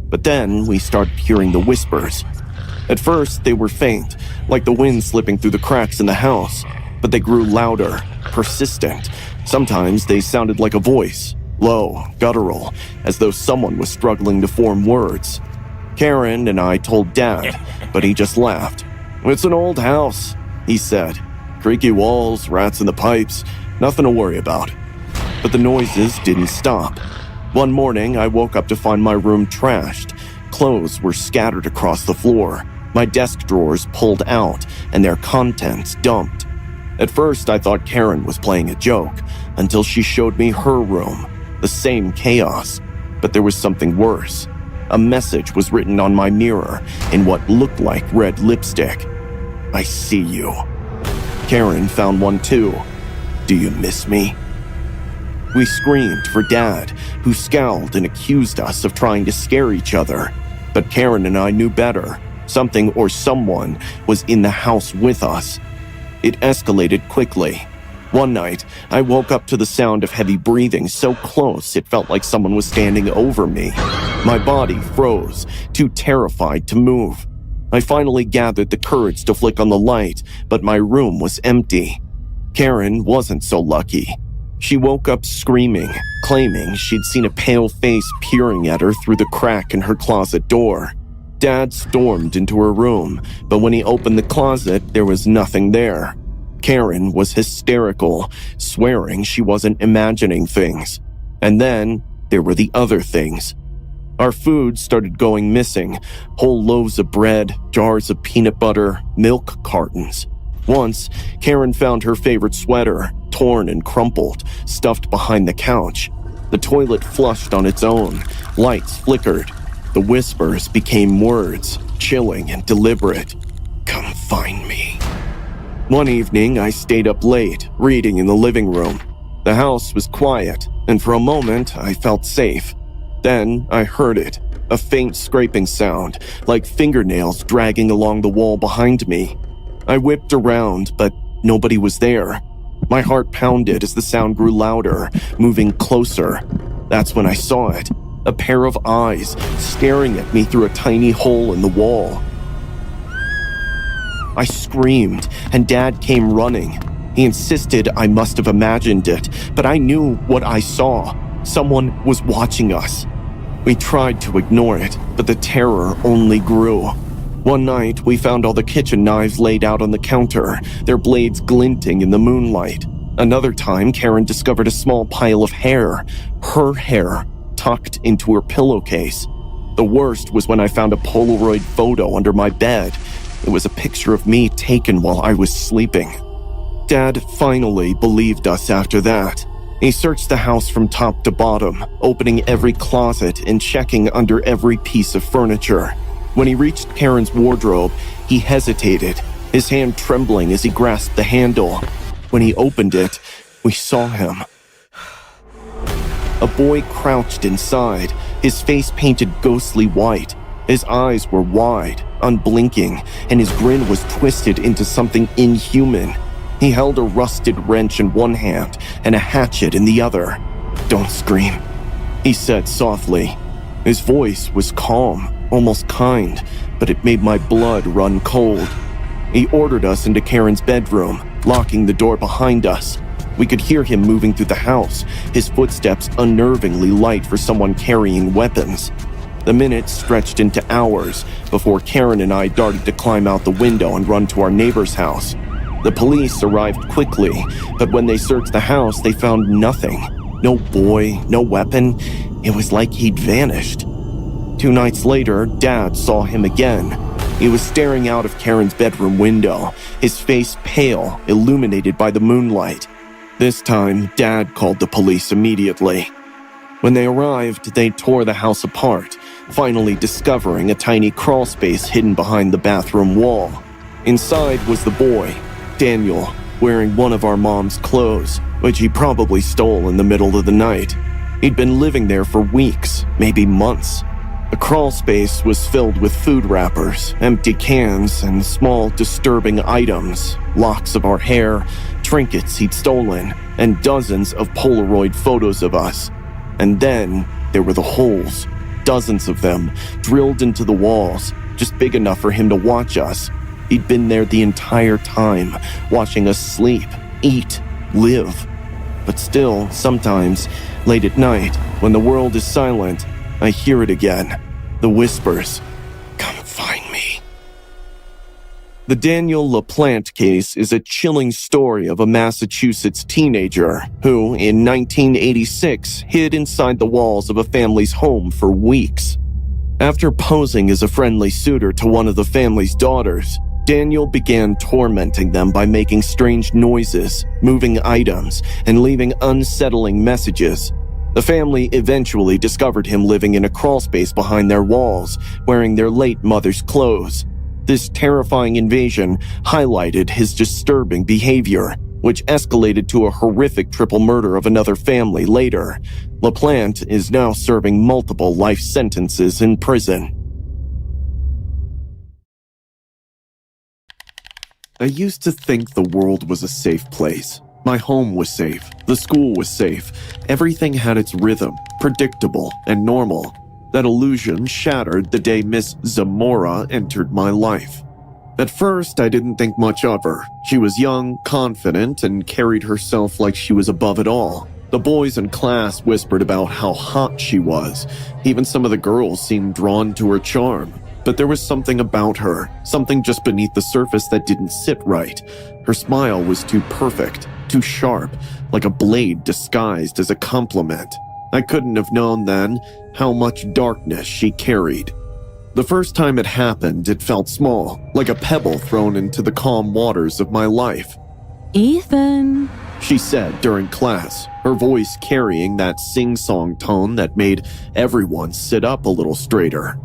But then we started hearing the whispers. At first, they were faint, like the wind slipping through the cracks in the house, but they grew louder, persistent. Sometimes they sounded like a voice. Low, guttural, as though someone was struggling to form words. Karen and I told Dad, but he just laughed. "It's an old house," he said. "Creaky walls, rats in the pipes, nothing to worry about." But the noises didn't stop. One morning, I woke up to find my room trashed. Clothes were scattered across the floor, my desk drawers pulled out, and their contents dumped. At first, I thought Karen was playing a joke, until she showed me her room. The same chaos, but there was something worse. A message was written on my mirror in what looked like red lipstick. "I see you." Karen found one too. "Do you miss me?" We screamed for Dad, who scowled and accused us of trying to scare each other. But Karen and I knew better. Something or someone was in the house with us. It escalated quickly. One night, I woke up to the sound of heavy breathing so close it felt like someone was standing over me. My body froze, too terrified to move. I finally gathered the courage to flick on the light, but my room was empty. Karen wasn't so lucky. She woke up screaming, claiming she'd seen a pale face peering at her through the crack in her closet door. Dad stormed into her room, but when he opened the closet, there was nothing there. Karen was hysterical, swearing she wasn't imagining things. And then there were the other things. Our food started going missing. Whole loaves of bread, jars of peanut butter, milk cartons. Once, Karen found her favorite sweater, torn and crumpled, stuffed behind the couch. The toilet flushed on its own. Lights flickered. The whispers became words, chilling and deliberate. "Come find me." One evening, I stayed up late, reading in the living room. The house was quiet, and for a moment, I felt safe. Then, I heard it, a faint scraping sound, like fingernails dragging along the wall behind me. I whipped around, but nobody was there. My heart pounded as the sound grew louder, moving closer. That's when I saw it. A pair of eyes staring at me through a tiny hole in the wall. I screamed, and Dad came running. He insisted I must have imagined it, but I knew what I saw. Someone was watching us. We tried to ignore it, but the terror only grew. One night, we found all the kitchen knives laid out on the counter, their blades glinting in the moonlight. Another time, Karen discovered a small pile of hair, her hair, tucked into her pillowcase. The worst was when I found a Polaroid photo under my bed. It was a picture of me taken while I was sleeping. Dad finally believed us after that. He searched the house from top to bottom, opening every closet and checking under every piece of furniture. When he reached Karen's wardrobe, he hesitated, his hand trembling as he grasped the handle. When he opened it, we saw him. A boy crouched inside, his face painted ghostly white. His eyes were wide, unblinking, and his grin was twisted into something inhuman. He held a rusted wrench in one hand and a hatchet in the other. "Don't scream," he said softly. His voice was calm, almost kind, but it made my blood run cold. He ordered us into Karen's bedroom, locking the door behind us. We could hear him moving through the house, his footsteps unnervingly light for someone carrying weapons. The minutes stretched into hours before Karen and I darted to climb out the window and run to our neighbor's house. The police arrived quickly, but when they searched the house, they found nothing. No boy, no weapon. It was like he'd vanished. 2 nights later, Dad saw him again. He was staring out of Karen's bedroom window, his face pale, illuminated by the moonlight. This time, Dad called the police immediately. When they arrived, they tore the house apart, finally discovering a tiny crawl space hidden behind the bathroom wall. Inside was the boy, Daniel, wearing one of our mom's clothes, which he probably stole in the middle of the night. He'd been living there for weeks, maybe months. The crawl space was filled with food wrappers, empty cans, and small, disturbing items, locks of our hair, trinkets he'd stolen, and dozens of Polaroid photos of us. And then there were the holes, dozens of them, drilled into the walls, just big enough for him to watch us. He'd been there the entire time, watching us sleep, eat, live. But still, sometimes, late at night, when the world is silent, I hear it again. The whispers. "Come find me." The Daniel LaPlante case is a chilling story of a Massachusetts teenager who, in 1986, hid inside the walls of a family's home for weeks. After posing as a friendly suitor to one of the family's daughters, Daniel began tormenting them by making strange noises, moving items, and leaving unsettling messages. The family eventually discovered him living in a crawlspace behind their walls, wearing their late mother's clothes. This terrifying invasion highlighted his disturbing behavior, which escalated to a horrific triple murder of another family later. LaPlante is now serving multiple life sentences in prison. I used to think the world was a safe place. My home was safe, the school was safe, everything had its rhythm, predictable and normal. That illusion shattered the day Miss Zamora entered my life. At first, I didn't think much of her. She was young, confident, and carried herself like she was above it all. The boys in class whispered about how hot she was. Even some of the girls seemed drawn to her charm. But there was something about her, something just beneath the surface that didn't sit right. Her smile was too perfect, too sharp, like a blade disguised as a compliment. I couldn't have known then how much darkness she carried. The first time it happened, it felt small, like a pebble thrown into the calm waters of my life. Ethan, She said during class, her voice carrying that sing-song tone that made everyone sit up a little straighter.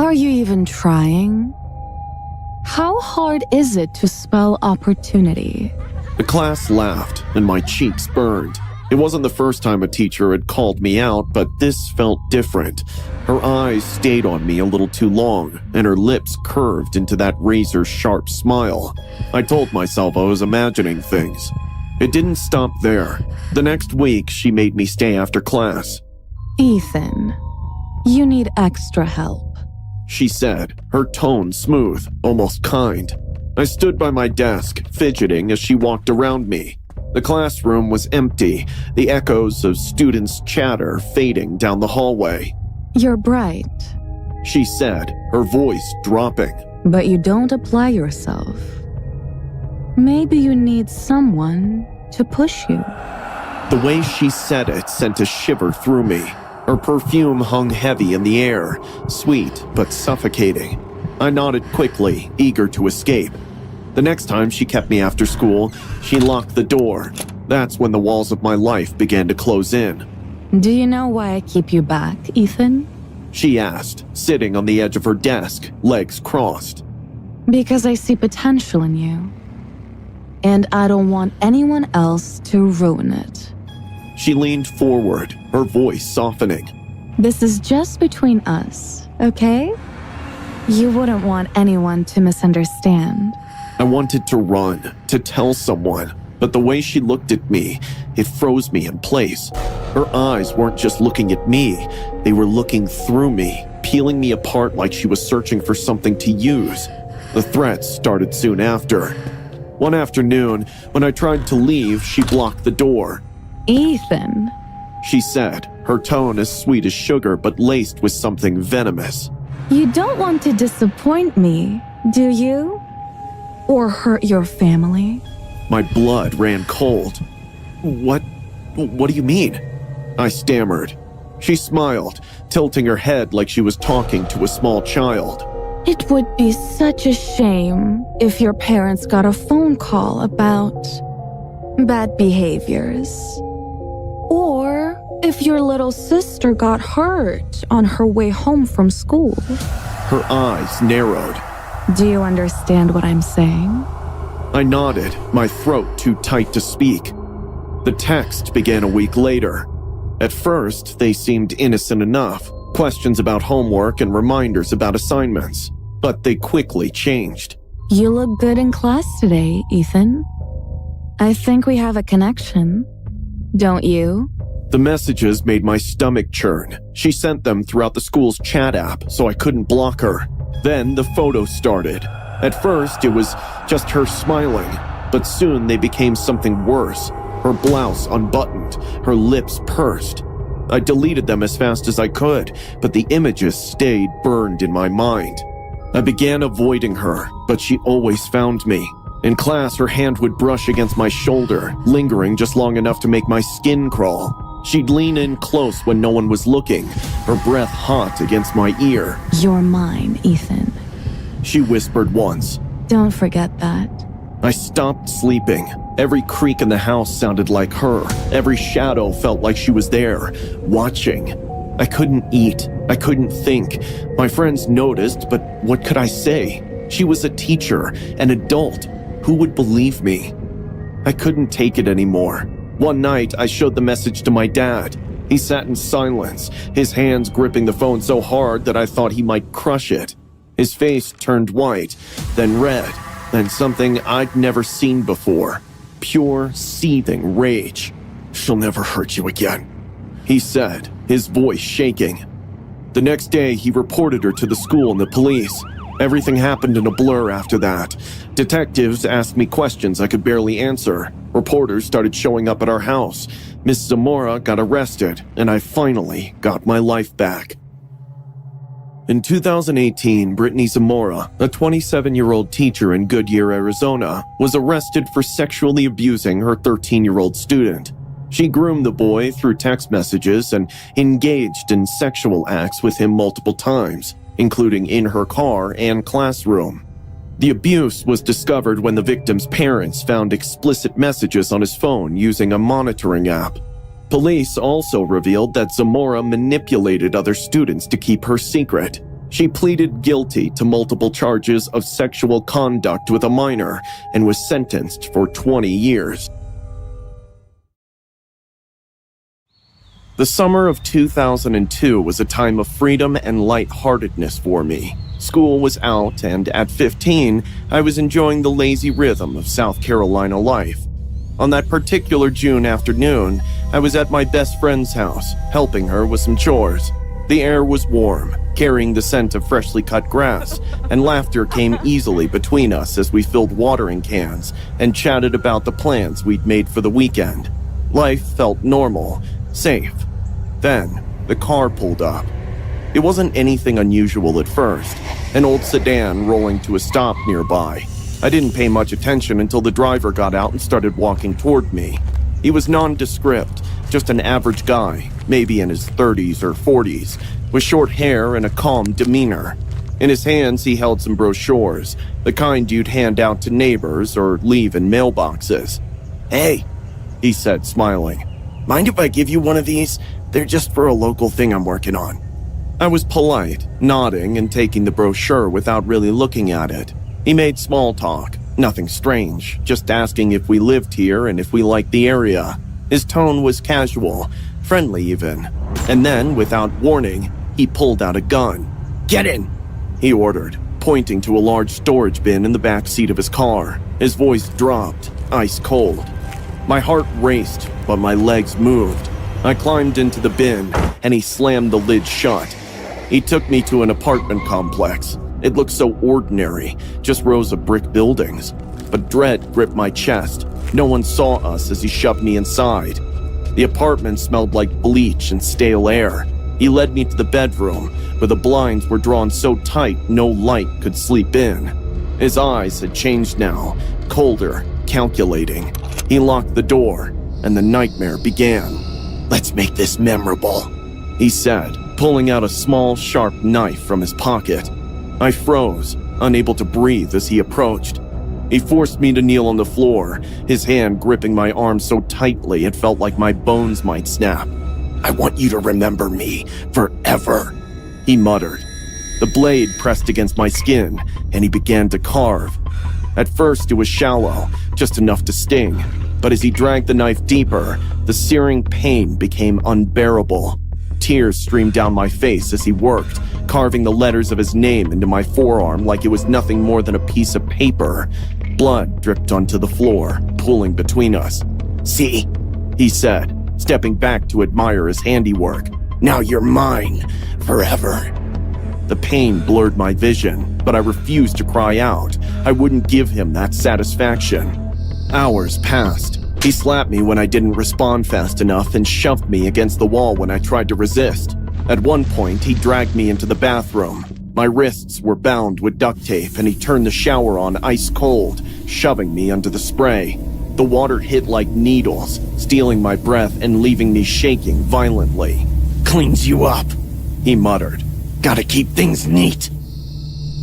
are you even trying? How hard is it to spell opportunity? The class laughed, and my cheeks burned. It wasn't the first time a teacher had called me out, but this felt different. Her eyes stayed on me a little too long, and her lips curved into that razor-sharp smile. I told myself I was imagining things. It didn't stop there. The next week, she made me stay after class. Ethan, you need extra help. She said, her tone smooth, almost kind. I stood by my desk, fidgeting as she walked around me. The classroom was empty, the echoes of students' chatter fading down the hallway. You're bright, She said, her voice dropping. but you don't apply yourself. Maybe you need someone to push you. The way she said it sent a shiver through me. Her perfume hung heavy in the air, sweet but suffocating. I nodded quickly, eager to escape. The next time she kept me after school, she locked the door. That's when the walls of my life began to close in. Do you know why I keep you back, Ethan? She asked, sitting on the edge of her desk, legs crossed. Because I see potential in you. And I don't want anyone else to ruin it. She leaned forward, her voice softening. This is just between us, okay? You wouldn't want anyone to misunderstand. I wanted to run, to tell someone, but the way she looked at me, it froze me in place. Her eyes weren't just looking at me, they were looking through me, peeling me apart like she was searching for something to use. The threats started soon after. One afternoon, when I tried to leave, she blocked the door. Ethan, She said, her tone as sweet as sugar but laced with something venomous. you don't want to disappoint me, do you? Or hurt your family? My blood ran cold. What do you mean? I stammered. She smiled, tilting her head like she was talking to a small child. It would be such a shame if your parents got a phone call about bad behaviors. Or if your little sister got hurt on her way home from school. Her eyes narrowed. Do you understand what I'm saying? I nodded, my throat too tight to speak. The text began a week later. At first, they seemed innocent enough. Questions about homework and reminders about assignments. But they quickly changed. You look good in class today, Ethan. I think we have a connection. Don't you? The messages made my stomach churn. She sent them throughout the school's chat app, so I couldn't block her. Then the photos started. At first, it was just her smiling, but soon they became something worse. Her blouse unbuttoned, her lips pursed. I deleted them as fast as I could, but the images stayed burned in my mind. I began avoiding her, but she always found me. In class, her hand would brush against my shoulder, lingering just long enough to make my skin crawl. She'd lean in close when no one was looking, her breath hot against my ear. You're mine, Ethan. She whispered once. Don't forget that. I stopped sleeping. Every creak in the house sounded like her. Every shadow felt like she was there, watching. I couldn't eat. I couldn't think. My friends noticed, but what could I say? She was a teacher, an adult. Who would believe me? I couldn't take it anymore. One night, I showed the message to my dad. He sat in silence, his hands gripping the phone so hard that I thought he might crush it. His face turned white, then red, then something I'd never seen before. Pure, seething rage. "She'll never hurt you again," he said, his voice shaking. The next day, he reported her to the school and the police. Everything happened in a blur after that. Detectives asked me questions I could barely answer. Reporters started showing up at our house. Miss Zamora got arrested, and I finally got my life back. In 2018, Brittany Zamora, a 27-year-old teacher in Goodyear, Arizona, was arrested for sexually abusing her 13-year-old student. She groomed the boy through text messages and engaged in sexual acts with him multiple times, including in her car and classroom. The abuse was discovered when the victim's parents found explicit messages on his phone using a monitoring app. Police also revealed that Zamora manipulated other students to keep her secret. She pleaded guilty to multiple charges of sexual conduct with a minor and was sentenced for 20 years. The summer of 2002 was a time of freedom and lightheartedness for me. School was out, and at 15, I was enjoying the lazy rhythm of South Carolina life. On that particular June afternoon, I was at my best friend's house, helping her with some chores. The air was warm, carrying the scent of freshly cut grass, and laughter came easily between us as we filled watering cans and chatted about the plans we'd made for the weekend. Life felt normal, safe. Then, the car pulled up. It wasn't anything unusual at first, an old sedan rolling to a stop nearby. I didn't pay much attention until the driver got out and started walking toward me. He was nondescript, just an average guy, maybe in his 30s or 40s, with short hair and a calm demeanor. In his hands, he held some brochures, the kind you'd hand out to neighbors or leave in mailboxes. Hey, he said, smiling. Mind if I give you one of these? They're just for a local thing I'm working on. I was polite, nodding and taking the brochure without really looking at it. He made small talk, nothing strange, just asking if we lived here and if we liked the area. His tone was casual, friendly even. And then, without warning, he pulled out a gun. Get in, he ordered, pointing to a large storage bin in the back seat of his car. His voice dropped, ice cold. My heart raced, but my legs moved. I climbed into the bin, and he slammed the lid shut. He took me to an apartment complex. It looked so ordinary, just rows of brick buildings. But dread gripped my chest. No one saw us as he shoved me inside. The apartment smelled like bleach and stale air. He led me to the bedroom, where the blinds were drawn so tight no light could sleep in. His eyes had changed now, colder, calculating. He locked the door, and the nightmare began. Let's make this memorable, he said, pulling out a small, sharp knife from his pocket. I froze, unable to breathe as he approached. He forced me to kneel on the floor, his hand gripping my arm so tightly it felt like my bones might snap. I want you to remember me forever, he muttered. The blade pressed against my skin, and he began to carve. At first, it was shallow, just enough to sting. But as he dragged the knife deeper, the searing pain became unbearable. Tears streamed down my face as he worked, carving the letters of his name into my forearm like it was nothing more than a piece of paper. Blood dripped onto the floor, pooling between us. See, he said, stepping back to admire his handiwork. Now you're mine, forever. The pain blurred my vision, but I refused to cry out. I wouldn't give him that satisfaction. Hours passed. He slapped me when I didn't respond fast enough and shoved me against the wall when I tried to resist. At one point, he dragged me into the bathroom. My wrists were bound with duct tape, and he turned the shower on ice cold, shoving me under the spray. The water hit like needles, stealing my breath and leaving me shaking violently. Cleans you up, he muttered. Gotta keep things neat.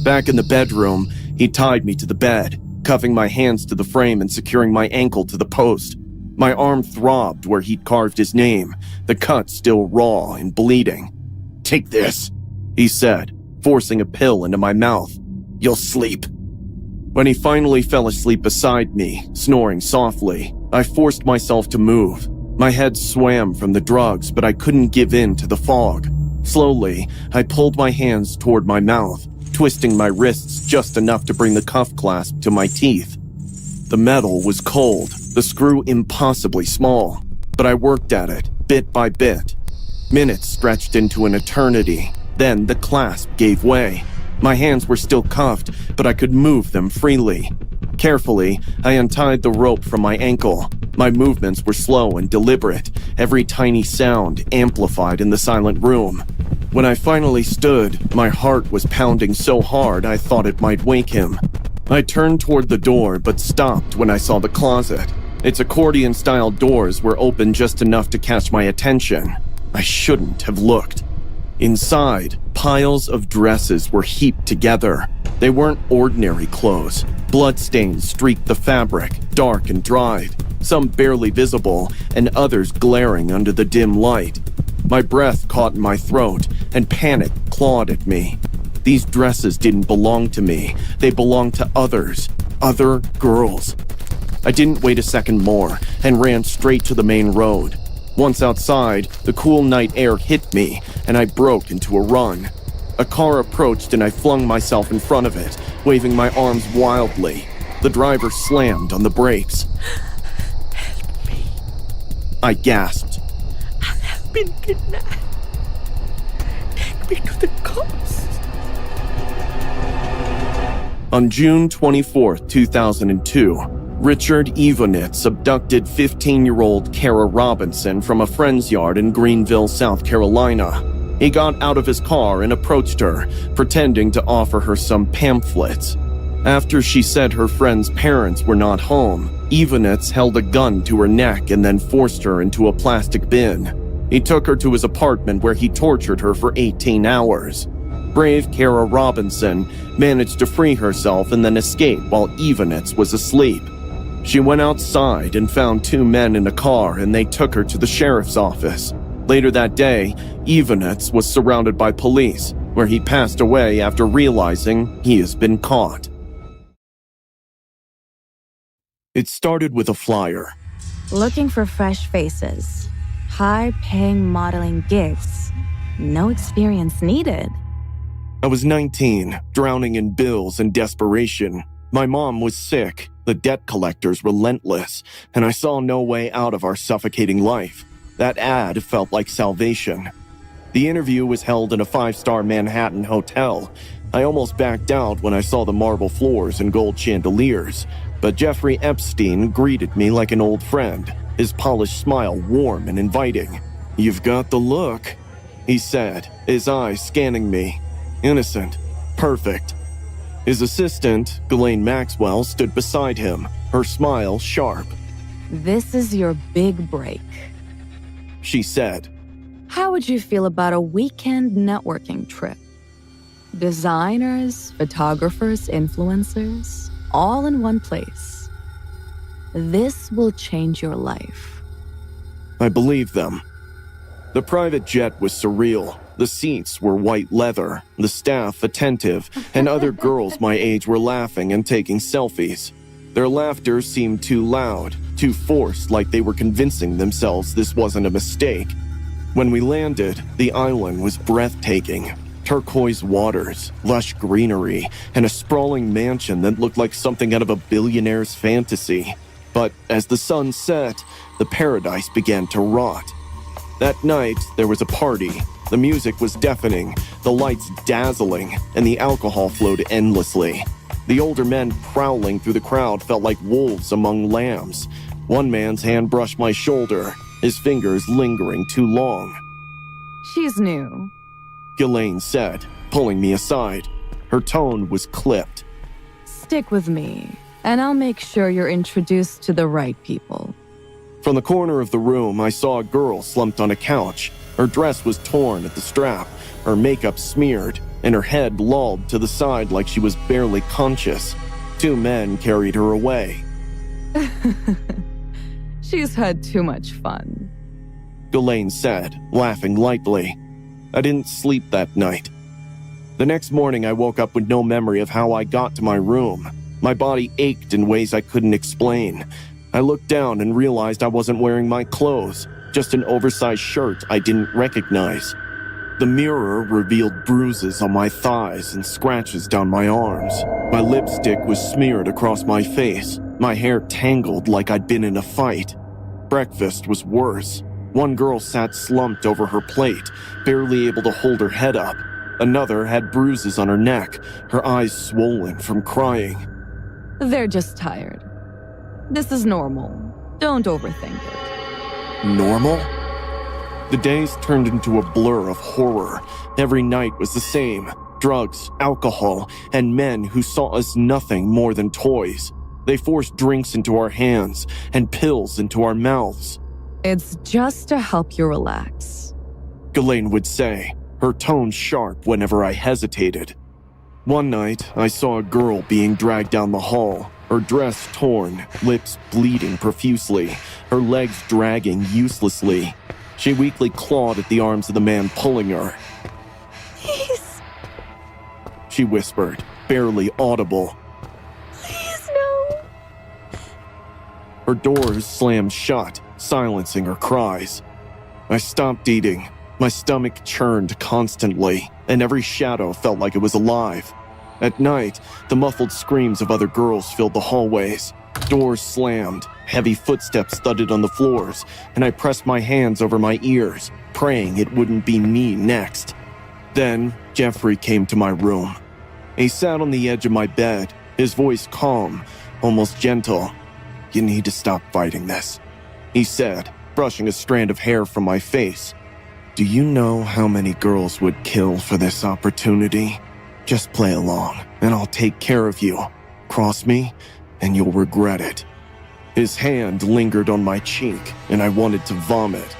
Back in the bedroom, he tied me to the bed, cuffing my hands to the frame and securing my ankle to the post. My arm throbbed where he'd carved his name, the cut still raw and bleeding. Take this, he said, forcing a pill into my mouth. You'll sleep. When he finally fell asleep beside me, snoring softly, I forced myself to move. My head swam from the drugs, but I couldn't give in to the fog. Slowly, I pulled my hands toward my mouth, twisting my wrists just enough to bring the cuff clasp to my teeth. The metal was cold, the screw impossibly small, but I worked at it, bit by bit. Minutes stretched into an eternity. Then the clasp gave way. My hands were still cuffed, but I could move them freely. Carefully, I untied the rope from my ankle. My movements were slow and deliberate, every tiny sound amplified in the silent room. When I finally stood, my heart was pounding so hard I thought it might wake him. I turned toward the door, but stopped when I saw the closet. Its accordion-style doors were open just enough to catch my attention. I shouldn't have looked. Inside, piles of dresses were heaped together. They weren't ordinary clothes. Bloodstains streaked the fabric, dark and dried, some barely visible, and others glaring under the dim light. My breath caught in my throat, and panic clawed at me. These dresses didn't belong to me. They belonged to others. Other girls. I didn't wait a second more, and ran straight to the main road. Once outside, the cool night air hit me, and I broke into a run. A car approached and I flung myself in front of it, waving my arms wildly. The driver slammed on the brakes. I gasped. I've been kidnapped. Take me to the cops. On June 24, 2002, Richard Evonitz abducted 15-year-old Kara Robinson from a friend's yard in Greenville, South Carolina. He got out of his car and approached her, pretending to offer her some pamphlets. After she said her friend's parents were not home, Evonitz held a gun to her neck and then forced her into a plastic bin. He took her to his apartment where he tortured her for 18 hours. Brave Kara Robinson managed to free herself and then escape while Evonitz was asleep. She went outside and found two men in a car, and they took her to the sheriff's office. Later that day, Evonitz was surrounded by police, where he passed away after realizing he has been caught. It started with a flyer. Looking for fresh faces. High-paying modeling gigs. No experience needed. I was 19, drowning in bills and desperation. My mom was sick, the debt collectors relentless, and I saw no way out of our suffocating life. That ad felt like salvation. The interview was held in a 5-star Manhattan hotel. I almost backed out when I saw the marble floors and gold chandeliers, but Jeffrey Epstein greeted me like an old friend, his polished smile warm and inviting. "You've got the look," he said, his eyes scanning me. Innocent. Perfect. His assistant, Ghislaine Maxwell, stood beside him, her smile sharp. This is your big break. She said, How would you feel about a weekend networking trip? Designers, photographers, influencers, all in one place. This will change your life. I believed them. The private jet was surreal. The seats were white leather, the staff attentive, and other girls my age were laughing and taking selfies. Their laughter seemed too loud, too forced, like they were convincing themselves this wasn't a mistake. When we landed, the island was breathtaking. Turquoise waters, lush greenery, and a sprawling mansion that looked like something out of a billionaire's fantasy. But as the sun set, the paradise began to rot. That night, there was a party. The music was deafening, the lights dazzling, and the alcohol flowed endlessly. The older men prowling through the crowd felt like wolves among lambs. One man's hand brushed my shoulder, his fingers lingering too long. She's new. Ghislaine said, pulling me aside. Her tone was clipped. Stick with me, and I'll make sure you're introduced to the right people. From the corner of the room, I saw a girl slumped on a couch. Her dress was torn at the strap, her makeup smeared, and her head lolled to the side like she was barely conscious. Two men carried her away. She's had too much fun, Ghislaine said, laughing lightly. I didn't sleep that night. The next morning, I woke up with no memory of how I got to my room. My body ached in ways I couldn't explain. I looked down and realized I wasn't wearing my clothes, just an oversized shirt I didn't recognize. The mirror revealed bruises on my thighs and scratches down my arms. My lipstick was smeared across my face, my hair tangled like I'd been in a fight. Breakfast was worse. One girl sat slumped over her plate, barely able to hold her head up. Another had bruises on her neck, her eyes swollen from crying. They're just tired. This is normal. Don't overthink it. Normal? The days turned into a blur of horror. Every night was the same. Drugs, alcohol, and men who saw us nothing more than toys. They forced drinks into our hands and pills into our mouths. It's just to help you relax, Ghislaine would say, her tone sharp whenever I hesitated. One night, I saw a girl being dragged down the hall, her dress torn, lips bleeding profusely, her legs dragging uselessly. She weakly clawed at the arms of the man pulling her. Please. She whispered, barely audible. Please, no. Her doors slammed shut, silencing her cries. I stopped eating. My stomach churned constantly, and every shadow felt like it was alive. At night, the muffled screams of other girls filled the hallways. Doors slammed, heavy footsteps thudded on the floors, and I pressed my hands over my ears, praying it wouldn't be me next. Then, Jeffrey came to my room. He sat on the edge of my bed, his voice calm, almost gentle. "You need to stop fighting this," he said, brushing a strand of hair from my face. "Do you know how many girls would kill for this opportunity? Just play along, and I'll take care of you. Cross me, and you'll regret it." His hand lingered on my cheek, and I wanted to vomit.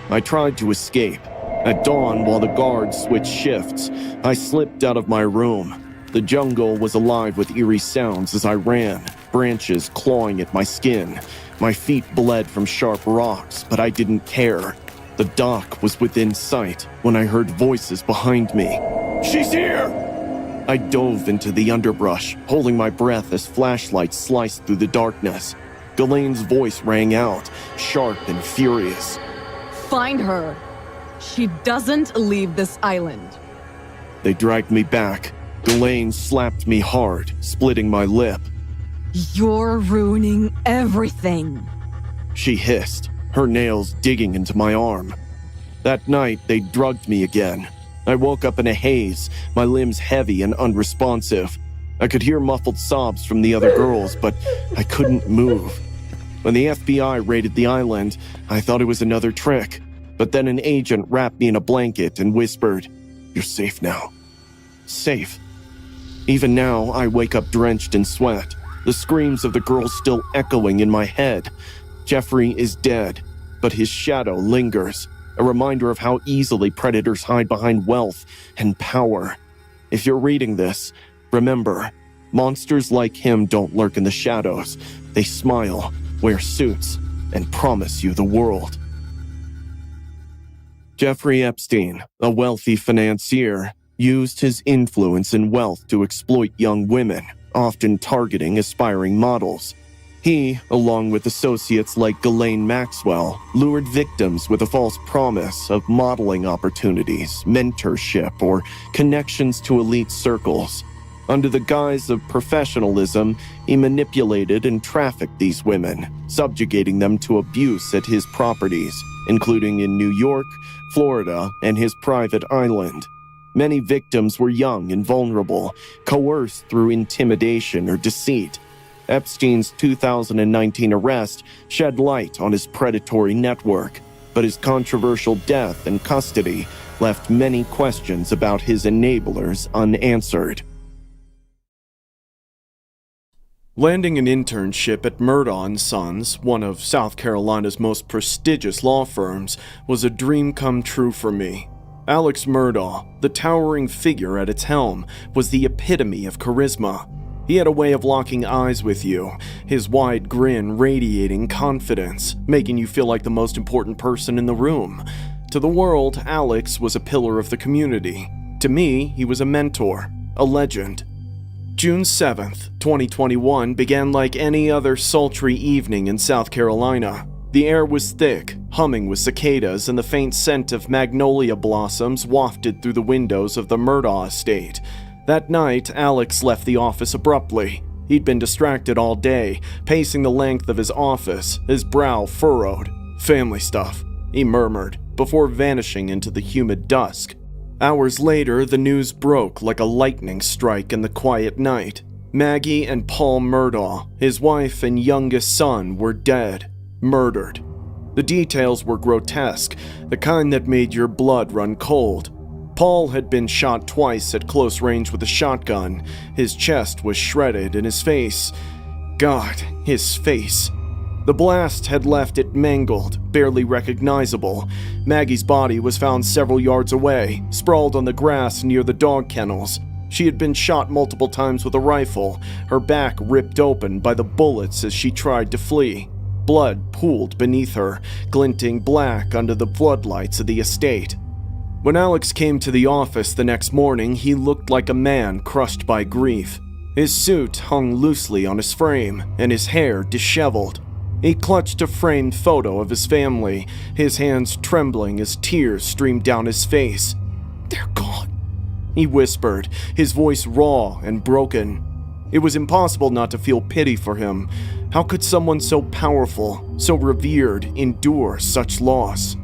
I tried to escape. At dawn, while the guards switched shifts, I slipped out of my room. The jungle was alive with eerie sounds as I ran, branches clawing at my skin. My feet bled from sharp rocks, but I didn't care. The dock was within sight when I heard voices behind me. "She's here!" I dove into the underbrush, holding my breath as flashlights sliced through the darkness. Ghislaine's voice rang out, sharp and furious. Find her. She doesn't leave this island. They dragged me back. Ghislaine slapped me hard, splitting my lip. You're ruining everything. She hissed, her nails digging into my arm. That night, they drugged me again. I woke up in a haze, my limbs heavy and unresponsive. I could hear muffled sobs from the other girls, but I couldn't move. When the FBI raided the island, I thought it was another trick. But then an agent wrapped me in a blanket and whispered, "You're safe now." Safe. Even now, I wake up drenched in sweat, the screams of the girls still echoing in my head. Jeffrey is dead, but his shadow lingers, a reminder of how easily predators hide behind wealth and power. If you're reading this, remember, monsters like him don't lurk in the shadows. They smile, wear suits, and promise you the world. Jeffrey Epstein, a wealthy financier, used his influence and wealth to exploit young women, often targeting aspiring models. He, along with associates like Ghislaine Maxwell, lured victims with a false promise of modeling opportunities, mentorship, or connections to elite circles. Under the guise of professionalism, he manipulated and trafficked these women, subjugating them to abuse at his properties, including in New York, Florida, and his private island. Many victims were young and vulnerable, coerced through intimidation or deceit. Epstein's 2019 arrest shed light on his predatory network, but his controversial death and custody left many questions about his enablers unanswered. Landing an internship at Murdaugh & Sons, one of South Carolina's most prestigious law firms, was a dream come true for me. Alex Murdaugh, the towering figure at its helm, was the epitome of charisma. He had a way of locking eyes with you, his wide grin radiating confidence, making you feel like the most important person in the room. To the world, Alex was a pillar of the community. To me, he was a mentor, a legend. June 7th, 2021 began like any other sultry evening in South Carolina. The air was thick, humming with cicadas, and the faint scent of magnolia blossoms wafted through the windows of the Murdaugh estate. That night, Alex left the office abruptly. He'd been distracted all day, pacing the length of his office, his brow furrowed. "Family stuff," he murmured, before vanishing into the humid dusk. Hours later, the news broke like a lightning strike in the quiet night. Maggie and Paul Murdaugh, his wife and youngest son, were dead, murdered. The details were grotesque, the kind that made your blood run cold. Paul had been shot twice at close range with a shotgun. His chest was shredded and his face... God, his face. The blast had left it mangled, barely recognizable. Maggie's body was found several yards away, sprawled on the grass near the dog kennels. She had been shot multiple times with a rifle, her back ripped open by the bullets as she tried to flee. Blood pooled beneath her, glinting black under the floodlights of the estate. When Alex came to the office the next morning, he looked like a man crushed by grief. His suit hung loosely on his frame, and his hair disheveled. He clutched a framed photo of his family, his hands trembling as tears streamed down his face. "They're gone," he whispered, his voice raw and broken. It was impossible not to feel pity for him. How could someone so powerful, so revered, endure such loss?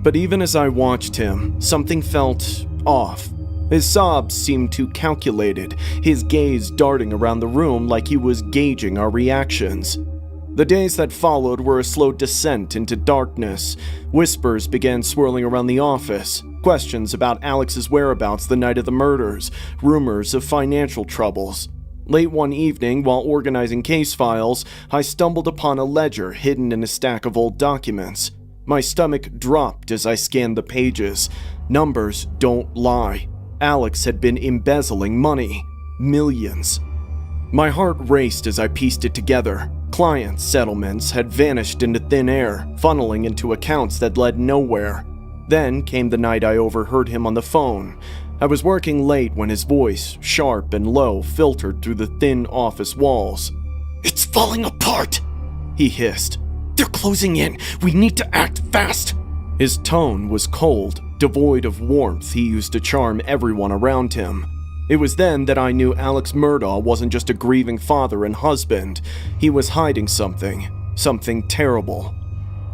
But even as I watched him, something felt off. His sobs seemed too calculated, his gaze darting around the room like he was gauging our reactions. The days that followed were a slow descent into darkness. Whispers began swirling around the office. Questions about Alex's whereabouts the night of the murders. Rumors of financial troubles. Late one evening, while organizing case files, I stumbled upon a ledger hidden in a stack of old documents. My stomach dropped as I scanned the pages. Numbers don't lie. Alex had been embezzling money. Millions. My heart raced as I pieced it together. Client settlements had vanished into thin air, funneling into accounts that led nowhere. Then came the night I overheard him on the phone. I was working late when his voice, sharp and low, filtered through the thin office walls. "It's falling apart," he hissed. "They're closing in. We need to act fast." His tone was cold, devoid of warmth he used to charm everyone around him. It was then that I knew Alex Murdaugh wasn't just a grieving father and husband. He was hiding something terrible.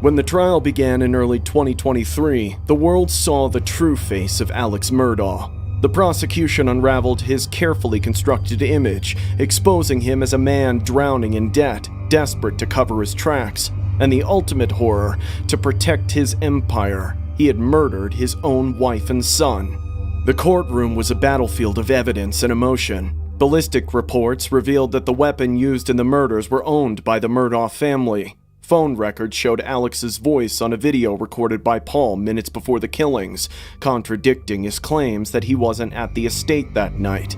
When the trial began in early 2023, the world saw the true face of Alex Murdaugh. The prosecution unraveled his carefully constructed image, exposing him as a man drowning in debt, desperate to cover his tracks, and the ultimate horror, to protect his empire, he had murdered his own wife and son. The courtroom was a battlefield of evidence and emotion. Ballistic reports revealed that the weapon used in the murders were owned by the Murdaugh family. Phone records showed Alex's voice on a video recorded by Paul minutes before the killings, contradicting his claims that he wasn't at the estate that night.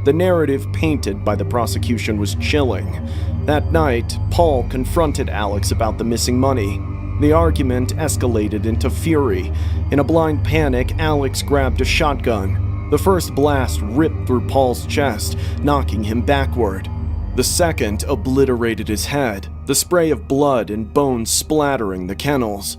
The narrative painted by the prosecution was chilling. That night, Paul confronted Alex about the missing money. The argument escalated into fury. In a blind panic, Alex grabbed a shotgun. The first blast ripped through Paul's chest, knocking him backward. The second obliterated his head, the spray of blood and bones splattering the kennels.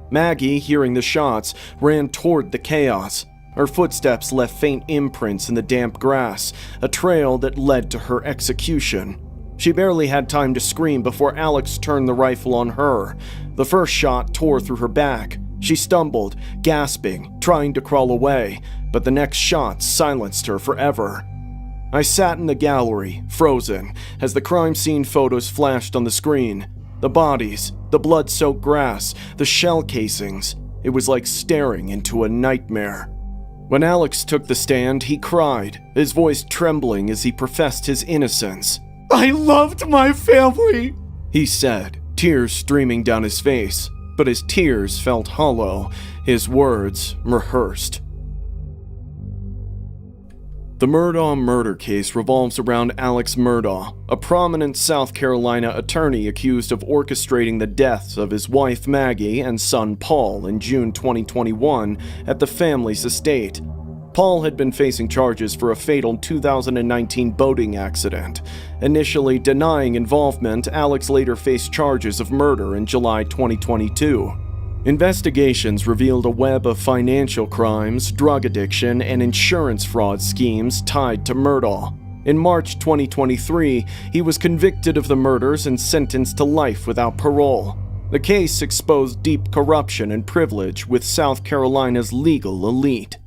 Maggie, hearing the shots, ran toward the chaos. Her footsteps left faint imprints in the damp grass, a trail that led to her execution. She barely had time to scream before Alex turned the rifle on her. The first shot tore through her back. She stumbled, gasping, trying to crawl away, but the next shot silenced her forever. I sat in the gallery, frozen, as the crime scene photos flashed on the screen. The bodies, the blood-soaked grass, the shell casings. It was like staring into a nightmare. When Alex took the stand, he cried, his voice trembling as he professed his innocence. "I loved my family," he said, tears streaming down his face. But his tears felt hollow, his words rehearsed. The Murdaugh murder case revolves around Alex Murdaugh, a prominent South Carolina attorney accused of orchestrating the deaths of his wife Maggie and son Paul in June 2021 at the family's estate. Paul had been facing charges for a fatal 2019 boating accident. Initially denying involvement, Alex later faced charges of murder in July 2022. Investigations revealed a web of financial crimes, drug addiction, and insurance fraud schemes tied to Murdaugh. In March 2023, he was convicted of the murders and sentenced to life without parole. The case exposed deep corruption and privilege with South Carolina's legal elite.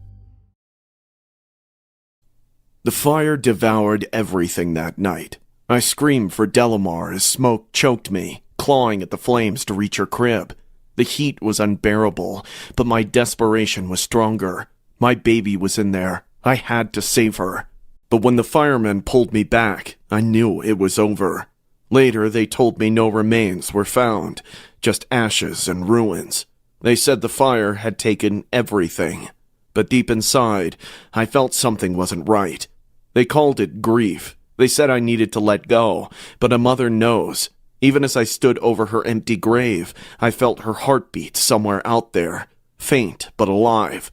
The fire devoured everything that night. I screamed for Delamar as smoke choked me, clawing at the flames to reach her crib. The heat was unbearable, but my desperation was stronger. My baby was in there. I had to save her. But when the firemen pulled me back, I knew it was over. Later, they told me no remains were found, just ashes and ruins. They said the fire had taken everything. But deep inside, I felt something wasn't right. They called it grief. They said I needed to let go, but a mother knows. Even as I stood over her empty grave, I felt her heartbeat somewhere out there, faint but alive.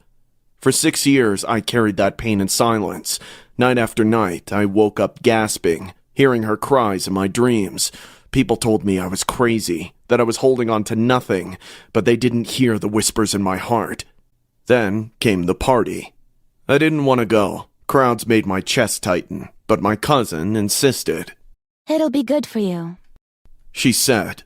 For 6 years, I carried that pain in silence. Night after night, I woke up gasping, hearing her cries in my dreams. People told me I was crazy, that I was holding on to nothing, but they didn't hear the whispers in my heart. Then came the party. I didn't want to go. Crowds made my chest tighten, but my cousin insisted. It'll be good for you. She said.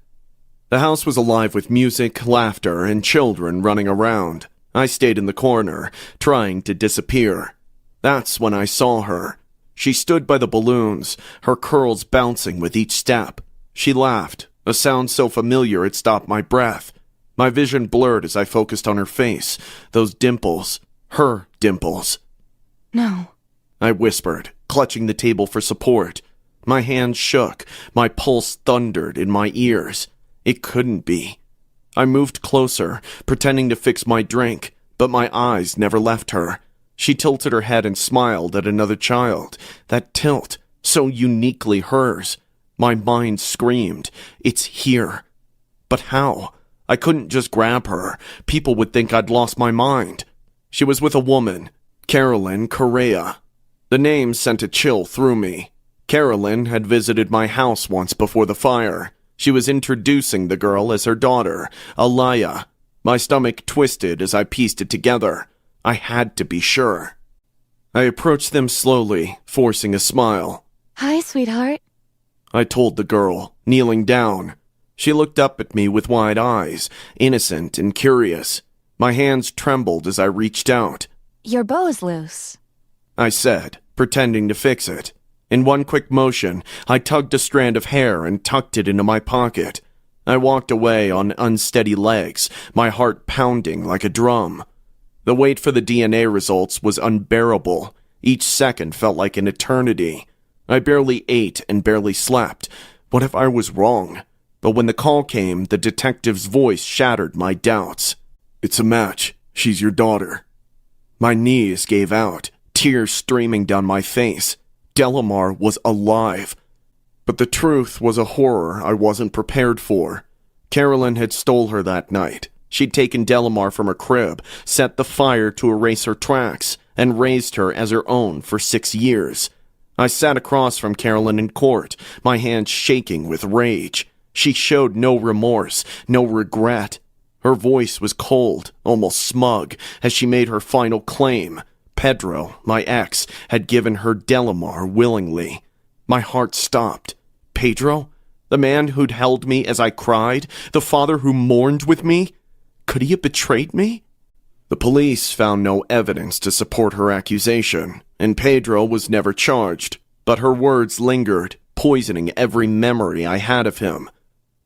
The house was alive with music, laughter, and children running around. I stayed in the corner, trying to disappear. That's when I saw her. She stood by the balloons, her curls bouncing with each step. She laughed, a sound so familiar it stopped my breath. My vision blurred as I focused on her face, those dimples, her dimples. No. I whispered, clutching the table for support. My hands shook, my pulse thundered in my ears. It couldn't be. I moved closer, pretending to fix my drink, but my eyes never left her. She tilted her head and smiled at another child. That tilt, so uniquely hers. My mind screamed, "It's here." But how? I couldn't just grab her. People would think I'd lost my mind. She was with a woman, Carolyn Correa. The name sent a chill through me. Carolyn had visited my house once before the fire. She was introducing the girl as her daughter, Alaya. My stomach twisted as I pieced it together. I had to be sure. I approached them slowly, forcing a smile. Hi, sweetheart. I told the girl, kneeling down. She looked up at me with wide eyes, innocent and curious. My hands trembled as I reached out. Your bow's loose. I said, pretending to fix it. In one quick motion, I tugged a strand of hair and tucked it into my pocket. I walked away on unsteady legs, my heart pounding like a drum. The wait for the DNA results was unbearable. Each second felt like an eternity. I barely ate and barely slept. What if I was wrong? But when the call came, the detective's voice shattered my doubts. "It's a match. She's your daughter." My knees gave out, tears streaming down my face. Delamar was alive. But the truth was a horror I wasn't prepared for. Carolyn had stole her that night. She'd taken Delamar from her crib, set the fire to erase her tracks, and raised her as her own for 6 years. I sat across from Carolyn in court, my hands shaking with rage. She showed no remorse, no regret. Her voice was cold, almost smug, as she made her final claim. Pedro, my ex, had given her Delamar willingly. My heart stopped. Pedro? The man who'd held me as I cried? The father who mourned with me? Could he have betrayed me? The police found no evidence to support her accusation, and Pedro was never charged. But her words lingered, poisoning every memory I had of him.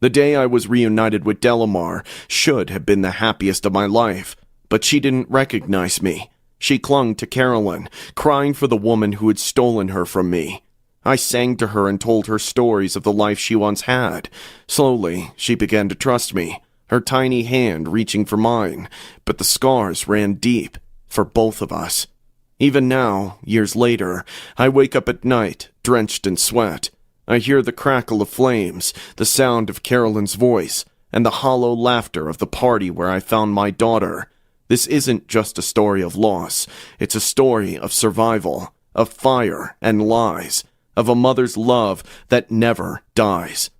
The day I was reunited with Delamar should have been the happiest of my life, but she didn't recognize me. She clung to Carolyn, crying for the woman who had stolen her from me. I sang to her and told her stories of the life she once had. Slowly, she began to trust me, her tiny hand reaching for mine, but the scars ran deep, for both of us. Even now, years later, I wake up at night, drenched in sweat. I hear the crackle of flames, the sound of Carolyn's voice, and the hollow laughter of the party where I found my daughter. This isn't just a story of loss. It's a story of survival, of fire and lies, of a mother's love that never dies.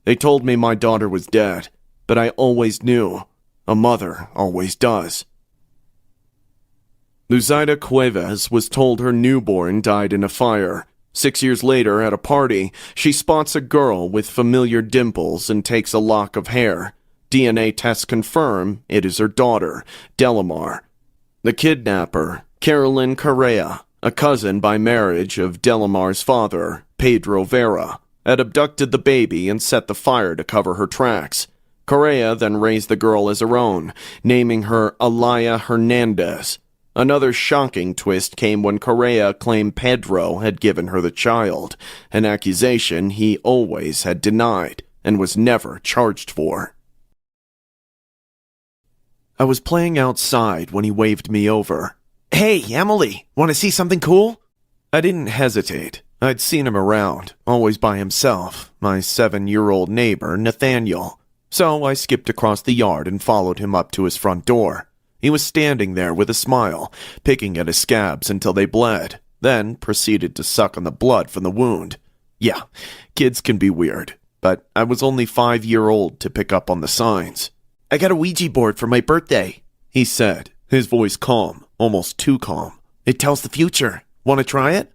They told me my daughter was dead, but I always knew. A mother always does. Luzaida Cuevas was told her newborn died in a fire. 6 years later, at a party, she spots a girl with familiar dimples and takes a lock of hair. DNA tests confirm it is her daughter, Delamar. The kidnapper, Carolyn Correa, a cousin by marriage of Delamar's father, Pedro Vera, had abducted the baby and set the fire to cover her tracks. Correa then raised the girl as her own, naming her Alaya Hernandez. Another shocking twist came when Correa claimed Pedro had given her the child, an accusation he always had denied and was never charged for. I was playing outside when he waved me over. "Hey, Emily, want to see something cool?" I didn't hesitate. I'd seen him around, always by himself, my 7-year-old neighbor, Nathaniel. So I skipped across the yard and followed him up to his front door. He was standing there with a smile, picking at his scabs until they bled, then proceeded to suck on the blood from the wound. Yeah, kids can be weird, but I was only 5-year-old to pick up on the signs. "I got a Ouija board for my birthday," he said, his voice calm, almost too calm. It tells the future. Want to try it?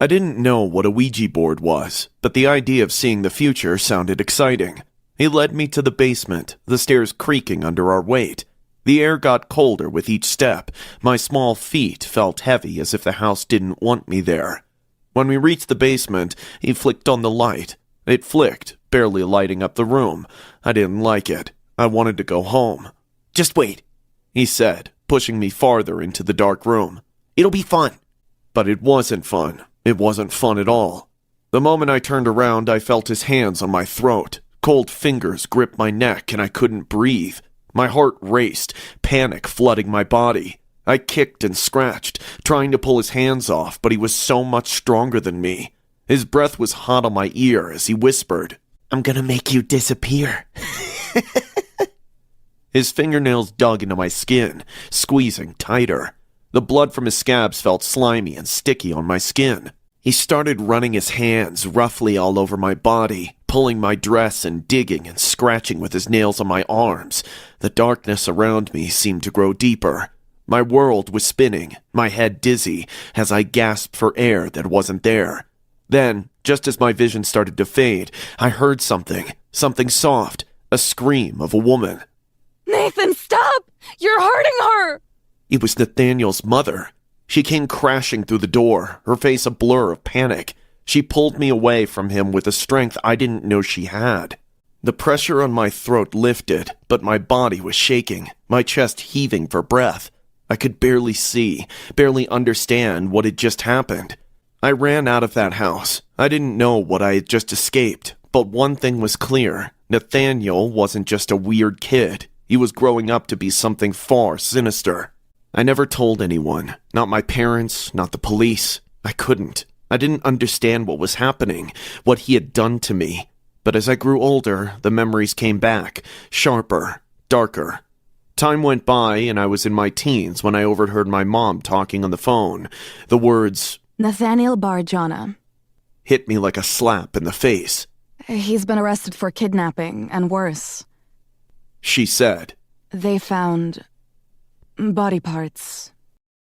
I didn't know what a Ouija board was, but the idea of seeing the future sounded exciting. He led me to the basement, the stairs creaking under our weight. The air got colder with each step. My small feet felt heavy as if the house didn't want me there. When we reached the basement, he flicked on the light. It flicked, barely lighting up the room. I didn't like it. I wanted to go home. "Just wait," he said, pushing me farther into the dark room. "It'll be fun." But it wasn't fun. It wasn't fun at all. The moment I turned around, I felt his hands on my throat. Cold fingers gripped my neck and I couldn't breathe. My heart raced, panic flooding my body. I kicked and scratched, trying to pull his hands off, but he was so much stronger than me. His breath was hot on my ear as he whispered, "I'm gonna make you disappear." His fingernails dug into my skin, squeezing tighter. The blood from his scabs felt slimy and sticky on my skin. He started running his hands roughly all over my body, pulling my dress and digging and scratching with his nails on my arms. The darkness around me seemed to grow deeper. My world was spinning, my head dizzy, as I gasped for air that wasn't there. Then, just as my vision started to fade, I heard something soft, a scream of a woman. Nathan, stop! You're hurting her! It was Nathaniel's mother. She came crashing through the door, her face a blur of panic. She pulled me away from him with a strength I didn't know she had. The pressure on my throat lifted, but my body was shaking, my chest heaving for breath. I could barely see, barely understand what had just happened. I ran out of that house. I didn't know what I had just escaped, but one thing was clear. Nathaniel wasn't just a weird kid. He was growing up to be something far sinister. I never told anyone, not my parents, not the police. I couldn't. I didn't understand what was happening, what he had done to me. But as I grew older, the memories came back, sharper, darker. Time went by and I was in my teens when I overheard my mom talking on the phone. The words, Nathaniel Barjona. hit me like a slap in the face. He's been arrested for kidnapping, and worse. She said, They found body parts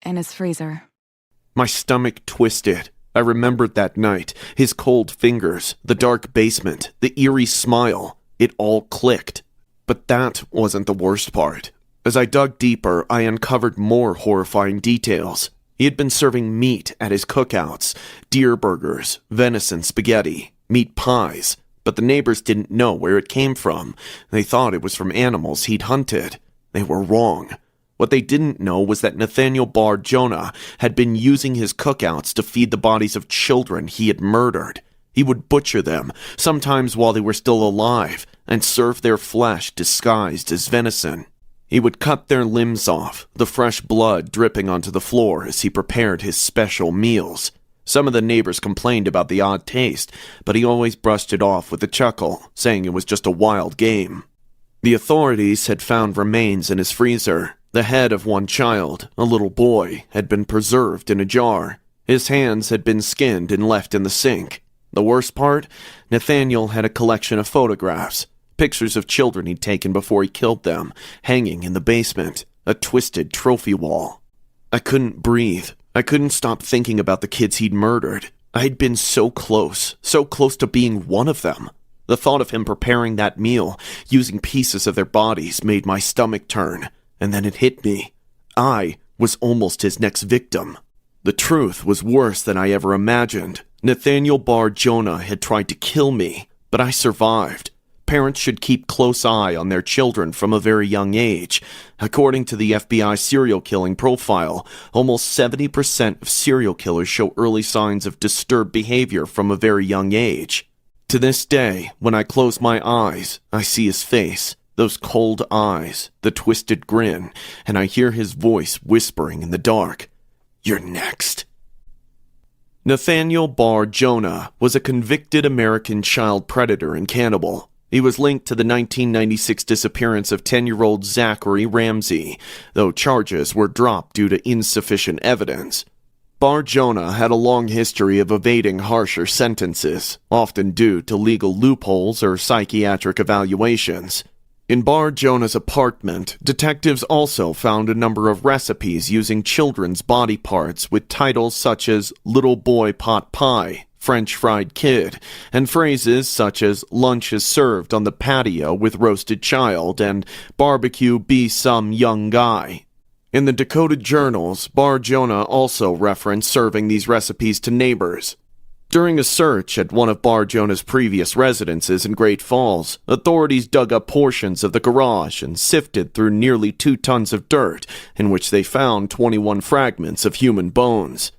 in his freezer. My stomach twisted. I remembered that night, his cold fingers, the dark basement, the eerie smile. It all clicked. But that wasn't the worst part. As I dug deeper, I uncovered more horrifying details. He had been serving meat at his cookouts, deer burgers, venison spaghetti, meat pies, but the neighbors didn't know where it came from. They thought it was from animals he'd hunted. They were wrong. What they didn't know was that Nathaniel Barjona had been using his cookouts to feed the bodies of children he had murdered. He would butcher them, sometimes while they were still alive, and serve their flesh disguised as venison. He would cut their limbs off, the fresh blood dripping onto the floor as he prepared his special meals. Some of the neighbors complained about the odd taste, but he always brushed it off with a chuckle, saying it was just a wild game. The authorities had found remains in his freezer. The head of one child, a little boy, had been preserved in a jar. His hands had been skinned and left in the sink. The worst part? Nathaniel had a collection of photographs, pictures of children he'd taken before he killed them, hanging in the basement, a twisted trophy wall. I couldn't breathe. I couldn't stop thinking about the kids he'd murdered. I had been so close to being one of them. The thought of him preparing that meal, using pieces of their bodies, made my stomach turn. And then it hit me. I was almost his next victim. The truth was worse than I ever imagined. Nathaniel Barjona had tried to kill me, but I survived. Parents should keep close eye on their children from a very young age. According to the FBI serial killing profile, almost 70% of serial killers show early signs of disturbed behavior from a very young age. To this day, when I close my eyes, I see his face. Those cold eyes, the twisted grin, and I hear his voice whispering in the dark, "You're next." Nathaniel Barjona was a convicted American child predator and cannibal. He was linked to the 1996 disappearance of 10-year-old Zachary Ramsey, though charges were dropped due to insufficient evidence. Barjona had a long history of evading harsher sentences, often due to legal loopholes or psychiatric evaluations. In Bar Jonah's apartment, detectives also found a number of recipes using children's body parts with titles such as Little Boy Pot Pie, French Fried Kid, and phrases such as Lunch is served on the patio with roasted child and Barbecue be some young guy. In the decoded journals, Bar Jonah also referenced serving these recipes to neighbors. During a search at one of Bar Jonah's previous residences in Great Falls, authorities dug up portions of the garage and sifted through nearly 2 tons of dirt, in which they found 21 fragments of human bones.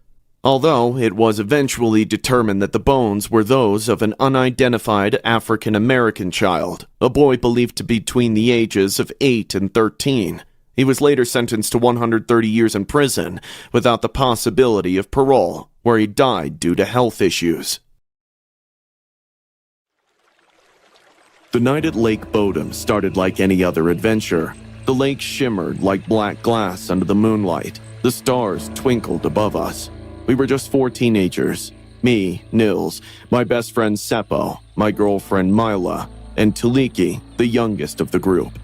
Although it was eventually determined that the bones were those of an unidentified African-American child, a boy believed to be between the ages of 8 and 13. He was later sentenced to 130 years in prison without the possibility of parole, where he died due to health issues. The night at Lake Bodom started like any other adventure. The lake shimmered like black glass under the moonlight. The stars twinkled above us. We were just 4 teenagers. Me, Nils, my best friend Seppo, my girlfriend Mila, and Tuliki, the youngest of the group.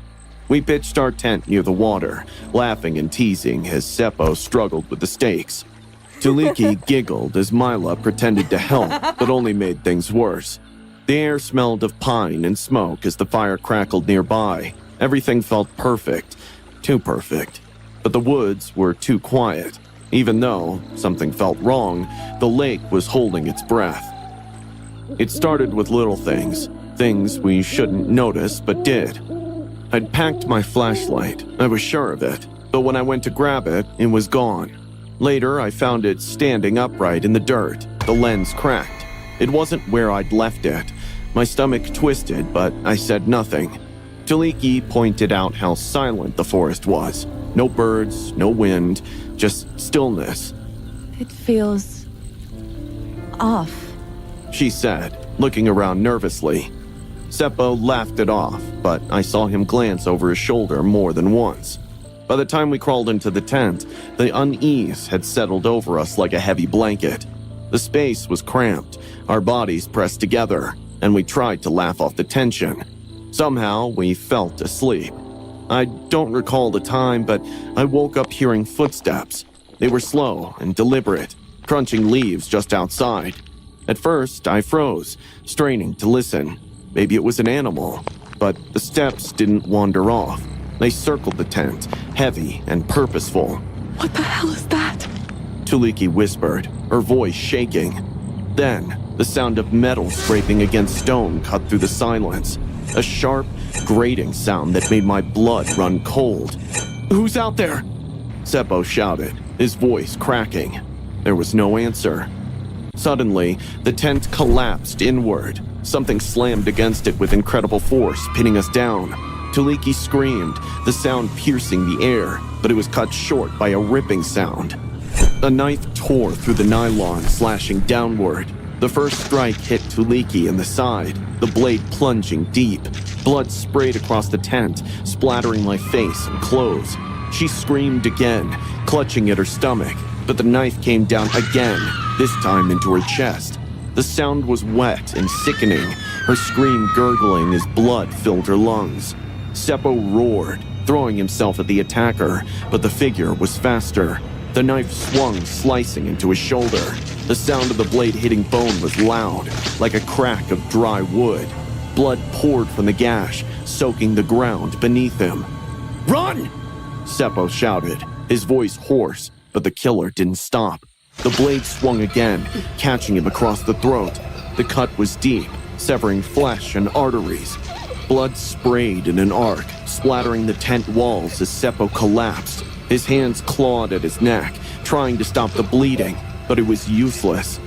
We pitched our tent near the water, laughing and teasing as Seppo struggled with the stakes. Tuliki giggled as Mila pretended to help, but only made things worse. The air smelled of pine and smoke as the fire crackled nearby. Everything felt perfect, too perfect. But the woods were too quiet. Even though something felt wrong, the lake was holding its breath. It started with little things we shouldn't notice but did. I'd packed my flashlight, I was sure of it, but when I went to grab it, it was gone. Later, I found it standing upright in the dirt, the lens cracked. It wasn't where I'd left it. My stomach twisted, but I said nothing. Tuliki pointed out how silent the forest was. No birds, no wind, just stillness. It feels off, she said, looking around nervously. Seppo laughed it off, but I saw him glance over his shoulder more than once. By the time we crawled into the tent, the unease had settled over us like a heavy blanket. The space was cramped, our bodies pressed together, and we tried to laugh off the tension. Somehow, we felt asleep. I don't recall the time, but I woke up hearing footsteps. They were slow and deliberate, crunching leaves just outside. At first, I froze, straining to listen. Maybe it was an animal, but the steps didn't wander off. They circled the tent, heavy and purposeful. What the hell is that? Tuliki whispered, her voice shaking. Then, the sound of metal scraping against stone cut through the silence. A sharp, grating sound that made my blood run cold. "Who's out there?" Seppo shouted, his voice cracking. There was no answer. Suddenly, the tent collapsed inward. Something slammed against it with incredible force, pinning us down. Tuliki screamed, the sound piercing the air, but it was cut short by a ripping sound. A knife tore through the nylon, slashing downward. The first strike hit Tuliki in the side, the blade plunging deep. Blood sprayed across the tent, splattering my face and clothes. She screamed again, clutching at her stomach, but the knife came down again, this time into her chest. The sound was wet and sickening, her scream gurgling as blood filled her lungs. Seppo roared, throwing himself at the attacker, but the figure was faster. The knife swung, slicing into his shoulder. The sound of the blade hitting bone was loud, like a crack of dry wood. Blood poured from the gash, soaking the ground beneath him. "Run!" Seppo shouted, his voice hoarse, but the killer didn't stop. The blade swung again, catching him across the throat. The cut was deep, severing flesh and arteries. Blood sprayed in an arc, splattering the tent walls as Seppo collapsed. His hands clawed at his neck, trying to stop the bleeding, but it was useless.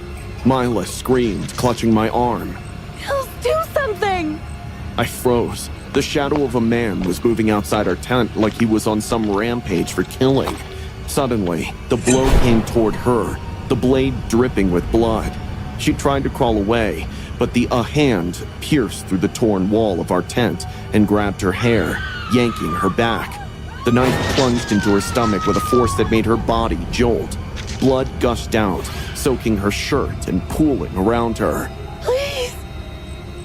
Mila screamed, clutching my arm. Nils, do something! I froze. The shadow of a man was moving outside our tent like he was on some rampage for killing. Suddenly, the blow came toward her, the blade dripping with blood. She tried to crawl away, but a hand pierced through the torn wall of our tent and grabbed her hair, yanking her back. The knife plunged into her stomach with a force that made her body jolt. Blood gushed out, soaking her shirt and pooling around her. Please!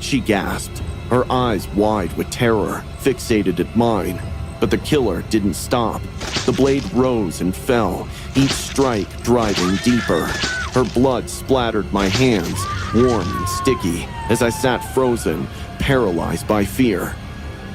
She gasped, her eyes wide with terror, fixated at mine. But the killer didn't stop. The blade rose and fell, each strike driving deeper. Her blood splattered my hands, warm and sticky, as I sat frozen, paralyzed by fear.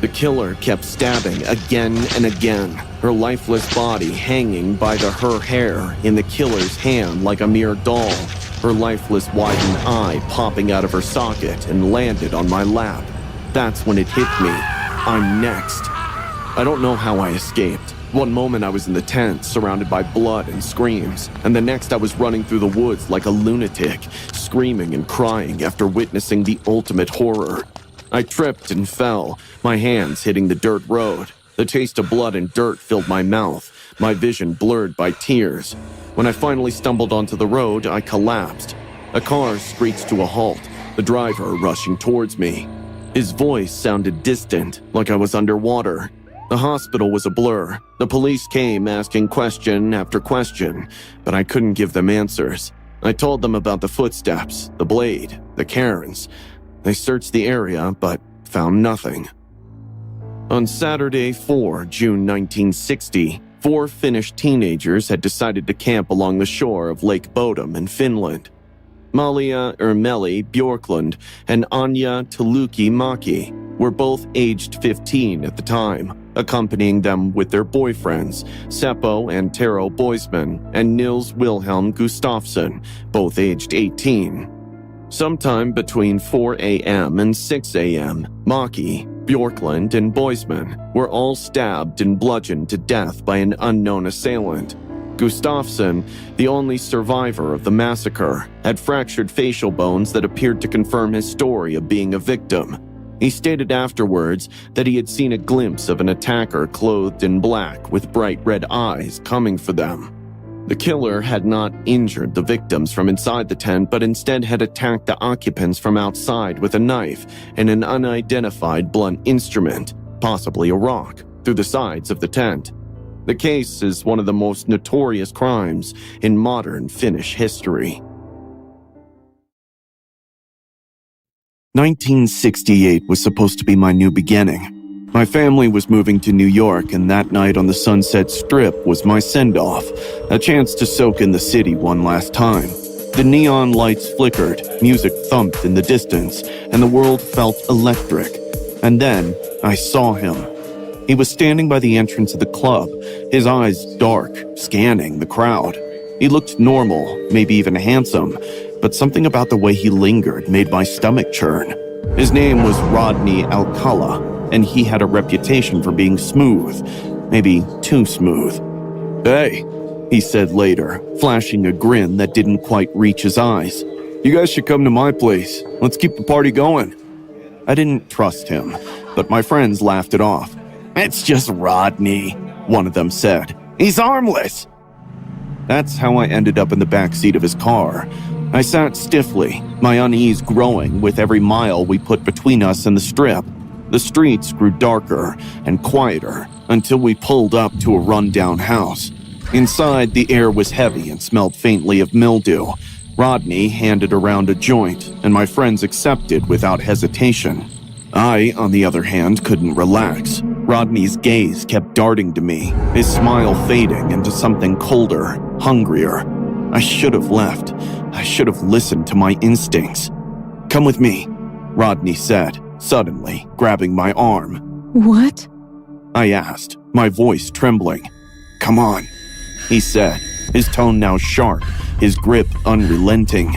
The killer kept stabbing again and again, her lifeless body hanging by her hair in the killer's hand like a mere doll, her lifeless widened eye popping out of her socket and landed on my lap. That's when it hit me. I'm next. I don't know how I escaped. One moment I was in the tent, surrounded by blood and screams, and the next I was running through the woods like a lunatic, screaming and crying after witnessing the ultimate horror. I tripped and fell, my hands hitting the dirt road. The taste of blood and dirt filled my mouth, my vision blurred by tears. When I finally stumbled onto the road, I collapsed. A car screeched to a halt, the driver rushing towards me. His voice sounded distant, like I was underwater. The hospital was a blur. The police came asking question after question, but I couldn't give them answers. I told them about the footsteps, the blade, the Karens. They searched the area, but found nothing. On Saturday, June 1960, 4 Finnish teenagers had decided to camp along the shore of Lake Bodom in Finland. Malia Ermeli Björklund and Anja Tuluki-Maki were both aged 15 at the time, accompanying them with their boyfriends, Seppo and Tero Boisman and Nils Wilhelm Gustafsson, both aged 18. Sometime between 4 a.m. and 6 a.m., Maki, Björklund, and Boisman were all stabbed and bludgeoned to death by an unknown assailant. Gustafsson, the only survivor of the massacre, had fractured facial bones that appeared to confirm his story of being a victim. He stated afterwards that he had seen a glimpse of an attacker clothed in black with bright red eyes coming for them. The killer had not injured the victims from inside the tent, but instead had attacked the occupants from outside with a knife and an unidentified blunt instrument, possibly a rock, through the sides of the tent. The case is one of the most notorious crimes in modern Finnish history. 1968 was supposed to be my new beginning. My family was moving to New York, and that night on the Sunset Strip was my send-off, a chance to soak in the city one last time. The neon lights flickered, music thumped in the distance, and the world felt electric. And then I saw him. He was standing by the entrance of the club, his eyes dark, scanning the crowd. He looked normal, maybe even handsome, but something about the way he lingered made my stomach churn. His name was Rodney Alcala, and he had a reputation for being smooth, maybe too smooth. "Hey," he said later, flashing a grin that didn't quite reach his eyes. "You guys should come to my place. Let's keep the party going." I didn't trust him, but my friends laughed it off. "It's just Rodney," one of them said. "He's harmless." That's how I ended up in the backseat of his car. I sat stiffly, my unease growing with every mile we put between us and the strip. The streets grew darker and quieter until we pulled up to a rundown house. Inside, the air was heavy and smelled faintly of mildew. Rodney handed around a joint, and my friends accepted without hesitation. I, on the other hand, couldn't relax. Rodney's gaze kept darting to me, his smile fading into something colder, hungrier. I should have left. I should have listened to my instincts. "Come with me," Rodney said, suddenly grabbing my arm. What? I asked, my voice trembling. "Come on," he said, his tone now sharp, his grip unrelenting.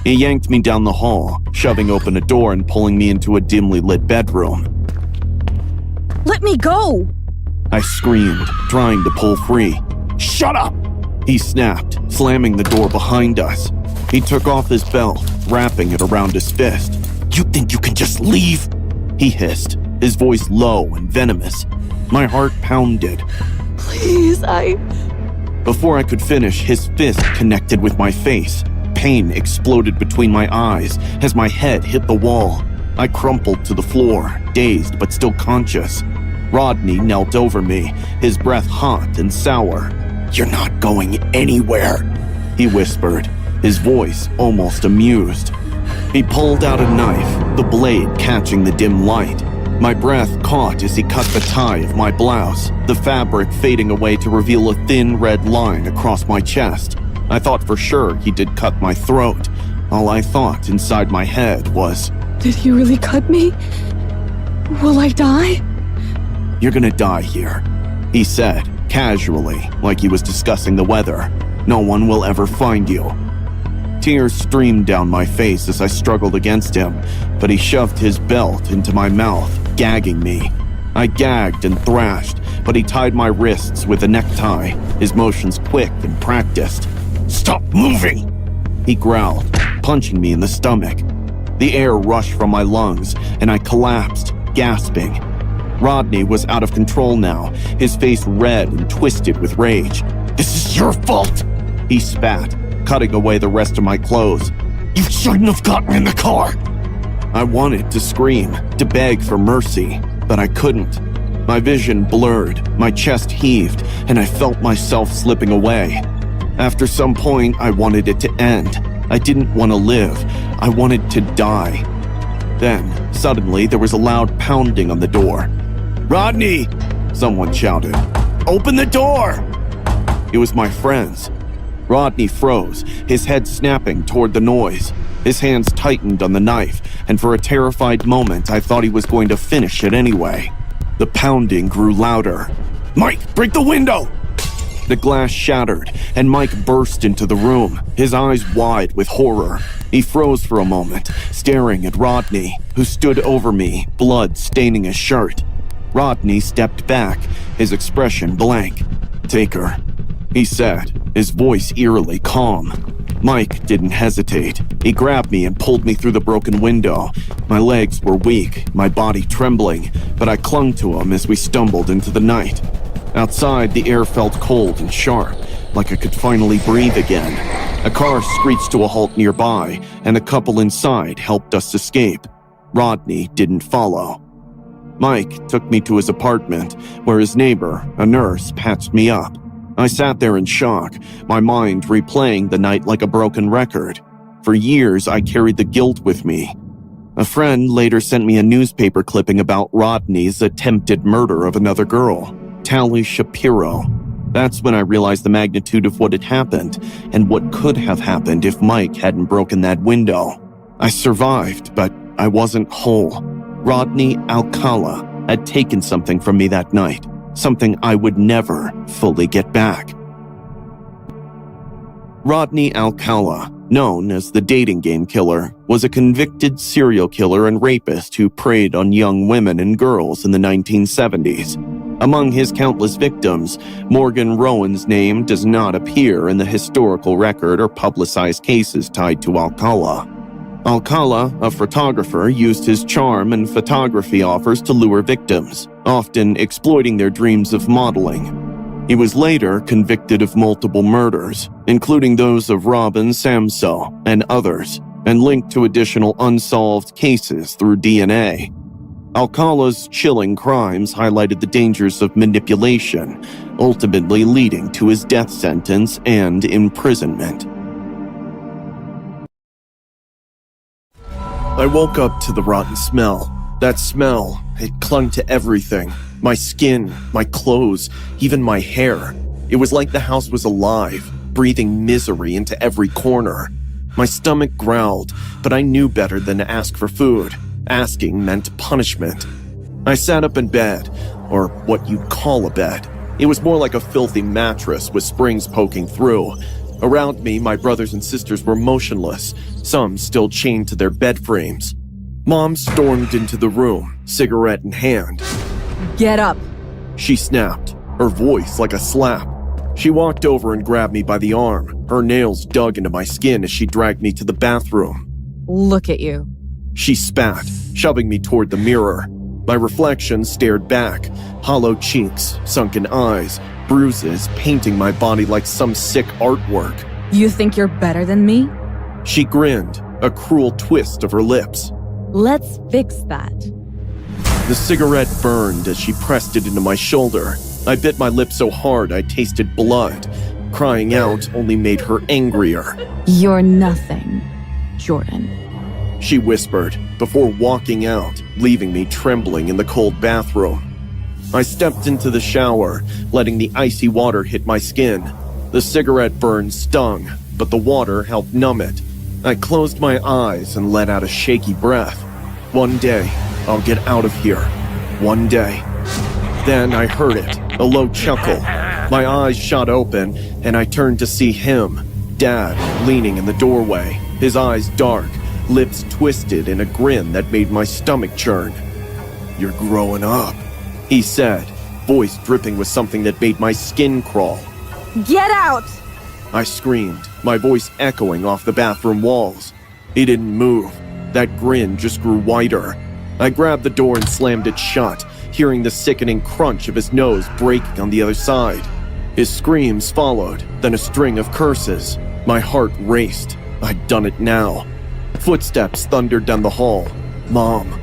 He yanked me down the hall, shoving open a door and pulling me into a dimly lit bedroom. Let me go! I screamed, trying to pull free. "Shut up!" he snapped, slamming the door behind us. He took off his belt, wrapping it around his fist. "You think you can just leave?" he hissed, his voice low and venomous. My heart pounded. Please, Before I could finish, his fist connected with my face. Pain exploded between my eyes as my head hit the wall. I crumpled to the floor, dazed but still conscious. Rodney knelt over me, his breath hot and sour. "You're not going anywhere," he whispered, his voice almost amused. He pulled out a knife, the blade catching the dim light. My breath caught as he cut the tie of my blouse, the fabric fading away to reveal a thin red line across my chest. I thought for sure he did cut my throat. All I thought inside my head was, Did he really cut me? Will I die? "You're gonna die here," he said, casually, like he was discussing the weather. "No one will ever find you." Tears streamed down my face as I struggled against him, but he shoved his belt into my mouth, gagging me. I gagged and thrashed, but he tied my wrists with a necktie, his motions quick and practiced. "Stop moving!" he growled, punching me in the stomach. The air rushed from my lungs, and I collapsed, gasping. Rodney was out of control now, his face red and twisted with rage. "This is your fault!" he spat, cutting away the rest of my clothes. "You shouldn't have gotten in the car!" I wanted to scream, to beg for mercy, but I couldn't. My vision blurred, my chest heaved, and I felt myself slipping away. After some point, I wanted it to end. I didn't want to live. I wanted to die. Then, suddenly, there was a loud pounding on the door. "Rodney!" someone shouted. "Open the door!" It was my friends. Rodney froze, his head snapping toward the noise. His hands tightened on the knife, and for a terrified moment, I thought he was going to finish it anyway. The pounding grew louder. "Mike, break the window!" The glass shattered, and Mike burst into the room, his eyes wide with horror. He froze for a moment, staring at Rodney, who stood over me, blood staining his shirt. Rodney stepped back, his expression blank. "Take her," he said, his voice eerily calm. Mike didn't hesitate. He grabbed me and pulled me through the broken window. My legs were weak, my body trembling, but I clung to him as we stumbled into the night. Outside, the air felt cold and sharp, like I could finally breathe again. A car screeched to a halt nearby, and the couple inside helped us escape. Rodney didn't follow. Mike took me to his apartment, where his neighbor, a nurse, patched me up. I sat there in shock, my mind replaying the night like a broken record. For years, I carried the guilt with me. A friend later sent me a newspaper clipping about Rodney's attempted murder of another girl, Tally Shapiro. That's when I realized the magnitude of what had happened and what could have happened if Mike hadn't broken that window. I survived, but I wasn't whole. Rodney Alcala had taken something from me that night, something I would never fully get back. Rodney Alcala, known as the dating game killer, was a convicted serial killer and rapist who preyed on young women and girls in the 1970s. Among his countless victims, Morgan Rowan's name does not appear in the historical record or publicized cases tied to Alcala. Alcala, a photographer, used his charm and photography offers to lure victims, often exploiting their dreams of modeling. He was later convicted of multiple murders, including those of Robin Samso and others, and linked to additional unsolved cases through DNA. Alcala's chilling crimes highlighted the dangers of manipulation, ultimately leading to his death sentence and imprisonment. I woke up to the rotten smell. That smell, it clung to everything. My skin, my clothes, even my hair. It was like the house was alive, breathing misery into every corner. My stomach growled, but I knew better than to ask for food. Asking meant punishment. I sat up in bed, or what you'd call a bed. It was more like a filthy mattress with springs poking through. Around me, my brothers and sisters were motionless, some still chained to their bed frames. Mom stormed into the room, cigarette in hand. Get up. She snapped, her voice like a slap. She walked over and grabbed me by the arm, her nails dug into my skin as she dragged me to the bathroom. Look at you. She spat, shoving me toward the mirror. My reflection stared back, hollow cheeks, sunken eyes, bruises painting my body like some sick artwork. You think you're better than me? She grinned, a cruel twist of her lips. Let's fix that. The cigarette burned as she pressed it into my shoulder. I bit my lip so hard I tasted blood. Crying out only made her angrier. You're nothing, Jordan. she whispered, before walking out, leaving me trembling in the cold bathroom. I stepped into the shower, letting the icy water hit my skin. The cigarette burn stung, but the water helped numb it. I closed my eyes and let out a shaky breath. One day, I'll get out of here. One day. Then I heard it, a low chuckle. My eyes shot open, and I turned to see him, Dad, leaning in the doorway, his eyes dark, lips twisted in a grin that made my stomach churn. "You're growing up," he said, voice dripping with something that made my skin crawl. Get out! I screamed, my voice echoing off the bathroom walls. He didn't move. That grin just grew wider. I grabbed the door and slammed it shut, hearing the sickening crunch of his nose breaking on the other side. His screams followed, then a string of curses. My heart raced. I'd done it now. Footsteps thundered down the hall. Mom.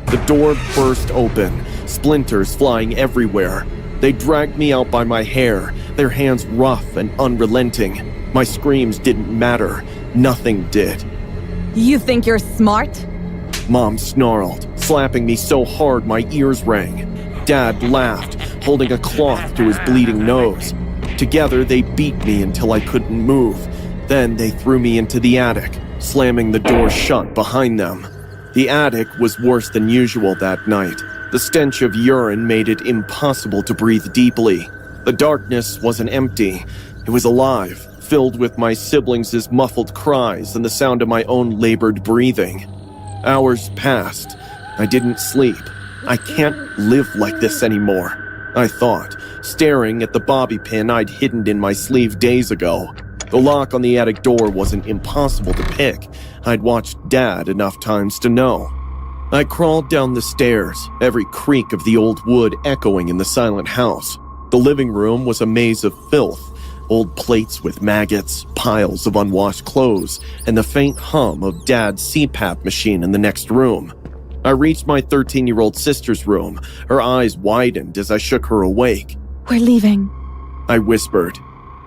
The door burst open, splinters flying everywhere. They dragged me out by my hair, their hands rough and unrelenting. My screams didn't matter. Nothing did. You think you're smart? Mom snarled, slapping me so hard my ears rang. Dad laughed, holding a cloth to his bleeding nose. Together, they beat me until I couldn't move. Then they threw me into the attic, slamming the door shut behind them. The attic was worse than usual that night. The stench of urine made it impossible to breathe deeply. The darkness wasn't empty. It was alive, filled with my siblings' muffled cries and the sound of my own labored breathing. Hours passed. I didn't sleep. I can't live like this anymore, I thought, staring at the bobby pin I'd hidden in my sleeve days ago. The lock on the attic door wasn't impossible to pick. I'd watched Dad enough times to know. I crawled down the stairs, every creak of the old wood echoing in the silent house. The living room was a maze of filth, old plates with maggots, piles of unwashed clothes, and the faint hum of Dad's CPAP machine in the next room. I reached my 13-year-old sister's room. Her eyes widened as I shook her awake. We're leaving, I whispered.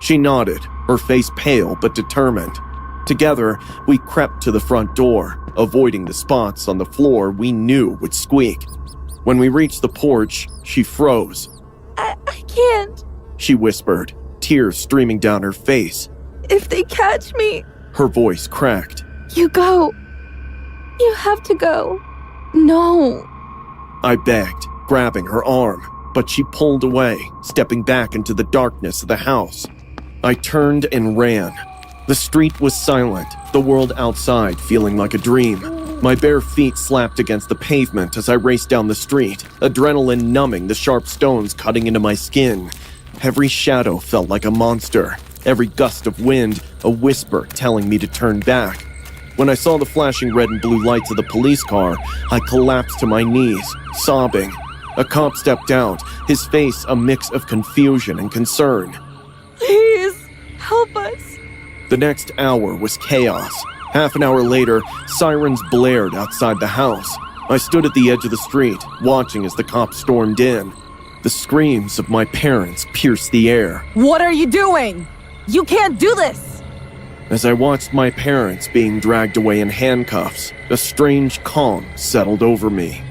She nodded, her face pale but determined. Together, we crept to the front door, avoiding the spots on the floor we knew would squeak. When we reached the porch, she froze. I can't. She whispered, tears streaming down her face. If they catch me. Her voice cracked. You go. You have to go. No. I begged, grabbing her arm, but she pulled away, stepping back into the darkness of the house. I turned and ran. The street was silent, the world outside feeling like a dream. My bare feet slapped against the pavement as I raced down the street, adrenaline numbing the sharp stones cutting into my skin. Every shadow felt like a monster, every gust of wind a whisper telling me to turn back. When I saw the flashing red and blue lights of the police car, I collapsed to my knees, sobbing. A cop stepped out, his face a mix of confusion and concern. Please, help us. The next hour was chaos. Half an hour later, sirens blared outside the house. I stood at the edge of the street, watching as the cops stormed in. The screams of my parents pierced the air. What are you doing? You can't do this! As I watched my parents being dragged away in handcuffs, a strange calm settled over me.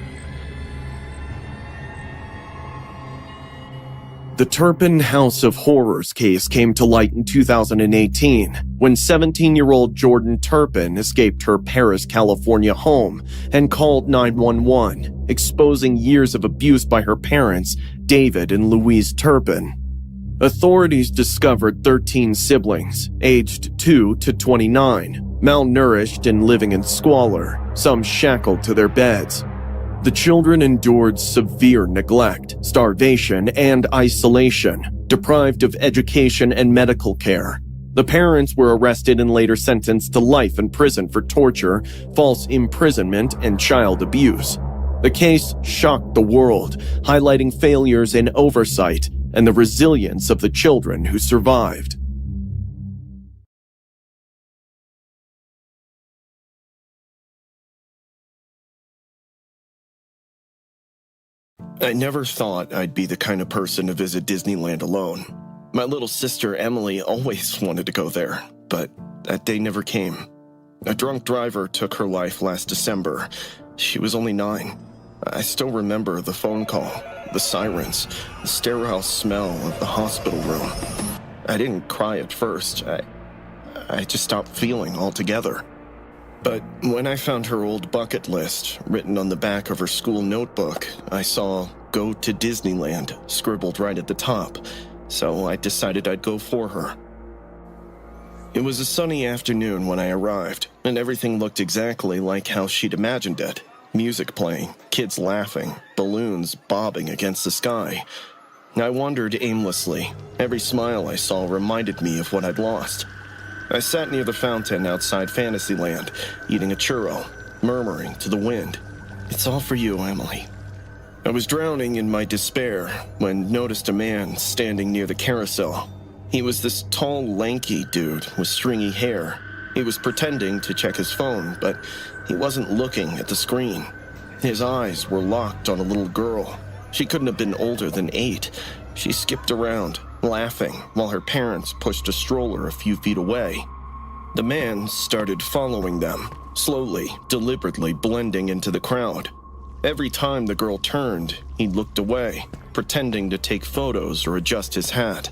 The Turpin House of Horrors case came to light in 2018 when 17-year-old Jordan Turpin escaped her Paris, California home and called 911, exposing years of abuse by her parents, David and Louise Turpin. Authorities discovered 13 siblings, aged 2 to 29, malnourished and living in squalor, some shackled to their beds. The children endured severe neglect, starvation, and isolation, deprived of education and medical care. The parents were arrested and later sentenced to life in prison for torture, false imprisonment, and child abuse. The case shocked the world, highlighting failures in oversight and the resilience of the children who survived. I never thought I'd be the kind of person to visit Disneyland alone. My little sister Emily always wanted to go there, but that day never came. A drunk driver took her life last December. She was only 9. I still remember the phone call, the sirens, the sterile smell of the hospital room. I didn't cry at first. I just stopped feeling altogether. But when I found her old bucket list written on the back of her school notebook, I saw "Go to Disneyland" scribbled right at the top, so I decided I'd go for her. It was a sunny afternoon when I arrived, and everything looked exactly like how she'd imagined it. Music playing, kids laughing, balloons bobbing against the sky. I wandered aimlessly. Every smile I saw reminded me of what I'd lost. I sat near the fountain outside Fantasyland, eating a churro, murmuring to the wind, "It's all for you, Emily." I was drowning in my despair when noticed a man standing near the carousel. He was this tall, lanky dude with stringy hair. He was pretending to check his phone, but he wasn't looking at the screen. His eyes were locked on a little girl. She couldn't have been older than 8. She skipped around, laughing, while her parents pushed a stroller a few feet away. The man started following them, slowly, deliberately blending into the crowd. Every time the girl turned, he looked away, pretending to take photos or adjust his hat.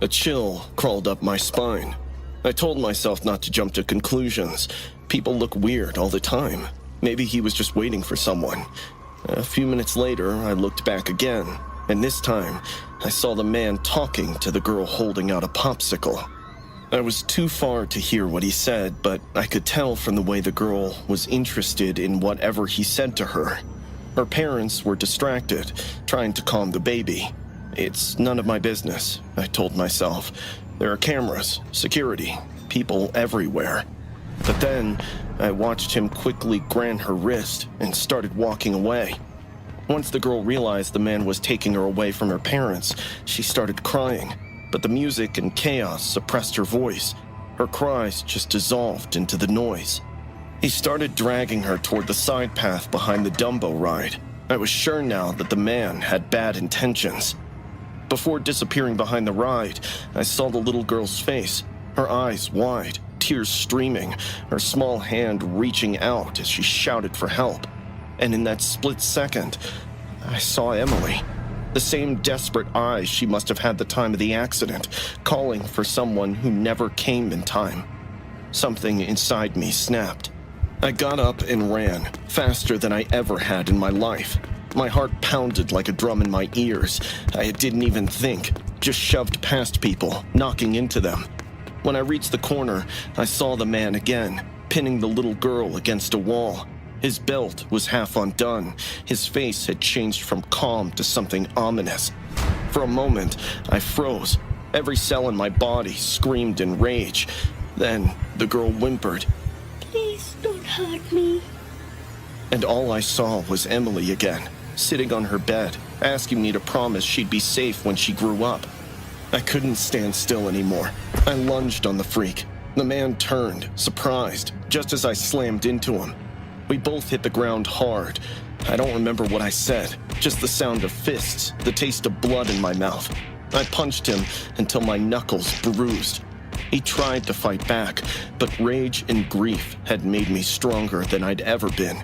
A chill crawled up my spine. I told myself not to jump to conclusions. People look weird all the time. Maybe he was just waiting for someone. A few minutes later, I looked back again, and this time, I saw the man talking to the girl holding out a popsicle. I was too far to hear what he said, but I could tell from the way the girl was interested in whatever he said to her. Her parents were distracted, trying to calm the baby. It's none of my business, I told myself. There are cameras, security, people everywhere. But then, I watched him quickly grant her wrist and started walking away. Once the girl realized the man was taking her away from her parents, she started crying, but the music and chaos suppressed her voice. Her cries just dissolved into the noise. He started dragging her toward the side path behind the Dumbo ride. I was sure now that the man had bad intentions. Before disappearing behind the ride, I saw the little girl's face, her eyes wide, tears streaming, her small hand reaching out as she shouted for help. And in that split second, I saw Emily. The same desperate eyes she must have had the time of the accident, calling for someone who never came in time. Something inside me snapped. I got up and ran, faster than I ever had in my life. My heart pounded like a drum in my ears. I didn't even think, just shoved past people, knocking into them. When I reached the corner, I saw the man again, pinning the little girl against a wall. His belt was half undone. His face had changed from calm to something ominous. For a moment, I froze. Every cell in my body screamed in rage. Then, the girl whimpered, Please don't hurt me. and all I saw was Emily again, sitting on her bed, asking me to promise she'd be safe when she grew up. I couldn't stand still anymore. I lunged on the freak. The man turned, surprised, just as I slammed into him. We both hit the ground hard. I don't remember what I said, just the sound of fists, the taste of blood in my mouth. I punched him until my knuckles bruised. He tried to fight back, but rage and grief had made me stronger than I'd ever been.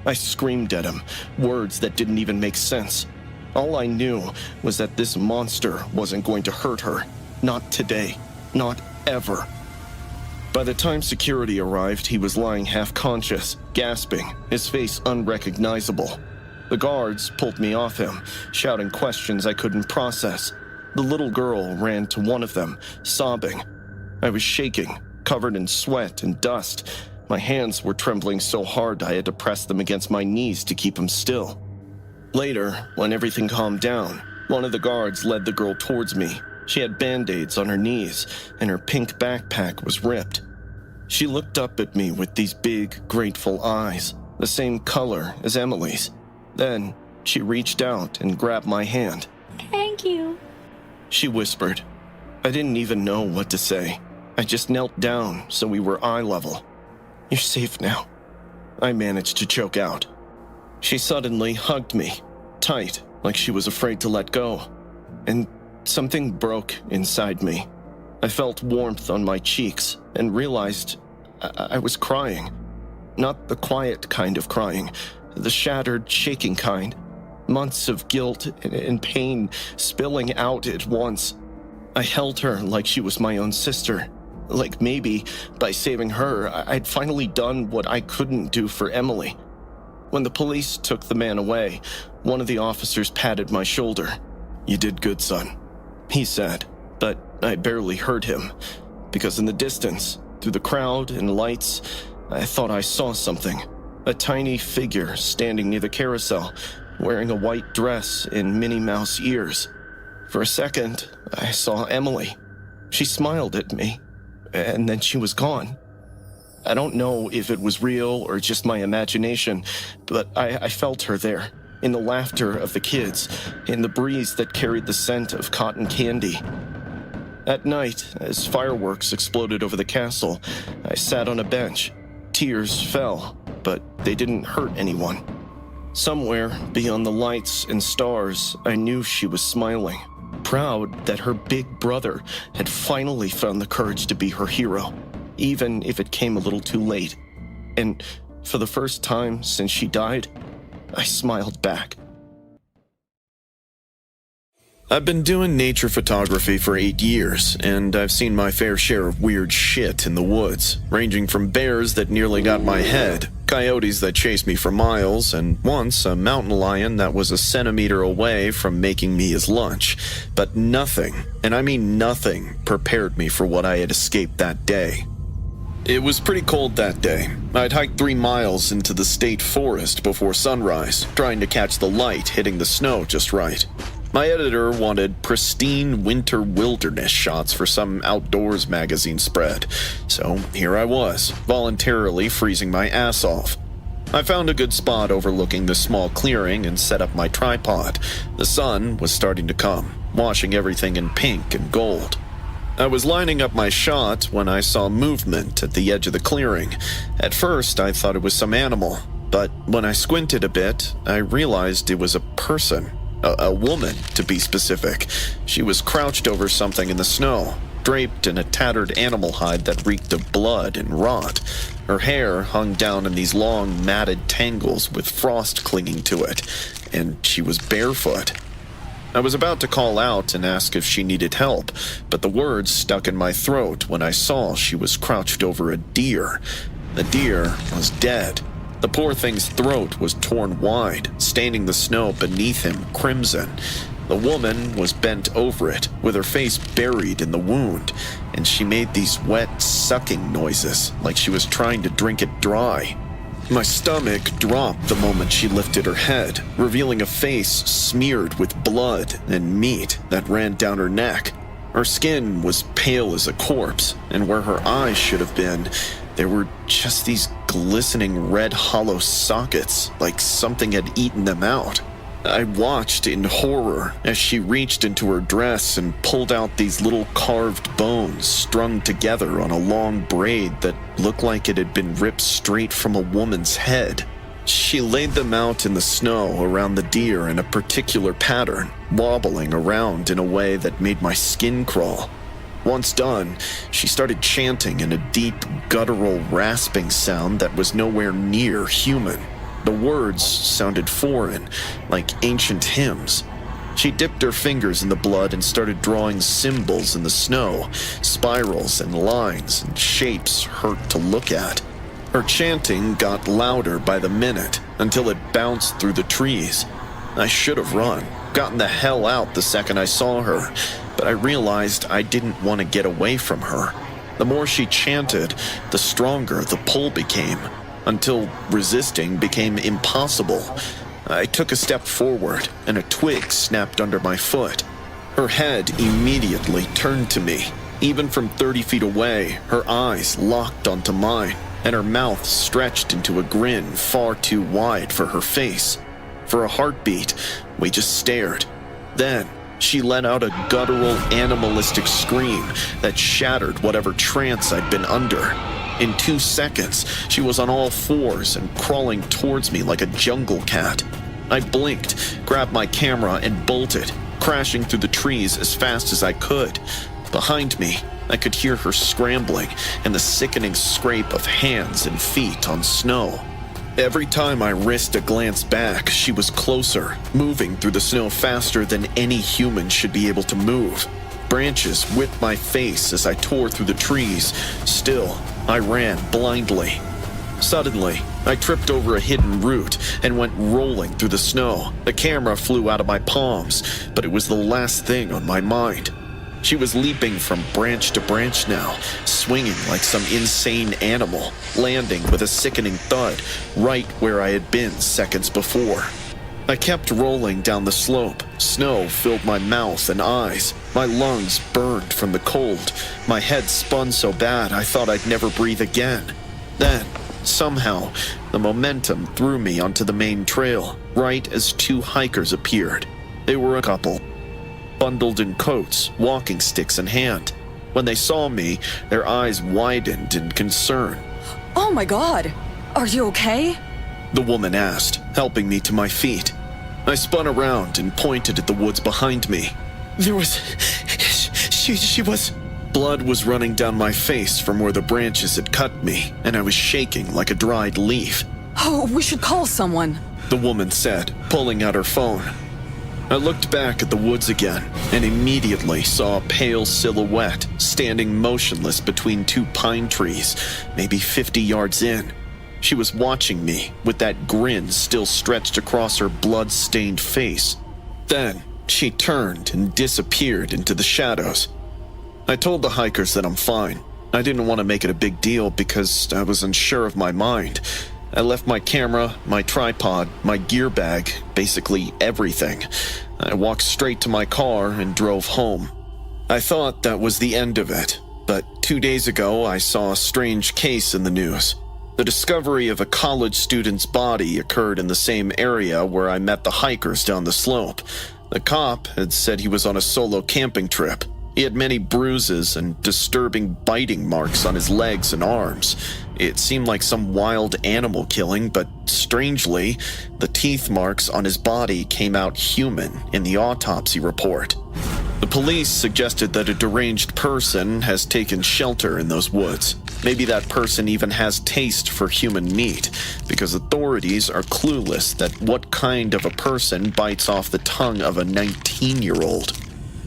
I screamed at him, words that didn't even make sense. All I knew was that this monster wasn't going to hurt her. Not today. Not ever. By the time security arrived, he was lying half-conscious, gasping, his face unrecognizable. The guards pulled me off him, shouting questions I couldn't process. The little girl ran to one of them, sobbing. I was shaking, covered in sweat and dust. My hands were trembling so hard I had to press them against my knees to keep them still. Later, when everything calmed down, one of the guards led the girl towards me. She had band-aids on her knees, and her pink backpack was ripped. She looked up at me with these big, grateful eyes, the same color as Emily's. Then, she reached out and grabbed my hand. Thank you. She whispered. I didn't even know what to say. I just knelt down so we were eye level. You're safe now, I managed to choke out. She suddenly hugged me, tight, like she was afraid to let go. And something broke inside me. I felt warmth on my cheeks and realized I was crying. Not the quiet kind of crying, the shattered, shaking kind. Months of guilt and pain spilling out at once. I held her like she was my own sister. Like maybe, by saving her, I'd finally done what I couldn't do for Emily. When the police took the man away, one of the officers patted my shoulder. "You did good, son," he said, but I barely heard him, because in the distance, through the crowd and lights, I thought I saw something. A tiny figure standing near the carousel, wearing a white dress and Minnie Mouse ears. For a second, I saw Emily. She smiled at me, and then she was gone. I don't know if it was real or just my imagination, but I felt her there, in the laughter of the kids, in the breeze that carried the scent of cotton candy. At night, as fireworks exploded over the castle, I sat on a bench. Tears fell, but they didn't hurt anyone. Somewhere beyond the lights and stars, I knew she was smiling, proud that her big brother had finally found the courage to be her hero, even if it came a little too late. And for the first time since she died, I smiled back. I've been doing nature photography for 8 years, and I've seen my fair share of weird shit in the woods, ranging from bears that nearly got my head, coyotes that chased me for miles, and once a mountain lion that was a centimeter away from making me his lunch. But nothing, and I mean nothing, prepared me for what I had escaped that day. It was pretty cold that day. I'd hiked 3 miles into the state forest before sunrise, trying to catch the light hitting the snow just right. My editor wanted pristine winter wilderness shots for some outdoors magazine spread, so here I was, voluntarily freezing my ass off. I found a good spot overlooking the small clearing and set up my tripod. The sun was starting to come, washing everything in pink and gold. I was lining up my shot when I saw movement at the edge of the clearing. At first, I thought it was some animal, but when I squinted a bit, I realized it was a person. A woman, to be specific. She was crouched over something in the snow, draped in a tattered animal hide that reeked of blood and rot. Her hair hung down in these long, matted tangles with frost clinging to it, and she was barefoot. I was about to call out and ask if she needed help, but the words stuck in my throat when I saw she was crouched over a deer. The deer was dead. The poor thing's throat was torn wide, staining the snow beneath him crimson. The woman was bent over it, with her face buried in the wound, and she made these wet, sucking noises, like she was trying to drink it dry. My stomach dropped the moment she lifted her head, revealing a face smeared with blood and meat that ran down her neck. Her skin was pale as a corpse, and where her eyes should have been, there were just these glistening red hollow sockets, like something had eaten them out. I watched in horror as she reached into her dress and pulled out these little carved bones strung together on a long braid that looked like it had been ripped straight from a woman's head. She laid them out in the snow around the deer in a particular pattern, wobbling around in a way that made my skin crawl. Once done, she started chanting in a deep, guttural, rasping sound that was nowhere near human. The words sounded foreign, like ancient hymns. She dipped her fingers in the blood and started drawing symbols in the snow, spirals and lines and shapes hurt to look at. Her chanting got louder by the minute until it bounced through the trees. I should have run, gotten the hell out the second I saw her, but I realized I didn't want to get away from her. The more she chanted, the stronger the pull became, until resisting became impossible. I took a step forward, and a twig snapped under my foot. Her head immediately turned to me. Even from 30 feet away, her eyes locked onto mine, and her mouth stretched into a grin far too wide for her face. For a heartbeat, we just stared. Then, she let out a guttural, animalistic scream that shattered whatever trance I'd been under. In 2 seconds, she was on all fours and crawling towards me like a jungle cat. I blinked, grabbed my camera, and bolted, crashing through the trees as fast as I could. Behind me, I could hear her scrambling and the sickening scrape of hands and feet on snow. Every time I risked a glance back, she was closer, moving through the snow faster than any human should be able to move. Branches whipped my face as I tore through the trees. Still, I ran blindly. Suddenly, I tripped over a hidden root and went rolling through the snow. The camera flew out of my palms, but it was the last thing on my mind. She was leaping from branch to branch now, swinging like some insane animal, landing with a sickening thud right where I had been seconds before. I kept rolling down the slope. Snow filled my mouth and eyes. My lungs burned from the cold. My head spun so bad I thought I'd never breathe again. Then, somehow, the momentum threw me onto the main trail, right as two hikers appeared. They were a couple, bundled in coats, walking sticks in hand. When they saw me, their eyes widened in concern. Oh my God! Are you okay? The woman asked, helping me to my feet. I spun around and pointed at the woods behind me. There was... She was... Blood was running down my face from where the branches had cut me, and I was shaking like a dried leaf. Oh, we should call someone, the woman said, pulling out her phone. I looked back at the woods again, and immediately saw a pale silhouette standing motionless between two pine trees, maybe 50 yards in. She was watching me, with that grin still stretched across her blood-stained face. Then, she turned and disappeared into the shadows. I told the hikers that I'm fine. I didn't want to make it a big deal because I was unsure of my mind. I left my camera, my tripod, my gear bag, basically everything. I walked straight to my car and drove home. I thought that was the end of it, but 2 days ago I saw a strange case in the news. The discovery of a college student's body occurred in the same area where I met the hikers down the slope. The cop had said he was on a solo camping trip. He had many bruises and disturbing biting marks on his legs and arms. It seemed like some wild animal killing, but strangely, the teeth marks on his body came out human in the autopsy report. The police suggested that a deranged person has taken shelter in those woods. Maybe that person even has taste for human meat, because authorities are clueless that what kind of a person bites off the tongue of a 19-year-old.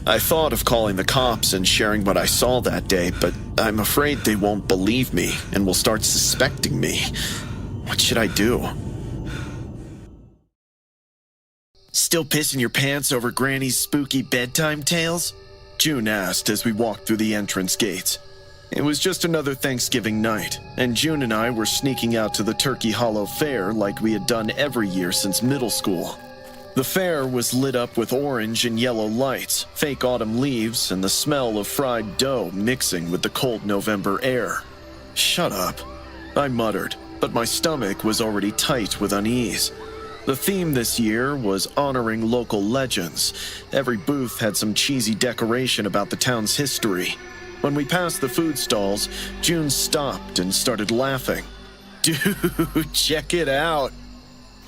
I thought of calling the cops and sharing what I saw that day, but I'm afraid they won't believe me and will start suspecting me. What should I do? Still pissing your pants over Granny's spooky bedtime tales? June asked as we walked through the entrance gates. It was just another Thanksgiving night, and June and I were sneaking out to the Turkey Hollow Fair like we had done every year since middle school. The fair was lit up with orange and yellow lights, fake autumn leaves, and the smell of fried dough mixing with the cold November air. Shut up, I muttered, but my stomach was already tight with unease. The theme this year was honoring local legends. Every booth had some cheesy decoration about the town's history. When we passed the food stalls, June stopped and started laughing. Dude, check it out.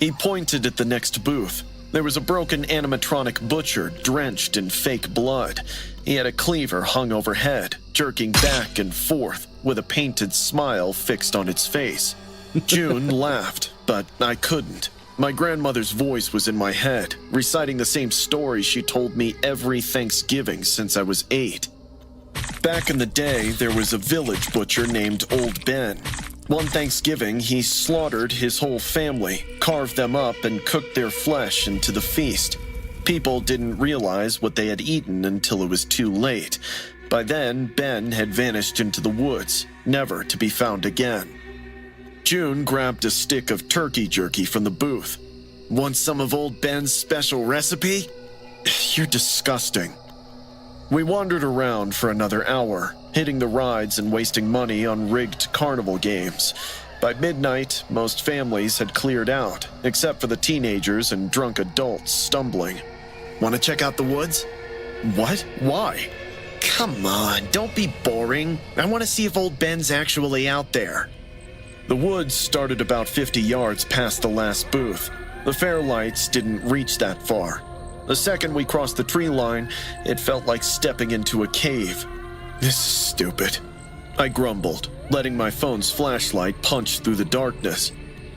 He pointed at the next booth. There was a broken animatronic butcher drenched in fake blood. He had a cleaver hung overhead, jerking back and forth with a painted smile fixed on its face. June laughed, but I couldn't. My grandmother's voice was in my head, reciting the same story she told me every Thanksgiving since I was 8. Back in the day, there was a village butcher named Old Ben. One Thanksgiving, he slaughtered his whole family, carved them up, and cooked their flesh into the feast. People didn't realize what they had eaten until it was too late. By then, Ben had vanished into the woods, never to be found again. June grabbed a stick of turkey jerky from the booth. Want some of Old Ben's special recipe? You're disgusting. We wandered around for another hour, hitting the rides and wasting money on rigged carnival games. By midnight, most families had cleared out, except for the teenagers and drunk adults stumbling. Want to check out the woods? What? Why? Come on, don't be boring. I want to see if Old Ben's actually out there. The woods started about 50 yards past the last booth. The fair lights didn't reach that far. The second we crossed the tree line, it felt like stepping into a cave. This is stupid, I grumbled, letting my phone's flashlight punch through the darkness.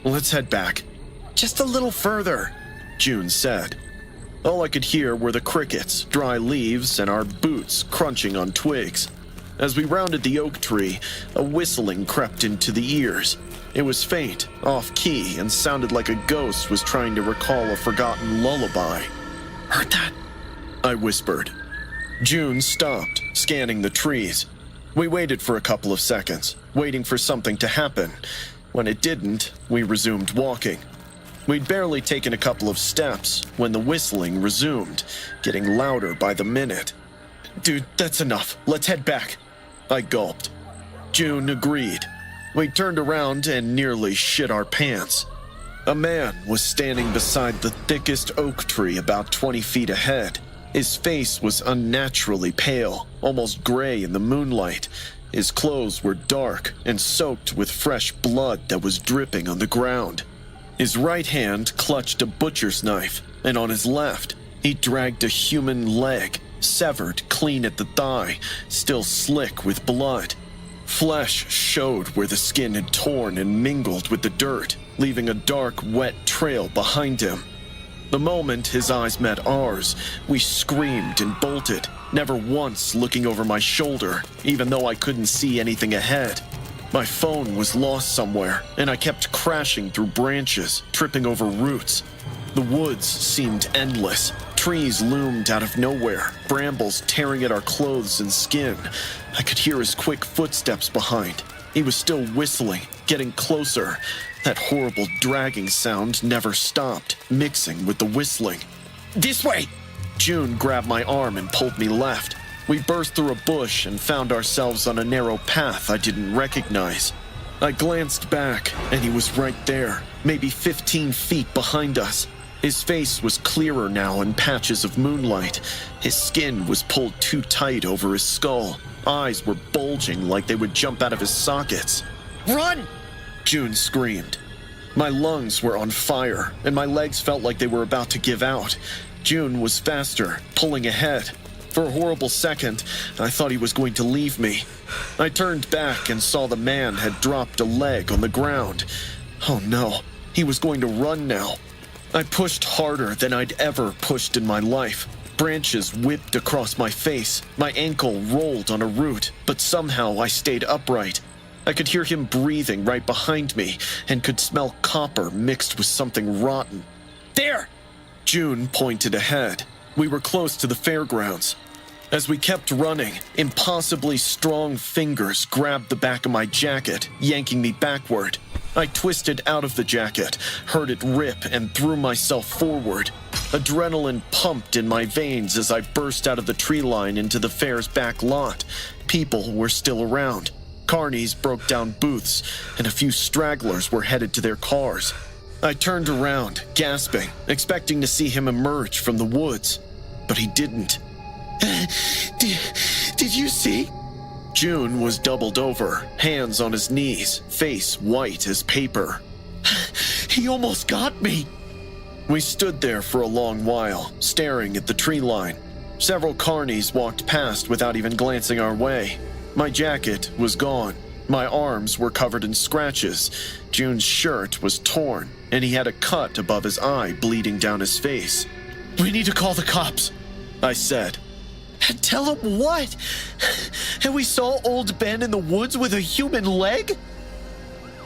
Let's head back. Just a little further, June said. All I could hear were the crickets, dry leaves, and our boots crunching on twigs. As we rounded the oak tree, a whistling crept into the ears. It was faint, off-key, and sounded like a ghost was trying to recall a forgotten lullaby. Heard that? I whispered. June stopped, scanning the trees. We waited for a couple of seconds, waiting for something to happen. When it didn't, we resumed walking. We'd barely taken a couple of steps when the whistling resumed, getting louder by the minute. Dude, that's enough. Let's head back. I gulped. June agreed. We turned around and nearly shit our pants. A man was standing beside the thickest oak tree about 20 feet ahead. His face was unnaturally pale, almost gray in the moonlight. His clothes were dark and soaked with fresh blood that was dripping on the ground. His right hand clutched a butcher's knife, and on his left, he dragged a human leg, severed clean at the thigh, still slick with blood. Flesh showed where the skin had torn and mingled with the dirt, leaving a dark, wet trail behind him. The moment his eyes met ours, we screamed and bolted, never once looking over my shoulder, even though I couldn't see anything ahead. My phone was lost somewhere, and I kept crashing through branches, tripping over roots. The woods seemed endless. Trees loomed out of nowhere, brambles tearing at our clothes and skin. I could hear his quick footsteps behind. He was still whistling, getting closer. That horrible dragging sound never stopped, mixing with the whistling. This way! June grabbed my arm and pulled me left. We burst through a bush and found ourselves on a narrow path I didn't recognize. I glanced back, and he was right there, maybe 15 feet behind us. His face was clearer now in patches of moonlight. His skin was pulled too tight over his skull. Eyes were bulging like they would jump out of his sockets. Run! June screamed. My lungs were on fire, and my legs felt like they were about to give out. June was faster, pulling ahead. For a horrible second, I thought he was going to leave me. I turned back and saw the man had dropped a leg on the ground. Oh no, he was going to run now. I pushed harder than I'd ever pushed in my life. Branches whipped across my face. My ankle rolled on a root, but somehow I stayed upright. I could hear him breathing right behind me and could smell copper mixed with something rotten. There! June pointed ahead. We were close to the fairgrounds. As we kept running, impossibly strong fingers grabbed the back of my jacket, yanking me backward. I twisted out of the jacket, heard it rip, and threw myself forward. Adrenaline pumped in my veins as I burst out of the tree line into the fair's back lot. People were still around. Carnies broke down booths, and a few stragglers were headed to their cars. I turned around, gasping, expecting to see him emerge from the woods. But he didn't. Did you see? June was doubled over, hands on his knees, face white as paper. He almost got me. We stood there for a long while, staring at the tree line. Several carnies walked past without even glancing our way. My jacket was gone. My arms were covered in scratches. June's shirt was torn, and he had a cut above his eye bleeding down his face. We need to call the cops, I said. Tell him what? And we saw old Ben in the woods with a human leg?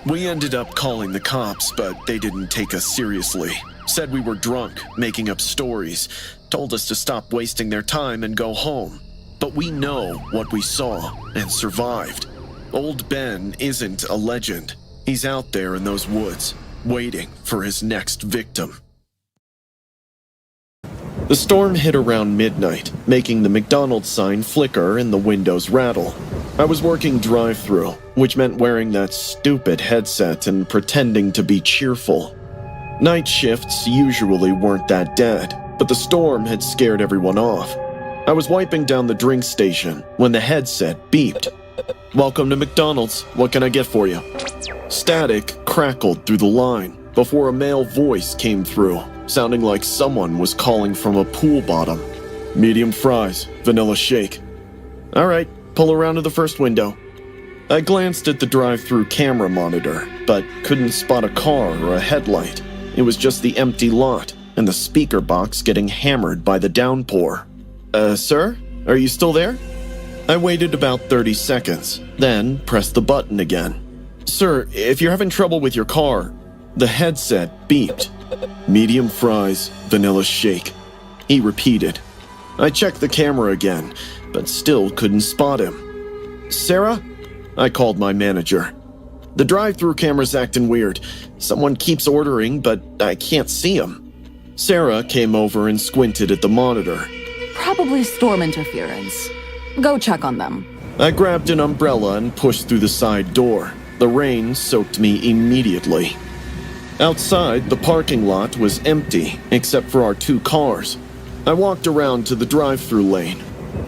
We ended up calling the cops, but they didn't take us seriously. Said we were drunk, making up stories. Told us to stop wasting their time and go home. But we know what we saw and survived. Old Ben isn't a legend. He's out there in those woods, waiting for his next victim. The storm hit around midnight, making the McDonald's sign flicker and the windows rattle. I was working drive-thru, which meant wearing that stupid headset and pretending to be cheerful. Night shifts usually weren't that dead, but the storm had scared everyone off. I was wiping down the drink station when the headset beeped. Welcome to McDonald's. What can I get for you? Static crackled through the line before a male voice came through, sounding like someone was calling from a pool bottom. Medium fries, vanilla shake. All right, pull around to the first window. I glanced at the drive-through camera monitor, but couldn't spot a car or a headlight. It was just the empty lot and the speaker box getting hammered by the downpour. Sir? Are you still there? I waited about 30 seconds, then pressed the button again. Sir, if you're having trouble with your car... The headset beeped. Medium fries, vanilla shake. He repeated. I checked the camera again, but still couldn't spot him. Sarah? I called my manager. The drive-through camera's acting weird. Someone keeps ordering, but I can't see him. Sarah came over and squinted at the monitor. Probably storm interference. Go check on them. I grabbed an umbrella and pushed through the side door. The rain soaked me immediately. Outside, the parking lot was empty, except for our 2 cars. I walked around to the drive-through lane.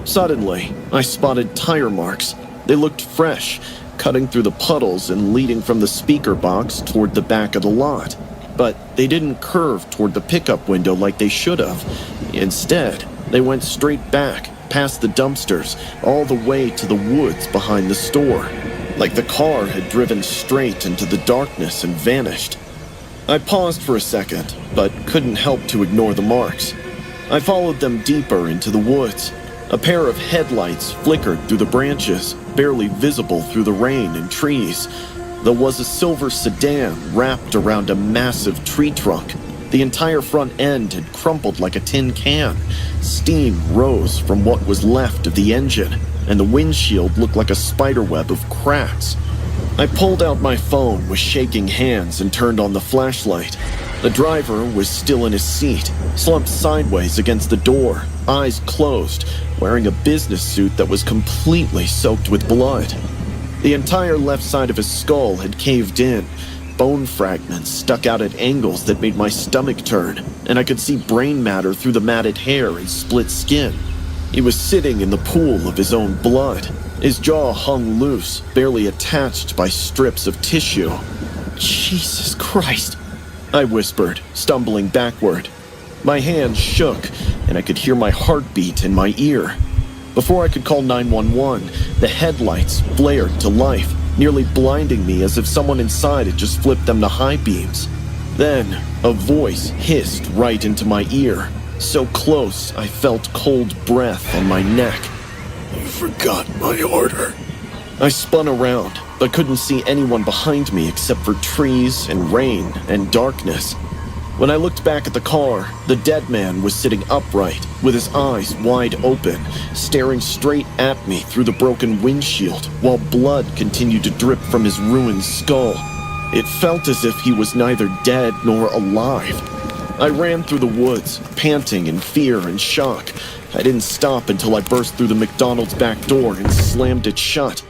Suddenly, I spotted tire marks. They looked fresh, cutting through the puddles and leading from the speaker box toward the back of the lot. But they didn't curve toward the pickup window like they should have. Instead, they went straight back, past the dumpsters, all the way to the woods behind the store. Like the car had driven straight into the darkness and vanished. I paused for a second, but couldn't help to ignore the marks. I followed them deeper into the woods. A pair of headlights flickered through the branches, barely visible through the rain and trees. There was a silver sedan wrapped around a massive tree trunk. The entire front end had crumpled like a tin can. Steam rose from what was left of the engine, and the windshield looked like a spiderweb of cracks. I pulled out my phone with shaking hands and turned on the flashlight. The driver was still in his seat, slumped sideways against the door, eyes closed, wearing a business suit that was completely soaked with blood. The entire left side of his skull had caved in. Bone fragments stuck out at angles that made my stomach turn, and I could see brain matter through the matted hair and split skin. He was sitting in the pool of his own blood. His jaw hung loose, barely attached by strips of tissue. Jesus Christ, I whispered, stumbling backward. My hands shook, and I could hear my heartbeat in my ear. Before I could call 911, the headlights flared to life, nearly blinding me as if someone inside had just flipped them to high beams. Then, a voice hissed right into my ear, so close I felt cold breath on my neck. You forgot my order. I spun around, but couldn't see anyone behind me except for trees and rain and darkness. When I looked back at the car, the dead man was sitting upright, with his eyes wide open, staring straight at me through the broken windshield, while blood continued to drip from his ruined skull. It felt as if he was neither dead nor alive. I ran through the woods, panting in fear and shock. I didn't stop until I burst through the McDonald's back door and slammed it shut.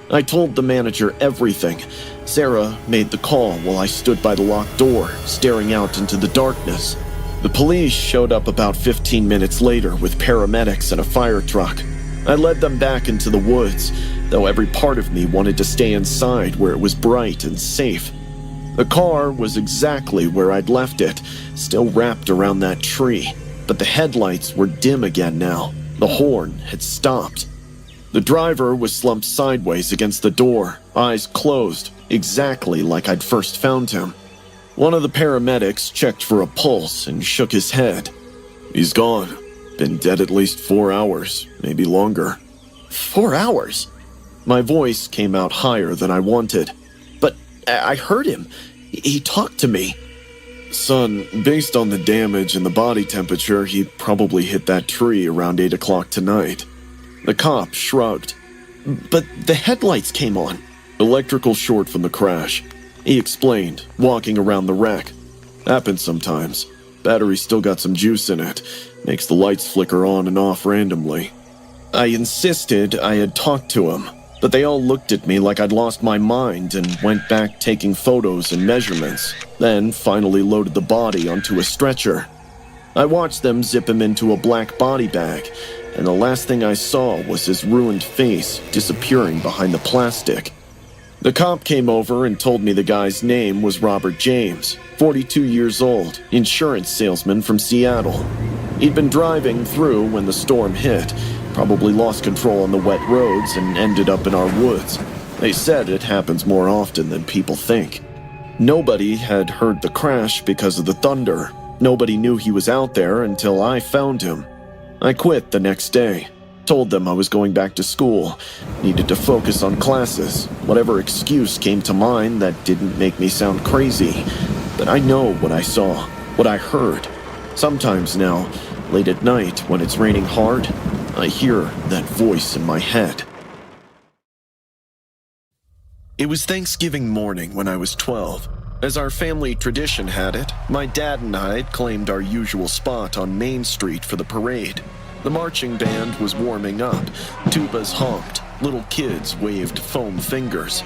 I told the manager everything. Sarah made the call while I stood by the locked door, staring out into the darkness. The police showed up about 15 minutes later with paramedics and a fire truck. I led them back into the woods, though every part of me wanted to stay inside where it was bright and safe. The car was exactly where I'd left it, still wrapped around that tree. But the headlights were dim again now. The horn had stopped. The driver was slumped sideways against the door, eyes closed, exactly like I'd first found him. One of the paramedics checked for a pulse and shook his head. He's gone. Been dead at least 4 hours, maybe longer. 4 hours? My voice came out higher than I wanted. But I heard him. He talked to me. Son, based on the damage and the body temperature, he probably hit that tree around 8 o'clock tonight. The cop shrugged. But the headlights came on. Electrical short from the crash, he explained, walking around the wreck. Happens sometimes. Battery's still got some juice in it. Makes the lights flicker on and off randomly. I insisted I had talked to him, but they all looked at me like I'd lost my mind and went back taking photos and measurements, then finally loaded the body onto a stretcher. I watched them zip him into a black body bag, and the last thing I saw was his ruined face disappearing behind the plastic. The cop came over and told me the guy's name was Robert James, 42 years old, insurance salesman from Seattle. He'd been driving through when the storm hit, Probably lost control on the wet roads and ended up in our woods. They said it happens more often than people think. Nobody had heard the crash because of the thunder. Nobody knew he was out there until I found him. I quit the next day. Told them I was going back to school, needed to focus on classes, whatever excuse came to mind that didn't make me sound crazy. But I know what I saw, what I heard. Sometimes now, late at night when it's raining hard, I hear that voice in my head. It was Thanksgiving morning when I was 12. As our family tradition had it, my dad and I had claimed our usual spot on Main Street for the parade. The marching band was warming up, tubas honked, little kids waved foam fingers.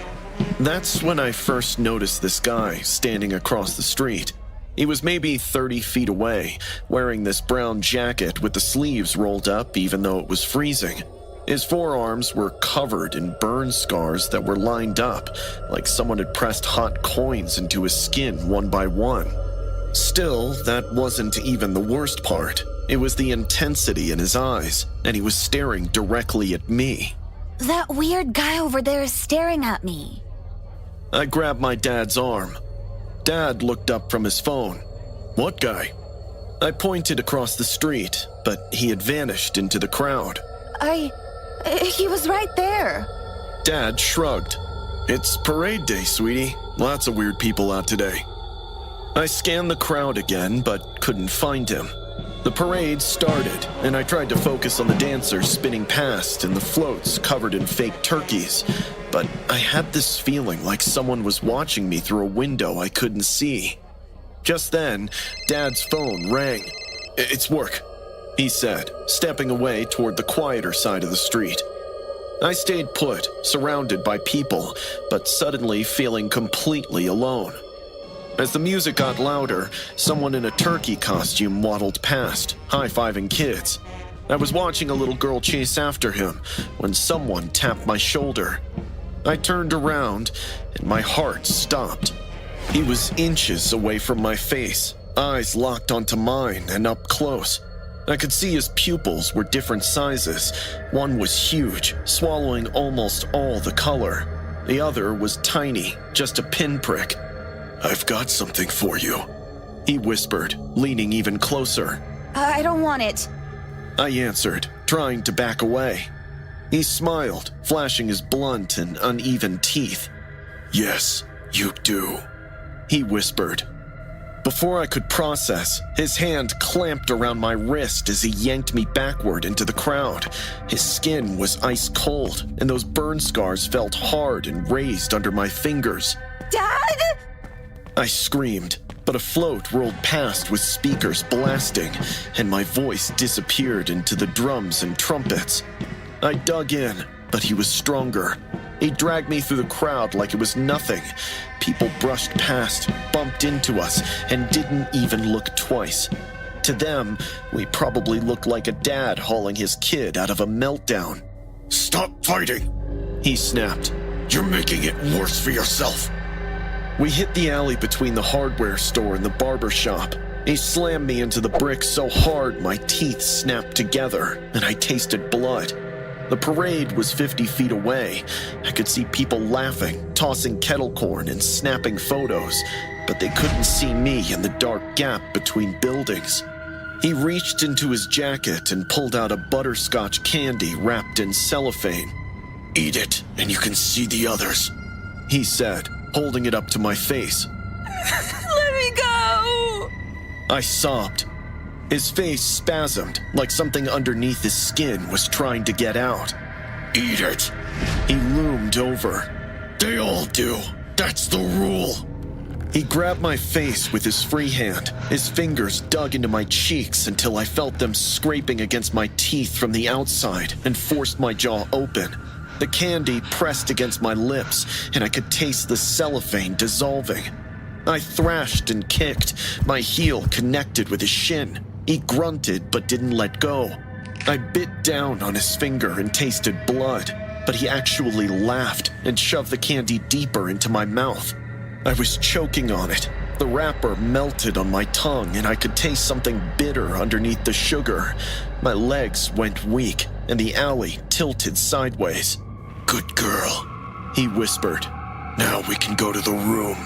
That's when I first noticed this guy standing across the street. He was maybe 30 feet away, wearing this brown jacket with the sleeves rolled up even though it was freezing. His forearms were covered in burn scars that were lined up, like someone had pressed hot coins into his skin one by one. Still, that wasn't even the worst part. It was the intensity in his eyes, and he was staring directly at me. That weird guy over there is staring at me. I grabbed my dad's arm. Dad looked up from his phone. What guy? I pointed across the street, but he had vanished into the crowd. He was right there. Dad shrugged. It's parade day, sweetie. Lots of weird people out today. I scanned the crowd again, but couldn't find him. The parade started, and I tried to focus on the dancers spinning past and the floats covered in fake turkeys, but I had this feeling like someone was watching me through a window I couldn't see. Just then, Dad's phone rang. It's work, he said, stepping away toward the quieter side of the street. I stayed put, surrounded by people, but suddenly feeling completely alone. As the music got louder, someone in a turkey costume waddled past, high-fiving kids. I was watching a little girl chase after him when someone tapped my shoulder. I turned around, and my heart stopped. He was inches away from my face, eyes locked onto mine and up close. I could see his pupils were different sizes. One was huge, swallowing almost all the color. The other was tiny, just a pinprick. I've got something for you, he whispered, leaning even closer. I don't want it. I answered, trying to back away. He smiled, flashing his blunt and uneven teeth. Yes, you do, he whispered. Before I could process, his hand clamped around my wrist as he yanked me backward into the crowd. His skin was ice cold, and those burn scars felt hard and raised under my fingers. Dad! I screamed, but a float rolled past with speakers blasting, and my voice disappeared into the drums and trumpets. I dug in, but he was stronger. He dragged me through the crowd like it was nothing. People brushed past, bumped into us, and didn't even look twice. To them, we probably looked like a dad hauling his kid out of a meltdown. Stop fighting, he snapped. You're making it worse for yourself. We hit the alley between the hardware store and the barber shop. He slammed me into the brick so hard my teeth snapped together, and I tasted blood. The parade was 50 feet away. I could see people laughing, tossing kettle corn, and snapping photos, but they couldn't see me in the dark gap between buildings. He reached into his jacket and pulled out a butterscotch candy wrapped in cellophane. Eat it, and you can see the others, he said, holding it up to my face. Let me go! I sobbed. His face spasmed, like something underneath his skin was trying to get out. Eat it! He loomed over. They all do. That's the rule. He grabbed my face with his free hand. His fingers dug into my cheeks until I felt them scraping against my teeth from the outside and forced my jaw open. The candy pressed against my lips, and I could taste the cellophane dissolving. I thrashed and kicked. My heel connected with his shin. He grunted but didn't let go. I bit down on his finger and tasted blood, but he actually laughed and shoved the candy deeper into my mouth. I was choking on it, The wrapper melted on my tongue, and I could taste something bitter underneath the sugar. My legs went weak, and the alley tilted sideways. "Good girl," he whispered. "Now we can go to the room."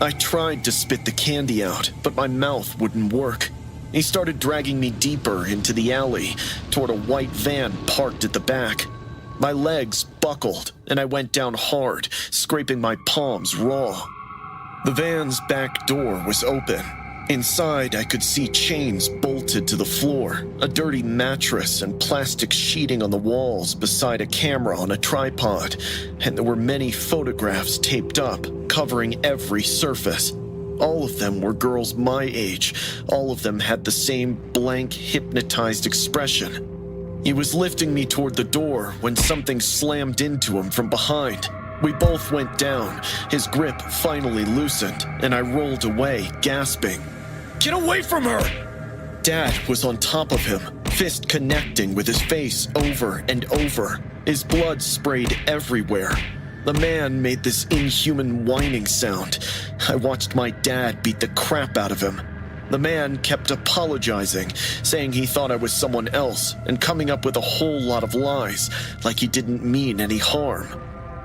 I tried to spit the candy out, but my mouth wouldn't work. He started dragging me deeper into the alley, toward a white van parked at the back. My legs buckled, and I went down hard, scraping my palms raw. The van's back door was open. Inside, I could see chains bolted to the floor, a dirty mattress and plastic sheeting on the walls beside a camera on a tripod, and there were many photographs taped up, covering every surface. All of them were girls my age. All of them had the same blank, hypnotized expression. He was lifting me toward the door when something slammed into him from behind. We both went down. His grip finally loosened, and I rolled away, gasping. "Get away from her!" Dad was on top of him, fist connecting with his face over and over. His blood sprayed everywhere. The man made this inhuman whining sound. I watched my dad beat the crap out of him. The man kept apologizing, saying he thought I was someone else, and coming up with a whole lot of lies, like he didn't mean any harm.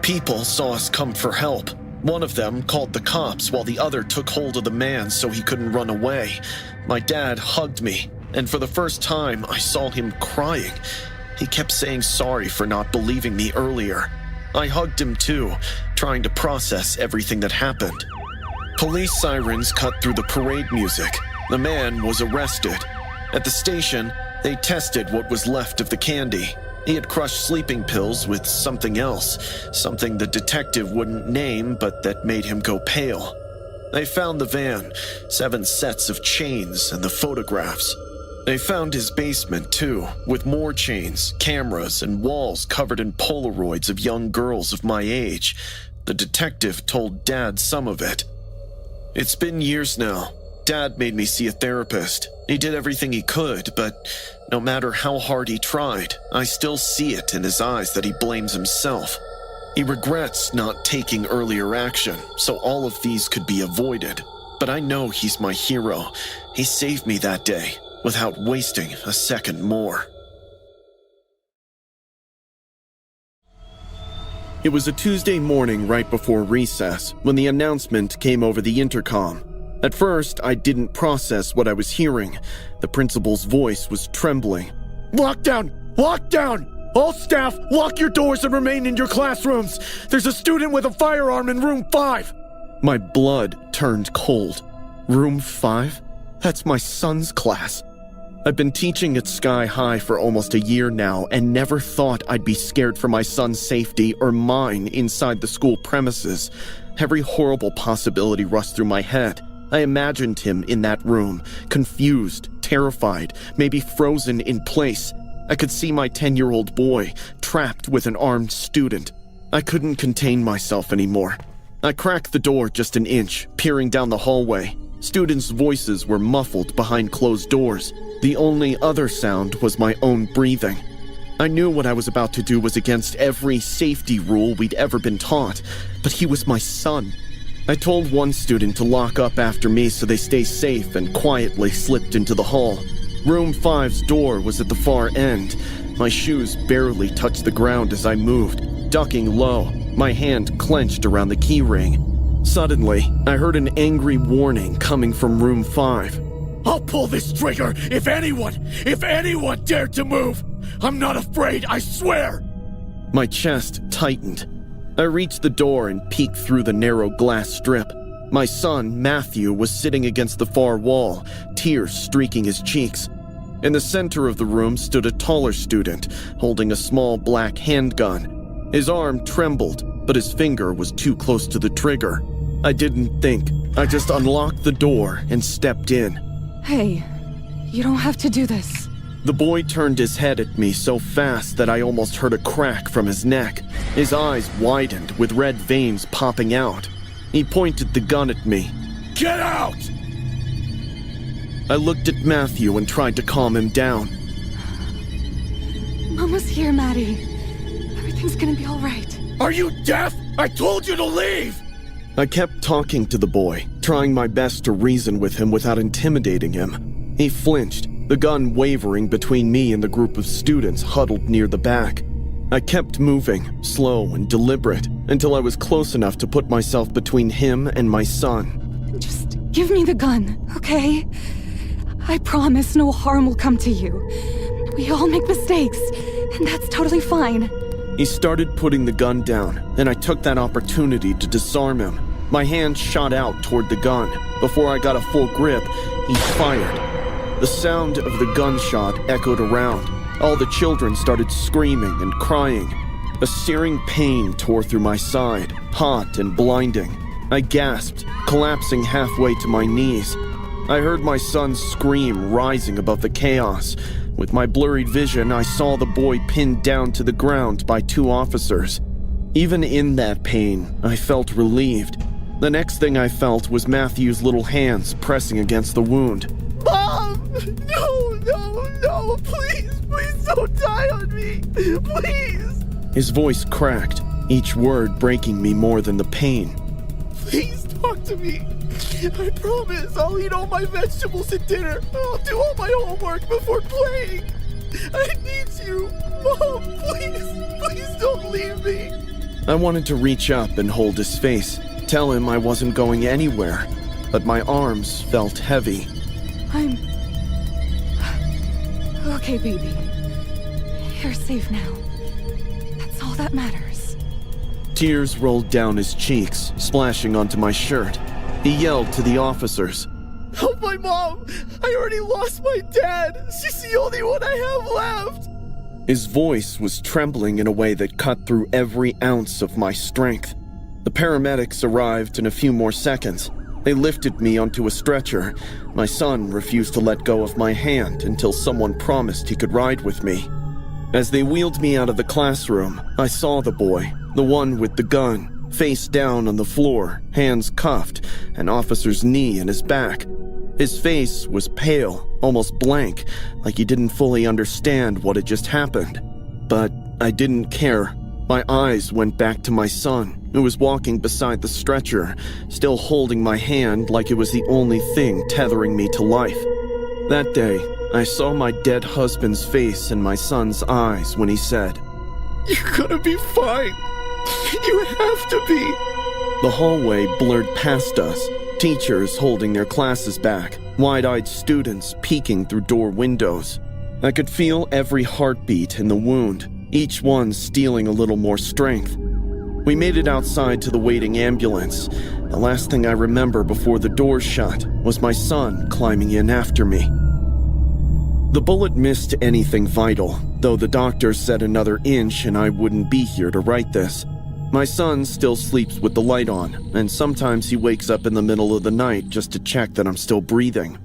People saw us come for help. One of them called the cops while the other took hold of the man so he couldn't run away. My dad hugged me, and for the first time I saw him crying. He kept saying sorry for not believing me earlier. I hugged him too, trying to process everything that happened. Police sirens cut through the parade music. The man was arrested. At the station, they tested what was left of the candy. He had crushed sleeping pills with something else, something the detective wouldn't name but that made him go pale. They found the van, 7 sets of chains, and the photographs. They found his basement too, with more chains, cameras, and walls covered in Polaroids of young girls of my age. The detective told Dad some of it. It's been years now. Dad made me see a therapist. He did everything he could, but no matter how hard he tried, I still see it in his eyes that he blames himself. He regrets not taking earlier action, so all of these could be avoided. But I know he's my hero. He saved me that day, without wasting a second more. It was a Tuesday morning right before recess when the announcement came over the intercom. At first, I didn't process what I was hearing. The principal's voice was trembling. "Lockdown! Lockdown! All staff, lock your doors and remain in your classrooms! There's a student with a firearm in room 5! My blood turned cold. Room 5? That's my son's class. I've been teaching at Sky High for almost a year now and never thought I'd be scared for my son's safety or mine inside the school premises. Every horrible possibility rushed through my head. I imagined him in that room, confused, terrified, maybe frozen in place. I could see my 10-year-old boy, trapped with an armed student. I couldn't contain myself anymore. I cracked the door just an inch, peering down the hallway. Students' voices were muffled behind closed doors. The only other sound was my own breathing. I knew what I was about to do was against every safety rule we'd ever been taught, but he was my son. I told one student to lock up after me so they stay safe and quietly slipped into the hall. Room 5's door was at the far end. My shoes barely touched the ground as I moved, ducking low, my hand clenched around the key ring. Suddenly, I heard an angry warning coming from room 5. "I'll pull this trigger if anyone dared to move! I'm not afraid, I swear!" My chest tightened. I reached the door and peeked through the narrow glass strip. My son, Matthew, was sitting against the far wall, tears streaking his cheeks. In the center of the room stood a taller student, holding a small black handgun. His arm trembled, but his finger was too close to the trigger. I didn't think. I just unlocked the door and stepped in. Hey, you don't have to do this. The boy turned his head at me so fast that I almost heard a crack from his neck. His eyes widened with red veins popping out. He pointed the gun at me. "Get out!" I looked at Matthew and tried to calm him down. Mama's here, Maddie. Everything's gonna be all right. "Are you deaf? I told you to leave!" I kept talking to the boy, trying my best to reason with him without intimidating him. He flinched, the gun wavering between me and the group of students huddled near the back. I kept moving, slow and deliberate, until I was close enough to put myself between him and my son. Just give me the gun, okay? I promise no harm will come to you. We all make mistakes, and that's totally fine. He started putting the gun down, and I took that opportunity to disarm him. My hand shot out toward the gun. Before I got a full grip, he fired. The sound of the gunshot echoed around. All the children started screaming and crying. A searing pain tore through my side, hot and blinding. I gasped, collapsing halfway to my knees. I heard my son's scream rising above the chaos. With my blurred vision, I saw the boy pinned down to the ground by 2 officers. Even in that pain, I felt relieved. The next thing I felt was Matthew's little hands pressing against the wound. Mom! No, please don't die on me! Please! His voice cracked, each word breaking me more than the pain. Please talk to me. I promise I'll eat all my vegetables at dinner. I'll do all my homework before playing. I need you. Mom, please don't leave me. I wanted to reach up and hold his face, tell him I wasn't going anywhere, but my arms felt heavy. I'm... Okay, baby. You're safe now. That's all that matters. Tears rolled down his cheeks, splashing onto my shirt. He yelled to the officers. Help my mom! I already lost my dad! She's the only one I have left! His voice was trembling in a way that cut through every ounce of my strength. The paramedics arrived in a few more seconds. They lifted me onto a stretcher. My son refused to let go of my hand until someone promised he could ride with me. As they wheeled me out of the classroom, I saw the boy, the one with the gun, face down on the floor, hands cuffed, an officer's knee in his back. His face was pale, almost blank, like he didn't fully understand what had just happened. But I didn't care. My eyes went back to my son, who was walking beside the stretcher, still holding my hand like it was the only thing tethering me to life. That day, I saw my dead husband's face in my son's eyes when he said, "You're gonna be fine. You have to be." The hallway blurred past us, teachers holding their classes back, wide-eyed students peeking through door windows. I could feel every heartbeat in the wound, each one stealing a little more strength. We made it outside to the waiting ambulance. The last thing I remember before the doors shut was my son climbing in after me. The bullet missed anything vital, though the doctor said another inch and I wouldn't be here to write this. My son still sleeps with the light on, and sometimes he wakes up in the middle of the night just to check that I'm still breathing.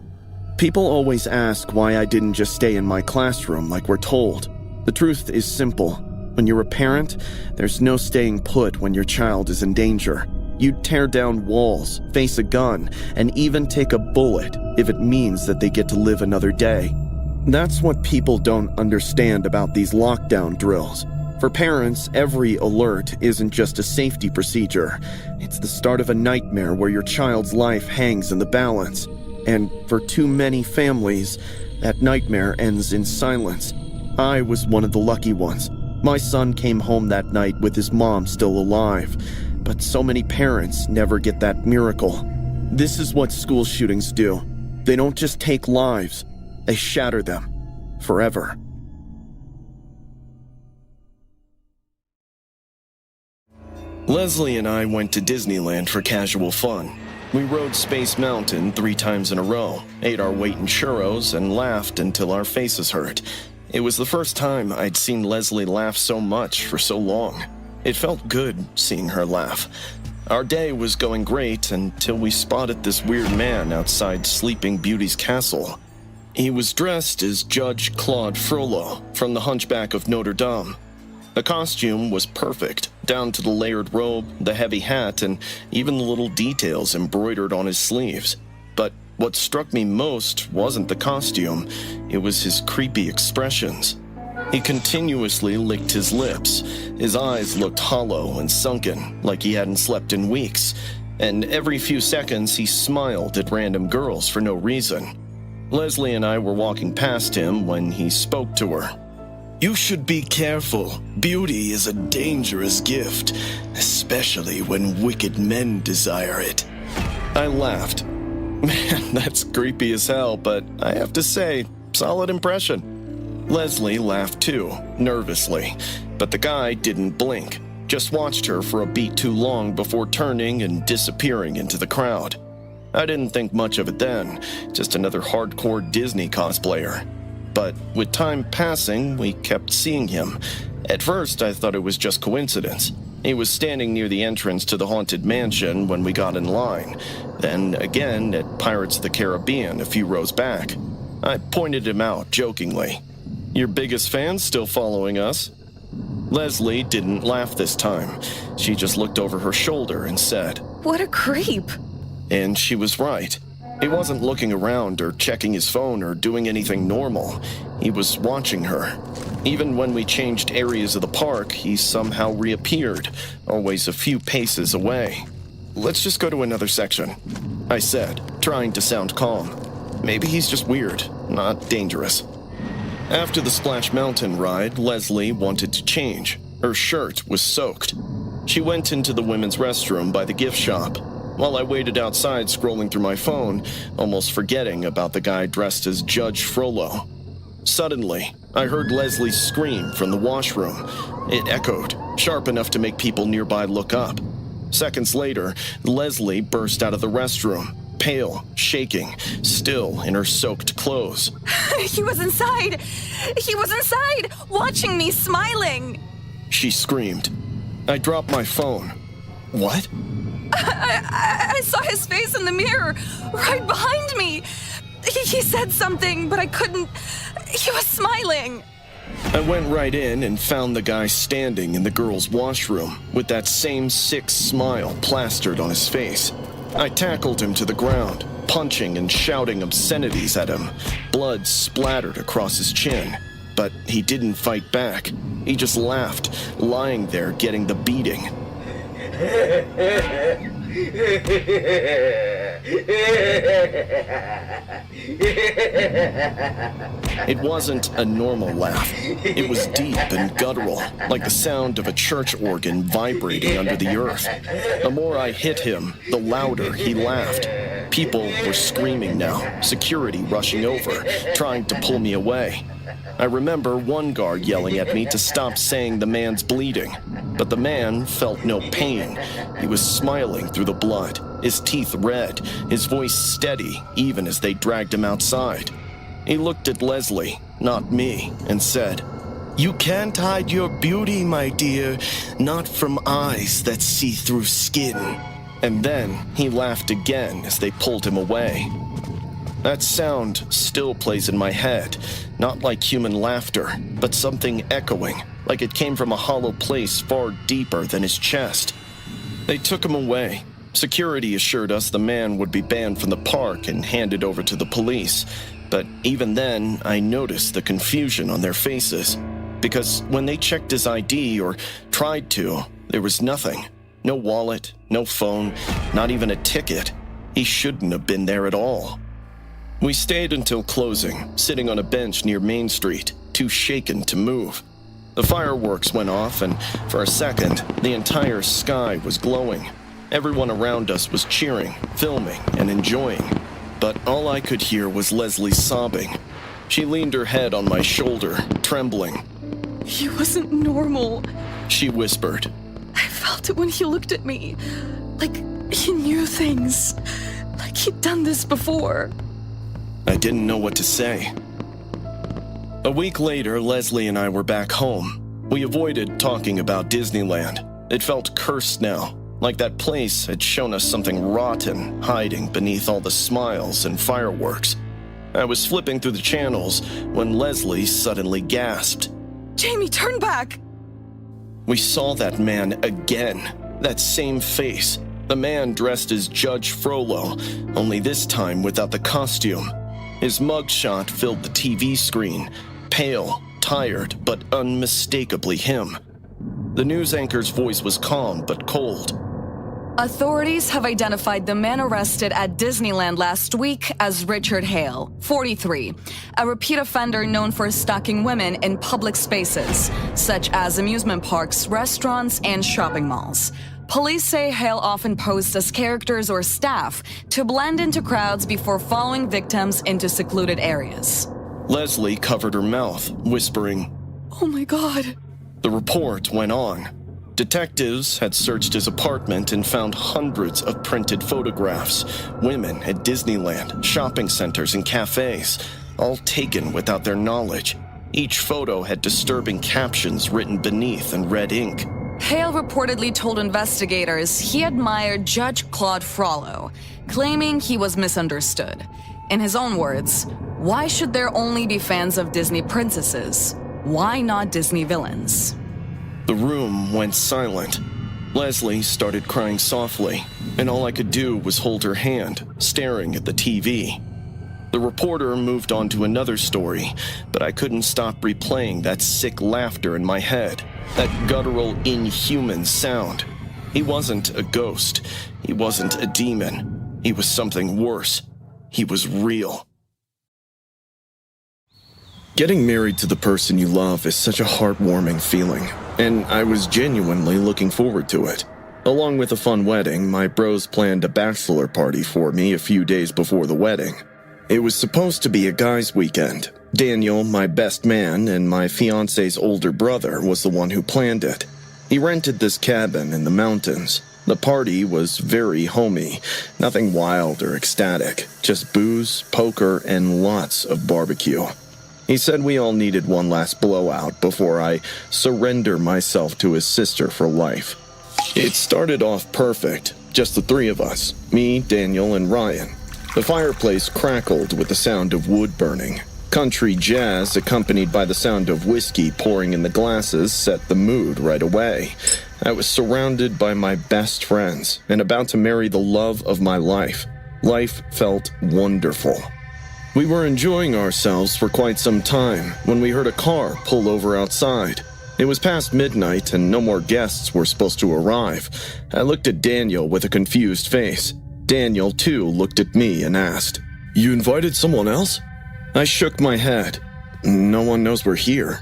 People always ask why I didn't just stay in my classroom like we're told. The truth is simple. When you're a parent, there's no staying put when your child is in danger. You'd tear down walls, face a gun, and even take a bullet if it means that they get to live another day. That's what people don't understand about these lockdown drills. For parents, every alert isn't just a safety procedure. It's the start of a nightmare where your child's life hangs in the balance. And for too many families, that nightmare ends in silence. I was one of the lucky ones. My son came home that night with his mom still alive. But so many parents never get that miracle. This is what school shootings do. They don't just take lives, they shatter them forever. Leslie and I went to Disneyland for casual fun. We rode Space Mountain 3 times in a row, ate our weight in churros, and laughed until our faces hurt. It was the first time I'd seen Leslie laugh so much for so long. It felt good seeing her laugh. Our day was going great until we spotted this weird man outside Sleeping Beauty's castle. He was dressed as Judge Claude Frollo from The Hunchback of Notre Dame. The costume was perfect, down to the layered robe, the heavy hat, and even the little details embroidered on his sleeves. But what struck me most wasn't the costume, it was his creepy expressions. He continuously licked his lips. His eyes looked hollow and sunken, like he hadn't slept in weeks. and every few seconds he smiled at random girls for no reason. Leslie and I were walking past him when he spoke to her. You should be careful. Beauty is a dangerous gift, especially when wicked men desire it. I laughed. Man, that's creepy as hell, but I have to say, solid impression. Leslie laughed too, nervously, but the guy didn't blink, just watched her for a beat too long before turning and disappearing into the crowd. I didn't think much of it then, just another hardcore Disney cosplayer. But with time passing, we kept seeing him. At first, I thought it was just coincidence. He was standing near the entrance to the haunted mansion when we got in line, then again at Pirates of the Caribbean a few rows back. I pointed him out jokingly. Your biggest fan's still following us? Leslie didn't laugh this time. She just looked over her shoulder and said, What a creep. And she was right. He wasn't looking around or checking his phone or doing anything normal. He was watching her. Even when we changed areas of the park, he somehow reappeared, always a few paces away. Let's just go to another section, I said, trying to sound calm. Maybe he's just weird, not dangerous. After the Splash Mountain ride, Leslie wanted to change. Her shirt was soaked. She went into the women's restroom by the gift shop, while I waited outside scrolling through my phone, almost forgetting about the guy dressed as Judge Frollo. Suddenly, I heard Leslie scream from the washroom. It echoed, sharp enough to make people nearby look up. Seconds later, Leslie burst out of the restroom, pale, shaking, still in her soaked clothes. He was inside! He was inside! Watching me, smiling! She screamed. I dropped my phone. What? I saw his face in the mirror, right behind me. He said something, but I couldn't. He was smiling. I went right in and found the guy standing in the girls' washroom with that same sick smile plastered on his face. I tackled him to the ground, punching and shouting obscenities at him. Blood splattered across his chin, but he didn't fight back. He just laughed, lying there getting the beating. It wasn't a normal laugh. It was deep and guttural, like the sound of a church organ vibrating under the earth. The more I hit him, the louder he laughed. People were screaming now, security rushing over, trying to pull me away. I remember one guard yelling at me to stop saying the man's bleeding, but the man felt no pain. He was smiling through the blood, his teeth red, his voice steady even as they dragged him outside. He looked at Leslie, not me, and said, You can't hide your beauty, my dear, not from eyes that see through skin. And then he laughed again as they pulled him away. That sound still plays in my head, not like human laughter, but something echoing, like it came from a hollow place far deeper than his chest. They took him away. Security assured us the man would be banned from the park and handed over to the police, but even then I noticed the confusion on their faces, because when they checked his ID or tried to, there was nothing. No wallet, no phone, not even a ticket. He shouldn't have been there at all. We stayed until closing, sitting on a bench near Main Street, too shaken to move. The fireworks went off, and for a second, the entire sky was glowing. Everyone around us was cheering, filming, and enjoying. But all I could hear was Leslie sobbing. She leaned her head on my shoulder, trembling. He wasn't normal. She whispered. I felt it when he looked at me. Like he knew things. Like he'd done this before. I didn't know what to say. A week later, Leslie and I were back home. We avoided talking about Disneyland. It felt cursed now, like that place had shown us something rotten hiding beneath all the smiles and fireworks. I was flipping through the channels when Leslie suddenly gasped. Jamie, turn back! We saw that man again, that same face. The man dressed as Judge Frollo, only this time without the costume. His mugshot filled the TV screen, pale, tired, but unmistakably him. The news anchor's voice was calm but cold. Authorities have identified the man arrested at Disneyland last week as Richard Hale, 43, a repeat offender known for stalking women in public spaces, such as amusement parks, restaurants, and shopping malls. Police say Hale often posed as characters or staff to blend into crowds before following victims into secluded areas. Leslie covered her mouth, whispering, Oh my god. The report went on. Detectives had searched his apartment and found hundreds of printed photographs. Women at Disneyland, shopping centers, and cafes, all taken without their knowledge. Each photo had disturbing captions written beneath in red ink. Hale reportedly told investigators he admired Judge Claude Frollo, claiming he was misunderstood. In his own words, why should there only be fans of Disney princesses? Why not Disney villains? The room went silent. Leslie started crying softly, and all I could do was hold her hand, staring at the TV. The reporter moved on to another story, but I couldn't stop replaying that sick laughter in my head, that guttural, inhuman sound. He wasn't a ghost. He wasn't a demon. He was something worse. He was real. Getting married to the person you love is such a heartwarming feeling, and I was genuinely looking forward to it. Along with a fun wedding, my bros planned a bachelor party for me a few days before the wedding. It was supposed to be a guy's weekend. Daniel, my best man, and my fiance's older brother was the one who planned it. He rented this cabin in the mountains. The party was very homey, nothing wild or ecstatic, just booze, poker, and lots of barbecue. He said we all needed one last blowout before I surrender myself to his sister for life. It started off perfect, just the three of us, me, Daniel, and Ryan. The fireplace crackled with the sound of wood burning. Country jazz, accompanied by the sound of whiskey pouring in the glasses, set the mood right away. I was surrounded by my best friends and about to marry the love of my life. Life felt wonderful. We were enjoying ourselves for quite some time when we heard a car pull over outside. It was past midnight and no more guests were supposed to arrive. I looked at Daniel with a confused face. Daniel, too, looked at me and asked, "You invited someone else?" I shook my head. No one knows we're here.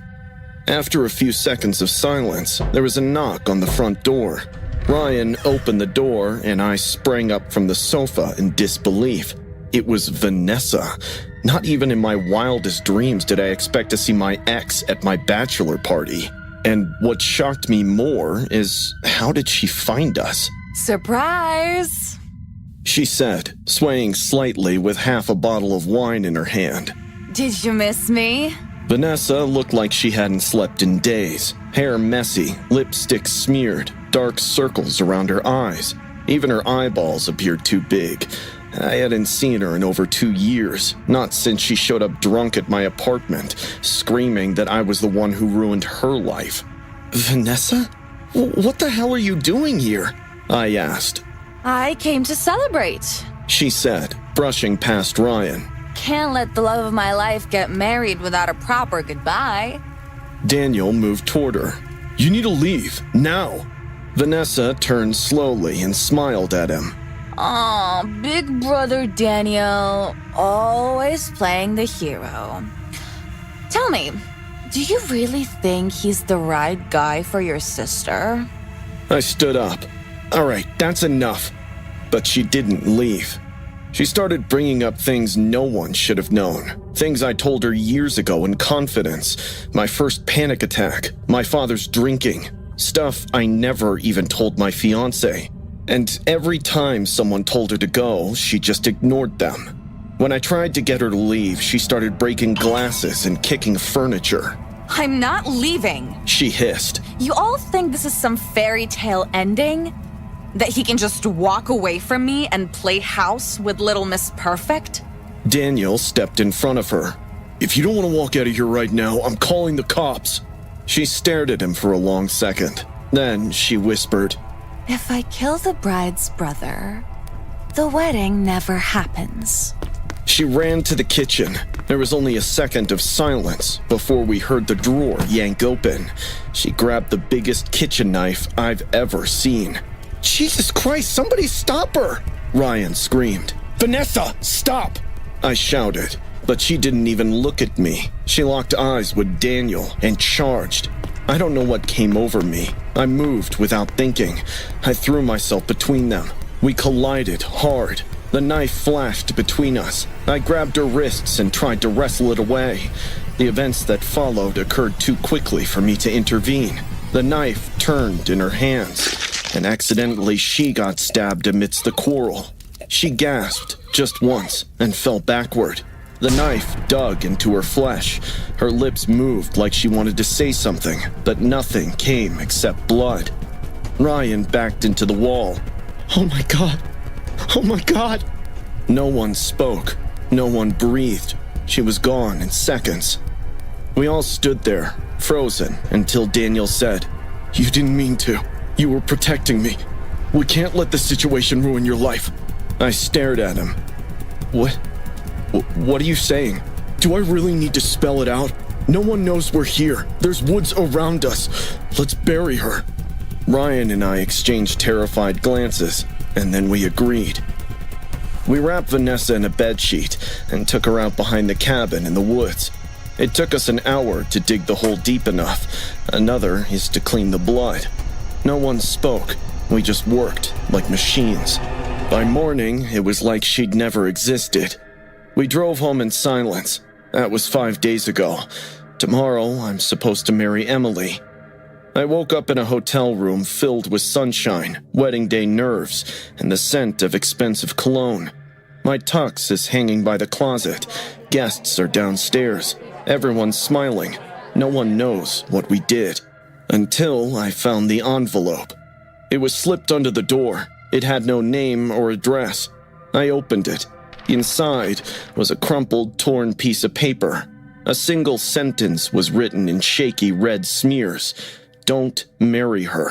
After a few seconds of silence, there was a knock on the front door. Ryan opened the door and I sprang up from the sofa in disbelief. It was Vanessa. Not even in my wildest dreams did I expect to see my ex at my bachelor party. And what shocked me more is, how did she find us? Surprise! She said, swaying slightly with half a bottle of wine in her hand. Did you miss me? Vanessa looked like she hadn't slept in days. Hair messy, lipstick smeared, dark circles around her eyes. Even her eyeballs appeared too big. I hadn't seen her in over 2 years, not since she showed up drunk at my apartment, screaming that I was the one who ruined her life. Vanessa? What the hell are you doing here? I asked. I came to celebrate. She said, brushing past Ryan. Can't let the love of my life get married without a proper goodbye. Daniel moved toward her. You need to leave, now. Vanessa turned slowly and smiled at him. Aw, big brother Daniel, always playing the hero. Tell me, do you really think he's the right guy for your sister? I stood up. All right, that's enough. But she didn't leave. She started bringing up things no one should have known. Things I told her years ago in confidence. My first panic attack, my father's drinking. Stuff I never even told my fiancé. And every time someone told her to go, she just ignored them. When I tried to get her to leave, she started breaking glasses and kicking furniture. I'm not leaving, She hissed. You all think this is some fairy tale ending? That he can just walk away from me and play house with Little Miss Perfect? Daniel stepped in front of her. If you don't want to walk out of here right now, I'm calling the cops. She stared at him for a long second. Then she whispered, If I kill the bride's brother, the wedding never happens. She ran to the kitchen. There was only a second of silence before we heard the drawer yank open. She grabbed the biggest kitchen knife I've ever seen. Jesus Christ, somebody stop her! Ryan screamed. Vanessa, stop! I shouted, but she didn't even look at me. She locked eyes with Daniel and charged. I don't know what came over me. I moved without thinking. I threw myself between them. We collided hard. The knife flashed between us. I grabbed her wrists and tried to wrestle it away. The events that followed occurred too quickly for me to intervene. The knife turned in her hands, and accidentally she got stabbed amidst the quarrel. She gasped just once and fell backward. The knife dug into her flesh. Her lips moved like she wanted to say something, but nothing came except blood. Ryan backed into the wall. Oh my God! Oh my God! No one spoke. No one breathed. She was gone in seconds. We all stood there, frozen, until Daniel said, "You didn't mean to. You were protecting me. We can't let this situation ruin your life." I stared at him. What are you saying? Do I really need to spell it out? No one knows we're here. There's woods around us. Let's bury her. Ryan and I exchanged terrified glances, and then we agreed. We wrapped Vanessa in a bedsheet and took her out behind the cabin in the woods. It took us an hour to dig the hole deep enough. Another is to clean the blood. No one spoke. We just worked like machines. By morning, it was like she'd never existed. We drove home in silence. That was 5 days ago. Tomorrow, I'm supposed to marry Emily. I woke up in a hotel room filled with sunshine, wedding day nerves, and the scent of expensive cologne. My tux is hanging by the closet. Guests are downstairs. Everyone's smiling. No one knows what we did. Until I found the envelope. It was slipped under the door. It had no name or address. I opened it. Inside was a crumpled, torn piece of paper. A single sentence was written in shaky red smears. Don't marry her.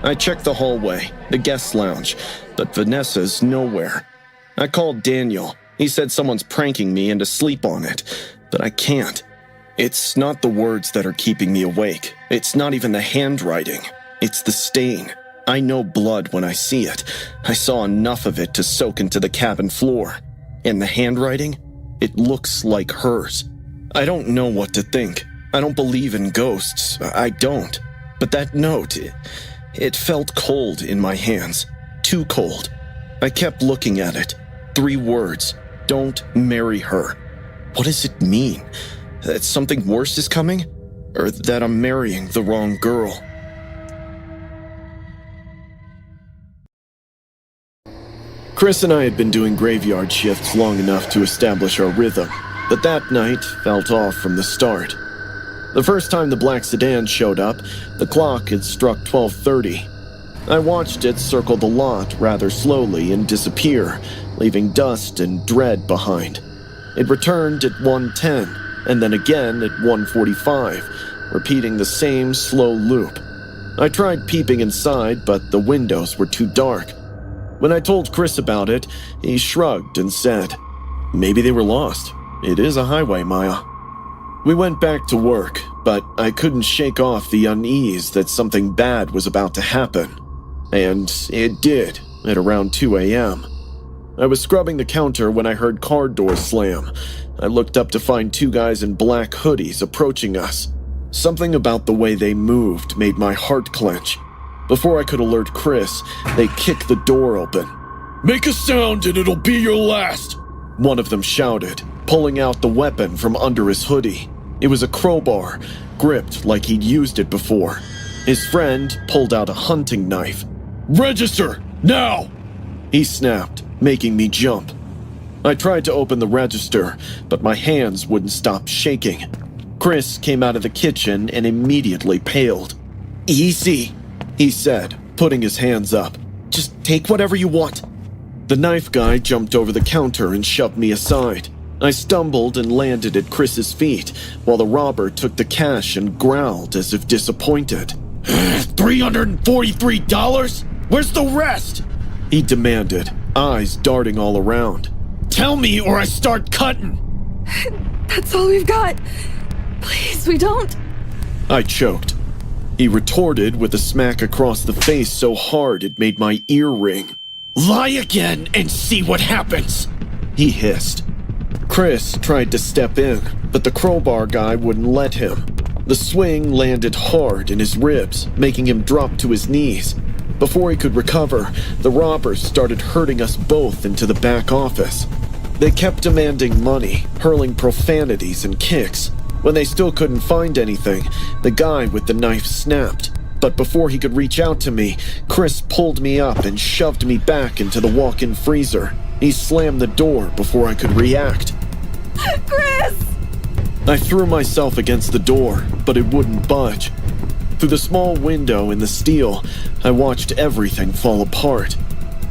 I checked the hallway, the guest lounge, but Vanessa's nowhere. I called Daniel. He said someone's pranking me into sleep on it, but I can't. It's not the words that are keeping me awake. It's not even the handwriting. It's the stain. I know blood when I see it. I saw enough of it to soak into the cabin floor. And the handwriting? It looks like hers. I don't know what to think. I don't believe in ghosts. I don't. But that note, it felt cold in my hands. Too cold. I kept looking at it. 3 words. Don't marry her. What does it mean? That something worse is coming? Or that I'm marrying the wrong girl? Chris and I had been doing graveyard shifts long enough to establish our rhythm, but that night felt off from the start. The first time the black sedan showed up, the clock had struck 12:30. I watched it circle the lot rather slowly and disappear, leaving dust and dread behind. It returned at 1:10, and then again at 1:45, repeating the same slow loop. I tried peeping inside, but the windows were too dark. When I told Chris about it, he shrugged and said, "Maybe they were lost. It is a highway, Maya." We went back to work, but I couldn't shake off the unease that something bad was about to happen. And it did, at around 2 a.m. I was scrubbing the counter when I heard car doors slam. I looked up to find 2 guys in black hoodies approaching us. Something about the way they moved made my heart clench. Before I could alert Chris, they kicked the door open. "Make a sound and it'll be your last," one of them shouted, pulling out the weapon from under his hoodie. It was a crowbar, gripped like he'd used it before. His friend pulled out a hunting knife. "Register, now!" he snapped, making me jump. I tried to open the register, but my hands wouldn't stop shaking. Chris came out of the kitchen and immediately paled. "Easy," he said, putting his hands up. "Just take whatever you want." The knife guy jumped over the counter and shoved me aside. I stumbled and landed at Chris's feet, while the robber took the cash and growled as if disappointed. $343? Where's the rest? He demanded, eyes darting all around. Tell me or I start cutting. That's all we've got. Please, we don't. I choked. He retorted with a smack across the face so hard it made my ear ring. Lie again and see what happens, he hissed. Chris tried to step in, but the crowbar guy wouldn't let him. The swing landed hard in his ribs, making him drop to his knees. Before he could recover, the robbers started herding us both into the back office. They kept demanding money, hurling profanities and kicks. When they still couldn't find anything, the guy with the knife snapped. But before he could reach out to me, Chris pulled me up and shoved me back into the walk-in freezer. He slammed the door before I could react. Chris! I threw myself against the door, but it wouldn't budge. Through the small window in the steel, I watched everything fall apart.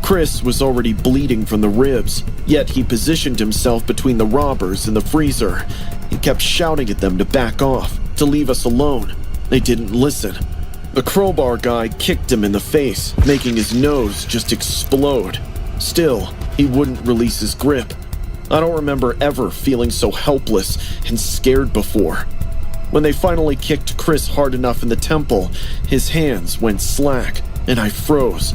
Chris was already bleeding from the ribs, yet he positioned himself between the robbers and the freezer. He kept shouting at them to back off, to leave us alone. They didn't listen. The crowbar guy kicked him in the face, making his nose just explode. Still, he wouldn't release his grip. I don't remember ever feeling so helpless and scared before. When they finally kicked Chris hard enough in the temple, his hands went slack, and I froze.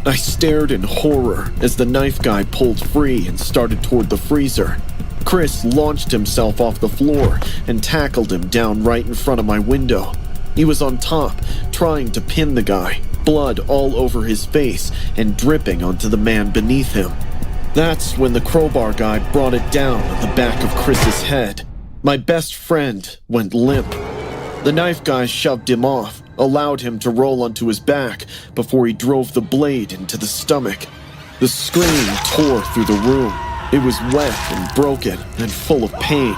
I stared in horror as the knife guy pulled free and started toward the freezer. Chris launched himself off the floor and tackled him down right in front of my window. He was on top, trying to pin the guy, blood all over his face and dripping onto the man beneath him. That's when the crowbar guy brought it down on the back of Chris's head. My best friend went limp. The knife guy shoved him off, allowed him to roll onto his back before he drove the blade into the stomach. The scream tore through the room. It was wet and broken and full of pain.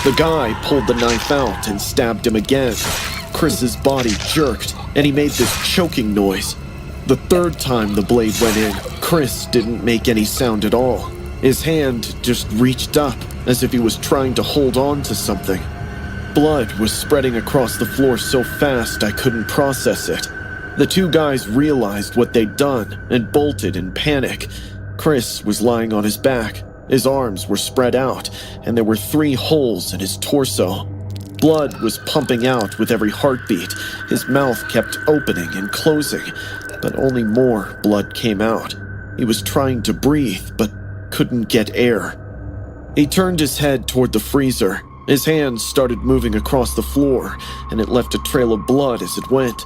The guy pulled the knife out and stabbed him again. Chris's body jerked, and he made this choking noise. The third time the blade went in, Chris didn't make any sound at all. His hand just reached up, as if he was trying to hold on to something. Blood was spreading across the floor so fast I couldn't process it. The two guys realized what they'd done and bolted in panic. Chris was lying on his back. His arms were spread out, and there were 3 holes in his torso. Blood was pumping out with every heartbeat. His mouth kept opening and closing, but only more blood came out. He was trying to breathe, but couldn't get air. He turned his head toward the freezer. His hands started moving across the floor, and it left a trail of blood as it went.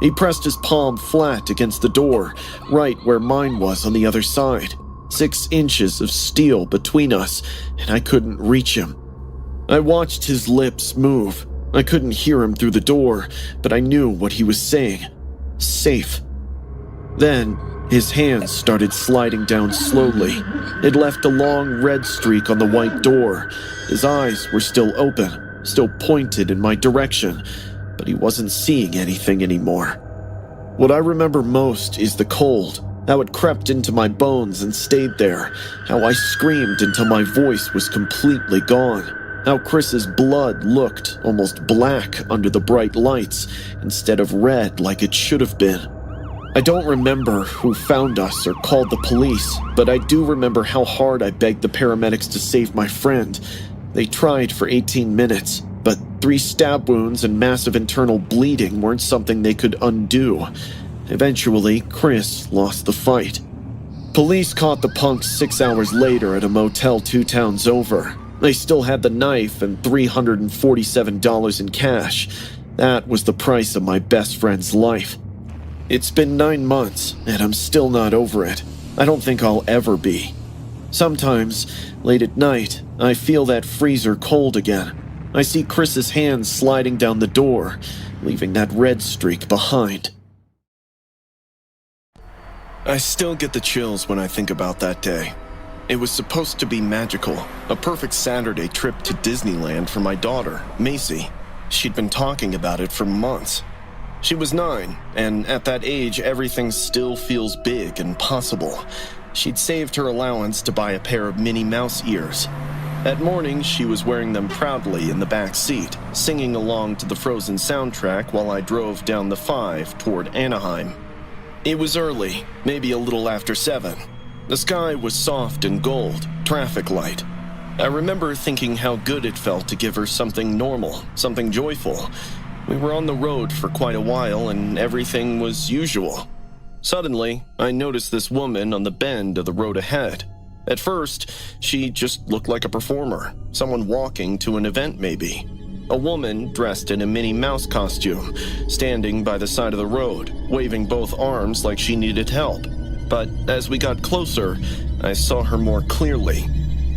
He pressed his palm flat against the door, right where mine was on the other side. 6 inches of steel between us, and I couldn't reach him. I watched his lips move. I couldn't hear him through the door, but I knew what he was saying. Safe. Then, his hands started sliding down slowly. It left a long red streak on the white door. His eyes were still open, still pointed in my direction, but he wasn't seeing anything anymore. What I remember most is the cold, how it crept into my bones and stayed there, how I screamed until my voice was completely gone, how Chris's blood looked almost black under the bright lights instead of red like it should have been. I don't remember who found us or called the police, but I do remember how hard I begged the paramedics to save my friend. They tried for 18 minutes, but 3 stab wounds and massive internal bleeding weren't something they could undo. Eventually, Chris lost the fight. Police caught the punks 6 hours later at a motel 2 towns over. They still had the knife and $347 in cash. That was the price of my best friend's life. It's been 9 months, and I'm still not over it. I don't think I'll ever be. Sometimes, late at night, I feel that freezer cold again. I see Chris's hands sliding down the door, leaving that red streak behind. I still get the chills when I think about that day. It was supposed to be magical, a perfect Saturday trip to Disneyland for my daughter, Macy. She'd been talking about it for months. She was 9, and at that age, everything still feels big and possible. She'd saved her allowance to buy a pair of Minnie Mouse ears. That morning, she was wearing them proudly in the back seat, singing along to the Frozen soundtrack while I drove down the 5 toward Anaheim. It was early, maybe a little after 7. The sky was soft and gold, traffic light. I remember thinking how good it felt to give her something normal, something joyful. We were on the road for quite a while and everything was usual. Suddenly, I noticed this woman on the bend of the road ahead. At first, she just looked like a performer, someone walking to an event maybe. A woman dressed in a Minnie Mouse costume, standing by the side of the road, waving both arms like she needed help. But as we got closer, I saw her more clearly.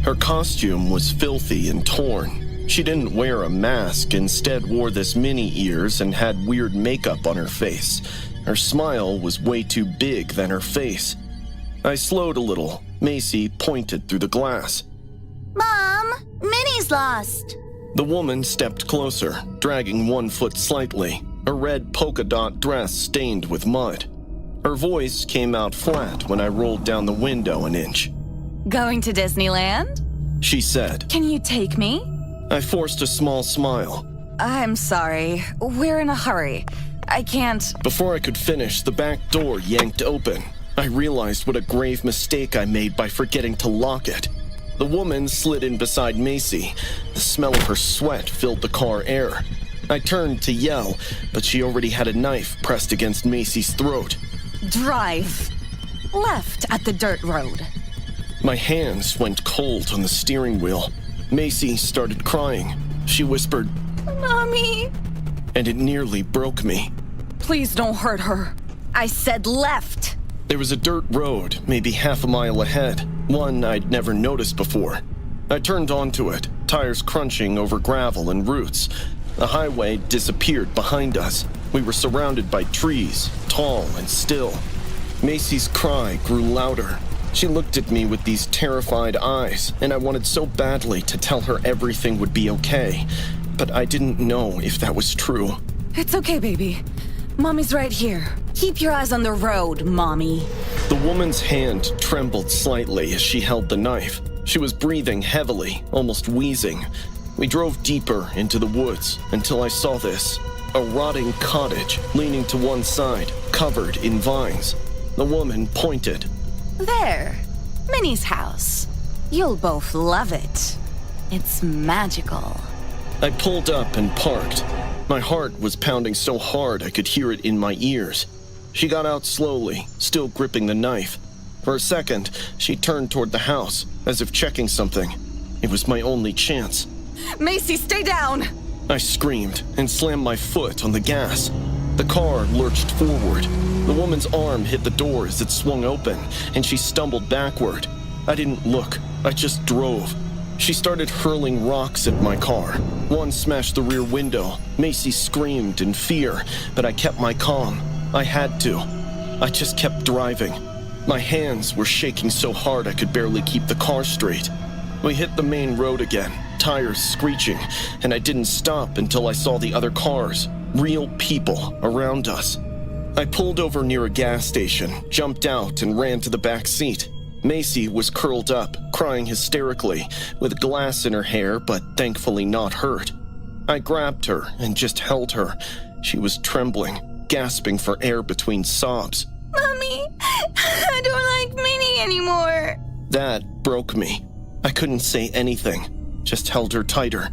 Her costume was filthy and torn. She didn't wear a mask, instead wore this mini ears and had weird makeup on her face. Her smile was way too big than her face. I slowed a little. Macy pointed through the glass. Mom, Minnie's lost. The woman stepped closer, dragging one foot slightly, a red polka dot dress stained with mud. Her voice came out flat when I rolled down the window an inch. Going to Disneyland? She said. Can you take me? I forced a small smile. I'm sorry. We're in a hurry. I can't. Before I could finish, the back door yanked open. I realized what a grave mistake I made by forgetting to lock it. The woman slid in beside Macy. The smell of her sweat filled the car air. I turned to yell, but she already had a knife pressed against Macy's throat. Drive left at the dirt road. My hands went cold on the steering wheel. Macy started crying. She whispered, Mommy. And it nearly broke me. Please don't hurt her. I said left. There was a dirt road, maybe half a mile ahead, one I'd never noticed before. I turned onto it, tires crunching over gravel and roots. The highway disappeared behind us. We were surrounded by trees, tall and still. Macy's cry grew louder. She looked at me with these terrified eyes, and I wanted so badly to tell her everything would be okay. But I didn't know if that was true. It's okay, baby. Mommy's right here. Keep your eyes on the road, Mommy. The woman's hand trembled slightly as she held the knife. She was breathing heavily, almost wheezing. We drove deeper into the woods until I saw this. A rotting cottage leaning to one side, covered in vines. The woman pointed. There. Minnie's house. You'll both love it. It's magical. I pulled up and parked. My heart was pounding so hard I could hear it in my ears. She got out slowly, still gripping the knife. For a second, she turned toward the house, as if checking something. It was my only chance. Macy, stay down! I screamed and slammed my foot on the gas. The car lurched forward. The woman's arm hit the door as it swung open, and she stumbled backward. I didn't look. I just drove. She started hurling rocks at my car. One smashed the rear window. Macy screamed in fear, but I kept my calm. I had to. I just kept driving. My hands were shaking so hard I could barely keep the car straight. We hit the main road again, tires screeching, and I didn't stop until I saw the other cars, real people around us. I pulled over near a gas station, jumped out, and ran to the back seat. Macy was curled up, crying hysterically, with glass in her hair, but thankfully not hurt. I grabbed her and just held her. She was trembling, gasping for air between sobs. Mommy, I don't like Minnie anymore. That broke me. I couldn't say anything, just held her tighter.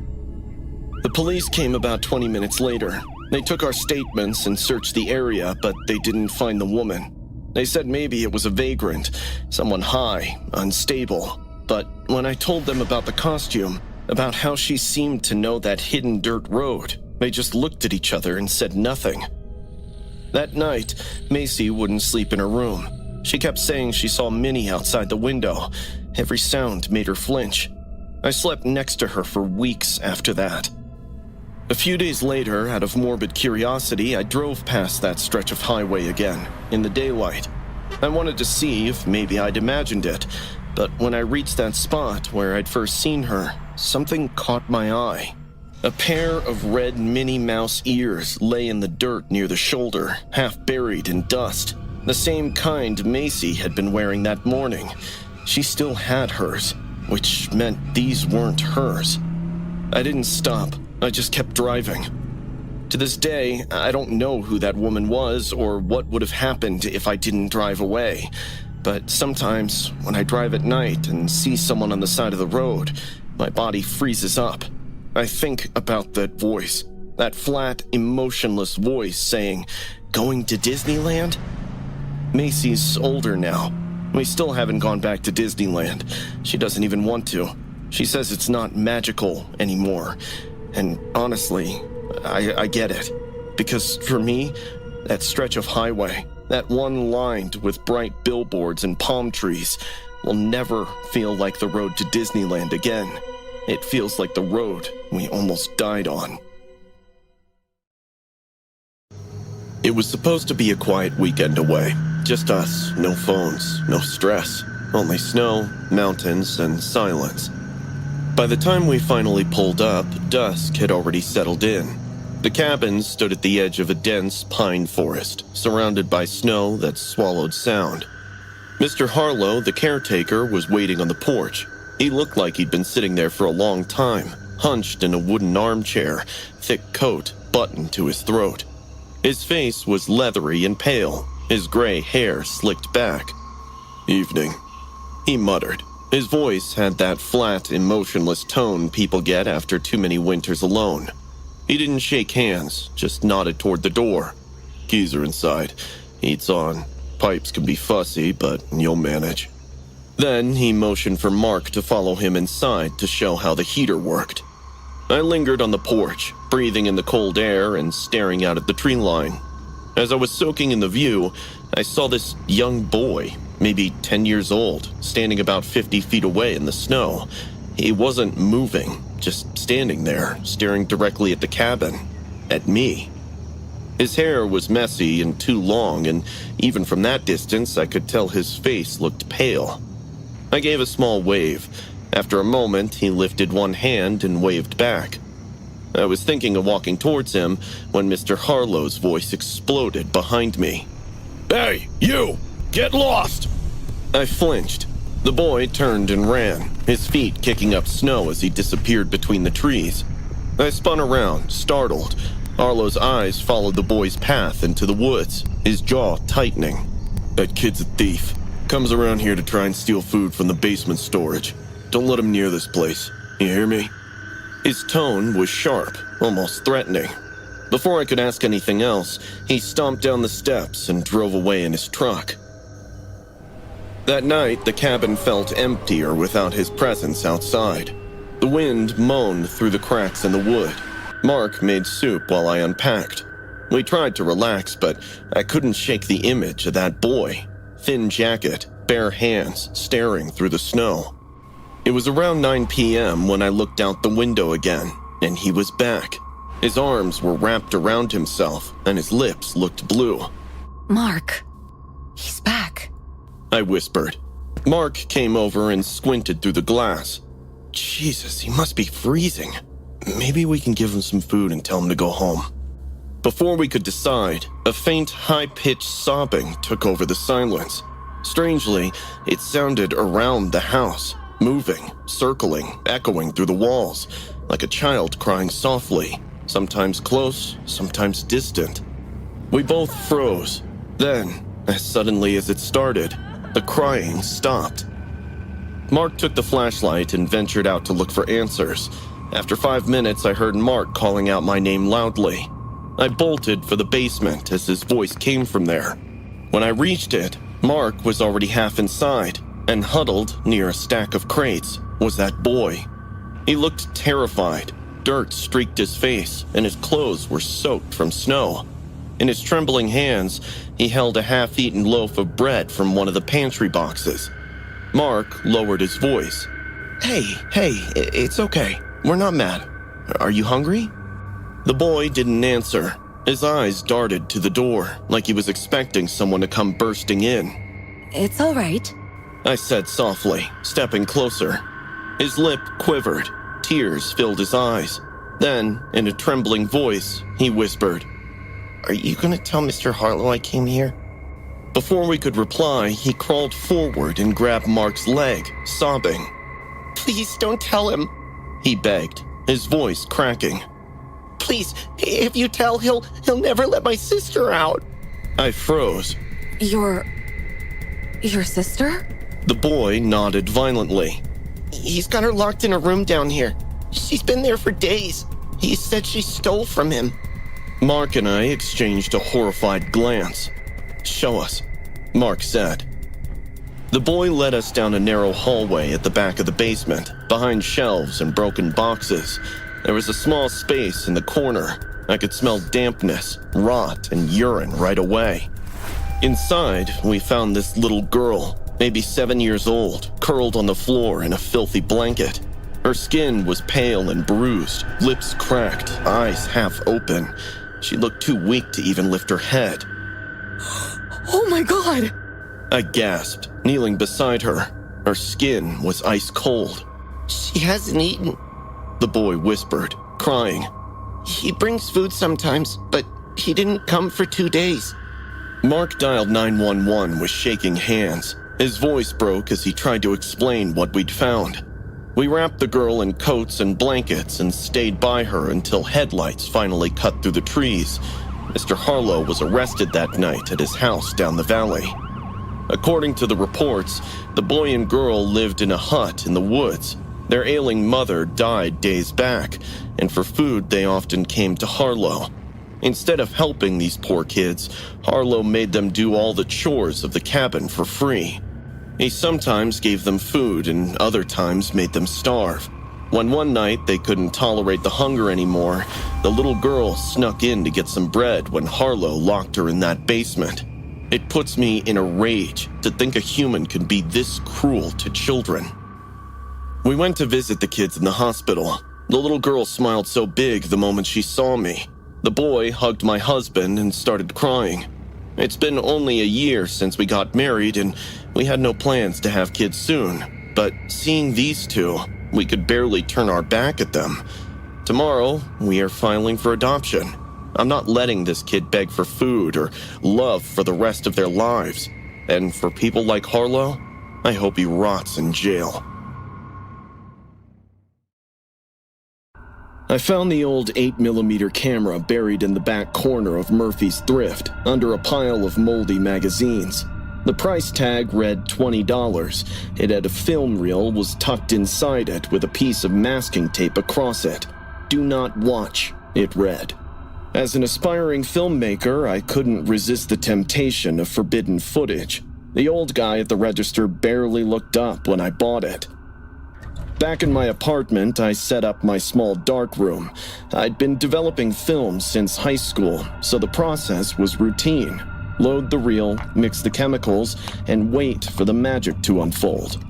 The police came about 20 minutes later. They took our statements and searched the area, but they didn't find the woman. They said maybe it was a vagrant, someone high, unstable. But when I told them about the costume, about how she seemed to know that hidden dirt road, they just looked at each other and said nothing. That night, Macy wouldn't sleep in her room. She kept saying she saw Minnie outside the window. Every sound made her flinch. I slept next to her for weeks after that. A few days later, out of morbid curiosity, I drove past that stretch of highway again, in the daylight. I wanted to see if maybe I'd imagined it, but when I reached that spot where I'd first seen her, something caught my eye. A pair of red Minnie Mouse ears lay in the dirt near the shoulder, half buried in dust. The same kind Macy had been wearing that morning. She still had hers, which meant these weren't hers. I didn't stop. I just kept driving. To this day, I don't know who that woman was or what would have happened if I didn't drive away. But sometimes, when I drive at night and see someone on the side of the road, my body freezes up. I think about that voice, That flat, emotionless voice saying, "Going to Disneyland?" Macy's older now. We still haven't gone back to Disneyland. She doesn't even want to. She says it's not magical anymore. And honestly, I get it. Because for me, that stretch of highway, that one lined with bright billboards and palm trees, will never feel like the road to Disneyland again. It feels like the road we almost died on. It was supposed to be a quiet weekend away. Just us, no phones, no stress. Only snow, mountains, and silence. By the time we finally pulled up, dusk had already settled in. The cabin stood at the edge of a dense pine forest, surrounded by snow that swallowed sound. Mr. Harlow, the caretaker, was waiting on the porch. He looked like he'd been sitting there for a long time, hunched in a wooden armchair, thick coat buttoned to his throat. His face was leathery and pale, his gray hair slicked back. "Evening," he muttered. His voice had that flat, emotionless tone people get after too many winters alone. He didn't shake hands, just nodded toward the door. "Keys are inside. Heat's on. Pipes can be fussy, but you'll manage." Then he motioned for Mark to follow him inside to show how the heater worked. I lingered on the porch, breathing in the cold air and staring out at the tree line. As I was soaking in the view, I saw this young boy, maybe 10 years old, standing about 50 feet away in the snow. He wasn't moving, just standing there, staring directly at the cabin, at me. His hair was messy and too long, and even from that distance, I could tell his face looked pale. I gave a small wave. After a moment, he lifted one hand and waved back. I was thinking of walking towards him when Mr. Harlow's voice exploded behind me. "Hey, you! Get lost!" I flinched. The boy turned and ran, his feet kicking up snow as he disappeared between the trees. I spun around, startled. Harlow's eyes followed the boy's path into the woods, his jaw tightening. "That kid's a thief. Comes around here to try and steal food from the basement storage. Don't let him near this place. You hear me?" His tone was sharp, almost threatening. Before I could ask anything else, he stomped down the steps and drove away in his truck. That night, the cabin felt emptier without his presence outside. The wind moaned through the cracks in the wood. Mark made soup while I unpacked. We tried to relax, but I couldn't shake the image of that boy. Thin jacket, bare hands, staring through the snow. It was around 9 p.m. when I looked out the window again, and he was back. His arms were wrapped around himself, and his lips looked blue. Mark, he's back, I whispered. Mark came over and squinted through the glass. Jesus, he must be freezing. Maybe we can give him some food and tell him to go home. Before we could decide, a faint, high-pitched sobbing took over the silence. Strangely, it sounded around the house, moving, circling, echoing through the walls, like a child crying softly, sometimes close, sometimes distant. We both froze. Then, as suddenly as it started, the crying stopped. Mark took the flashlight and ventured out to look for answers. After 5 minutes, I heard Mark calling out my name loudly. I bolted for the basement as his voice came from there. When I reached it, Mark was already half inside, and huddled near a stack of crates was that boy. He looked terrified. Dirt streaked his face, and his clothes were soaked from snow. In his trembling hands, he held a half-eaten loaf of bread from one of the pantry boxes. Mark lowered his voice. Hey, it's okay. We're not mad. Are you hungry?" The boy didn't answer. His eyes darted to the door, like he was expecting someone to come bursting in. It's all right, I said softly, stepping closer. His lip quivered. Tears filled his eyes. Then, in a trembling voice, he whispered, "Are you going to tell Mr. Harlow I came here?" Before we could reply, he crawled forward and grabbed Mark's leg, sobbing. "Please don't tell him," he begged, his voice cracking. "Please, if you tell, he'll never let my sister out." I froze. Your sister? The boy nodded violently. "He's got her locked in a room down here. She's been there for days. He said she stole from him. Mark and I exchanged a horrified glance. "Show us," Mark said. The boy led us down a narrow hallway at the back of the basement, behind shelves and broken boxes. There was a small space in the corner. I could smell dampness, rot, and urine right away. Inside, we found this little girl, maybe 7 years old, curled on the floor in a filthy blanket. Her skin was pale and bruised, lips cracked, eyes half open. She looked too weak to even lift her head. Oh my god! I gasped, kneeling beside her. Her skin was ice cold. She hasn't eaten. The boy whispered, crying. He brings food sometimes, but he didn't come for 2 days. Mark dialed 911 with shaking hands. His voice broke as he tried to explain what we'd found. We wrapped the girl in coats and blankets and stayed by her until headlights finally cut through the trees. Mr. Harlow was arrested that night at his house down the valley. According to the reports, the boy and girl lived in a hut in the woods. Their ailing mother died days back, and for food they often came to Harlow. Instead of helping these poor kids, Harlow made them do all the chores of the cabin for free. He sometimes gave them food and other times made them starve. When one night they couldn't tolerate the hunger anymore, the little girl snuck in to get some bread when Harlow locked her in that basement. It puts me in a rage to think a human can be this cruel to children. We went to visit the kids in the hospital. The little girl smiled so big the moment she saw me. The boy hugged my husband and started crying. It's been only a year since we got married and we had no plans to have kids soon. But seeing these two, we could barely turn our back at them. Tomorrow, we are filing for adoption. I'm not letting this kid beg for food or love for the rest of their lives. And for people like Harlow, I hope he rots in jail. I found the old 8mm camera buried in the back corner of Murphy's Thrift, under a pile of moldy magazines. The price tag read $20. It had a film reel was tucked inside it with a piece of masking tape across it. "Do not watch," it read. As an aspiring filmmaker, I couldn't resist the temptation of forbidden footage. The old guy at the register barely looked up when I bought it. Back in my apartment, I set up my small darkroom. I'd been developing films since high school, so the process was routine. Load the reel, mix the chemicals, and wait for the magic to unfold.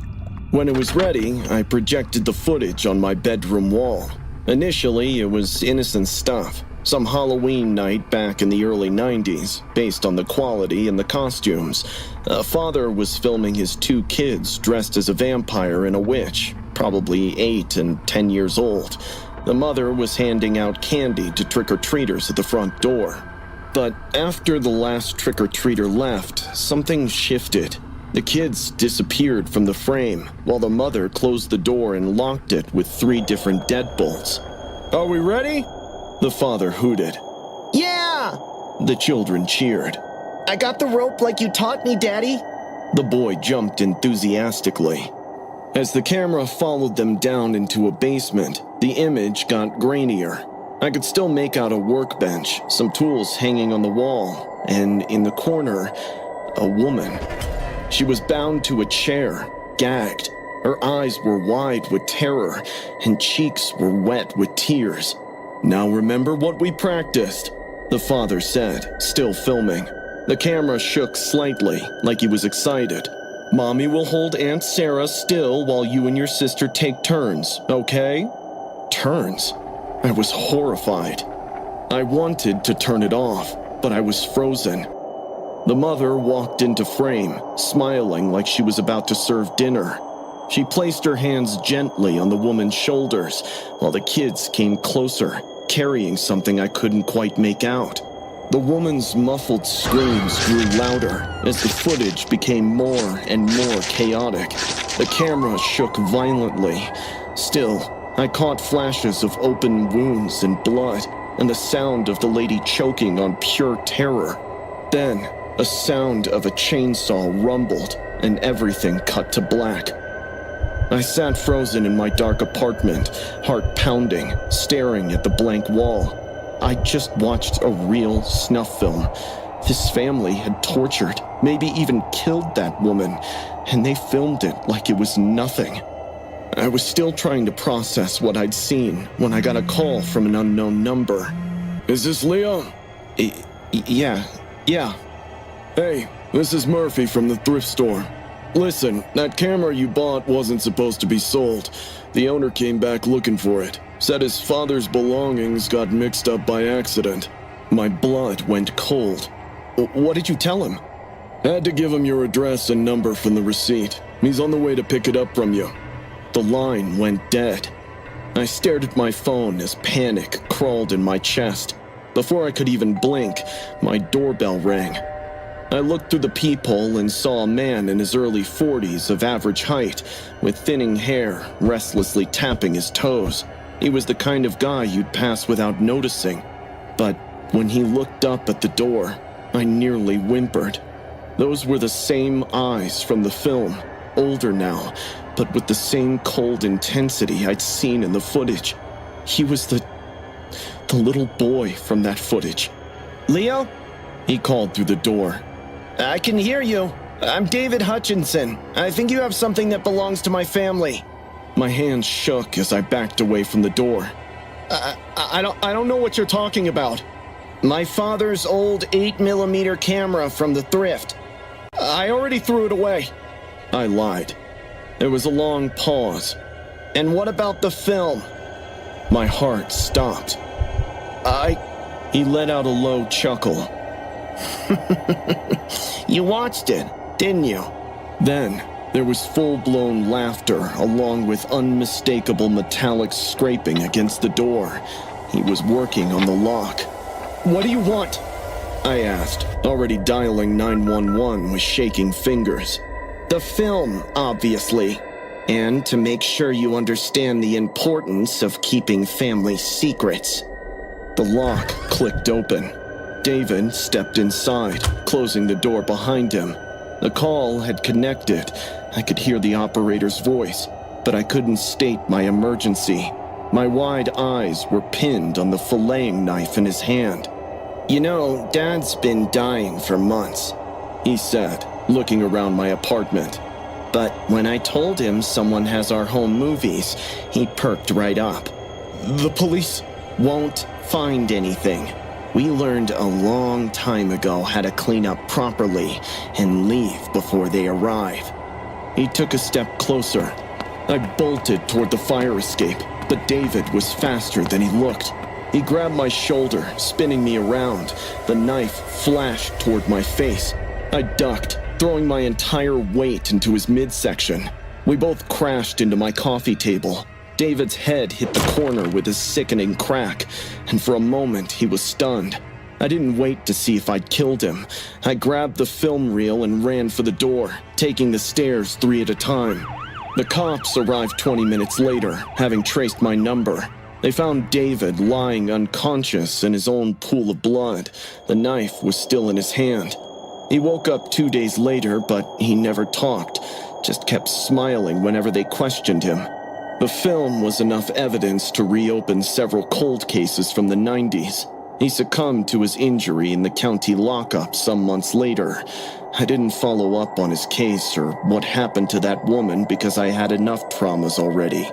When it was ready, I projected the footage on my bedroom wall. Initially, it was innocent stuff. Some Halloween night back in the early 90s, based on the quality and the costumes. A father was filming his 2 kids dressed as a vampire and a witch, probably 8 and 10 years old. The mother was handing out candy to trick-or-treaters at the front door. But after the last trick-or-treater left, something shifted. The kids disappeared from the frame, while the mother closed the door and locked it with 3 different deadbolts. "Are we ready?" The father hooted. Yeah! The children cheered. I got the rope like you taught me, Daddy. The boy jumped enthusiastically. As the camera followed them down into a basement, the image got grainier. I could still make out a workbench, some tools hanging on the wall, and in the corner, a woman. She was bound to a chair, gagged. Her eyes were wide with terror, and cheeks were wet with tears. "Now remember what we practiced," the father said, still filming. The camera shook slightly, like he was excited. "Mommy will hold Aunt Sarah still while you and your sister take turns, okay?" Turns? I was horrified. I wanted to turn it off, but I was frozen. The mother walked into frame, smiling like she was about to serve dinner. She placed her hands gently on the woman's shoulders, while the kids came closer, carrying something I couldn't quite make out. The woman's muffled screams grew louder as the footage became more and more chaotic. The camera shook violently. Still, I caught flashes of open wounds and blood, and the sound of the lady choking on pure terror. Then, a sound of a chainsaw rumbled, and everything cut to black. I sat frozen in my dark apartment, heart pounding, staring at the blank wall. I just watched a real snuff film. This family had tortured, maybe even killed that woman, and they filmed it like it was nothing. I was still trying to process what I'd seen when I got a call from an unknown number. Is this Leo? Yeah. Hey, this is Murphy from the thrift store. Listen, that camera you bought wasn't supposed to be sold. The owner came back looking for it. Said his father's belongings got mixed up by accident. My blood went cold. What did you tell him? Had to give him your address and number from the receipt. He's on the way to pick it up from you. The line went dead. I stared at my phone as panic crawled in my chest. Before I could even blink, my doorbell rang. I looked through the peephole and saw a man in his early 40s of average height, with thinning hair, restlessly tapping his toes. He was the kind of guy you'd pass without noticing. But when he looked up at the door, I nearly whimpered. Those were the same eyes from the film, older now, but with the same cold intensity I'd seen in the footage. He was the little boy from that footage. Leo? He called through the door. I can hear you. I'm David Hutchinson. I think you have something that belongs to my family. My hands shook as I backed away from the door. I don't know what you're talking about. My father's old 8mm camera from the thrift. I already threw it away. I lied. There was a long pause. And what about the film? My heart stopped. He let out a low chuckle. You watched it, didn't you? Then there was full-blown laughter along with unmistakable metallic scraping against the door. He was working on the lock. What do you want? I asked, already dialing 911 with shaking fingers. The film, obviously. And to make sure you understand the importance of keeping family secrets. The lock clicked open. David stepped inside, closing the door behind him. The call had connected. I could hear the operator's voice, but I couldn't state my emergency. My wide eyes were pinned on the filleting knife in his hand. You know, Dad's been dying for months, he said, looking around my apartment. But when I told him someone has our home movies, he perked right up. The police won't find anything. We learned a long time ago how to clean up properly and leave before they arrive. He took a step closer. I bolted toward the fire escape, but David was faster than he looked. He grabbed my shoulder, spinning me around. The knife flashed toward my face. I ducked, throwing my entire weight into his midsection. We both crashed into my coffee table. David's head hit the corner with a sickening crack, and for a moment he was stunned. I didn't wait to see if I'd killed him. I grabbed the film reel and ran for the door, taking the stairs 3 at a time. The cops arrived 20 minutes later, having traced my number. They found David lying unconscious in his own pool of blood. The knife was still in his hand. He woke up 2 days later, but he never talked, just kept smiling whenever they questioned him. The film was enough evidence to reopen several cold cases from the 90s. He succumbed to his injury in the county lockup some months later. I didn't follow up on his case or what happened to that woman because I had enough traumas already.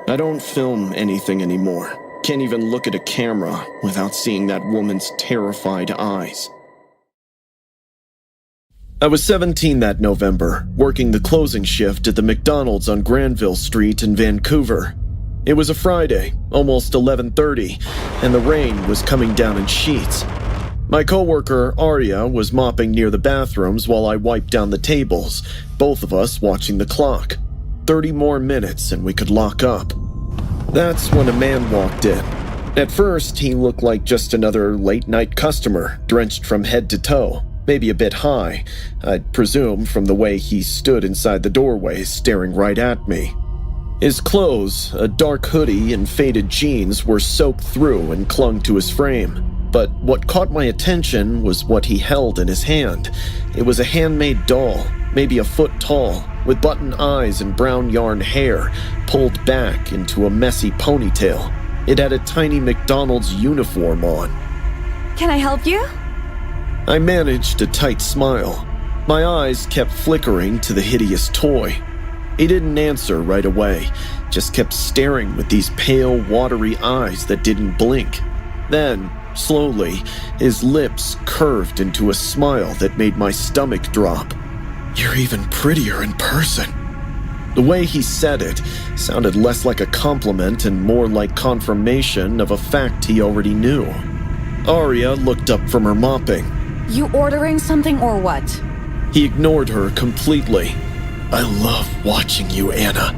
I don't film anything anymore. Can't even look at a camera without seeing that woman's terrified eyes. I was 17 that November, working the closing shift at the McDonald's on Granville Street in Vancouver. It was a Friday, almost 11:30, and the rain was coming down in sheets. My coworker, Arya, was mopping near the bathrooms while I wiped down the tables, both of us watching the clock. 30 more minutes and we could lock up. That's when a man walked in. At first, he looked like just another late-night customer, drenched from head to toe. Maybe a bit high, I'd presume from the way he stood inside the doorway staring right at me. His clothes, a dark hoodie and faded jeans, were soaked through and clung to his frame. But what caught my attention was what he held in his hand. It was a handmade doll, maybe a foot tall, with button eyes and brown yarn hair pulled back into a messy ponytail. It had a tiny McDonald's uniform on. Can I help you? I managed a tight smile. My eyes kept flickering to the hideous toy. He didn't answer right away, just kept staring with these pale, watery eyes that didn't blink. Then, slowly, his lips curved into a smile that made my stomach drop. "You're even prettier in person." The way he said it sounded less like a compliment and more like confirmation of a fact he already knew. Arya looked up from her mopping. You ordering something or what? He ignored her completely. "I love watching you, Anna."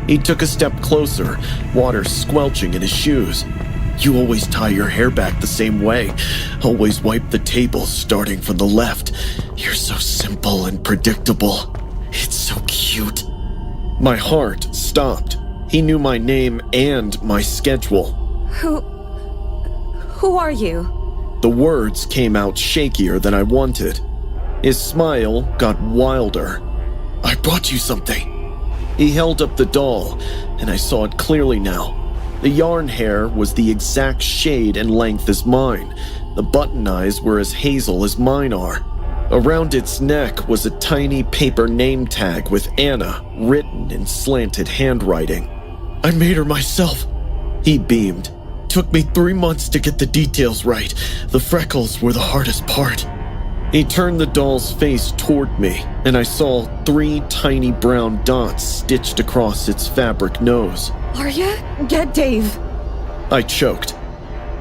He took a step closer, water squelching in his shoes. "You always tie your hair back the same way. Always wipe the tables starting from the left. You're so simple and predictable. It's so cute." My heart stopped. He knew my name and my schedule. Who are you? The words came out shakier than I wanted. His smile got wilder. "I brought you something." He held up the doll, and I saw it clearly now. The yarn hair was the exact shade and length as mine. The button eyes were as hazel as mine are. Around its neck was a tiny paper name tag with Anna written in slanted handwriting. "I made her myself." He beamed. "Took me 3 months to get the details right. The freckles were the hardest part." He turned the doll's face toward me, and I saw 3 tiny brown dots stitched across its fabric nose. Arya, get Dave. I choked.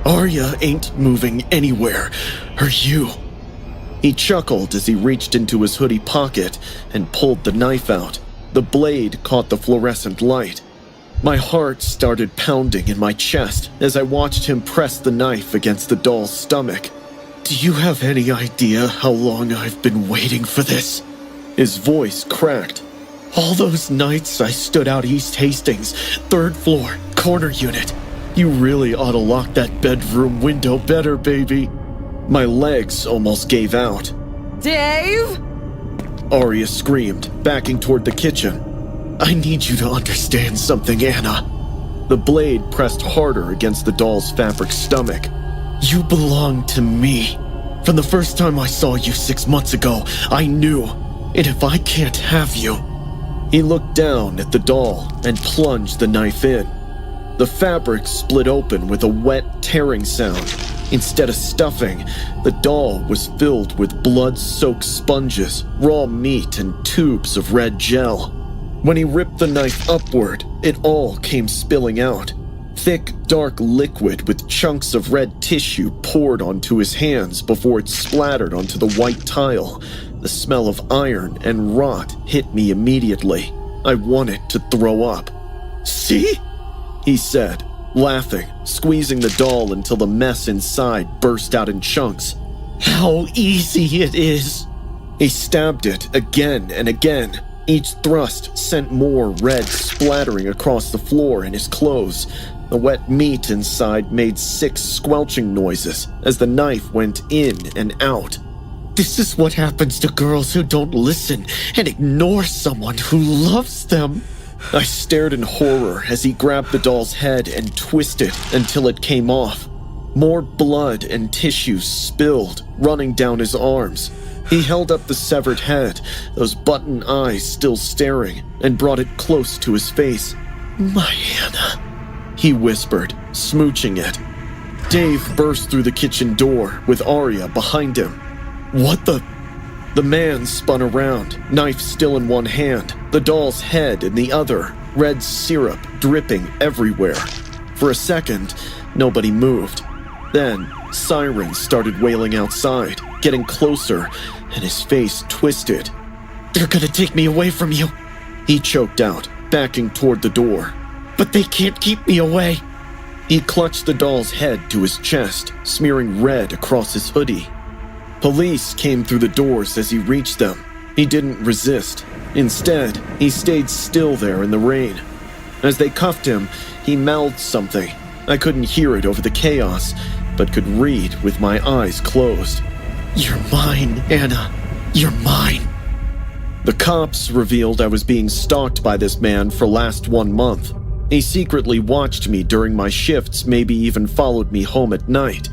"Arya ain't moving anywhere. Or you." He chuckled as he reached into his hoodie pocket and pulled the knife out. The blade caught the fluorescent light. My heart started pounding in my chest as I watched him press the knife against the doll's stomach. "Do you have any idea how long I've been waiting for this?" His voice cracked. "All those nights I stood out East Hastings, 3rd floor, corner unit. You really ought to lock that bedroom window better, baby." My legs almost gave out. Dave? Arya screamed, backing toward the kitchen. "I need you to understand something, Anna." The blade pressed harder against the doll's fabric stomach. "You belong to me. From the first time I saw you 6 months ago, I knew. And if I can't have you..." He looked down at the doll and plunged the knife in. The fabric split open with a wet, tearing sound. Instead of stuffing, the doll was filled with blood-soaked sponges, raw meat, and tubes of red gel. When he ripped the knife upward, it all came spilling out. Thick, dark liquid with chunks of red tissue poured onto his hands before it splattered onto the white tile. The smell of iron and rot hit me immediately. I wanted to throw up. "See?" he said, laughing, squeezing the doll until the mess inside burst out in chunks. "How easy it is." He stabbed it again and again. Each thrust sent more red splattering across the floor and his clothes. The wet meat inside made sick squelching noises as the knife went in and out. "This is what happens to girls who don't listen and ignore someone who loves them." I stared in horror as he grabbed the doll's head and twisted until it came off. More blood and tissue spilled, running down his arms. He held up the severed head, those button eyes still staring, and brought it close to his face. "My Anna," he whispered, smooching it. Dave burst through the kitchen door with Arya behind him. "What the..." The man spun around, knife still in one hand, the doll's head in the other, red syrup dripping everywhere. For a second, nobody moved. Then, sirens started wailing outside, getting closer, and his face twisted. "They're gonna take me away from you," he choked out, backing toward the door. "But they can't keep me away." He clutched the doll's head to his chest, smearing red across his hoodie. Police came through the doors as he reached them. He didn't resist. Instead, he stayed still there in the rain. As they cuffed him, he mouthed something. I couldn't hear it over the chaos, but could read with my eyes closed. "You're mine, Anna. You're mine." The cops revealed I was being stalked by this man for last 1 month. He secretly watched me during my shifts, maybe even followed me home at night.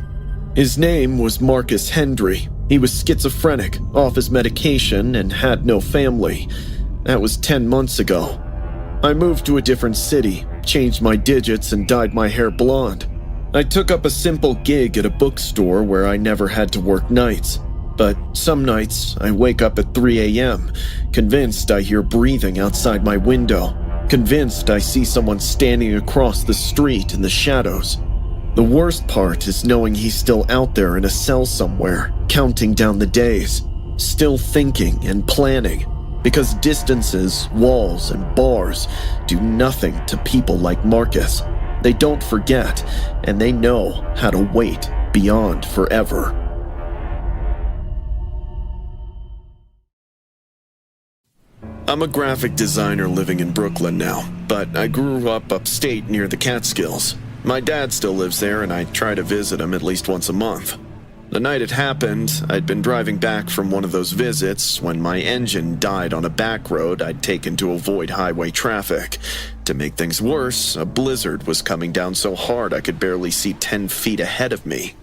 His name was Marcus Hendry. He was schizophrenic, off his medication, and had no family. That was 10 months ago. I moved to a different city, changed my digits, and dyed my hair blonde. I took up a simple gig at a bookstore where I never had to work nights. But some nights, I wake up at 3 a.m., convinced I hear breathing outside my window, convinced I see someone standing across the street in the shadows. The worst part is knowing he's still out there in a cell somewhere, counting down the days, still thinking and planning, because distances, walls, and bars do nothing to people like Marcus. They don't forget, and they know how to wait beyond forever. I'm a graphic designer living in Brooklyn now, but I grew up upstate near the Catskills. My dad still lives there, and I try to visit him at least once a month. The night it happened, I'd been driving back from one of those visits when my engine died on a back road I'd taken to avoid highway traffic. To make things worse, a blizzard was coming down so hard I could barely see 10 feet ahead of me.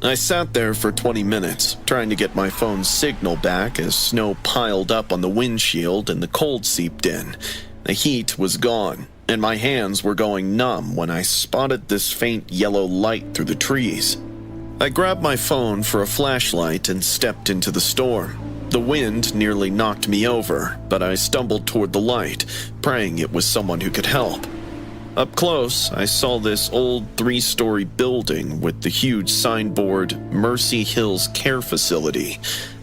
I sat there for 20 minutes, trying to get my phone's signal back as snow piled up on the windshield and the cold seeped in. The heat was gone, and my hands were going numb when I spotted this faint yellow light through the trees. I grabbed my phone for a flashlight and stepped into the storm. The wind nearly knocked me over, but I stumbled toward the light, praying it was someone who could help. Up close, I saw this old 3-story building with the huge signboard, Mercy Hills Care Facility.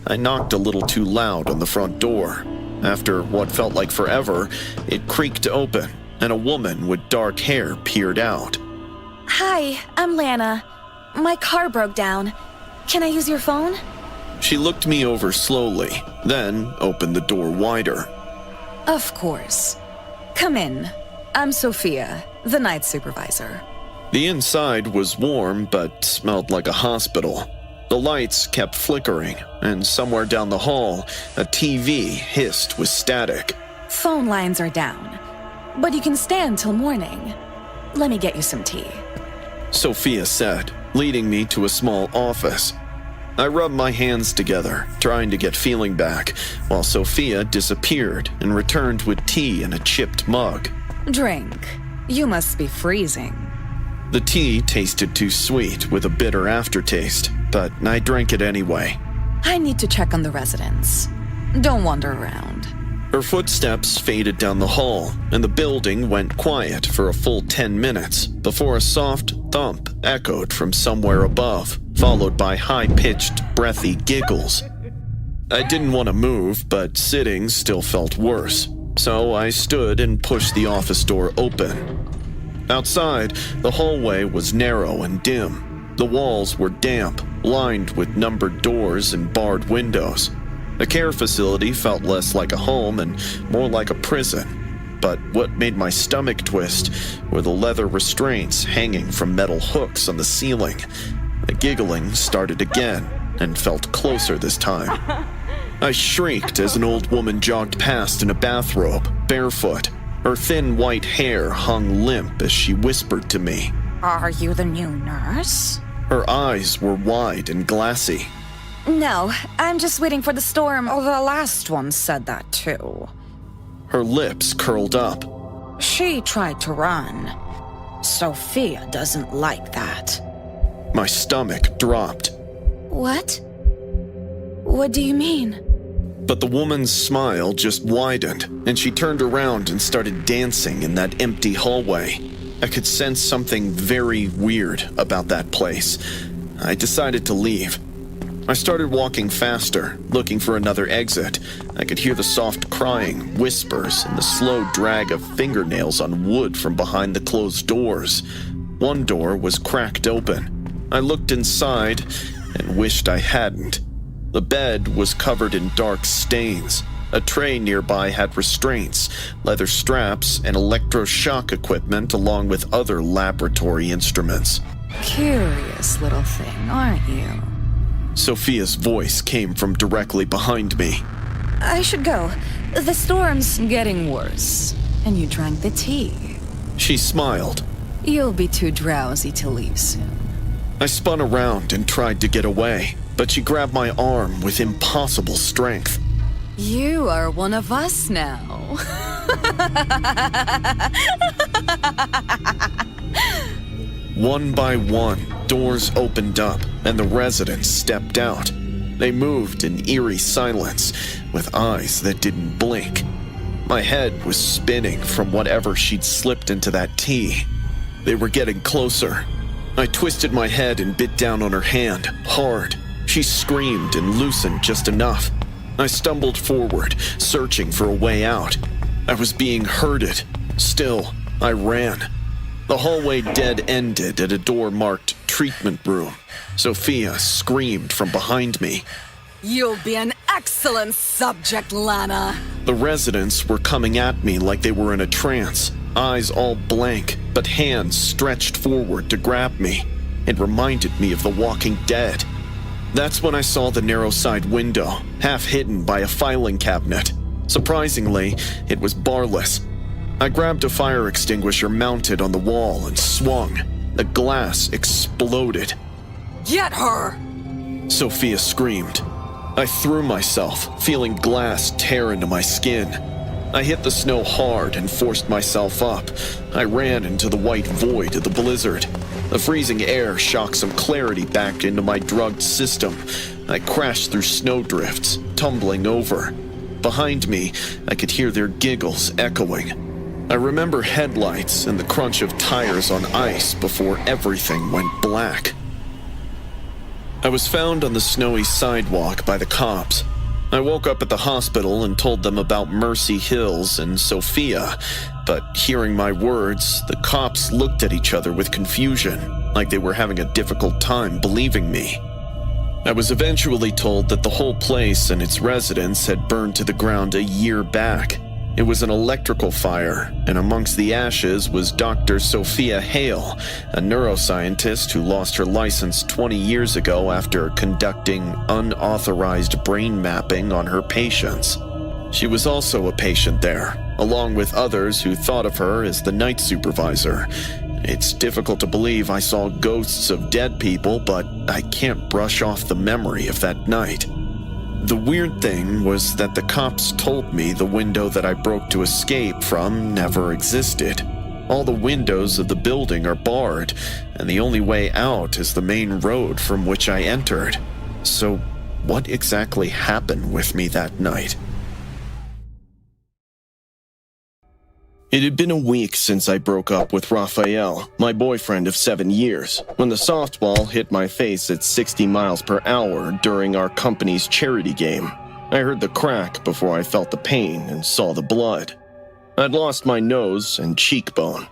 I knocked a little too loud on the front door. After what felt like forever, it creaked open, and a woman with dark hair peered out. Hi, I'm Lana. My car broke down. Can I use your phone? She looked me over slowly, then opened the door wider. Of course. Come in. I'm Sophia, the night supervisor. The inside was warm, but smelled like a hospital. The lights kept flickering, and somewhere down the hall, a TV hissed with static. Phone lines are down, but you can stay until morning. Let me get you some tea. Sophia said, leading me to a small office. I rubbed my hands together, trying to get feeling back, while Sophia disappeared and returned with tea in a chipped mug. Drink. You must be freezing. The tea tasted too sweet with a bitter aftertaste, but I drank it anyway. I need to check on the residents. Don't wander around. Her footsteps faded down the hall, and the building went quiet for a full 10 minutes before a soft thump echoed from somewhere above, followed by high-pitched, breathy giggles. I didn't want to move, but sitting still felt worse. So I stood and pushed the office door open. Outside, the hallway was narrow and dim. The walls were damp, lined with numbered doors and barred windows. The care facility felt less like a home and more like a prison. But what made my stomach twist were the leather restraints hanging from metal hooks on the ceiling. The giggling started again and felt closer this time. I shrieked as an old woman jogged past in a bathrobe, barefoot. Her thin white hair hung limp as she whispered to me. Are you the new nurse? Her eyes were wide and glassy. No, I'm just waiting for the storm. Oh, the last one said that too. Her lips curled up. She tried to run. Sophia doesn't like that. My stomach dropped. What? What do you mean? But the woman's smile just widened, and she turned around and started dancing in that empty hallway. I could sense something very weird about that place. I decided to leave. I started walking faster, looking for another exit. I could hear the soft crying, whispers, and the slow drag of fingernails on wood from behind the closed doors. One door was cracked open. I looked inside and wished I hadn't. The bed was covered in dark stains. A tray nearby had restraints, leather straps, and electroshock equipment along with other laboratory instruments. Curious little thing, aren't you? Sophia's voice came from directly behind me. I should go. The storm's getting worse, and you drank the tea. She smiled. You'll be too drowsy to leave soon. I spun around and tried to get away, but she grabbed my arm with impossible strength. You are one of us now. One by one, doors opened up, and the residents stepped out. They moved in eerie silence, with eyes that didn't blink. My head was spinning from whatever she'd slipped into that tea. They were getting closer. I twisted my head and bit down on her hand, hard. She screamed and loosened just enough. I stumbled forward, searching for a way out. I was being herded. Still, I ran. The hallway dead-ended at a door marked treatment room. Sophia screamed from behind me. You'll be an excellent subject, Lana. The residents were coming at me like they were in a trance, eyes all blank, but hands stretched forward to grab me. It reminded me of The Walking Dead. That's when I saw the narrow side window, half hidden by a filing cabinet. Surprisingly, it was barless. I grabbed a fire extinguisher mounted on the wall and swung. The glass exploded. Get her! Sophia screamed. I threw myself, feeling glass tear into my skin. I hit the snow hard and forced myself up. I ran into the white void of the blizzard. The freezing air shocked some clarity back into my drugged system. I crashed through snowdrifts, tumbling over. Behind me, I could hear their giggles echoing. I remember headlights and the crunch of tires on ice before everything went black. I was found on the snowy sidewalk by the cops. I woke up at the hospital and told them about Mercy Hills and Sophia, but hearing my words, the cops looked at each other with confusion, like they were having a difficult time believing me. I was eventually told that the whole place and its residents had burned to the ground a year back. It was an electrical fire, and amongst the ashes was Dr. Sophia Hale, a neuroscientist who lost her license 20 years ago after conducting unauthorized brain mapping on her patients. She was also a patient there, along with others who thought of her as the night supervisor. It's difficult to believe I saw ghosts of dead people, but I can't brush off the memory of that night. The weird thing was that the cops told me the window that I broke to escape from never existed. All the windows of the building are barred, and the only way out is the main road from which I entered. So, what exactly happened with me that night? It had been a week since I broke up with Raphael, my boyfriend of 7 years, when the softball hit my face at 60 miles per hour during our company's charity game. I heard the crack before I felt the pain and saw the blood. I'd lost my nose and cheekbone.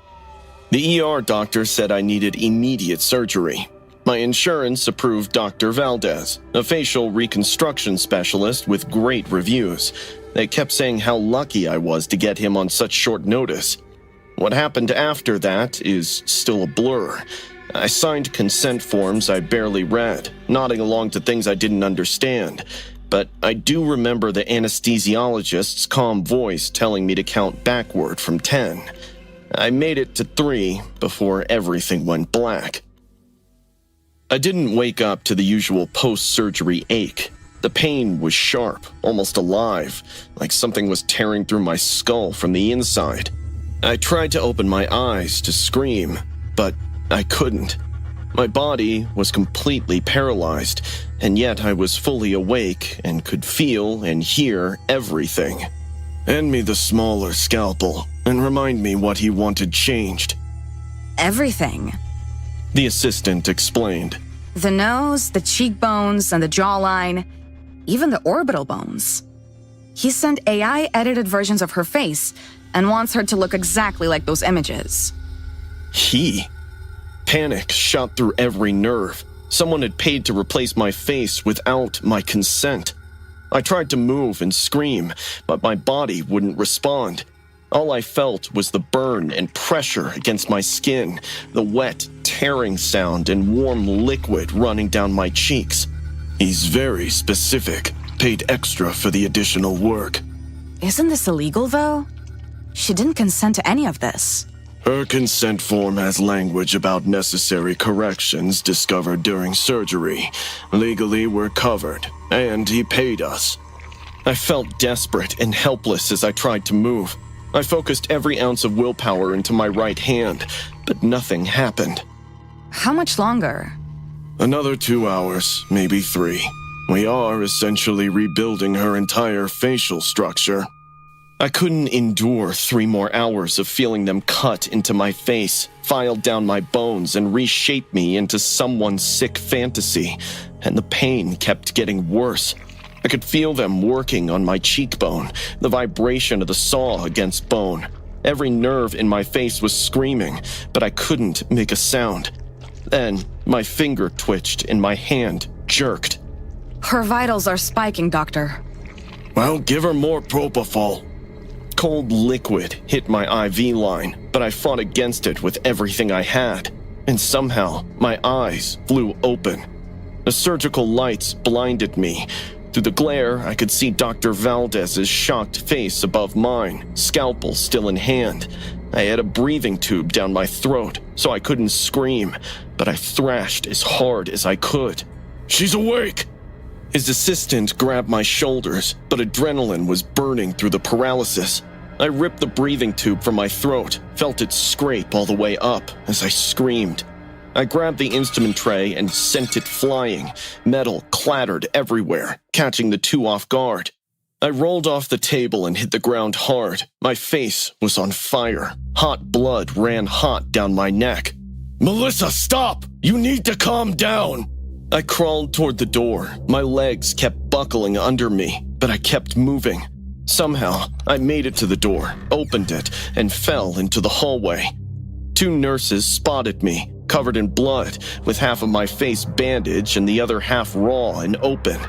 The ER doctor said I needed immediate surgery. My insurance approved Dr. Valdez, a facial reconstruction specialist with great reviews. They kept saying how lucky I was to get him on such short notice. What happened after that is still a blur. I signed consent forms I barely read, nodding along to things I didn't understand. But I do remember the anesthesiologist's calm voice telling me to count backward from 10. I made it to 3 before everything went black. I didn't wake up to the usual post-surgery ache. The pain was sharp, almost alive, like something was tearing through my skull from the inside. I tried to open my eyes to scream, but I couldn't. My body was completely paralyzed, and yet I was fully awake and could feel and hear everything. Hand me the smaller scalpel and remind me what he wanted changed. Everything. The assistant explained. The nose, the cheekbones, and the jawline. Even the orbital bones. He sent AI-edited versions of her face and wants her to look exactly like those images. He? Panic shot through every nerve. Someone had paid to replace my face without my consent. I tried to move and scream, but my body wouldn't respond. All I felt was the burn and pressure against my skin, the wet, tearing sound and warm liquid running down my cheeks. He's very specific. Paid extra for the additional work. Isn't this illegal, though? She didn't consent to any of this. Her consent form has language about necessary corrections discovered during surgery. Legally, we're covered, and he paid us. I felt desperate and helpless as I tried to move. I focused every ounce of willpower into my right hand, but nothing happened. How much longer? Another 2 hours, maybe 3. We are essentially rebuilding her entire facial structure. I couldn't endure 3 more hours of feeling them cut into my face, file down my bones, and reshape me into someone's sick fantasy, and the pain kept getting worse. I could feel them working on my cheekbone, the vibration of the saw against bone. Every nerve in my face was screaming, but I couldn't make a sound. Then, my finger twitched and my hand jerked. Her vitals are spiking, Doctor. Well, give her more propofol. Cold liquid hit my IV line, but I fought against it with everything I had. And somehow, my eyes flew open. The surgical lights blinded me. Through the glare, I could see Dr. Valdez's shocked face above mine, scalpel still in hand. I had a breathing tube down my throat, so I couldn't scream, but I thrashed as hard as I could. She's awake! His assistant grabbed my shoulders, but adrenaline was burning through the paralysis. I ripped the breathing tube from my throat, felt it scrape all the way up as I screamed. I grabbed the instrument tray and sent it flying. Metal clattered everywhere, catching the 2 off guard. I rolled off the table and hit the ground hard. My face was on fire. Hot blood ran hot down my neck. Melissa, stop! You need to calm down! I crawled toward the door. My legs kept buckling under me, but I kept moving. Somehow, I made it to the door, opened it, and fell into the hallway. 2 nurses spotted me, covered in blood, with half of my face bandaged and the other half raw and open.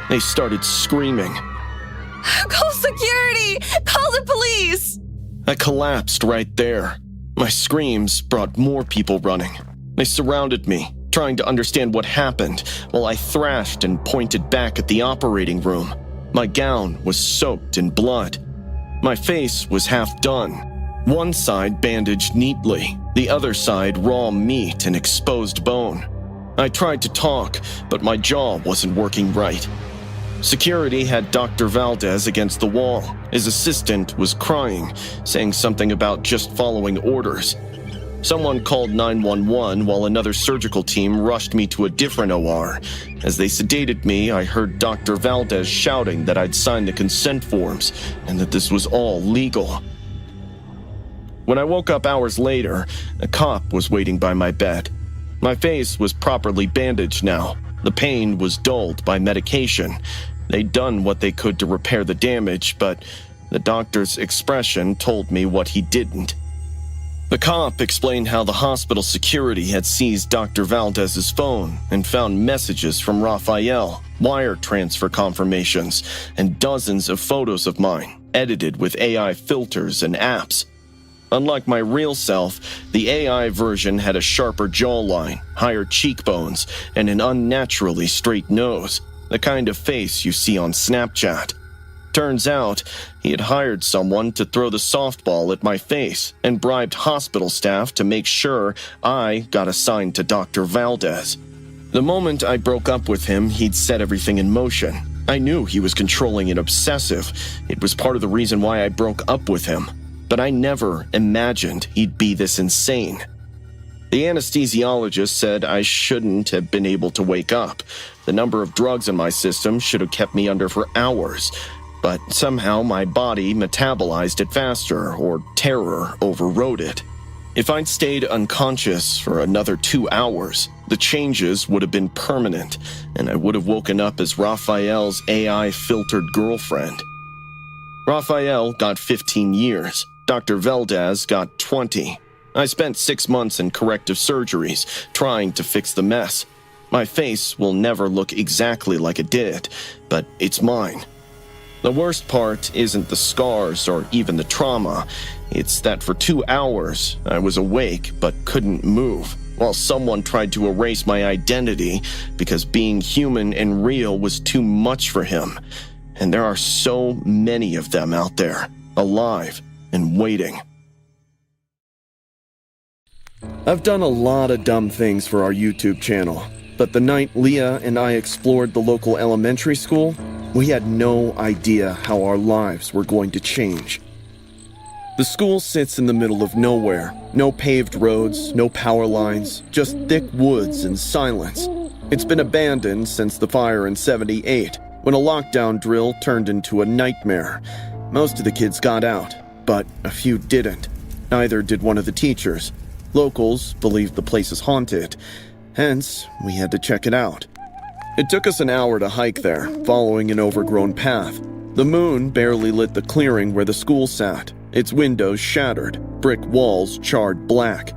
They started screaming. Call security! Call the police! I collapsed right there. My screams brought more people running. They surrounded me, trying to understand what happened, while I thrashed and pointed back at the operating room. My gown was soaked in blood. My face was half done. One side bandaged neatly, the other side raw meat and exposed bone. I tried to talk, but my jaw wasn't working right. Security had Dr. Valdez against the wall. His assistant was crying, saying something about just following orders. Someone called 911 while another surgical team rushed me to a different OR. As they sedated me, I heard Dr. Valdez shouting that I'd signed the consent forms and that this was all legal. When I woke up hours later, a cop was waiting by my bed. My face was properly bandaged now. The pain was dulled by medication. They'd done what they could to repair the damage, but the doctor's expression told me what he didn't. The cop explained how the hospital security had seized Dr. Valdez's phone and found messages from Raphael, wire transfer confirmations, and dozens of photos of mine, edited with AI filters and apps. Unlike my real self, the AI version had a sharper jawline, higher cheekbones, and an unnaturally straight nose, the kind of face you see on Snapchat. Turns out, he had hired someone to throw the softball at my face and bribed hospital staff to make sure I got assigned to Dr. Valdez. The moment I broke up with him, he'd set everything in motion. I knew he was controlling and obsessive. It was part of the reason why I broke up with him. But I never imagined he'd be this insane. The anesthesiologist said I shouldn't have been able to wake up. The number of drugs in my system should have kept me under for hours. But somehow my body metabolized it faster, or terror overrode it. If I'd stayed unconscious for another 2 hours, the changes would have been permanent, and I would have woken up as Raphael's AI-filtered girlfriend. Raphael got 15 years. Dr. Valdez got 20. I spent 6 months in corrective surgeries, trying to fix the mess. My face will never look exactly like it did, but it's mine. The worst part isn't the scars or even the trauma. It's that for 2 hours, I was awake but couldn't move, while someone tried to erase my identity because being human and real was too much for him. and there are so many of them out there, alive and waiting. I've done a lot of dumb things for our YouTube channel, but the night Leah and I explored the local elementary school, we had no idea how our lives were going to change. The school sits in the middle of nowhere. No paved roads, no power lines, just thick woods and silence. It's been abandoned since the fire in '78, when a lockdown drill turned into a nightmare. Most of the kids got out, but a few didn't. Neither did one of the teachers. Locals believed the place is haunted, hence we had to check it out. It took us an hour to hike there, following an overgrown path. The moon barely lit the clearing where the school sat, its windows shattered, brick walls charred black.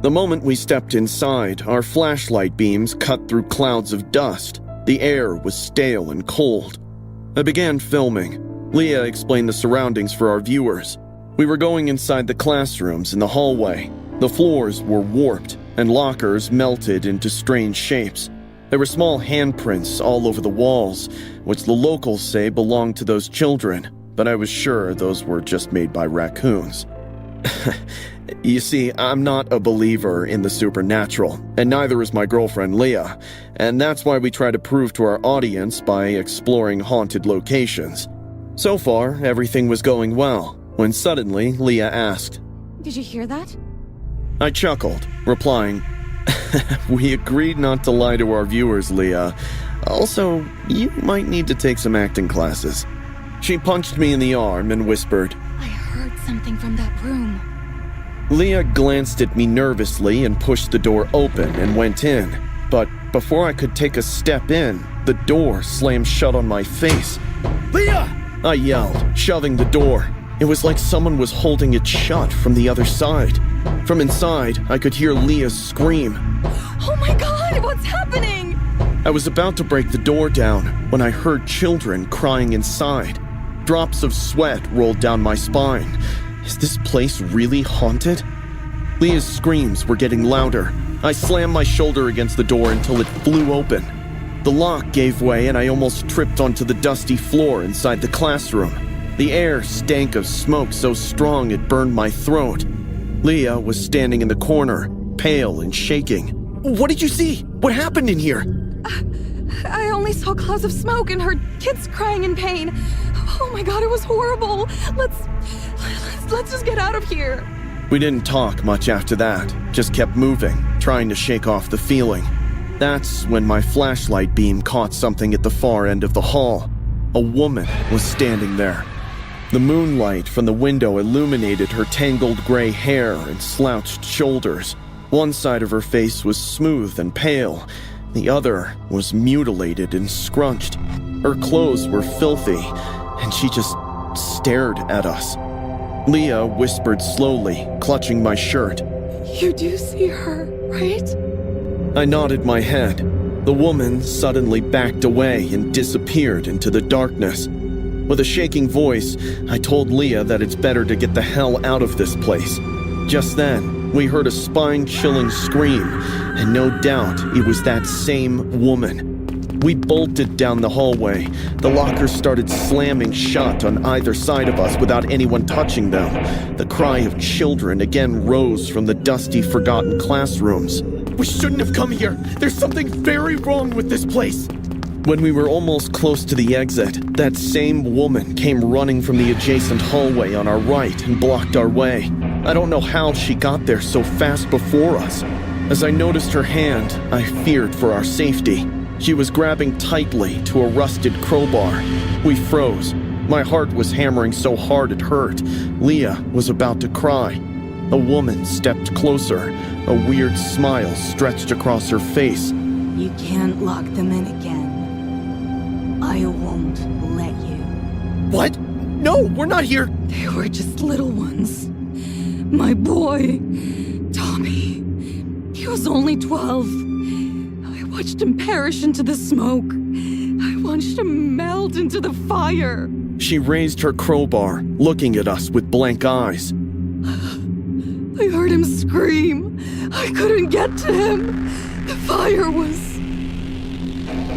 The moment we stepped inside, our flashlight beams cut through clouds of dust. The air was stale and cold. I began filming. Leah explained the surroundings for our viewers. We were going inside the classrooms in the hallway. The floors were warped, and lockers melted into strange shapes. There were small handprints all over the walls, which the locals say belonged to those children, but I was sure those were just made by raccoons. You see, I'm not a believer in the supernatural, and neither is my girlfriend Leah, and that's why we try to prove to our audience by exploring haunted locations. So far, everything was going well, when suddenly Leah asked, Did you hear that? I chuckled, replying, We agreed not to lie to our viewers, Leah. Also, you might need to take some acting classes. She punched me in the arm and whispered, I heard something from that room. Leah glanced at me nervously and pushed the door open and went in. But before I could take a step in, the door slammed shut on my face. Leah! I yelled, shoving the door. It was like someone was holding it shut from the other side. From inside, I could hear Leah scream. Oh my God, what's happening? I was about to break the door down when I heard children crying inside. Drops of sweat rolled down my spine. Is this place really haunted? Leah's screams were getting louder. I slammed my shoulder against the door until it flew open. The lock gave way and I almost tripped onto the dusty floor inside the classroom. The air stank of smoke so strong it burned my throat. Leah was standing in the corner, pale and shaking. What did you see? What happened in here? I only saw clouds of smoke and heard kids crying in pain. Oh my God, it was horrible. Let's just get out of here. We didn't talk much after that, just kept moving, trying to shake off the feeling. That's when my flashlight beam caught something at the far end of the hall. A woman was standing there. The moonlight from the window illuminated her tangled gray hair and slouched shoulders. One side of her face was smooth and pale. The other was mutilated and scrunched. Her clothes were filthy, and she just stared at us. Leah whispered slowly, clutching my shirt. You do see her, right? I nodded my head. The woman suddenly backed away and disappeared into the darkness. With a shaking voice, I told Leah that it's better to get the hell out of this place. Just then, we heard a spine-chilling scream, and no doubt it was that same woman. We bolted down the hallway. The lockers started slamming shut on either side of us without anyone touching them. The cry of children again rose from the dusty, forgotten classrooms. We shouldn't have come here. There's something very wrong with this place. When we were almost close to the exit, that same woman came running from the adjacent hallway on our right and blocked our way. I don't know how she got there so fast before us. As I noticed her hand, I feared for our safety. She was grabbing tightly to a rusted crowbar. We froze. My heart was hammering so hard it hurt. Leah was about to cry. A woman stepped closer. A weird smile stretched across her face. You can't lock them in again. I won't let you. What? No, we're not here. They were just little ones. My boy, Tommy. He was only 12. I watched him perish into the smoke. I watched him melt into the fire. She raised her crowbar, looking at us with blank eyes. I heard him scream. I couldn't get to him. The fire was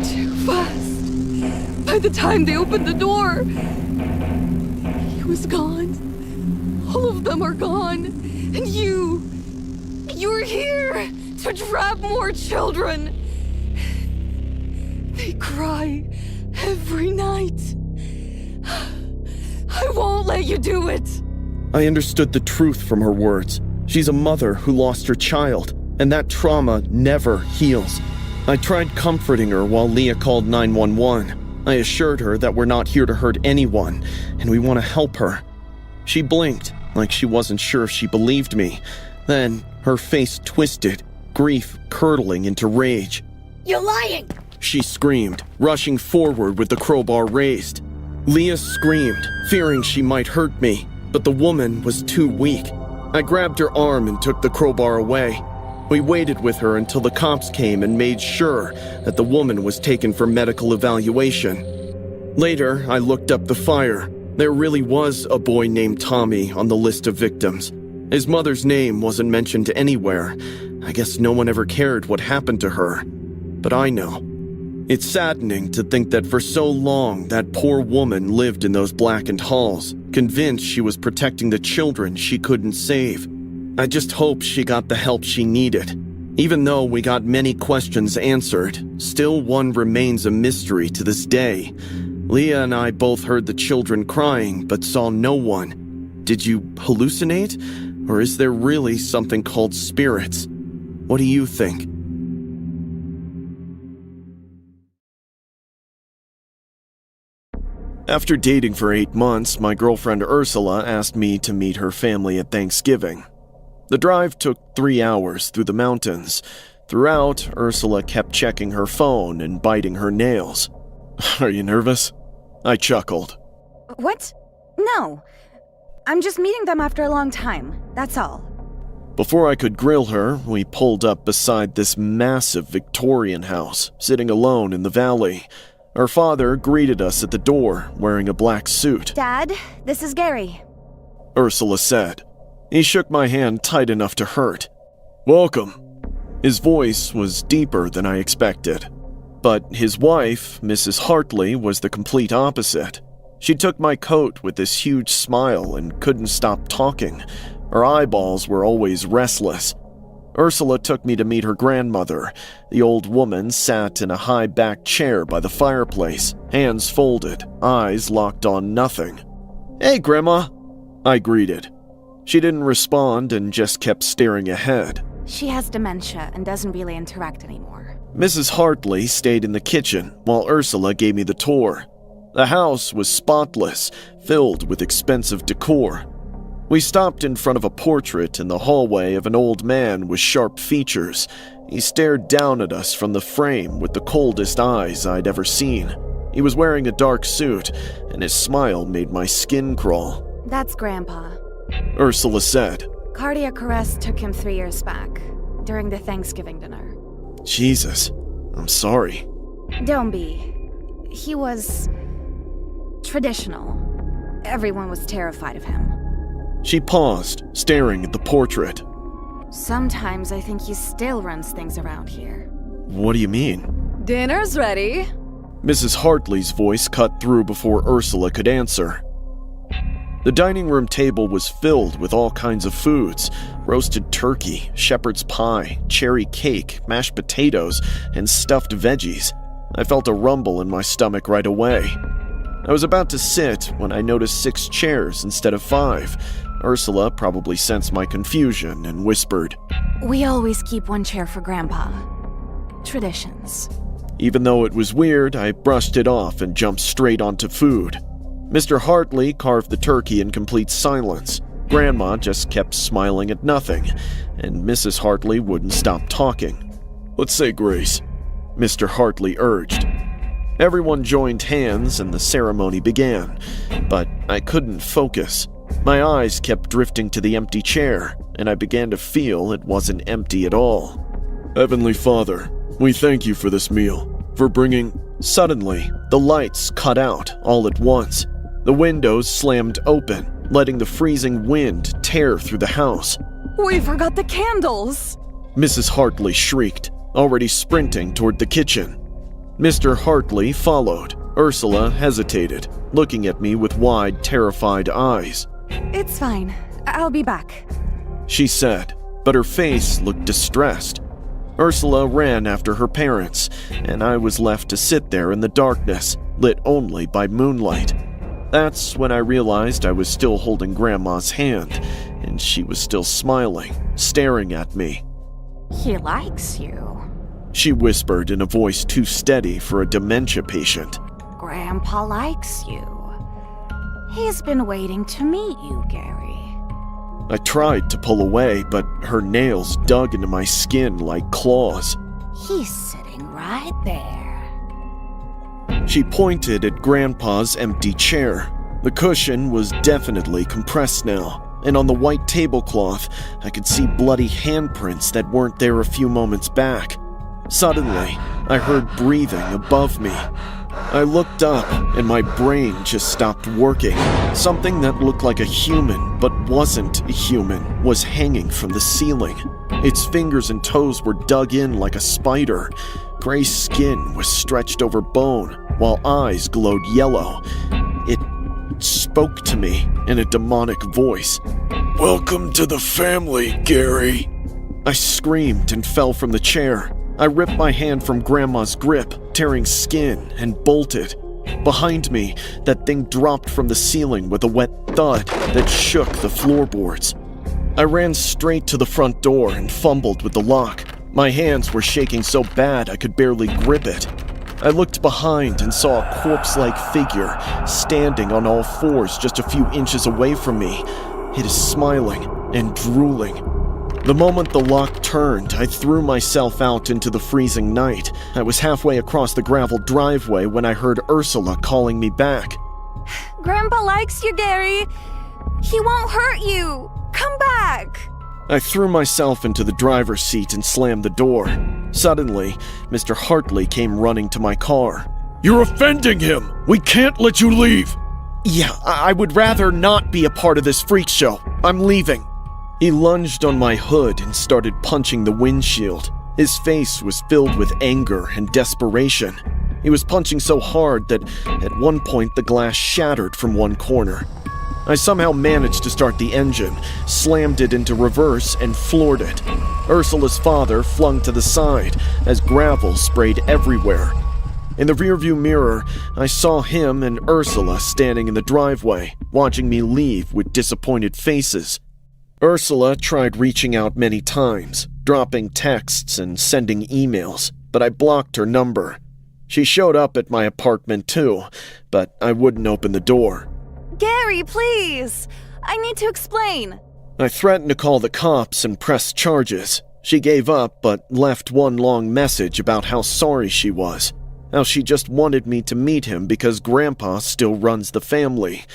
too fast. By the time they opened the door, he was gone. All of them are gone. And you're here to trap more children. They cry every night. I won't let you do it. I understood the truth from her words. She's a mother who lost her child, and that trauma never heals. I tried comforting her while Leah called 911. I assured her that we're not here to hurt anyone, and we want to help her. She blinked, like she wasn't sure if she believed me. Then, her face twisted, grief curdling into rage. You're lying! She screamed, rushing forward with the crowbar raised. Leah screamed, fearing she might hurt me, but the woman was too weak. I grabbed her arm and took the crowbar away. We waited with her until the cops came and made sure that the woman was taken for medical evaluation. Later, I looked up the fire. There really was a boy named Tommy on the list of victims. His mother's name wasn't mentioned anywhere. I guess no one ever cared what happened to her. But I know. It's saddening to think that for so long that poor woman lived in those blackened halls, convinced she was protecting the children she couldn't save. I just hope she got the help she needed. Even though we got many questions answered, still one remains a mystery to this day. Leah and I both heard the children crying, but saw no one. Did you hallucinate? Or is there really something called spirits? What do you think? After dating for 8 months, my girlfriend Ursula asked me to meet her family at Thanksgiving. The drive took 3 hours through the mountains. Throughout, Ursula kept checking her phone and biting her nails. Are you nervous? I chuckled. What? No. I'm just meeting them after a long time, that's all. Before I could grill her, we pulled up beside this massive Victorian house, sitting alone in the valley. Her father greeted us at the door, wearing a black suit. Dad, this is Gary. Ursula said. He shook my hand tight enough to hurt. Welcome. His voice was deeper than I expected. But his wife, Mrs. Hartley, was the complete opposite. She took my coat with this huge smile and couldn't stop talking. Her eyeballs were always restless. Ursula took me to meet her grandmother. The old woman sat in a high-backed chair by the fireplace, hands folded, eyes locked on nothing. Hey, Grandma, I greeted. She didn't respond and just kept staring ahead. She has dementia and doesn't really interact anymore. Mrs. Hartley stayed in the kitchen while Ursula gave me the tour. The house was spotless, filled with expensive decor. We stopped in front of a portrait in the hallway of an old man with sharp features. He stared down at us from the frame with the coldest eyes I'd ever seen. He was wearing a dark suit, and his smile made my skin crawl. That's Grandpa. Ursula said. Cardiac arrest took him 3 years back, during the Thanksgiving dinner. Jesus, I'm sorry. Don't be. He was traditional. Everyone was terrified of him. She paused, staring at the portrait. Sometimes I think he still runs things around here. What do you mean? Dinner's ready. Mrs. Hartley's voice cut through before Ursula could answer. The dining room table was filled with all kinds of foods: roasted turkey, shepherd's pie, cherry cake, mashed potatoes, and stuffed veggies. I felt a rumble in my stomach right away. I was about to sit when I noticed 6 chairs instead of 5. Ursula probably sensed my confusion and whispered, We always keep 1 chair for Grandpa. Traditions. Even though it was weird, I brushed it off and jumped straight onto food. Mr. Hartley carved the turkey in complete silence. Grandma just kept smiling at nothing, and Mrs. Hartley wouldn't stop talking. Let's say grace, Mr. Hartley urged. Everyone joined hands and the ceremony began, but I couldn't focus. My eyes kept drifting to the empty chair, and I began to feel it wasn't empty at all. Heavenly Father, we thank you for this meal, for bringing... Suddenly, the lights cut out all at once. The windows slammed open, letting the freezing wind tear through the house. We forgot the candles! Mrs. Hartley shrieked, already sprinting toward the kitchen. Mr. Hartley followed, Ursula hesitated, looking at me with wide, terrified eyes. It's fine. I'll be back. She said, but her face looked distressed. Ursula ran after her parents, and I was left to sit there in the darkness, lit only by moonlight. That's when I realized I was still holding Grandma's hand, and she was still smiling, staring at me. He likes you. She whispered in a voice too steady for a dementia patient. Grandpa likes you. He's been waiting to meet you, Gary. I tried to pull away, but her nails dug into my skin like claws. He's sitting right there. She pointed at Grandpa's empty chair. The cushion was definitely compressed now, and on the white tablecloth, I could see bloody handprints that weren't there a few moments back. Suddenly, I heard breathing above me. I looked up, and my brain just stopped working. Something that looked like a human, but wasn't a human, was hanging from the ceiling. Its fingers and toes were dug in like a spider. Gray skin was stretched over bone, while eyes glowed yellow. It spoke to me in a demonic voice. Welcome to the family, Gary. I screamed and fell from the chair. I ripped my hand from Grandma's grip, tearing skin, and bolted. Behind me, that thing dropped from the ceiling with a wet thud that shook the floorboards. I ran straight to the front door and fumbled with the lock. My hands were shaking so bad I could barely grip it. I looked behind and saw a corpse-like figure standing on all fours just a few inches away from me. It is smiling and drooling. The moment the lock turned, I threw myself out into the freezing night. I was halfway across the gravel driveway when I heard Ursula calling me back. Grandpa likes you, Gary. He won't hurt you. Come back. I threw myself into the driver's seat and slammed the door. Suddenly, Mr. Hartley came running to my car. You're offending him. We can't let you leave. Yeah, I would rather not be a part of this freak show. I'm leaving. He lunged on my hood and started punching the windshield. His face was filled with anger and desperation. He was punching so hard that at one point the glass shattered from one corner. I somehow managed to start the engine, slammed it into reverse, and floored it. Ursula's father flung to the side as gravel sprayed everywhere. In the rearview mirror, I saw him and Ursula standing in the driveway, watching me leave with disappointed faces. Ursula tried reaching out many times, dropping texts and sending emails, but I blocked her number. She showed up at my apartment too, but I wouldn't open the door. Gary, please! I need to explain. I threatened to call the cops and press charges. She gave up, but left one long message about how sorry she was. How she just wanted me to meet him because Grandpa still runs the family.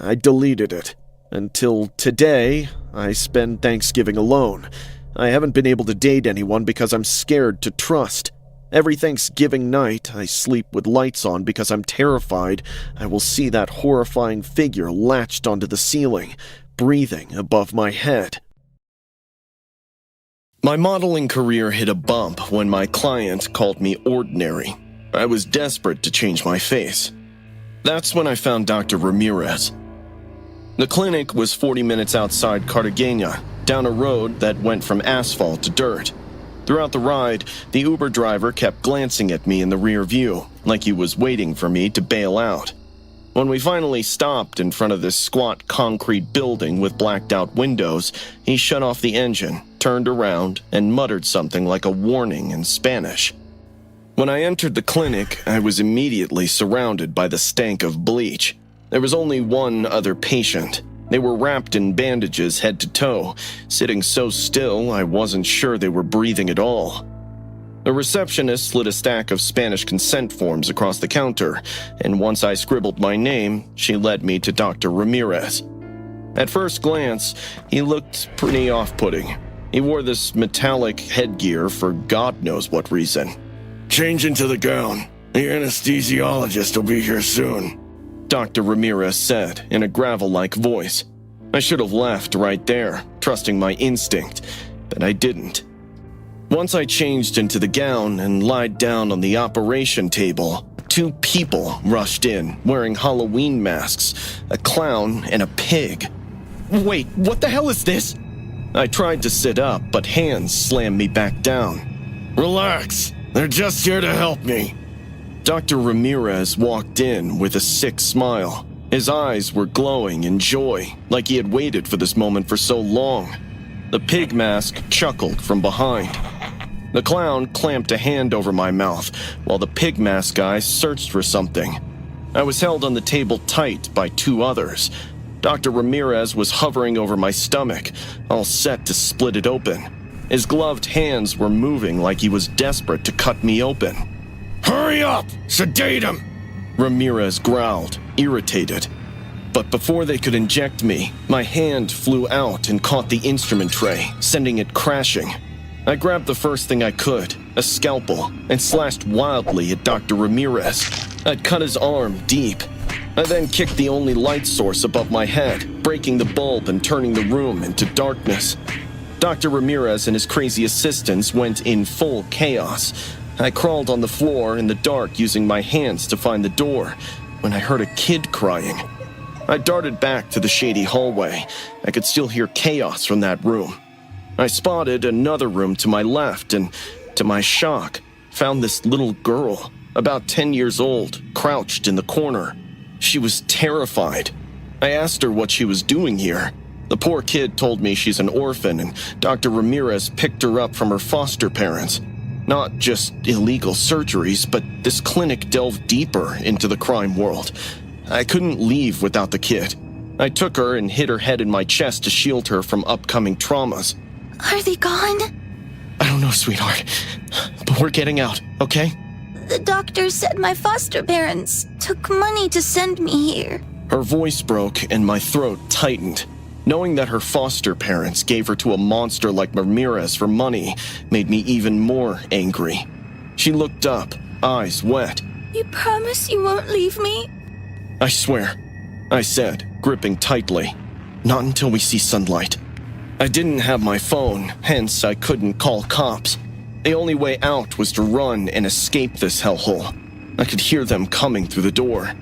I deleted it. Until today, I spend Thanksgiving alone. I haven't been able to date anyone because I'm scared to trust. Every Thanksgiving night, I sleep with lights on because I'm terrified I will see that horrifying figure latched onto the ceiling, breathing above my head. My modeling career hit a bump when my client called me ordinary. I was desperate to change my face. That's when I found Dr. Ramirez. The clinic was 40 minutes outside Cartagena, down a road that went from asphalt to dirt. Throughout the ride, the Uber driver kept glancing at me in the rear view, like he was waiting for me to bail out. When we finally stopped in front of this squat concrete building with blacked-out windows, he shut off the engine, turned around, and muttered something like a warning in Spanish. When I entered the clinic, I was immediately surrounded by the stank of bleach. There was only one other patient. They were wrapped in bandages head to toe, sitting so still I wasn't sure they were breathing at all. The receptionist slid a stack of Spanish consent forms across the counter, and once I scribbled my name, she led me to Dr. Ramirez. At first glance, he looked pretty off-putting. He wore this metallic headgear for God knows what reason. Change into the gown. The anesthesiologist will be here soon, Dr. Ramirez said in a gravel-like voice. I should have left right there, trusting my instinct, but I didn't. Once I changed into the gown and lied down on the operation table, 2 people rushed in, wearing Halloween masks, a clown and a pig. Wait, what the hell is this? I tried to sit up, but hands slammed me back down. Relax, they're just here to help me. Dr. Ramirez walked in with a sick smile. His eyes were glowing in joy, like he had waited for this moment for so long. The pig mask chuckled from behind. The clown clamped a hand over my mouth, while the pig mask guy searched for something. I was held on the table tight by 2 others. Dr. Ramirez was hovering over my stomach, all set to split it open. His gloved hands were moving like he was desperate to cut me open. Hurry up! Sedate him! Ramirez growled, irritated. But before they could inject me, my hand flew out and caught the instrument tray, sending it crashing. I grabbed the first thing I could, a scalpel, and slashed wildly at Dr. Ramirez. I'd cut his arm deep. I then kicked the only light source above my head, breaking the bulb and turning the room into darkness. Dr. Ramirez and his crazy assistants went in full chaos. I crawled on the floor in the dark using my hands to find the door when I heard a kid crying. I darted back to the shady hallway. I could still hear chaos from that room. I spotted another room to my left and, to my shock, found this little girl, about 10 years old, crouched in the corner. She was terrified. I asked her what she was doing here. The poor kid told me she's an orphan and Dr. Ramirez picked her up from her foster parents. Not just illegal surgeries, but this clinic delved deeper into the crime world. I couldn't leave without the kid. I took her and hid her head in my chest to shield her from upcoming traumas. Are they gone? I don't know, sweetheart, but we're getting out, okay? The doctor said my foster parents took money to send me here. Her voice broke and my throat tightened. Knowing that her foster parents gave her to a monster like Ramirez for money made me even more angry. She looked up, eyes wet. You promise you won't leave me? I swear, I said, gripping tightly. Not until we see sunlight. I didn't have my phone, hence I couldn't call cops. The only way out was to run and escape this hellhole. I could hear them coming through the door.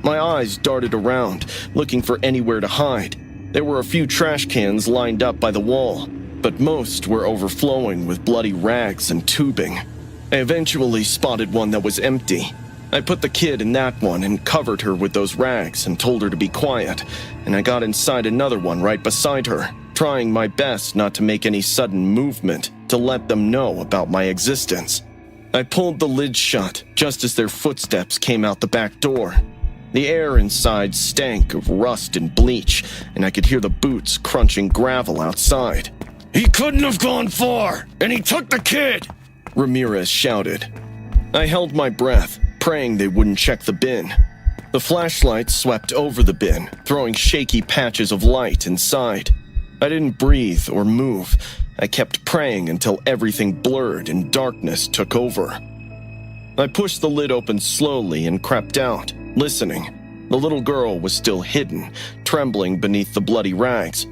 My eyes darted around, looking for anywhere to hide. There were a few trash cans lined up by the wall, but most were overflowing with bloody rags and tubing. I eventually spotted one that was empty. I put the kid in that one and covered her with those rags and told her to be quiet, and I got inside another one right beside her, trying my best not to make any sudden movement to let them know about my existence. I pulled the lid shut just as their footsteps came out the back door. The air inside stank of rust and bleach, and I could hear the boots crunching gravel outside. He couldn't have gone far, and he took the kid! Ramirez shouted. I held my breath, praying they wouldn't check the bin. The flashlight swept over the bin, throwing shaky patches of light inside. I didn't breathe or move. I kept praying until everything blurred and darkness took over. I pushed the lid open slowly and crept out, listening. The little girl was still hidden, trembling beneath the bloody rags.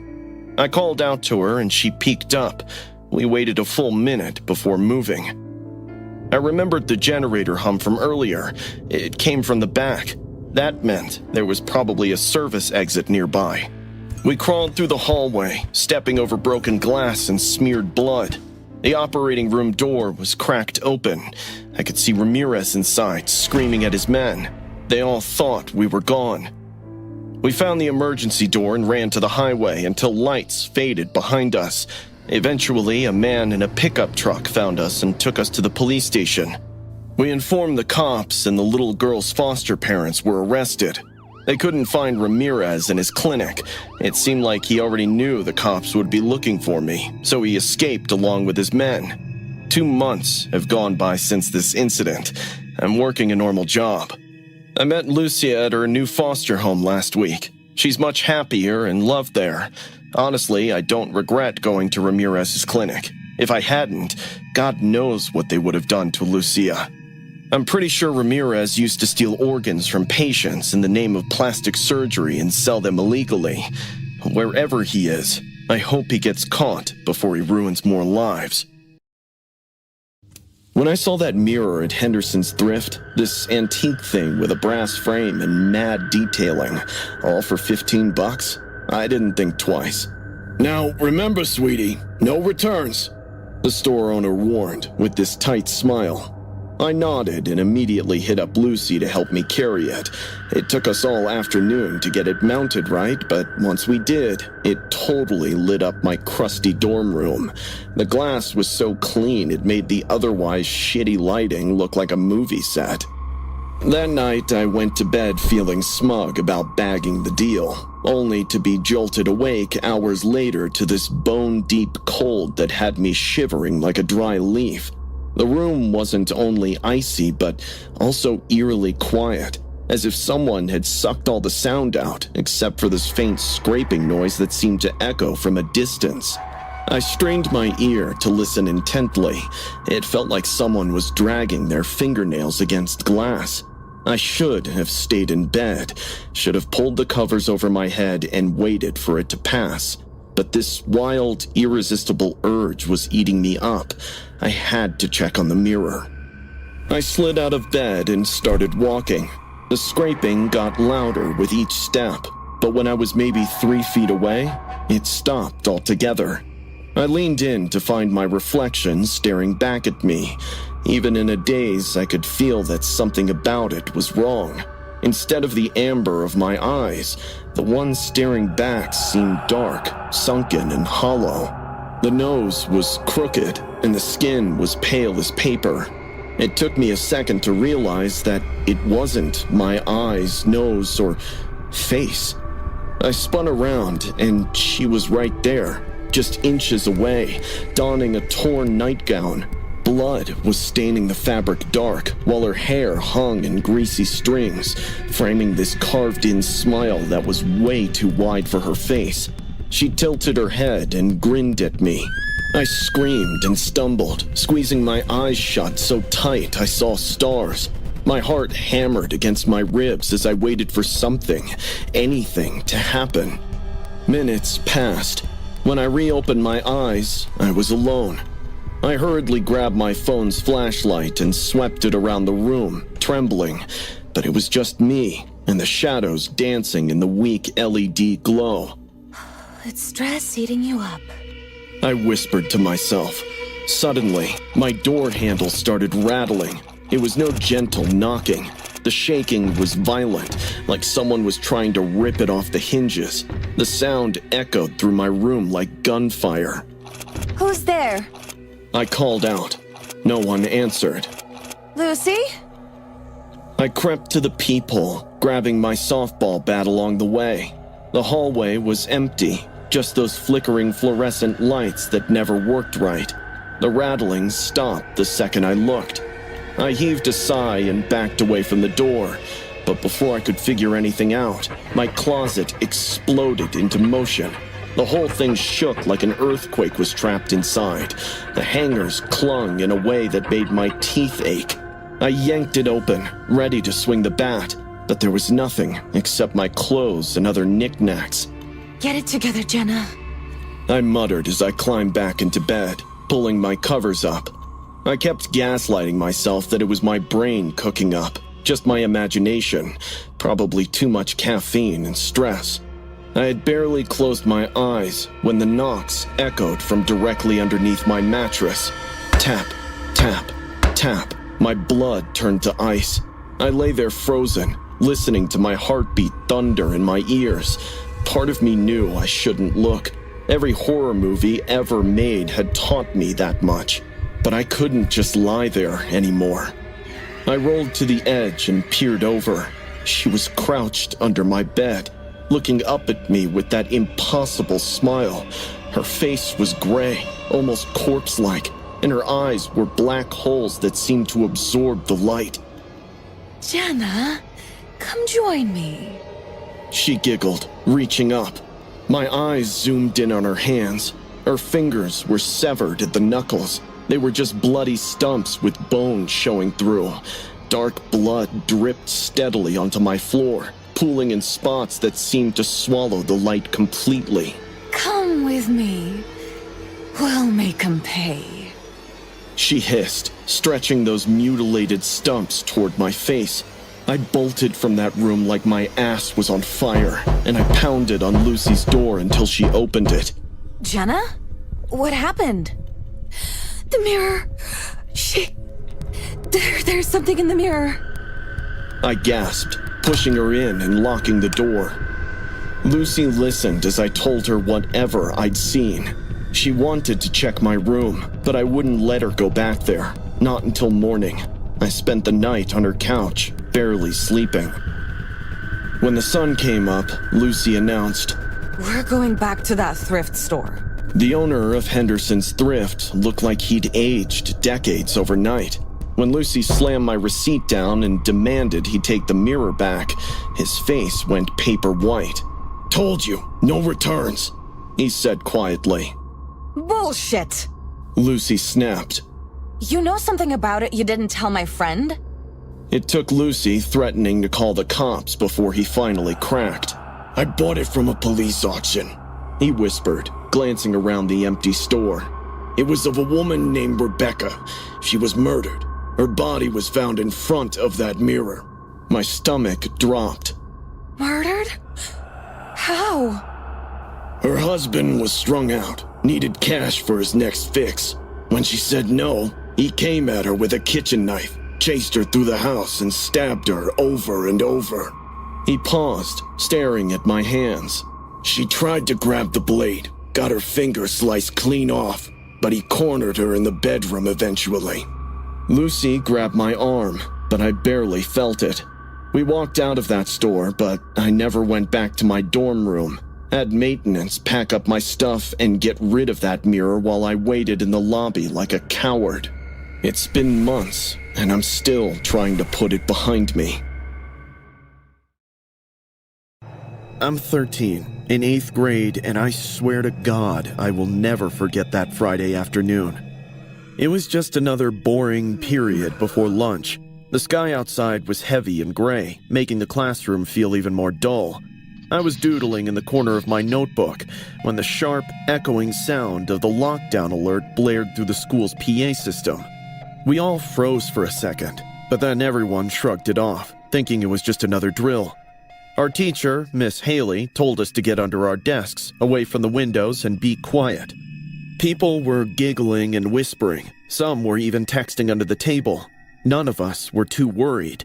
I called out to her and she peeked up. We waited a full minute before moving. I remembered the generator hum from earlier. It came from the back. That meant there was probably a service exit nearby. We crawled through the hallway, stepping over broken glass and smeared blood. The operating room door was cracked open. I could see Ramirez inside, screaming at his men. They all thought we were gone. We found the emergency door and ran to the highway until lights faded behind us. Eventually, a man in a pickup truck found us and took us to the police station. We informed the cops and the little girl's foster parents were arrested. They couldn't find Ramirez in his clinic. It seemed like he already knew the cops would be looking for me, so he escaped along with his men. 2 months have gone by since this incident. I'm working a normal job. I met Lucia at her new foster home last week. She's much happier and loved there. Honestly, I don't regret going to Ramirez's clinic. If I hadn't, God knows what they would have done to Lucia. I'm pretty sure Ramirez used to steal organs from patients in the name of plastic surgery and sell them illegally. Wherever he is, I hope he gets caught before he ruins more lives. When I saw that mirror at Henderson's Thrift, this antique thing with a brass frame and mad detailing, all for $15, I didn't think twice. Now, remember, sweetie, no returns. The store owner warned with this tight smile. I nodded and immediately hit up Lucy to help me carry it. It took us all afternoon to get it mounted right, but once we did, it totally lit up my crusty dorm room. The glass was so clean it made the otherwise shitty lighting look like a movie set. That night, I went to bed feeling smug about bagging the deal, only to be jolted awake hours later to this bone-deep cold that had me shivering like a dry leaf. The room wasn't only icy, but also eerily quiet, as if someone had sucked all the sound out, except for this faint scraping noise that seemed to echo from a distance. I strained my ear to listen intently. It felt like someone was dragging their fingernails against glass. I should have stayed in bed, should have pulled the covers over my head and waited for it to pass. But this wild, irresistible urge was eating me up. I had to check on the mirror. I slid out of bed and started walking. The scraping got louder with each step, but when I was maybe 3 feet away, it stopped altogether. I leaned in to find my reflection staring back at me. Even in a daze, I could feel that something about it was wrong. Instead of the amber of my eyes, the one staring back seemed dark, sunken, and hollow. The nose was crooked, and the skin was pale as paper. It took me a second to realize that it wasn't my eyes, nose, or face. I spun around, and she was right there, just inches away, donning a torn nightgown. Blood was staining the fabric dark, while her hair hung in greasy strings, framing this carved-in smile that was way too wide for her face. She tilted her head and grinned at me. I screamed and stumbled, squeezing my eyes shut so tight I saw stars. My heart hammered against my ribs as I waited for something, anything, to happen. Minutes passed. When I reopened my eyes, I was alone. I hurriedly grabbed my phone's flashlight and swept it around the room, trembling. But it was just me and the shadows dancing in the weak LED glow. It's stress eating you up. I whispered to myself. Suddenly, my door handle started rattling. It was no gentle knocking. The shaking was violent, like someone was trying to rip it off the hinges. The sound echoed through my room like gunfire. Who's there? I called out. No one answered. Lucy? I crept to the peephole, grabbing my softball bat along the way. The hallway was empty, just those flickering fluorescent lights that never worked right. The rattling stopped the second I looked. I heaved a sigh and backed away from the door, but before I could figure anything out, my closet exploded into motion. The whole thing shook like an earthquake was trapped inside. The hangers clung in a way that made my teeth ache. I yanked it open, ready to swing the bat, but there was nothing except my clothes and other knickknacks. Get it together, Jenna. I muttered as I climbed back into bed, pulling my covers up. I kept gaslighting myself that it was my brain cooking up, just my imagination, probably too much caffeine and stress. I had barely closed my eyes when the knocks echoed from directly underneath my mattress. Tap, tap, tap. My blood turned to ice. I lay there frozen, listening to my heartbeat thunder in my ears. Part of me knew I shouldn't look. Every horror movie ever made had taught me that much. But I couldn't just lie there anymore. I rolled to the edge and peered over. She was crouched under my bed, looking up at me with that impossible smile. Her face was gray, almost corpse-like, and her eyes were black holes that seemed to absorb the light. Jenna, come join me. She giggled, reaching up. My eyes zoomed in on her hands. Her fingers were severed at the knuckles. They were just bloody stumps with bone showing through. Dark blood dripped steadily onto my floor, pooling in spots that seemed to swallow the light completely. Come with me. We'll make 'em pay. She hissed, stretching those mutilated stumps toward my face. I bolted from that room like my ass was on fire, and I pounded on Lucy's door until she opened it. Jenna? What happened? The mirror. There's something in the mirror. I gasped, pushing her in and locking the door. Lucy listened as I told her whatever I'd seen. She wanted to check my room, but I wouldn't let her go back there, not until morning. I spent the night on her couch, barely sleeping. When the sun came up, Lucy announced, We're going back to that thrift store. The owner of Henderson's Thrift looked like he'd aged decades overnight. When Lucy slammed my receipt down and demanded he take the mirror back, his face went paper white. "Told you, no returns," he said quietly. Bullshit! Lucy snapped. You know something about it you didn't tell my friend? It took Lucy threatening to call the cops before he finally cracked. "I bought it from a police auction," he whispered, glancing around the empty store. "It was of a woman named Rebecca. She was murdered. Her body was found in front of that mirror." My stomach dropped. Murdered? How? Her husband was strung out, needed cash for his next fix. When she said no, he came at her with a kitchen knife, chased her through the house and stabbed her over and over. He paused, staring at my hands. She tried to grab the blade, got her finger sliced clean off, but he cornered her in the bedroom eventually. Lucy grabbed my arm, but I barely felt it. We walked out of that store, but I never went back to my dorm room. Had maintenance pack up my stuff and get rid of that mirror while I waited in the lobby like a coward. It's been months, and I'm still trying to put it behind me. I'm 13, in 8th grade, and I swear to God I will never forget that Friday afternoon. It was just another boring period before lunch. The sky outside was heavy and gray, making the classroom feel even more dull. I was doodling in the corner of my notebook when the sharp, echoing sound of the lockdown alert blared through the school's PA system. We all froze for a second, but then everyone shrugged it off, thinking it was just another drill. Our teacher, Miss Haley, told us to get under our desks, away from the windows, and be quiet. People were giggling and whispering. Some were even texting under the table. None of us were too worried,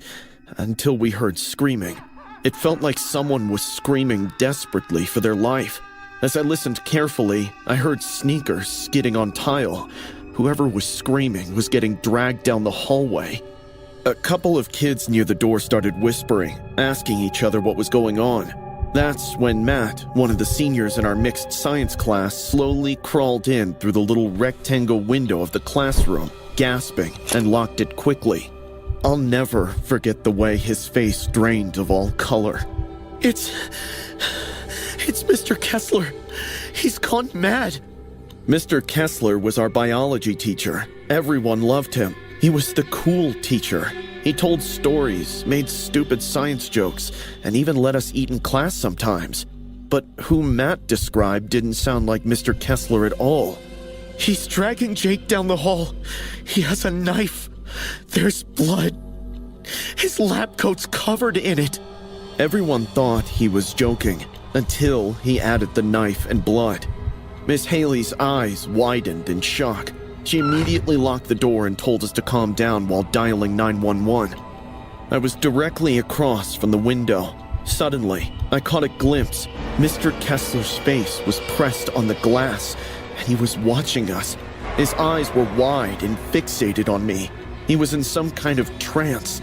until we heard screaming. It felt like someone was screaming desperately for their life. As I listened carefully, I heard sneakers skidding on tile. Whoever was screaming was getting dragged down the hallway. A couple of kids near the door started whispering, asking each other what was going on. That's when Matt, one of the seniors in our mixed science class, slowly crawled in through the little rectangle window of the classroom, gasping, and locked it quickly. I'll never forget the way his face drained of all color. It's Mr. Kessler. He's gone mad. Mr. Kessler was our biology teacher. Everyone loved him. He was the cool teacher. He told stories, made stupid science jokes, and even let us eat in class sometimes. But who Matt described didn't sound like Mr. Kessler at all. He's dragging Jake down the hall. He has a knife. There's blood. His lab coat's covered in it. Everyone thought he was joking, until he added the knife and blood. Miss Haley's eyes widened in shock. She immediately locked the door and told us to calm down while dialing 911. I was directly across from the window. Suddenly, I caught a glimpse. Mr. Kessler's face was pressed on the glass, and he was watching us. His eyes were wide and fixated on me. He was in some kind of trance.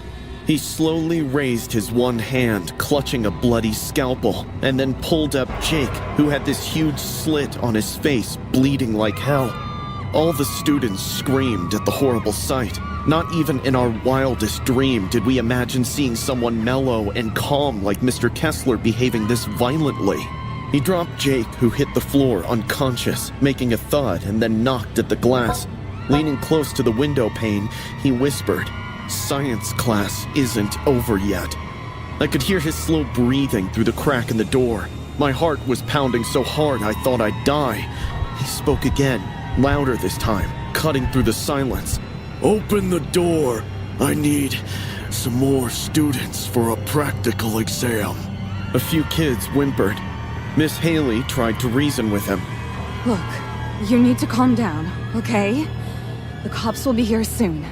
He slowly raised his one hand, clutching a bloody scalpel, and then pulled up Jake, who had this huge slit on his face, bleeding like hell. All the students screamed at the horrible sight. Not even in our wildest dream did we imagine seeing someone mellow and calm like Mr. Kessler behaving this violently. He dropped Jake, who hit the floor unconscious, making a thud, and then knocked at the glass. Leaning close to the window pane, he whispered, "Science class isn't over yet." I could hear his slow breathing through the crack in the door. My heart was pounding so hard I thought I'd die. He spoke again, louder this time, cutting through the silence. Open the door. I need some more students for a practical exam. A few kids whimpered. Miss Haley tried to reason with him. Look, you need to calm down, okay? The cops will be here soon.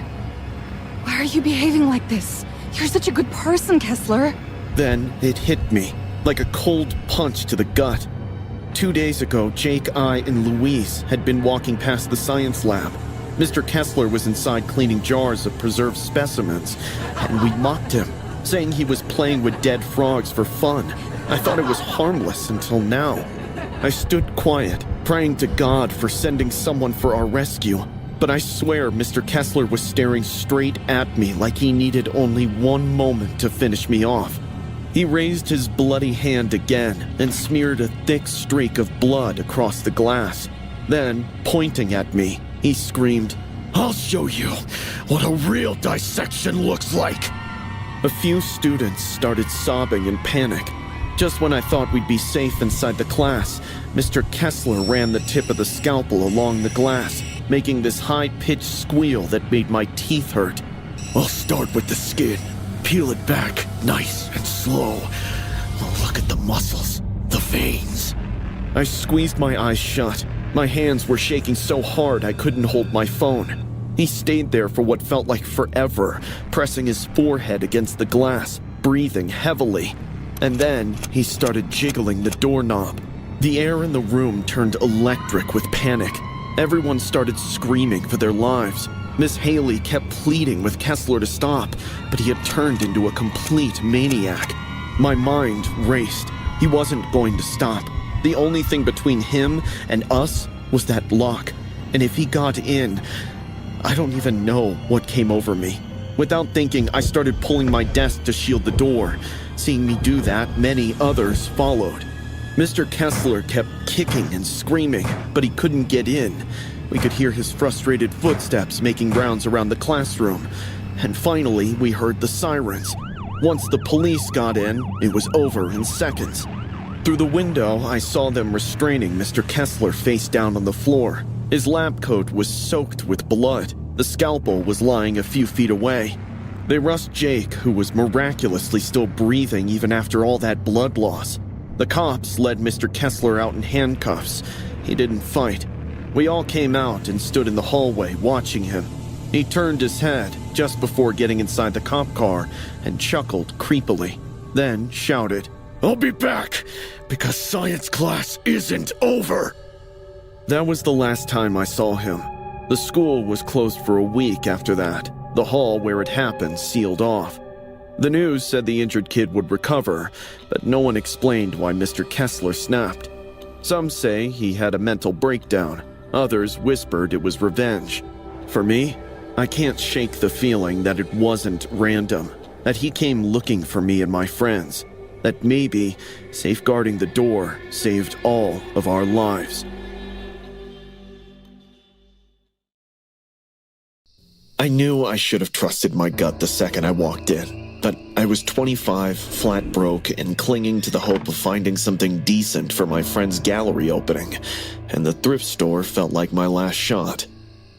Why are you behaving like this? You're such a good person, Kessler. Then it hit me, like a cold punch to the gut. 2 days ago, Jake, I, and Louise had been walking past the science lab. Mr. Kessler was inside cleaning jars of preserved specimens, and we mocked him, saying he was playing with dead frogs for fun. I thought it was harmless until now. I stood quiet, praying to God for sending someone for our rescue. But I swear Mr. Kessler was staring straight at me like he needed only one moment to finish me off. He raised his bloody hand again and smeared a thick streak of blood across the glass. Then, pointing at me, he screamed, "I'll show you what a real dissection looks like." A few students started sobbing in panic. Just when I thought we'd be safe inside the class, Mr. Kessler ran the tip of the scalpel along the glass, making this high-pitched squeal that made my teeth hurt. "I'll start with the skin. Peel it back, nice and slow. Look at the muscles, the veins." I squeezed my eyes shut. My hands were shaking so hard I couldn't hold my phone. He stayed there for what felt like forever, pressing his forehead against the glass, breathing heavily. And then he started jiggling the doorknob. The air in the room turned electric with panic. Everyone started screaming for their lives. Miss Haley kept pleading with Kessler to stop, but he had turned into a complete maniac. My mind raced. He wasn't going to stop. The only thing between him and us was that lock. And if he got in, I don't even know what came over me. Without thinking, I started pulling my desk to shield the door. Seeing me do that, many others followed. Mr. Kessler kept kicking and screaming, but he couldn't get in. We could hear his frustrated footsteps making rounds around the classroom. And finally, we heard the sirens. Once the police got in, it was over in seconds. Through the window, I saw them restraining Mr. Kessler face down on the floor. His lab coat was soaked with blood. The scalpel was lying a few feet away. They rushed Jake, who was miraculously still breathing even after all that blood loss. The cops led Mr. Kessler out in handcuffs. He didn't fight. We all came out and stood in the hallway watching him. He turned his head just before getting inside the cop car and chuckled creepily, then shouted, "I'll be back, because science class isn't over." That was the last time I saw him. The school was closed for a week after that. The hall where it happened sealed off. The news said the injured kid would recover, but no one explained why Mr. Kessler snapped. Some say he had a mental breakdown. Others whispered it was revenge. For me, I can't shake the feeling that it wasn't random, that he came looking for me and my friends, that maybe safeguarding the door saved all of our lives. I knew I should have trusted my gut the second I walked in, but I was 25, flat broke, and clinging to the hope of finding something decent for my friend's gallery opening, and the thrift store felt like my last shot.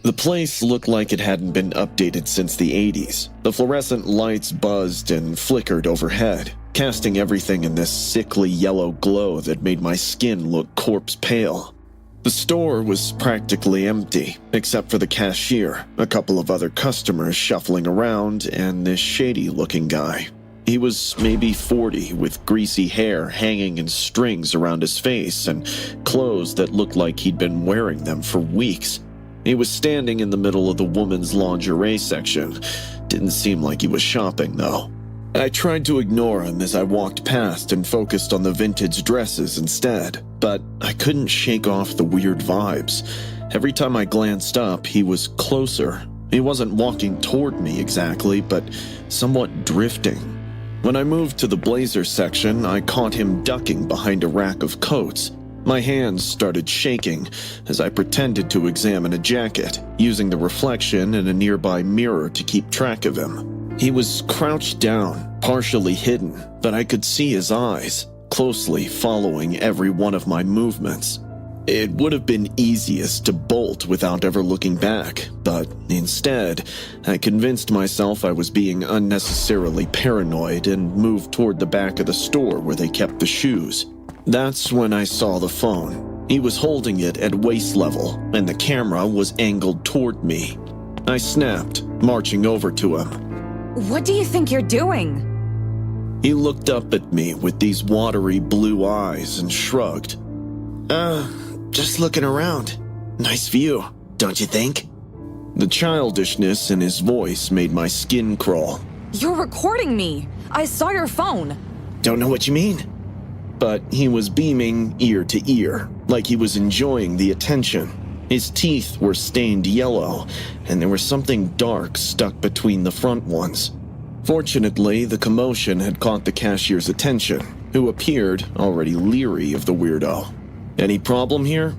The place looked like it hadn't been updated since the 80s. The fluorescent lights buzzed and flickered overhead, casting everything in this sickly yellow glow that made my skin look corpse pale. The store was practically empty, except for the cashier, a couple of other customers shuffling around, and this shady-looking guy. He was maybe 40, with greasy hair hanging in strings around his face and clothes that looked like he'd been wearing them for weeks. He was standing in the middle of the woman's lingerie section. Didn't seem like he was shopping, though. I tried to ignore him as I walked past and focused on the vintage dresses instead, but I couldn't shake off the weird vibes. Every time I glanced up, he was closer. He wasn't walking toward me exactly, but somewhat drifting. When I moved to the blazer section, I caught him ducking behind a rack of coats. My hands started shaking as I pretended to examine a jacket, using the reflection in a nearby mirror to keep track of him. He was crouched down, partially hidden, but I could see his eyes, closely following every one of my movements. It would have been easiest to bolt without ever looking back, but instead, I convinced myself I was being unnecessarily paranoid and moved toward the back of the store where they kept the shoes. That's when I saw the phone. He was holding it at waist level, and the camera was angled toward me. I snapped, marching over to him. What do you think you're doing? He looked up at me with these watery blue eyes and shrugged. Just looking around. Nice view, don't you think? The childishness in his voice made my skin crawl. You're recording me. I saw your phone. Don't know what you mean. But he was beaming ear to ear, like he was enjoying the attention. His teeth were stained yellow, and there was something dark stuck between the front ones. Fortunately, the commotion had caught the cashier's attention, who appeared already leery of the weirdo. Any problem here?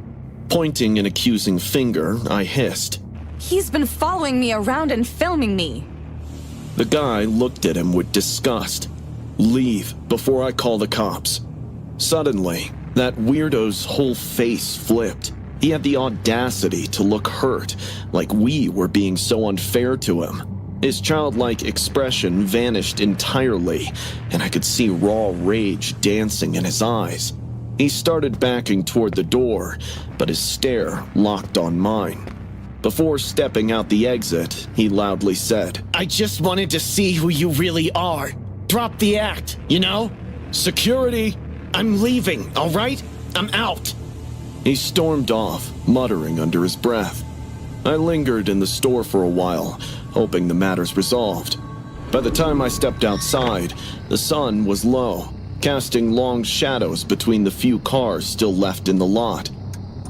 Pointing an accusing finger, I hissed. He's been following me around and filming me. The guy looked at him with disgust. Leave before I call the cops. Suddenly, that weirdo's whole face flipped. He had the audacity to look hurt, like we were being so unfair to him. His childlike expression vanished entirely, and I could see raw rage dancing in his eyes. He started backing toward the door, but his stare locked on mine. Before stepping out the exit, he loudly said, I just wanted to see who you really are. Drop the act, you know? "Security!" I'm leaving, all right? I'm out. He stormed off, muttering under his breath. I lingered in the store for a while, hoping the matter's resolved. By the time I stepped outside, the sun was low, casting long shadows between the few cars still left in the lot.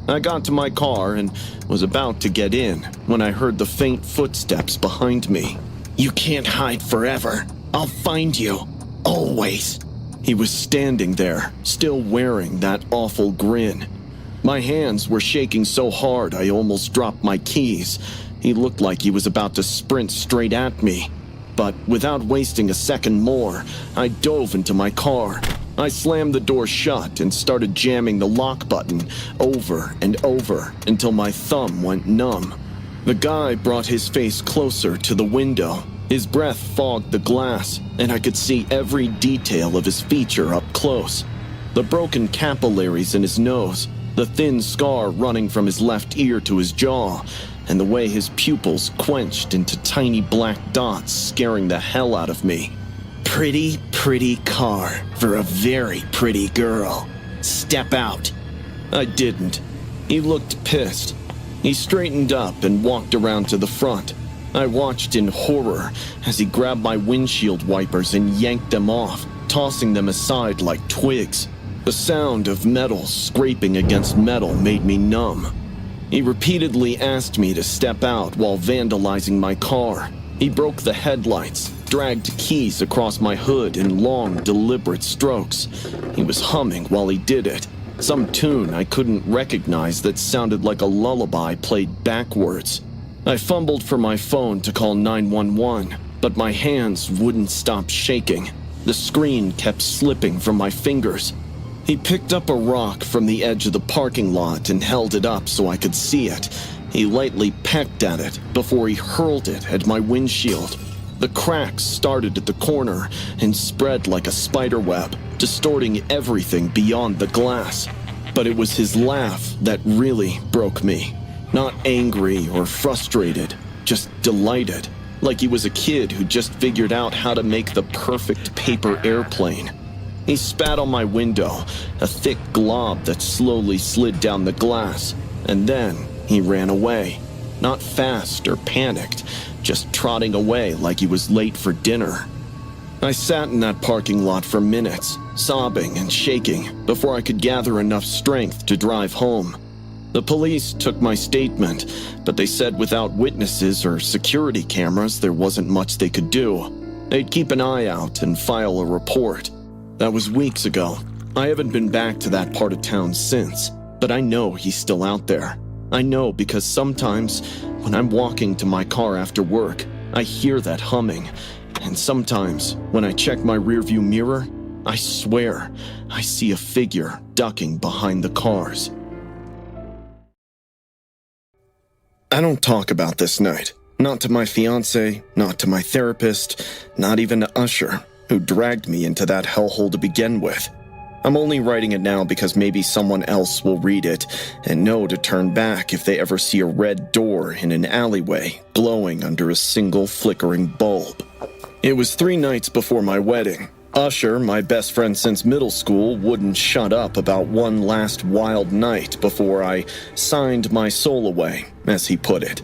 I got to my car and was about to get in when I heard the faint footsteps behind me. You can't hide forever. I'll find you. Always. He was standing there, still wearing that awful grin. My hands were shaking so hard I almost dropped my keys. He looked like he was about to sprint straight at me. But without wasting a second more, I dove into my car. I slammed the door shut and started jamming the lock button over and over until my thumb went numb. The guy brought his face closer to the window. His breath fogged the glass, and I could see every detail of his feature up close. The broken capillaries in his nose, the thin scar running from his left ear to his jaw, and the way his pupils quenched into tiny black dots, scaring the hell out of me. Pretty car for a very pretty girl. Step out. I didn't. He looked pissed. He straightened up and walked around to the front. I watched in horror as he grabbed my windshield wipers and yanked them off, tossing them aside like twigs. The sound of metal scraping against metal made me numb. He repeatedly asked me to step out while vandalizing my car. He broke the headlights, dragged keys across my hood in long, deliberate strokes. He was humming while he did it, some tune I couldn't recognize that sounded like a lullaby played backwards. I fumbled for my phone to call 911, but my hands wouldn't stop shaking. The screen kept slipping from my fingers. He picked up a rock from the edge of the parking lot and held it up so I could see it. He lightly pecked at it before he hurled it at my windshield. The cracks started at the corner and spread like a spider web, distorting everything beyond the glass. But it was his laugh that really broke me. Not angry or frustrated, just delighted, like he was a kid who just figured out how to make the perfect paper airplane. He spat on my window, a thick glob that slowly slid down the glass, and then he ran away. Not fast or panicked, just trotting away like he was late for dinner. I sat in that parking lot for minutes, sobbing and shaking, before I could gather enough strength to drive home. The police took my statement, but they said without witnesses or security cameras, there wasn't much they could do. They'd keep an eye out and file a report. That was weeks ago. I haven't been back to that part of town since, but I know he's still out there. I know because sometimes, when I'm walking to my car after work, I hear that humming. And sometimes, when I check my rearview mirror, I swear I see a figure ducking behind the cars. I don't talk about this night. Not to my fiancé, not to my therapist, not even to Usher, who dragged me into that hellhole to begin with. I'm only writing it now because maybe someone else will read it and know to turn back if they ever see a red door in an alleyway glowing under a single flickering bulb. It was 3 nights before my wedding. Usher, my best friend since middle school, wouldn't shut up about one last wild night before I signed my soul away, as he put it.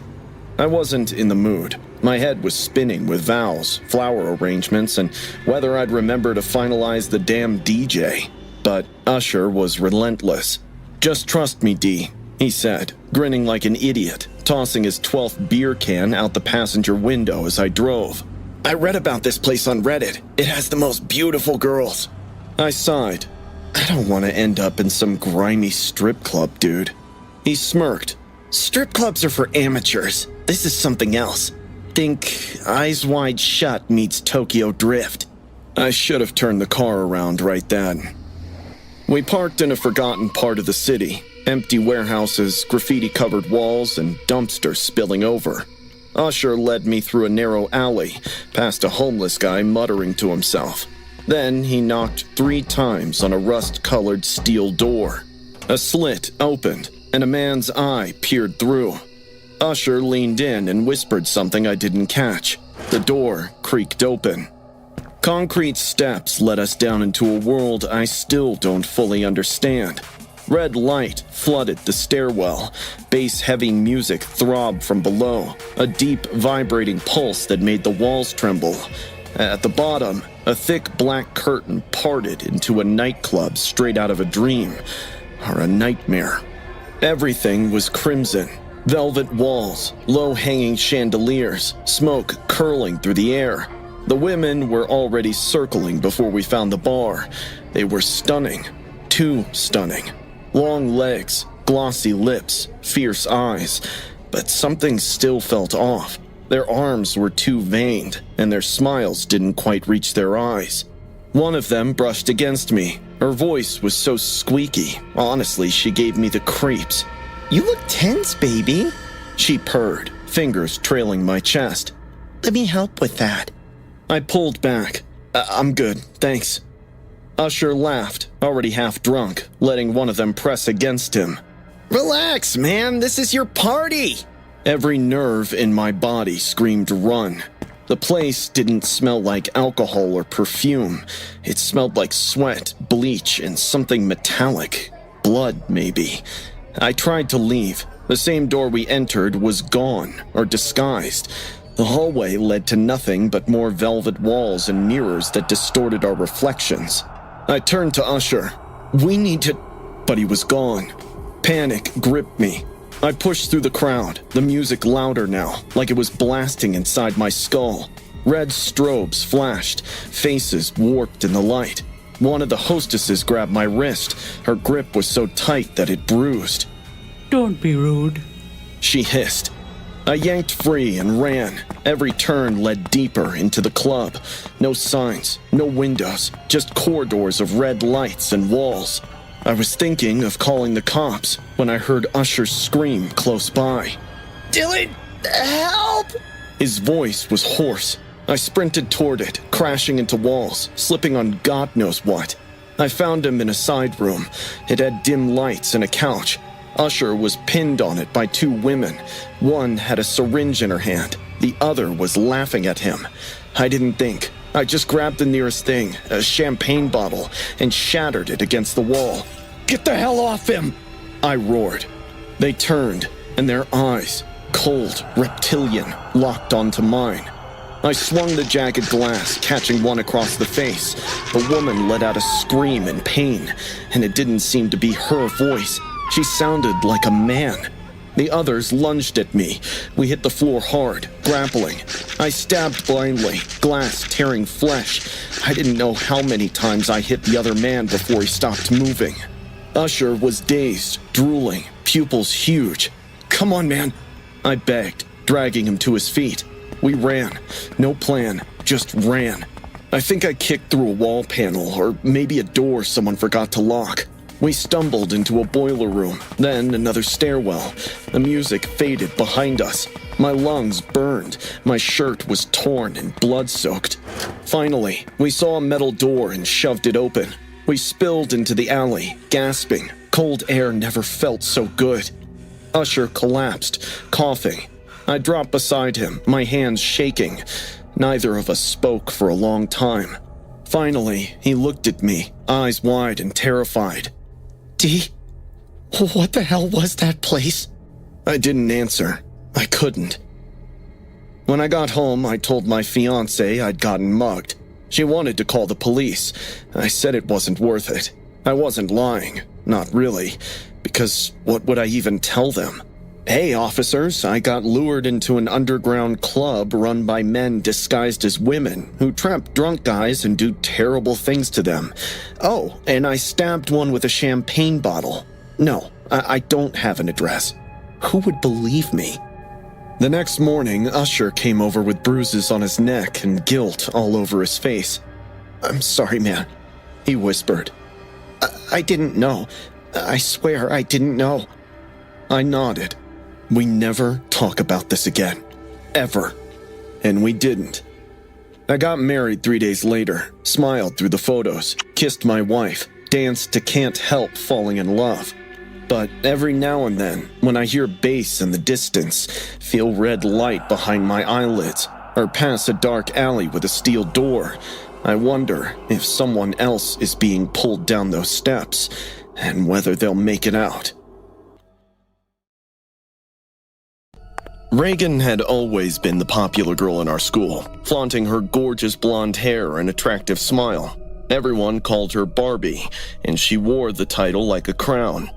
I wasn't in the mood. My head was spinning with vows, flower arrangements, and whether I'd remember to finalize the damn DJ. But Usher was relentless. "Just trust me, D," he said, grinning like an idiot, tossing his 12th beer can out the passenger window as I drove. "I read about this place on Reddit. It has the most beautiful girls." I sighed. "I don't want to end up in some grimy strip club, dude." He smirked. "Strip clubs are for amateurs. This is something else. Think Eyes Wide Shut meets Tokyo Drift." I should have turned the car around right then. We parked in a forgotten part of the city. Empty warehouses, graffiti-covered walls, and dumpsters spilling over. Usher led me through a narrow alley, past a homeless guy muttering to himself. Then he knocked 3 times on a rust-colored steel door. A slit opened, and a man's eye peered through. Usher leaned in and whispered something I didn't catch. The door creaked open. Concrete steps led us down into a world I still don't fully understand. Red light flooded the stairwell. Bass-heavy music throbbed from below, a deep, vibrating pulse that made the walls tremble. At the bottom, a thick black curtain parted into a nightclub straight out of a dream, or a nightmare. Everything was crimson. Velvet walls, low-hanging chandeliers, smoke curling through the air. The women were already circling before we found the bar. They were stunning. Too stunning. Long legs, glossy lips, fierce eyes. But something still felt off. Their arms were too veined, and their smiles didn't quite reach their eyes. One of them brushed against me. Her voice was so squeaky. Honestly, she gave me the creeps. "You look tense, baby," she purred, fingers trailing my chest. "Let me help with that." I pulled back. "I'm good, thanks." Usher laughed, already half drunk, letting one of them press against him. "Relax, man, this is your party!" Every nerve in my body screamed run. The place didn't smell like alcohol or perfume. It smelled like sweat, bleach, and something metallic. Blood, maybe. I tried to leave. The same door we entered was gone, or disguised. The hallway led to nothing but more velvet walls and mirrors that distorted our reflections. I turned to Usher. "We need to..." But he was gone. Panic gripped me. I pushed through the crowd, the music louder now, like it was blasting inside my skull. Red strobes flashed, faces warped in the light. One of the hostesses grabbed my wrist. Her grip was so tight that it bruised. "Don't be rude," she hissed. I yanked free and ran. Every turn led deeper into the club. No signs, no windows, just corridors of red lights and walls. I was thinking of calling the cops when I heard Usher scream close by. "Dylan, help!" His voice was hoarse. I sprinted toward it, crashing into walls, slipping on God knows what. I found him in a side room. It had dim lights and a couch. Usher was pinned on it by 2 women. One had a syringe in her hand. The other was laughing at him. I didn't think. I just grabbed the nearest thing, a champagne bottle, and shattered it against the wall. "Get the hell off him!" I roared. They turned, and their eyes, cold, reptilian, locked onto mine. I swung the jagged glass, catching one across the face. The woman let out a scream in pain, and it didn't seem to be her voice. She sounded like a man. The others lunged at me. We hit the floor hard, grappling. I stabbed blindly, glass tearing flesh. I didn't know how many times I hit the other man before he stopped moving. Usher was dazed, drooling, pupils huge. "Come on, man," I begged, dragging him to his feet. We ran. No plan, just ran. I think I kicked through a wall panel, or maybe a door someone forgot to lock. We stumbled into a boiler room, then another stairwell. The music faded behind us. My lungs burned. My shirt was torn and blood-soaked. Finally, we saw a metal door and shoved it open. We spilled into the alley, gasping. Cold air never felt so good. Usher collapsed, coughing. I dropped beside him, my hands shaking. Neither of us spoke for a long time. Finally, he looked at me, eyes wide and terrified. D, what the hell was that place? I didn't answer. I couldn't. When I got home, I told my fiancée I'd gotten mugged. She wanted to call the police. I said it wasn't worth it. I wasn't lying. Not really. Because what would I even tell them? Hey, officers, I got lured into an underground club run by men disguised as women who trap drunk guys and do terrible things to them. Oh, and I stabbed one with a champagne bottle. No, I don't have an address. Who would believe me? The next morning, Usher came over with bruises on his neck and guilt all over his face. "I'm sorry, man," he whispered. I didn't know. I swear I didn't know." I nodded. We never talk about this again. Ever. And we didn't. I got married 3 days later, smiled through the photos, kissed my wife, danced to Can't Help Falling in Love. But every now and then, when I hear bass in the distance, feel red light behind my eyelids, or pass a dark alley with a steel door, I wonder if someone else is being pulled down those steps, and whether they'll make it out. Reagan had always been the popular girl in our school, flaunting her gorgeous blonde hair and attractive smile. Everyone called her Barbie, and she wore the title like a crown.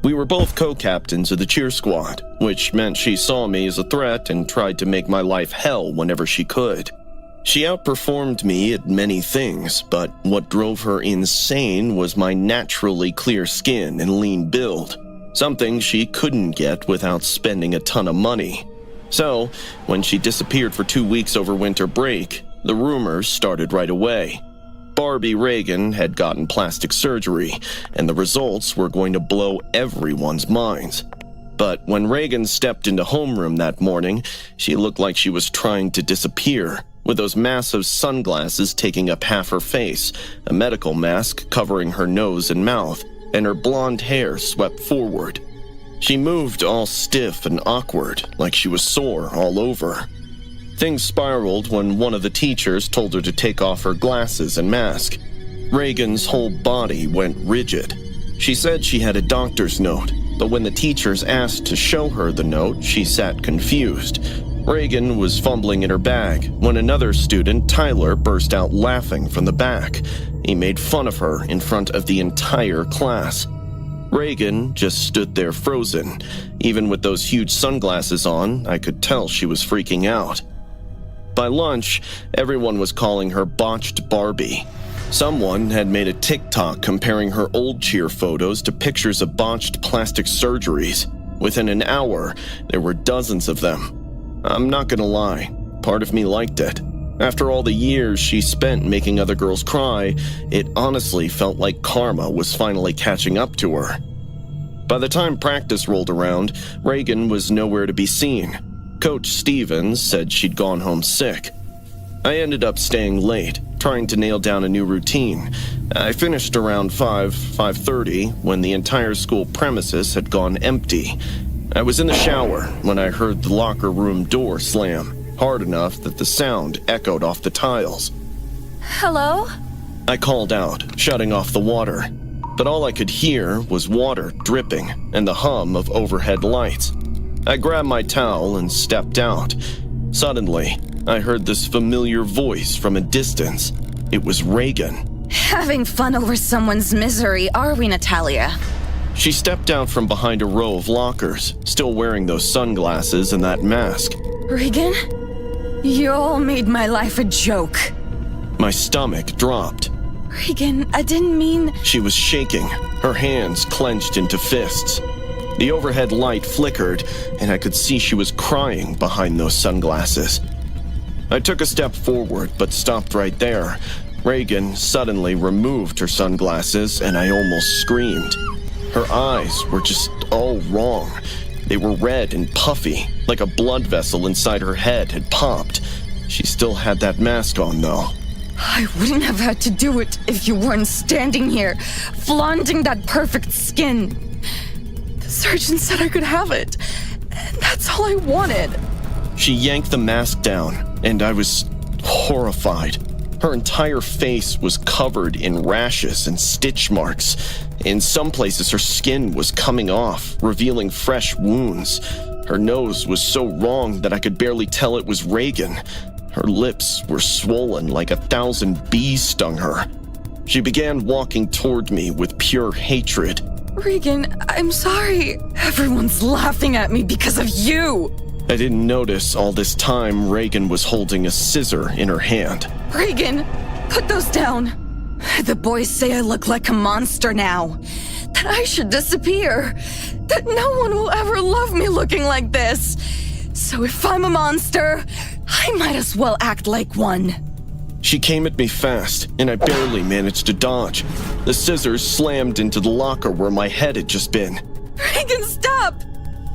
We were both co-captains of the cheer squad, which meant she saw me as a threat and tried to make my life hell whenever she could. She outperformed me at many things, but what drove her insane was my naturally clear skin and lean build, something she couldn't get without spending a ton of money. So, when she disappeared for 2 weeks over winter break, the rumors started right away. Barbie Reagan had gotten plastic surgery, and the results were going to blow everyone's minds. But when Reagan stepped into homeroom that morning, she looked like she was trying to disappear, with those massive sunglasses taking up half her face, a medical mask covering her nose and mouth, and her blonde hair swept forward. She moved all stiff and awkward, like she was sore all over. Things spiraled when one of the teachers told her to take off her glasses and mask. Reagan's whole body went rigid. She said she had a doctor's note, but when the teachers asked to show her the note, she sat confused. Reagan was fumbling in her bag when another student, Tyler, burst out laughing from the back. He made fun of her in front of the entire class. Reagan just stood there frozen. Even with those huge sunglasses on, I could tell she was freaking out. By lunch, everyone was calling her Botched Barbie. Someone had made a TikTok comparing her old cheer photos to pictures of botched plastic surgeries. Within an hour, there were dozens of them. I'm not gonna lie, part of me liked it. After all the years she spent making other girls cry, it honestly felt like karma was finally catching up to her. By the time practice rolled around, Reagan was nowhere to be seen. Coach Stevens said she'd gone home sick. I ended up staying late, trying to nail down a new routine. I finished around 5:30 when the entire school premises had gone empty. I was in the shower when I heard the locker room door slam, hard enough that the sound echoed off the tiles. Hello? I called out, shutting off the water, but all I could hear was water dripping and the hum of overhead lights. I grabbed my towel and stepped out. Suddenly, I heard this familiar voice from a distance. It was Reagan. Having fun over someone's misery, are we, Natalia? She stepped out from behind a row of lockers, still wearing those sunglasses and that mask. Reagan? You all made my life a joke. My stomach dropped. Reagan, I didn't mean... She was shaking, her hands clenched into fists. The overhead light flickered, and I could see she was crying behind those sunglasses. I took a step forward, but stopped right there. Reagan suddenly removed her sunglasses and I almost screamed. Her eyes were just all wrong. They were red and puffy, like a blood vessel inside her head had popped. She still had that mask on, though. I wouldn't have had to do it if you weren't standing here, flaunting that perfect skin. The surgeon said I could have it, and that's all I wanted. She yanked the mask down, and I was horrified. Her entire face was covered in rashes and stitch marks. In some places, her skin was coming off, revealing fresh wounds. Her nose was so wrong that I could barely tell it was Reagan. Her lips were swollen like 1,000 bees stung her. She began walking toward me with pure hatred. Reagan, I'm sorry. Everyone's laughing at me because of you. I didn't notice all this time Reagan was holding a scissor in her hand. Reagan, put those down. The boys say I look like a monster now. That I should disappear. That no one will ever love me looking like this. So if I'm a monster, I might as well act like one. She came at me fast, and I barely managed to dodge. The scissors slammed into the locker where my head had just been. Reagan, stop!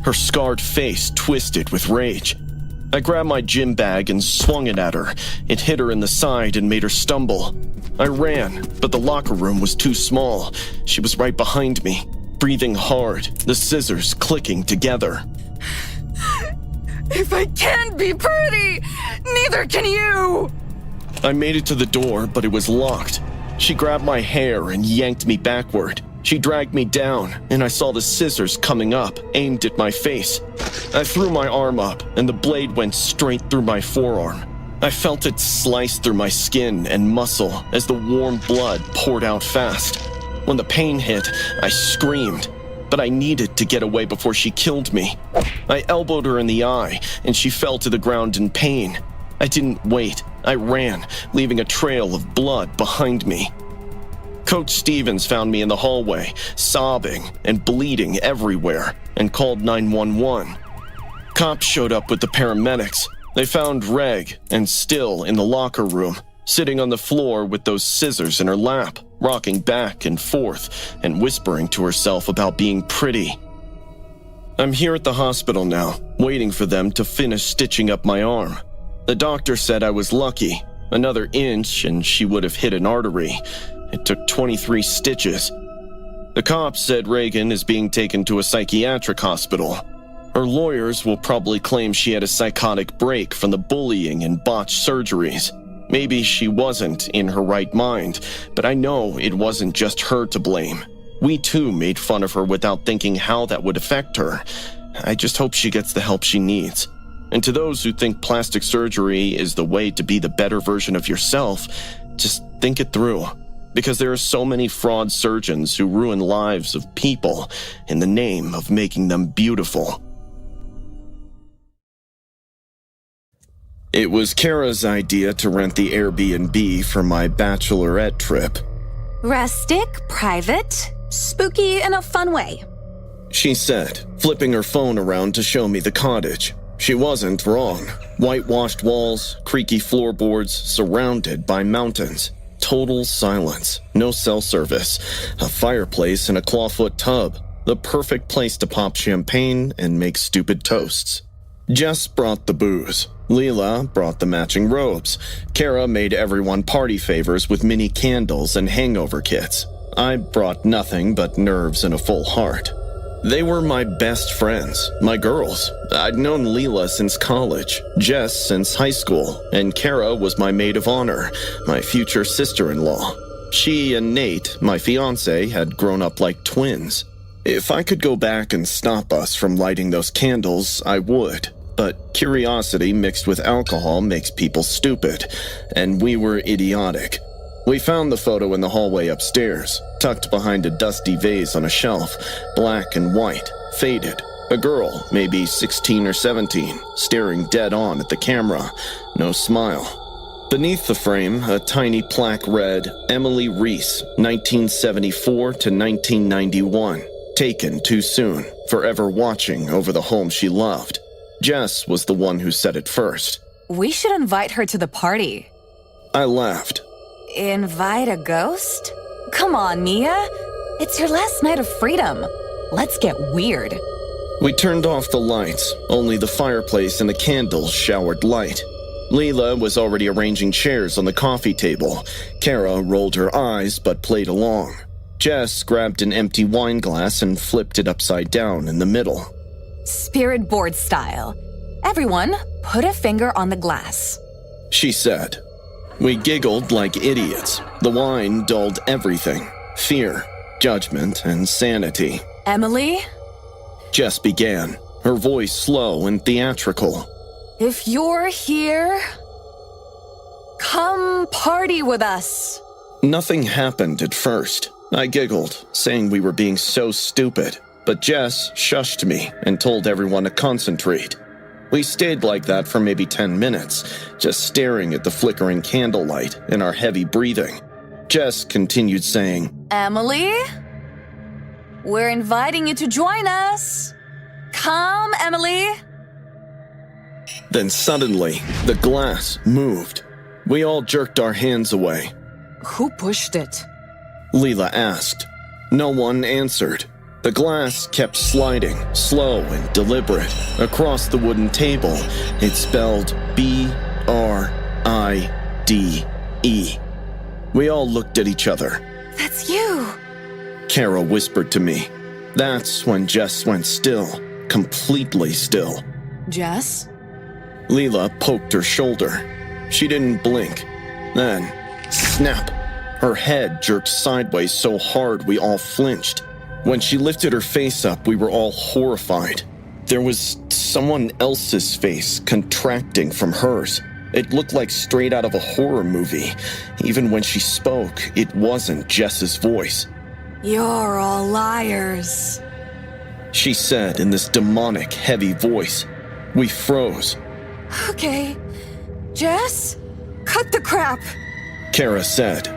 Her scarred face twisted with rage. I grabbed my gym bag and swung it at her. It hit her in the side and made her stumble. I ran, but the locker room was too small. She was right behind me, breathing hard, the scissors clicking together. If I can't be pretty, neither can you! I made it to the door, but it was locked. She grabbed my hair and yanked me backward. She dragged me down, and I saw the scissors coming up, aimed at my face. I threw my arm up, and the blade went straight through my forearm. I felt it slice through my skin and muscle as the warm blood poured out fast. When the pain hit, I screamed, but I needed to get away before she killed me. I elbowed her in the eye, and she fell to the ground in pain. I didn't wait. I ran, leaving a trail of blood behind me. Coach Stevens found me in the hallway, sobbing and bleeding everywhere, and called 911. Cops showed up with the paramedics. They found Reg, and still in the locker room, sitting on the floor with those scissors in her lap, rocking back and forth, and whispering to herself about being pretty. I'm here at the hospital now, waiting for them to finish stitching up my arm. The doctor said I was lucky. Another inch and she would have hit an artery. It took 23 stitches. The cops said Reagan is being taken to a psychiatric hospital. Her lawyers will probably claim she had a psychotic break from the bullying and botched surgeries. Maybe she wasn't in her right mind, but I know it wasn't just her to blame. We too made fun of her without thinking how that would affect her. I just hope she gets the help she needs. And to those who think plastic surgery is the way to be the better version of yourself, just think it through. Because there are so many fraud surgeons who ruin lives of people in the name of making them beautiful. It was Kara's idea to rent the Airbnb for my bachelorette trip. Rustic, private, spooky in a fun way. She said, flipping her phone around to show me the cottage. She wasn't wrong. Whitewashed walls, creaky floorboards, surrounded by mountains. Total silence, no cell service, a fireplace and a clawfoot tub. The perfect place to pop champagne and make stupid toasts. Jess brought the booze. Leela brought the matching robes. Kara made everyone party favors with mini candles and hangover kits. I brought nothing but nerves and a full heart. They were my best friends, my girls. I'd known Leela since college, Jess since high school, and Kara was my maid of honor, my future sister-in-law. She and Nate, my fiancé, had grown up like twins. If I could go back and stop us from lighting those candles, I would. But curiosity mixed with alcohol makes people stupid, and we were idiotic. We found the photo in the hallway upstairs, tucked behind a dusty vase on a shelf, black and white, faded. A girl, maybe 16 or 17, staring dead on at the camera, no smile. Beneath the frame, a tiny plaque read, Emily Reese, 1974 to 1991. Taken too soon, forever watching over the home she loved. Jess was the one who said it first. We should invite her to the party. I laughed. Invite a ghost? Come on, Mia. It's your last night of freedom. Let's get weird. We turned off the lights. Only the fireplace and the candles showered light. Leela was already arranging chairs on the coffee table. Kara rolled her eyes but played along. Jess grabbed an empty wine glass and flipped it upside down in the middle. Spirit board style. Everyone, put a finger on the glass. She said. We giggled like idiots. The wine dulled everything. Fear, judgment, and sanity. Emily? Jess began, her voice slow and theatrical. If you're here, come party with us. Nothing happened at first. I giggled, saying we were being so stupid, but Jess shushed me and told everyone to concentrate. We stayed like that for maybe 10 minutes, just staring at the flickering candlelight and our heavy breathing. Jess continued saying, Emily? We're inviting you to join us. Come, Emily. Then suddenly, the glass moved. We all jerked our hands away. Who pushed it? Leela asked. No one answered. The glass kept sliding, slow and deliberate, across the wooden table. It spelled B-R-I-D-E. We all looked at each other. That's you. Kara whispered to me. That's when Jess went still, completely still. Jess? Leela poked her shoulder. She didn't blink. Then, snap! Her head jerked sideways so hard we all flinched. When she lifted her face up, we were all horrified. There was someone else's face contracting from hers. It looked like straight out of a horror movie. Even when she spoke, it wasn't Jess's voice. You're all liars, she said in this demonic, heavy voice. We froze. Okay, Jess, cut the crap, Kara said.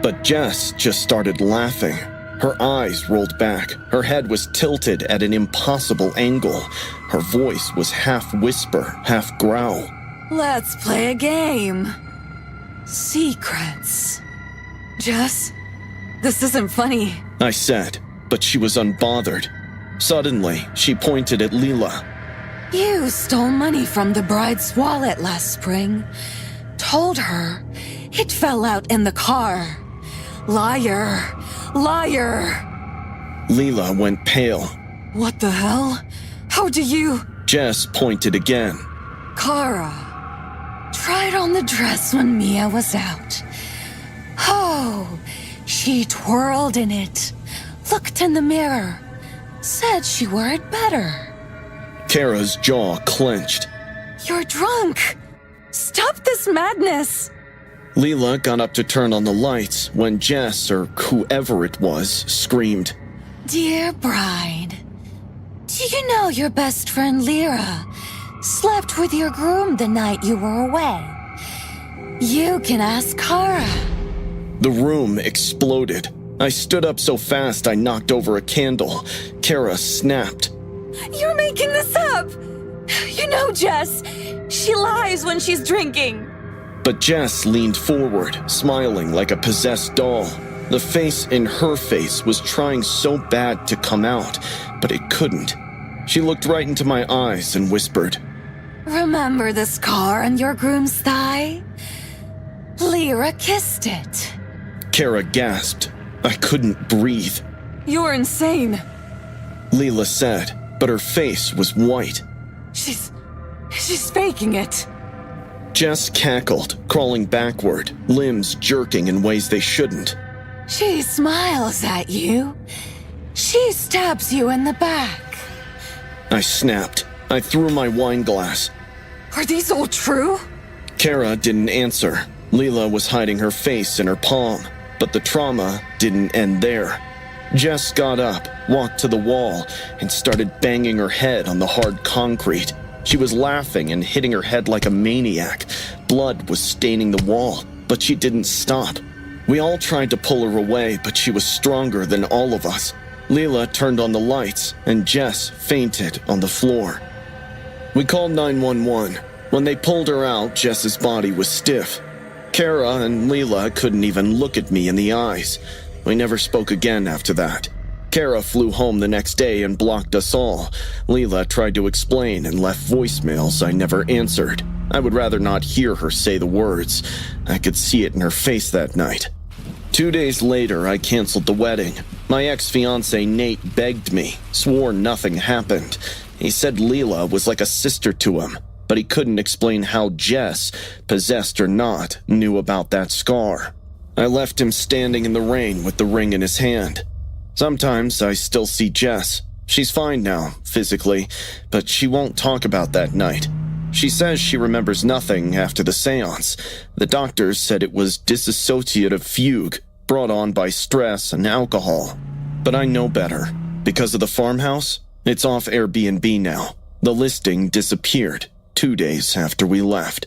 But Jess just started laughing. Her eyes rolled back. Her head was tilted at an impossible angle. Her voice was half whisper, half growl. Let's play a game. Secrets. Jess, this isn't funny, I said, but she was unbothered. Suddenly, she pointed at Leela. You stole money from the bride's wallet last spring. Told her it fell out in the car. Liar! Liar! Leela went pale. What the hell? How do you... Jess pointed again. Kara tried on the dress when Mia was out. Oh, she twirled in it, looked in the mirror, said she wore it better. Kara's jaw clenched. You're drunk! Stop this madness! Leela got up to turn on the lights when Jess, or whoever it was, screamed. Dear bride, do you know your best friend Lyra slept with your groom the night you were away? You can ask Kara. The room exploded. I stood up so fast I knocked over a candle. Kara snapped. You're making this up! You know Jess, she lies when she's drinking. But Jess leaned forward, smiling like a possessed doll. The face in her face was trying so bad to come out, but it couldn't. She looked right into my eyes and whispered, Remember the scar on your groom's thigh? Lyra kissed it. Kara gasped. I couldn't breathe. You're insane, Leela said, but her face was white. She's faking it. Jess cackled, crawling backward, limbs jerking in ways they shouldn't. She smiles at you. She stabs you in the back. I snapped. I threw my wine glass. Are these all true? Kara didn't answer. Leela was hiding her face in her palm, but the trauma didn't end there. Jess got up, walked to the wall, and started banging her head on the hard concrete. She was laughing and hitting her head like a maniac. Blood was staining the wall, but she didn't stop. We all tried to pull her away, but she was stronger than all of us. Leela turned on the lights, and Jess fainted on the floor. We called 911. When they pulled her out, Jess's body was stiff. Kara and Leela couldn't even look at me in the eyes. We never spoke again after that. Kara flew home the next day and blocked us all. Leela tried to explain and left voicemails I never answered. I would rather not hear her say the words. I could see it in her face that night. 2 days later, I canceled the wedding. My ex-fiancé Nate begged me, swore nothing happened. He said Leela was like a sister to him, but he couldn't explain how Jess, possessed or not, knew about that scar. I left him standing in the rain with the ring in his hand. Sometimes I still see Jess. She's fine now, physically, but she won't talk about that night. She says she remembers nothing after the seance. The doctors said it was dissociative fugue, brought on by stress and alcohol. But I know better. Because of the farmhouse, it's off Airbnb now. The listing disappeared 2 days after we left.